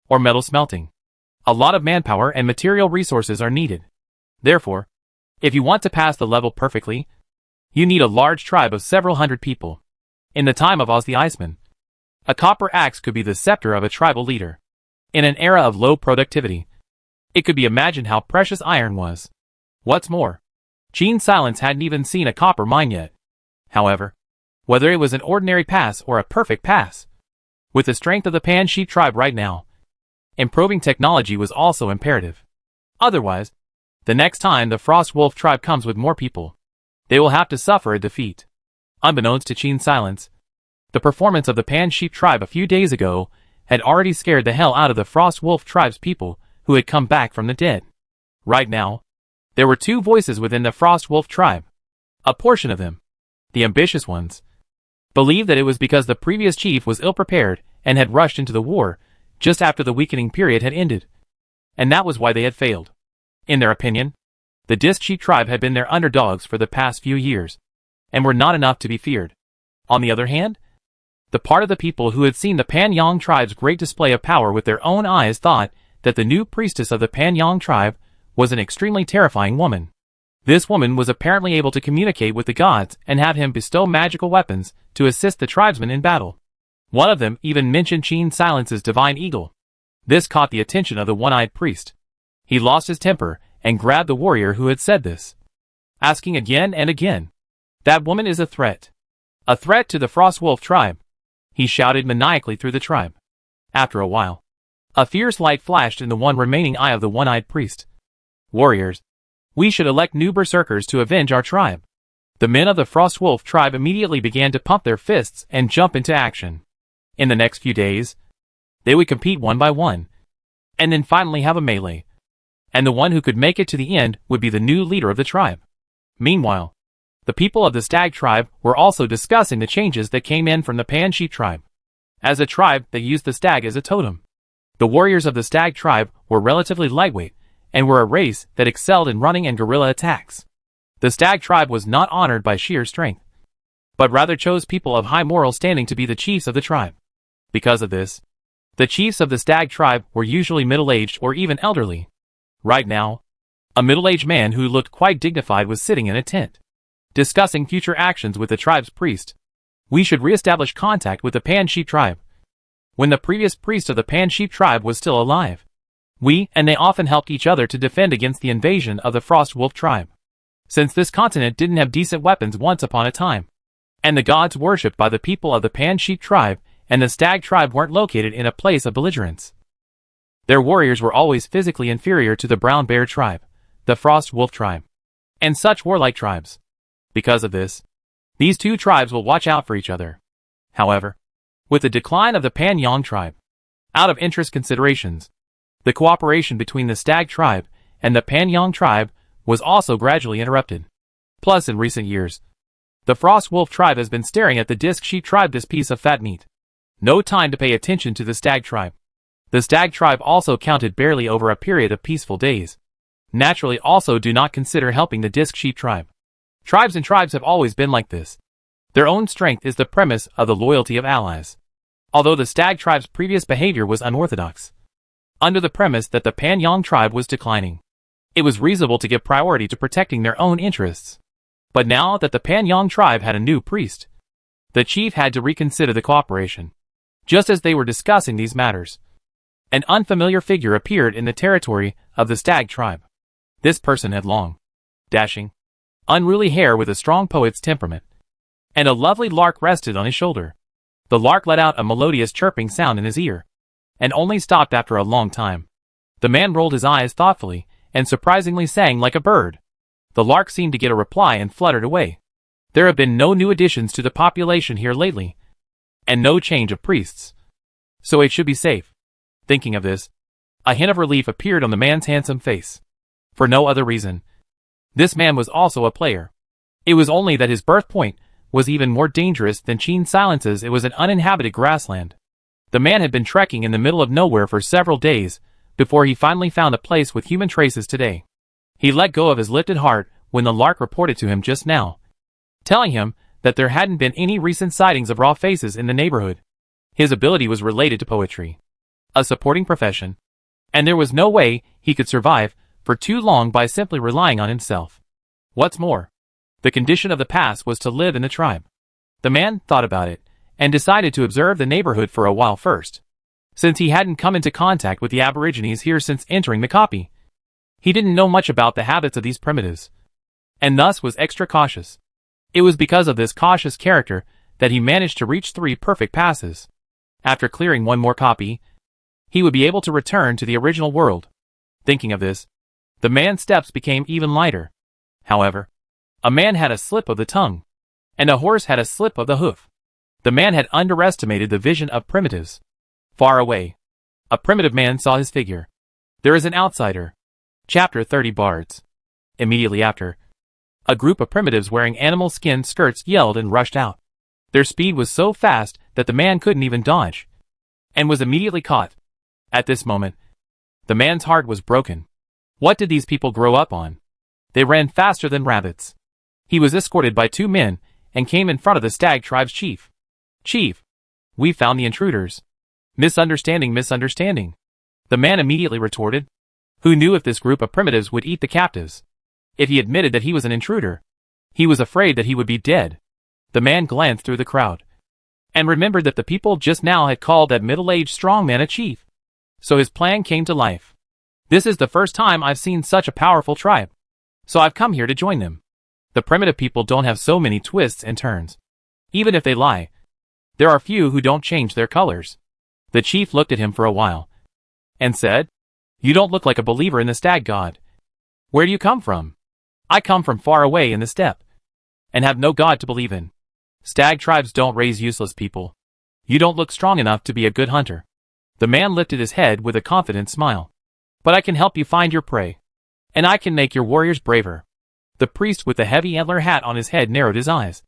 or metal smelting. A lot of manpower and material resources are needed. Therefore, if you want to pass the level perfectly, you need a large tribe of several hundred people. In the time of Oz the Iceman, a copper axe could be the scepter of a tribal leader. In an era of low productivity, it could be imagined how precious iron was. What's more, Qin Silence hadn't even seen a copper mine yet. However, whether it was an ordinary pass or a perfect pass, with the strength of the Pan Sheep tribe right now, improving technology was also imperative. Otherwise, the next time the Frost Wolf tribe comes with more people, they will have to suffer a defeat. Unbeknownst to Qin Silence, the performance of the Pan Sheep tribe a few days ago had already scared the hell out of the Frost Wolf tribe's people who had come back from the dead. Right now, there were two voices within the Frost Wolf tribe. A portion of them, the ambitious ones, believed that it was because the previous chief was ill-prepared and had rushed into the war just after the weakening period had ended. And that was why they had failed. In their opinion, the Disc Sheep tribe had been their underdogs for the past few years, and were not enough to be feared. On the other hand, the part of the people who had seen the Pan Yang tribe's great display of power with their own eyes thought that the new priestess of the Pan Yang tribe was an extremely terrifying woman. This woman was apparently able to communicate with the gods and have him bestow magical weapons to assist the tribesmen in battle. One of them even mentioned Qin Silence's divine eagle. This caught the attention of the one-eyed priest. He lost his temper and grabbed the warrior who had said this, asking again and again, "That woman is a threat. A threat to the Frost Wolf tribe," he shouted maniacally through the tribe. After a while, a fierce light flashed in the one remaining eye of the one-eyed priest. "Warriors, we should elect new berserkers to avenge our tribe." The men of the Frost Wolf tribe immediately began to pump their fists and jump into action. In the next few days, they would compete one by one, and then finally have a melee. And the one who could make it to the end would be the new leader of the tribe. Meanwhile, the people of the Stag tribe were also discussing the changes that came in from the Pan Sheep tribe. As a tribe, they used the stag as a totem. The warriors of the Stag tribe were relatively lightweight, and were a race that excelled in running and guerrilla attacks. The Stag tribe was not honored by sheer strength. but rather chose people of high moral standing to be the chiefs of the tribe. Because of this, the chiefs of the stag tribe were usually middle-aged or even elderly. Right now, a middle-aged man who looked quite dignified was sitting in a tent, discussing future actions with the tribe's priest. We should re-establish contact with the Pan Sheep tribe. When the previous priest of the Pan Sheep tribe was still alive, we and they often helped each other to defend against the invasion of the Frost Wolf tribe. Since this continent didn't have decent weapons once upon a time, and the gods worshipped by the people of the Pan Sheep tribe and the Stag tribe weren't located in a place of belligerence, their warriors were always physically inferior to the Brown Bear tribe, the Frost Wolf tribe, and such warlike tribes. Because of this, these two tribes will watch out for each other. However, with the decline of the Pan Yang tribe, out of interest considerations, the cooperation between the Stag tribe and the Pan Yang tribe was also gradually interrupted. Plus, in recent years, the Frost Wolf tribe has been staring at the Disc Sheep tribe this piece of fat meat. No time to pay attention to the Stag tribe. The Stag tribe also counted barely over a period of peaceful days. Naturally also do not consider helping the Disc Sheep tribe. Tribes and tribes have always been like this. Their own strength is the premise of the loyalty of allies. Although the Stag tribe's previous behavior was unorthodox, under the premise that the Pan Yang tribe was declining, it was reasonable to give priority to protecting their own interests. But now that the Pan Yang tribe had a new priest, the chief had to reconsider the cooperation. Just as they were discussing these matters, an unfamiliar figure appeared in the territory of the Stag tribe. This person had long, dashing, unruly hair with a strong poet's temperament, and a lovely lark rested on his shoulder. The lark let out a melodious chirping sound in his ear, and only stopped after a long time. The man rolled his eyes thoughtfully, and surprisingly sang like a bird. The lark seemed to get a reply and fluttered away. There have been no new additions to the population here lately, and no change of priests, so it should be safe. Thinking of this, a hint of relief appeared on the man's handsome face. For no other reason. This man was also a player. It was only that his birth point was even more dangerous than Sheen Silence's. It was an uninhabited grassland. The man had been trekking in the middle of nowhere for several days before he finally found a place with human traces today. He let go of his lifted heart when the lark reported to him just now, telling him that there hadn't been any recent sightings of raw faces in the neighborhood. His ability was related to poetry, a supporting profession, and there was no way he could survive for too long by simply relying on himself. What's more, the condition of the past was to live in the tribe. The man thought about it, and decided to observe the neighborhood for a while first. Since he hadn't come into contact with the Aborigines here since entering the copy, he didn't know much about the habits of these primitives, and thus was extra cautious. It was because of this cautious character that he managed to reach 3 perfect passes. After clearing one more copy, he would be able to return to the original world. Thinking of this, the man's steps became even lighter. However, a man had a slip of the tongue, and a horse had a slip of the hoof. The man had underestimated the vision of primitives. Far away, a primitive man saw his figure. There is an outsider. Chapter 30 Bards. Immediately after, a group of primitives wearing animal skin skirts yelled and rushed out. Their speed was so fast that the man couldn't even dodge, and was immediately caught. At this moment, the man's heart was broken. What did these people grow up on? They ran faster than rabbits. He was escorted by 2 men, and came in front of the Stag tribe's chief. Chief, we found the intruders. Misunderstanding. The man immediately retorted. Who knew if this group of primitives would eat the captives? If he admitted that he was an intruder, he was afraid that he would be dead. The man glanced through the crowd, and remembered that the people just now had called that middle-aged strong man a chief. So his plan came to life. This is the first time I've seen such a powerful tribe, so I've come here to join them. The primitive people don't have so many twists and turns. Even if they lie, there are few who don't change their colors. The chief looked at him for a while, and said, "You don't look like a believer in the stag god. Where do you come from?" "I come from far away in the steppe, and have no god to believe in. Stag tribes don't raise useless people. You don't look strong enough to be a good hunter." The man lifted his head with a confident smile. "But I can help you find your prey, and I can make your warriors braver." The priest with the heavy antler hat on his head narrowed his eyes.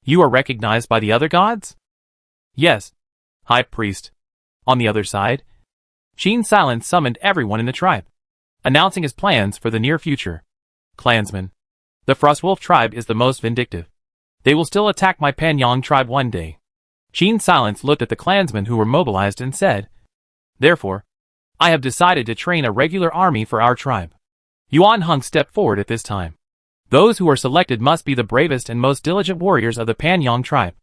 "You are recognized by the other gods?" "Yes, High Priest." On the other side, Sheen Silence summoned everyone in the tribe, announcing his plans for the near future. "Clansmen, the Frostwolf tribe is the most vindictive. They will still attack my Panyang tribe one day. Qin Silence looked at the clansmen who were mobilized and said, "Therefore, I have decided to train a regular army for our tribe." Yuan Hung stepped forward at this time. Those who are selected must be the bravest and most diligent warriors of the Panyang tribe,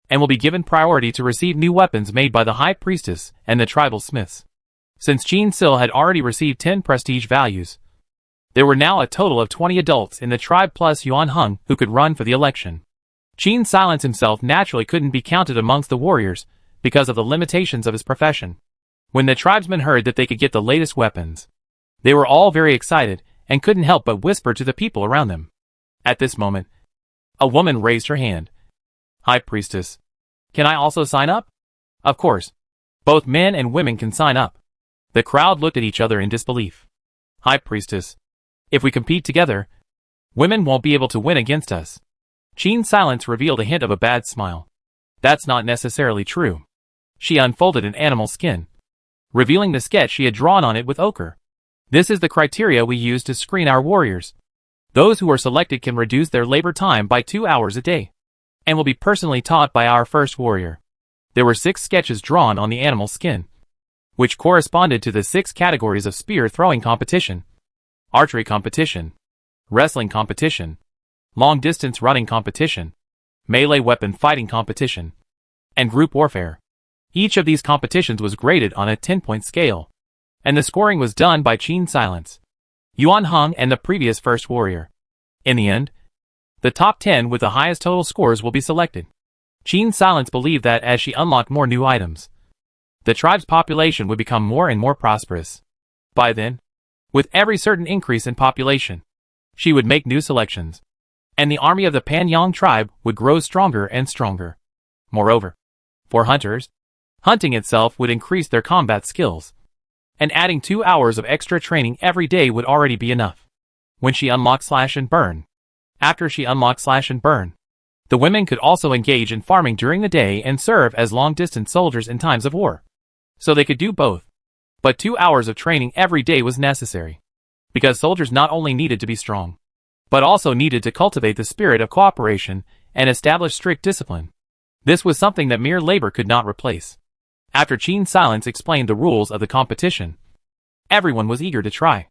and will be given priority to receive new weapons made by the High Priestess and the tribal smiths. Since Qin Sil had already received 10 prestige values, there were now a total of 20 adults in the tribe plus Yuan Hung who could run for the election. Qin Silence himself naturally couldn't be counted amongst the warriors because of the limitations of his profession. When the tribesmen heard that they could get the latest weapons, they were all very excited and couldn't help but whisper to the people around them. At this moment, a woman raised her hand. "High Priestess, can I also sign up?" "Of course. Both men and women can sign up." The crowd looked at each other in disbelief. "High Priestess, if we compete together, women won't be able to win against us." Qin Silence revealed a hint of a bad smile. "That's not necessarily true." She unfolded an animal skin, revealing the sketch she had drawn on it with ochre. "This is the criteria we use to screen our warriors. Those who are selected can reduce their labor time by 2 hours a day, and will be personally taught by our first warrior." There were 6 sketches drawn on the animal skin, which corresponded to the 6 categories of spear throwing competition, archery competition, wrestling competition, long-distance running competition, melee weapon fighting competition, and group warfare. Each of these competitions was graded on a 10-point scale, and the scoring was done by Qin Silence, Yuan Hung, and the previous first warrior. In the end, the top 10 with the highest total scores will be selected. Qin Silence believed that as she unlocked more new items, the tribe's population would become more and more prosperous. By then, with every certain increase in population, she would make new selections, and the army of the Panyang tribe would grow stronger and stronger. Moreover, for hunters, hunting itself would increase their combat skills, and adding 2 hours of extra training every day would already be enough. When she unlocked Slash and Burn. After she unlocked Slash and Burn, the women could also engage in farming during the day and serve as long-distance soldiers in times of war. So they could do both. But 2 hours of training every day was necessary, because soldiers not only needed to be strong, but also needed to cultivate the spirit of cooperation and establish strict discipline. This was something that mere labor could not replace. After Qin Silence explained the rules of the competition, everyone was eager to try.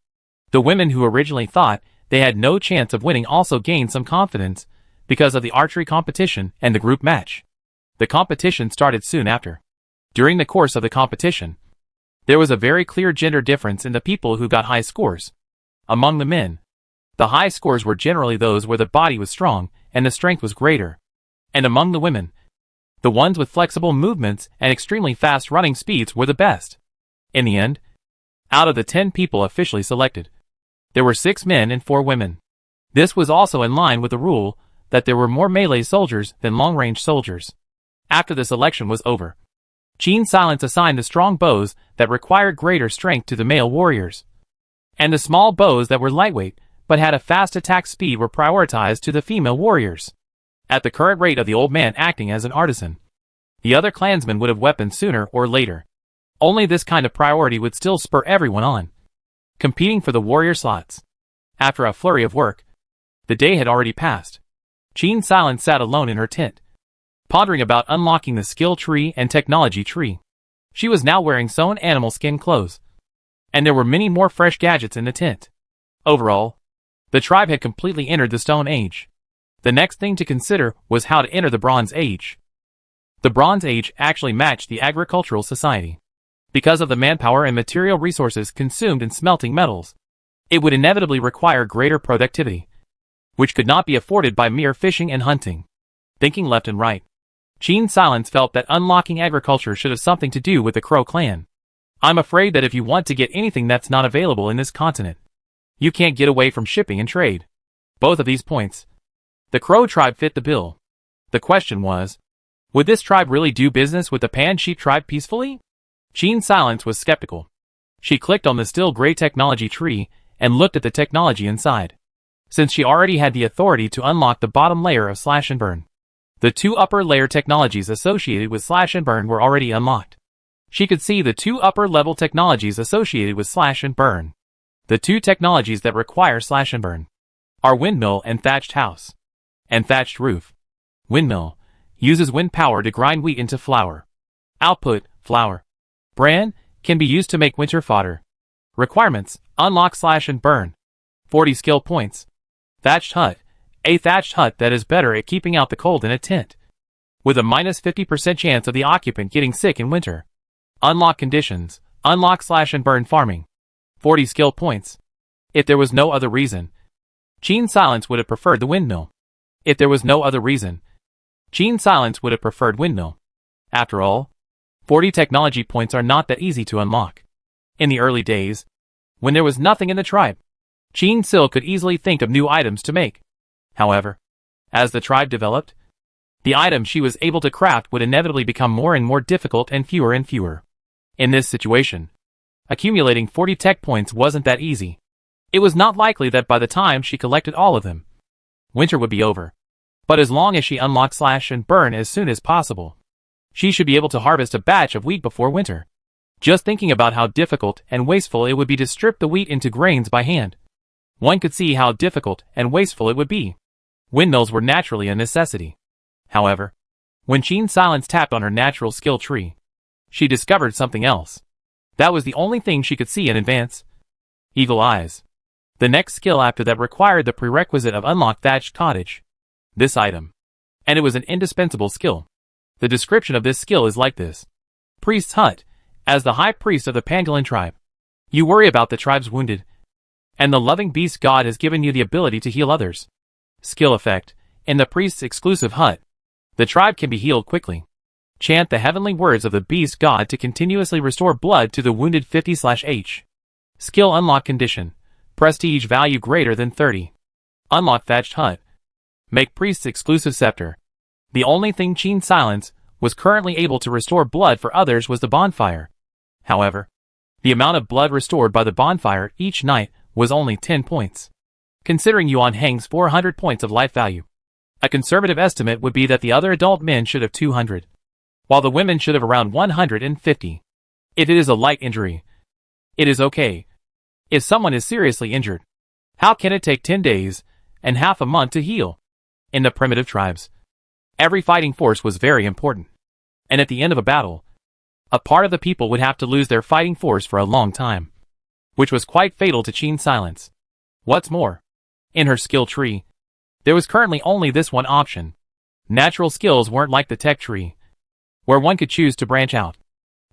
The women who originally thought they had no chance of winning also gained some confidence because of the archery competition and the group match. The competition started soon after. During the course of the competition, there was a very clear gender difference in the people who got high scores. Among the men, the high scores were generally those where the body was strong and the strength was greater. And among the women, the ones with flexible movements and extremely fast running speeds were the best. In the end, out of the 10 people officially selected, there were 6 men and 4 women. This was also in line with the rule that there were more melee soldiers than long-range soldiers. After the selection was over, Qin Silence assigned the strong bows that required greater strength to the male warriors, and the small bows that were lightweight but had a fast attack speed were prioritized to the female warriors. At the current rate of the old man acting as an artisan, the other clansmen would have weapons sooner or later. Only this kind of priority would still spur everyone on, competing for the warrior slots. After a flurry of work, the day had already passed. Qin Silence sat alone in her tent, pondering about unlocking the skill tree and technology tree. She was now wearing sewn animal skin clothes, and there were many more fresh gadgets in the tent. Overall, the tribe had completely entered the Stone Age. The next thing to consider was how to enter the Bronze Age. The Bronze Age actually matched the agricultural society. Because of the manpower and material resources consumed in smelting metals, it would inevitably require greater productivity, which could not be afforded by mere fishing and hunting. Thinking left and right, Qin Silence felt that unlocking agriculture should have something to do with the Crow clan. "I'm afraid that if you want to get anything that's not available in this continent, you can't get away from shipping and trade." Both of these points, the Crow tribe fit the bill. The question was, would this tribe really do business with the Pan Sheep tribe peacefully? Qin Silence was skeptical. She clicked on the still gray technology tree and looked at the technology inside. Since she already had the authority to unlock the bottom layer of Slash and Burn, the 2 upper layer technologies associated with Slash and Burn were already unlocked. She could see the 2 upper level technologies associated with Slash and Burn. The 2 technologies that require Slash and Burn are Windmill and Thatched House, and Thatched Roof. Windmill. Uses wind power to grind wheat into flour. Output, flour. Bran, can be used to make winter fodder. Requirements, unlock slash and burn. 40 skill points. Thatched hut. A thatched hut that is better at keeping out the cold than a tent, with a minus 50% chance of the occupant getting sick in winter. Unlock conditions, unlock slash and burn farming. 40 skill points. If there was no other reason, Gene Silence would have preferred the windmill. If there was no other reason, Gene Silence would have preferred windmill. After all, 40 technology points are not that easy to unlock. In the early days, when there was nothing in the tribe, Gene Sil could easily think of new items to make. However, as the tribe developed, the items she was able to craft would inevitably become more and more difficult and fewer and fewer. In this situation, accumulating 40 tech points wasn't that easy. It was not likely that by the time she collected all of them, winter would be over. But as long as she unlocked slash and burn as soon as possible, she should be able to harvest a batch of wheat before winter. Just thinking about how difficult and wasteful it would be to strip the wheat into grains by hand, one could see how difficult and wasteful it would be. Windmills were naturally a necessity. However, when Gene Silence tapped on her natural skill tree, she discovered something else. That was the only thing she could see in advance. Eagle eyes. The next skill after that required the prerequisite of unlock thatched cottage. This item. And it was an indispensable skill. The description of this skill is like this. Priest's hut. As the high priest of the Pangolin tribe, you worry about the tribe's wounded, and the loving beast god has given you the ability to heal others. Skill effect. In the priest's exclusive hut, the tribe can be healed quickly. Chant the heavenly words of the beast god to continuously restore blood to the wounded 50/H. Skill unlock condition. Prestige value greater than 30. Unlock thatched hut. Make priest's exclusive scepter. The only thing Gene Silence was currently able to restore blood for others was the bonfire. However, the amount of blood restored by the bonfire each night was only 10 points. Considering Yuan Heng's 400 points of life value, a conservative estimate would be that the other adult men should have 200, while the women should have around 150. If it is a light injury, it is okay. If someone is seriously injured, how can it take 10 days and half a month to heal? In the primitive tribes, every fighting force was very important, and at the end of a battle, a part of the people would have to lose their fighting force for a long time, which was quite fatal to Gene Silence. What's more, in her skill tree, there was currently only this one option. Natural skills weren't like the tech tree, where one could choose to branch out.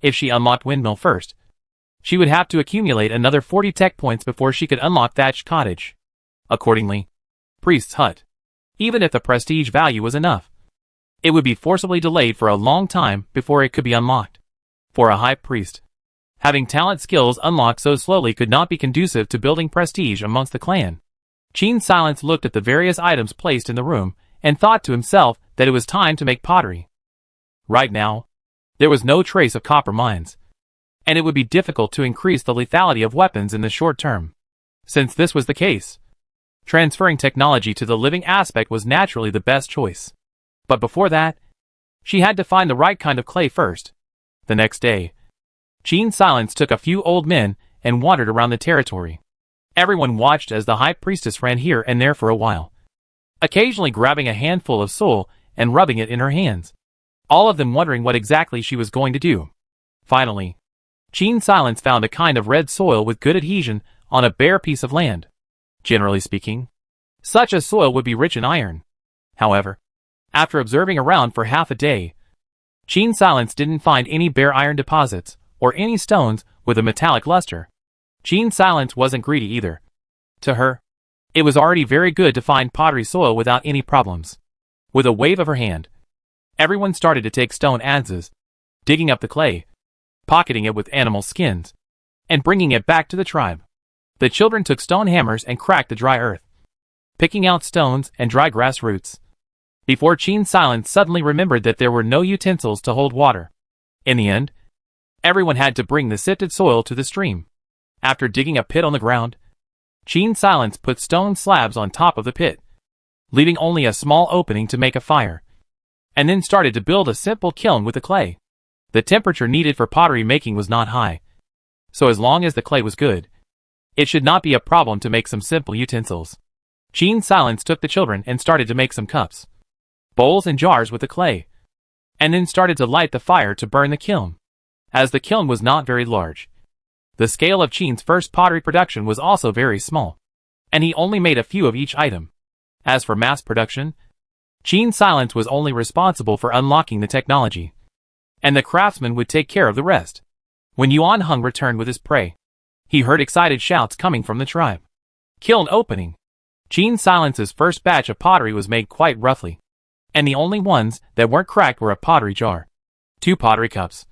If she unlocked windmill first, she would have to accumulate another 40 tech points before she could unlock thatched cottage. Accordingly, priest's hut. Even if the prestige value was enough, it would be forcibly delayed for a long time before it could be unlocked. For a high priest, having talent skills unlocked so slowly could not be conducive to building prestige amongst the clan. Gene Silence looked at the various items placed in the room and thought to himself that it was time to make pottery. Right now, there was no trace of copper mines, and it would be difficult to increase the lethality of weapons in the short term. Since this was the case, transferring technology to the living aspect was naturally the best choice. But before that, she had to find the right kind of clay first. The next day, Gene Silence took a few old men and wandered around the territory. Everyone watched as the high priestess ran here and there for a while, occasionally grabbing a handful of soil and rubbing it in her hands, all of them wondering what exactly she was going to do. Finally, Gene Silence found a kind of red soil with good adhesion on a bare piece of land. Generally speaking, such a soil would be rich in iron. However, after observing around for half a day, Gene Silence didn't find any bare iron deposits or any stones with a metallic luster. Gene Silence wasn't greedy either. To her, it was already very good to find pottery soil without any problems. With a wave of her hand, everyone started to take stone adzes, digging up the clay, pocketing it with animal skins, and bringing it back to the tribe. The children took stone hammers and cracked the dry earth, picking out stones and dry grass roots, before Gene Silence suddenly remembered that there were no utensils to hold water. In the end, everyone had to bring the sifted soil to the stream. After digging a pit on the ground, Gene Silence put stone slabs on top of the pit, leaving only a small opening to make a fire, and then started to build a simple kiln with the clay. The temperature needed for pottery making was not high, so as long as the clay was good, it should not be a problem to make some simple utensils. Gene Silence took the children and started to make some cups. bowls and jars with the clay, and then started to light the fire to burn the kiln. As the kiln was not very large, the scale of Qin's first pottery production was also very small, and he only made a few of each item. As for mass production, Qin Silence was only responsible for unlocking the technology, and the craftsman would take care of the rest. When Yuan Heng returned with his prey, he heard excited shouts coming from the tribe. Kiln opening. Qin Silence's first batch of pottery was made quite roughly, and the only ones that weren't cracked were a pottery jar, 2 pottery cups,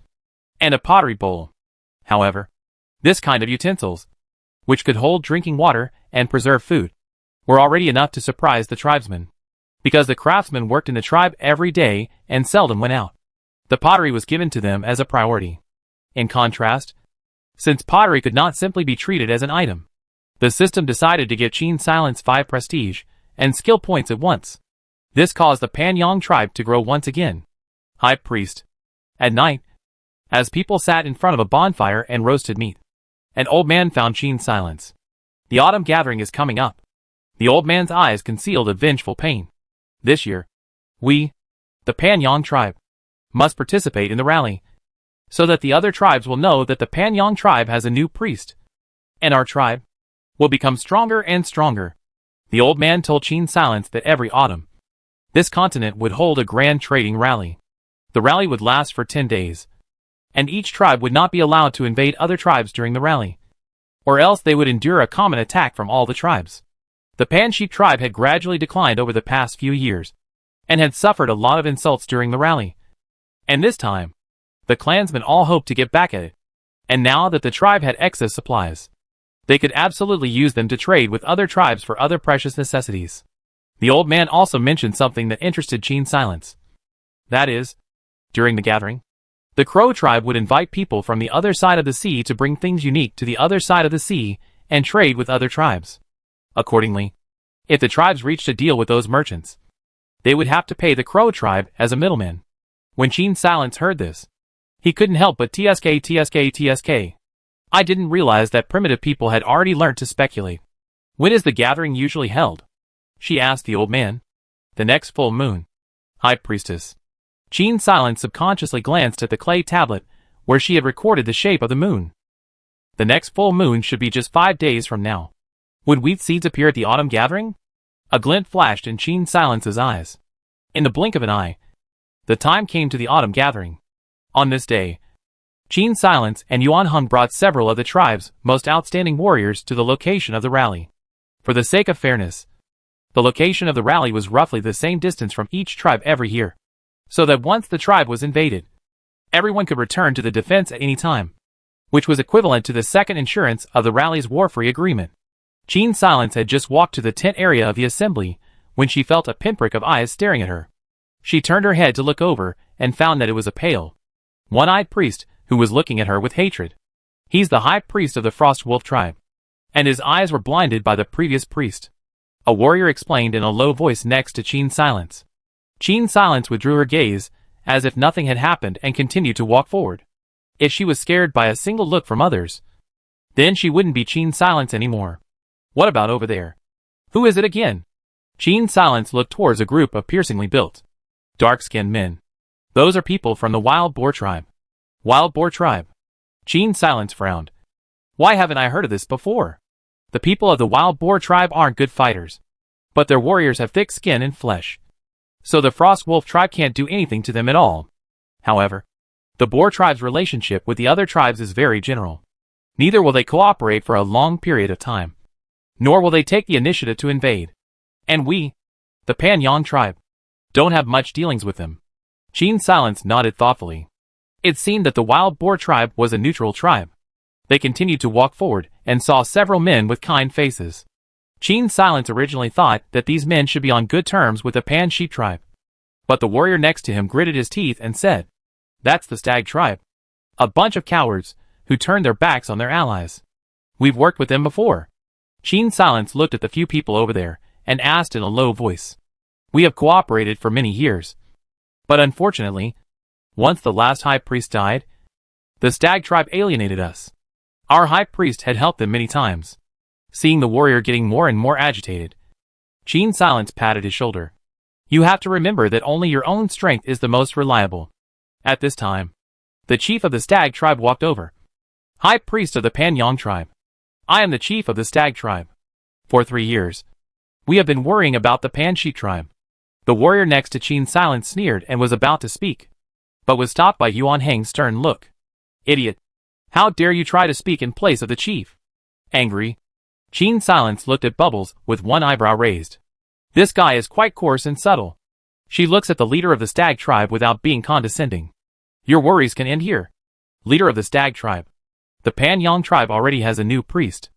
and a pottery bowl. However, this kind of utensils, which could hold drinking water and preserve food, were already enough to surprise the tribesmen, because the craftsmen worked in the tribe every day and seldom went out. The pottery was given to them as a priority. In contrast, since pottery could not simply be treated as an item, the system decided to give Qin Silence 5 prestige and skill points at once. This caused the Panyang tribe to grow once again. High Priest. At night, as people sat in front of a bonfire and roasted meat, an old man found Qin Silence. The autumn gathering is coming up. The old man's eyes concealed a vengeful pain. This year, we, the Panyang tribe, must participate in the rally, so that the other tribes will know that the Panyang tribe has a new priest, and our tribe will become stronger and stronger. The old man told Qin Silence that every autumn, this continent would hold a grand trading rally. The rally would last for 10 days, and each tribe would not be allowed to invade other tribes during the rally, or else they would endure a common attack from all the tribes. The Pan Sheep tribe had gradually declined over the past few years, and had suffered a lot of insults during the rally. And this time, the clansmen all hoped to get back at it, and now that the tribe had excess supplies, they could absolutely use them to trade with other tribes for other precious necessities. The old man also mentioned something that interested Qin Silence. That is, during the gathering, the Crow tribe would invite people from the other side of the sea to bring things unique to the other side of the sea and trade with other tribes. Accordingly, if the tribes reached a deal with those merchants, they would have to pay the Crow tribe as a middleman. When Qin Silence heard this, he couldn't help but tsk. I didn't realize that primitive people had already learned to speculate. When is the gathering usually held? She asked the old man. The next full moon. High Priestess. Qin Silence subconsciously glanced at the clay tablet where she had recorded the shape of the moon. The next full moon should be just 5 days from now. Would wheat seeds appear at the autumn gathering? A glint flashed in Qin Silence's eyes. In the blink of an eye, the time came to the autumn gathering. On this day, Qin Silence and Yuan Heng brought several of the tribe's most outstanding warriors to the location of the rally. For the sake of fairness, the location of the rally was roughly the same distance from each tribe every year, so that once the tribe was invaded, everyone could return to the defense at any time, which was equivalent to the second insurance of the rally's war-free agreement. Qin Silence had just walked to the tent area of the assembly when she felt a pinprick of eyes staring at her. She turned her head to look over and found that it was a pale, one-eyed priest who was looking at her with hatred. He's the high priest of the Frost Wolf tribe, and his eyes were blinded by the previous priest. A warrior explained in a low voice next to Qin Silence. Qin Silence withdrew her gaze, as if nothing had happened, and continued to walk forward. If she was scared by a single look from others, then she wouldn't be Qin Silence anymore. What about over there? Who is it again? Qin Silence looked towards a group of piercingly built, dark-skinned men. Those are people from the Wild Boar tribe. Wild Boar tribe. Qin Silence frowned. Why haven't I heard of this before? The people of the Wild Boar tribe aren't good fighters, but their warriors have thick skin and flesh, so the Frost Wolf tribe can't do anything to them at all. However, the Boar tribe's relationship with the other tribes is very general. Neither will they cooperate for a long period of time, nor will they take the initiative to invade. And we, the Panyang tribe, don't have much dealings with them. Qin Silence nodded thoughtfully. It seemed that the Wild Boar tribe was a neutral tribe. They continued to walk forward and saw several men with kind faces. Qin Silence originally thought that these men should be on good terms with the Pan Sheep tribe, but the warrior next to him gritted his teeth and said, "That's the Stag tribe. A bunch of cowards who turned their backs on their allies. We've worked with them before." Qin Silence looked at the few people over there and asked in a low voice, "We have cooperated for many years, but unfortunately, once the last high priest died, the Stag tribe alienated us. Our high priest had helped them many times." Seeing the warrior getting more and more agitated, Qin Silence patted his shoulder. You have to remember that only your own strength is the most reliable. At this time, the chief of the Stag tribe walked over. High priest of the Panyang tribe. I am the chief of the Stag tribe. For 3 years, we have been worrying about the Panshi tribe. The warrior next to Qin Silence sneered and was about to speak, but was stopped by Yuan Heng's stern look. Idiot! How dare you try to speak in place of the chief? Angry, Qin Silence looked at Bubbles with one eyebrow raised. This guy is quite coarse and subtle. She looks at the leader of the Stag tribe without being condescending. Your worries can end here. Leader of the Stag tribe. The Panyang tribe already has a new priest.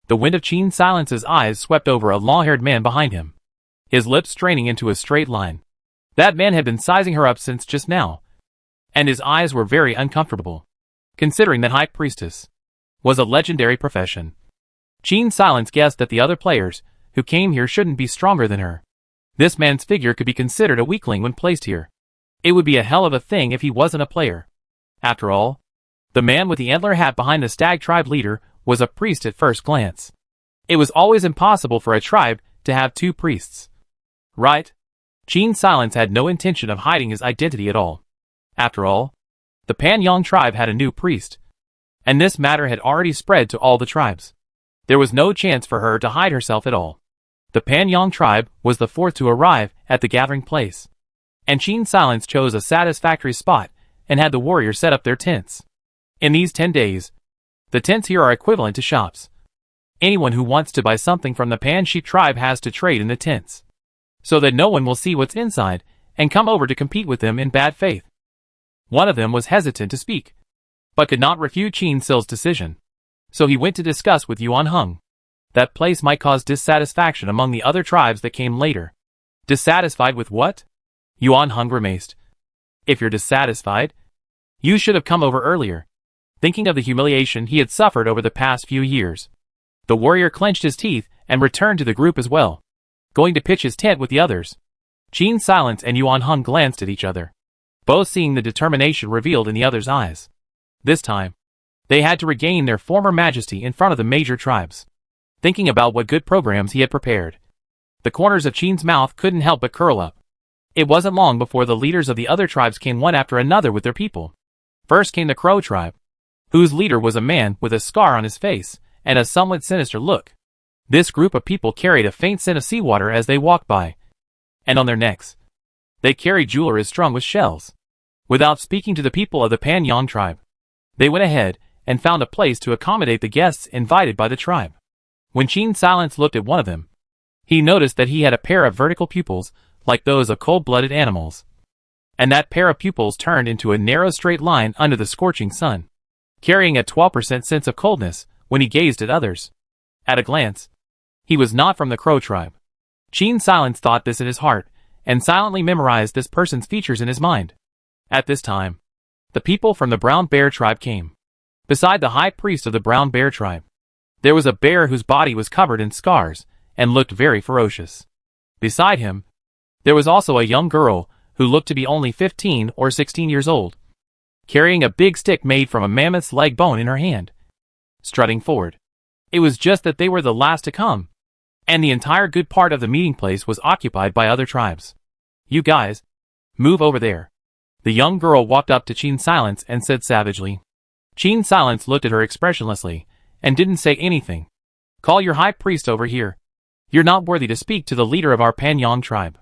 The wind of Qin Silence's eyes swept over a long-haired man behind him, his lips straining into a straight line. That man had been sizing her up since just now, and his eyes were very uncomfortable, considering that High Priestess was a legendary profession. Qin Silence guessed that the other players who came here shouldn't be stronger than her. This man's figure could be considered a weakling when placed here. It would be a hell of a thing if he wasn't a player. After all, the man with the antler hat behind the Stag tribe leader was a priest at first glance. It was always impossible for a tribe to have 2 priests. Right? Qin Silence had no intention of hiding his identity at all. After all, the Panyang tribe had a new priest, and this matter had already spread to all the tribes. There was no chance for her to hide herself at all. The Panyang tribe was the 4th to arrive at the gathering place, and Qin Silence chose a satisfactory spot and had the warriors set up their tents. In these 10 days, the tents here are equivalent to shops. Anyone who wants to buy something from the Panshi tribe has to trade in the tents, so that no one will see what's inside and come over to compete with them in bad faith. One of them was hesitant to speak, but could not refute Qin Sil's decision, so he went to discuss with Yuan Heng. That place might cause dissatisfaction among the other tribes that came later. Dissatisfied with what? Yuan Heng grimaced. If you're dissatisfied, you should have come over earlier. Thinking of the humiliation he had suffered over the past few years, the warrior clenched his teeth and returned to the group as well, going to pitch his tent with the others. Qin Silence and Yuan Heng glanced at each other, both seeing the determination revealed in the other's eyes. This time, they had to regain their former majesty in front of the major tribes. Thinking about what good programs he had prepared, the corners of Qin's mouth couldn't help but curl up. It wasn't long before the leaders of the other tribes came one after another with their people. First came the Crow tribe, whose leader was a man with a scar on his face and a somewhat sinister look. This group of people carried a faint scent of seawater as they walked by, and on their necks, they carried jewelry strung with shells. Without speaking to the people of the Panyang tribe, they went ahead and found a place to accommodate the guests invited by the tribe. When Qin Silence looked at one of them, he noticed that he had a pair of vertical pupils like those of cold-blooded animals, and that pair of pupils turned into a narrow straight line under the scorching sun, carrying a 12% sense of coldness when he gazed at others. At a glance, he was not from the Crow tribe. Qin Silence thought this in his heart, and silently memorized this person's features in his mind. At this time, the people from the Brown Bear tribe came. Beside the high priest of the Brown Bear tribe, there was a bear whose body was covered in scars and looked very ferocious. Beside him, there was also a young girl who looked to be only 15 or 16 years old, carrying a big stick made from a mammoth's leg bone in her hand, strutting forward. It was just that they were the last to come, and the entire good part of the meeting place was occupied by other tribes. You guys, move over there. The young girl walked up to Qin Silence and said savagely. Qin Silence looked at her expressionlessly and didn't say anything. Call your high priest over here. You're not worthy to speak to the leader of our Panyang tribe.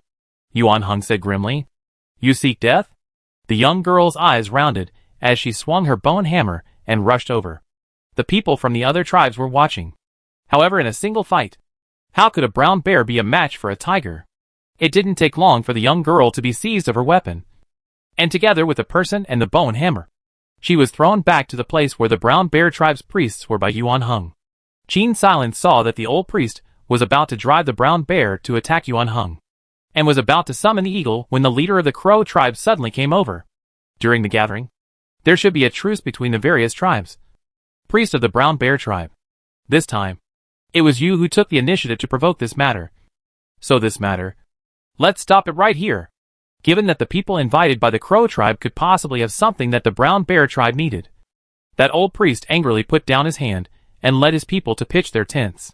Yuan Heng said grimly. You seek death? The young girl's eyes rounded as she swung her bone hammer and rushed over. The people from the other tribes were watching. However, in a single fight, how could a brown bear be a match for a tiger? It didn't take long for the young girl to be seized of her weapon, and together with the person and the bone hammer, she was thrown back to the place where the Brown Bear tribe's priests were by Yuan Heng. Qin Silence saw that the old priest was about to drive the brown bear to attack Yuan Heng, and was about to summon the eagle when the leader of the Crow tribe suddenly came over. During the gathering, there should be a truce between the various tribes. Priest of the Brown Bear tribe. This time, it was you who took the initiative to provoke this matter. So this matter, let's stop it right here. Given that the people invited by the Crow tribe could possibly have something that the Brown Bear tribe needed. That old priest angrily put down his hand and led his people to pitch their tents.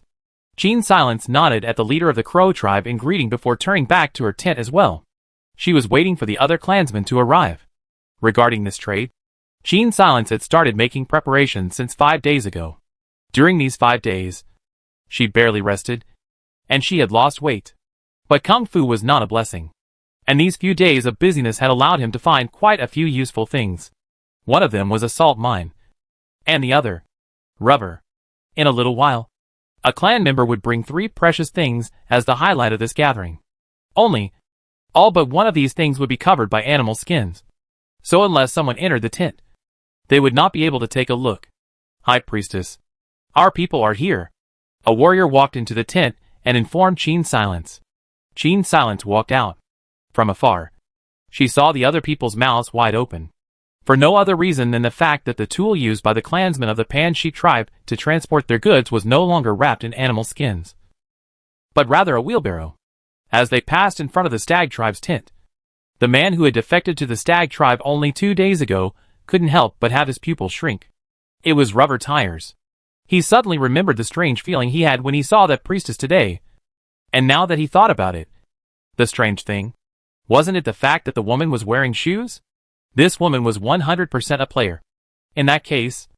Qin Silence nodded at the leader of the Crow tribe in greeting before turning back to her tent as well. She was waiting for the other clansmen to arrive. Regarding this trade, Qin Silence had started making preparations since 5 days ago. During these 5 days, she'd barely rested, and she had lost weight. But Kung Fu was not a blessing. And these few days of busyness had allowed him to find quite a few useful things. One of them was a salt mine. And the other, rubber. In a little while, a clan member would bring 3 precious things as the highlight of this gathering. Only, all but one of these things would be covered by animal skins. So unless someone entered the tent, they would not be able to take a look. High Priestess, our people are here. A warrior walked into the tent and informed Qin Silence. Qin Silence walked out. From afar, she saw the other people's mouths wide open. For no other reason than the fact that the tool used by the clansmen of the Pan Sheep tribe to transport their goods was no longer wrapped in animal skins, but rather a wheelbarrow. As they passed in front of the Stag tribe's tent, the man who had defected to the Stag tribe only 2 days ago couldn't help but have his pupils shrink. It was Rubber Tires. He suddenly remembered the strange feeling he had when he saw that priestess today. And now that he thought about it, the strange thing, wasn't it the fact that the woman was wearing shoes? This woman was 100% a player. In that case,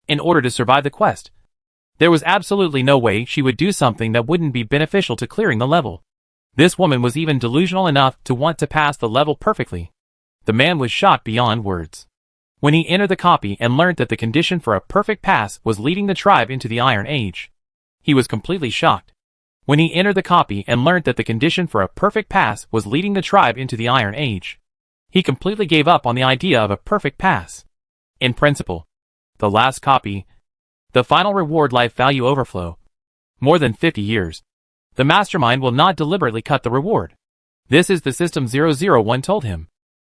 in order to survive the quest, there was absolutely no way she would do something that wouldn't be beneficial to clearing the level. This woman was even delusional enough to want to pass the level perfectly. The man was shocked beyond words. When he entered the copy and learned that the condition for a perfect pass was leading the tribe into the Iron Age, he was completely shocked. When he entered the copy and learned that the condition for a perfect pass was leading the tribe into the Iron Age, he completely gave up on the idea of a perfect pass. In principle, the last copy, the final reward life value overflow, more than 50 years. The mastermind will not deliberately cut the reward. This is the system 001 told him.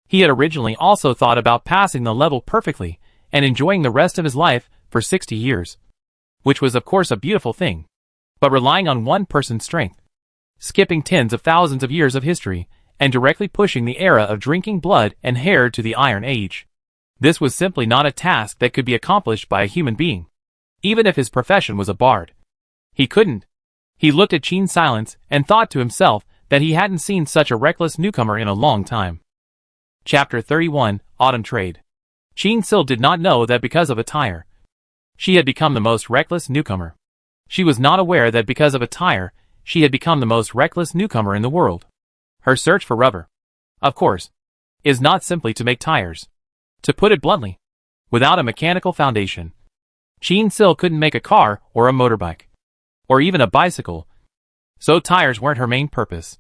He had originally also thought about passing the level perfectly and enjoying the rest of his life for 60 years, which was of course a beautiful thing. But relying on one person's strength, skipping tens of thousands of years of history, and directly pushing the era of drinking blood and hair to the Iron Age. This was simply not a task that could be accomplished by a human being. Even if his profession was a bard, he couldn't. He looked at Qin Silence and thought to himself that he hadn't seen such a reckless newcomer in a long time. Chapter 31, Autumn Trade. Qin Sil did not know that because of a tire, she had become the most reckless newcomer. She was not aware that because of a tire, she had become the most reckless newcomer in the world. Her search for rubber, of course, is not simply to make tires. To put it bluntly, without a mechanical foundation, Qin Sil couldn't make a car or a motorbike, or even a bicycle, so tires weren't her main purpose.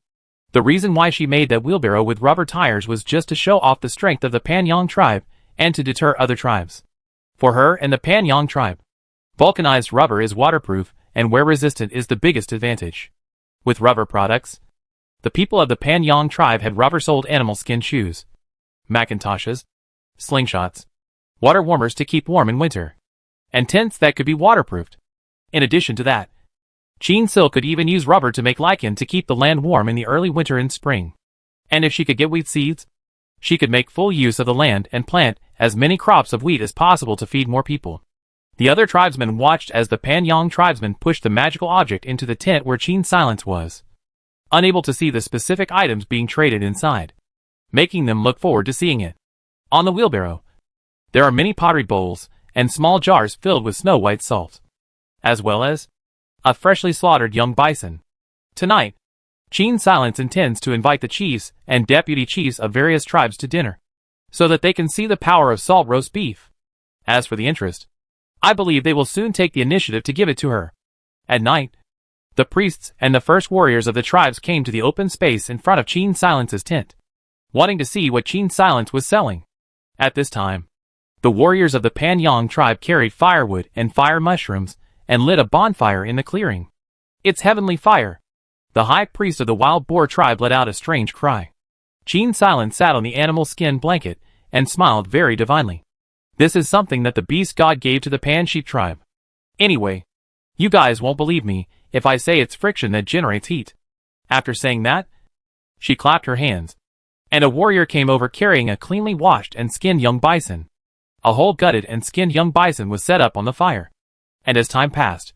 The reason why she made that wheelbarrow with rubber tires was just to show off the strength of the Panyang tribe and to deter other tribes. For her and the Panyang tribe, vulcanized rubber is waterproof and wear-resistant is the biggest advantage. With rubber products, the people of the Panyang tribe had rubber-soled animal skin shoes, Macintoshes, slingshots, water warmers to keep warm in winter, and tents that could be waterproofed. In addition to that, Qin Sil could even use rubber to make lichen to keep the land warm in the early winter and spring. And if she could get wheat seeds, she could make full use of the land and plant as many crops of wheat as possible to feed more people. The other tribesmen watched as the Panyang tribesmen pushed the magical object into the tent where Qin Silence was, unable to see the specific items being traded inside, making them look forward to seeing it. On the wheelbarrow, there are many pottery bowls and small jars filled with snow-white salt, as well as a freshly slaughtered young bison. Tonight, Qin Silence intends to invite the chiefs and deputy chiefs of various tribes to dinner, so that they can see the power of salt roast beef. As for the interest, I believe they will soon take the initiative to give it to her. At night, the priests and the first warriors of the tribes came to the open space in front of Qin Silence's tent, wanting to see what Qin Silence was selling. At this time, the warriors of the Panyang tribe carried firewood and fire mushrooms and lit a bonfire in the clearing. It's heavenly fire. The high priest of the wild boar tribe let out a strange cry. Qin Silence sat on the animal skin blanket and smiled very divinely. This is something that the beast god gave to the Pan Sheep tribe. Anyway, you guys won't believe me if I say it's friction that generates heat. After saying that, she clapped her hands, and a warrior came over carrying a cleanly washed and skinned young bison. A whole gutted and skinned young bison was set up on the fire. And as time passed,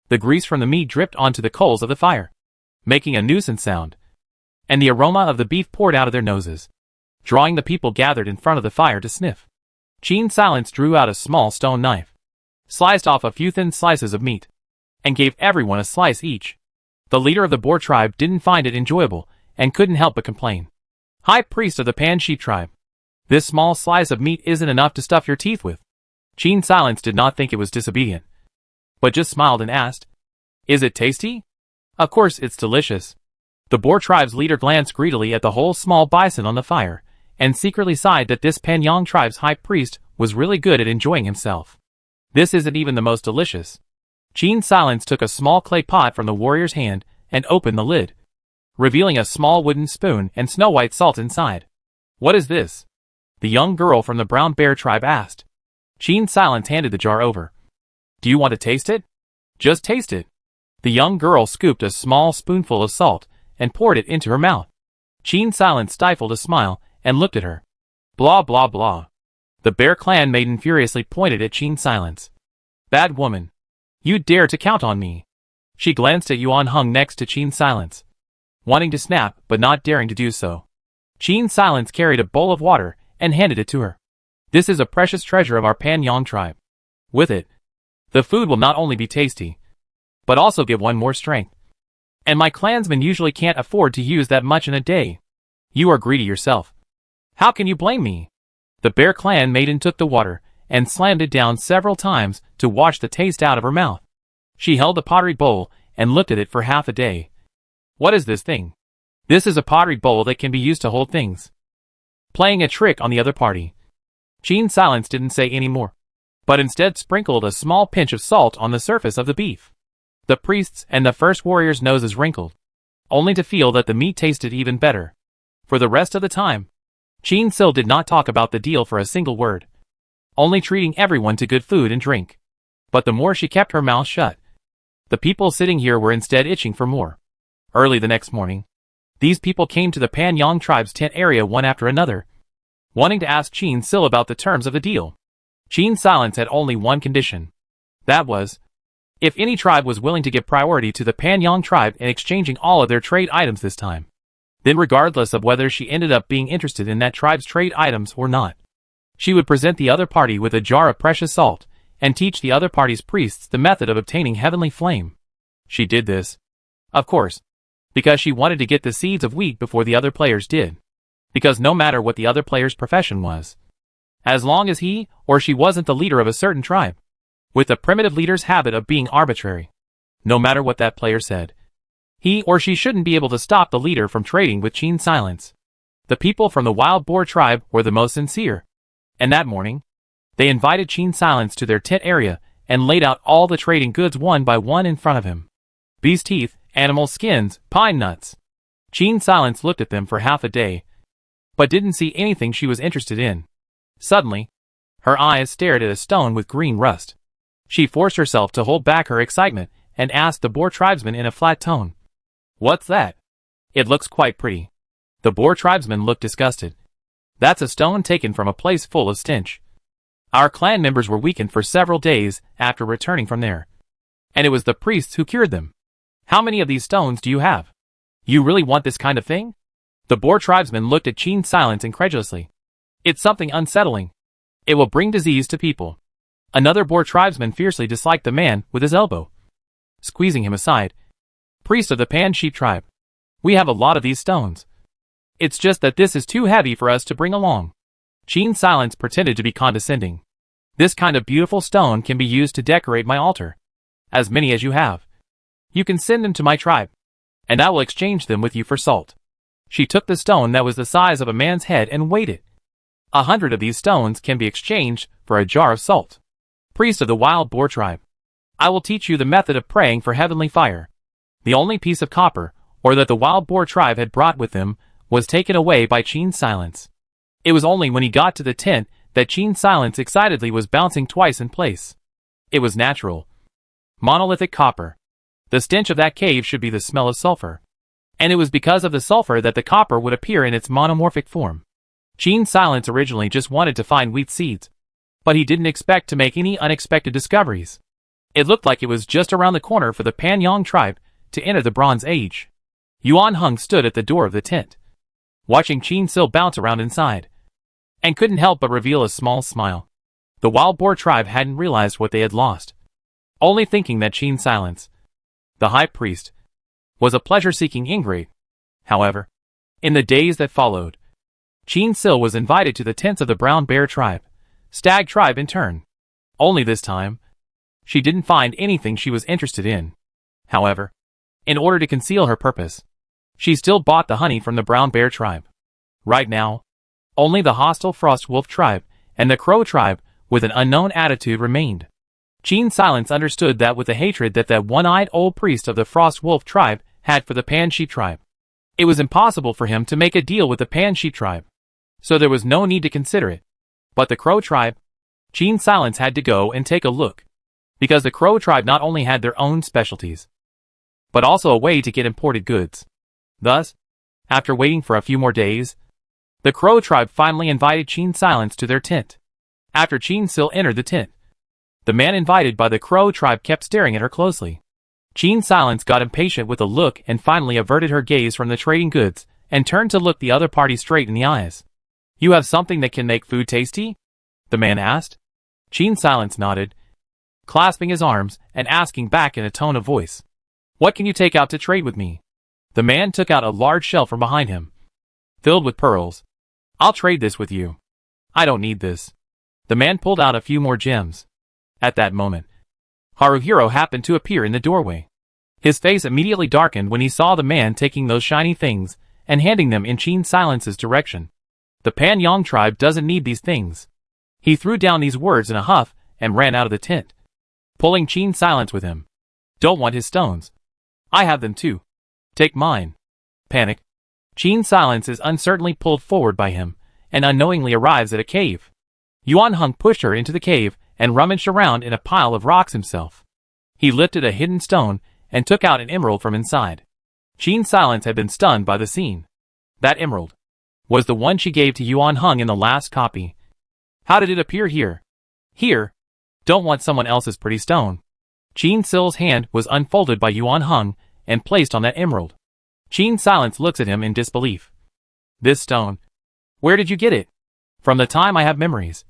The grease from the meat dripped onto the coals of the fire, making a nuisance sound, and the aroma of the beef poured out of their noses, drawing the people gathered in front of the fire to sniff. Qin Silence drew out a small stone knife, sliced off a few thin slices of meat, and gave everyone a slice each. The leader of the Boar tribe didn't find it enjoyable and couldn't help but complain. High priest of the Pan Sheep tribe, this small slice of meat isn't enough to stuff your teeth with. Qin Silence did not think it was disobedient, but just smiled and asked, "Is it tasty?" "Of course it's delicious." The Boar tribe's leader glanced greedily at the whole small bison on the fire, and secretly sighed that this Panyang tribe's high priest was really good at enjoying himself. "This isn't even the most delicious." Qin Silence took a small clay pot from the warrior's hand and opened the lid, revealing a small wooden spoon and snow-white salt inside. "What is this?" the young girl from the Brown Bear tribe asked. Qin Silence handed the jar over. "Do you want to taste it?" "Just taste it." The young girl scooped a small spoonful of salt and poured it into her mouth. Qin Silence stifled a smile and looked at her. "Blah blah blah." The Bear Clan maiden furiously pointed at Qin Silence. "Bad woman. You dare to count on me." She glanced at Yuan Hung next to Qin Silence, wanting to snap but not daring to do so. Qin Silence carried a bowl of water and handed it to her. "This is a precious treasure of our Panyang tribe. With it, the food will not only be tasty, but also give one more strength. And my clansmen usually can't afford to use that much in a day. You are greedy yourself. How can you blame me?" The Bear Clan maiden took the water and slammed it down several times to wash the taste out of her mouth. She held the pottery bowl and looked at it for half a day. "What is this thing?" "This is a pottery bowl that can be used to hold things." Playing a trick on the other party. Qin Silence didn't say any more, but instead sprinkled a small pinch of salt on the surface of the beef. The priests and the first warrior's noses wrinkled, only to feel that the meat tasted even better. For the rest of the time, Qin Sil did not talk about the deal for a single word, only treating everyone to good food and drink. But the more she kept her mouth shut, the people sitting here were instead itching for more. Early the next morning, these people came to the Panyang tribe's tent area one after another, wanting to ask Qin Sil about the terms of the deal. Qin Silence had only one condition. That was, if any tribe was willing to give priority to the Panyang tribe in exchanging all of their trade items this time, then regardless of whether she ended up being interested in that tribe's trade items or not, she would present the other party with a jar of precious salt and teach the other party's priests the method of obtaining heavenly flame. She did this, of course, because she wanted to get the seeds of wheat before the other players did. Because no matter what the other player's profession was, as long as he or she wasn't the leader of a certain tribe, with the primitive leader's habit of being arbitrary, no matter what that player said, he or she shouldn't be able to stop the leader from trading with Qin Silence. The people from the Wild Boar tribe were the most sincere, and that morning, they invited Qin Silence to their tent area and laid out all the trading goods one by one in front of him. Beast teeth, animal skins, pine nuts. Qin Silence looked at them for half a day, but didn't see anything she was interested in. Suddenly, her eyes stared at a stone with green rust. She forced herself to hold back her excitement and asked the Boar tribesman in a flat tone, "What's that?" "It looks quite pretty." The Boar tribesman looked disgusted. "That's a stone taken from a place full of stench. Our clan members were weakened for several days after returning from there, and it was the priests who cured them. How many of these stones do you have? You really want this kind of thing?" The Boar tribesman looked at Qin Silence incredulously. "It's something unsettling. It will bring disease to people." Another Boar tribesman fiercely disliked the man with his elbow, squeezing him aside. "Priest of the Pan Sheep tribe, we have a lot of these stones. It's just that this is too heavy for us to bring along." Qin Silence pretended to be condescending. "This kind of beautiful stone can be used to decorate my altar. As many as you have, you can send them to my tribe, and I will exchange them with you for salt." She took the stone that was the size of a man's head and weighed it. 100 of these stones can be exchanged for a jar of salt. "Priest of the Wild Boar tribe, I will teach you the method of praying for heavenly fire." The only piece of copper, or that the Wild Boar tribe had brought with them, was taken away by Qin Silence. It was only when he got to the tent that Qin Silence excitedly was bouncing twice in place. It was natural. Monolithic copper. The stench of that cave should be the smell of sulfur. And it was because of the sulfur that the copper would appear in its monomorphic form. Qin Silence originally just wanted to find wheat seeds, but he didn't expect to make any unexpected discoveries. It looked like it was just around the corner for the Panyang tribe to enter the Bronze Age. Yuan Heng stood at the door of the tent, watching Qin Sil bounce around inside, and couldn't help but reveal a small smile. The Wild Boar tribe hadn't realized what they had lost, only thinking that Qin Silence, the high priest, was a pleasure-seeking ingrate. However, in the days that followed, Qin Sil was invited to the tents of the Brown Bear tribe, Stag tribe in turn. Only this time, she didn't find anything she was interested in. However, in order to conceal her purpose, she still bought the honey from the Brown Bear tribe. Right now, only the hostile Frost Wolf tribe and the Crow tribe with an unknown attitude remained. Qin Silence understood that with the hatred that one-eyed old priest of the Frost Wolf tribe had for the Pan Sheep tribe, it was impossible for him to make a deal with the Pan Sheep tribe, so there was no need to consider it. But the Crow tribe, Qin Silence had to go and take a look, because the Crow tribe not only had their own specialties, but also a way to get imported goods. Thus, after waiting for a few more days, the Crow tribe finally invited Qin Silence to their tent. After Qin Sil entered the tent, the man invited by the Crow tribe kept staring at her closely. Qin Silence got impatient with the look and finally averted her gaze from the trading goods and turned to look the other party straight in the eyes. "You have something that can make food tasty?" the man asked. Qin Silence nodded, clasping his arms and asking back in a tone of voice, "What can you take out to trade with me?" The man took out a large shell from behind him, filled with pearls. "I'll trade this with you." "I don't need this." The man pulled out a few more gems. At that moment, Haruhiro happened to appear in the doorway. His face immediately darkened when he saw the man taking those shiny things and handing them in Qin Silence's direction. "The Panyang tribe doesn't need these things." He threw down these words in a huff and ran out of the tent, pulling Qin Silence with him. "Don't want his stones. I have them too. Take mine." Panic. Qin Silence is uncertainly pulled forward by him and unknowingly arrives at a cave. Yuan Heng pushed her into the cave and rummaged around in a pile of rocks himself. He lifted a hidden stone and took out an emerald from inside. Qin Silence had been stunned by the scene. That emerald was the one she gave to Yuan Heng in the last copy. How did it appear here? Here? Don't want someone else's pretty stone. Qin Sil's hand was unfolded by Yuan Heng and placed on that emerald. Qin Silence looks at him in disbelief. "This stone? Where did you get it?" "From the time I have memories.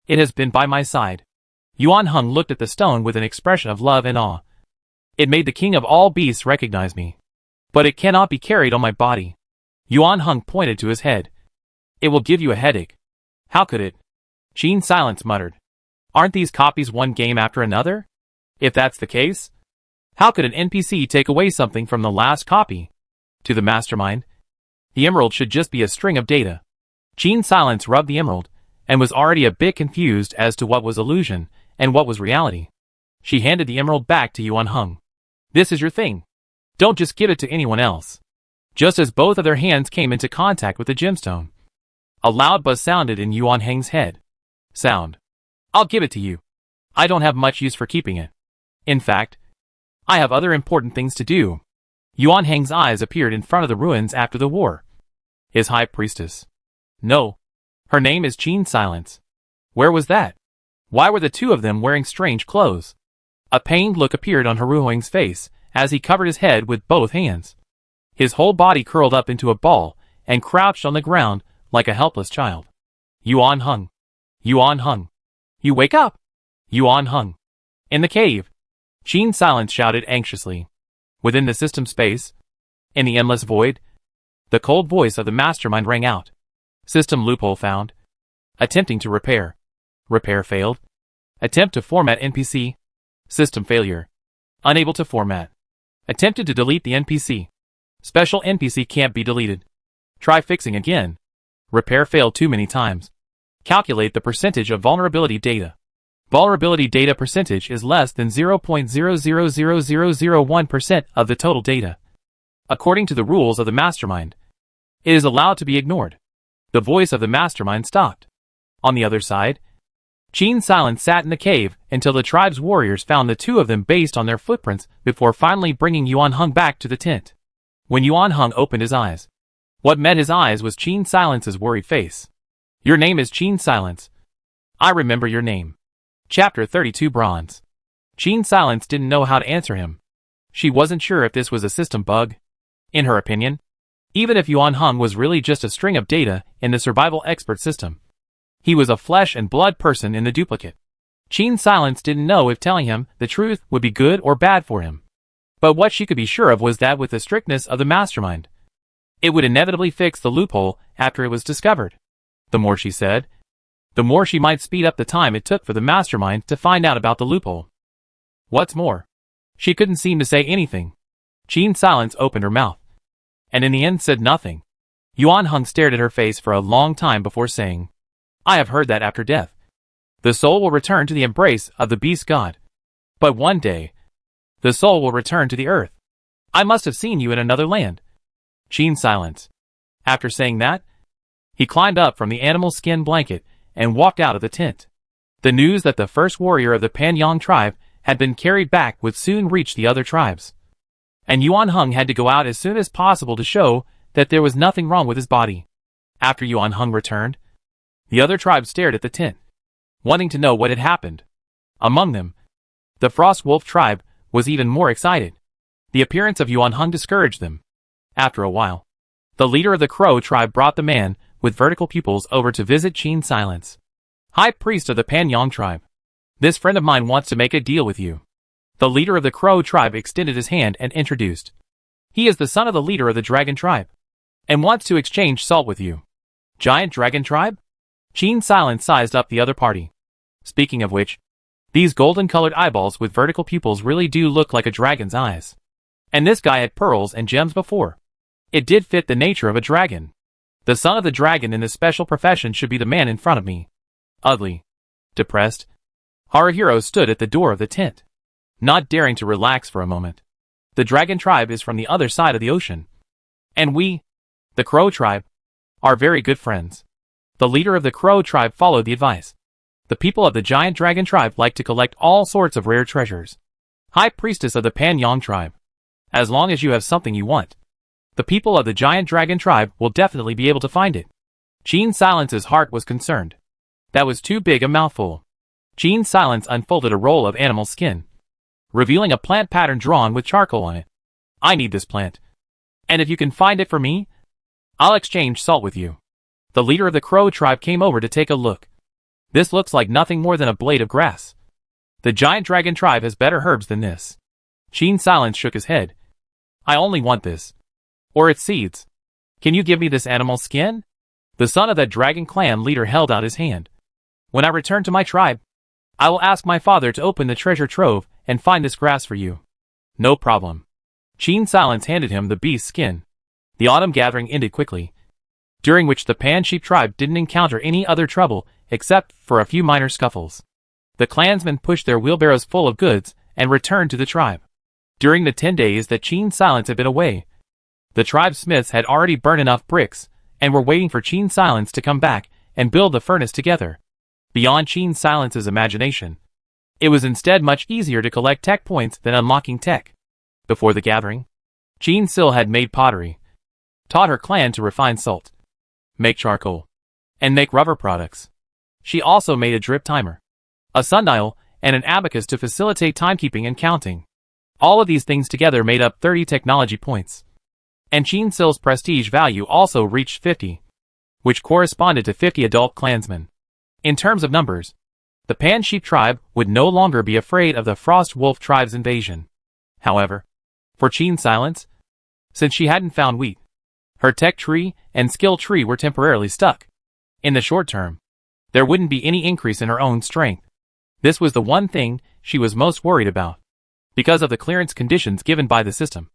It has been by my side." Yuan Heng looked at the stone with an expression of love and awe. "It made the king of all beasts recognize me. But it cannot be carried on my body." Yuan Heng pointed to his head. "It will give you a headache." "How could it?" Qin Silence muttered. "Aren't these copies one game after another? If that's the case, how could an NPC take away something from the last copy?" To the mastermind, the emerald should just be a string of data. Qin Silence rubbed the emerald and was already a bit confused as to what was illusion and what was reality. She handed the emerald back to Yuan Heng. "This is your thing. Don't just give it to anyone else." Just as both of their hands came into contact with the gemstone, a loud buzz sounded in Yuan Heng's head. "Sound. I'll give it to you. I don't have much use for keeping it. In fact, I have other important things to do." Yuan Heng's eyes appeared in front of the ruins after the war. His high priestess. No. Her name is Qin Silence. Where was that? Why were the two of them wearing strange clothes? A pained look appeared on Haruheng's face as he covered his head with both hands. His whole body curled up into a ball and crouched on the ground like a helpless child. "Yuan Heng. Yuan Heng. You wake up!" "Yuan Heng." In the cave, Qin Silence shouted anxiously. Within the system space, in the endless void, the cold voice of the mastermind rang out. "System loophole found. Attempting to repair. Repair failed. Attempt to format NPC. System failure. Unable to format. Attempted to delete the NPC. Special NPC can't be deleted. Try fixing again. Repair failed too many times. Calculate the percentage of vulnerability data. Vulnerability data percentage is less than 0.000001% of the total data. According to the rules of the mastermind, it is allowed to be ignored." The voice of the mastermind stopped. On the other side, Qin Silence sat in the cave until the tribe's warriors found the two of them based on their footprints before finally bringing Yuan Heng back to the tent. When Yuan Heng opened his eyes, what met his eyes was Qin Silence's worried face. "Your name is Qin Silence. I remember your name." Chapter 32 Bronze. Qin Silence didn't know how to answer him. She wasn't sure if this was a system bug. In her opinion, even if Yuan Hong was really just a string of data in the survival expert system, he was a flesh and blood person in the duplicate. Qin Silence didn't know if telling him the truth would be good or bad for him. But what she could be sure of was that with the strictness of the mastermind, it would inevitably fix the loophole after it was discovered. The more she said, the more she might speed up the time it took for the mastermind to find out about the loophole. What's more, she couldn't seem to say anything. Qin Silence opened her mouth, and in the end said nothing. Yuan Hong stared at her face for a long time before saying, "I have heard that after death, the soul will return to the embrace of the beast god. But one day, the soul will return to the earth. I must have seen you in another land." Qin Silence. After saying that, he climbed up from the animal skin blanket and walked out of the tent. The news that the first warrior of the Panyang tribe had been carried back would soon reach the other tribes, and Yuan Hong had to go out as soon as possible to show that there was nothing wrong with his body. After Yuan Hong returned, the other tribes stared at the tent, wanting to know what had happened. Among them, the Frost Wolf tribe was even more excited. The appearance of Yuan Hong discouraged them. After a while, the leader of the Crow tribe brought the man with vertical pupils over to visit Qin Silence. "High priest of the Panyang tribe, this friend of mine wants to make a deal with you." The leader of the Crow tribe extended his hand and introduced. "He is the son of the leader of the Dragon tribe, and wants to exchange salt with you." "Giant Dragon tribe?" Qin Silence sized up the other party. "Speaking of which, these golden-colored eyeballs with vertical pupils really do look like a dragon's eyes. And this guy had pearls and gems before. It did fit the nature of a dragon. The son of the dragon in this special profession should be the man in front of me." Ugly, depressed, Haruhiro stood at the door of the tent, not daring to relax for a moment. "The Dragon tribe is from the other side of the ocean. And we, the Crow tribe, are very good friends." The leader of the Crow tribe followed the advice. "The people of the Giant Dragon tribe like to collect all sorts of rare treasures. High priestess of the Panyang tribe, as long as you have something you want, the people of the Giant Dragon tribe will definitely be able to find it." Qin Silence's heart was concerned. That was too big a mouthful. Qin Silence unfolded a roll of animal skin, revealing a plant pattern drawn with charcoal on it. "I need this plant, and if you can find it for me, I'll exchange salt with you." The leader of the Crow tribe came over to take a look. "This looks like nothing more than a blade of grass. The Giant Dragon tribe has better herbs than this." Qin Silence shook his head. "I only want this, or its seeds. Can you give me this animal skin?" The son of that dragon clan leader held out his hand. "When I return to my tribe, I will ask my father to open the treasure trove and find this grass for you." "No problem." Qin Silence handed him the beast's skin. The autumn gathering ended quickly, during which the Pan Sheep tribe didn't encounter any other trouble except for a few minor scuffles. The clansmen pushed their wheelbarrows full of goods and returned to the tribe. During the 10 days that Qin Silence had been away, the tribe smiths had already burned enough bricks and were waiting for Qin Silence to come back and build the furnace together. Beyond Qin Silence's imagination, it was instead much easier to collect tech points than unlocking tech. Before the gathering, Qin Sil had made pottery, taught her clan to refine salt, make charcoal, and make rubber products. She also made a drip timer, a sundial, and an abacus to facilitate timekeeping and counting. All of these things together made up 30 technology points. And Qin Sil's prestige value also reached 50, which corresponded to 50 adult clansmen. In terms of numbers, the Pan Sheep tribe would no longer be afraid of the Frost Wolf tribe's invasion. However, for Qin Silence, since she hadn't found wheat, her tech tree and skill tree were temporarily stuck. In the short term, there wouldn't be any increase in her own strength. This was the one thing she was most worried about. Because of the clearance conditions given by the system,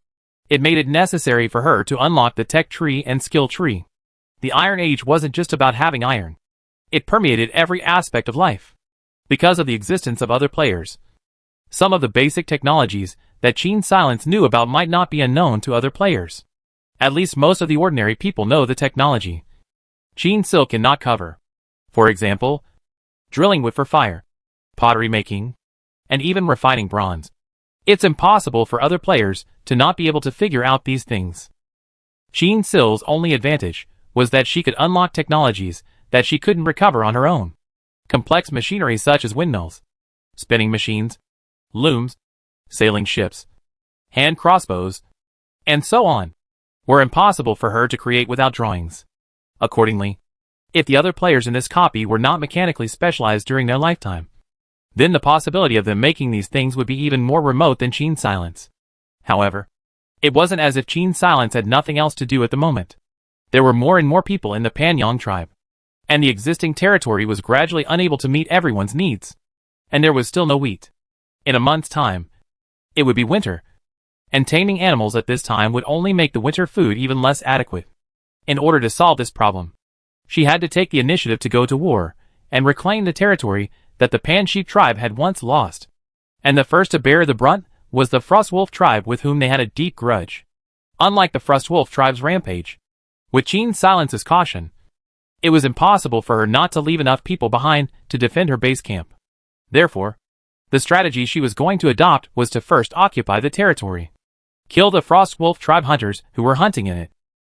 it made it necessary for her to unlock the tech tree and skill tree. The Iron Age wasn't just about having iron. It permeated every aspect of life. Because of the existence of other players, some of the basic technologies that Qin Silence knew about might not be unknown to other players. At least most of the ordinary people know the technology Qin Sil cannot cover. For example, drilling wood for fire, pottery making, and even refining bronze. It's impossible for other players to not be able to figure out these things. Qin Sil's only advantage was that she could unlock technologies that she couldn't recover on her own. Complex machinery such as windmills, spinning machines, looms, sailing ships, hand crossbows, and so on, were impossible for her to create without drawings. Accordingly, if the other players in this copy were not mechanically specialized during their lifetime, then the possibility of them making these things would be even more remote than Qin Silence. However, it wasn't as if Qin Silence had nothing else to do at the moment. There were more and more people in the Panyang tribe, and the existing territory was gradually unable to meet everyone's needs. And there was still no wheat. In a month's time, it would be winter, and taming animals at this time would only make the winter food even less adequate. In order to solve this problem, she had to take the initiative to go to war and reclaim the territory that the Pan Sheep tribe had once lost. And the first to bear the brunt was the Frostwolf tribe, with whom they had a deep grudge. Unlike the Frostwolf tribe's rampage, with Qin Silence's caution, it was impossible for her not to leave enough people behind to defend her base camp. Therefore, the strategy she was going to adopt was to first occupy the territory, kill the Frostwolf tribe hunters who were hunting in it,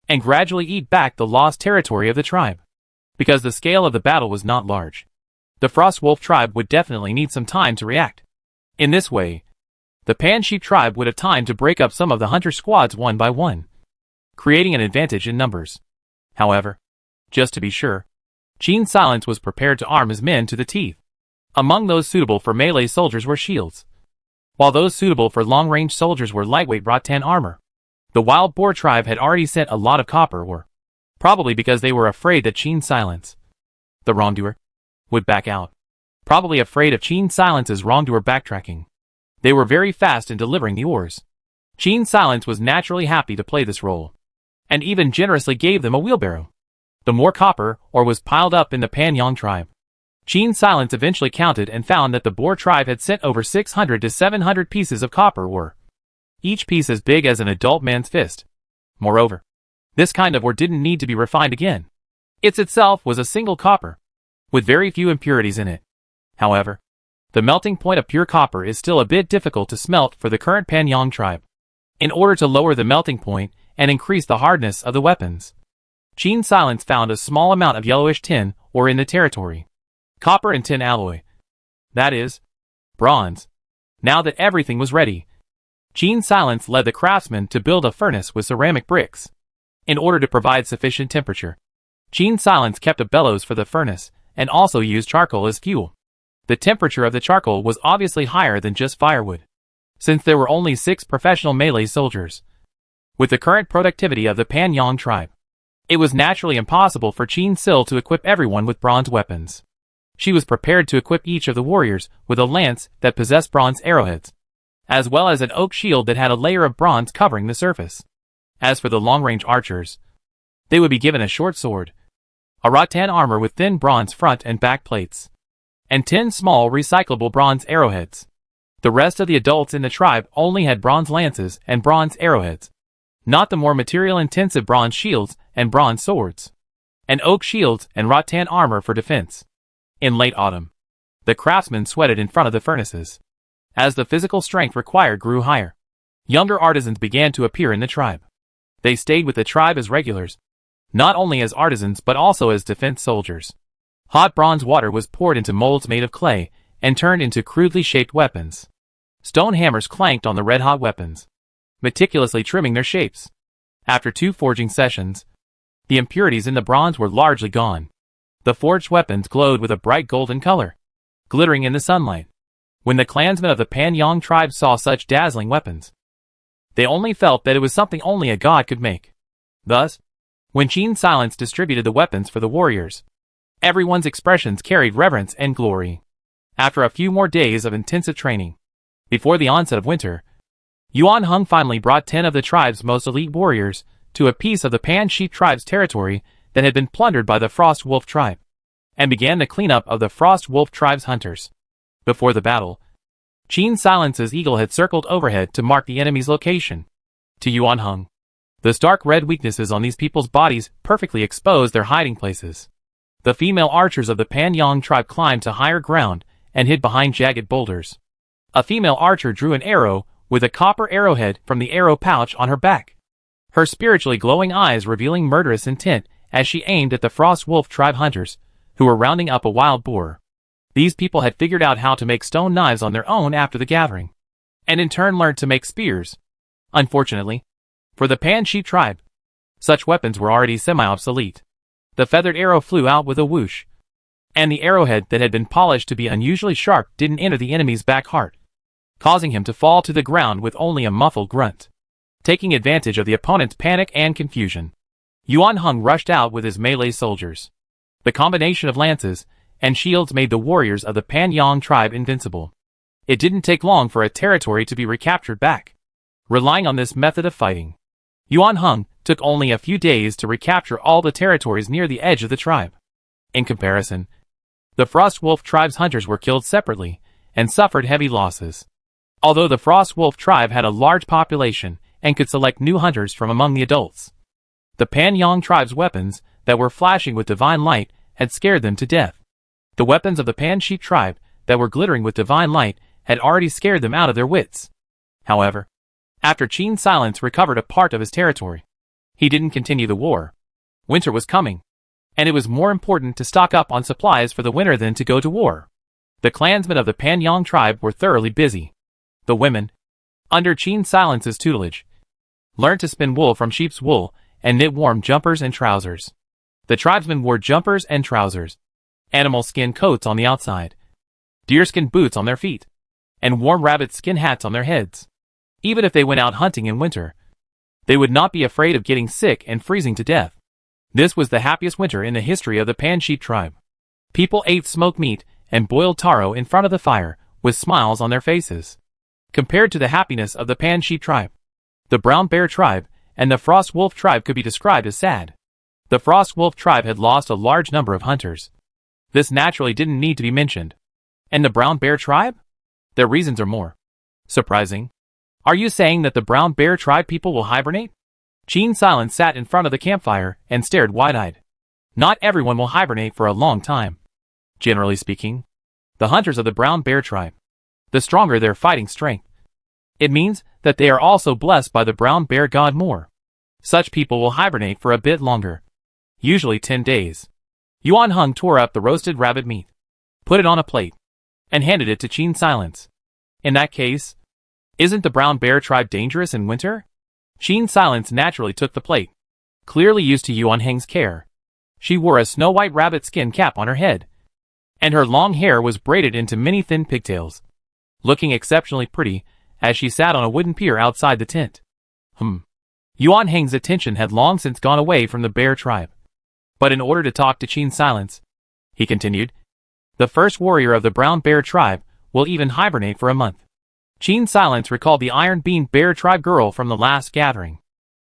and gradually eat back the lost territory of the tribe. Because the scale of the battle was not large, the Frostwolf tribe would definitely need some time to react. In this way, the Pan Sheep tribe would have time to break up some of the hunter squads one by one, creating an advantage in numbers. However, just to be sure, Qin Silence was prepared to arm his men to the teeth. Among those suitable for melee soldiers were shields, while those suitable for long-range soldiers were lightweight rattan armor. The Wild Boar tribe had already sent a lot of copper ore, probably because they were afraid that Qin Silence, the wrongdoer, would back out. Probably afraid of Qin Silence's wrongdoer backtracking. They were very fast in delivering the ores. Qin Silence was naturally happy to play this role, and even generously gave them a wheelbarrow. The more copper ore was piled up in the Panyang tribe. Qin Silence eventually counted and found that the Boar tribe had sent over 600 to 700 pieces of copper ore, each piece as big as an adult man's fist. Moreover, this kind of ore didn't need to be refined again. It itself was a single copper, with very few impurities in it. However, the melting point of pure copper is still a bit difficult to smelt for the current Panyang tribe. In order to lower the melting point and increase the hardness of the weapons, Qin Silence found a small amount of yellowish tin ore in the territory. Copper and tin alloy. That is, bronze. Now that everything was ready, Qin Silence led the craftsmen to build a furnace with ceramic bricks. In order to provide sufficient temperature, Qin Silence kept a bellows for the furnace and also used charcoal as fuel. The temperature of the charcoal was obviously higher than just firewood, since there were only 6 professional melee soldiers. With the current productivity of the Panyang tribe, it was naturally impossible for Qin Sil to equip everyone with bronze weapons. She was prepared to equip each of the warriors with a lance that possessed bronze arrowheads, as well as an oak shield that had a layer of bronze covering the surface. As for the long-range archers, they would be given a short sword, a rattan armor with thin bronze front and back plates, and 10 small recyclable bronze arrowheads. The rest of the adults in the tribe only had bronze lances and bronze arrowheads, not the more material-intensive bronze shields and bronze swords, and oak shields and rattan armor for defense. In late autumn, the craftsmen sweated in front of the furnaces. As the physical strength required grew higher, younger artisans began to appear in the tribe. They stayed with the tribe as regulars, not only as artisans but also as defense soldiers. Hot bronze water was poured into molds made of clay and turned into crudely shaped weapons. Stone hammers clanked on the red-hot weapons, meticulously trimming their shapes. After 2 forging sessions, the impurities in the bronze were largely gone. The forged weapons glowed with a bright golden color, glittering in the sunlight. When the clansmen of the Panyang tribe saw such dazzling weapons, they only felt that it was something only a god could make. Thus, when Qin Silence distributed the weapons for the warriors, everyone's expressions carried reverence and glory. After a few more days of intensive training, before the onset of winter, Yuan Hung finally brought 10 of the tribe's most elite warriors to a piece of the Pan Sheep tribe's territory that had been plundered by the Frost Wolf tribe, and began the cleanup of the Frost Wolf tribe's hunters. Before the battle, Qin Silence's eagle had circled overhead to mark the enemy's location. To Yuan Hung, the stark red weaknesses on these people's bodies perfectly exposed their hiding places. The female archers of the Panyang tribe climbed to higher ground and hid behind jagged boulders. A female archer drew an arrow with a copper arrowhead from the arrow pouch on her back, her spiritually glowing eyes revealing murderous intent as she aimed at the Frost Wolf tribe hunters, who were rounding up a wild boar. These people had figured out how to make stone knives on their own after the gathering, and in turn learned to make spears. Unfortunately, for the Pan Sheep tribe, such weapons were already semi-obsolete. The feathered arrow flew out with a whoosh, and the arrowhead that had been polished to be unusually sharp didn't enter the enemy's back heart, causing him to fall to the ground with only a muffled grunt. Taking advantage of the opponent's panic and confusion, Yuan Heng rushed out with his melee soldiers. The combination of lances and shields made the warriors of the Pan Yang tribe invincible. It didn't take long for a territory to be recaptured back. Relying on this method of fighting, Yuan Heng took only a few days to recapture all the territories near the edge of the tribe. In comparison, the Frost Wolf tribe's hunters were killed separately and suffered heavy losses. Although the Frost Wolf tribe had a large population and could select new hunters from among the adults, the Pan Yang tribe's weapons that were flashing with divine light had scared them to death. The weapons of the Pan Sheep tribe that were glittering with divine light had already scared them out of their wits. However, after Qin Silence recovered a part of his territory, he didn't continue the war. Winter was coming, and it was more important to stock up on supplies for the winter than to go to war. The clansmen of the Pan Yang tribe were thoroughly busy. The women, under Qin Silence's tutelage, learned to spin wool from sheep's wool and knit warm jumpers and trousers. The tribesmen wore jumpers and trousers, animal skin coats on the outside, deerskin boots on their feet, and warm rabbit skin hats on their heads. Even if they went out hunting in winter, they would not be afraid of getting sick and freezing to death. This was the happiest winter in the history of the Pan Sheep tribe. People ate smoked meat and boiled taro in front of the fire with smiles on their faces. Compared to the happiness of the Pan Sheep tribe, the Brown Bear tribe and the Frost Wolf tribe could be described as sad. The Frost Wolf tribe had lost a large number of hunters. This naturally didn't need to be mentioned. And the Brown Bear tribe? Their reasons are more surprising. Are you saying that the Brown Bear tribe people will hibernate? Qin Silence sat in front of the campfire and stared wide-eyed. Not everyone will hibernate for a long time. Generally speaking, the hunters of the Brown Bear tribe, the stronger their fighting strength, it means that they are also blessed by the Brown Bear god more. Such people will hibernate for a bit longer, usually 10 days. Yuan Heng tore up the roasted rabbit meat, put it on a plate, and handed it to Qin Silence. In that case, isn't the Brown Bear tribe dangerous in winter? Qin Silence naturally took the plate. Clearly used to Yuan Heng's care, she wore a snow-white rabbit skin cap on her head, and her long hair was braided into many thin pigtails, looking exceptionally pretty as she sat on a wooden pier outside the tent. Yuan Heng's attention had long since gone away from the bear tribe. But in order to talk to Qin Silence, he continued, the first warrior of the Brown Bear tribe will even hibernate for a month. Qin Silence recalled the Iron Bean Bear tribe girl from the last gathering.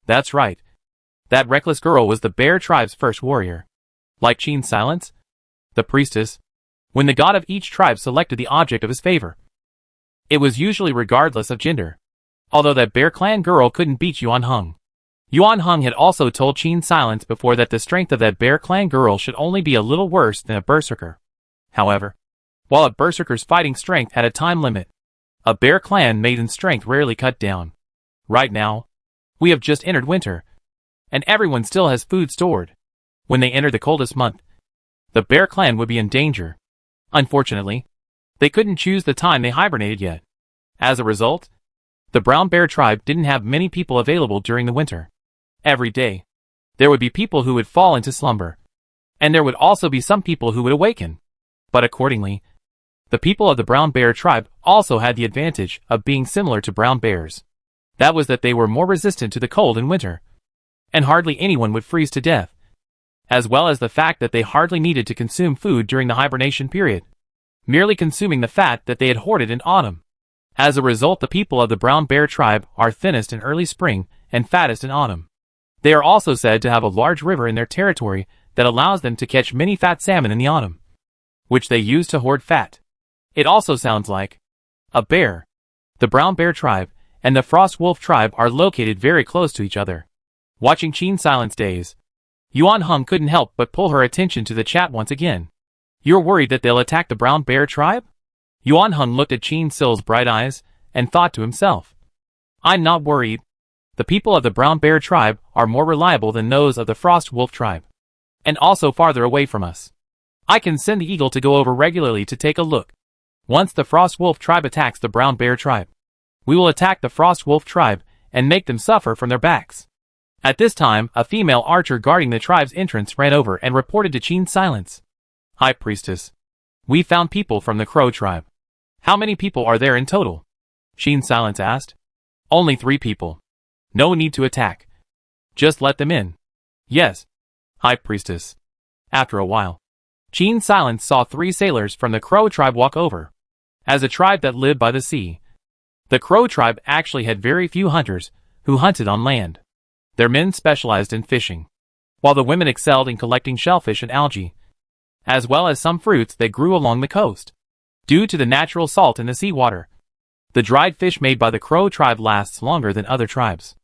That's right. That reckless girl was the bear tribe's first warrior. Like Qin Silence, the priestess, when the god of each tribe selected the object of his favor, it was usually regardless of gender. Although that Bear Clan girl couldn't beat Yuan Heng. Yuan Heng had also told Qin Silence before that the strength of that Bear Clan girl should only be a little worse than a berserker. However, while a berserker's fighting strength had a time limit, a Bear Clan maiden's strength rarely cut down. Right now, we have just entered winter, and everyone still has food stored. When they enter the coldest month, the Bear Clan would be in danger. Unfortunately, they couldn't choose the time they hibernated yet. As a result, the Brown Bear tribe didn't have many people available during the winter. Every day, there would be people who would fall into slumber, and there would also be some people who would awaken. But accordingly, the people of the Brown Bear tribe also had the advantage of being similar to brown bears. That was that they were more resistant to the cold in winter, and hardly anyone would freeze to death, as well as the fact that they hardly needed to consume food during the hibernation period, merely consuming the fat that they had hoarded in autumn. As a result, the people of the Brown Bear tribe are thinnest in early spring and fattest in autumn. They are also said to have a large river in their territory that allows them to catch many fat salmon in the autumn, which they use to hoard fat. It also sounds like a bear. The Brown Bear tribe and the Frost Wolf tribe are located very close to each other. Watching Qin Silence daze, Yuan Heng couldn't help but pull her attention to the chat once again. You're worried that they'll attack the Brown Bear tribe? Yuan Heng looked at Qin Sil's bright eyes and thought to himself, I'm not worried. The people of the Brown Bear tribe are more reliable than those of the Frost Wolf tribe, and also farther away from us. I can send the eagle to go over regularly to take a look. Once the Frost Wolf tribe attacks the Brown Bear tribe, we will attack the Frost Wolf tribe and make them suffer from their backs. At this time, a female archer guarding the tribe's entrance ran over and reported to Qin Silence. High Priestess, we found people from the Crow tribe. How many people are there in total? Qin Silence asked. Only 3 people. No need to attack. Just let them in. Yes, High Priestess. After a while, Qin Silence saw 3 sailors from the Crow tribe walk over. As a tribe that lived by the sea, the Crow tribe actually had very few hunters who hunted on land. Their men specialized in fishing, while the women excelled in collecting shellfish and algae, as well as some fruits that grew along the coast. Due to the natural salt in the seawater, the dried fish made by the Crow tribe lasts longer than other tribes.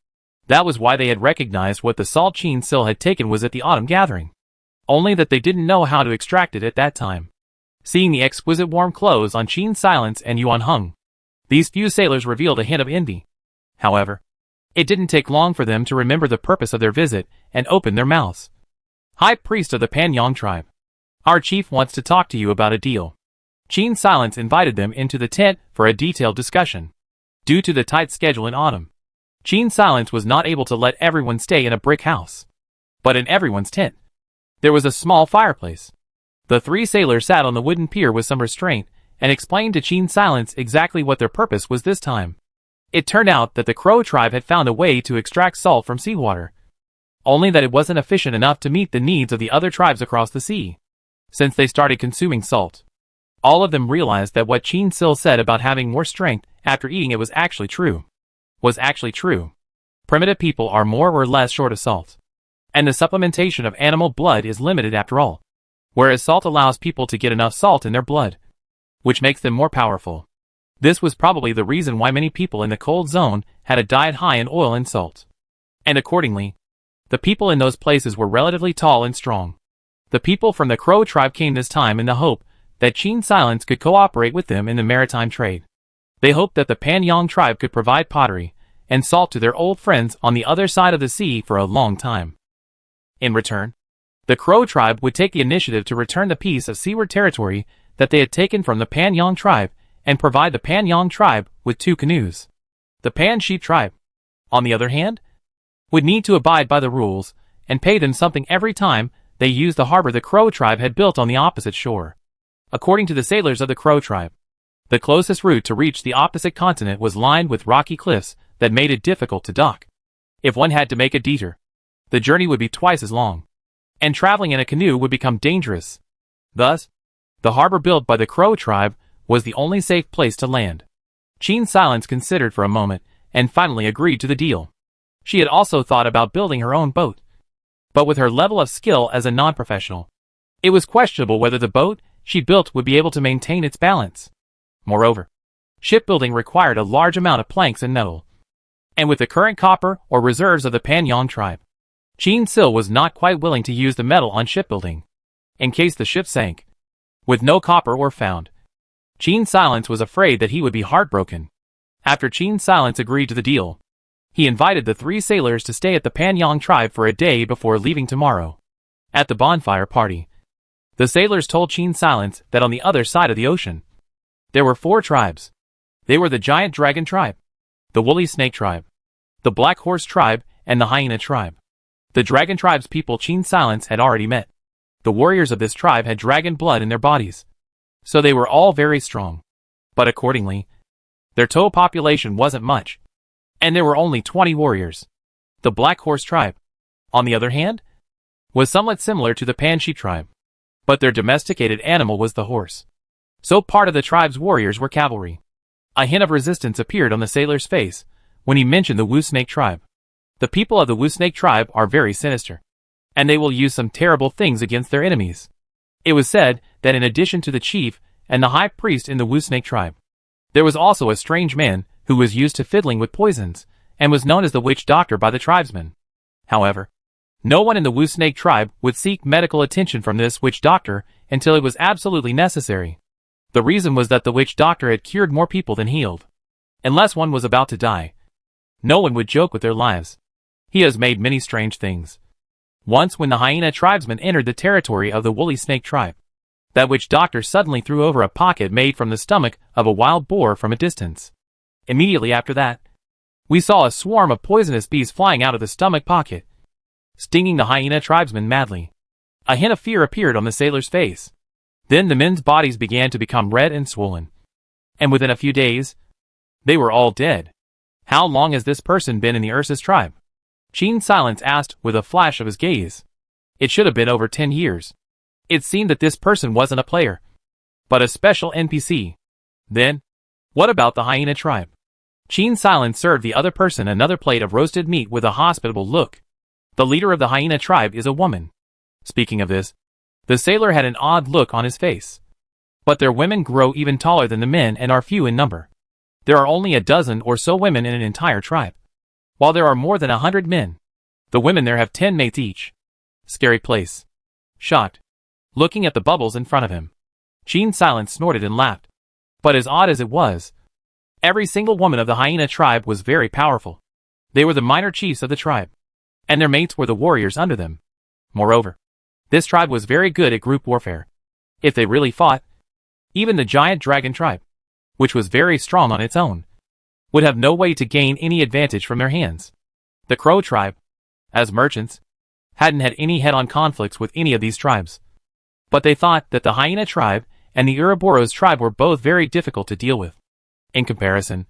That was why they had recognized what the salt Qin Sil had taken was at the autumn gathering. Only that they didn't know how to extract it at that time. Seeing the exquisite warm clothes on Qin Silence and Yuan Heng, these few sailors revealed a hint of envy. However, it didn't take long for them to remember the purpose of their visit and open their mouths. High Priest of the Panyang tribe, our chief wants to talk to you about a deal. Qin Silence invited them into the tent for a detailed discussion. Due to the tight schedule in autumn, Qin Silence was not able to let everyone stay in a brick house. But in everyone's tent, there was a small fireplace. The 3 sailors sat on the wooden pier with some restraint and explained to Qin Silence exactly what their purpose was this time. It turned out that the Crow tribe had found a way to extract salt from seawater, only that it wasn't efficient enough to meet the needs of the other tribes across the sea. Since they started consuming salt, all of them realized that what Qin Sil said about having more strength after eating it was actually true. Primitive people are more or less short of salt, and the supplementation of animal blood is limited after all, whereas salt allows people to get enough salt in their blood, which makes them more powerful. This was probably the reason why many people in the cold zone had a diet high in oil and salt. And accordingly, the people in those places were relatively tall and strong. The people from the Crow tribe came this time in the hope that Qin Silence could cooperate with them in the maritime trade. They hoped that the Panyang tribe could provide pottery and salt to their old friends on the other side of the sea for a long time. In return, the Crow tribe would take the initiative to return the piece of seaward territory that they had taken from the Panyang tribe and provide the Panyang tribe with 2 canoes. The Pan Sheep tribe, on the other hand, would need to abide by the rules and pay them something every time they used the harbor the Crow tribe had built on the opposite shore. According to the sailors of the Crow tribe, the closest route to reach the opposite continent was lined with rocky cliffs that made it difficult to dock. If one had to make a detour, the journey would be twice as long, and traveling in a canoe would become dangerous. Thus, the harbor built by the Crow tribe was the only safe place to land. Qin Silence considered for a moment and finally agreed to the deal. She had also thought about building her own boat, but with her level of skill as a non-professional, it was questionable whether the boat she built would be able to maintain its balance. Moreover, shipbuilding required a large amount of planks and metal, and with the current copper or reserves of the Panyang tribe, Qin Sil was not quite willing to use the metal on shipbuilding, in case the ship sank. With no copper ore found, Qin Silence was afraid that he would be heartbroken. After Qin Silence agreed to the deal, he invited the 3 sailors to stay at the Panyang tribe for a day before leaving tomorrow. At the bonfire party, the sailors told Qin Silence that on the other side of the ocean, there were 4 tribes. They were the Giant Dragon tribe, the Woolly Snake tribe, the Black Horse tribe, and the Hyena tribe. The Dragon tribe's people Qin Silence had already met. The warriors of this tribe had dragon blood in their bodies, so they were all very strong. But accordingly, their total population wasn't much, and there were only 20 warriors. The Black Horse tribe, on the other hand, was somewhat similar to the Pan Sheep tribe, but their domesticated animal was the horse. So part of the tribe's warriors were cavalry. A hint of resistance appeared on the sailor's face when he mentioned the Wu Snake tribe. The people of the Wu Snake tribe are very sinister, and they will use some terrible things against their enemies. It was said that in addition to the chief and the high priest in the Wu Snake tribe, there was also a strange man who was used to fiddling with poisons and was known as the witch doctor by the tribesmen. However, no one in the Wu Snake tribe would seek medical attention from this witch doctor until it was absolutely necessary. The reason was that the witch doctor had cured more people than healed. Unless one was about to die, no one would joke with their lives. He has made many strange things. Once when the hyena tribesmen entered the territory of the Woolly Snake tribe, that witch doctor suddenly threw over a pocket made from the stomach of a wild boar from a distance. Immediately after that, we saw a swarm of poisonous bees flying out of the stomach pocket, stinging the hyena tribesmen madly. A hint of fear appeared on the sailor's face. Then the men's bodies began to become red and swollen. And within a few days, they were all dead. How long has this person been in the Ursus tribe? Gene Silence asked with a flash of his gaze. It should have been over 10 years. It seemed that this person wasn't a player, but a special NPC. Then, what about the hyena tribe? Gene Silence served the other person another plate of roasted meat with a hospitable look. The leader of the hyena tribe is a woman. Speaking of this, the sailor had an odd look on his face. But their women grow even taller than the men and are few in number. There are only a dozen or so women in an entire tribe, while there are more than 100 men. The women there have 10 mates each. Scary place. Shocked, looking at the bubbles in front of him, Gene Silence snorted and laughed. But as odd as it was, every single woman of the hyena tribe was very powerful. They were the minor chiefs of the tribe, and their mates were the warriors under them. Moreover, this tribe was very good at group warfare. If they really fought, even the giant dragon tribe, which was very strong on its own, would have no way to gain any advantage from their hands. The Crow tribe, as merchants, hadn't had any head-on conflicts with any of these tribes. But they thought that the hyena tribe and the Ouroboros tribe were both very difficult to deal with. In comparison,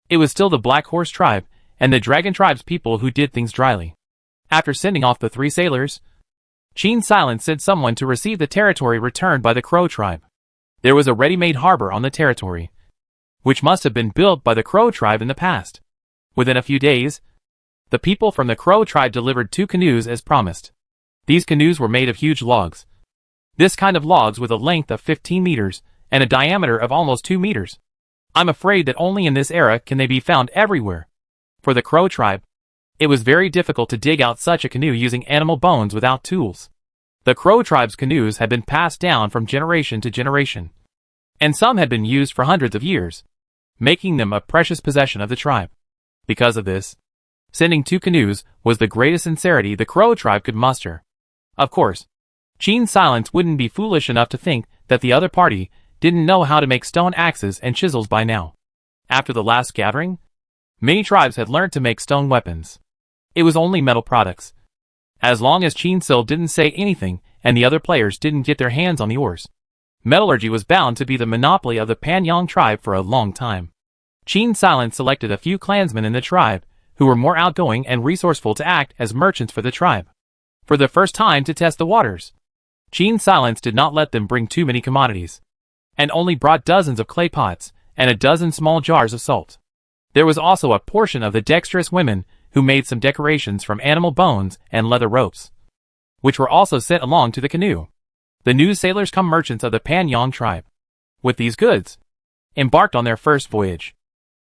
it was still the Black Horse tribe and the Dragon tribe's people who did things dryly. After sending off the 3 sailors, Gene Silence sent someone to receive the territory returned by the Crow tribe. There was a ready-made harbor on the territory, which must have been built by the Crow tribe in the past. Within a few days, the people from the Crow tribe delivered 2 canoes as promised. These canoes were made of huge logs. This kind of logs with a length of 15 meters and a diameter of almost 2 meters. I'm afraid that only in this era can they be found everywhere. For the Crow tribe, it was very difficult to dig out such a canoe using animal bones without tools. The Crow tribe's canoes had been passed down from generation to generation, and some had been used for hundreds of years, making them a precious possession of the tribe. Because of this, sending 2 canoes was the greatest sincerity the Crow tribe could muster. Of course, Gene Silence wouldn't be foolish enough to think that the other party didn't know how to make stone axes and chisels by now. After the last gathering, many tribes had learned to make stone weapons. It was only metal products. As long as Gene Sil didn't say anything and the other players didn't get their hands on the ores, metallurgy was bound to be the monopoly of the Panyang tribe for a long time. Gene Silence selected a few clansmen in the tribe who were more outgoing and resourceful to act as merchants for the tribe. For the first time to test the waters, Gene Silence did not let them bring too many commodities, and only brought dozens of clay pots and a dozen small jars of salt. There was also a portion of the dexterous women who made some decorations from animal bones and leather ropes, which were also sent along to the canoe. The new sailors come merchants of the Panyang tribe, with these goods, embarked on their first voyage.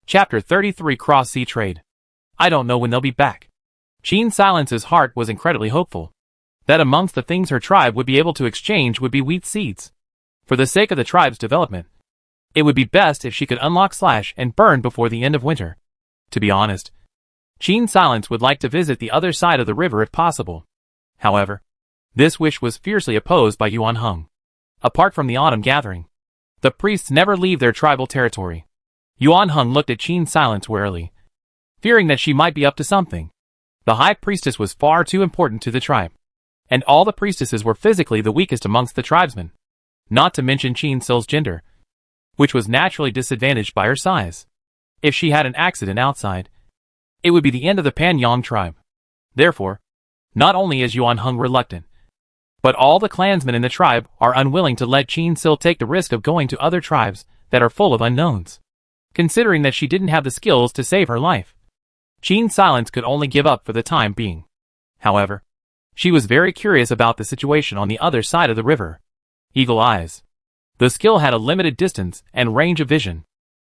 Chapter 33 Cross-Sea Trade. I don't know when they'll be back. Gene Silence's heart was incredibly hopeful that amongst the things her tribe would be able to exchange would be wheat seeds. For the sake of the tribe's development, it would be best if she could unlock Slash and Burn before the end of winter. To be honest, Gene Silence would like to visit the other side of the river if possible. However, this wish was fiercely opposed by Yuan Hung. Apart from the autumn gathering, the priests never leave their tribal territory. Yuan Hung looked at Gene Silence warily, fearing that she might be up to something. The high priestess was far too important to the tribe, and all the priestesses were physically the weakest amongst the tribesmen, not to mention Gene Sil's gender, which was naturally disadvantaged by her size. If she had an accident outside, it would be the end of the Panyang tribe. Therefore, not only is Yuan Hung reluctant, but all the clansmen in the tribe are unwilling to let Gene Sil take the risk of going to other tribes that are full of unknowns. Considering that she didn't have the skills to save her life, Gene Silence could only give up for the time being. However, she was very curious about the situation on the other side of the river. Eagle eyes. The skill had a limited distance and range of vision.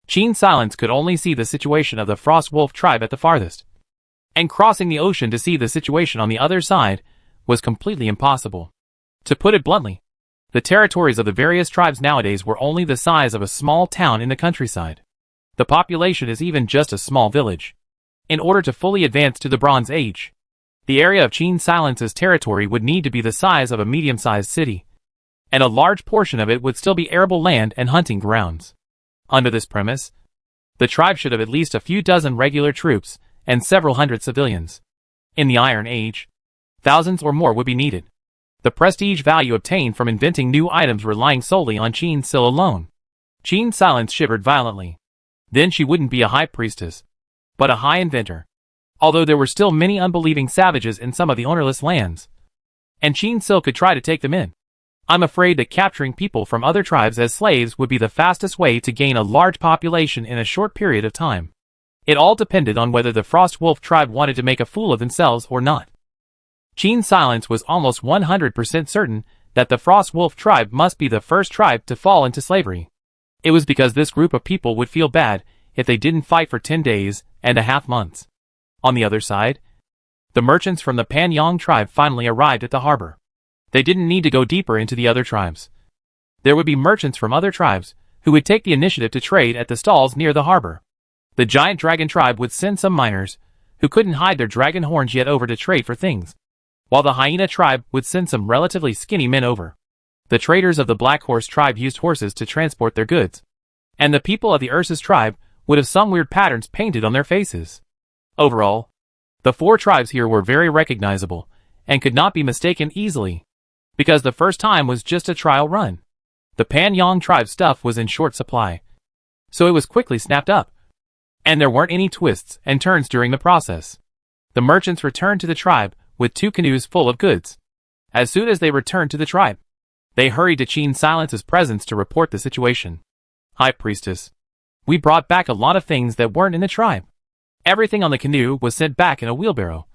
Gene Silence could only see the situation of the Frost Wolf tribe at the farthest, and crossing the ocean to see the situation on the other side was completely impossible. To put it bluntly, the territories of the various tribes nowadays were only the size of a small town in the countryside. The population is even just a small village. In order to fully advance to the Bronze Age, the area of Gene Silence's territory would need to be the size of a medium-sized city. and a large portion of it would still be arable land and hunting grounds. Under this premise, the tribe should have at least a few dozen regular troops and several hundred civilians. In the Iron Age, thousands or more would be needed. The prestige value obtained from inventing new items relying solely on Qin Sil alone. Qin Silence shivered violently. Then she wouldn't be a high priestess, but a high inventor. Although there were still many unbelieving savages in some of the ownerless lands, and Qin Sil could try to take them in. I'm afraid that capturing people from other tribes as slaves would be the fastest way to gain a large population in a short period of time. It all depended on whether the Frost Wolf tribe wanted to make a fool of themselves or not. Qin Silence was almost 100% certain that the Frost Wolf tribe must be the first tribe to fall into slavery. It was because this group of people would feel bad if they didn't fight for 10 days and a half months. On the other side, the merchants from the Panyang tribe finally arrived at the harbor. They didn't need to go deeper into the other tribes. There would be merchants from other tribes who would take the initiative to trade at the stalls near the harbor. The giant dragon tribe would send some miners who couldn't hide their dragon horns yet over to trade for things, while the hyena tribe would send some relatively skinny men over. The traders of the Black Horse tribe used horses to transport their goods, and the people of the Ursus tribe would have some weird patterns painted on their faces. Overall, the four tribes here were very recognizable and could not be mistaken easily, because the first time was just a trial run. The Panyang tribe stuff was in short supply, so it was quickly snapped up, and there weren't any twists and turns during the process. The merchants returned to the tribe with 2 canoes full of goods. As soon as they returned to the tribe, they hurried to Qin Silence's presence to report the situation. High Priestess, we brought back a lot of things that weren't in the tribe. Everything on the canoe was sent back in a wheelbarrow,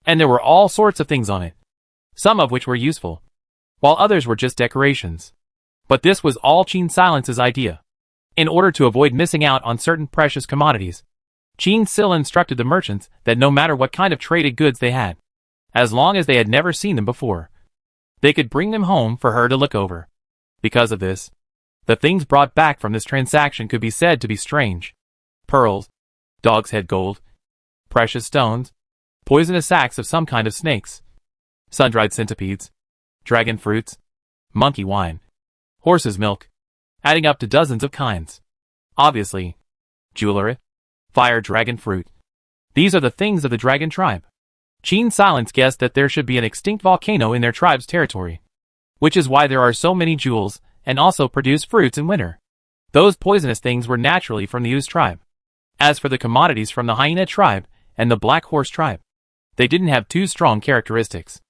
and there were all sorts of things on it, some of which were useful, while others were just decorations. But this was all Qin Silence's idea. In order to avoid missing out on certain precious commodities, Qin Sil instructed the merchants that no matter what kind of traded goods they had, as long as they had never seen them before, they could bring them home for her to look over. Because of this, the things brought back from this transaction could be said to be strange. Pearls, dog's head gold, precious stones, poisonous sacks of some kind of snakes, sun-dried centipedes, dragon fruits, monkey wine, horse's milk, adding up to dozens of kinds. Obviously, jewelry, fire dragon fruit. These are the things of the dragon tribe. Qin Silence guessed that there should be an extinct volcano in their tribe's territory, which is why there are so many jewels and also produce fruits in winter. Those poisonous things were naturally from the Ooze tribe. As for the commodities from the hyena tribe and the Black Horse tribe, they didn't have too strong characteristics.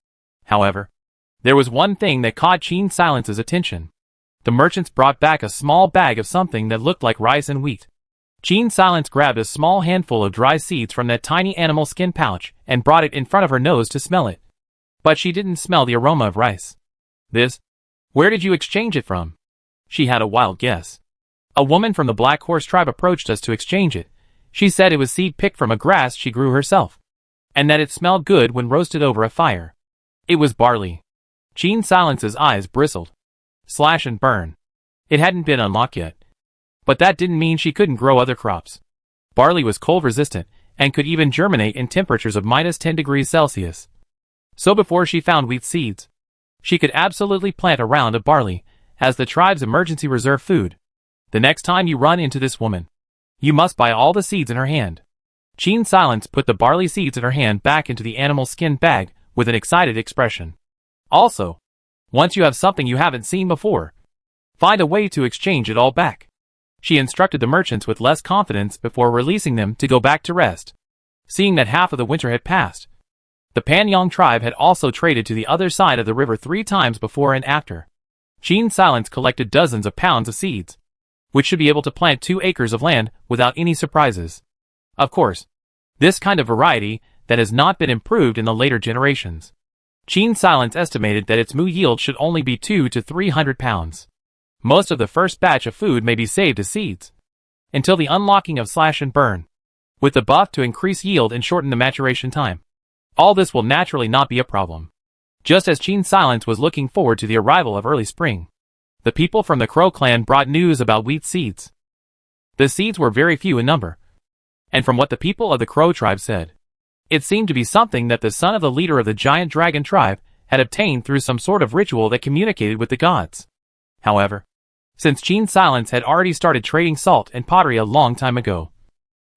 However, there was one thing that caught Qin Silence's attention. The merchants brought back a small bag of something that looked like rice and wheat. Qin Silence grabbed a small handful of dry seeds from that tiny animal skin pouch and brought it in front of her nose to smell it. But she didn't smell the aroma of rice. This? Where did you exchange it from? She had a wild guess. A woman from the Black Horse tribe approached us to exchange it. She said it was seed picked from a grass she grew herself, and that it smelled good when roasted over a fire. It was barley. Qin Silence's eyes bristled. Slash and burn. It hadn't been unlocked yet. But that didn't mean she couldn't grow other crops. Barley was cold resistant and could even germinate in temperatures of -10 degrees Celsius. So before she found wheat seeds, she could absolutely plant a round of barley as the tribe's emergency reserve food. The next time you run into this woman, you must buy all the seeds in her hand. Qin Silence put the barley seeds in her hand back into the animal skin bag with an excited expression. Also, once you have something you haven't seen before, find a way to exchange it all back. She instructed the merchants with less confidence before releasing them to go back to rest. Seeing that half of the winter had passed, the Panyang tribe had also traded to the other side of the river 3 times before and after. Qin Silence collected dozens of pounds of seeds, which should be able to plant 2 acres of land without any surprises. Of course, this kind of variety that has not been improved in the later generations. Qin Silence estimated that its moo yield should only be 200 to 300 pounds. Most of the first batch of food may be saved as seeds, until the unlocking of slash and burn, with the buff to increase yield and shorten the maturation time. All this will naturally not be a problem. Just as Qin Silence was looking forward to the arrival of early spring, the people from the Crow clan brought news about wheat seeds. The seeds were very few in number, and from what the people of the Crow tribe said, it seemed to be something that the son of the leader of the giant dragon tribe had obtained through some sort of ritual that communicated with the gods. However, since Qin Silence had already started trading salt and pottery a long time ago,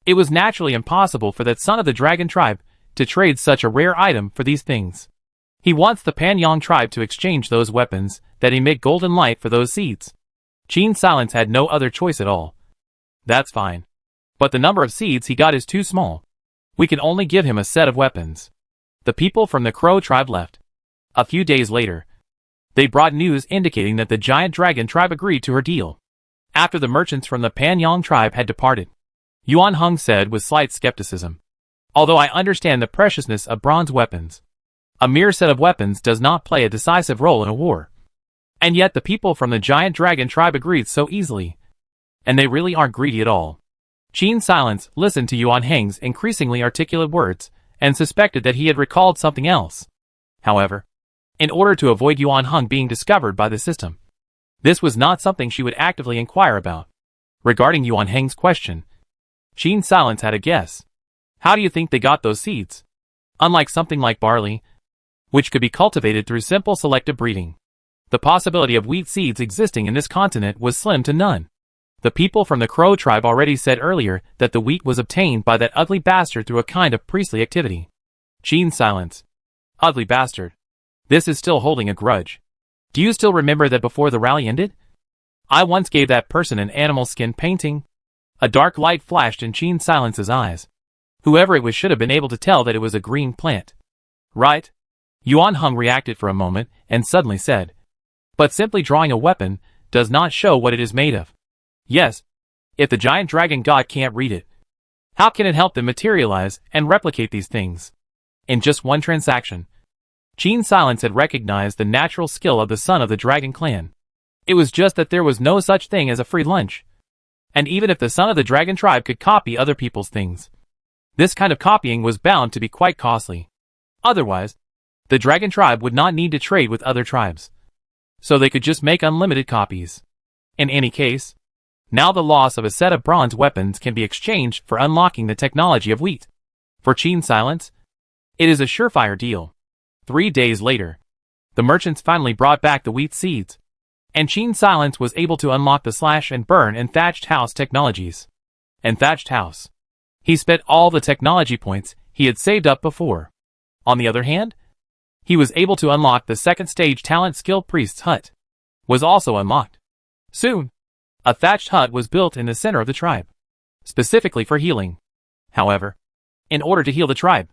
it was naturally impossible for that son of the dragon tribe to trade such a rare item for these things. He wants the Panyang tribe to exchange those weapons that emit golden light for those seeds. Qin Silence had no other choice at all. That's fine. But the number of seeds he got is too small. We can only give him a set of weapons. The people from the Crow tribe left. A few days later, they brought news indicating that the giant dragon tribe agreed to her deal. After the merchants from the Panyang tribe had departed, Yuan Heng said with slight skepticism, "Although I understand the preciousness of bronze weapons, a mere set of weapons does not play a decisive role in a war. And yet the people from the giant dragon tribe agreed so easily. And they really aren't greedy at all." Qin Silence listened to Yuan Heng's increasingly articulate words and suspected that he had recalled something else. However, in order to avoid Yuan Heng being discovered by the system, this was not something she would actively inquire about. Regarding Yuan Heng's question, Qin Silence had a guess. How do you think they got those seeds? Unlike something like barley, which could be cultivated through simple selective breeding, the possibility of wheat seeds existing in this continent was slim to none. The people from the Crow tribe already said earlier that the wheat was obtained by that ugly bastard through a kind of priestly activity. Qin Silence. Ugly bastard. This is still holding a grudge. Do you still remember that before the rally ended? I once gave that person an animal skin painting. A dark light flashed in Qin Silence's eyes. Whoever it was should have been able to tell that it was a green plant. Right? Yuan Heng reacted for a moment and suddenly said, "But simply drawing a weapon does not show what it is made of." Yes, if the giant dragon god can't read it, how can it help them materialize and replicate these things? In just one transaction, Qin Silence had recognized the natural skill of the son of the dragon clan. It was just that there was no such thing as a free lunch. And even if the son of the dragon tribe could copy other people's things, this kind of copying was bound to be quite costly. Otherwise, the dragon tribe would not need to trade with other tribes, so they could just make unlimited copies. In any case, now the loss of a set of bronze weapons can be exchanged for unlocking the technology of wheat. For Qin Silence, it is a surefire deal. 3 days later, the merchants finally brought back the wheat seeds, and Qin Silence was able to unlock the slash and burn and thatched house technologies. And thatched house. He spent all the technology points he had saved up before. On the other hand, he was able to unlock the second stage talent skill priest's hut. Was also unlocked. Soon, a thatched hut was built in the center of the tribe, specifically for healing. However, in order to heal the tribe,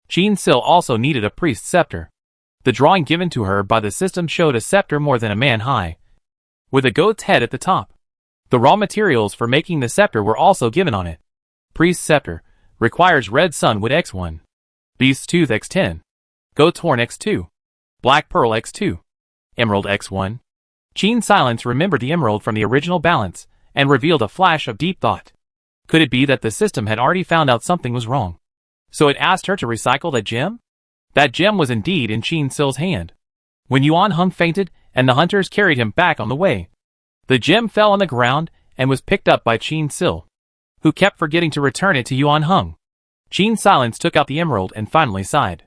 Qin Sil also needed a priest's scepter. The drawing given to her by the system showed a scepter more than a man high, with a goat's head at the top. The raw materials for making the scepter were also given on it. Priest's scepter requires red sunwood X1, beast's tooth X10, goat's horn X2, black pearl X2, emerald X1. Qin Silence remembered the emerald from the original balance and revealed a flash of deep thought. Could it be that the system had already found out something was wrong, so it asked her to recycle that gem? That gem was indeed in Qin Sil's hand. When Yuan Heng fainted and the hunters carried him back on the way, the gem fell on the ground and was picked up by Qin Sil, who kept forgetting to return it to Yuan Heng. Qin Silence took out the emerald and finally sighed.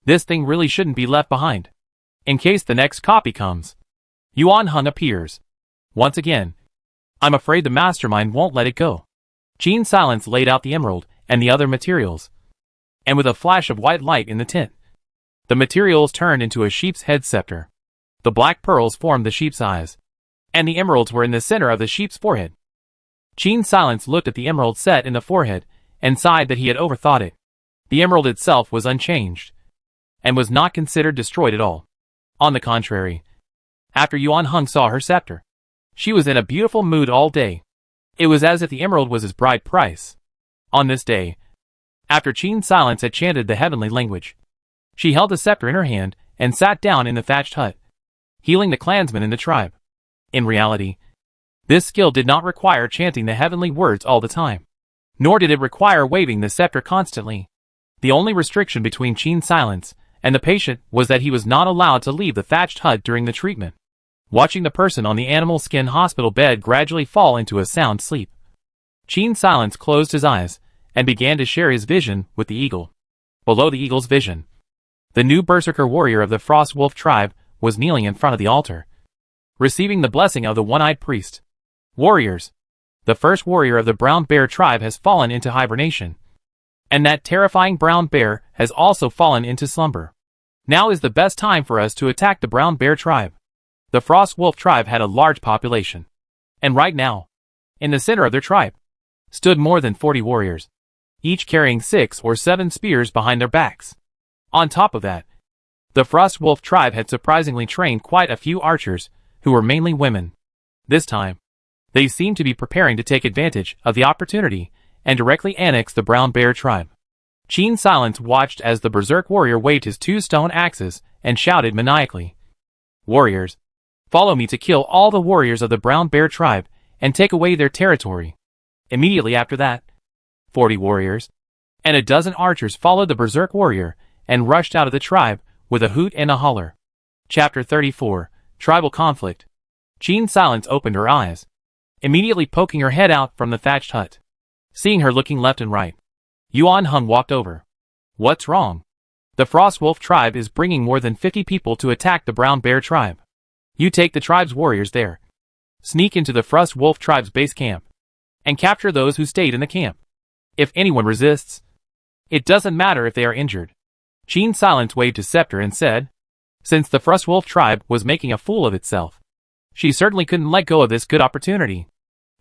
This thing really shouldn't be left behind, in case the next copy comes. Yuan Heng appears. Once again, I'm afraid the mastermind won't let it go. Qin Silence laid out the emerald and the other materials, and with a flash of white light in the tent, the materials turned into a sheep's head scepter. The black pearls formed the sheep's eyes, and the emeralds were in the center of the sheep's forehead. Qin Silence looked at the emerald set in the forehead and sighed that he had overthought it. The emerald itself was unchanged, and was not considered destroyed at all. On the contrary, after Yuan Heng saw her scepter, she was in a beautiful mood all day. It was as if the emerald was his bride price. On this day, after Qin Silence had chanted the heavenly language, she held the scepter in her hand and sat down in the thatched hut, healing the clansmen in the tribe. In reality, this skill did not require chanting the heavenly words all the time, nor did it require waving the scepter constantly. The only restriction between Qin Silence and the patient was that he was not allowed to leave the thatched hut during the treatment. Watching the person on the animal skin hospital bed gradually fall into a sound sleep, Qin Silence closed his eyes and began to share his vision with the eagle. Below the eagle's vision, The new berserker warrior of the Frost Wolf tribe was kneeling in front of the altar, receiving the blessing of the one-eyed priest. Warriors, the first warrior of the brown bear tribe has fallen into hibernation, and that terrifying brown bear has also fallen into slumber. Now is the best time for us to attack the brown bear tribe. The Frost Wolf tribe had a large population, and right now, in the center of their tribe, stood more than 40 warriors, each carrying 6 or 7 spears behind their backs. On top of that, the Frost Wolf tribe had surprisingly trained quite a few archers, who were mainly women. This time, they seemed to be preparing to take advantage of the opportunity and directly annex the brown bear tribe. Qin Silence watched as the berserk warrior waved his 2 stone axes and shouted maniacally, "Warriors, follow me to kill all the warriors of the brown bear tribe and take away their territory." Immediately after that, 40 warriors and a dozen archers followed the berserk warrior and rushed out of the tribe with a hoot and a holler. Chapter 34, Tribal Conflict. Qin Silence opened her eyes, immediately poking her head out from the thatched hut. Seeing her looking left and right, Yuan Heng walked over. "What's wrong?" "The Frost Wolf tribe is bringing more than 50 people to attack the brown bear tribe. You take the tribe's warriors there. Sneak into the Frost Wolf tribe's base camp, and capture those who stayed in the camp. If anyone resists, it doesn't matter if they are injured." Qin Silence waved his scepter and said, since the Frost Wolf tribe was making a fool of itself, she certainly couldn't let go of this good opportunity.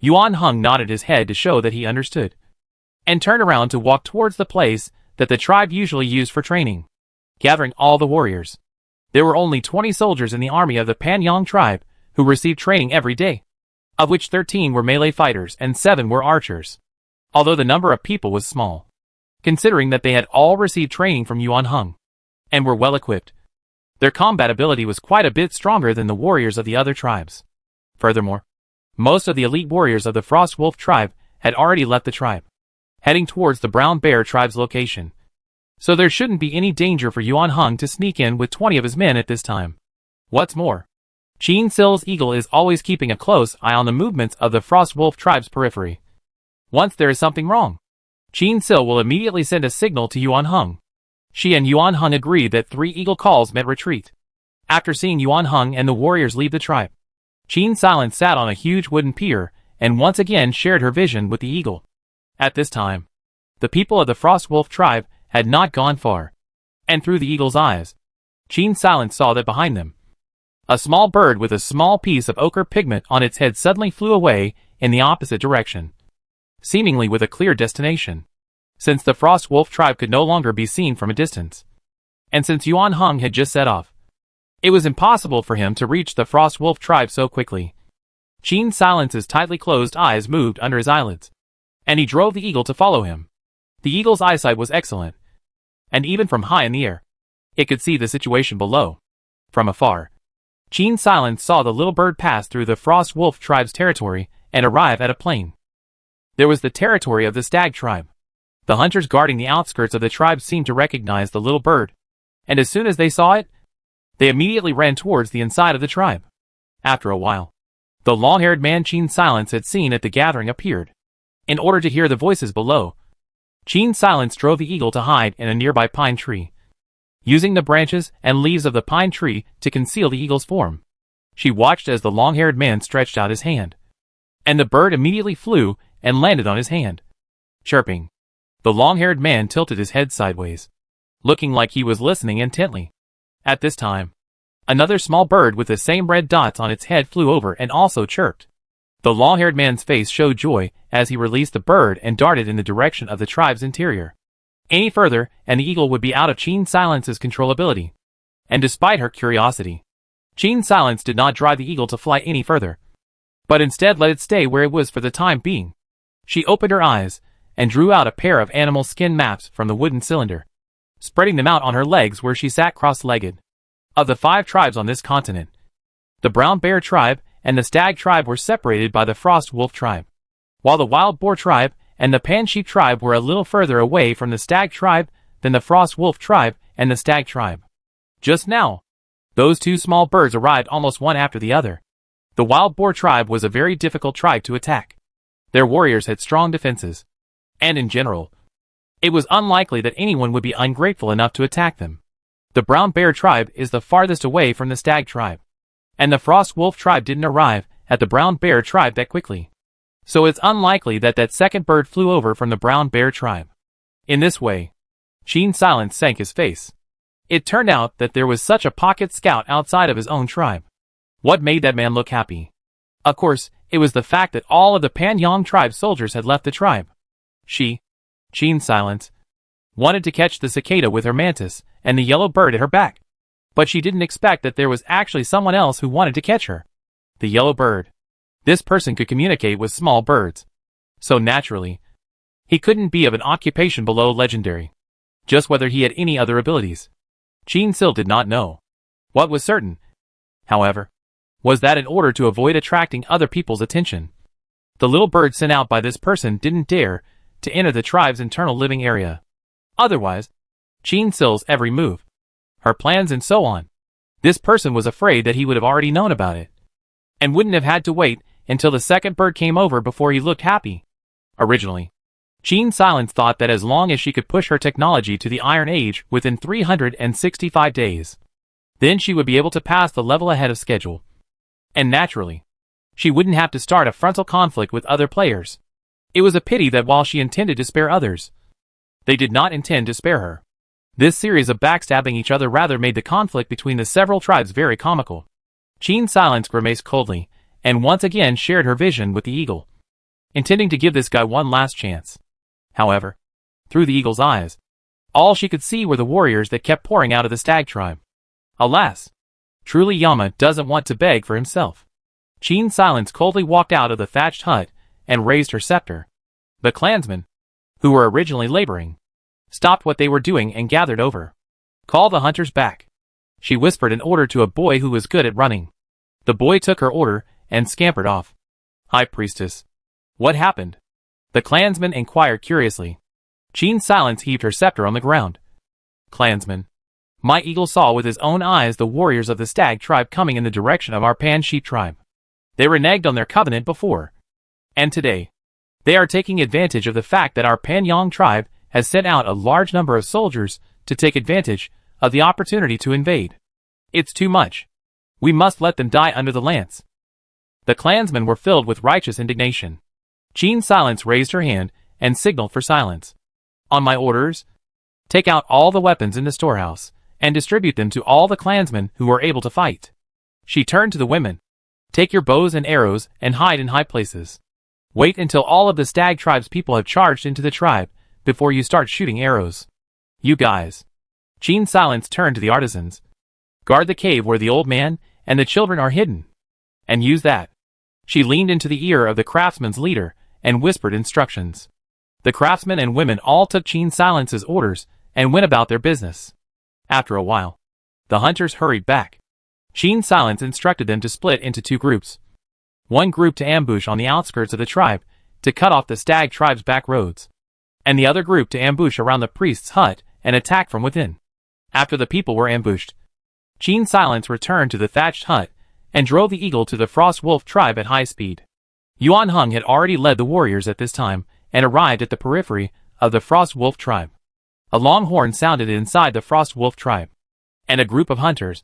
Yuan Heng nodded his head to show that he understood, and turned around to walk towards the place that the tribe usually used for training, gathering all the warriors. There were only 20 soldiers in the army of the Panyang tribe who received training every day, of which 13 were melee fighters and 7 were archers. Although the number of people was small, considering that they had all received training from Yuan Heng, and were well equipped, their combat ability was quite a bit stronger than the warriors of the other tribes. Furthermore, most of the elite warriors of the Frost Wolf tribe had already left the tribe, heading towards the Brown Bear tribe's location. So there shouldn't be any danger for Yuan Heng to sneak in with 20 of his men at this time. What's more, Qin Sil's eagle is always keeping a close eye on the movements of the Frost Wolf tribe's periphery. Once there is something wrong, Qin Sil will immediately send a signal to Yuan Heng. She and Yuan Heng agreed that 3 eagle calls meant retreat. After seeing Yuan Heng and the warriors leave the tribe, Qin Silence sat on a huge wooden pier and once again shared her vision with the eagle. At this time, the people of the Frost Wolf tribe had not gone far, and through the eagle's eyes, Qin Silence saw that behind them, a small bird with a small piece of ochre pigment on its head suddenly flew away in the opposite direction, seemingly with a clear destination. Since the Frost Wolf tribe could no longer be seen from a distance, and since Yuan Heng had just set off, it was impossible for him to reach the Frost Wolf tribe so quickly. Qin Silence's tightly closed eyes moved under his eyelids, and he drove the eagle to follow him. The eagle's eyesight was excellent, and even from high in the air, it could see the situation below. From afar, Qin Silence saw the little bird pass through the Frost Wolf tribe's territory and arrive at a plain. There was the territory of the Stag tribe. The hunters guarding the outskirts of the tribe seemed to recognize the little bird, and as soon as they saw it, they immediately ran towards the inside of the tribe. After a while, the long-haired man Qin Silence had seen at the gathering appeared. In order to hear the voices below, Qin Silence drove the eagle to hide in a nearby pine tree, using the branches and leaves of the pine tree to conceal the eagle's form. She watched as the long-haired man stretched out his hand, and the bird immediately flew and landed on his hand. Chirping, the long-haired man tilted his head sideways, looking like he was listening intently. At this time, another small bird with the same red dots on its head flew over and also chirped. The long-haired man's face showed joy as he released the bird and darted in the direction of the tribe's interior. Any further, and the eagle would be out of Qin Silence's controllability. And despite her curiosity, Qin Silence did not drive the eagle to fly any further, but instead let it stay where it was for the time being. She opened her eyes and drew out a pair of animal skin maps from the wooden cylinder, spreading them out on her legs where she sat cross-legged. Of the 5 tribes on this continent, the Brown Bear tribe and the Stag tribe were separated by the Frost Wolf tribe, while the Wild Boar tribe and the Pan Sheep tribe were a little further away from the Stag tribe than the Frost Wolf tribe and the Stag tribe. Just now, those 2 small birds arrived almost one after the other. The Wild Boar tribe was a very difficult tribe to attack. Their warriors had strong defenses, and in general, it was unlikely that anyone would be ungrateful enough to attack them. The Brown Bear tribe is the farthest away from the Stag tribe. And the Frost Wolf tribe didn't arrive at the Brown Bear tribe that quickly. So it's unlikely that that second bird flew over from the Brown Bear tribe. In this way, Gene Silence sank his face. It turned out that there was such a pocket scout outside of his own tribe. What made that man look happy? Of course, it was the fact that all of the Panyong tribe soldiers had left the tribe. She, Gene Silence, wanted to catch the cicada with her mantis and the yellow bird at her back. But she didn't expect that there was actually someone else who wanted to catch her. The yellow bird. This person could communicate with small birds. So naturally, he couldn't be of an occupation below legendary. Just whether he had any other abilities, Gene still did not know. What was certain, however, was that in order to avoid attracting other people's attention, the little bird sent out by this person didn't dare to enter the tribe's internal living area. Otherwise, Gene Sil's every move, her plans and so on, this person was afraid that he would have already known about it, and wouldn't have had to wait until the second bird came over before he looked happy. Originally, Gene Silence thought that as long as she could push her technology to the Iron Age within 365 days, then she would be able to pass the level ahead of schedule. And naturally, she wouldn't have to start a frontal conflict with other players. It was a pity that while she intended to spare others, they did not intend to spare her. This series of backstabbing each other rather made the conflict between the several tribes very comical. Gene Silence grimaced coldly, and once again shared her vision with the eagle, intending to give this guy one last chance. However, through the eagle's eyes, all she could see were the warriors that kept pouring out of the Stag tribe. Alas, truly Yama doesn't want to beg for himself. Gene Silence coldly walked out of the thatched hut and raised her scepter. The clansmen, who were originally laboring, stopped what they were doing and gathered over. "Call the hunters back," she whispered an order to a boy who was good at running. The boy took her order and scampered off. "High Priestess, what happened?" the clansman inquired curiously. Gene Silence heaved her scepter on the ground. "Clansman, my eagle saw with his own eyes the warriors of the Stag tribe coming in the direction of our Pan Sheep tribe. They reneged on their covenant before, and today, they are taking advantage of the fact that our Panyong tribe has sent out a large number of soldiers to take advantage of the opportunity to invade. It's too much. We must let them die under the lance." The clansmen were filled with righteous indignation. Gene Silence raised her hand and signaled for silence. "On my orders, take out all the weapons in the storehouse and distribute them to all the clansmen who are able to fight." She turned to the women. "Take your bows and arrows and hide in high places. Wait until all of the Stag tribe's people have charged into the tribe before you start shooting arrows. You guys." Gene Silence turned to the artisans. "Guard the cave where the old man and the children are hidden. And use that." She leaned into the ear of the craftsman's leader and whispered instructions. The craftsmen and women all took Gene Silence's orders and went about their business. After a while, the hunters hurried back. Gene Silence instructed them to split into two groups. One group to ambush on the outskirts of the tribe to cut off the Stag tribe's back roads, and the other group to ambush around the priest's hut and attack from within. After the people were ambushed, Gene Silence returned to the thatched hut and drove the eagle to the Frost Wolf tribe at high speed. Yuan Hung had already led the warriors at this time and arrived at the periphery of the Frost Wolf tribe. A long horn sounded inside the Frost Wolf tribe, and a group of hunters,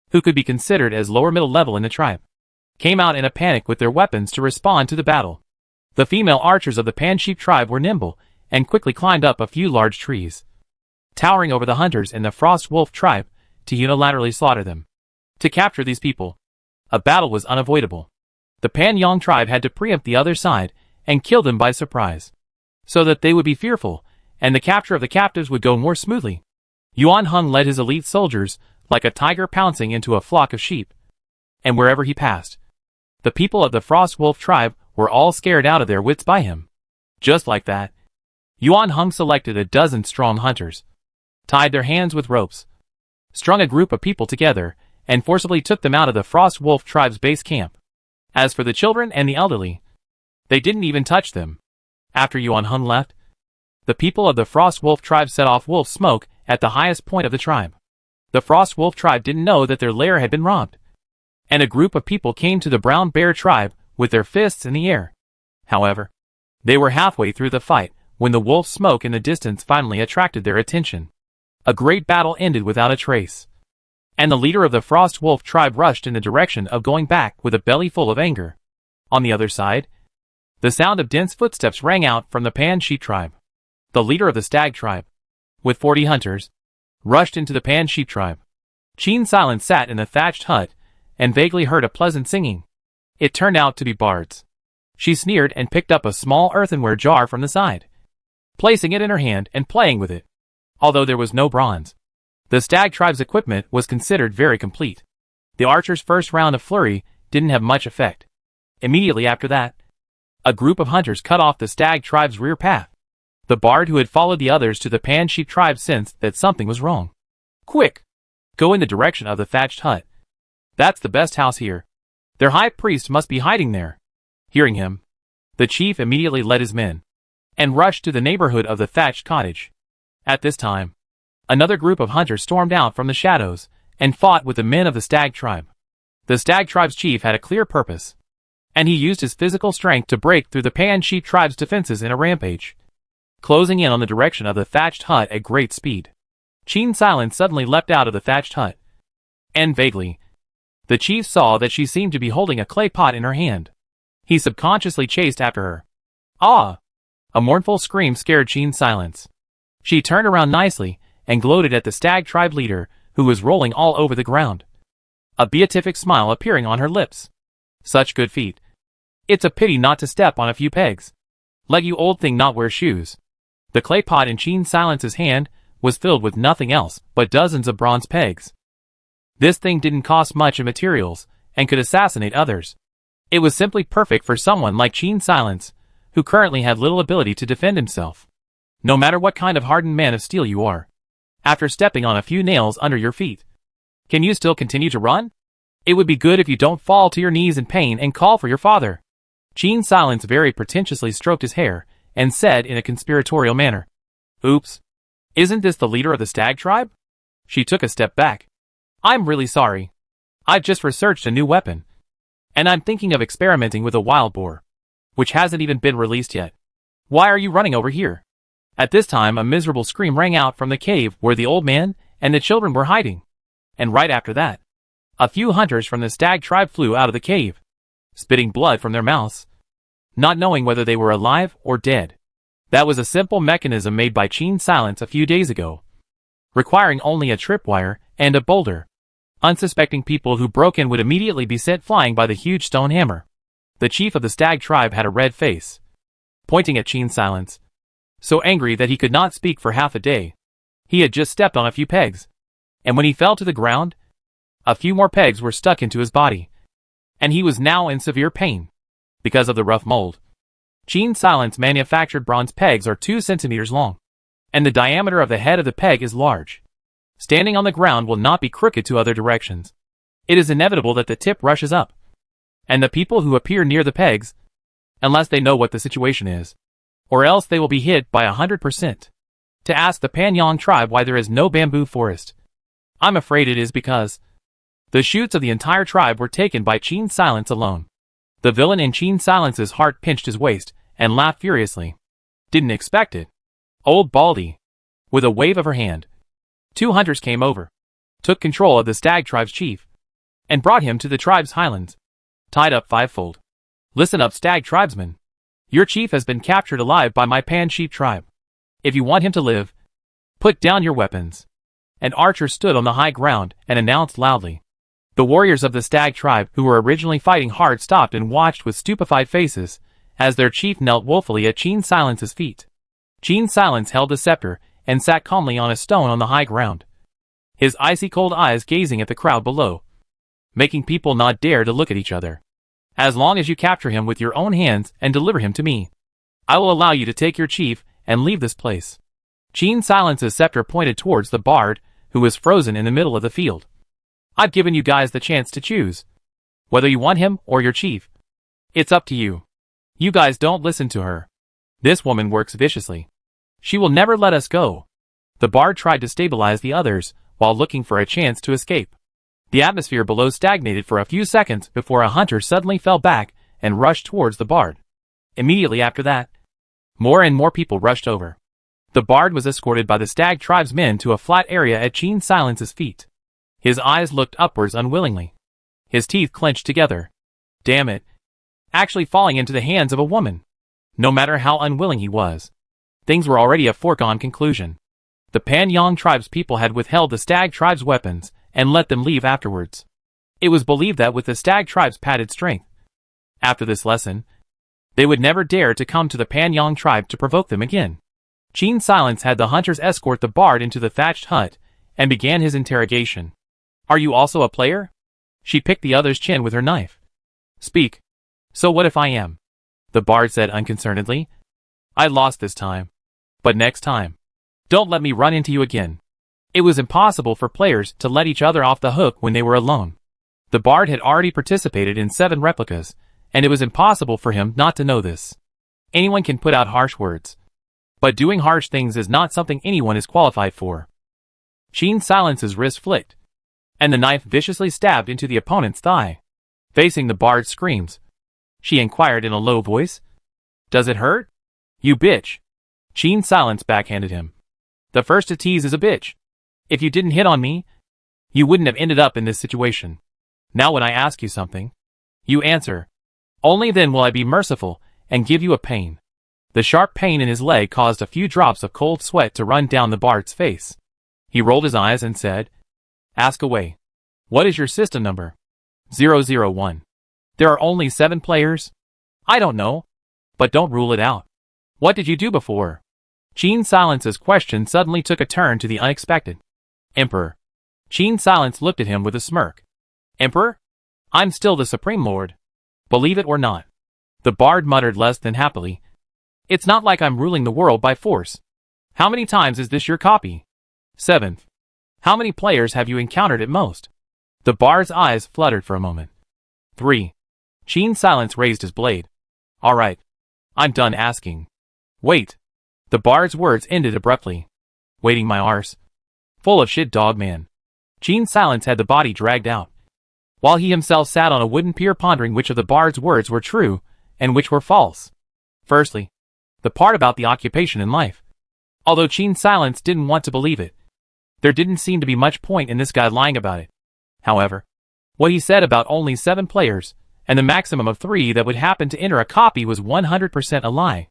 who could be considered as lower middle level in the tribe, came out in a panic with their weapons to respond to the battle. The female archers of the Pan Sheep tribe were nimble and quickly climbed up a few large trees, towering over the hunters in the Frost Wolf tribe to unilaterally slaughter them. To capture these people, a battle was unavoidable. The Panyong tribe had to preempt the other side and kill them by surprise, so that they would be fearful, and the capture of the captives would go more smoothly. Yuan Hung led his elite soldiers like a tiger pouncing into a flock of sheep, and wherever he passed, the people of the Frost Wolf tribe were all scared out of their wits by him. Just like that, Yuan Hung selected a dozen strong hunters, tied their hands with ropes, strung a group of people together, and forcibly took them out of the Frost Wolf tribe's base camp. As for the children and the elderly, they didn't even touch them. After Yuan Hung left, the people of the Frost Wolf tribe set off wolf smoke at the highest point of the tribe. The Frost Wolf tribe didn't know that their lair had been robbed, and a group of people came to the Brown Bear tribe with their fists in the air. However, they were halfway through the fight when the wolf smoke in the distance finally attracted their attention. A great battle ended without a trace. And the leader of the Frost Wolf tribe rushed in the direction of going back with a belly full of anger. On the other side, the sound of dense footsteps rang out from the Pan Sheep tribe. The leader of the Stag tribe, with 40 hunters, rushed into the Pan Sheep tribe. Cheen Silence sat in the thatched hut and vaguely heard a pleasant singing. It turned out to be bards. She sneered and picked up a small earthenware jar from the side, placing it in her hand and playing with it. Although there was no bronze, the Stag tribe's equipment was considered very complete. The archer's first round of flurry didn't have much effect. Immediately after that, a group of hunters cut off the Stag tribe's rear path. The bard who had followed the others to the Pan Sheep tribe sensed that something was wrong. "Quick! Go in the direction of the thatched hut. That's the best house here. Their high priest must be hiding there." Hearing him, the chief immediately led his men and rushed to the neighborhood of the thatched cottage. At this time, another group of hunters stormed out from the shadows and fought with the men of the Stag tribe. The Stag tribe's chief had a clear purpose, and he used his physical strength to break through the Pan Sheep tribe's defenses in a rampage, closing in on the direction of the thatched hut at great speed. Cheen Silence suddenly leapt out of the thatched hut, and vaguely, the chief saw that she seemed to be holding a clay pot in her hand. He subconsciously chased after her. "Ah!" A mournful scream scared Cheen Silence. She turned around nicely and gloated at the Stag tribe leader, who was rolling all over the ground, a beatific smile appearing on her lips. "Such good feet. It's a pity not to step on a few pegs. Let you old thing not wear shoes." The clay pot in Cheen Silence's hand was filled with nothing else but dozens of bronze pegs. This thing didn't cost much in materials and could assassinate others. It was simply perfect for someone like Cheen Silence, who currently had little ability to defend himself. No matter what kind of hardened man of steel you are, after stepping on a few nails under your feet, can you still continue to run? It would be good if you don't fall to your knees in pain and call for your father. Cheen Silence very pretentiously stroked his hair and said in a conspiratorial manner, "Oops. Isn't this the leader of the Stag tribe?" She took a step back. "I'm really sorry. I've just researched a new weapon, and I'm thinking of experimenting with a wild boar, which hasn't even been released yet. Why are you running over here?" At this time a miserable scream rang out from the cave where the old man and the children were hiding. And right after that, a few hunters from the Stag tribe flew out of the cave, spitting blood from their mouths, not knowing whether they were alive or dead. That was a simple mechanism made by Cheen Silence a few days ago, requiring only a tripwire and a boulder. Unsuspecting people who broke in would immediately be sent flying by the huge stone hammer. The chief of the Stag tribe had a red face, pointing at Cheen Silence, so angry that he could not speak for half a day. He had just stepped on a few pegs, and when he fell to the ground, a few more pegs were stuck into his body, and he was now in severe pain because of the rough mold. Cheen Silence manufactured bronze pegs are 2 centimeters long, and the diameter of the head of the peg is large. Standing on the ground will not be crooked to other directions. It is inevitable that the tip rushes up, and the people who appear near the pegs, unless they know what the situation is, or else they will be hit by 100%. To ask the Panyang tribe why there is no bamboo forest, I'm afraid it is because the shoots of the entire tribe were taken by Cheen Silence alone. The villain in Cheen Silence's heart pinched his waist and laughed furiously. "Didn't expect it. Old Baldy." With a wave of her hand, 2 hunters came over, took control of the Stag tribe's chief, and brought him to the tribe's highlands, tied up 5-fold. "Listen up, Stag tribesmen. Your chief has been captured alive by my Pan Sheep tribe. If you want him to live, put down your weapons." An archer stood on the high ground and announced loudly. The warriors of the Stag tribe who were originally fighting hard stopped and watched with stupefied faces as their chief knelt woefully at Cheen Silence's feet. Cheen Silence held the scepter and sat calmly on a stone on the high ground, his icy cold eyes gazing at the crowd below, making people not dare to look at each other. "As long as you capture him with your own hands and deliver him to me, I will allow you to take your chief and leave this place." Cheen Silence's scepter pointed towards the bard who was frozen in the middle of the field. "I've given you guys the chance to choose whether you want him or your chief. It's up to you. You guys don't listen to her. This woman works viciously. She will never let us go." The bard tried to stabilize the others while looking for a chance to escape. The atmosphere below stagnated for a few seconds before a hunter suddenly fell back and rushed towards the bard. Immediately after that, more and more people rushed over. The bard was escorted by the stag tribe's men to a flat area at Qin Silence's feet. His eyes looked upwards unwillingly. His teeth clenched together. Damn it. Actually falling into the hands of a woman. No matter how unwilling he was. Things were already a foregone conclusion. The Panyang tribe's people had withheld the stag tribe's weapons and let them leave afterwards. It was believed that with the stag tribe's padded strength, after this lesson, they would never dare to come to the Panyang tribe to provoke them again. Qin Silence had the hunters escort the bard into the thatched hut and began his interrogation. Are you also a player? She picked the other's chin with her knife. Speak. So what if I am? The bard said unconcernedly. I lost this time. But next time, don't let me run into you again. It was impossible for players to let each other off the hook when they were alone. The bard had already participated in 7 replicas, and it was impossible for him not to know this. Anyone can put out harsh words. But doing harsh things is not something anyone is qualified for. Qin Silence's wrist flicked, and the knife viciously stabbed into the opponent's thigh. Facing the bard's screams, she inquired in a low voice. Does it hurt? You bitch. Qin Silence backhanded him. The first to tease is a bitch. If you didn't hit on me, you wouldn't have ended up in this situation. Now when I ask you something, you answer. Only then will I be merciful and give you a pain. The sharp pain in his leg caused a few drops of cold sweat to run down the bard's face. He rolled his eyes and said, Ask away. What is your system number? 001. There are only 7 players? I don't know. But don't rule it out. What did you do before? Qin Silence's question suddenly took a turn to the unexpected. Emperor. Qin Silence looked at him with a smirk. Emperor? I'm still the Supreme Lord. Believe it or not. The bard muttered less than happily. It's not like I'm ruling the world by force. How many times is this your copy? 7th. How many players have you encountered at most? The bard's eyes fluttered for a moment. 3. Qin Silence raised his blade. All right. I'm done asking. Wait. The bard's words ended abruptly. Waiting my arse. Full of shit, dog man. Qin Silence had the body dragged out, while he himself sat on a wooden pier pondering which of the bard's words were true and which were false. Firstly, the part about the occupation in life. Although Qin Silence didn't want to believe it, there didn't seem to be much point in this guy lying about it. However, what he said about only 7 players and the maximum of 3 that would happen to enter a copy was 100% a lie.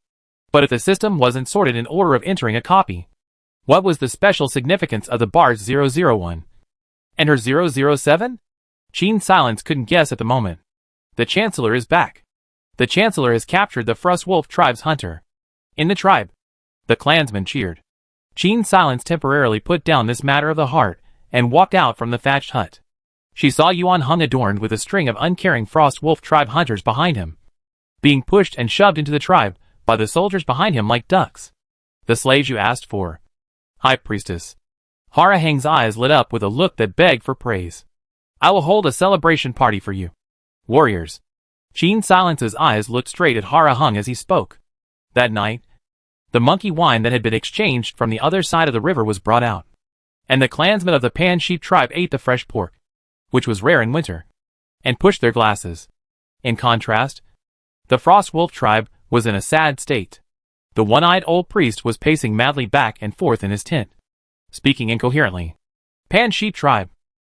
But if the system wasn't sorted in order of entering a copy, what was the special significance of the bard's 001? And her 007? Qin Silence couldn't guess at the moment. The Chancellor is back. The Chancellor has captured the Frostwolf tribe's hunter. In the tribe, the clansmen cheered. Qin Silence temporarily put down this matter of the heart and walked out from the thatched hut. She saw Yuan Hung adorned with a string of uncaring Frostwolf tribe hunters behind him, being pushed and shoved into the tribe by the soldiers behind him like ducks. The slaves you asked for. High Priestess. Hara Hang's eyes lit up with a look that begged for praise. I will hold a celebration party for you. Warriors. Qin Silence's eyes looked straight at Hara Hung as he spoke. That night, the monkey wine that had been exchanged from the other side of the river was brought out, and the clansmen of the Pan Sheep tribe ate the fresh pork, which was rare in winter, and pushed their glasses. In contrast, the Frostwolf tribe was in a sad state. The one-eyed old priest was pacing madly back and forth in his tent, speaking incoherently. Pan Sheep tribe.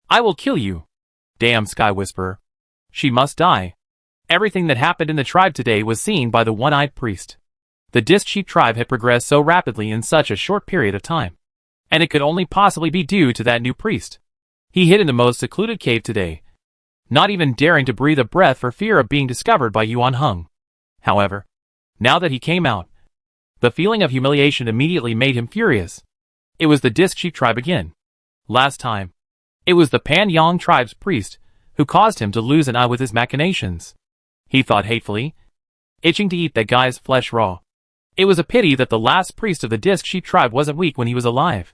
I will kill you. Damn Sky Whisperer. She must die. Everything that happened in the tribe today was seen by the one-eyed priest. The Disc Sheep tribe had progressed so rapidly in such a short period of time, and it could only possibly be due to that new priest. He hid in the most secluded cave today, not even daring to breathe a breath for fear of being discovered by Yuan Hung. However, now that he came out, the feeling of humiliation immediately made him furious. It was the Disc Sheep tribe again. Last time, it was the Panyang tribe's priest who caused him to lose an eye with his machinations. He thought hatefully, itching to eat that guy's flesh raw. It was a pity that the last priest of the Disc Sheep tribe wasn't weak when he was alive,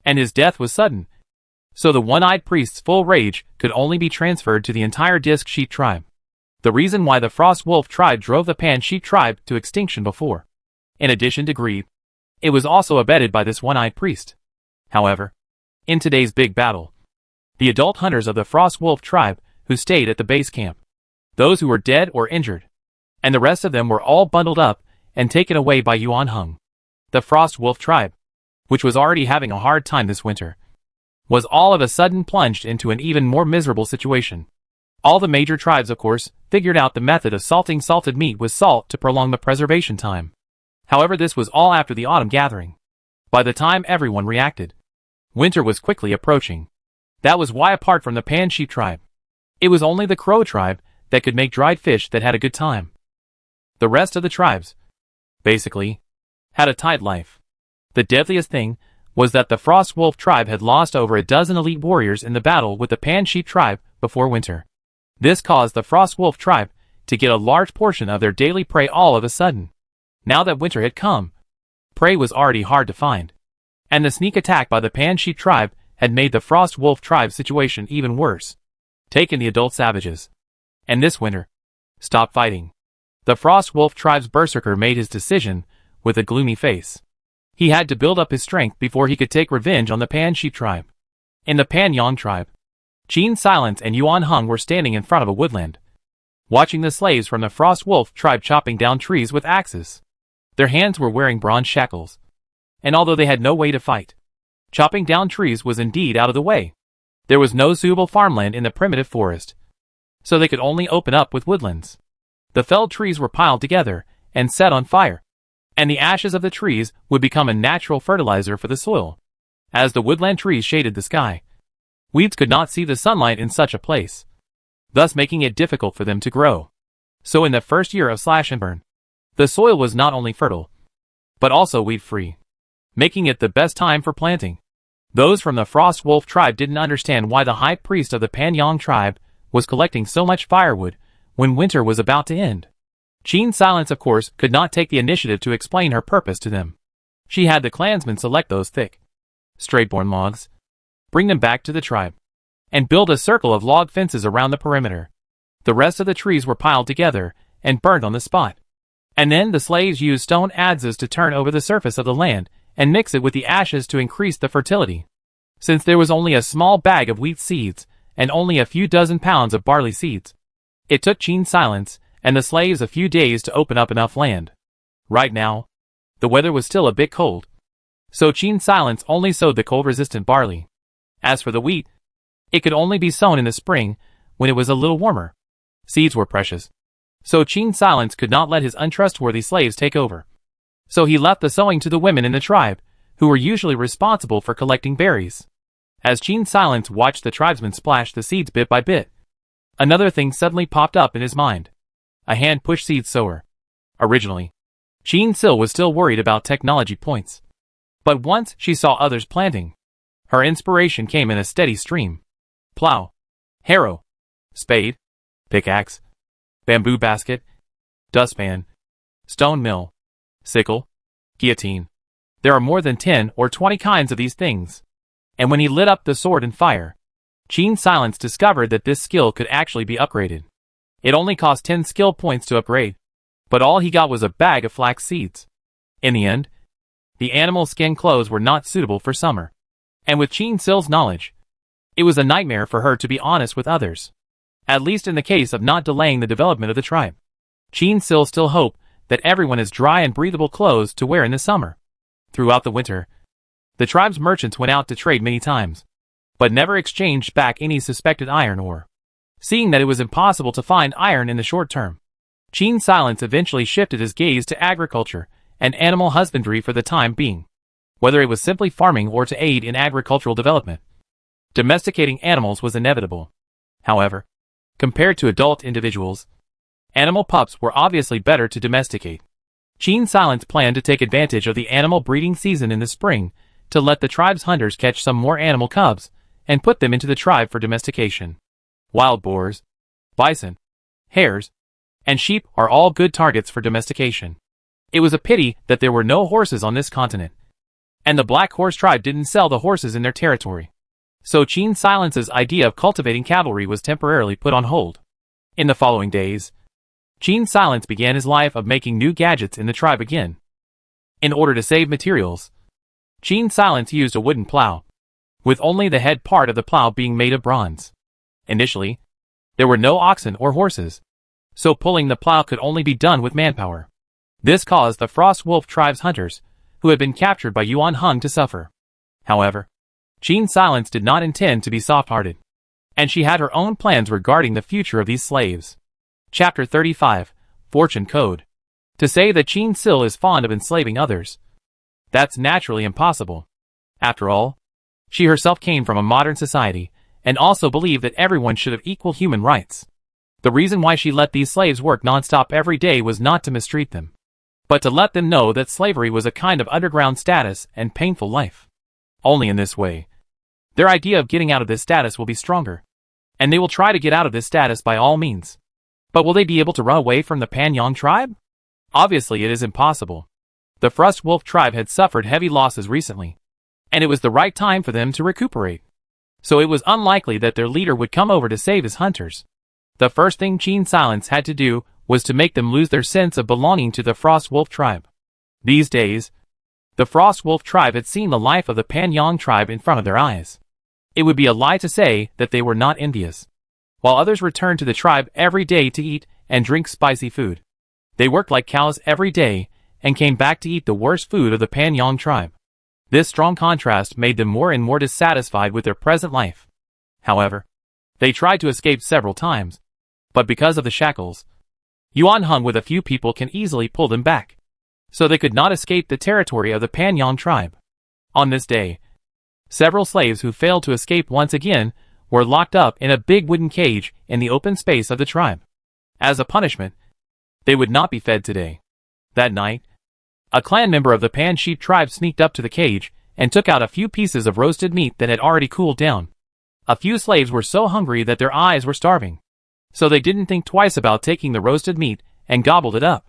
and his death was sudden. So the one-eyed priest's full rage could only be transferred to the entire Disc Sheep tribe. The reason why the Frostwolf tribe drove the Pan Sheep tribe to extinction before. In addition to greed, it was also abetted by this one-eyed priest. However, in today's big battle, the adult hunters of the Frostwolf tribe who stayed at the base camp, those who were dead or injured, and the rest of them were all bundled up and taken away by Yuan Hung. The Frost Wolf tribe, which was already having a hard time this winter, was all of a sudden plunged into an even more miserable situation. All the major tribes, of course, figured out the method of salting salted meat with salt to prolong the preservation time. However, this was all after the autumn gathering. By the time everyone reacted, winter was quickly approaching. That was why, apart from the Pan Sheep tribe, it was only the Crow tribe that could make dried fish that had a good time. The rest of the tribes, basically, had a tight life. The deadliest thing was that the Frost Wolf tribe had lost over a dozen elite warriors in the battle with the Pan Sheep tribe before winter. This caused the Frost Wolf tribe to get a large portion of their daily prey all of a sudden. Now that winter had come, prey was already hard to find, and the sneak attack by the Pan Sheep tribe had made the Frost Wolf tribe's situation even worse. Taken the adult savages, and this winter, stop fighting. The Frost Wolf tribe's berserker made his decision with a gloomy face. He had to build up his strength before he could take revenge on the Pan Sheep tribe. In the Pan Yang tribe, Qin Silence and Yuan Hung were standing in front of a woodland, watching the slaves from the Frost Wolf tribe chopping down trees with axes. Their hands were wearing bronze shackles, and although they had no way to fight, chopping down trees was indeed out of the way. There was no suitable farmland in the primitive forest, so they could only open up with woodlands. The felled trees were piled together and set on fire, and the ashes of the trees would become a natural fertilizer for the soil. As the woodland trees shaded the sky, weeds could not see the sunlight in such a place, thus making it difficult for them to grow. So in the first year of slash and burn, the soil was not only fertile, but also weed-free, making it the best time for planting. Those from the Frost Wolf tribe didn't understand why the high priest of the Pan Yang tribe was collecting so much firewood when winter was about to end. Qin Silence, of course, could not take the initiative to explain her purpose to them. She had the clansmen select those thick, straight-borne logs, bring them back to the tribe, and build a circle of log fences around the perimeter. The rest of the trees were piled together and burned on the spot. And then the slaves used stone adzes to turn over the surface of the land and mix it with the ashes to increase the fertility. Since there was only a small bag of wheat seeds and only a few dozen pounds of barley seeds, it took Qin Silence and the slaves a few days to open up enough land. Right now, the weather was still a bit cold, so Qin Silence only sowed the cold-resistant barley. As for the wheat, it could only be sown in the spring when it was a little warmer. Seeds were precious, so Qin Silence could not let his untrustworthy slaves take over. So he left the sowing to the women in the tribe, who were usually responsible for collecting berries. As Qin Silence watched the tribesmen splash the seeds bit by bit, another thing suddenly popped up in his mind. A hand-push seed sower. Originally, Qin Sil was still worried about technology points. But once she saw others planting, her inspiration came in a steady stream. Plow, harrow, spade, pickaxe, bamboo basket, dustpan, stone mill, sickle, guillotine. There are more than 10 or 20 kinds of these things. And when he lit up the sword in fire, Qin Silence discovered that this skill could actually be upgraded. It only cost 10 skill points to upgrade, but all he got was a bag of flax seeds. In the end, the animal skin clothes were not suitable for summer. And with Qin Sil's knowledge, it was a nightmare for her to be honest with others. At least in the case of not delaying the development of the tribe. Qin Sil still hoped that everyone has dry and breathable clothes to wear in the summer. Throughout the winter, the tribe's merchants went out to trade many times, but never exchanged back any suspected iron ore. Seeing that it was impossible to find iron in the short term, Qin Silence eventually shifted his gaze to agriculture and animal husbandry for the time being. Whether it was simply farming or to aid in agricultural development, domesticating animals was inevitable. However, compared to adult individuals, animal pups were obviously better to domesticate. Qin Silence planned to take advantage of the animal breeding season in the spring to let the tribe's hunters catch some more animal cubs and put them into the tribe for domestication. Wild boars, bison, hares, and sheep are all good targets for domestication. It was a pity that there were no horses on this continent, and the Black Horse tribe didn't sell the horses in their territory. So Qin Silence's idea of cultivating cavalry was temporarily put on hold. In the following days, Qin Silence began his life of making new gadgets in the tribe again. In order to save materials, Qin Silence used a wooden plow, with only the head part of the plow being made of bronze. Initially, there were no oxen or horses, so pulling the plow could only be done with manpower. This caused the Frost Wolf tribe's hunters, who had been captured by Yuan Hung to suffer. However, Qin Silence did not intend to be soft-hearted, and she had her own plans regarding the future of these slaves. Chapter 35, Fortune Code. To say that Qin Sil is fond of enslaving others, that's naturally impossible. After all, she herself came from a modern society, and also believed that everyone should have equal human rights. The reason why she let these slaves work non-stop every day was not to mistreat them, but to let them know that slavery was a kind of underground status and painful life. Only in this way, their idea of getting out of this status will be stronger, and they will try to get out of this status by all means. But will they be able to run away from the Panyang tribe? Obviously it is impossible. The Frost Wolf tribe had suffered heavy losses recently, and it was the right time for them to recuperate. So it was unlikely that their leader would come over to save his hunters. The first thing Qin Silence had to do was to make them lose their sense of belonging to the Frost Wolf tribe. These days, the Frost Wolf tribe had seen the life of the Panyang tribe in front of their eyes. It would be a lie to say that they were not envious. While others returned to the tribe every day to eat and drink spicy food, they worked like cows every day and came back to eat the worst food of the Panyang tribe. This strong contrast made them more and more dissatisfied with their present life. However, they tried to escape several times, but because of the shackles, Yuan Hung with a few people can easily pull them back, so they could not escape the territory of the Panyang tribe. On this day, several slaves who failed to escape once again were locked up in a big wooden cage in the open space of the tribe. As a punishment, they would not be fed today. That night, a clan member of the Pan Sheep tribe sneaked up to the cage and took out a few pieces of roasted meat that had already cooled down. A few slaves were so hungry that their eyes were starving, so they didn't think twice about taking the roasted meat and gobbled it up.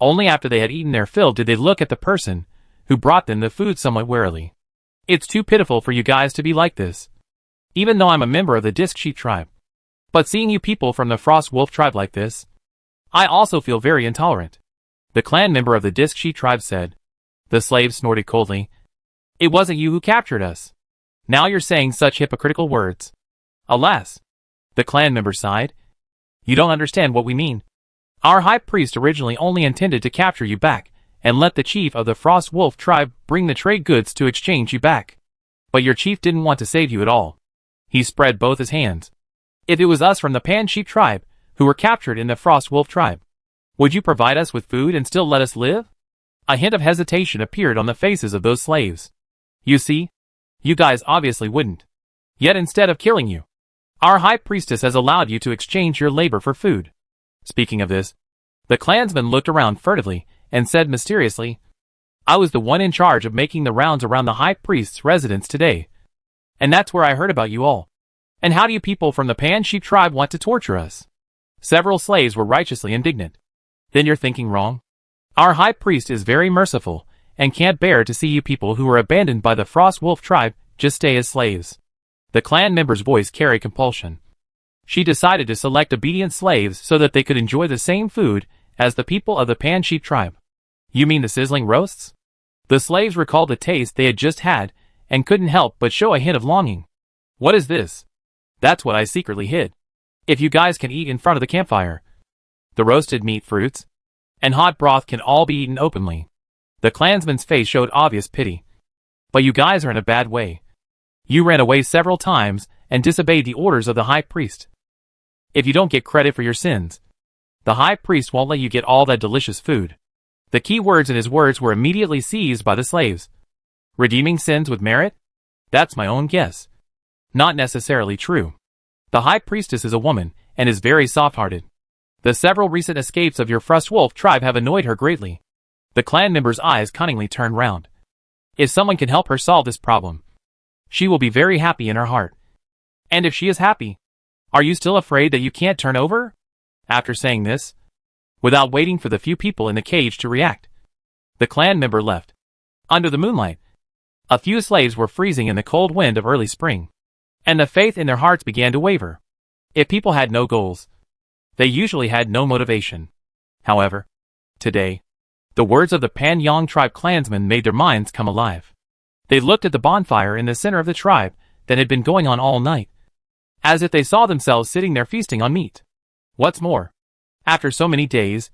Only after they had eaten their fill did they look at the person who brought them the food somewhat warily. It's too pitiful for you guys to be like this, even though I'm a member of the Disc Sheep tribe. But seeing you people from the Frost Wolf tribe like this, I also feel very intolerant. The clan member of the Disc Sheep tribe said. The slave snorted coldly. It wasn't you who captured us. Now you're saying such hypocritical words. Alas, the clan member sighed. You don't understand what we mean. Our high priest originally only intended to capture you back and let the chief of the Frost Wolf tribe bring the trade goods to exchange you back. But your chief didn't want to save you at all. He spread both his hands. If it was us from the Pan Sheep tribe who were captured in the Frost Wolf tribe, would you provide us with food and still let us live? A hint of hesitation appeared on the faces of those slaves. You see, you guys obviously wouldn't. Yet instead of killing you, our high priestess has allowed you to exchange your labor for food. Speaking of this, the clansman looked around furtively and said mysteriously, I was the one in charge of making the rounds around the high priest's residence today, and that's where I heard about you all. And how do you people from the Pan Sheep tribe want to torture us? Several slaves were righteously indignant. Then you're thinking wrong. Our high priest is very merciful and can't bear to see you people who were abandoned by the Frost Wolf tribe just stay as slaves. The clan member's voice carried compulsion. She decided to select obedient slaves so that they could enjoy the same food as the people of the Pan Sheep tribe. You mean the sizzling roasts? The slaves recalled the taste they had just had and couldn't help but show a hint of longing. What is this? That's what I secretly hid. If you guys can eat in front of the campfire, the roasted meat, fruits, and hot broth can all be eaten openly. The clansman's face showed obvious pity. But you guys are in a bad way. You ran away several times and disobeyed the orders of the high priest. If you don't get credit for your sins, the high priest won't let you get all that delicious food. The key words in his words were immediately seized by the slaves. Redeeming sins with merit? That's my own guess. Not necessarily true. The high priestess is a woman and is very soft-hearted. The several recent escapes of your Frost Wolf tribe have annoyed her greatly. The clan member's eyes cunningly turned round. If someone can help her solve this problem, she will be very happy in her heart. And if she is happy, are you still afraid that you can't turn over? After saying this, without waiting for the few people in the cage to react, the clan member left. Under the moonlight, a few slaves were freezing in the cold wind of early spring, and the faith in their hearts began to waver. If people had no goals, they usually had no motivation. However, today, the words of the Panyang tribe clansmen made their minds come alive. They looked at the bonfire in the center of the tribe that had been going on all night, as if they saw themselves sitting there feasting on meat. What's more, after so many days,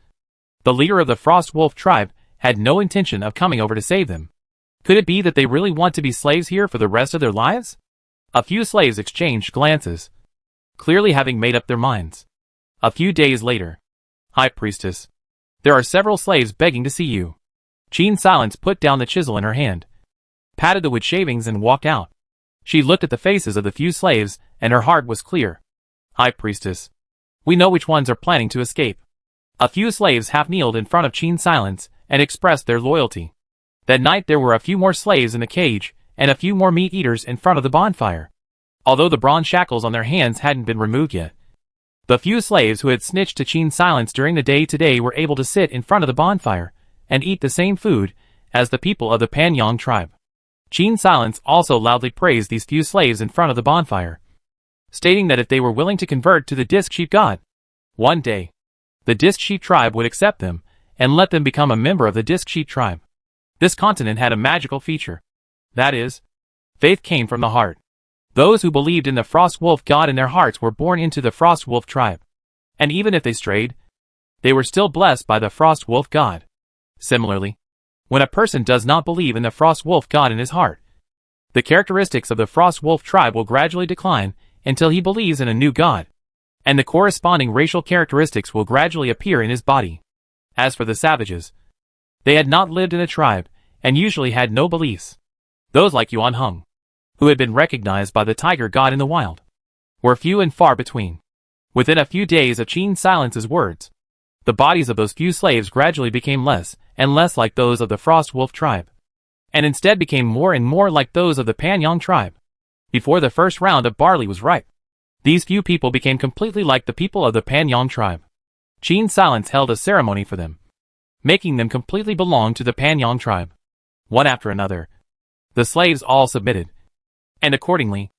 the leader of the Frost Wolf tribe had no intention of coming over to save them. Could it be that they really want to be slaves here for the rest of their lives? A few slaves exchanged glances, clearly having made up their minds. A few days later. High Priestess. There are several slaves begging to see you. Qin Silence put down the chisel in her hand, patted the wood shavings and walked out. She looked at the faces of the few slaves, and her heart was clear. High Priestess. We know which ones are planning to escape. A few slaves half kneeled in front of Qin Silence and expressed their loyalty. That night there were a few more slaves in the cage, and a few more meat-eaters in front of the bonfire. Although the bronze shackles on their hands hadn't been removed yet, the few slaves who had snitched to Qin Silence during the day today were able to sit in front of the bonfire and eat the same food as the people of the Panyang tribe. Qin Silence also loudly praised these few slaves in front of the bonfire, stating that if they were willing to convert to the Disc Sheep God, one day, the Disc Sheep tribe would accept them and let them become a member of the Disc Sheep tribe. This continent had a magical feature. That is, faith came from the heart. Those who believed in the Frost Wolf God in their hearts were born into the Frost Wolf tribe. And even if they strayed, they were still blessed by the Frost Wolf God. Similarly, when a person does not believe in the Frost Wolf God in his heart, the characteristics of the Frost Wolf tribe will gradually decline until he believes in a new God, and the corresponding racial characteristics will gradually appear in his body. As for the savages, they had not lived in a tribe, and usually had no beliefs. Those like Yuan Heng, who had been recognized by the tiger god in the wild, were few and far between. Within a few days of Qin Silence's words, the bodies of those few slaves gradually became less and less like those of the Frost Wolf tribe, and instead became more and more like those of the Panyang tribe. Before the first round of barley was ripe, these few people became completely like the people of the Panyang tribe. Qin Silence held a ceremony for them, making them completely belong to the Panyang tribe. One after another, the slaves all submitted, and accordingly,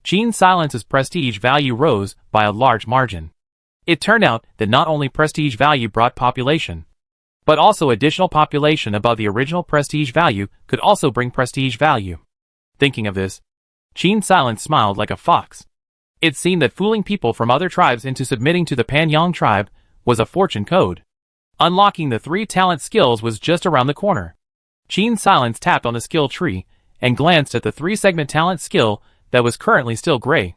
Qin Silence's prestige value rose by a large margin. It turned out that not only prestige value brought population, but also additional population above the original prestige value could also bring prestige value. Thinking of this, Qin Silence smiled like a fox. It seemed that fooling people from other tribes into submitting to the Panyang tribe was a fortune code. Unlocking the 3 talent skills was just around the corner. Qin Silence tapped on the skill tree and glanced at the 3-segment talent skill that was currently still gray.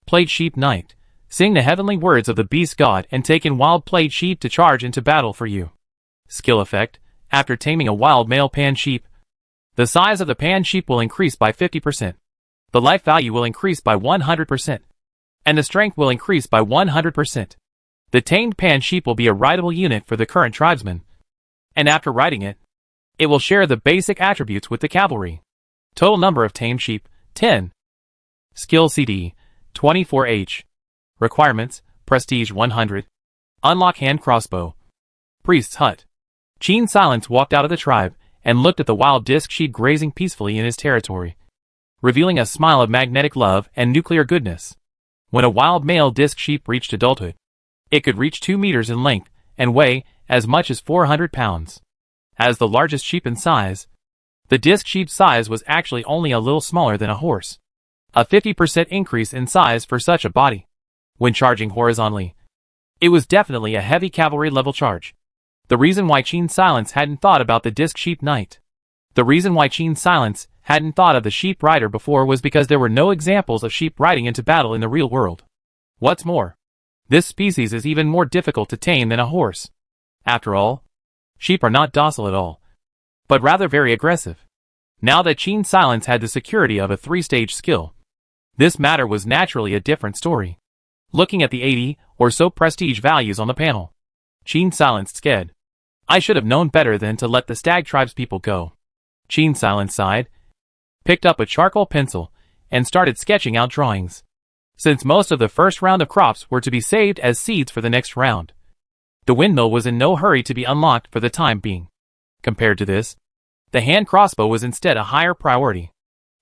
Played Sheep Knight. Sing the heavenly words of the beast god and take in wild played sheep to charge into battle for you. Skill effect. After taming a wild male pan sheep, the size of the pan sheep will increase by 50%. The life value will increase by 100%. And the strength will increase by 100%. The tamed pan sheep will be a rideable unit for the current tribesman. And after riding it, it will share the basic attributes with the cavalry. Total number of tamed sheep, 10. Skill CD, 24H. Requirements, Prestige 100. Unlock hand crossbow. Priest's hut. Qin Silence walked out of the tribe and looked at the wild disc sheep grazing peacefully in his territory, revealing a smile of magnetic love and nuclear goodness. When a wild male disc sheep reached adulthood, it could reach 2 meters in length and weigh as much as 400 pounds. As the largest sheep in size, the disc sheep's size was actually only a little smaller than a horse. A 50% increase in size for such a body. When charging horizontally, it was definitely a heavy cavalry level charge. The reason why Qin Silence hadn't thought about the disc sheep knight. The reason why Qin Silence hadn't thought of the sheep rider before was because there were no examples of sheep riding into battle in the real world. What's more, this species is even more difficult to tame than a horse. After all, sheep are not docile at all, but rather very aggressive. Now that Qin Silence had the security of a 3-stage skill, this matter was naturally a different story. Looking at the 80 or so prestige values on the panel, Qin Silence sked. I should have known better than to let the stag tribes people go. Qin Silence sighed, picked up a charcoal pencil, and started sketching out drawings. Since most of the first round of crops were to be saved as seeds for the next round, the windmill was in no hurry to be unlocked for the time being. Compared to this, the hand crossbow was instead a higher priority.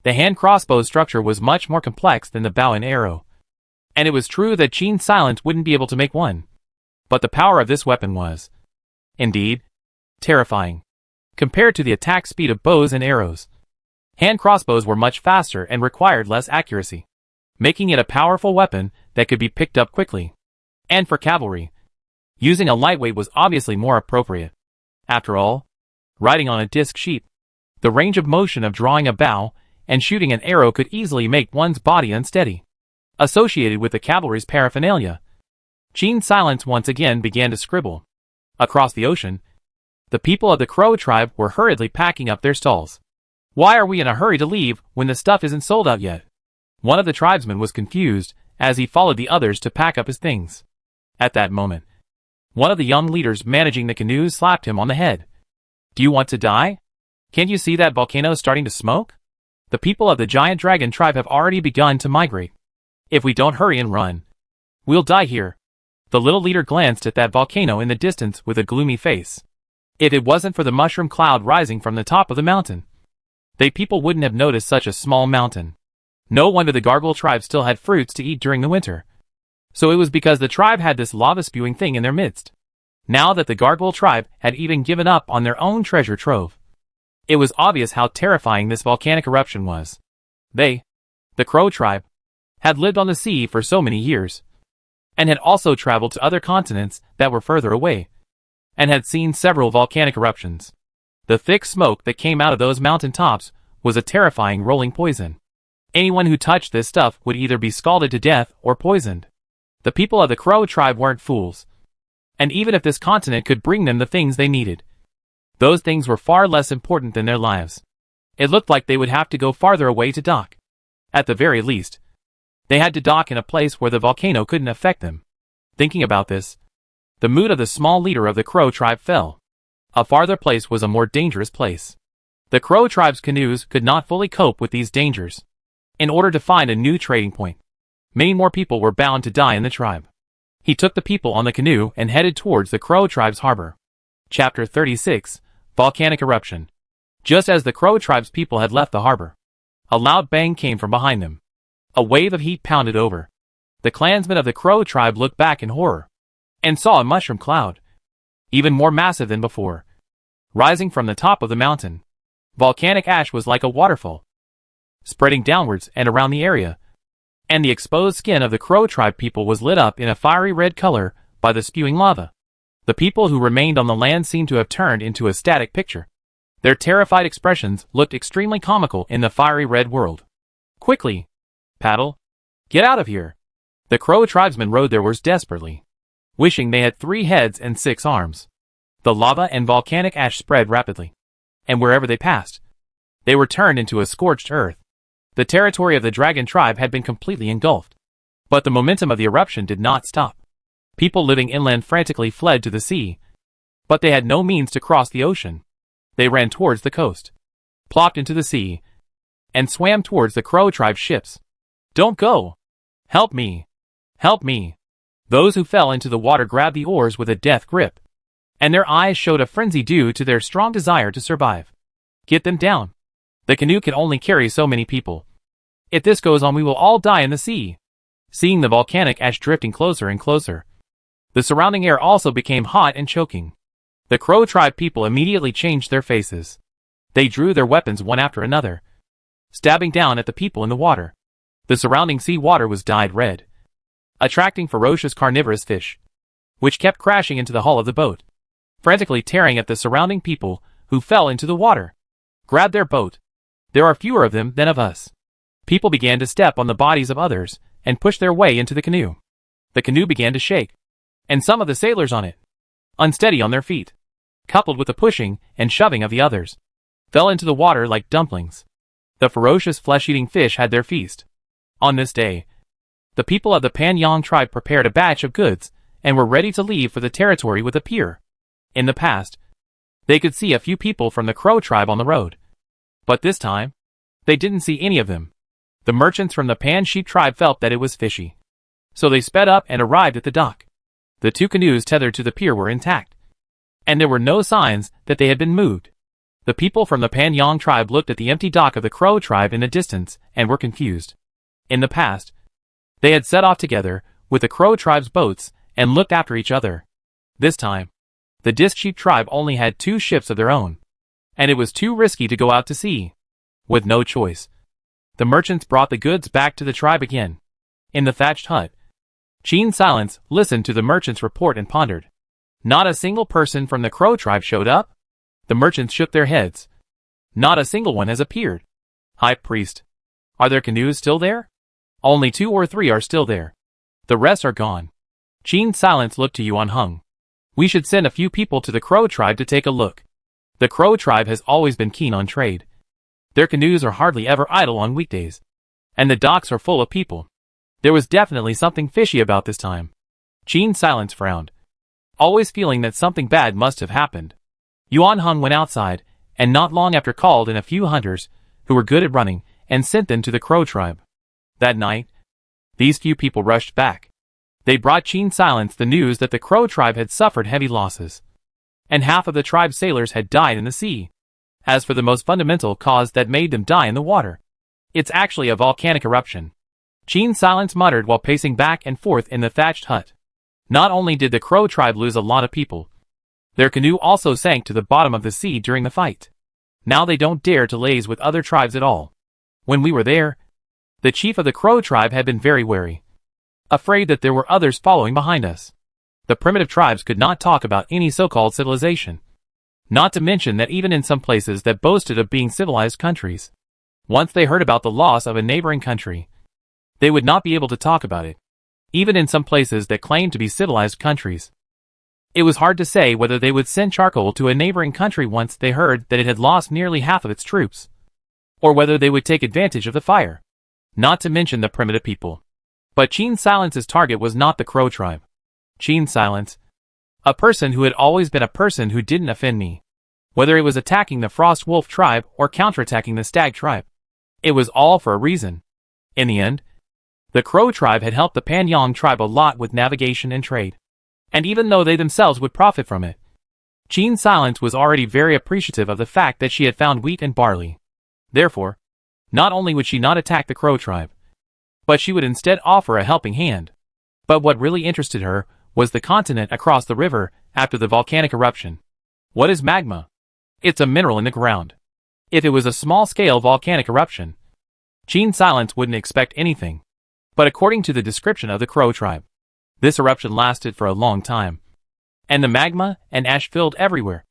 The hand crossbow's structure was much more complex than the bow and arrow, and it was true that Qin Silence wouldn't be able to make one. But the power of this weapon was, indeed, terrifying. Compared to the attack speed of bows and arrows, hand crossbows were much faster and required less accuracy, making it a powerful weapon that could be picked up quickly. And for cavalry, using a lightweight was obviously more appropriate. After all, riding on a disc sheep, The range of motion of drawing a bow and shooting an arrow could easily make one's body unsteady. Associated with the cavalry's paraphernalia, Gene Silence once again began to scribble. Across the ocean, the people of the Crow tribe were hurriedly packing up their stalls. Why are we in a hurry to leave when the stuff isn't sold out yet? One of the tribesmen was confused as he followed the others to pack up his things. At that moment, one of the young leaders managing the canoes slapped him on the head. Do you want to die? Can't you see that volcano starting to smoke? The people of the giant dragon tribe have already begun to migrate. If we don't hurry and run, we'll die here. The little leader glanced at that volcano in the distance with a gloomy face. If it wasn't for the mushroom cloud rising from the top of the mountain, they people wouldn't have noticed such a small mountain. No wonder the Gargoyle tribe still had fruits to eat during the winter. So it was because the tribe had this lava-spewing thing in their midst. Now that the Gargoyle tribe had even given up on their own treasure trove, it was obvious how terrifying this volcanic eruption was. They, the Crow tribe, had lived on the sea for so many years, and had also traveled to other continents that were further away, and had seen several volcanic eruptions. The thick smoke that came out of those mountain tops was a terrifying rolling poison. Anyone who touched this stuff would either be scalded to death or poisoned. The people of the Crow tribe weren't fools, and even if this continent could bring them the things they needed, those things were far less important than their lives. It looked like they would have to go farther away to dock. At the very least, they had to dock in a place where the volcano couldn't affect them. Thinking about this, the mood of the small leader of the Crow tribe fell. A farther place was a more dangerous place. The Crow tribe's canoes could not fully cope with these dangers. In order to find a new trading point, many more people were bound to die in the tribe. He took the people on the canoe and headed towards the Crow tribe's harbor. Chapter 36, Volcanic Eruption. Just as the Crow tribe's people had left the harbor, a loud bang came from behind them. A wave of heat pounded over. The clansmen of the Crow tribe looked back in horror, and saw a mushroom cloud, even more massive than before, rising from the top of the mountain. Volcanic ash was like a waterfall, spreading downwards and around the area, and the exposed skin of the Crow tribe people was lit up in a fiery red color by the spewing lava. The people who remained on the land seemed to have turned into a static picture. Their terrified expressions looked extremely comical in the fiery red world. Quickly, paddle, get out of here. The Crow tribesmen rowed their oars desperately, wishing they had 3 heads and 6 arms. The lava and volcanic ash spread rapidly, and wherever they passed, they were turned into a scorched earth. The territory of the dragon tribe had been completely engulfed, but the momentum of the eruption did not stop. People living inland frantically fled to the sea, but they had no means to cross the ocean. They ran towards the coast, plopped into the sea, and swam towards the Crow tribe ships. Don't go! Help me! Help me! Those who fell into the water grabbed the oars with a death grip, and their eyes showed a frenzy due to their strong desire to survive. Get them down! The canoe can only carry so many people. If this goes on, we will all die in the sea. Seeing the volcanic ash drifting closer and closer, the surrounding air also became hot and choking. The Crow tribe people immediately changed their faces. They drew their weapons one after another, stabbing down at the people in the water. The surrounding sea water was dyed red, attracting ferocious carnivorous fish, which kept crashing into the hull of the boat, frantically tearing at the surrounding people who fell into the water. Grab their boat. There are fewer of them than of us. People began to step on the bodies of others and push their way into the canoe. The canoe began to shake, and some of the sailors on it, unsteady on their feet, coupled with the pushing and shoving of the others, fell into the water like dumplings. The ferocious flesh-eating fish had their feast. On this day, the people of the Panyang tribe prepared a batch of goods and were ready to leave for the territory with a pier. In the past, they could see a few people from the Crow tribe on the road, but this time, they didn't see any of them. The merchants from the Pan Sheep tribe felt that it was fishy, so they sped up and arrived at the dock. The 2 canoes tethered to the pier were intact, and there were no signs that they had been moved. The people from the Panyang tribe looked at the empty dock of the Crow tribe in the distance and were confused. In the past, they had set off together with the Crow tribe's boats and looked after each other. This time, the Disc Sheep tribe only had 2 ships of their own, and it was too risky to go out to sea. With no choice, the merchants brought the goods back to the tribe again. In the thatched hut, Gene Silence listened to the merchants' report and pondered. Not a single person from the Crow tribe showed up? The merchants shook their heads. Not a single one has appeared. High Priest. Are their canoes still there? Only 2 or 3 are still there. The rest are gone. Qin Silence looked to Yuan Heng. We should send a few people to the Crow tribe to take a look. The Crow tribe has always been keen on trade. Their canoes are hardly ever idle on weekdays. And the docks are full of people. There was definitely something fishy about this time. Qin Silence frowned, always feeling that something bad must have happened. Yuan Heng went outside, and not long after called in a few hunters, who were good at running, and sent them to the Crow tribe. That night, these few people rushed back. They brought Qin Silence the news that the Crow tribe had suffered heavy losses, and half of the tribe's sailors had died in the sea. As for the most fundamental cause that made them die in the water, it's actually a volcanic eruption. Qin Silence muttered while pacing back and forth in the thatched hut. Not only did the Crow tribe lose a lot of people, their canoe also sank to the bottom of the sea during the fight. Now they don't dare to laze with other tribes at all. When we were there, the chief of the Crow tribe had been very wary, afraid that there were others following behind us. The primitive tribes could not talk about any so-called civilization. Not to mention that even in some places that boasted of being civilized countries, once they heard about the loss of a neighboring country, they would not be able to talk about it. Even in some places that claimed to be civilized countries, it was hard to say whether they would send charcoal to a neighboring country once they heard that it had lost nearly half of its troops, or whether they would take advantage of the fire. Not to mention the primitive people. But Qin Silence's target was not the Crow tribe. Qin Silence, a person who had always been a person who didn't offend me. Whether it was attacking the Frost Wolf tribe or counterattacking the Stag tribe, it was all for a reason. In the end, the Crow tribe had helped the Panyang tribe a lot with navigation and trade. And even though they themselves would profit from it, Qin Silence was already very appreciative of the fact that she had found wheat and barley. Therefore, not only would she not attack the Crow tribe, but she would instead offer a helping hand. But what really interested her was the continent across the river after the volcanic eruption. What is magma? It's a mineral in the ground. If it was a small-scale volcanic eruption, Qin Silence wouldn't expect anything. But according to the description of the Crow tribe, this eruption lasted for a long time, and the magma and ash filled everywhere,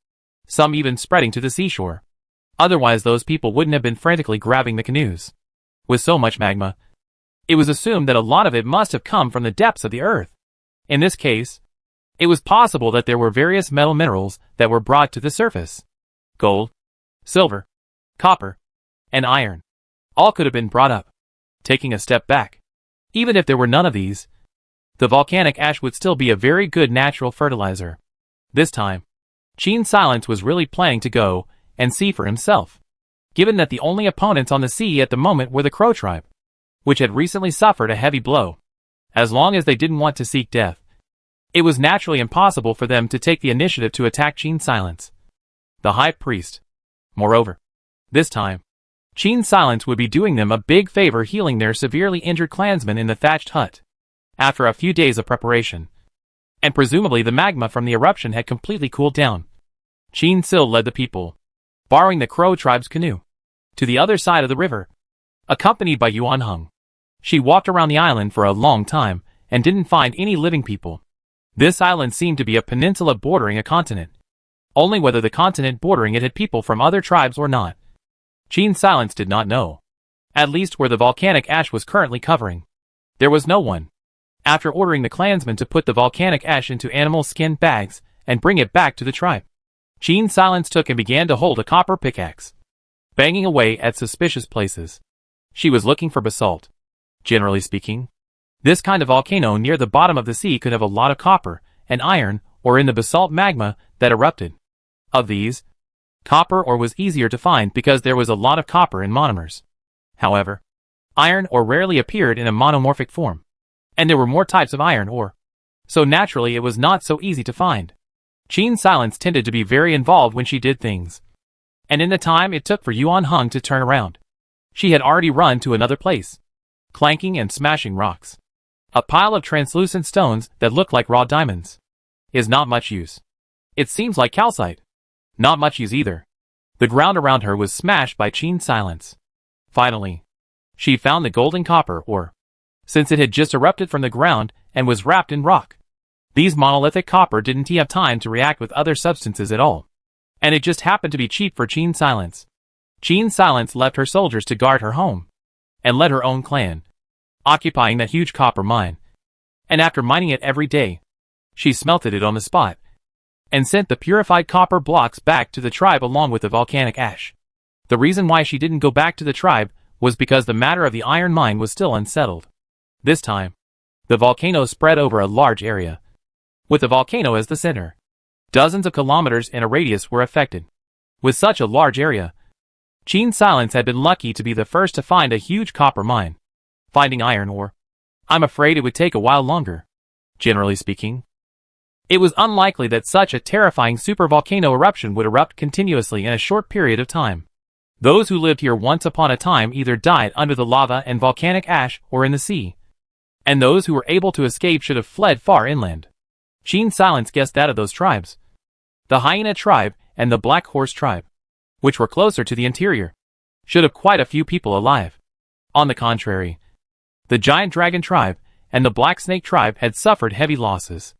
some even spreading to the seashore. Otherwise those people wouldn't have been frantically grabbing the canoes. With so much magma, it was assumed that a lot of it must have come from the depths of the earth. In this case, it was possible that there were various metal minerals that were brought to the surface. Gold, silver, copper, and iron. All could have been brought up. Taking a step back, even if there were none of these, the volcanic ash would still be a very good natural fertilizer. This time, Qin Silence was really planning to go and see for himself, given that the only opponents on the sea at the moment were the Crow tribe, which had recently suffered a heavy blow. As long as they didn't want to seek death, it was naturally impossible for them to take the initiative to attack Qin Silence, the High Priest. Moreover, this time, Qin Silence would be doing them a big favor healing their severely injured clansmen in the thatched hut. After a few days of preparation, and presumably the magma from the eruption had completely cooled down, Qin Sil led the people, borrowing the Crow tribe's canoe, to the other side of the river, accompanied by Yuan Heng. She walked around the island for a long time and didn't find any living people. This island seemed to be a peninsula bordering a continent. Only whether the continent bordering it had people from other tribes or not, Qin Silence did not know. At least where the volcanic ash was currently covering, there was no one. After ordering the clansmen to put the volcanic ash into animal skin bags and bring it back to the tribe, Qin Silence took and began to hold a copper pickaxe, banging away at suspicious places. She was looking for basalt. Generally speaking, this kind of volcano near the bottom of the sea could have a lot of copper and iron or in the basalt magma that erupted. Of these, copper ore was easier to find because there was a lot of copper in monomers. However, iron ore rarely appeared in a monomorphic form, and there were more types of iron ore, so naturally it was not so easy to find. Qin Silence tended to be very involved when she did things, and in the time it took for Yuan Heng to turn around, she had already run to another place, clanking and smashing rocks. A pile of translucent stones that look like raw diamonds is not much use. It seems like calcite. Not much use either. The ground around her was smashed by Qin Silence. Finally, she found the golden copper ore, since it had just erupted from the ground and was wrapped in rock. These monolithic copper didn't have time to react with other substances at all, and it just happened to be cheap for Qin Silence. Qin Silence left her soldiers to guard her home, and led her own clan, occupying that huge copper mine. And after mining it every day, she smelted it on the spot, and sent the purified copper blocks back to the tribe along with the volcanic ash. The reason why she didn't go back to the tribe was because the matter of the iron mine was still unsettled. This time, the volcano spread over a large area, with the volcano as the center. Dozens of kilometers in a radius were affected. With such a large area, Qin Silence had been lucky to be the first to find a huge copper mine. Finding iron ore, I'm afraid it would take a while longer. Generally speaking, it was unlikely that such a terrifying supervolcano eruption would erupt continuously in a short period of time. Those who lived here once upon a time either died under the lava and volcanic ash or in the sea, and those who were able to escape should have fled far inland. Qin Silence guessed that of those tribes, the hyena tribe and the black horse tribe, which were closer to the interior, should have quite a few people alive. On the contrary, the giant dragon tribe and the black snake tribe had suffered heavy losses.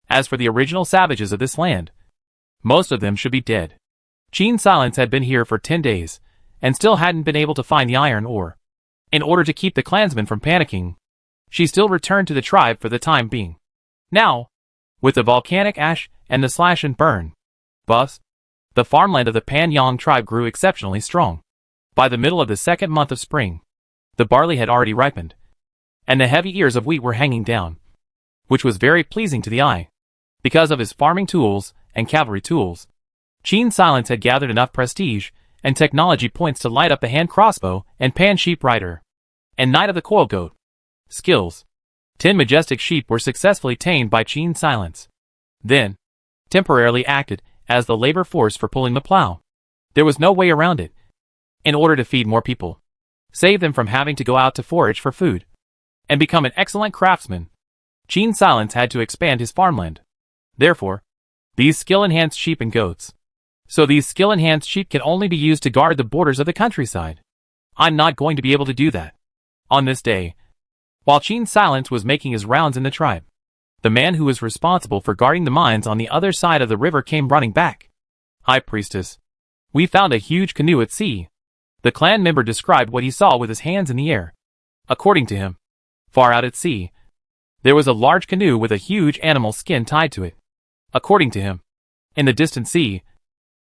As for the original savages of this land, most of them should be dead. Qin Silence had been here for 10 days, and still hadn't been able to find the iron ore. In order to keep the clansmen from panicking, she still returned to the tribe for the time being. Now, with the volcanic ash and the slash and burn buffs, the farmland of the Panyang tribe grew exceptionally strong. By the middle of the second month of spring, the barley had already ripened, and the heavy ears of wheat were hanging down, which was very pleasing to the eye. Because of his farming tools and cavalry tools, Qin Silence had gathered enough prestige and technology points to light up the hand crossbow and pan sheep rider, and knight of the coil goat skills. 10 majestic sheep were successfully tamed by Qin Silence, then temporarily acted as the labor force for pulling the plow. There was no way around it. In order to feed more people, save them from having to go out to forage for food, and become an excellent craftsman, Qin Silence had to expand his farmland. Therefore, these skill-enhanced sheep and goats. So these skill-enhanced sheep can only be used to guard the borders of the countryside. I'm not going to be able to do that. On this day, while Qin Silence was making his rounds in the tribe, the man who was responsible for guarding the mines on the other side of the river came running back. High Priestess, we found a huge canoe at sea. The clan member described what he saw with his hands in the air. According to him, far out at sea, there was a large canoe with a huge animal skin tied to it. According to him, in the distant sea,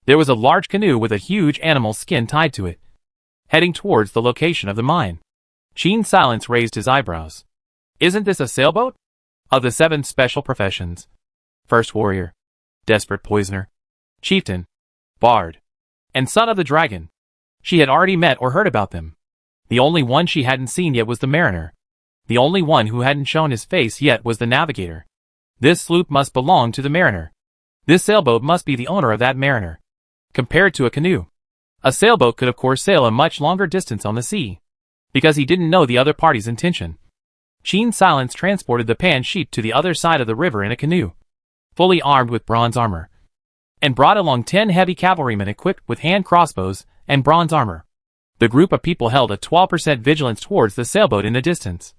there was a large canoe with a huge animal skin tied to it, heading towards the location of the mine. Qin Silence raised his eyebrows. Isn't this a sailboat? Of the 7 special professions: first warrior, desperate poisoner, chieftain, bard, and son of the dragon, she had already met or heard about them. The only one she hadn't seen yet was the mariner. The only one who hadn't shown his face yet was the navigator. This sloop must belong to the mariner. This sailboat must be the owner of that mariner. Compared to a canoe, a sailboat could of course sail a much longer distance on the sea, because he didn't know the other party's intention. Qin Silence transported the pan sheep to the other side of the river in a canoe, fully armed with bronze armor, and brought along 10 heavy cavalrymen equipped with hand crossbows and bronze armor. The group of people held a 12% vigilance towards the sailboat in the distance.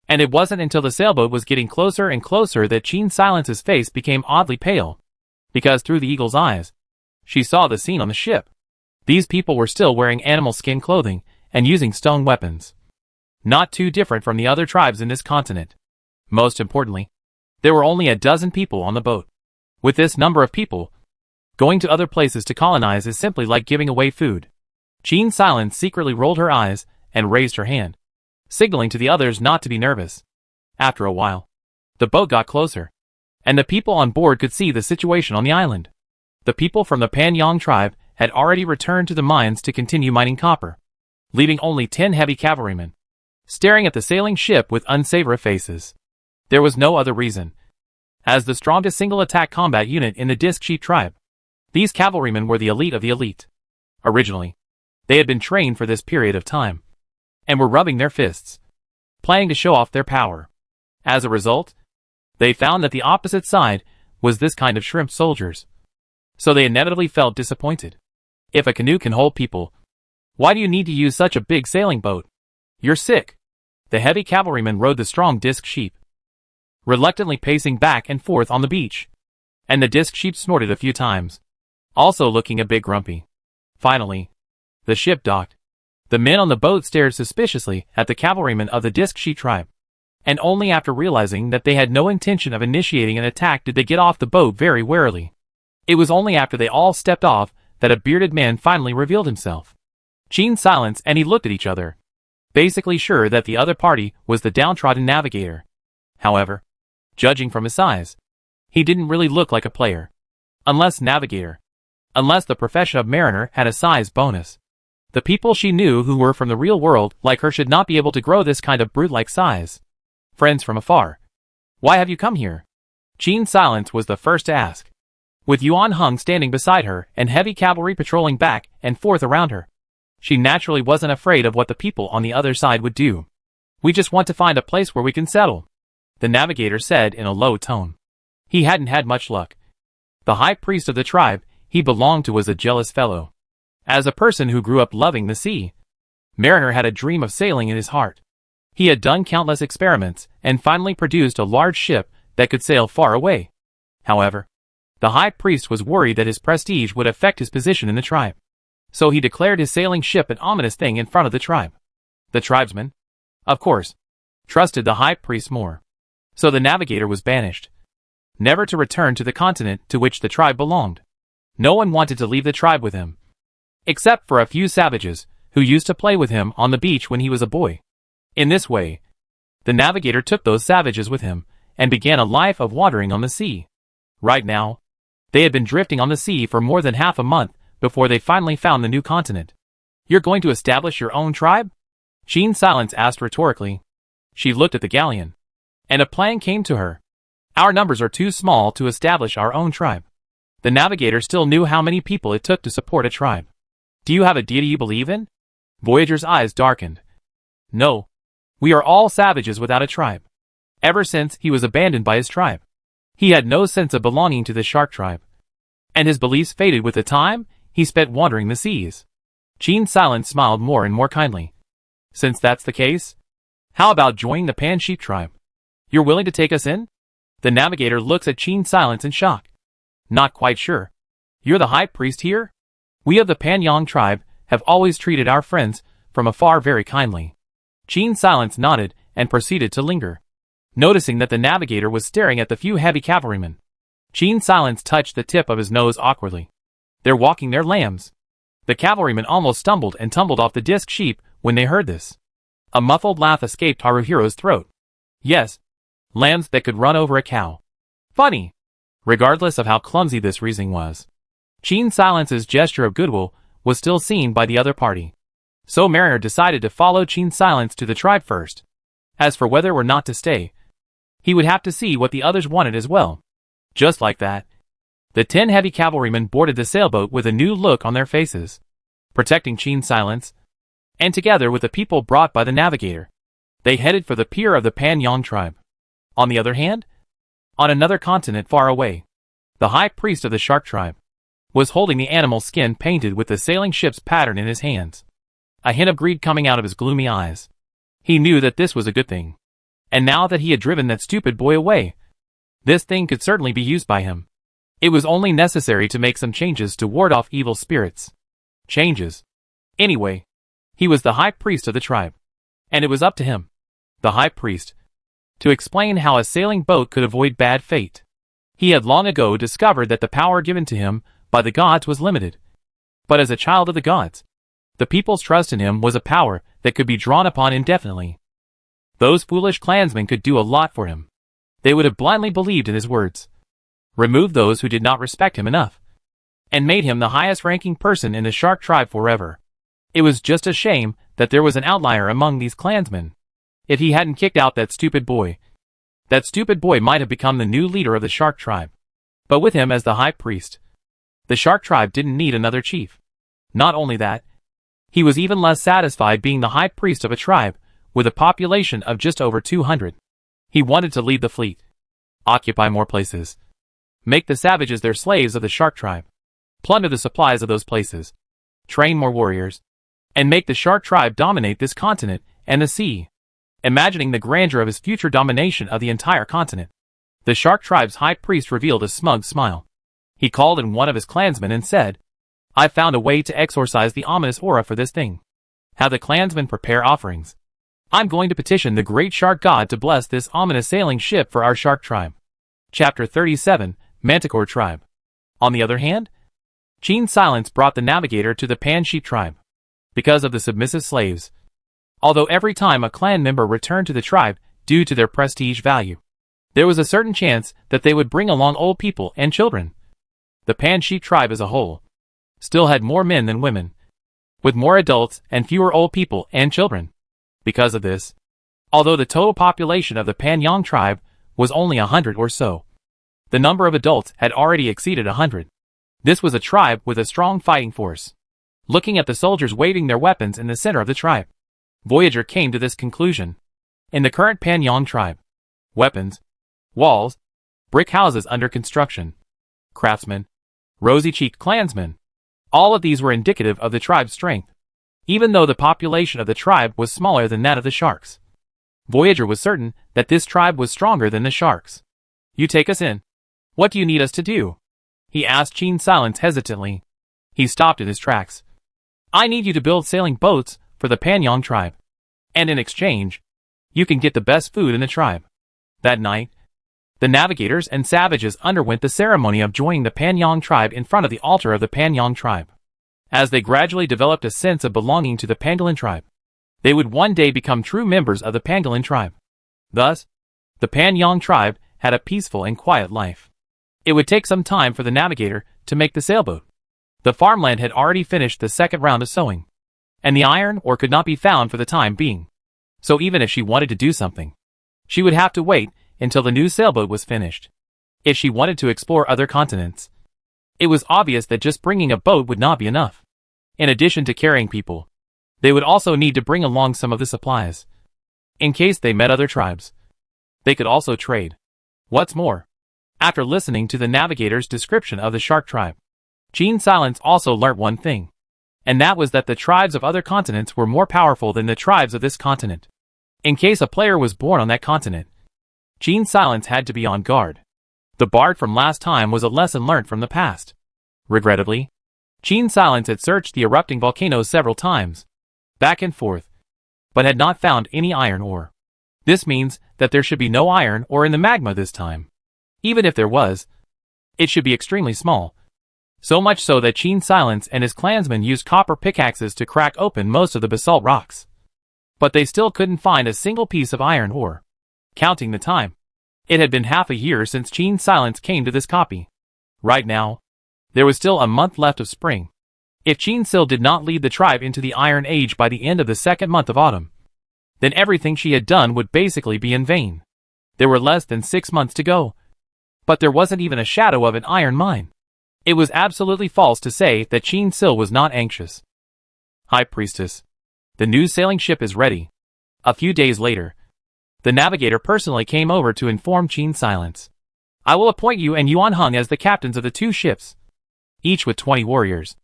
And it wasn't until the sailboat was getting closer and closer that Qin Silence's face became oddly pale, because through the eagle's eyes, she saw the scene on the ship. These people were still wearing animal skin clothing and using stone weapons, not too different from the other tribes in this continent. Most importantly, there were only a dozen people on the boat. With this number of people, going to other places to colonize is simply like giving away food. Qin Silence secretly rolled her eyes and raised her hand, signaling to the others not to be nervous. After a while, the boat got closer, and the people on board could see the situation on the island. The people from the Panyang tribe had already returned to the mines to continue mining copper, leaving only 10 heavy cavalrymen, staring at the sailing ship with unsavory faces. There was no other reason. As the strongest single-attack combat unit in the Disc Sheep tribe, these cavalrymen were the elite of the elite. Originally, they had been trained for this period of time, and were rubbing their fists, planning to show off their power. As a result, they found that the opposite side was this kind of shrimp soldiers. So they inevitably felt disappointed. If a canoe can hold people, why do you need to use such a big sailing boat? You're sick. The heavy cavalryman rode the strong disc sheep, reluctantly pacing back and forth on the beach, and the disc sheep snorted a few times, also looking a bit grumpy. Finally, The ship docked. The men on the boat stared suspiciously at the cavalrymen of the Disc Sheep tribe. And only after realizing that they had no intention of initiating an attack did they get off the boat very warily. It was only after they all stepped off that a bearded man finally revealed himself. Gene silenced and he looked at each other, basically sure that the other party was the downtrodden navigator. However, judging from his size, he didn't really look like a player. Unless the profession of mariner had a size bonus. The people she knew who were from the real world like her should not be able to grow this kind of brute-like size. Friends from afar. Why have you come here? Gene Silence was the first to ask. With Yuan Hung standing beside her and heavy cavalry patrolling back and forth around her, she naturally wasn't afraid of what the people on the other side would do. We just want to find a place where we can settle, the navigator said in a low tone. He hadn't had much luck. The high priest of the tribe he belonged to was a jealous fellow. As a person who grew up loving the sea, Mariner had a dream of sailing in his heart. He had done countless experiments and finally produced a large ship that could sail far away. However, the high priest was worried that his prestige would affect his position in the tribe. So he declared his sailing ship an ominous thing in front of the tribe. The tribesmen, of course, trusted the high priest more. So the navigator was banished, never to return to the continent to which the tribe belonged. No one wanted to leave the tribe with him, except for a few savages who used to play with him on the beach when he was a boy. In this way, the navigator took those savages with him and began a life of wandering on the sea. Right now, they had been drifting on the sea for more than half a month before they finally found the new continent. You're going to establish your own tribe? Gene Silence asked rhetorically. She looked at the galleon, and a plan came to her. Our numbers are too small to establish our own tribe. The navigator still knew how many people it took to support a tribe. Do you have a deity you believe in? Voyager's eyes darkened. No. We are all savages without a tribe. Ever since he was abandoned by his tribe, he had no sense of belonging to the shark tribe. And his beliefs faded with the time he spent wandering the seas. Gene Silence smiled more and more kindly. Since that's the case, how about joining the Pan Sheep tribe? You're willing to take us in? The navigator looks at Gene Silence in shock. Not quite sure. You're the high priest here? We of the Pan Yang tribe have always treated our friends from afar very kindly. Gene Silence nodded and proceeded to linger, noticing that the navigator was staring at the few heavy cavalrymen. Gene Silence touched the tip of his nose awkwardly. They're walking their lambs. The cavalrymen almost stumbled and tumbled off the disc sheep when they heard this. A muffled laugh escaped Haruhiro's throat. Yes, lambs that could run over a cow. Funny. Regardless of how clumsy this reasoning was, Gene Silence's gesture of goodwill was still seen by the other party. So Mariner decided to follow Gene Silence to the tribe first. As for whether or not to stay, he would have to see what the others wanted as well. Just like that, the 10 heavy cavalrymen boarded the sailboat with a new look on their faces, protecting Gene Silence, and together with the people brought by the navigator, they headed for the pier of the Pan Yang tribe. On the other hand, on another continent far away, the high priest of the shark tribe was holding the animal skin painted with the sailing ship's pattern in his hands, a hint of greed coming out of his gloomy eyes. He knew that this was a good thing, and now that he had driven that stupid boy away, this thing could certainly be used by him. It was only necessary to make some changes to ward off evil spirits. Changes. Anyway, he was the high priest of the tribe, and it was up to him, the high priest, to explain how a sailing boat could avoid bad fate. He had long ago discovered that the power given to him by the gods was limited. But as a child of the gods, the people's trust in him was a power that could be drawn upon indefinitely. Those foolish clansmen could do a lot for him. They would have blindly believed in his words, removed those who did not respect him enough, and made him the highest-ranking person in the shark tribe forever. It was just a shame that there was an outlier among these clansmen. If he hadn't kicked out that stupid boy might have become the new leader of the shark tribe. But with him as the high priest, the shark tribe didn't need another chief. Not only that, he was even less satisfied being the high priest of a tribe with a population of just over 200. He wanted to lead the fleet, occupy more places, make the savages their slaves of the shark tribe, plunder the supplies of those places, train more warriors, and make the shark tribe dominate this continent and the sea. Imagining the grandeur of his future domination of the entire continent, the shark tribe's high priest revealed a smug smile. He called in one of his clansmen and said, I've found a way to exorcise the ominous aura for this thing. Have the clansmen prepare offerings. I'm going to petition the great shark god to bless this ominous sailing ship for our shark tribe. Chapter 37, Manticore Tribe. On the other hand, Qin's silence brought the navigator to the Pan Sheep tribe. Because of the submissive slaves. Although every time a clan member returned to the tribe, due to their prestige value, there was a certain chance that they would bring along old people and children. The Pan Sheep tribe as a whole still had more men than women, with more adults and fewer old people and children. Because of this, although the total population of the Pan Yang tribe was only 100 or so, the number of adults had already exceeded 100. This was a tribe with a strong fighting force. Looking at the soldiers waving their weapons in the center of the tribe, Voyager came to this conclusion. In the current Pan Yang tribe, weapons, walls, brick houses under construction, craftsmen, rosy-cheeked clansmen, all of these were indicative of the tribe's strength. Even though the population of the tribe was smaller than that of the sharks, Voyager was certain that this tribe was stronger than the sharks. You take us in. What do you need us to do? He asked Qin's silence hesitantly. He stopped in his tracks. I need you to build sailing boats for the Pan Yang tribe. And in exchange, you can get the best food in the tribe. That night, the navigators and savages underwent the ceremony of joining the Pan Yang tribe in front of the altar of the Pan Yang tribe. As they gradually developed a sense of belonging to the Pangolin tribe, they would one day become true members of the Pangolin tribe. Thus, the Pan Yang tribe had a peaceful and quiet life. It would take some time for the navigator to make the sailboat. The farmland had already finished the second round of sowing, and the iron ore could not be found for the time being. So even if she wanted to do something, she would have to wait until the new sailboat was finished. If she wanted to explore other continents, it was obvious that just bringing a boat would not be enough. In addition to carrying people, they would also need to bring along some of the supplies. In case they met other tribes, they could also trade. What's more, after listening to the navigator's description of the shark tribe, Qin's silence also learnt one thing, and that was that the tribes of other continents were more powerful than the tribes of this continent. In case a player was born on that continent, Qin's silence had to be on guard. The bard from last time was a lesson learned from the past. Regrettably, Qin's silence had searched the erupting volcanoes several times, back and forth, but had not found any iron ore. This means that there should be no iron ore in the magma this time. Even if there was, it should be extremely small. So much so that Qin's silence and his clansmen used copper pickaxes to crack open most of the basalt rocks. But they still couldn't find a single piece of iron ore. Counting the time, it had been half a year since Qin's silence came to this copy. Right now, there was still a month left of spring. If Qin Sil did not lead the tribe into the Iron Age by the end of the second month of autumn, then everything she had done would basically be in vain. There were less than 6 months to go, but there wasn't even a shadow of an iron mine. It was absolutely false to say that Qin Sil was not anxious. High Priestess, the new sailing ship is ready. A few days later, the navigator personally came over to inform Qin's silence. I will appoint you and Yuan Heng as the captains of the 2 ships, each with 20 warriors,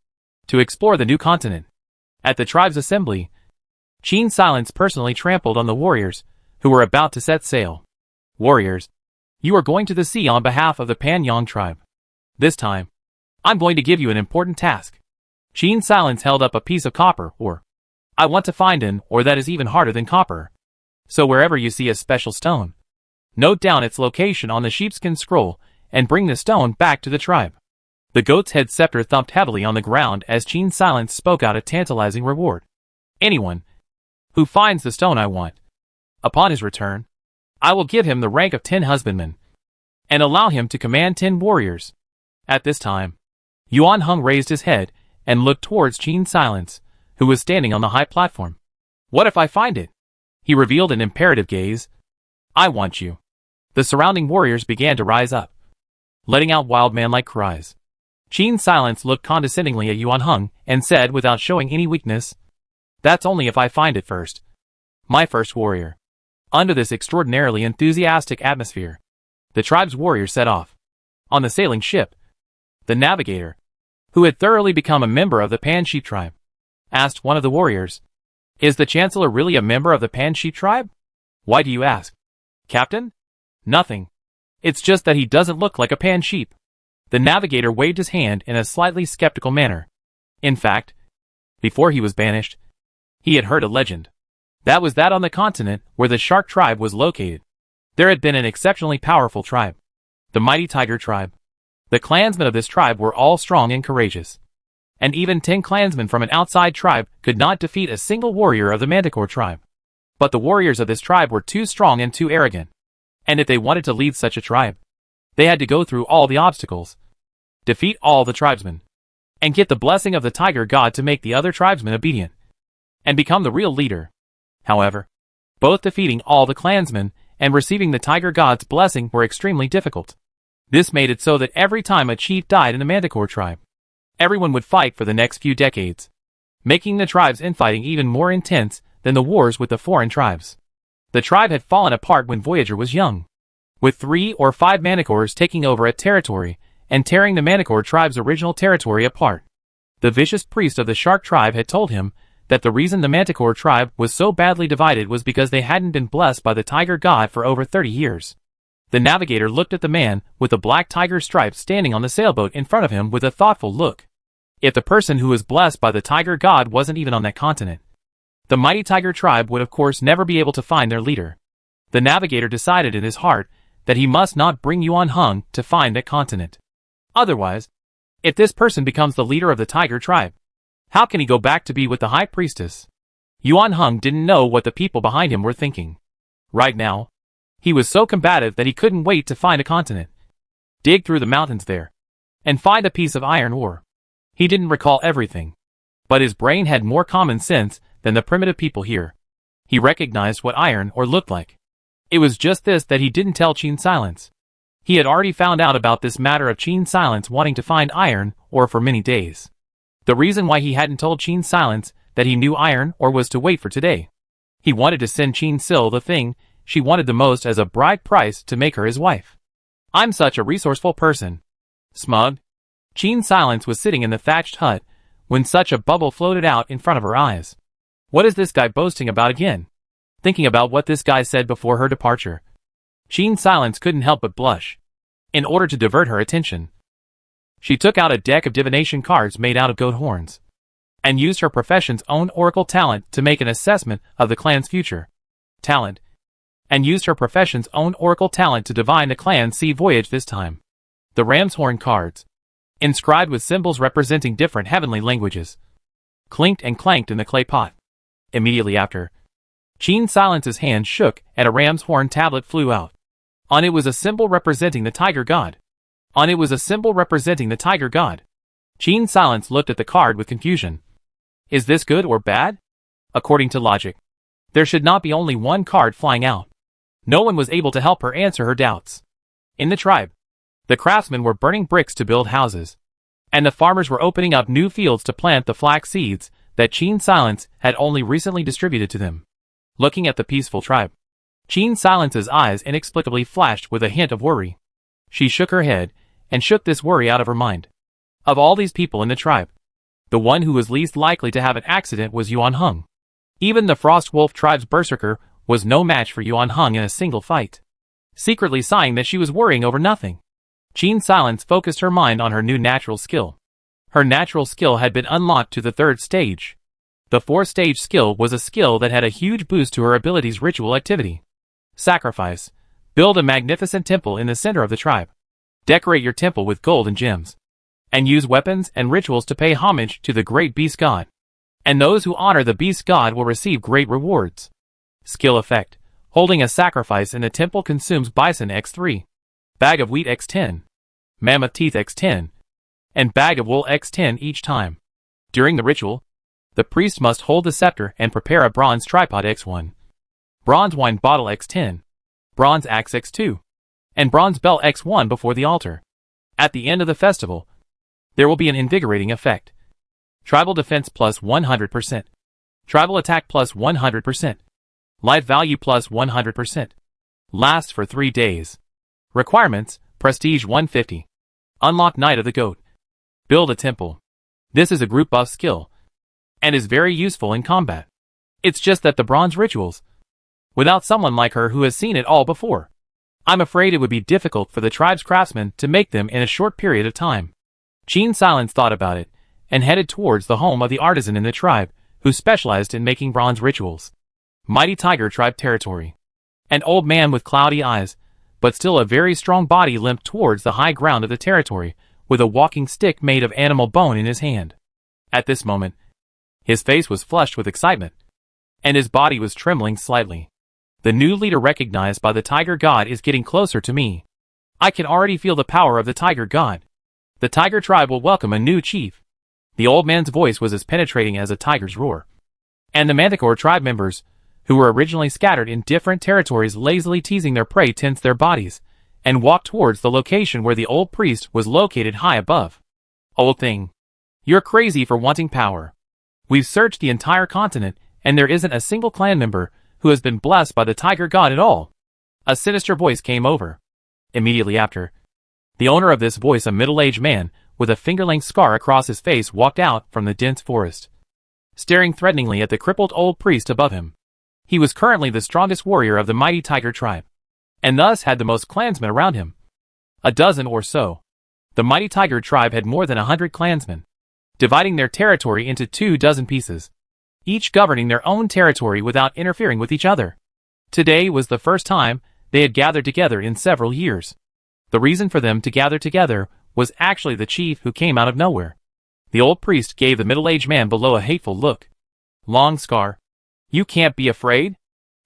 to explore the new continent. At the tribe's assembly, Qin's silence personally trampled on the warriors, who were about to set sail. Warriors, you are going to the sea on behalf of the Pan Yang tribe. This time, I'm going to give you an important task. Qin's silence held up a piece of copper ore. I want to find an ore that is even harder than copper. So wherever you see a special stone, note down its location on the sheepskin scroll and bring the stone back to the tribe. The goat's head scepter thumped heavily on the ground as Qin's silence spoke out a tantalizing reward. Anyone who finds the stone I want, upon his return, I will give him the rank of 10 husbandmen, and allow him to command 10 warriors. At this time, Yuan Heng raised his head and looked towards Qin's silence, who was standing on the high platform. What if I find it? He revealed an imperative gaze. I want you. The surrounding warriors began to rise up, letting out wild man-like cries. Qin's silence looked condescendingly at Yuan Heng and said without showing any weakness, that's only if I find it first. My first warrior. Under this extraordinarily enthusiastic atmosphere, the tribe's warriors set off. On the sailing ship, the navigator, who had thoroughly become a member of the Pan Sheep tribe, asked one of the warriors, is the Chancellor really a member of the Pan Sheep tribe? Why do you ask? Captain? Nothing. It's just that he doesn't look like a Pan Sheep. The navigator waved his hand in a slightly skeptical manner. In fact, before he was banished, he had heard a legend. That was that on the continent where the shark tribe was located, there had been an exceptionally powerful tribe, the mighty tiger tribe. The clansmen of this tribe were all strong and courageous, and even 10 clansmen from an outside tribe could not defeat a single warrior of the manticore tribe. But the warriors of this tribe were too strong and too arrogant, and if they wanted to lead such a tribe, they had to go through all the obstacles, defeat all the tribesmen, and get the blessing of the tiger god to make the other tribesmen obedient, and become the real leader. However, both defeating all the clansmen and receiving the tiger god's blessing were extremely difficult. This made it so that every time a chief died in the manticore tribe, everyone would fight for the next few decades, making the tribe's infighting even more intense than the wars with the foreign tribes. The tribe had fallen apart when Voyager was young, with 3 or 5 manticores taking over a territory and tearing the manticore tribe's original territory apart. The vicious priest of the shark tribe had told him that the reason the manticore tribe was so badly divided was because they hadn't been blessed by the tiger god for over 30 years. The navigator looked at the man with the black tiger stripe standing on the sailboat in front of him with a thoughtful look. If the person who was blessed by the tiger god wasn't even on that continent, the mighty tiger tribe would of course never be able to find their leader. The navigator decided in his heart that he must not bring Yuan Heng to find that continent. Otherwise, if this person becomes the leader of the tiger tribe, how can he go back to be with the high priestess? Yuan Heng didn't know what the people behind him were thinking. Right now, he was so combative that he couldn't wait to find a continent, dig through the mountains there, and find a piece of iron ore. He didn't recall everything, but his brain had more common sense than the primitive people here. He recognized what iron ore looked like. It was just this that he didn't tell Qin Silence. He had already found out about this matter of Qin Silence wanting to find iron ore for many days. The reason why he hadn't told Qin Silence that he knew iron ore was to wait for today. He wanted to send Qin Sil the thing she wanted the most as a bride price to make her his wife. I'm such a resourceful person. Smug. Qin Silence was sitting in the thatched hut when such a bubble floated out in front of her eyes. What is this guy boasting about again? Thinking about what this guy said before her departure, Qin Silence couldn't help but blush. In order to divert her attention, she took out a deck of divination cards made out of goat horns, and used her profession's own oracle talent to make an assessment of the clan's future. Talent. And used her profession's own oracle talent to divine the clan's sea voyage this time. The ram's horn cards, inscribed with symbols representing different heavenly languages, clinked and clanked in the clay pot. Immediately after, Qin Silence's hand shook and a ram's horn tablet flew out. On it was a symbol representing the tiger god. Qin Silence looked at the card with confusion. Is this good or bad? According to logic, there should not be only one card flying out. No one was able to help her answer her doubts. In the tribe, the craftsmen were burning bricks to build houses, and the farmers were opening up new fields to plant the flax seeds that Qin Silence had only recently distributed to them. Looking at the peaceful tribe, Qin Silence's eyes inexplicably flashed with a hint of worry. She shook her head and shook this worry out of her mind. Of all these people in the tribe, the one who was least likely to have an accident was Yuan Heng. Even the Frost Wolf tribe's berserker was no match for Yuan Heng in a single fight. Secretly sighing that she was worrying over nothing, Qin Silence focused her mind on her new natural skill. Her natural skill had been unlocked to the 3rd stage. The 4th stage skill was a skill that had a huge boost to her ability's ritual activity. Sacrifice. Build a magnificent temple in the center of the tribe. Decorate your temple with gold and gems, and use weapons and rituals to pay homage to the great beast god. And those who honor the beast god will receive great rewards. Skill effect. Holding a sacrifice in the temple consumes bison x3, bag of wheat x10, mammoth teeth x10, and bag of wool x10 each time. During the ritual, the priest must hold the scepter and prepare a bronze tripod x1, bronze wine bottle x10, bronze axe x2, and bronze bell x1 before the altar. At the end of the festival, there will be an invigorating effect. Tribal defense plus 100%. Tribal attack plus 100%. Life value plus 100%. Lasts for 3 days. Requirements, Prestige 150. Unlock Night of the Goat. Build a temple. This is a group buff skill, and is very useful in combat. It's just that the bronze rituals, without someone like her who has seen it all before, I'm afraid it would be difficult for the tribe's craftsmen to make them in a short period of time. Qin Silence thought about it, and headed towards the home of the artisan in the tribe, who specialized in making bronze rituals. Mighty Tiger Tribe territory. An old man with cloudy eyes, but still a very strong body, limped towards the high ground of the territory, with a walking stick made of animal bone in his hand. At this moment, his face was flushed with excitement, and his body was trembling slightly. The new leader recognized by the Tiger God is getting closer to me. I can already feel the power of the Tiger God. The Tiger Tribe will welcome a new chief. The old man's voice was as penetrating as a tiger's roar. And the Manticore tribe members, who were originally scattered in different territories, lazily teasing their prey, tensed their bodies, and walked towards the location where the old priest was located high above. Old thing. You're crazy for wanting power. We've searched the entire continent, and there isn't a single clan member who has been blessed by the Tiger God at all. A sinister voice came over. Immediately after, the owner of this voice, a middle-aged man with a finger-length scar across his face, walked out from the dense forest, staring threateningly at the crippled old priest above him. He was currently the strongest warrior of the mighty Tiger Tribe, and thus had the most clansmen around him. A dozen or so. The mighty Tiger Tribe had more than 100 clansmen, dividing their territory into 24 pieces, each governing their own territory without interfering with each other. Today was the first time they had gathered together in several years. The reason for them to gather together was actually the chief who came out of nowhere. The old priest gave the middle-aged man below a hateful look. Long Scar, you can't be afraid.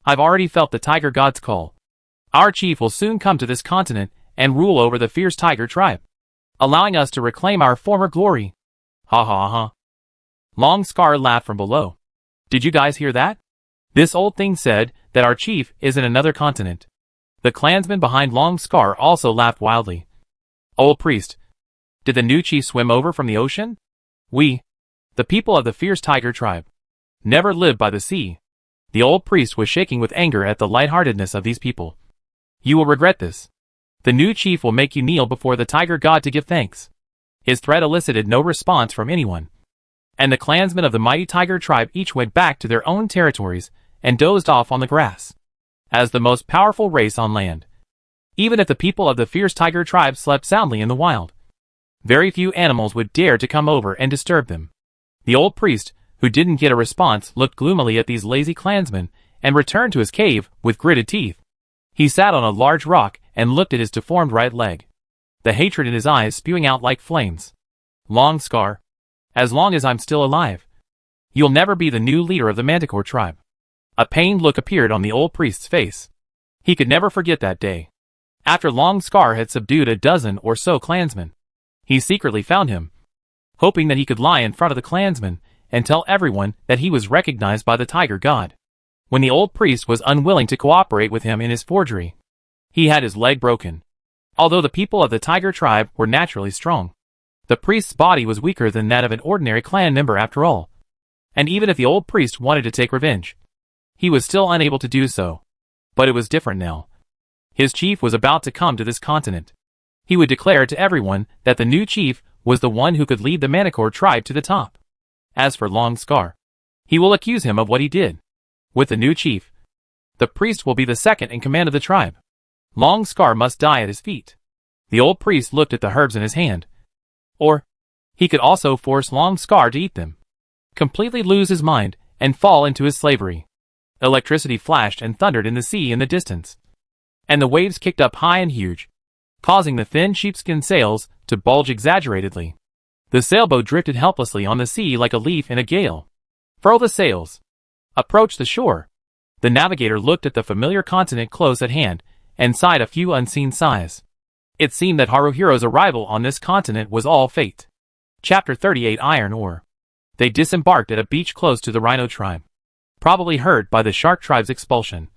I've already felt the Tiger God's call. Our chief will soon come to this continent and rule over the fierce Tiger Tribe, allowing us to reclaim our former glory. Ha ha ha. Long Scar laughed from below. Did you guys hear that? This old thing said that our chief is in another continent. The clansmen behind Long Scar also laughed wildly. Old priest, did the new chief swim over from the ocean? We, the people of the fierce Tiger Tribe, never lived by the sea. The old priest was shaking with anger at the lightheartedness of these people. You will regret this. The new chief will make you kneel before the Tiger God to give thanks. His threat elicited no response from anyone, and the clansmen of the mighty Tiger Tribe each went back to their own territories and dozed off on the grass. As the most powerful race on land, even if the people of the fierce Tiger Tribe slept soundly in the wild, very few animals would dare to come over and disturb them. The old priest, who didn't get a response, looked gloomily at these lazy clansmen and returned to his cave with gritted teeth. He sat on a large rock and looked at his deformed right leg, the hatred in his eyes spewing out like flames. Long Scar, as long as I'm still alive, you'll never be the new leader of the Manticore Tribe. A pained look appeared on the old priest's face. He could never forget that day. After Long Scar had subdued a dozen or so clansmen, he secretly found him, hoping that he could lie in front of the clansmen and tell everyone that he was recognized by the Tiger God. When the old priest was unwilling to cooperate with him in his forgery, he had his leg broken. Although the people of the Tiger Tribe were naturally strong, the priest's body was weaker than that of an ordinary clan member after all. And even if the old priest wanted to take revenge, he was still unable to do so. But it was different now. His chief was about to come to this continent. He would declare to everyone that the new chief was the one who could lead the Manticore Tribe to the top. As for Long Scar, he will accuse him of what he did. With the new chief, the priest will be the second in command of the tribe. Long Scar must die at his feet. The old priest looked at the herbs in his hand. Or, he could also force Long Scar to eat them, completely lose his mind, and fall into his slavery. Electricity flashed and thundered in the sea in the distance, and the waves kicked up high and huge, causing the thin sheepskin sails to bulge exaggeratedly. The sailboat drifted helplessly on the sea like a leaf in a gale. Furl the sails. Approach the shore. The navigator looked at the familiar continent close at hand and sighed a few unseen sighs. It seemed that Haruhiro's arrival on this continent was all fate. Chapter 38 Iron Ore. They disembarked at a beach close to the Rhino tribe, probably hurt by the Shark tribe's expulsion,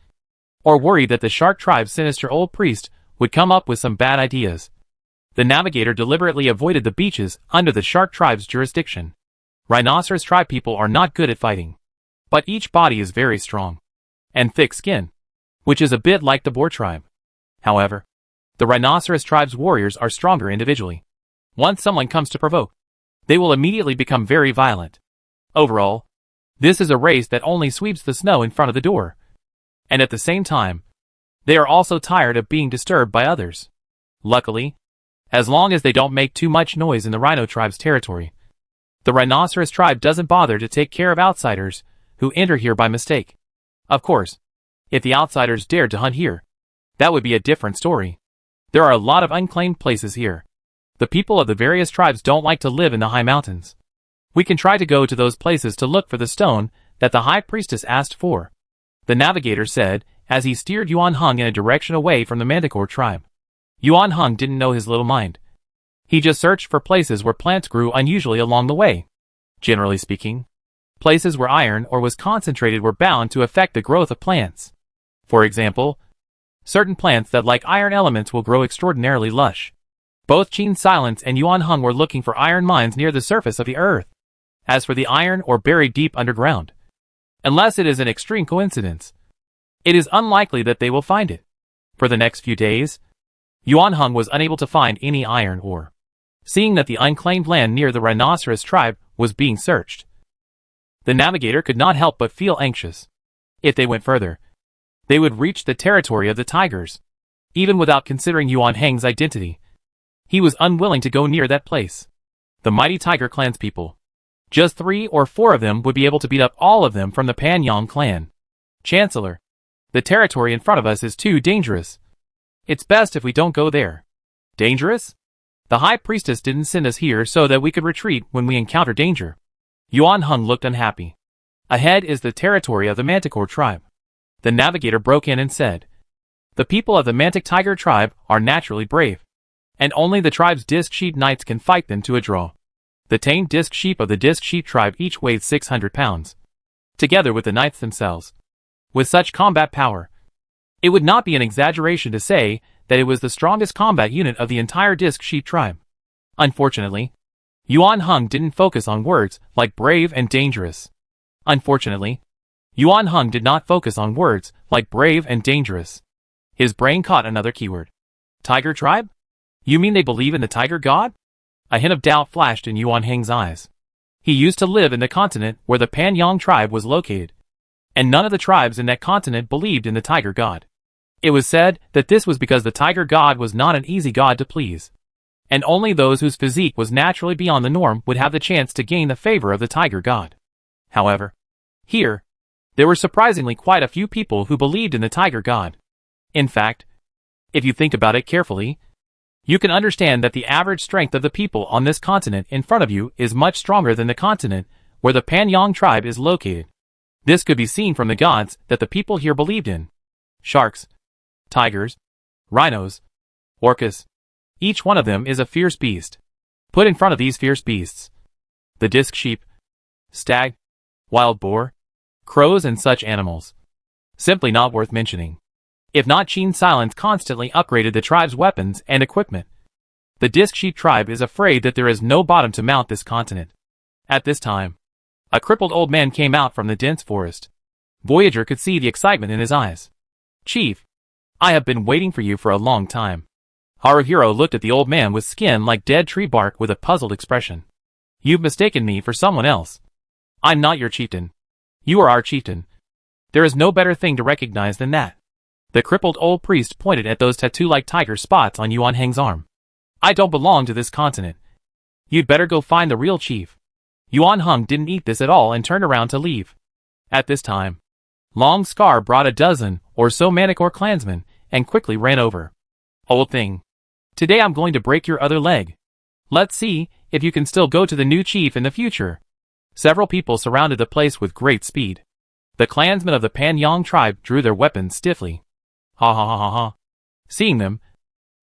or worried that the Shark tribe's sinister old priest would come up with some bad ideas. The navigator deliberately avoided the beaches under the Shark tribe's jurisdiction. Rhinoceros tribe people are not good at fighting, but each body is very strong and thick skin, which is a bit like the Boar tribe. However, the Rhinoceros tribe's warriors are stronger individually. Once someone comes to provoke, they will immediately become very violent. Overall, this is a race that only sweeps the snow in front of the door. And at the same time, they are also tired of being disturbed by others. Luckily, as long as they don't make too much noise in the Rhino tribe's territory, The rhinoceros tribe doesn't bother to take care of outsiders who enter here by mistake. Of course, if the outsiders dared to hunt here, that would be a different story. There are a lot of unclaimed places here. The people of the various tribes don't like to live in the high mountains. We can try to go to those places to look for the stone that the high priestess asked for, the navigator said, as he steered Yuan Heng in a direction away from the Manticore tribe. Yuan Heng didn't know his little mind. He just searched for places where plants grew unusually along the way. Generally speaking, places where iron ore was concentrated were bound to affect the growth of plants. For example, certain plants that like iron elements will grow extraordinarily lush. Both Qin Silence and Yuan Heng were looking for iron mines near the surface of the earth. As for the iron ore buried deep underground, unless it is an extreme coincidence, it is unlikely that they will find it. For the next few days, Yuan Heng was unable to find any iron ore, seeing that the unclaimed land near the rhinoceros tribe was being searched. The navigator could not help but feel anxious. If they went further, they would reach the territory of the tigers. Even without considering Yuan Heng's identity, he was unwilling to go near that place. The mighty Tiger Clan's people. Just 3 or 4 of them would be able to beat up all of them from the Pan Yang clan. Chancellor, the territory in front of us is too dangerous. It's best if we don't go there. Dangerous? The High Priestess didn't send us here so that we could retreat when we encounter danger. Yuan Heng looked unhappy. Ahead is the territory of the Manticore tribe. The navigator broke in and said, the people of the Mantic Tiger tribe are naturally brave, and only the tribe's Disc Sheep Knights can fight them to a draw. The tame Disc Sheep of the Disc Sheep tribe each weighed 600 pounds. Together with the Knights themselves. With such combat power, it would not be an exaggeration to say that it was the strongest combat unit of the entire Disc Sheep tribe. Unfortunately, Yuan Heng didn't focus on words like brave and dangerous. Unfortunately, Yuan Heng did not focus on words like brave and dangerous. His brain caught another keyword. Tiger tribe? You mean they believe in the tiger god? A hint of doubt flashed in Yuan Heng's eyes. He used to live in the continent where the Pan Yang tribe was located, and none of the tribes in that continent believed in the tiger god. It was said that this was because the tiger god was not an easy god to please, and only those whose physique was naturally beyond the norm would have the chance to gain the favor of the tiger god. However, here, there were surprisingly quite a few people who believed in the tiger god. In fact, if you think about it carefully, you can understand that the average strength of the people on this continent in front of you is much stronger than the continent where the Pan Yang tribe is located. This could be seen from the gods that the people here believed in. Sharks, tigers, rhinos, orcas. Each one of them is a fierce beast. Put in front of these fierce beasts, the disc sheep, stag, wild boar, crows and such animals. Simply not worth mentioning. If not, Qin Silence constantly upgraded the tribe's weapons and equipment. The Disc Sheep tribe is afraid that there is no bottom to mount this continent. At this time, a crippled old man came out from the dense forest. Voyager could see the excitement in his eyes. Chief, I have been waiting for you for a long time. Haruhiro looked at the old man with skin like dead tree bark with a puzzled expression. You've mistaken me for someone else. I'm not your chieftain. You are our chieftain. There is no better thing to recognize than that. The crippled old priest pointed at those tattoo-like tiger spots on Yuan Heng's arm. I don't belong to this continent. You'd better go find the real chief. Yuan Heng didn't eat this at all and turned around to leave. At this time, Long Scar brought a dozen or so Manticore clansmen and quickly ran over. Old thing. Today I'm going to break your other leg. Let's see if you can still go to the new chief in the future. Several people surrounded the place with great speed. The clansmen of the Pan Yang tribe drew their weapons stiffly. Ha ha ha ha ha. Seeing them,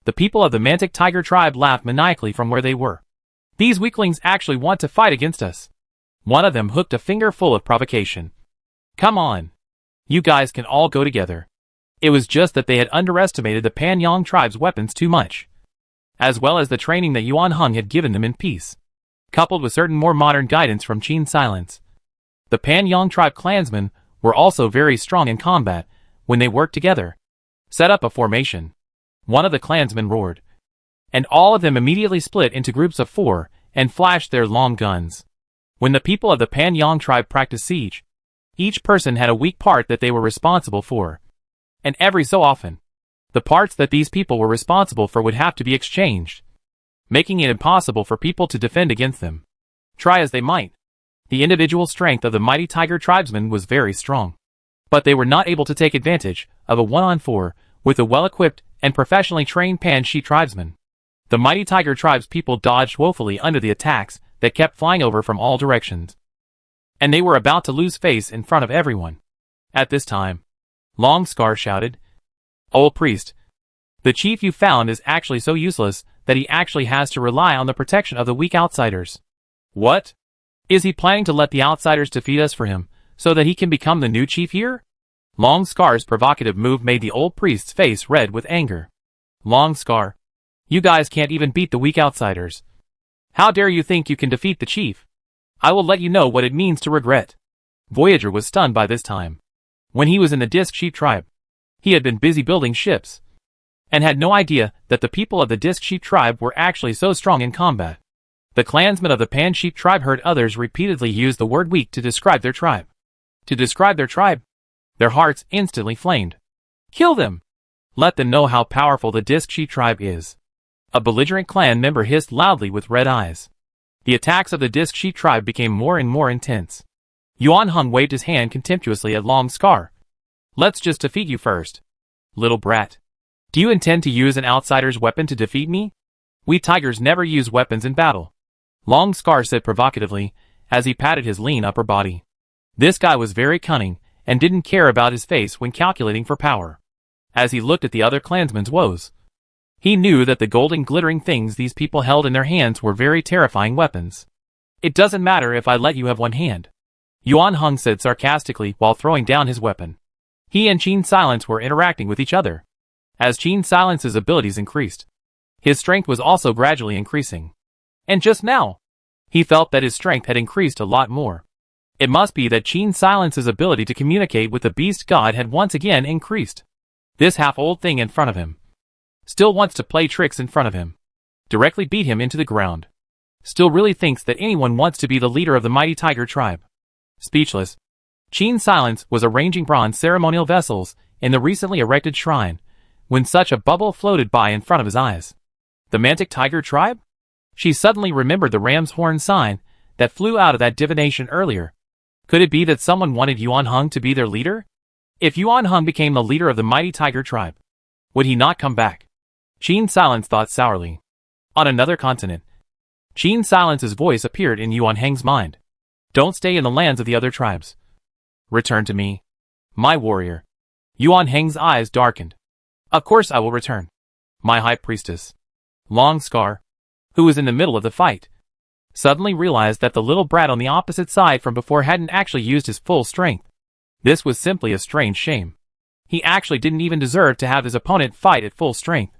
the people of the Mantic Tiger tribe laughed maniacally from where they were. These weaklings actually want to fight against us. One of them hooked a finger full of provocation. Come on. You guys can all go together. It was just that they had underestimated the Pan Yang tribe's weapons too much, as well as the training that Yuan Heng had given them in peace, coupled with certain more modern guidance from Qin Silence. The Pan Yang tribe clansmen were also very strong in combat when they worked together. Set up a formation. One of the clansmen roared, and all of them immediately split into groups of 4 and flashed their long guns. When the people of the Pan Yang tribe practiced siege, each person had a weak part that they were responsible for, and every so often, the parts that these people were responsible for would have to be exchanged, making it impossible for people to defend against them. Try as they might, the individual strength of the mighty tiger tribesmen was very strong. But they were not able to take advantage of a 1-on-4 with the well-equipped and professionally trained Pan-Shi tribesmen. The mighty tiger tribes people dodged woefully under the attacks that kept flying over from all directions. And they were about to lose face in front of everyone. At this time, Long Scar shouted, "Old priest, the chief you found is actually so useless that he actually has to rely on the protection of the weak outsiders." "What? Is he planning to let the outsiders defeat us for him, so that he can become the new chief here?" Long Scar's provocative move made the old priest's face red with anger. "Long Scar, you guys can't even beat the weak outsiders. How dare you think you can defeat the chief? I will let you know what it means to regret." Voyager was stunned by this time. When he was in the Disc Sheep tribe, he had been busy building ships, and had no idea that the people of the Disc Sheep tribe were actually so strong in combat. The clansmen of the Pan Sheep tribe heard others repeatedly use the word weak to describe their tribe. Their hearts instantly flamed. "Kill them! Let them know how powerful the Disc Sheep tribe is." A belligerent clan member hissed loudly with red eyes. The attacks of the Disc Sheep tribe became more and more intense. Yuan Hung waved his hand contemptuously at Long Scar. "Let's just defeat you first. Little brat. Do you intend to use an outsider's weapon to defeat me? We tigers never use weapons in battle," Long Scar said provocatively, as he patted his lean upper body. This guy was very cunning, and didn't care about his face when calculating for power. As he looked at the other clansmen's woes, he knew that the golden glittering things these people held in their hands were very terrifying weapons. "It doesn't matter if I let you have one hand," Yuan Hung said sarcastically while throwing down his weapon. He and Qin Silence were interacting with each other. As Qin Silence's abilities increased, his strength was also gradually increasing. And just now, he felt that his strength had increased a lot more. It must be that Qin Silence's ability to communicate with the beast god had once again increased. This half-old thing in front of him still wants to play tricks in front of him, directly beat him into the ground. Still really thinks that anyone wants to be the leader of the mighty tiger tribe. Speechless, Qin Silence was arranging bronze ceremonial vessels in the recently erected shrine, when such a bubble floated by in front of his eyes. The Mantic Tiger tribe? She suddenly remembered the ram's horn sign that flew out of that divination earlier. Could it be that someone wanted Yuan Hung to be their leader? If Yuan Hung became the leader of the mighty tiger tribe, would he not come back? Qin Silence thought sourly. On another continent, Qin Silence's voice appeared in Yuan Hang's mind. "Don't stay in the lands of the other tribes. Return to me, my warrior." Yuan Hang's eyes darkened. "Of course I will return. My high priestess." Long Scar, who was in the middle of the fight, suddenly realized that the little brat on the opposite side from before hadn't actually used his full strength. This was simply a strange shame. He actually didn't even deserve to have his opponent fight at full strength.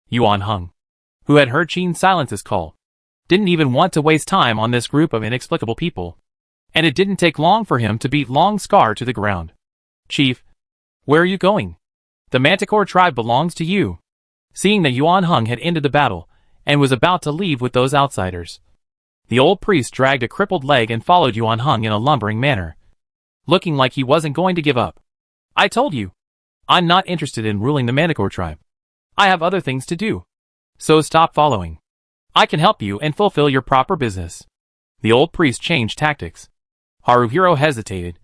Yuan Hung, who had heard Qin Silence's call, didn't even want to waste time on this group of inexplicable people. And it didn't take long for him to beat Long Scar to the ground. "Chief, where are you going? The Manticore tribe belongs to you." Seeing that Yuan Hung had ended the battle, and was about to leave with those outsiders, the old priest dragged a crippled leg and followed Yuan Hung in a lumbering manner, looking like he wasn't going to give up. "I told you, I'm not interested in ruling the Manticore tribe. I have other things to do. So stop following. I can help you and fulfill your proper business." The old priest changed tactics. Haruhiro hesitated.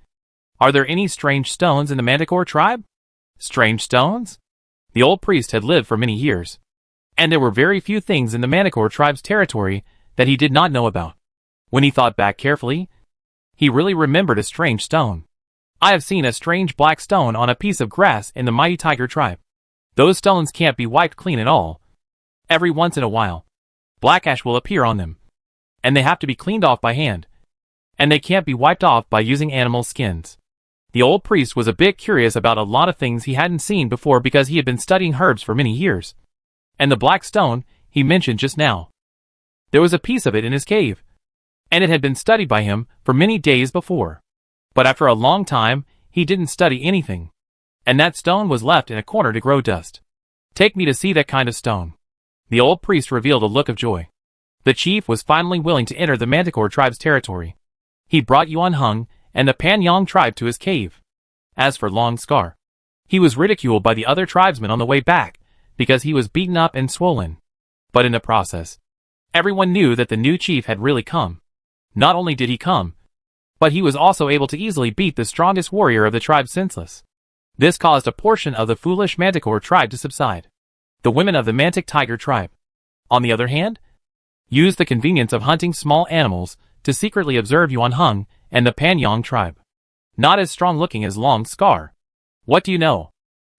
"Are there any strange stones in the Manticore tribe?" Strange stones? The old priest had lived for many years, and there were very few things in the Manticore tribe's territory that he did not know about. When he thought back carefully, he really remembered a strange stone. "I have seen a strange black stone on a piece of grass in the mighty tiger tribe. Those stones can't be wiped clean at all. Every once in a while, black ash will appear on them, and they have to be cleaned off by hand. And they can't be wiped off by using animal skins." The old priest was a bit curious about a lot of things he hadn't seen before because he had been studying herbs for many years. And the black stone he mentioned just now, there was a piece of it in his cave, and it had been studied by him for many days before. But after a long time, he didn't study anything, and that stone was left in a corner to grow dust. "Take me to see that kind of stone." The old priest revealed a look of joy. The chief was finally willing to enter the Manticore tribe's territory. He brought Yuan Hung and the Panyang tribe to his cave. As for Long Scar, he was ridiculed by the other tribesmen on the way back because he was beaten up and swollen. But in the process, everyone knew that the new chief had really come. Not only did he come, but he was also able to easily beat the strongest warrior of the tribe senseless. This caused a portion of the foolish Manticore tribe to subside. The women of the Mantic Tiger tribe, on the other hand, used the convenience of hunting small animals to secretly observe Yuan Heng and the Panyang tribe. Not as strong looking as Long Scar. What do you know?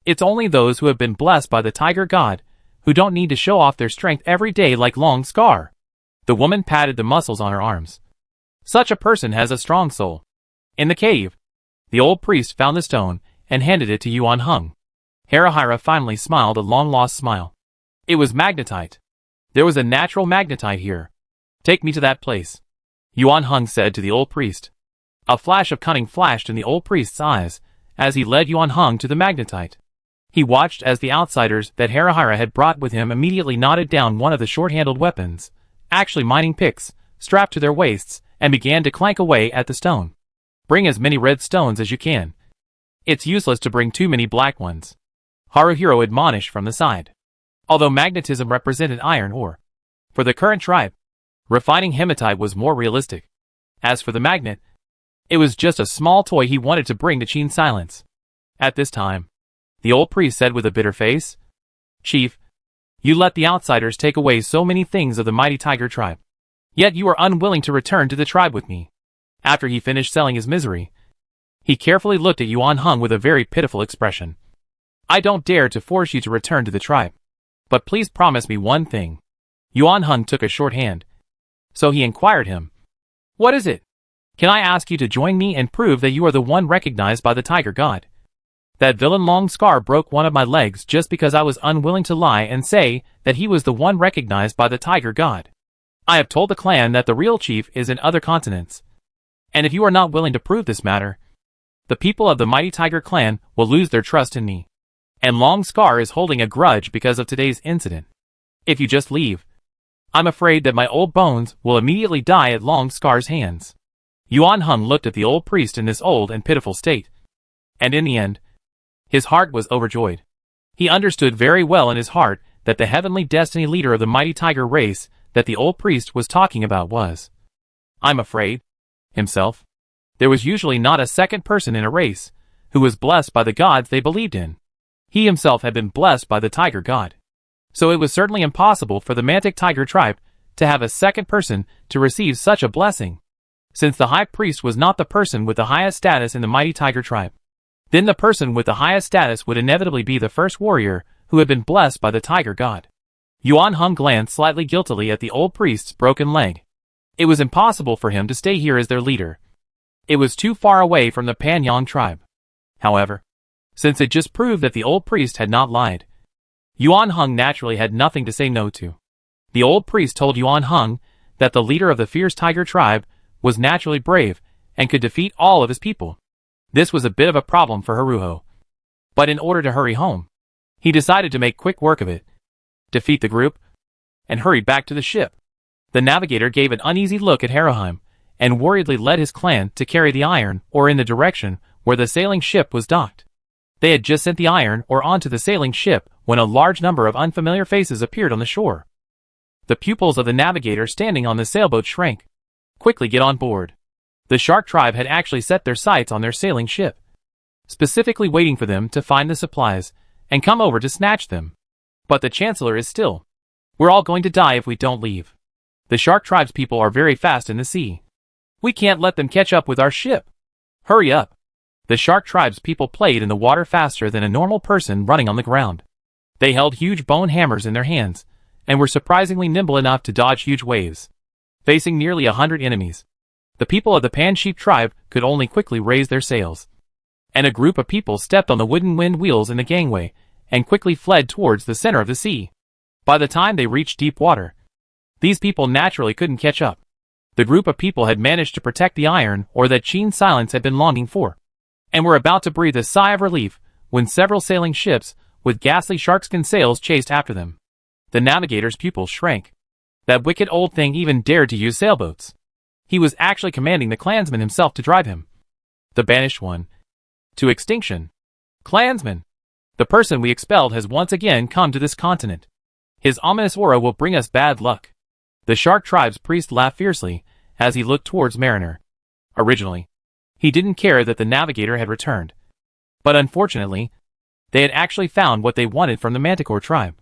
It's only those who have been blessed by the tiger god who don't need to show off their strength every day like Long Scar. The woman patted the muscles on her arms. Such a person has a strong soul. In the cave, the old priest found the stone and handed it to Yuan Heng. Harahira finally smiled a long-lost smile. It was magnetite. There was a natural magnetite here. Take me to that place, Yuan Heng said to the old priest. A flash of cunning flashed in the old priest's eyes as he led Yuan Heng to the magnetite. He watched as the outsiders that Harahira had brought with him immediately knotted down one of the short-handled weapons, actually mining picks, strapped to their waists, and began to clank away at the stone. Bring as many red stones as you can. It's useless to bring too many black ones, Haruhiro admonished from the side. Although magnetism represented iron ore, for the current tribe, refining hematite was more realistic. As for the magnet, it was just a small toy he wanted to bring to Qin Silence. At this time, the old priest said with a bitter face, Chief, you let the outsiders take away so many things of the mighty tiger tribe. Yet you are unwilling to return to the tribe with me. After he finished selling his misery, he carefully looked at Yuan Heng with a very pitiful expression. I don't dare to force you to return to the tribe. But please promise me one thing. Yuan Heng took a short hand. So he inquired him. What is it? Can I ask you to join me and prove that you are the one recognized by the tiger god? That villain Long Scar broke one of my legs just because I was unwilling to lie and say that he was the one recognized by the tiger god. I have told the clan that the real chief is in other continents. And if you are not willing to prove this matter, the people of the mighty tiger clan will lose their trust in me. And Long Scar is holding a grudge because of today's incident. If you just leave, I'm afraid that my old bones will immediately die at Long Scar's hands. Yuan Heng looked at the old priest in this old and pitiful state. And in the end, his heart was overjoyed. He understood very well in his heart that the heavenly destiny leader of the mighty tiger race that the old priest was talking about was, I'm afraid, himself. There was usually not a second person in a race who was blessed by the gods they believed in. He himself had been blessed by the tiger god. So it was certainly impossible for the Mantic Tiger tribe to have a second person to receive such a blessing. Since the high priest was not the person with the highest status in the mighty tiger tribe, then the person with the highest status would inevitably be the first warrior who had been blessed by the tiger god. Yuan Heng glanced slightly guiltily at the old priest's broken leg. It was impossible for him to stay here as their leader. It was too far away from the Panyang tribe. However, since it just proved that the old priest had not lied, Yuan Heng naturally had nothing to say no to. The old priest told Yuan Heng that the leader of the fierce tiger tribe was naturally brave and could defeat all of his people. This was a bit of a problem for Haruho. But in order to hurry home, he decided to make quick work of it, defeat the group, and hurried back to the ship. The navigator gave an uneasy look at Haruheim and worriedly led his clan to carry the iron ore in the direction where the sailing ship was docked. They had just sent the iron ore onto the sailing ship when a large number of unfamiliar faces appeared on the shore. The pupils of the navigator standing on the sailboat shrank. Quickly get on board. The shark tribe had actually set their sights on their sailing ship, specifically waiting for them to find the supplies and come over to snatch them. But the Chancellor is still. We're all going to die if we don't leave. The shark tribe's people are very fast in the sea. We can't let them catch up with our ship. Hurry up. The shark tribe's people played in the water faster than a normal person running on the ground. They held huge bone hammers in their hands and were surprisingly nimble enough to dodge huge waves. Facing nearly 100 enemies, the people of the Pan Sheep tribe could only quickly raise their sails. And a group of people stepped on the wooden wind wheels in the gangway and quickly fled towards the center of the sea. By the time they reached deep water, these people naturally couldn't catch up. The group of people had managed to protect the iron ore that Qin Silence had been longing for, and were about to breathe a sigh of relief when several sailing ships with ghastly sharkskin sails chased after them. The navigator's pupils shrank. That wicked old thing even dared to use sailboats. He was actually commanding the clansman himself to drive him, the banished one, to extinction. Clansman! The person we expelled has once again come to this continent. His ominous aura will bring us bad luck. The shark tribe's priest laughed fiercely as he looked towards Mariner. Originally, he didn't care that the navigator had returned. But unfortunately, they had actually found what they wanted from the Manticore tribe.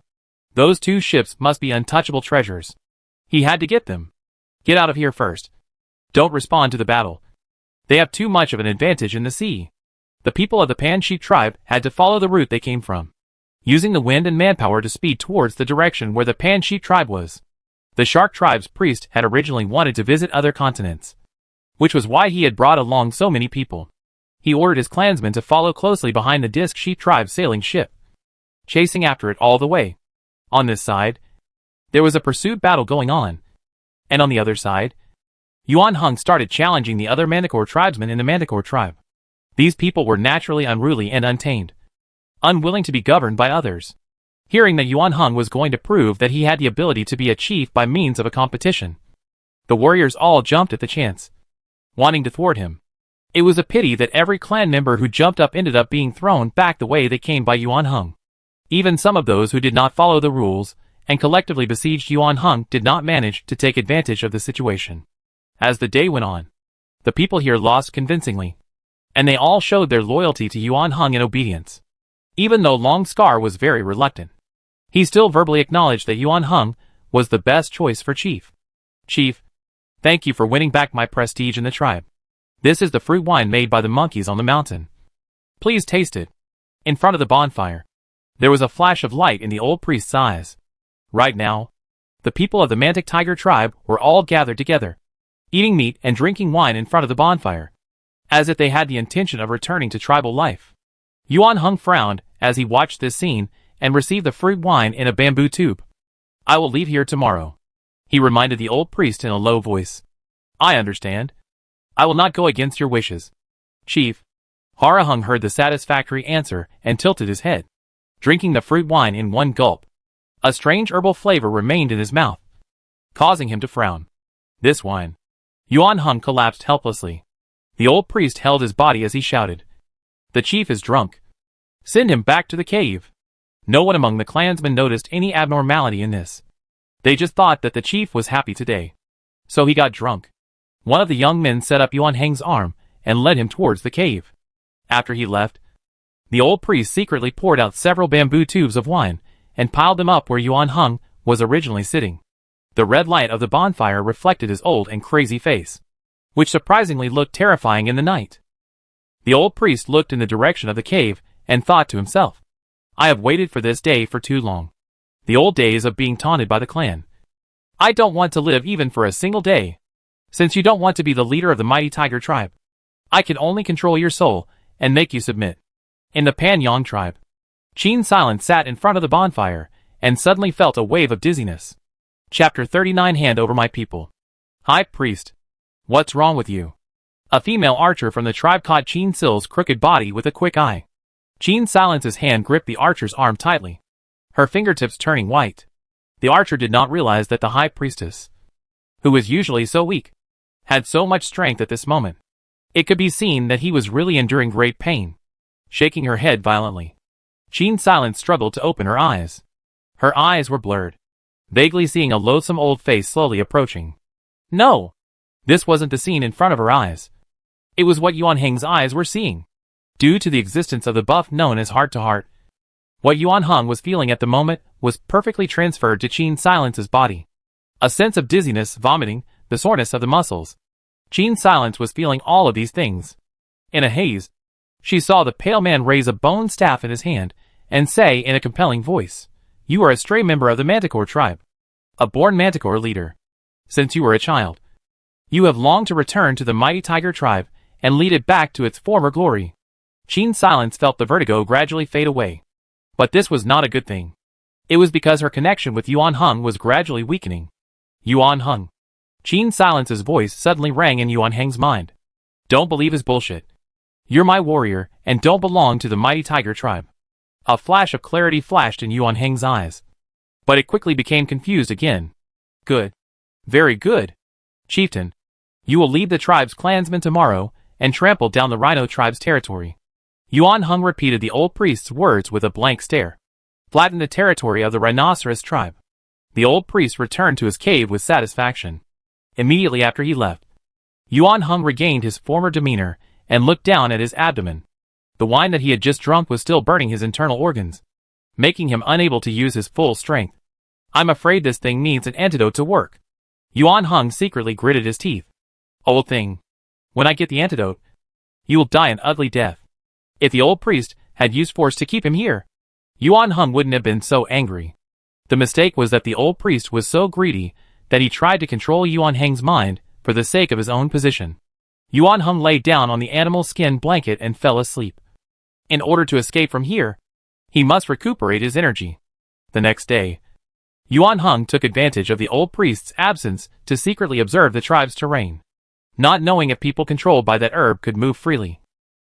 Those two ships must be untouchable treasures. He had to get them. Get out of here first. Don't respond to the battle. They have too much of an advantage in the sea. The people of the Pan-Sheep tribe had to follow the route they came from, using the wind and manpower to speed towards the direction where the Pan-Sheep tribe was. The Shark tribe's priest had originally wanted to visit other continents, which was why he had brought along so many people. He ordered his clansmen to follow closely behind the Disc Sheep tribe's sailing ship, chasing after it all the way. On this side, there was a pursuit battle going on, and on the other side, Yuan Heng started challenging the other Manticore tribesmen in the Manticore tribe. These people were naturally unruly and untamed, unwilling to be governed by others. Hearing that Yuan Heng was going to prove that he had the ability to be a chief by means of a competition, the warriors all jumped at the chance, wanting to thwart him. It was a pity that every clan member who jumped up ended up being thrown back the way they came by Yuan Heng. Even some of those who did not follow the rules and collectively besieged Yuan Heng did not manage to take advantage of the situation. As the day went on, the people here lost convincingly, and they all showed their loyalty to Yuan Heng in obedience. Even though Long Scar was very reluctant, he still verbally acknowledged that Yuan Heng was the best choice for chief. Chief, thank you for winning back my prestige in the tribe. This is the fruit wine made by the monkeys on the mountain. Please taste it. In front of the bonfire, there was a flash of light in the old priest's eyes. Right now, the people of the Mantic Tiger tribe were all gathered together, eating meat and drinking wine in front of the bonfire, as if they had the intention of returning to tribal life. Yuan Heng frowned as he watched this scene and received the fruit wine in a bamboo tube. I will leave here tomorrow, he reminded the old priest in a low voice. I understand. I will not go against your wishes. Chief. Hara Heng heard the satisfactory answer and tilted his head, drinking the fruit wine in one gulp. A strange herbal flavor remained in his mouth, causing him to frown. This wine. Yuan Heng collapsed helplessly. The old priest held his body as he shouted, the chief is drunk. Send him back to the cave. No one among the clansmen noticed any abnormality in this. They just thought that the chief was happy today. So he got drunk. One of the young men set up Yuan Heng's arm and led him towards the cave. After he left, the old priest secretly poured out several bamboo tubes of wine and piled them up where Yuan Heng was originally sitting. The red light of the bonfire reflected his old and crazy face, which surprisingly looked terrifying in the night. The old priest looked in the direction of the cave and thought to himself, I have waited for this day for too long. The old days of being taunted by the clan. I don't want to live even for a single day. Since you don't want to be the leader of the mighty tiger tribe, I can only control your soul and make you submit. In the Pan Yang tribe, Qin Silent sat in front of the bonfire and suddenly felt a wave of dizziness. Chapter 39 Hand over my people. High priest. What's wrong with you? A female archer from the tribe caught Qin Sil's crooked body with a quick eye. Qin Silence's hand gripped the archer's arm tightly, her fingertips turning white. The archer did not realize that the high priestess, who was usually so weak, had so much strength at this moment. It could be seen that he was really enduring great pain. Shaking her head violently, Qin Silence struggled to open her eyes. Her eyes were blurred, vaguely seeing a loathsome old face slowly approaching. No! This wasn't the scene in front of her eyes. It was what Yuan Heng's eyes were seeing. Due to the existence of the buff known as heart-to-heart, what Yuan Heng was feeling at the moment was perfectly transferred to Qin Silence's body. A sense of dizziness, vomiting, the soreness of the muscles. Qin Silence was feeling all of these things. In a haze, she saw the pale man raise a bone staff in his hand and say in a compelling voice, You are a stray member of the Manticore tribe, a born Manticore leader. Since you were a child, you have longed to return to the mighty tiger tribe and lead it back to its former glory. Qin Silence felt the vertigo gradually fade away. But this was not a good thing. It was because her connection with Yuan Heng was gradually weakening. Yuan Heng. Qin Silence's voice suddenly rang in Yuan Heng's mind. Don't believe his bullshit. You're my warrior and don't belong to the mighty tiger tribe. A flash of clarity flashed in Yuan Heng's eyes. But it quickly became confused again. Good. Very good. Chieftain, you will lead the tribe's clansmen tomorrow and trample down the Rhino tribe's territory. Yuan Heng repeated the old priest's words with a blank stare. Flatten the territory of the rhinoceros tribe. The old priest returned to his cave with satisfaction. Immediately after he left, Yuan Hung regained his former demeanor and looked down at his abdomen. The wine that he had just drunk was still burning his internal organs, making him unable to use his full strength. I'm afraid this thing needs an antidote to work. Yuan Hung secretly gritted his teeth. Old thing. When I get the antidote, you will die an ugly death. If the old priest had used force to keep him here, Yuan Hung wouldn't have been so angry. The mistake was that the old priest was so greedy that he tried to control Yuan Hang's mind for the sake of his own position. Yuan Hung lay down on the animal skin blanket and fell asleep. In order to escape from here, he must recuperate his energy. The next day, Yuan Hung took advantage of the old priest's absence to secretly observe the tribe's terrain, not knowing if people controlled by that herb could move freely.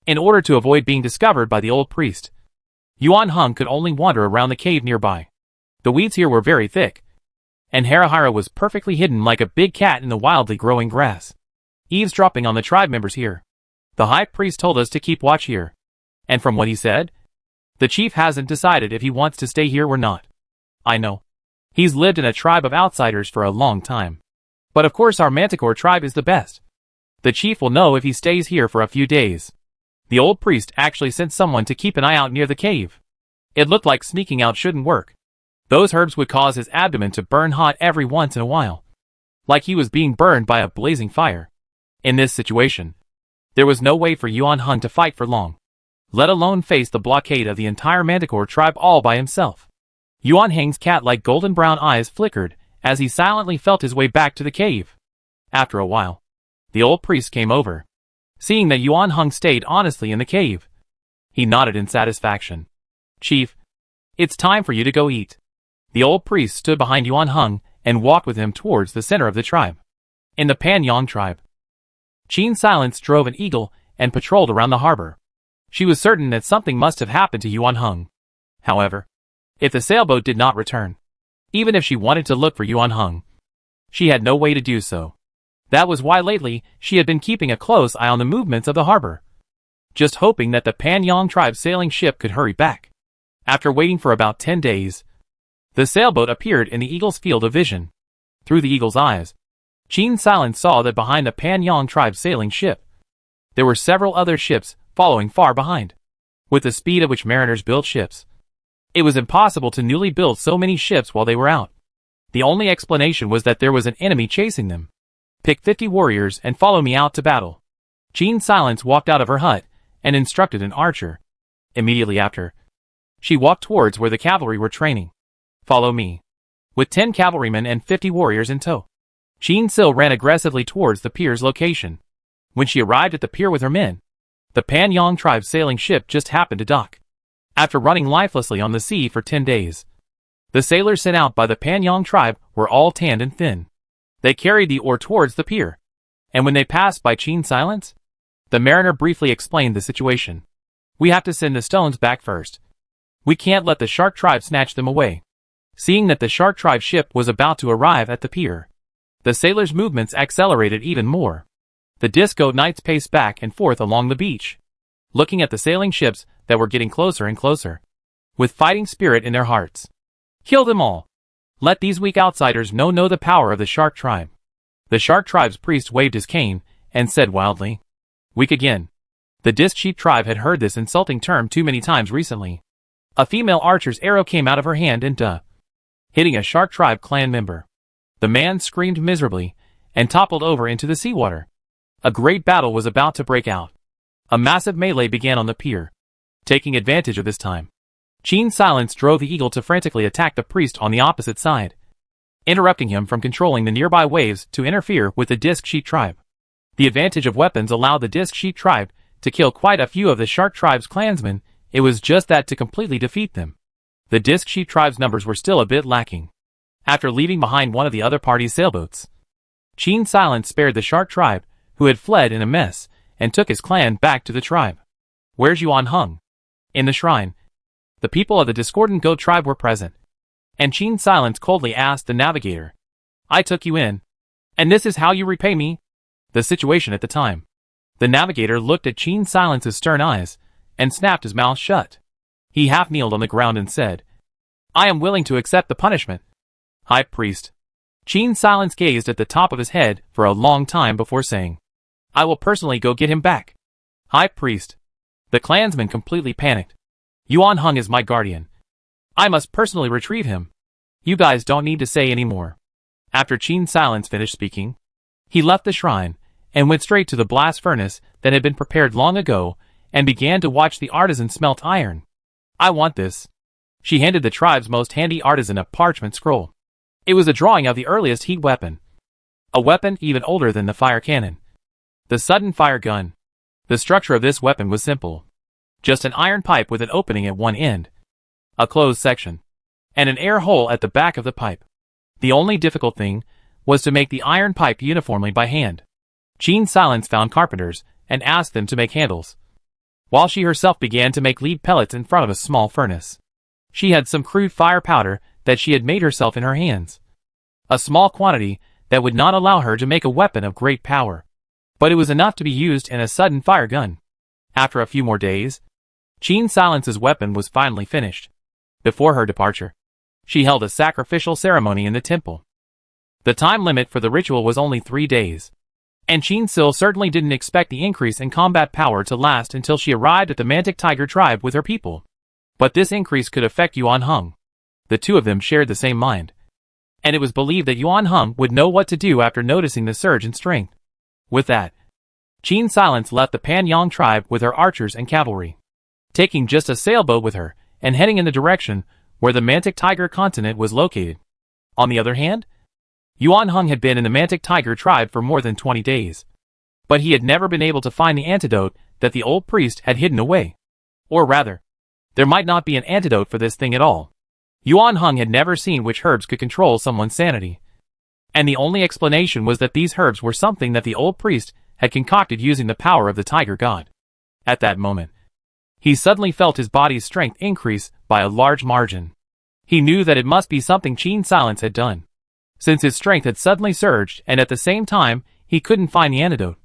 In order to avoid being discovered by the old priest, Yuan Hung could only wander around the cave nearby. The weeds here were very thick, and Harahara was perfectly hidden like a big cat in the wildly growing grass. Eavesdropping on the tribe members here. The high priest told us to keep watch here. And from what he said, the chief hasn't decided if he wants to stay here or not. I know. He's lived in a tribe of outsiders for a long time. But of course our Manticore tribe is the best. The chief will know if he stays here for a few days. The old priest actually sent someone to keep an eye out near the cave. It looked like sneaking out shouldn't work. Those herbs would cause his abdomen to burn hot every once in a while, like he was being burned by a blazing fire. In this situation, there was no way for Yuan Hung to fight for long, let alone face the blockade of the entire Manticore tribe all by himself. Yuan Hang's cat-like golden brown eyes flickered as he silently felt his way back to the cave. After a while, the old priest came over. Seeing that Yuan Hung stayed honestly in the cave, he nodded in satisfaction. Chief, it's time for you to go eat. The old priest stood behind Yuan Hung and walked with him towards the center of the tribe. In the Panyang tribe, Qin Silence drove an eagle and patrolled around the harbor. She was certain that something must have happened to Yuan Hung. However, if the sailboat did not return, even if she wanted to look for Yuan Hung, she had no way to do so. That was why lately she had been keeping a close eye on the movements of the harbor, just hoping that the Panyang tribe sailing ship could hurry back. After waiting for about 10 days, the sailboat appeared in the eagle's field of vision. Through the eagle's eyes, Qin Silence saw that behind the Panyang tribe's sailing ship, there were several other ships following far behind. With the speed at which mariners built ships, it was impossible to newly build so many ships while they were out. The only explanation was that there was an enemy chasing them. Pick 50 warriors and follow me out to battle. Qin Silence walked out of her hut and instructed an archer. Immediately after, she walked towards where the cavalry were training. Follow me. With 10 cavalrymen and 50 warriors in tow, Qin Sil ran aggressively towards the pier's location. When she arrived at the pier with her men, the Panyang tribe's sailing ship just happened to dock. After running lifelessly on the sea for 10 days, the sailors sent out by the Panyang tribe were all tanned and thin. They carried the oar towards the pier, and when they passed by Qin Silence, the mariner briefly explained the situation. We have to send the stones back first. We can't let the shark tribe snatch them away. Seeing that the shark tribe ship was about to arrive at the pier, the sailors' movements accelerated even more. The Disco Knights paced back and forth along the beach, looking at the sailing ships that were getting closer and closer, with fighting spirit in their hearts. Kill them all. Let these weak outsiders know the power of the shark tribe. The shark tribe's priest waved his cane and said wildly, Weak again. The Disc Sheep tribe had heard this insulting term too many times recently. A female archer's arrow came out of her hand and hitting a shark tribe clan member. The man screamed miserably and toppled over into the seawater. A great battle was about to break out. A massive melee began on the pier. Taking advantage of this time, Qin Silence drove the eagle to frantically attack the priest on the opposite side, interrupting him from controlling the nearby waves to interfere with the Disc Sheep tribe. The advantage of weapons allowed the Disc Sheep tribe to kill quite a few of the shark tribe's clansmen. It was just that to completely defeat them, the Disc Sheep tribe's numbers were still a bit lacking. After leaving behind one of the other party's sailboats, Qin Silence spared the shark tribe, who had fled in a mess, and took his clan back to the tribe. Where's Yuan Hung? In the shrine. The people of the discordant goat tribe were present, and Qin Silence coldly asked the navigator, I took you in, and this is how you repay me? The situation at the time. The navigator looked at Qin Silence's stern eyes, and snapped his mouth shut. He half kneeled on the ground and said, I am willing to accept the punishment. High priest. Qin Silence gazed at the top of his head for a long time before saying, I will personally go get him back. High Priest. The clansman completely panicked. Yuan Hung is my guardian. I must personally retrieve him. You guys don't need to say any more. After Qin Silence finished speaking, he left the shrine and went straight to the blast furnace that had been prepared long ago and began to watch the artisan smelt iron. I want this. She handed the tribe's most handy artisan a parchment scroll. It was a drawing of the earliest heat weapon. A weapon even older than the fire cannon. The sudden fire gun. The structure of this weapon was simple. Just an iron pipe with an opening at one end, a closed section, and an air hole at the back of the pipe. The only difficult thing was to make the iron pipe uniformly by hand. Qin Silence found carpenters and asked them to make handles, while she herself began to make lead pellets in front of a small furnace. She had some crude fire powder that she had made herself in her hands. A small quantity that would not allow her to make a weapon of great power, but it was enough to be used in a sudden fire gun. After a few more days, Qin Silence's weapon was finally finished. Before her departure, she held a sacrificial ceremony in the temple. The time limit for the ritual was only 3 days, and Qin Sil certainly didn't expect the increase in combat power to last until she arrived at the Mantic Tiger tribe with her people. But this increase could affect Yuan Hung. The two of them shared the same mind, and it was believed that Yuan Hung would know what to do after noticing the surge in strength. With that, Qin Silence left the Panyang tribe with her archers and cavalry, taking just a sailboat with her and heading in the direction where the Mantic Tiger continent was located. On the other hand, Yuan Hung had been in the Mantic Tiger tribe for more than 20 days, but he had never been able to find the antidote that the old priest had hidden away. Or rather, there might not be an antidote for this thing at all. Yuan Hung had never seen which herbs could control someone's sanity, and the only explanation was that these herbs were something that the old priest had concocted using the power of the tiger god. At that moment, he suddenly felt his body's strength increase by a large margin. He knew that it must be something Qin Silence had done, since his strength had suddenly surged, and at the same time, he couldn't find the antidote.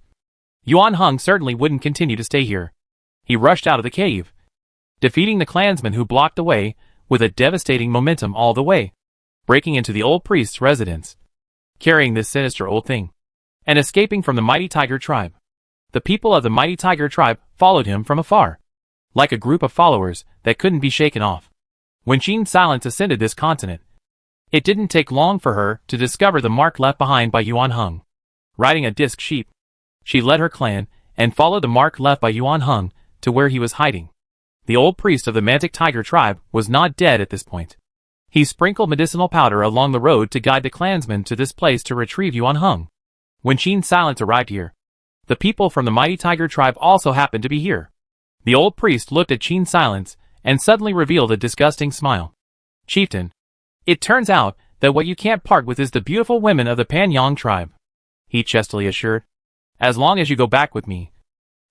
Yuan Hung certainly wouldn't continue to stay here. He rushed out of the cave, defeating the clansmen who blocked the way with a devastating momentum all the way, breaking into the old priest's residence, carrying this sinister old thing, and escaping from the mighty tiger tribe. The people of the mighty tiger tribe followed him from afar, like a group of followers that couldn't be shaken off. When Qin Silence ascended this continent, it didn't take long for her to discover the mark left behind by Yuan Hung. Riding a disc sheep, she led her clan and followed the mark left by Yuan Hung to where he was hiding. The old priest of the Mantic Tiger tribe was not dead at this point. He sprinkled medicinal powder along the road to guide the clansmen to this place to retrieve Yuan Hung. When Qin Silence arrived here, the people from the mighty tiger tribe also happened to be here. The old priest looked at Qin Silence and suddenly revealed a disgusting smile. "Chieftain, it turns out that what you can't part with is the beautiful women of the Panyang tribe," he chastely assured. "As long as you go back with me,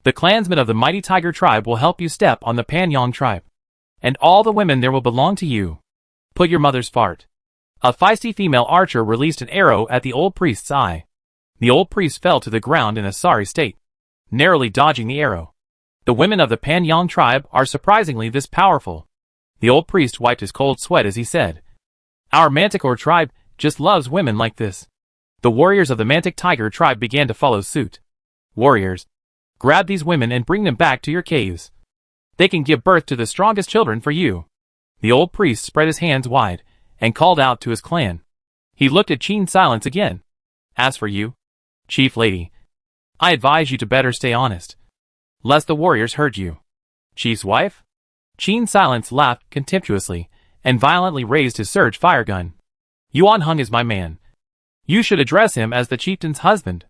the clansmen of the mighty tiger tribe will help you step on the Panyang tribe, and all the women there will belong to you. Put your mother's fart." A feisty female archer released an arrow at the old priest's eye. The old priest fell to the ground in a sorry state, narrowly dodging the arrow. The women of the Panyang tribe are surprisingly this powerful. The old priest wiped his cold sweat as he said, "Our Manticore tribe just loves women like this." The warriors of the Mantic Tiger tribe began to follow suit. "Warriors, grab these women and bring them back to your caves. They can give birth to the strongest children for you." The old priest spread his hands wide and called out to his clan. He looked at Qin Silence again. "As for you, chief lady, I advise you to better stay honest, lest the warriors hurt you." "Chief's wife?" Qin Silence laughed contemptuously and violently raised his surge fire gun. "Yuan Hung is my man. You should address him as the chieftain's husband."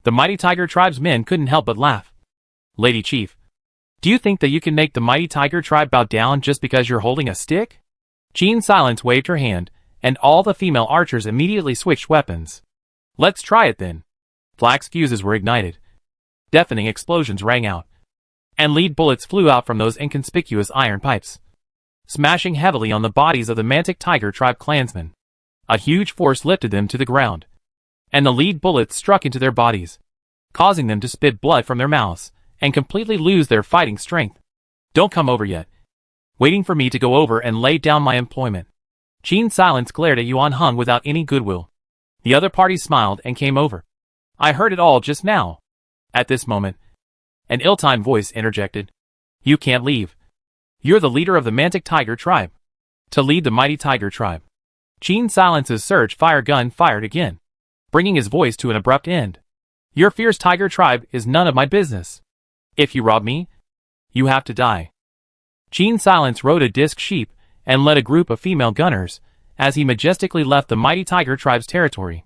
The mighty tiger tribe's men couldn't help but laugh. "Lady Chief, do you think that you can make the mighty tiger tribe bow down just because you're holding a stick?" Qin Silence waved her hand, and all the female archers immediately switched weapons. "Let's try it then." Flax fuses were ignited. Deafening explosions rang out, and lead bullets flew out from those inconspicuous iron pipes, smashing heavily on the bodies of the Mantic Tiger tribe clansmen. A huge force lifted them to the ground, and the lead bullets struck into their bodies, causing them to spit blood from their mouths and completely lose their fighting strength. "Don't come over yet. Waiting for me to go over and lay down my employment." Qin Silence glared at Yuan Hung without any goodwill. The other party smiled and came over. "I heard it all just now. At this moment, an ill-timed voice interjected. You can't leave. You're the leader of the Mantic Tiger tribe. To lead the mighty Tiger tribe. Qin Silence's surge fire gun fired again, bringing his voice to an abrupt end. Your fierce Tiger tribe is none of my business. If you rob me, you have to die. Qin Silence rode a disc sheep and led a group of female gunners as he majestically left the mighty Tiger tribe's territory.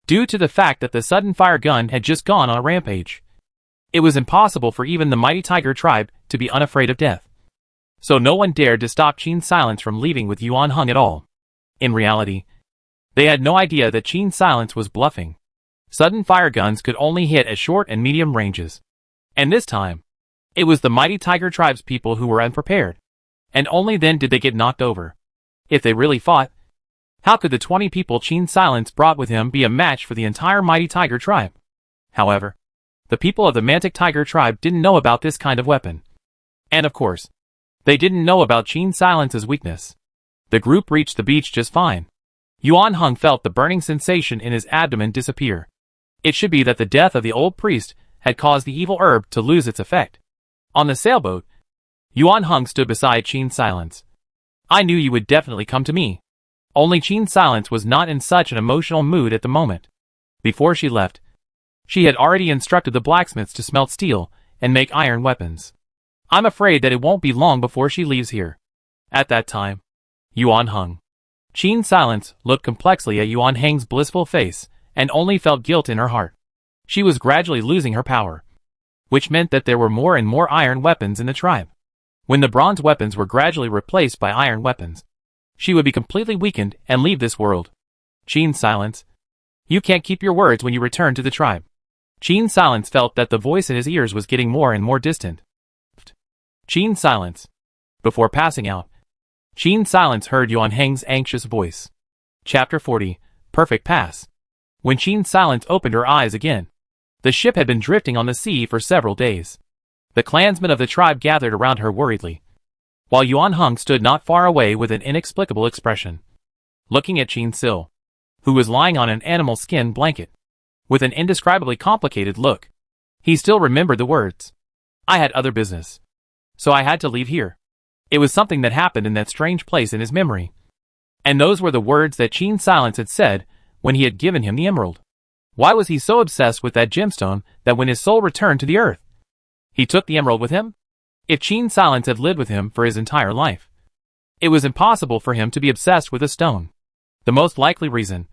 Due to the fact that the sudden fire gun had just gone on a rampage, it was impossible for even the mighty Tiger tribe to be unafraid of death. So no one dared to stop Qin Silence from leaving with Yuan Heng at all. In reality, they had no idea that Qin Silence was bluffing. Sudden fire guns could only hit at short and medium ranges. And this time, it was the mighty Tiger tribe's people who were unprepared. And only then did they get knocked over. If they really fought, how could the 20 people Qin Silence brought with him be a match for the entire mighty Tiger tribe? However, the people of the Mantic Tiger tribe didn't know about this kind of weapon. And of course, they didn't know about Qin Silence's weakness. The group reached the beach just fine. Yuan Heng felt the burning sensation in his abdomen disappear. It should be that the death of the old priest had caused the evil herb to lose its effect. On the sailboat, Yuan Heng stood beside Qin Silence. I knew you would definitely come to me. Only Qin Silence was not in such an emotional mood at the moment. Before she left, she had already instructed the blacksmiths to smelt steel and make iron weapons. I'm afraid that it won't be long before she leaves here. At that time, Yuan Heng. Qin Silence looked complexly at Yuan Heng's blissful face and only felt guilt in her heart. She was gradually losing her power, which meant that there were more and more iron weapons in the tribe. When the bronze weapons were gradually replaced by iron weapons, she would be completely weakened and leave this world. Qin Silence, you can't keep your words when you return to the tribe. Qin Silence felt that the voice in his ears was getting more and more distant. Qin Silence. Before passing out, Qin Silence heard Yuan Heng's anxious voice. Chapter 40, Perfect Pass. When Qin Silence opened her eyes again, the ship had been drifting on the sea for several days. The clansmen of the tribe gathered around her worriedly, while Yuan Heng stood not far away with an inexplicable expression, looking at Qin Sil, who was lying on an animal skin blanket, with an indescribably complicated look. He still remembered the words. I had other business, so I had to leave here. It was something that happened in that strange place in his memory. And those were the words that Qin Silence had said when he had given him the emerald. Why was he so obsessed with that gemstone that when his soul returned to the earth, he took the emerald with him? If Qin Silence had lived with him for his entire life, it was impossible for him to be obsessed with a stone. The most likely reason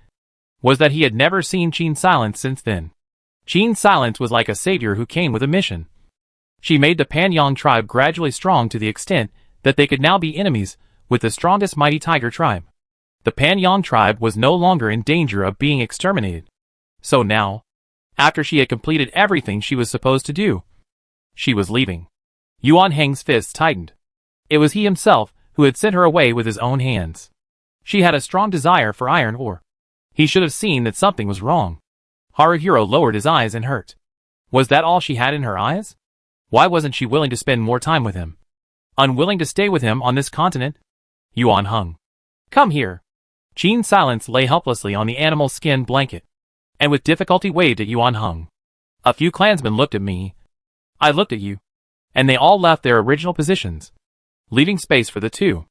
was that he had never seen Qin Silence since then. Qin Silence was like a savior who came with a mission. She made the Panyang tribe gradually strong to the extent that they could now be enemies with the strongest mighty Tiger tribe. The Panyang tribe was no longer in danger of being exterminated. So now, after she had completed everything she was supposed to do, she was leaving. Yuan Heng's fists tightened. It was he himself who had sent her away with his own hands. She had a strong desire for iron ore. He should have seen that something was wrong. Haruhiro lowered his eyes in hurt. Was that all she had in her eyes? Why wasn't she willing to spend more time with him? Unwilling to stay with him on this continent? Yuan Heng. Come here. Qin Silence lay helplessly on the animal skin blanket, and with difficulty waved at Yuan Heng. A few clansmen looked at me. I looked at you. And they all left their original positions, leaving space for the two.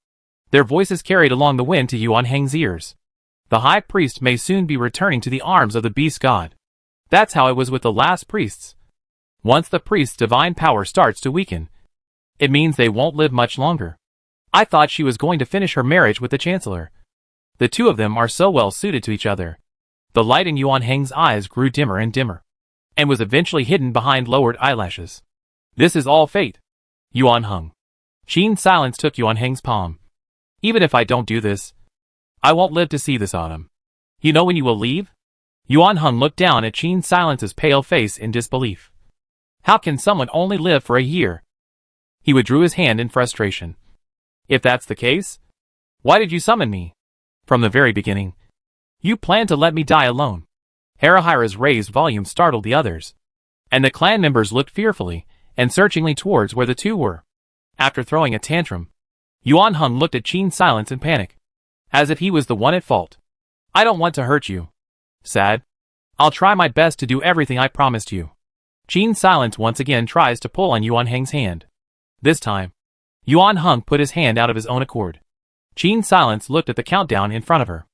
Their voices carried along the wind to Yuan Heng's ears. The high priest may soon be returning to the arms of the beast god. That's how it was with the last priests. Once the priest's divine power starts to weaken, it means they won't live much longer. I thought she was going to finish her marriage with the chancellor. The two of them are so well suited to each other. The light in Yuan Heng's eyes grew dimmer and dimmer, and was eventually hidden behind lowered eyelashes. This is all fate. Yuan Heng. Qin Silence took Yuan Heng's palm. Even if I don't do this, I won't live to see this autumn. You know when you will leave? Yuan Heng looked down at Qin Silence's pale face in disbelief. How can someone only live for a year? He withdrew his hand in frustration. If that's the case, why did you summon me? From the very beginning, you planned to let me die alone. Haruhira's raised volume startled the others, and the clan members looked fearfully and searchingly towards where the two were. After throwing a tantrum, Yuan Heng looked at Qin Silence in panic, as if he was the one at fault. I don't want to hurt you. Sad. I'll try my best to do everything I promised you. Qin Silence once again tries to pull on Yuan Heng's hand. This time, Yuan Heng put his hand out of his own accord. Qin Silence looked at the countdown in front of her.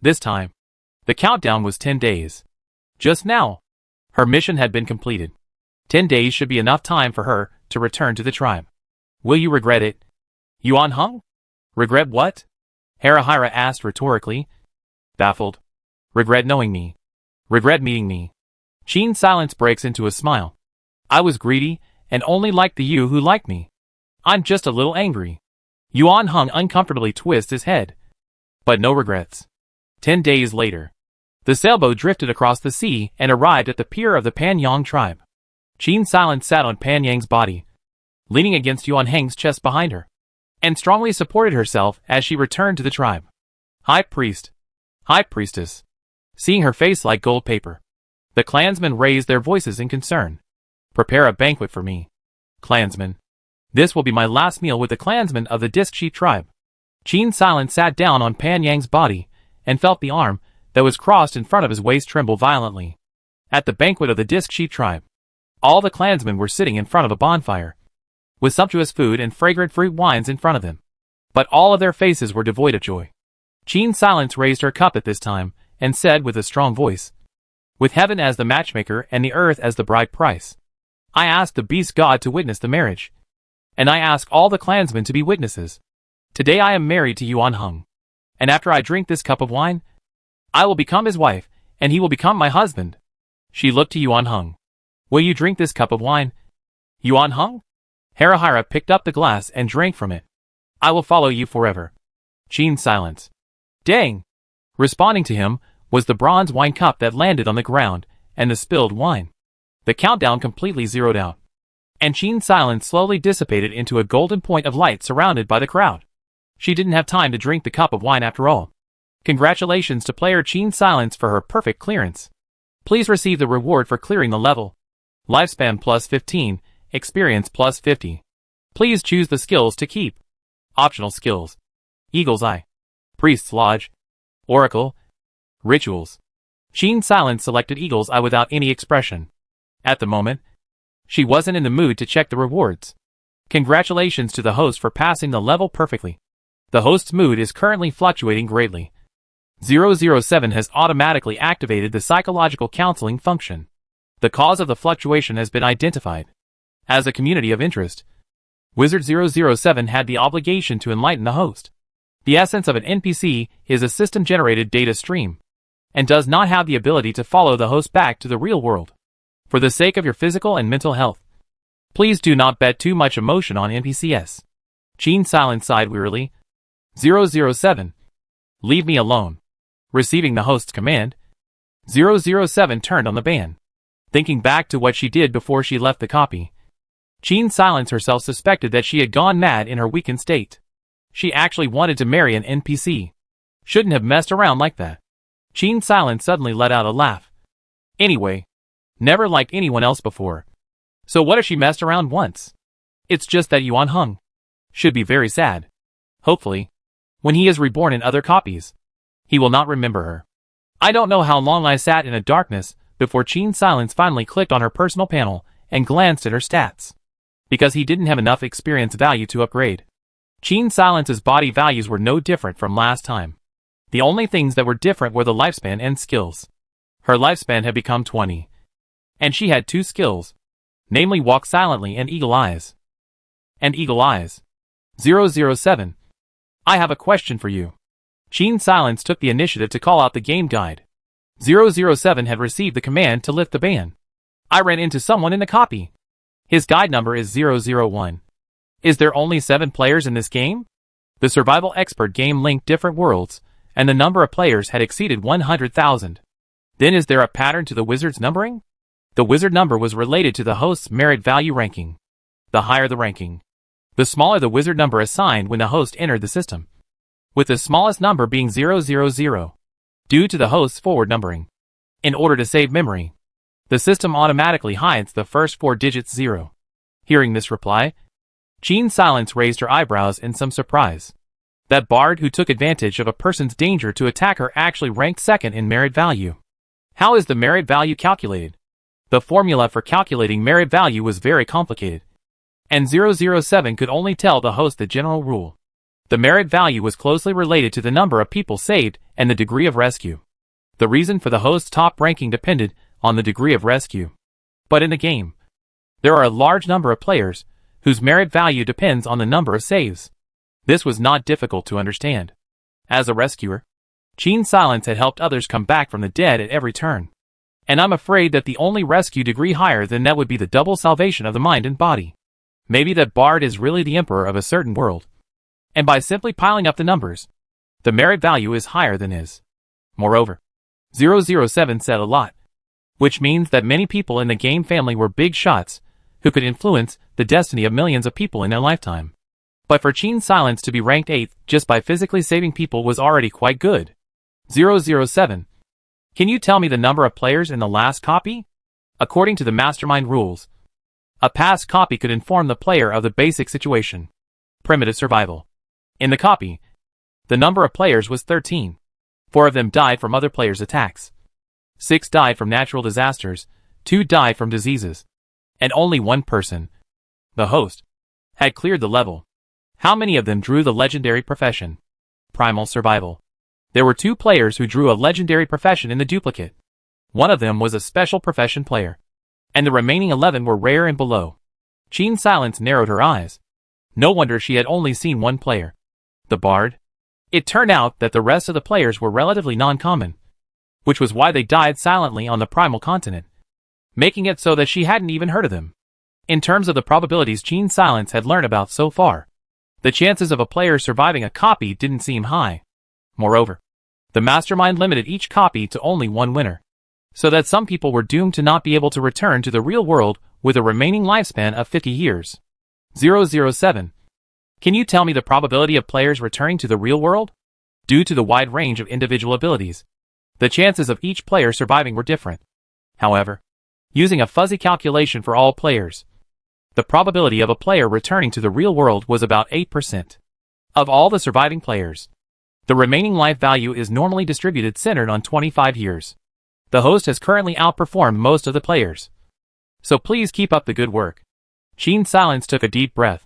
This time, the countdown was 10 days. Just now, her mission had been completed. 10 days should be enough time for her to return to the tribe. Will you regret it? Yuan Heng? Regret what? Harahira asked rhetorically. Baffled. Regret knowing me. Regret meeting me. Qin Silence breaks into a smile. I was greedy, and only liked the you who liked me. I'm just a little angry. Yuan Heng uncomfortably twists his head. But no regrets. 10 days later, the sailboat drifted across the sea and arrived at the pier of the Panyang tribe. Qin Silence sat on Panyang's body, leaning against Yuan Heng's chest behind her, and strongly supported herself as she returned to the tribe. High Priest. High Priestess. Seeing her face like gold paper, the clansmen raised their voices in concern. Prepare a banquet for me. Clansmen. This will be my last meal with the clansmen of the Disc Sheep tribe. Qin Silence sat down on Panyang's body and felt the arm that was crossed in front of his waist tremble violently. At the banquet of the Disc Sheep tribe, all the clansmen were sitting in front of a bonfire, with sumptuous food and fragrant fruit wines in front of them. But all of their faces were devoid of joy. Qin Silence raised her cup at this time and said with a strong voice, with heaven as the matchmaker and the earth as the bride price, I ask the beast god to witness the marriage. And I ask all the clansmen to be witnesses. Today I am married to Yuan Heng. And after I drink this cup of wine, I will become his wife, and he will become my husband. She looked to Yuan Heng. Will you drink this cup of wine? Yuan Heng? Harahira picked up the glass and drank from it. I will follow you forever. Qin Silence. Dang! Responding to him was the bronze wine cup that landed on the ground and the spilled wine. The countdown completely zeroed out, and Qin Silence slowly dissipated into a golden point of light surrounded by the crowd. She didn't have time to drink the cup of wine after all. Congratulations to player Qin Silence for her perfect clearance. Please receive the reward for clearing the level. Lifespan plus 15, experience plus 50. Please choose the skills to keep. Optional skills. Eagle's Eye. Priest's Lodge. Oracle. Rituals. Qin Silence selected Eagle's Eye without any expression. At the moment, she wasn't in the mood to check the rewards. Congratulations to the host for passing the level perfectly. The host's mood is currently fluctuating greatly. 007 has automatically activated the psychological counseling function. The cause of the fluctuation has been identified. As a community of interest, Wizard 007 had the obligation to enlighten the host. The essence of an NPC is a system-generated data stream, and does not have the ability to follow the host back to the real world. For the sake of your physical and mental health, please do not bet too much emotion on NPCs. Qin Silence sighed wearily. 007. Leave me alone. Receiving the host's command, 007 turned on the ban. Thinking back to what she did before she left the copy, Qin Silence herself suspected that she had gone mad in her weakened state. She actually wanted to marry an NPC. Shouldn't have messed around like that. Qin Silence suddenly let out a laugh. Anyway, never liked anyone else before. So what if she messed around once? It's just that Yuan Heng should be very sad. Hopefully, when he is reborn in other copies, he will not remember her. I don't know how long I sat in a darkness before Qin Silence finally clicked on her personal panel and glanced at her stats. Because he didn't have enough experience value to upgrade. Qin Silence's body values were no different from last time. The only things that were different were the lifespan and skills. Her lifespan had become 20. And she had 2 skills, namely Walk Silently and Eagle Eyes. And Eagle Eyes. 007. I have a question for you. Qin Silence took the initiative to call out the game guide. 007 had received the command to lift the ban. I ran into someone in the copy. His guide number is 001. Is there only 7 players in this game? The survival expert game linked different worlds, and the number of players had exceeded 100,000. Then is there a pattern to the wizard's numbering? The wizard number was related to the host's merit value ranking. The higher the ranking, the smaller the wizard number assigned when the host entered the system, with the smallest number being 000, due to the host's forward numbering. In order to save memory, the system automatically hides the first 4 digits 0. Hearing this reply, Qin Silence raised her eyebrows in some surprise. That bard who took advantage of a person's danger to attack her actually ranked second in merit value. How is the merit value calculated? The formula for calculating merit value was very complicated, and 007 could only tell the host the general rule. The merit value was closely related to the number of people saved and the degree of rescue. The reason for the host's top ranking depended on the degree of rescue. But in the game, there are a large number of players whose merit value depends on the number of saves. This was not difficult to understand. As a rescuer, Gene Silence had helped others come back from the dead at every turn. And I'm afraid that the only rescue degree higher than that would be the double salvation of the mind and body. Maybe that Bard is really the emperor of a certain world. And by simply piling up the numbers, the merit value is higher than his. Moreover, 007 said a lot, which means that many people in the game family were big shots who could influence the destiny of millions of people in their lifetime. But for Gene Silence to be ranked 8th just by physically saving people was already quite good. 007. Can you tell me the number of players in the last copy? According to the mastermind rules, a past copy could inform the player of the basic situation. Primitive survival. In the copy, the number of players was 13. 4 of them died from other players' attacks. 6 died from natural disasters, 2 died from diseases. And only one person, the host, had cleared the level. How many of them drew the legendary profession? Primal survival. There were 2 players who drew a legendary profession in the duplicate. One of them was a special profession player, and the remaining 11 were rare and below. Gene Silence narrowed her eyes. No wonder she had only seen one player. The Bard. It turned out that the rest of the players were relatively non-common, which was why they died silently on the primal continent, making it so that she hadn't even heard of them. In terms of the probabilities Gene Silence had learned about so far, the chances of a player surviving a copy didn't seem high. Moreover, the mastermind limited each copy to only one winner, so that some people were doomed to not be able to return to the real world with a remaining lifespan of 50 years. 007. Can you tell me the probability of players returning to the real world? Due to the wide range of individual abilities, the chances of each player surviving were different. However, using a fuzzy calculation for all players, the probability of a player returning to the real world was about 8%. Of all the surviving players, the remaining life value is normally distributed centered on 25 years. The host has currently outperformed most of the players. So please keep up the good work. Gene Silence took a deep breath.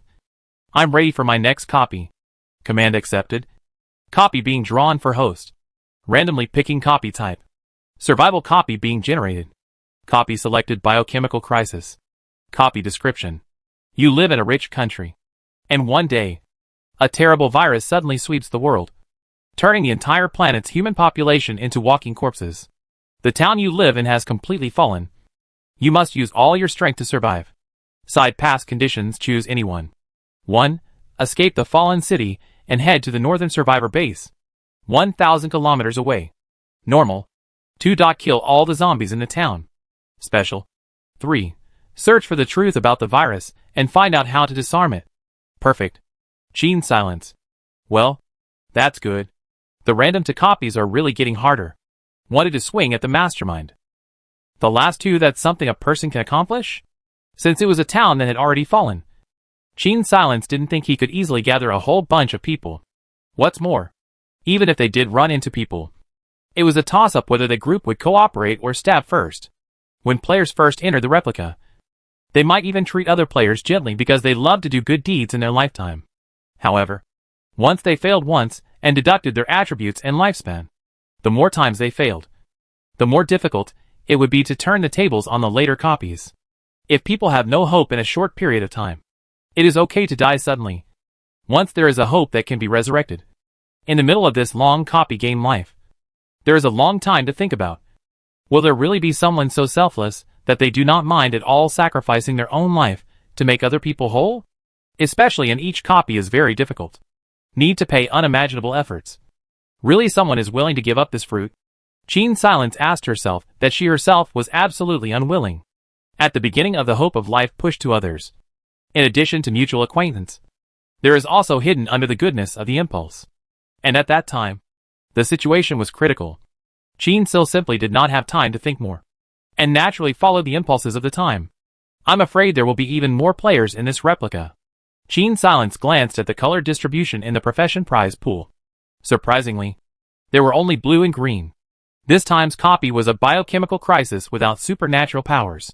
I'm ready for my next copy. Command accepted. Copy being drawn for host. Randomly picking copy type. Survival copy being generated. Copy selected. Biochemical crisis. Copy description. You live in a rich country. And one day, a terrible virus suddenly sweeps the world, turning the entire planet's human population into walking corpses. The town you live in has completely fallen. You must use all your strength to survive. Side pass conditions. Choose anyone. 1. Escape the fallen city and head to the northern survivor base, 1,000 kilometers away. Normal. 2. Kill all the zombies in the town. Special. 3. Search for the truth about the virus and find out how to disarm it. Perfect. Gene Silence. Well, that's good. The random to copies are really getting harder. Wanted to swing at the mastermind. The last 2, that's something a person can accomplish? Since it was a town that had already fallen, Gene Silence didn't think he could easily gather a whole bunch of people. What's more, even if they did run into people, it was a toss-up whether the group would cooperate or stab first. When players first enter the replica, they might even treat other players gently because they love to do good deeds in their lifetime. However, once they failed once and deducted their attributes and lifespan, the more times they failed, the more difficult it would be to turn the tables on the later copies. If people have no hope in a short period of time, it is okay to die suddenly, once there is a hope that can be resurrected. In the middle of this long copy game life, there is a long time to think about. Will there really be someone so selfless that they do not mind at all sacrificing their own life to make other people whole? Especially in each copy is very difficult. Need to pay unimaginable efforts. Really someone is willing to give up this fruit? Gene Silence asked herself that she herself was absolutely unwilling. At the beginning of the hope of life pushed to others, in addition to mutual acquaintance, there is also hidden under the goodness of the impulse. And at that time, the situation was critical. Gene so simply did not have time to think more, and naturally followed the impulses of the time. I'm afraid there will be even more players in this replica. Gene Silence glanced at the color distribution in the profession prize pool. Surprisingly, there were only blue and green. This time's copy was a biochemical crisis without supernatural powers.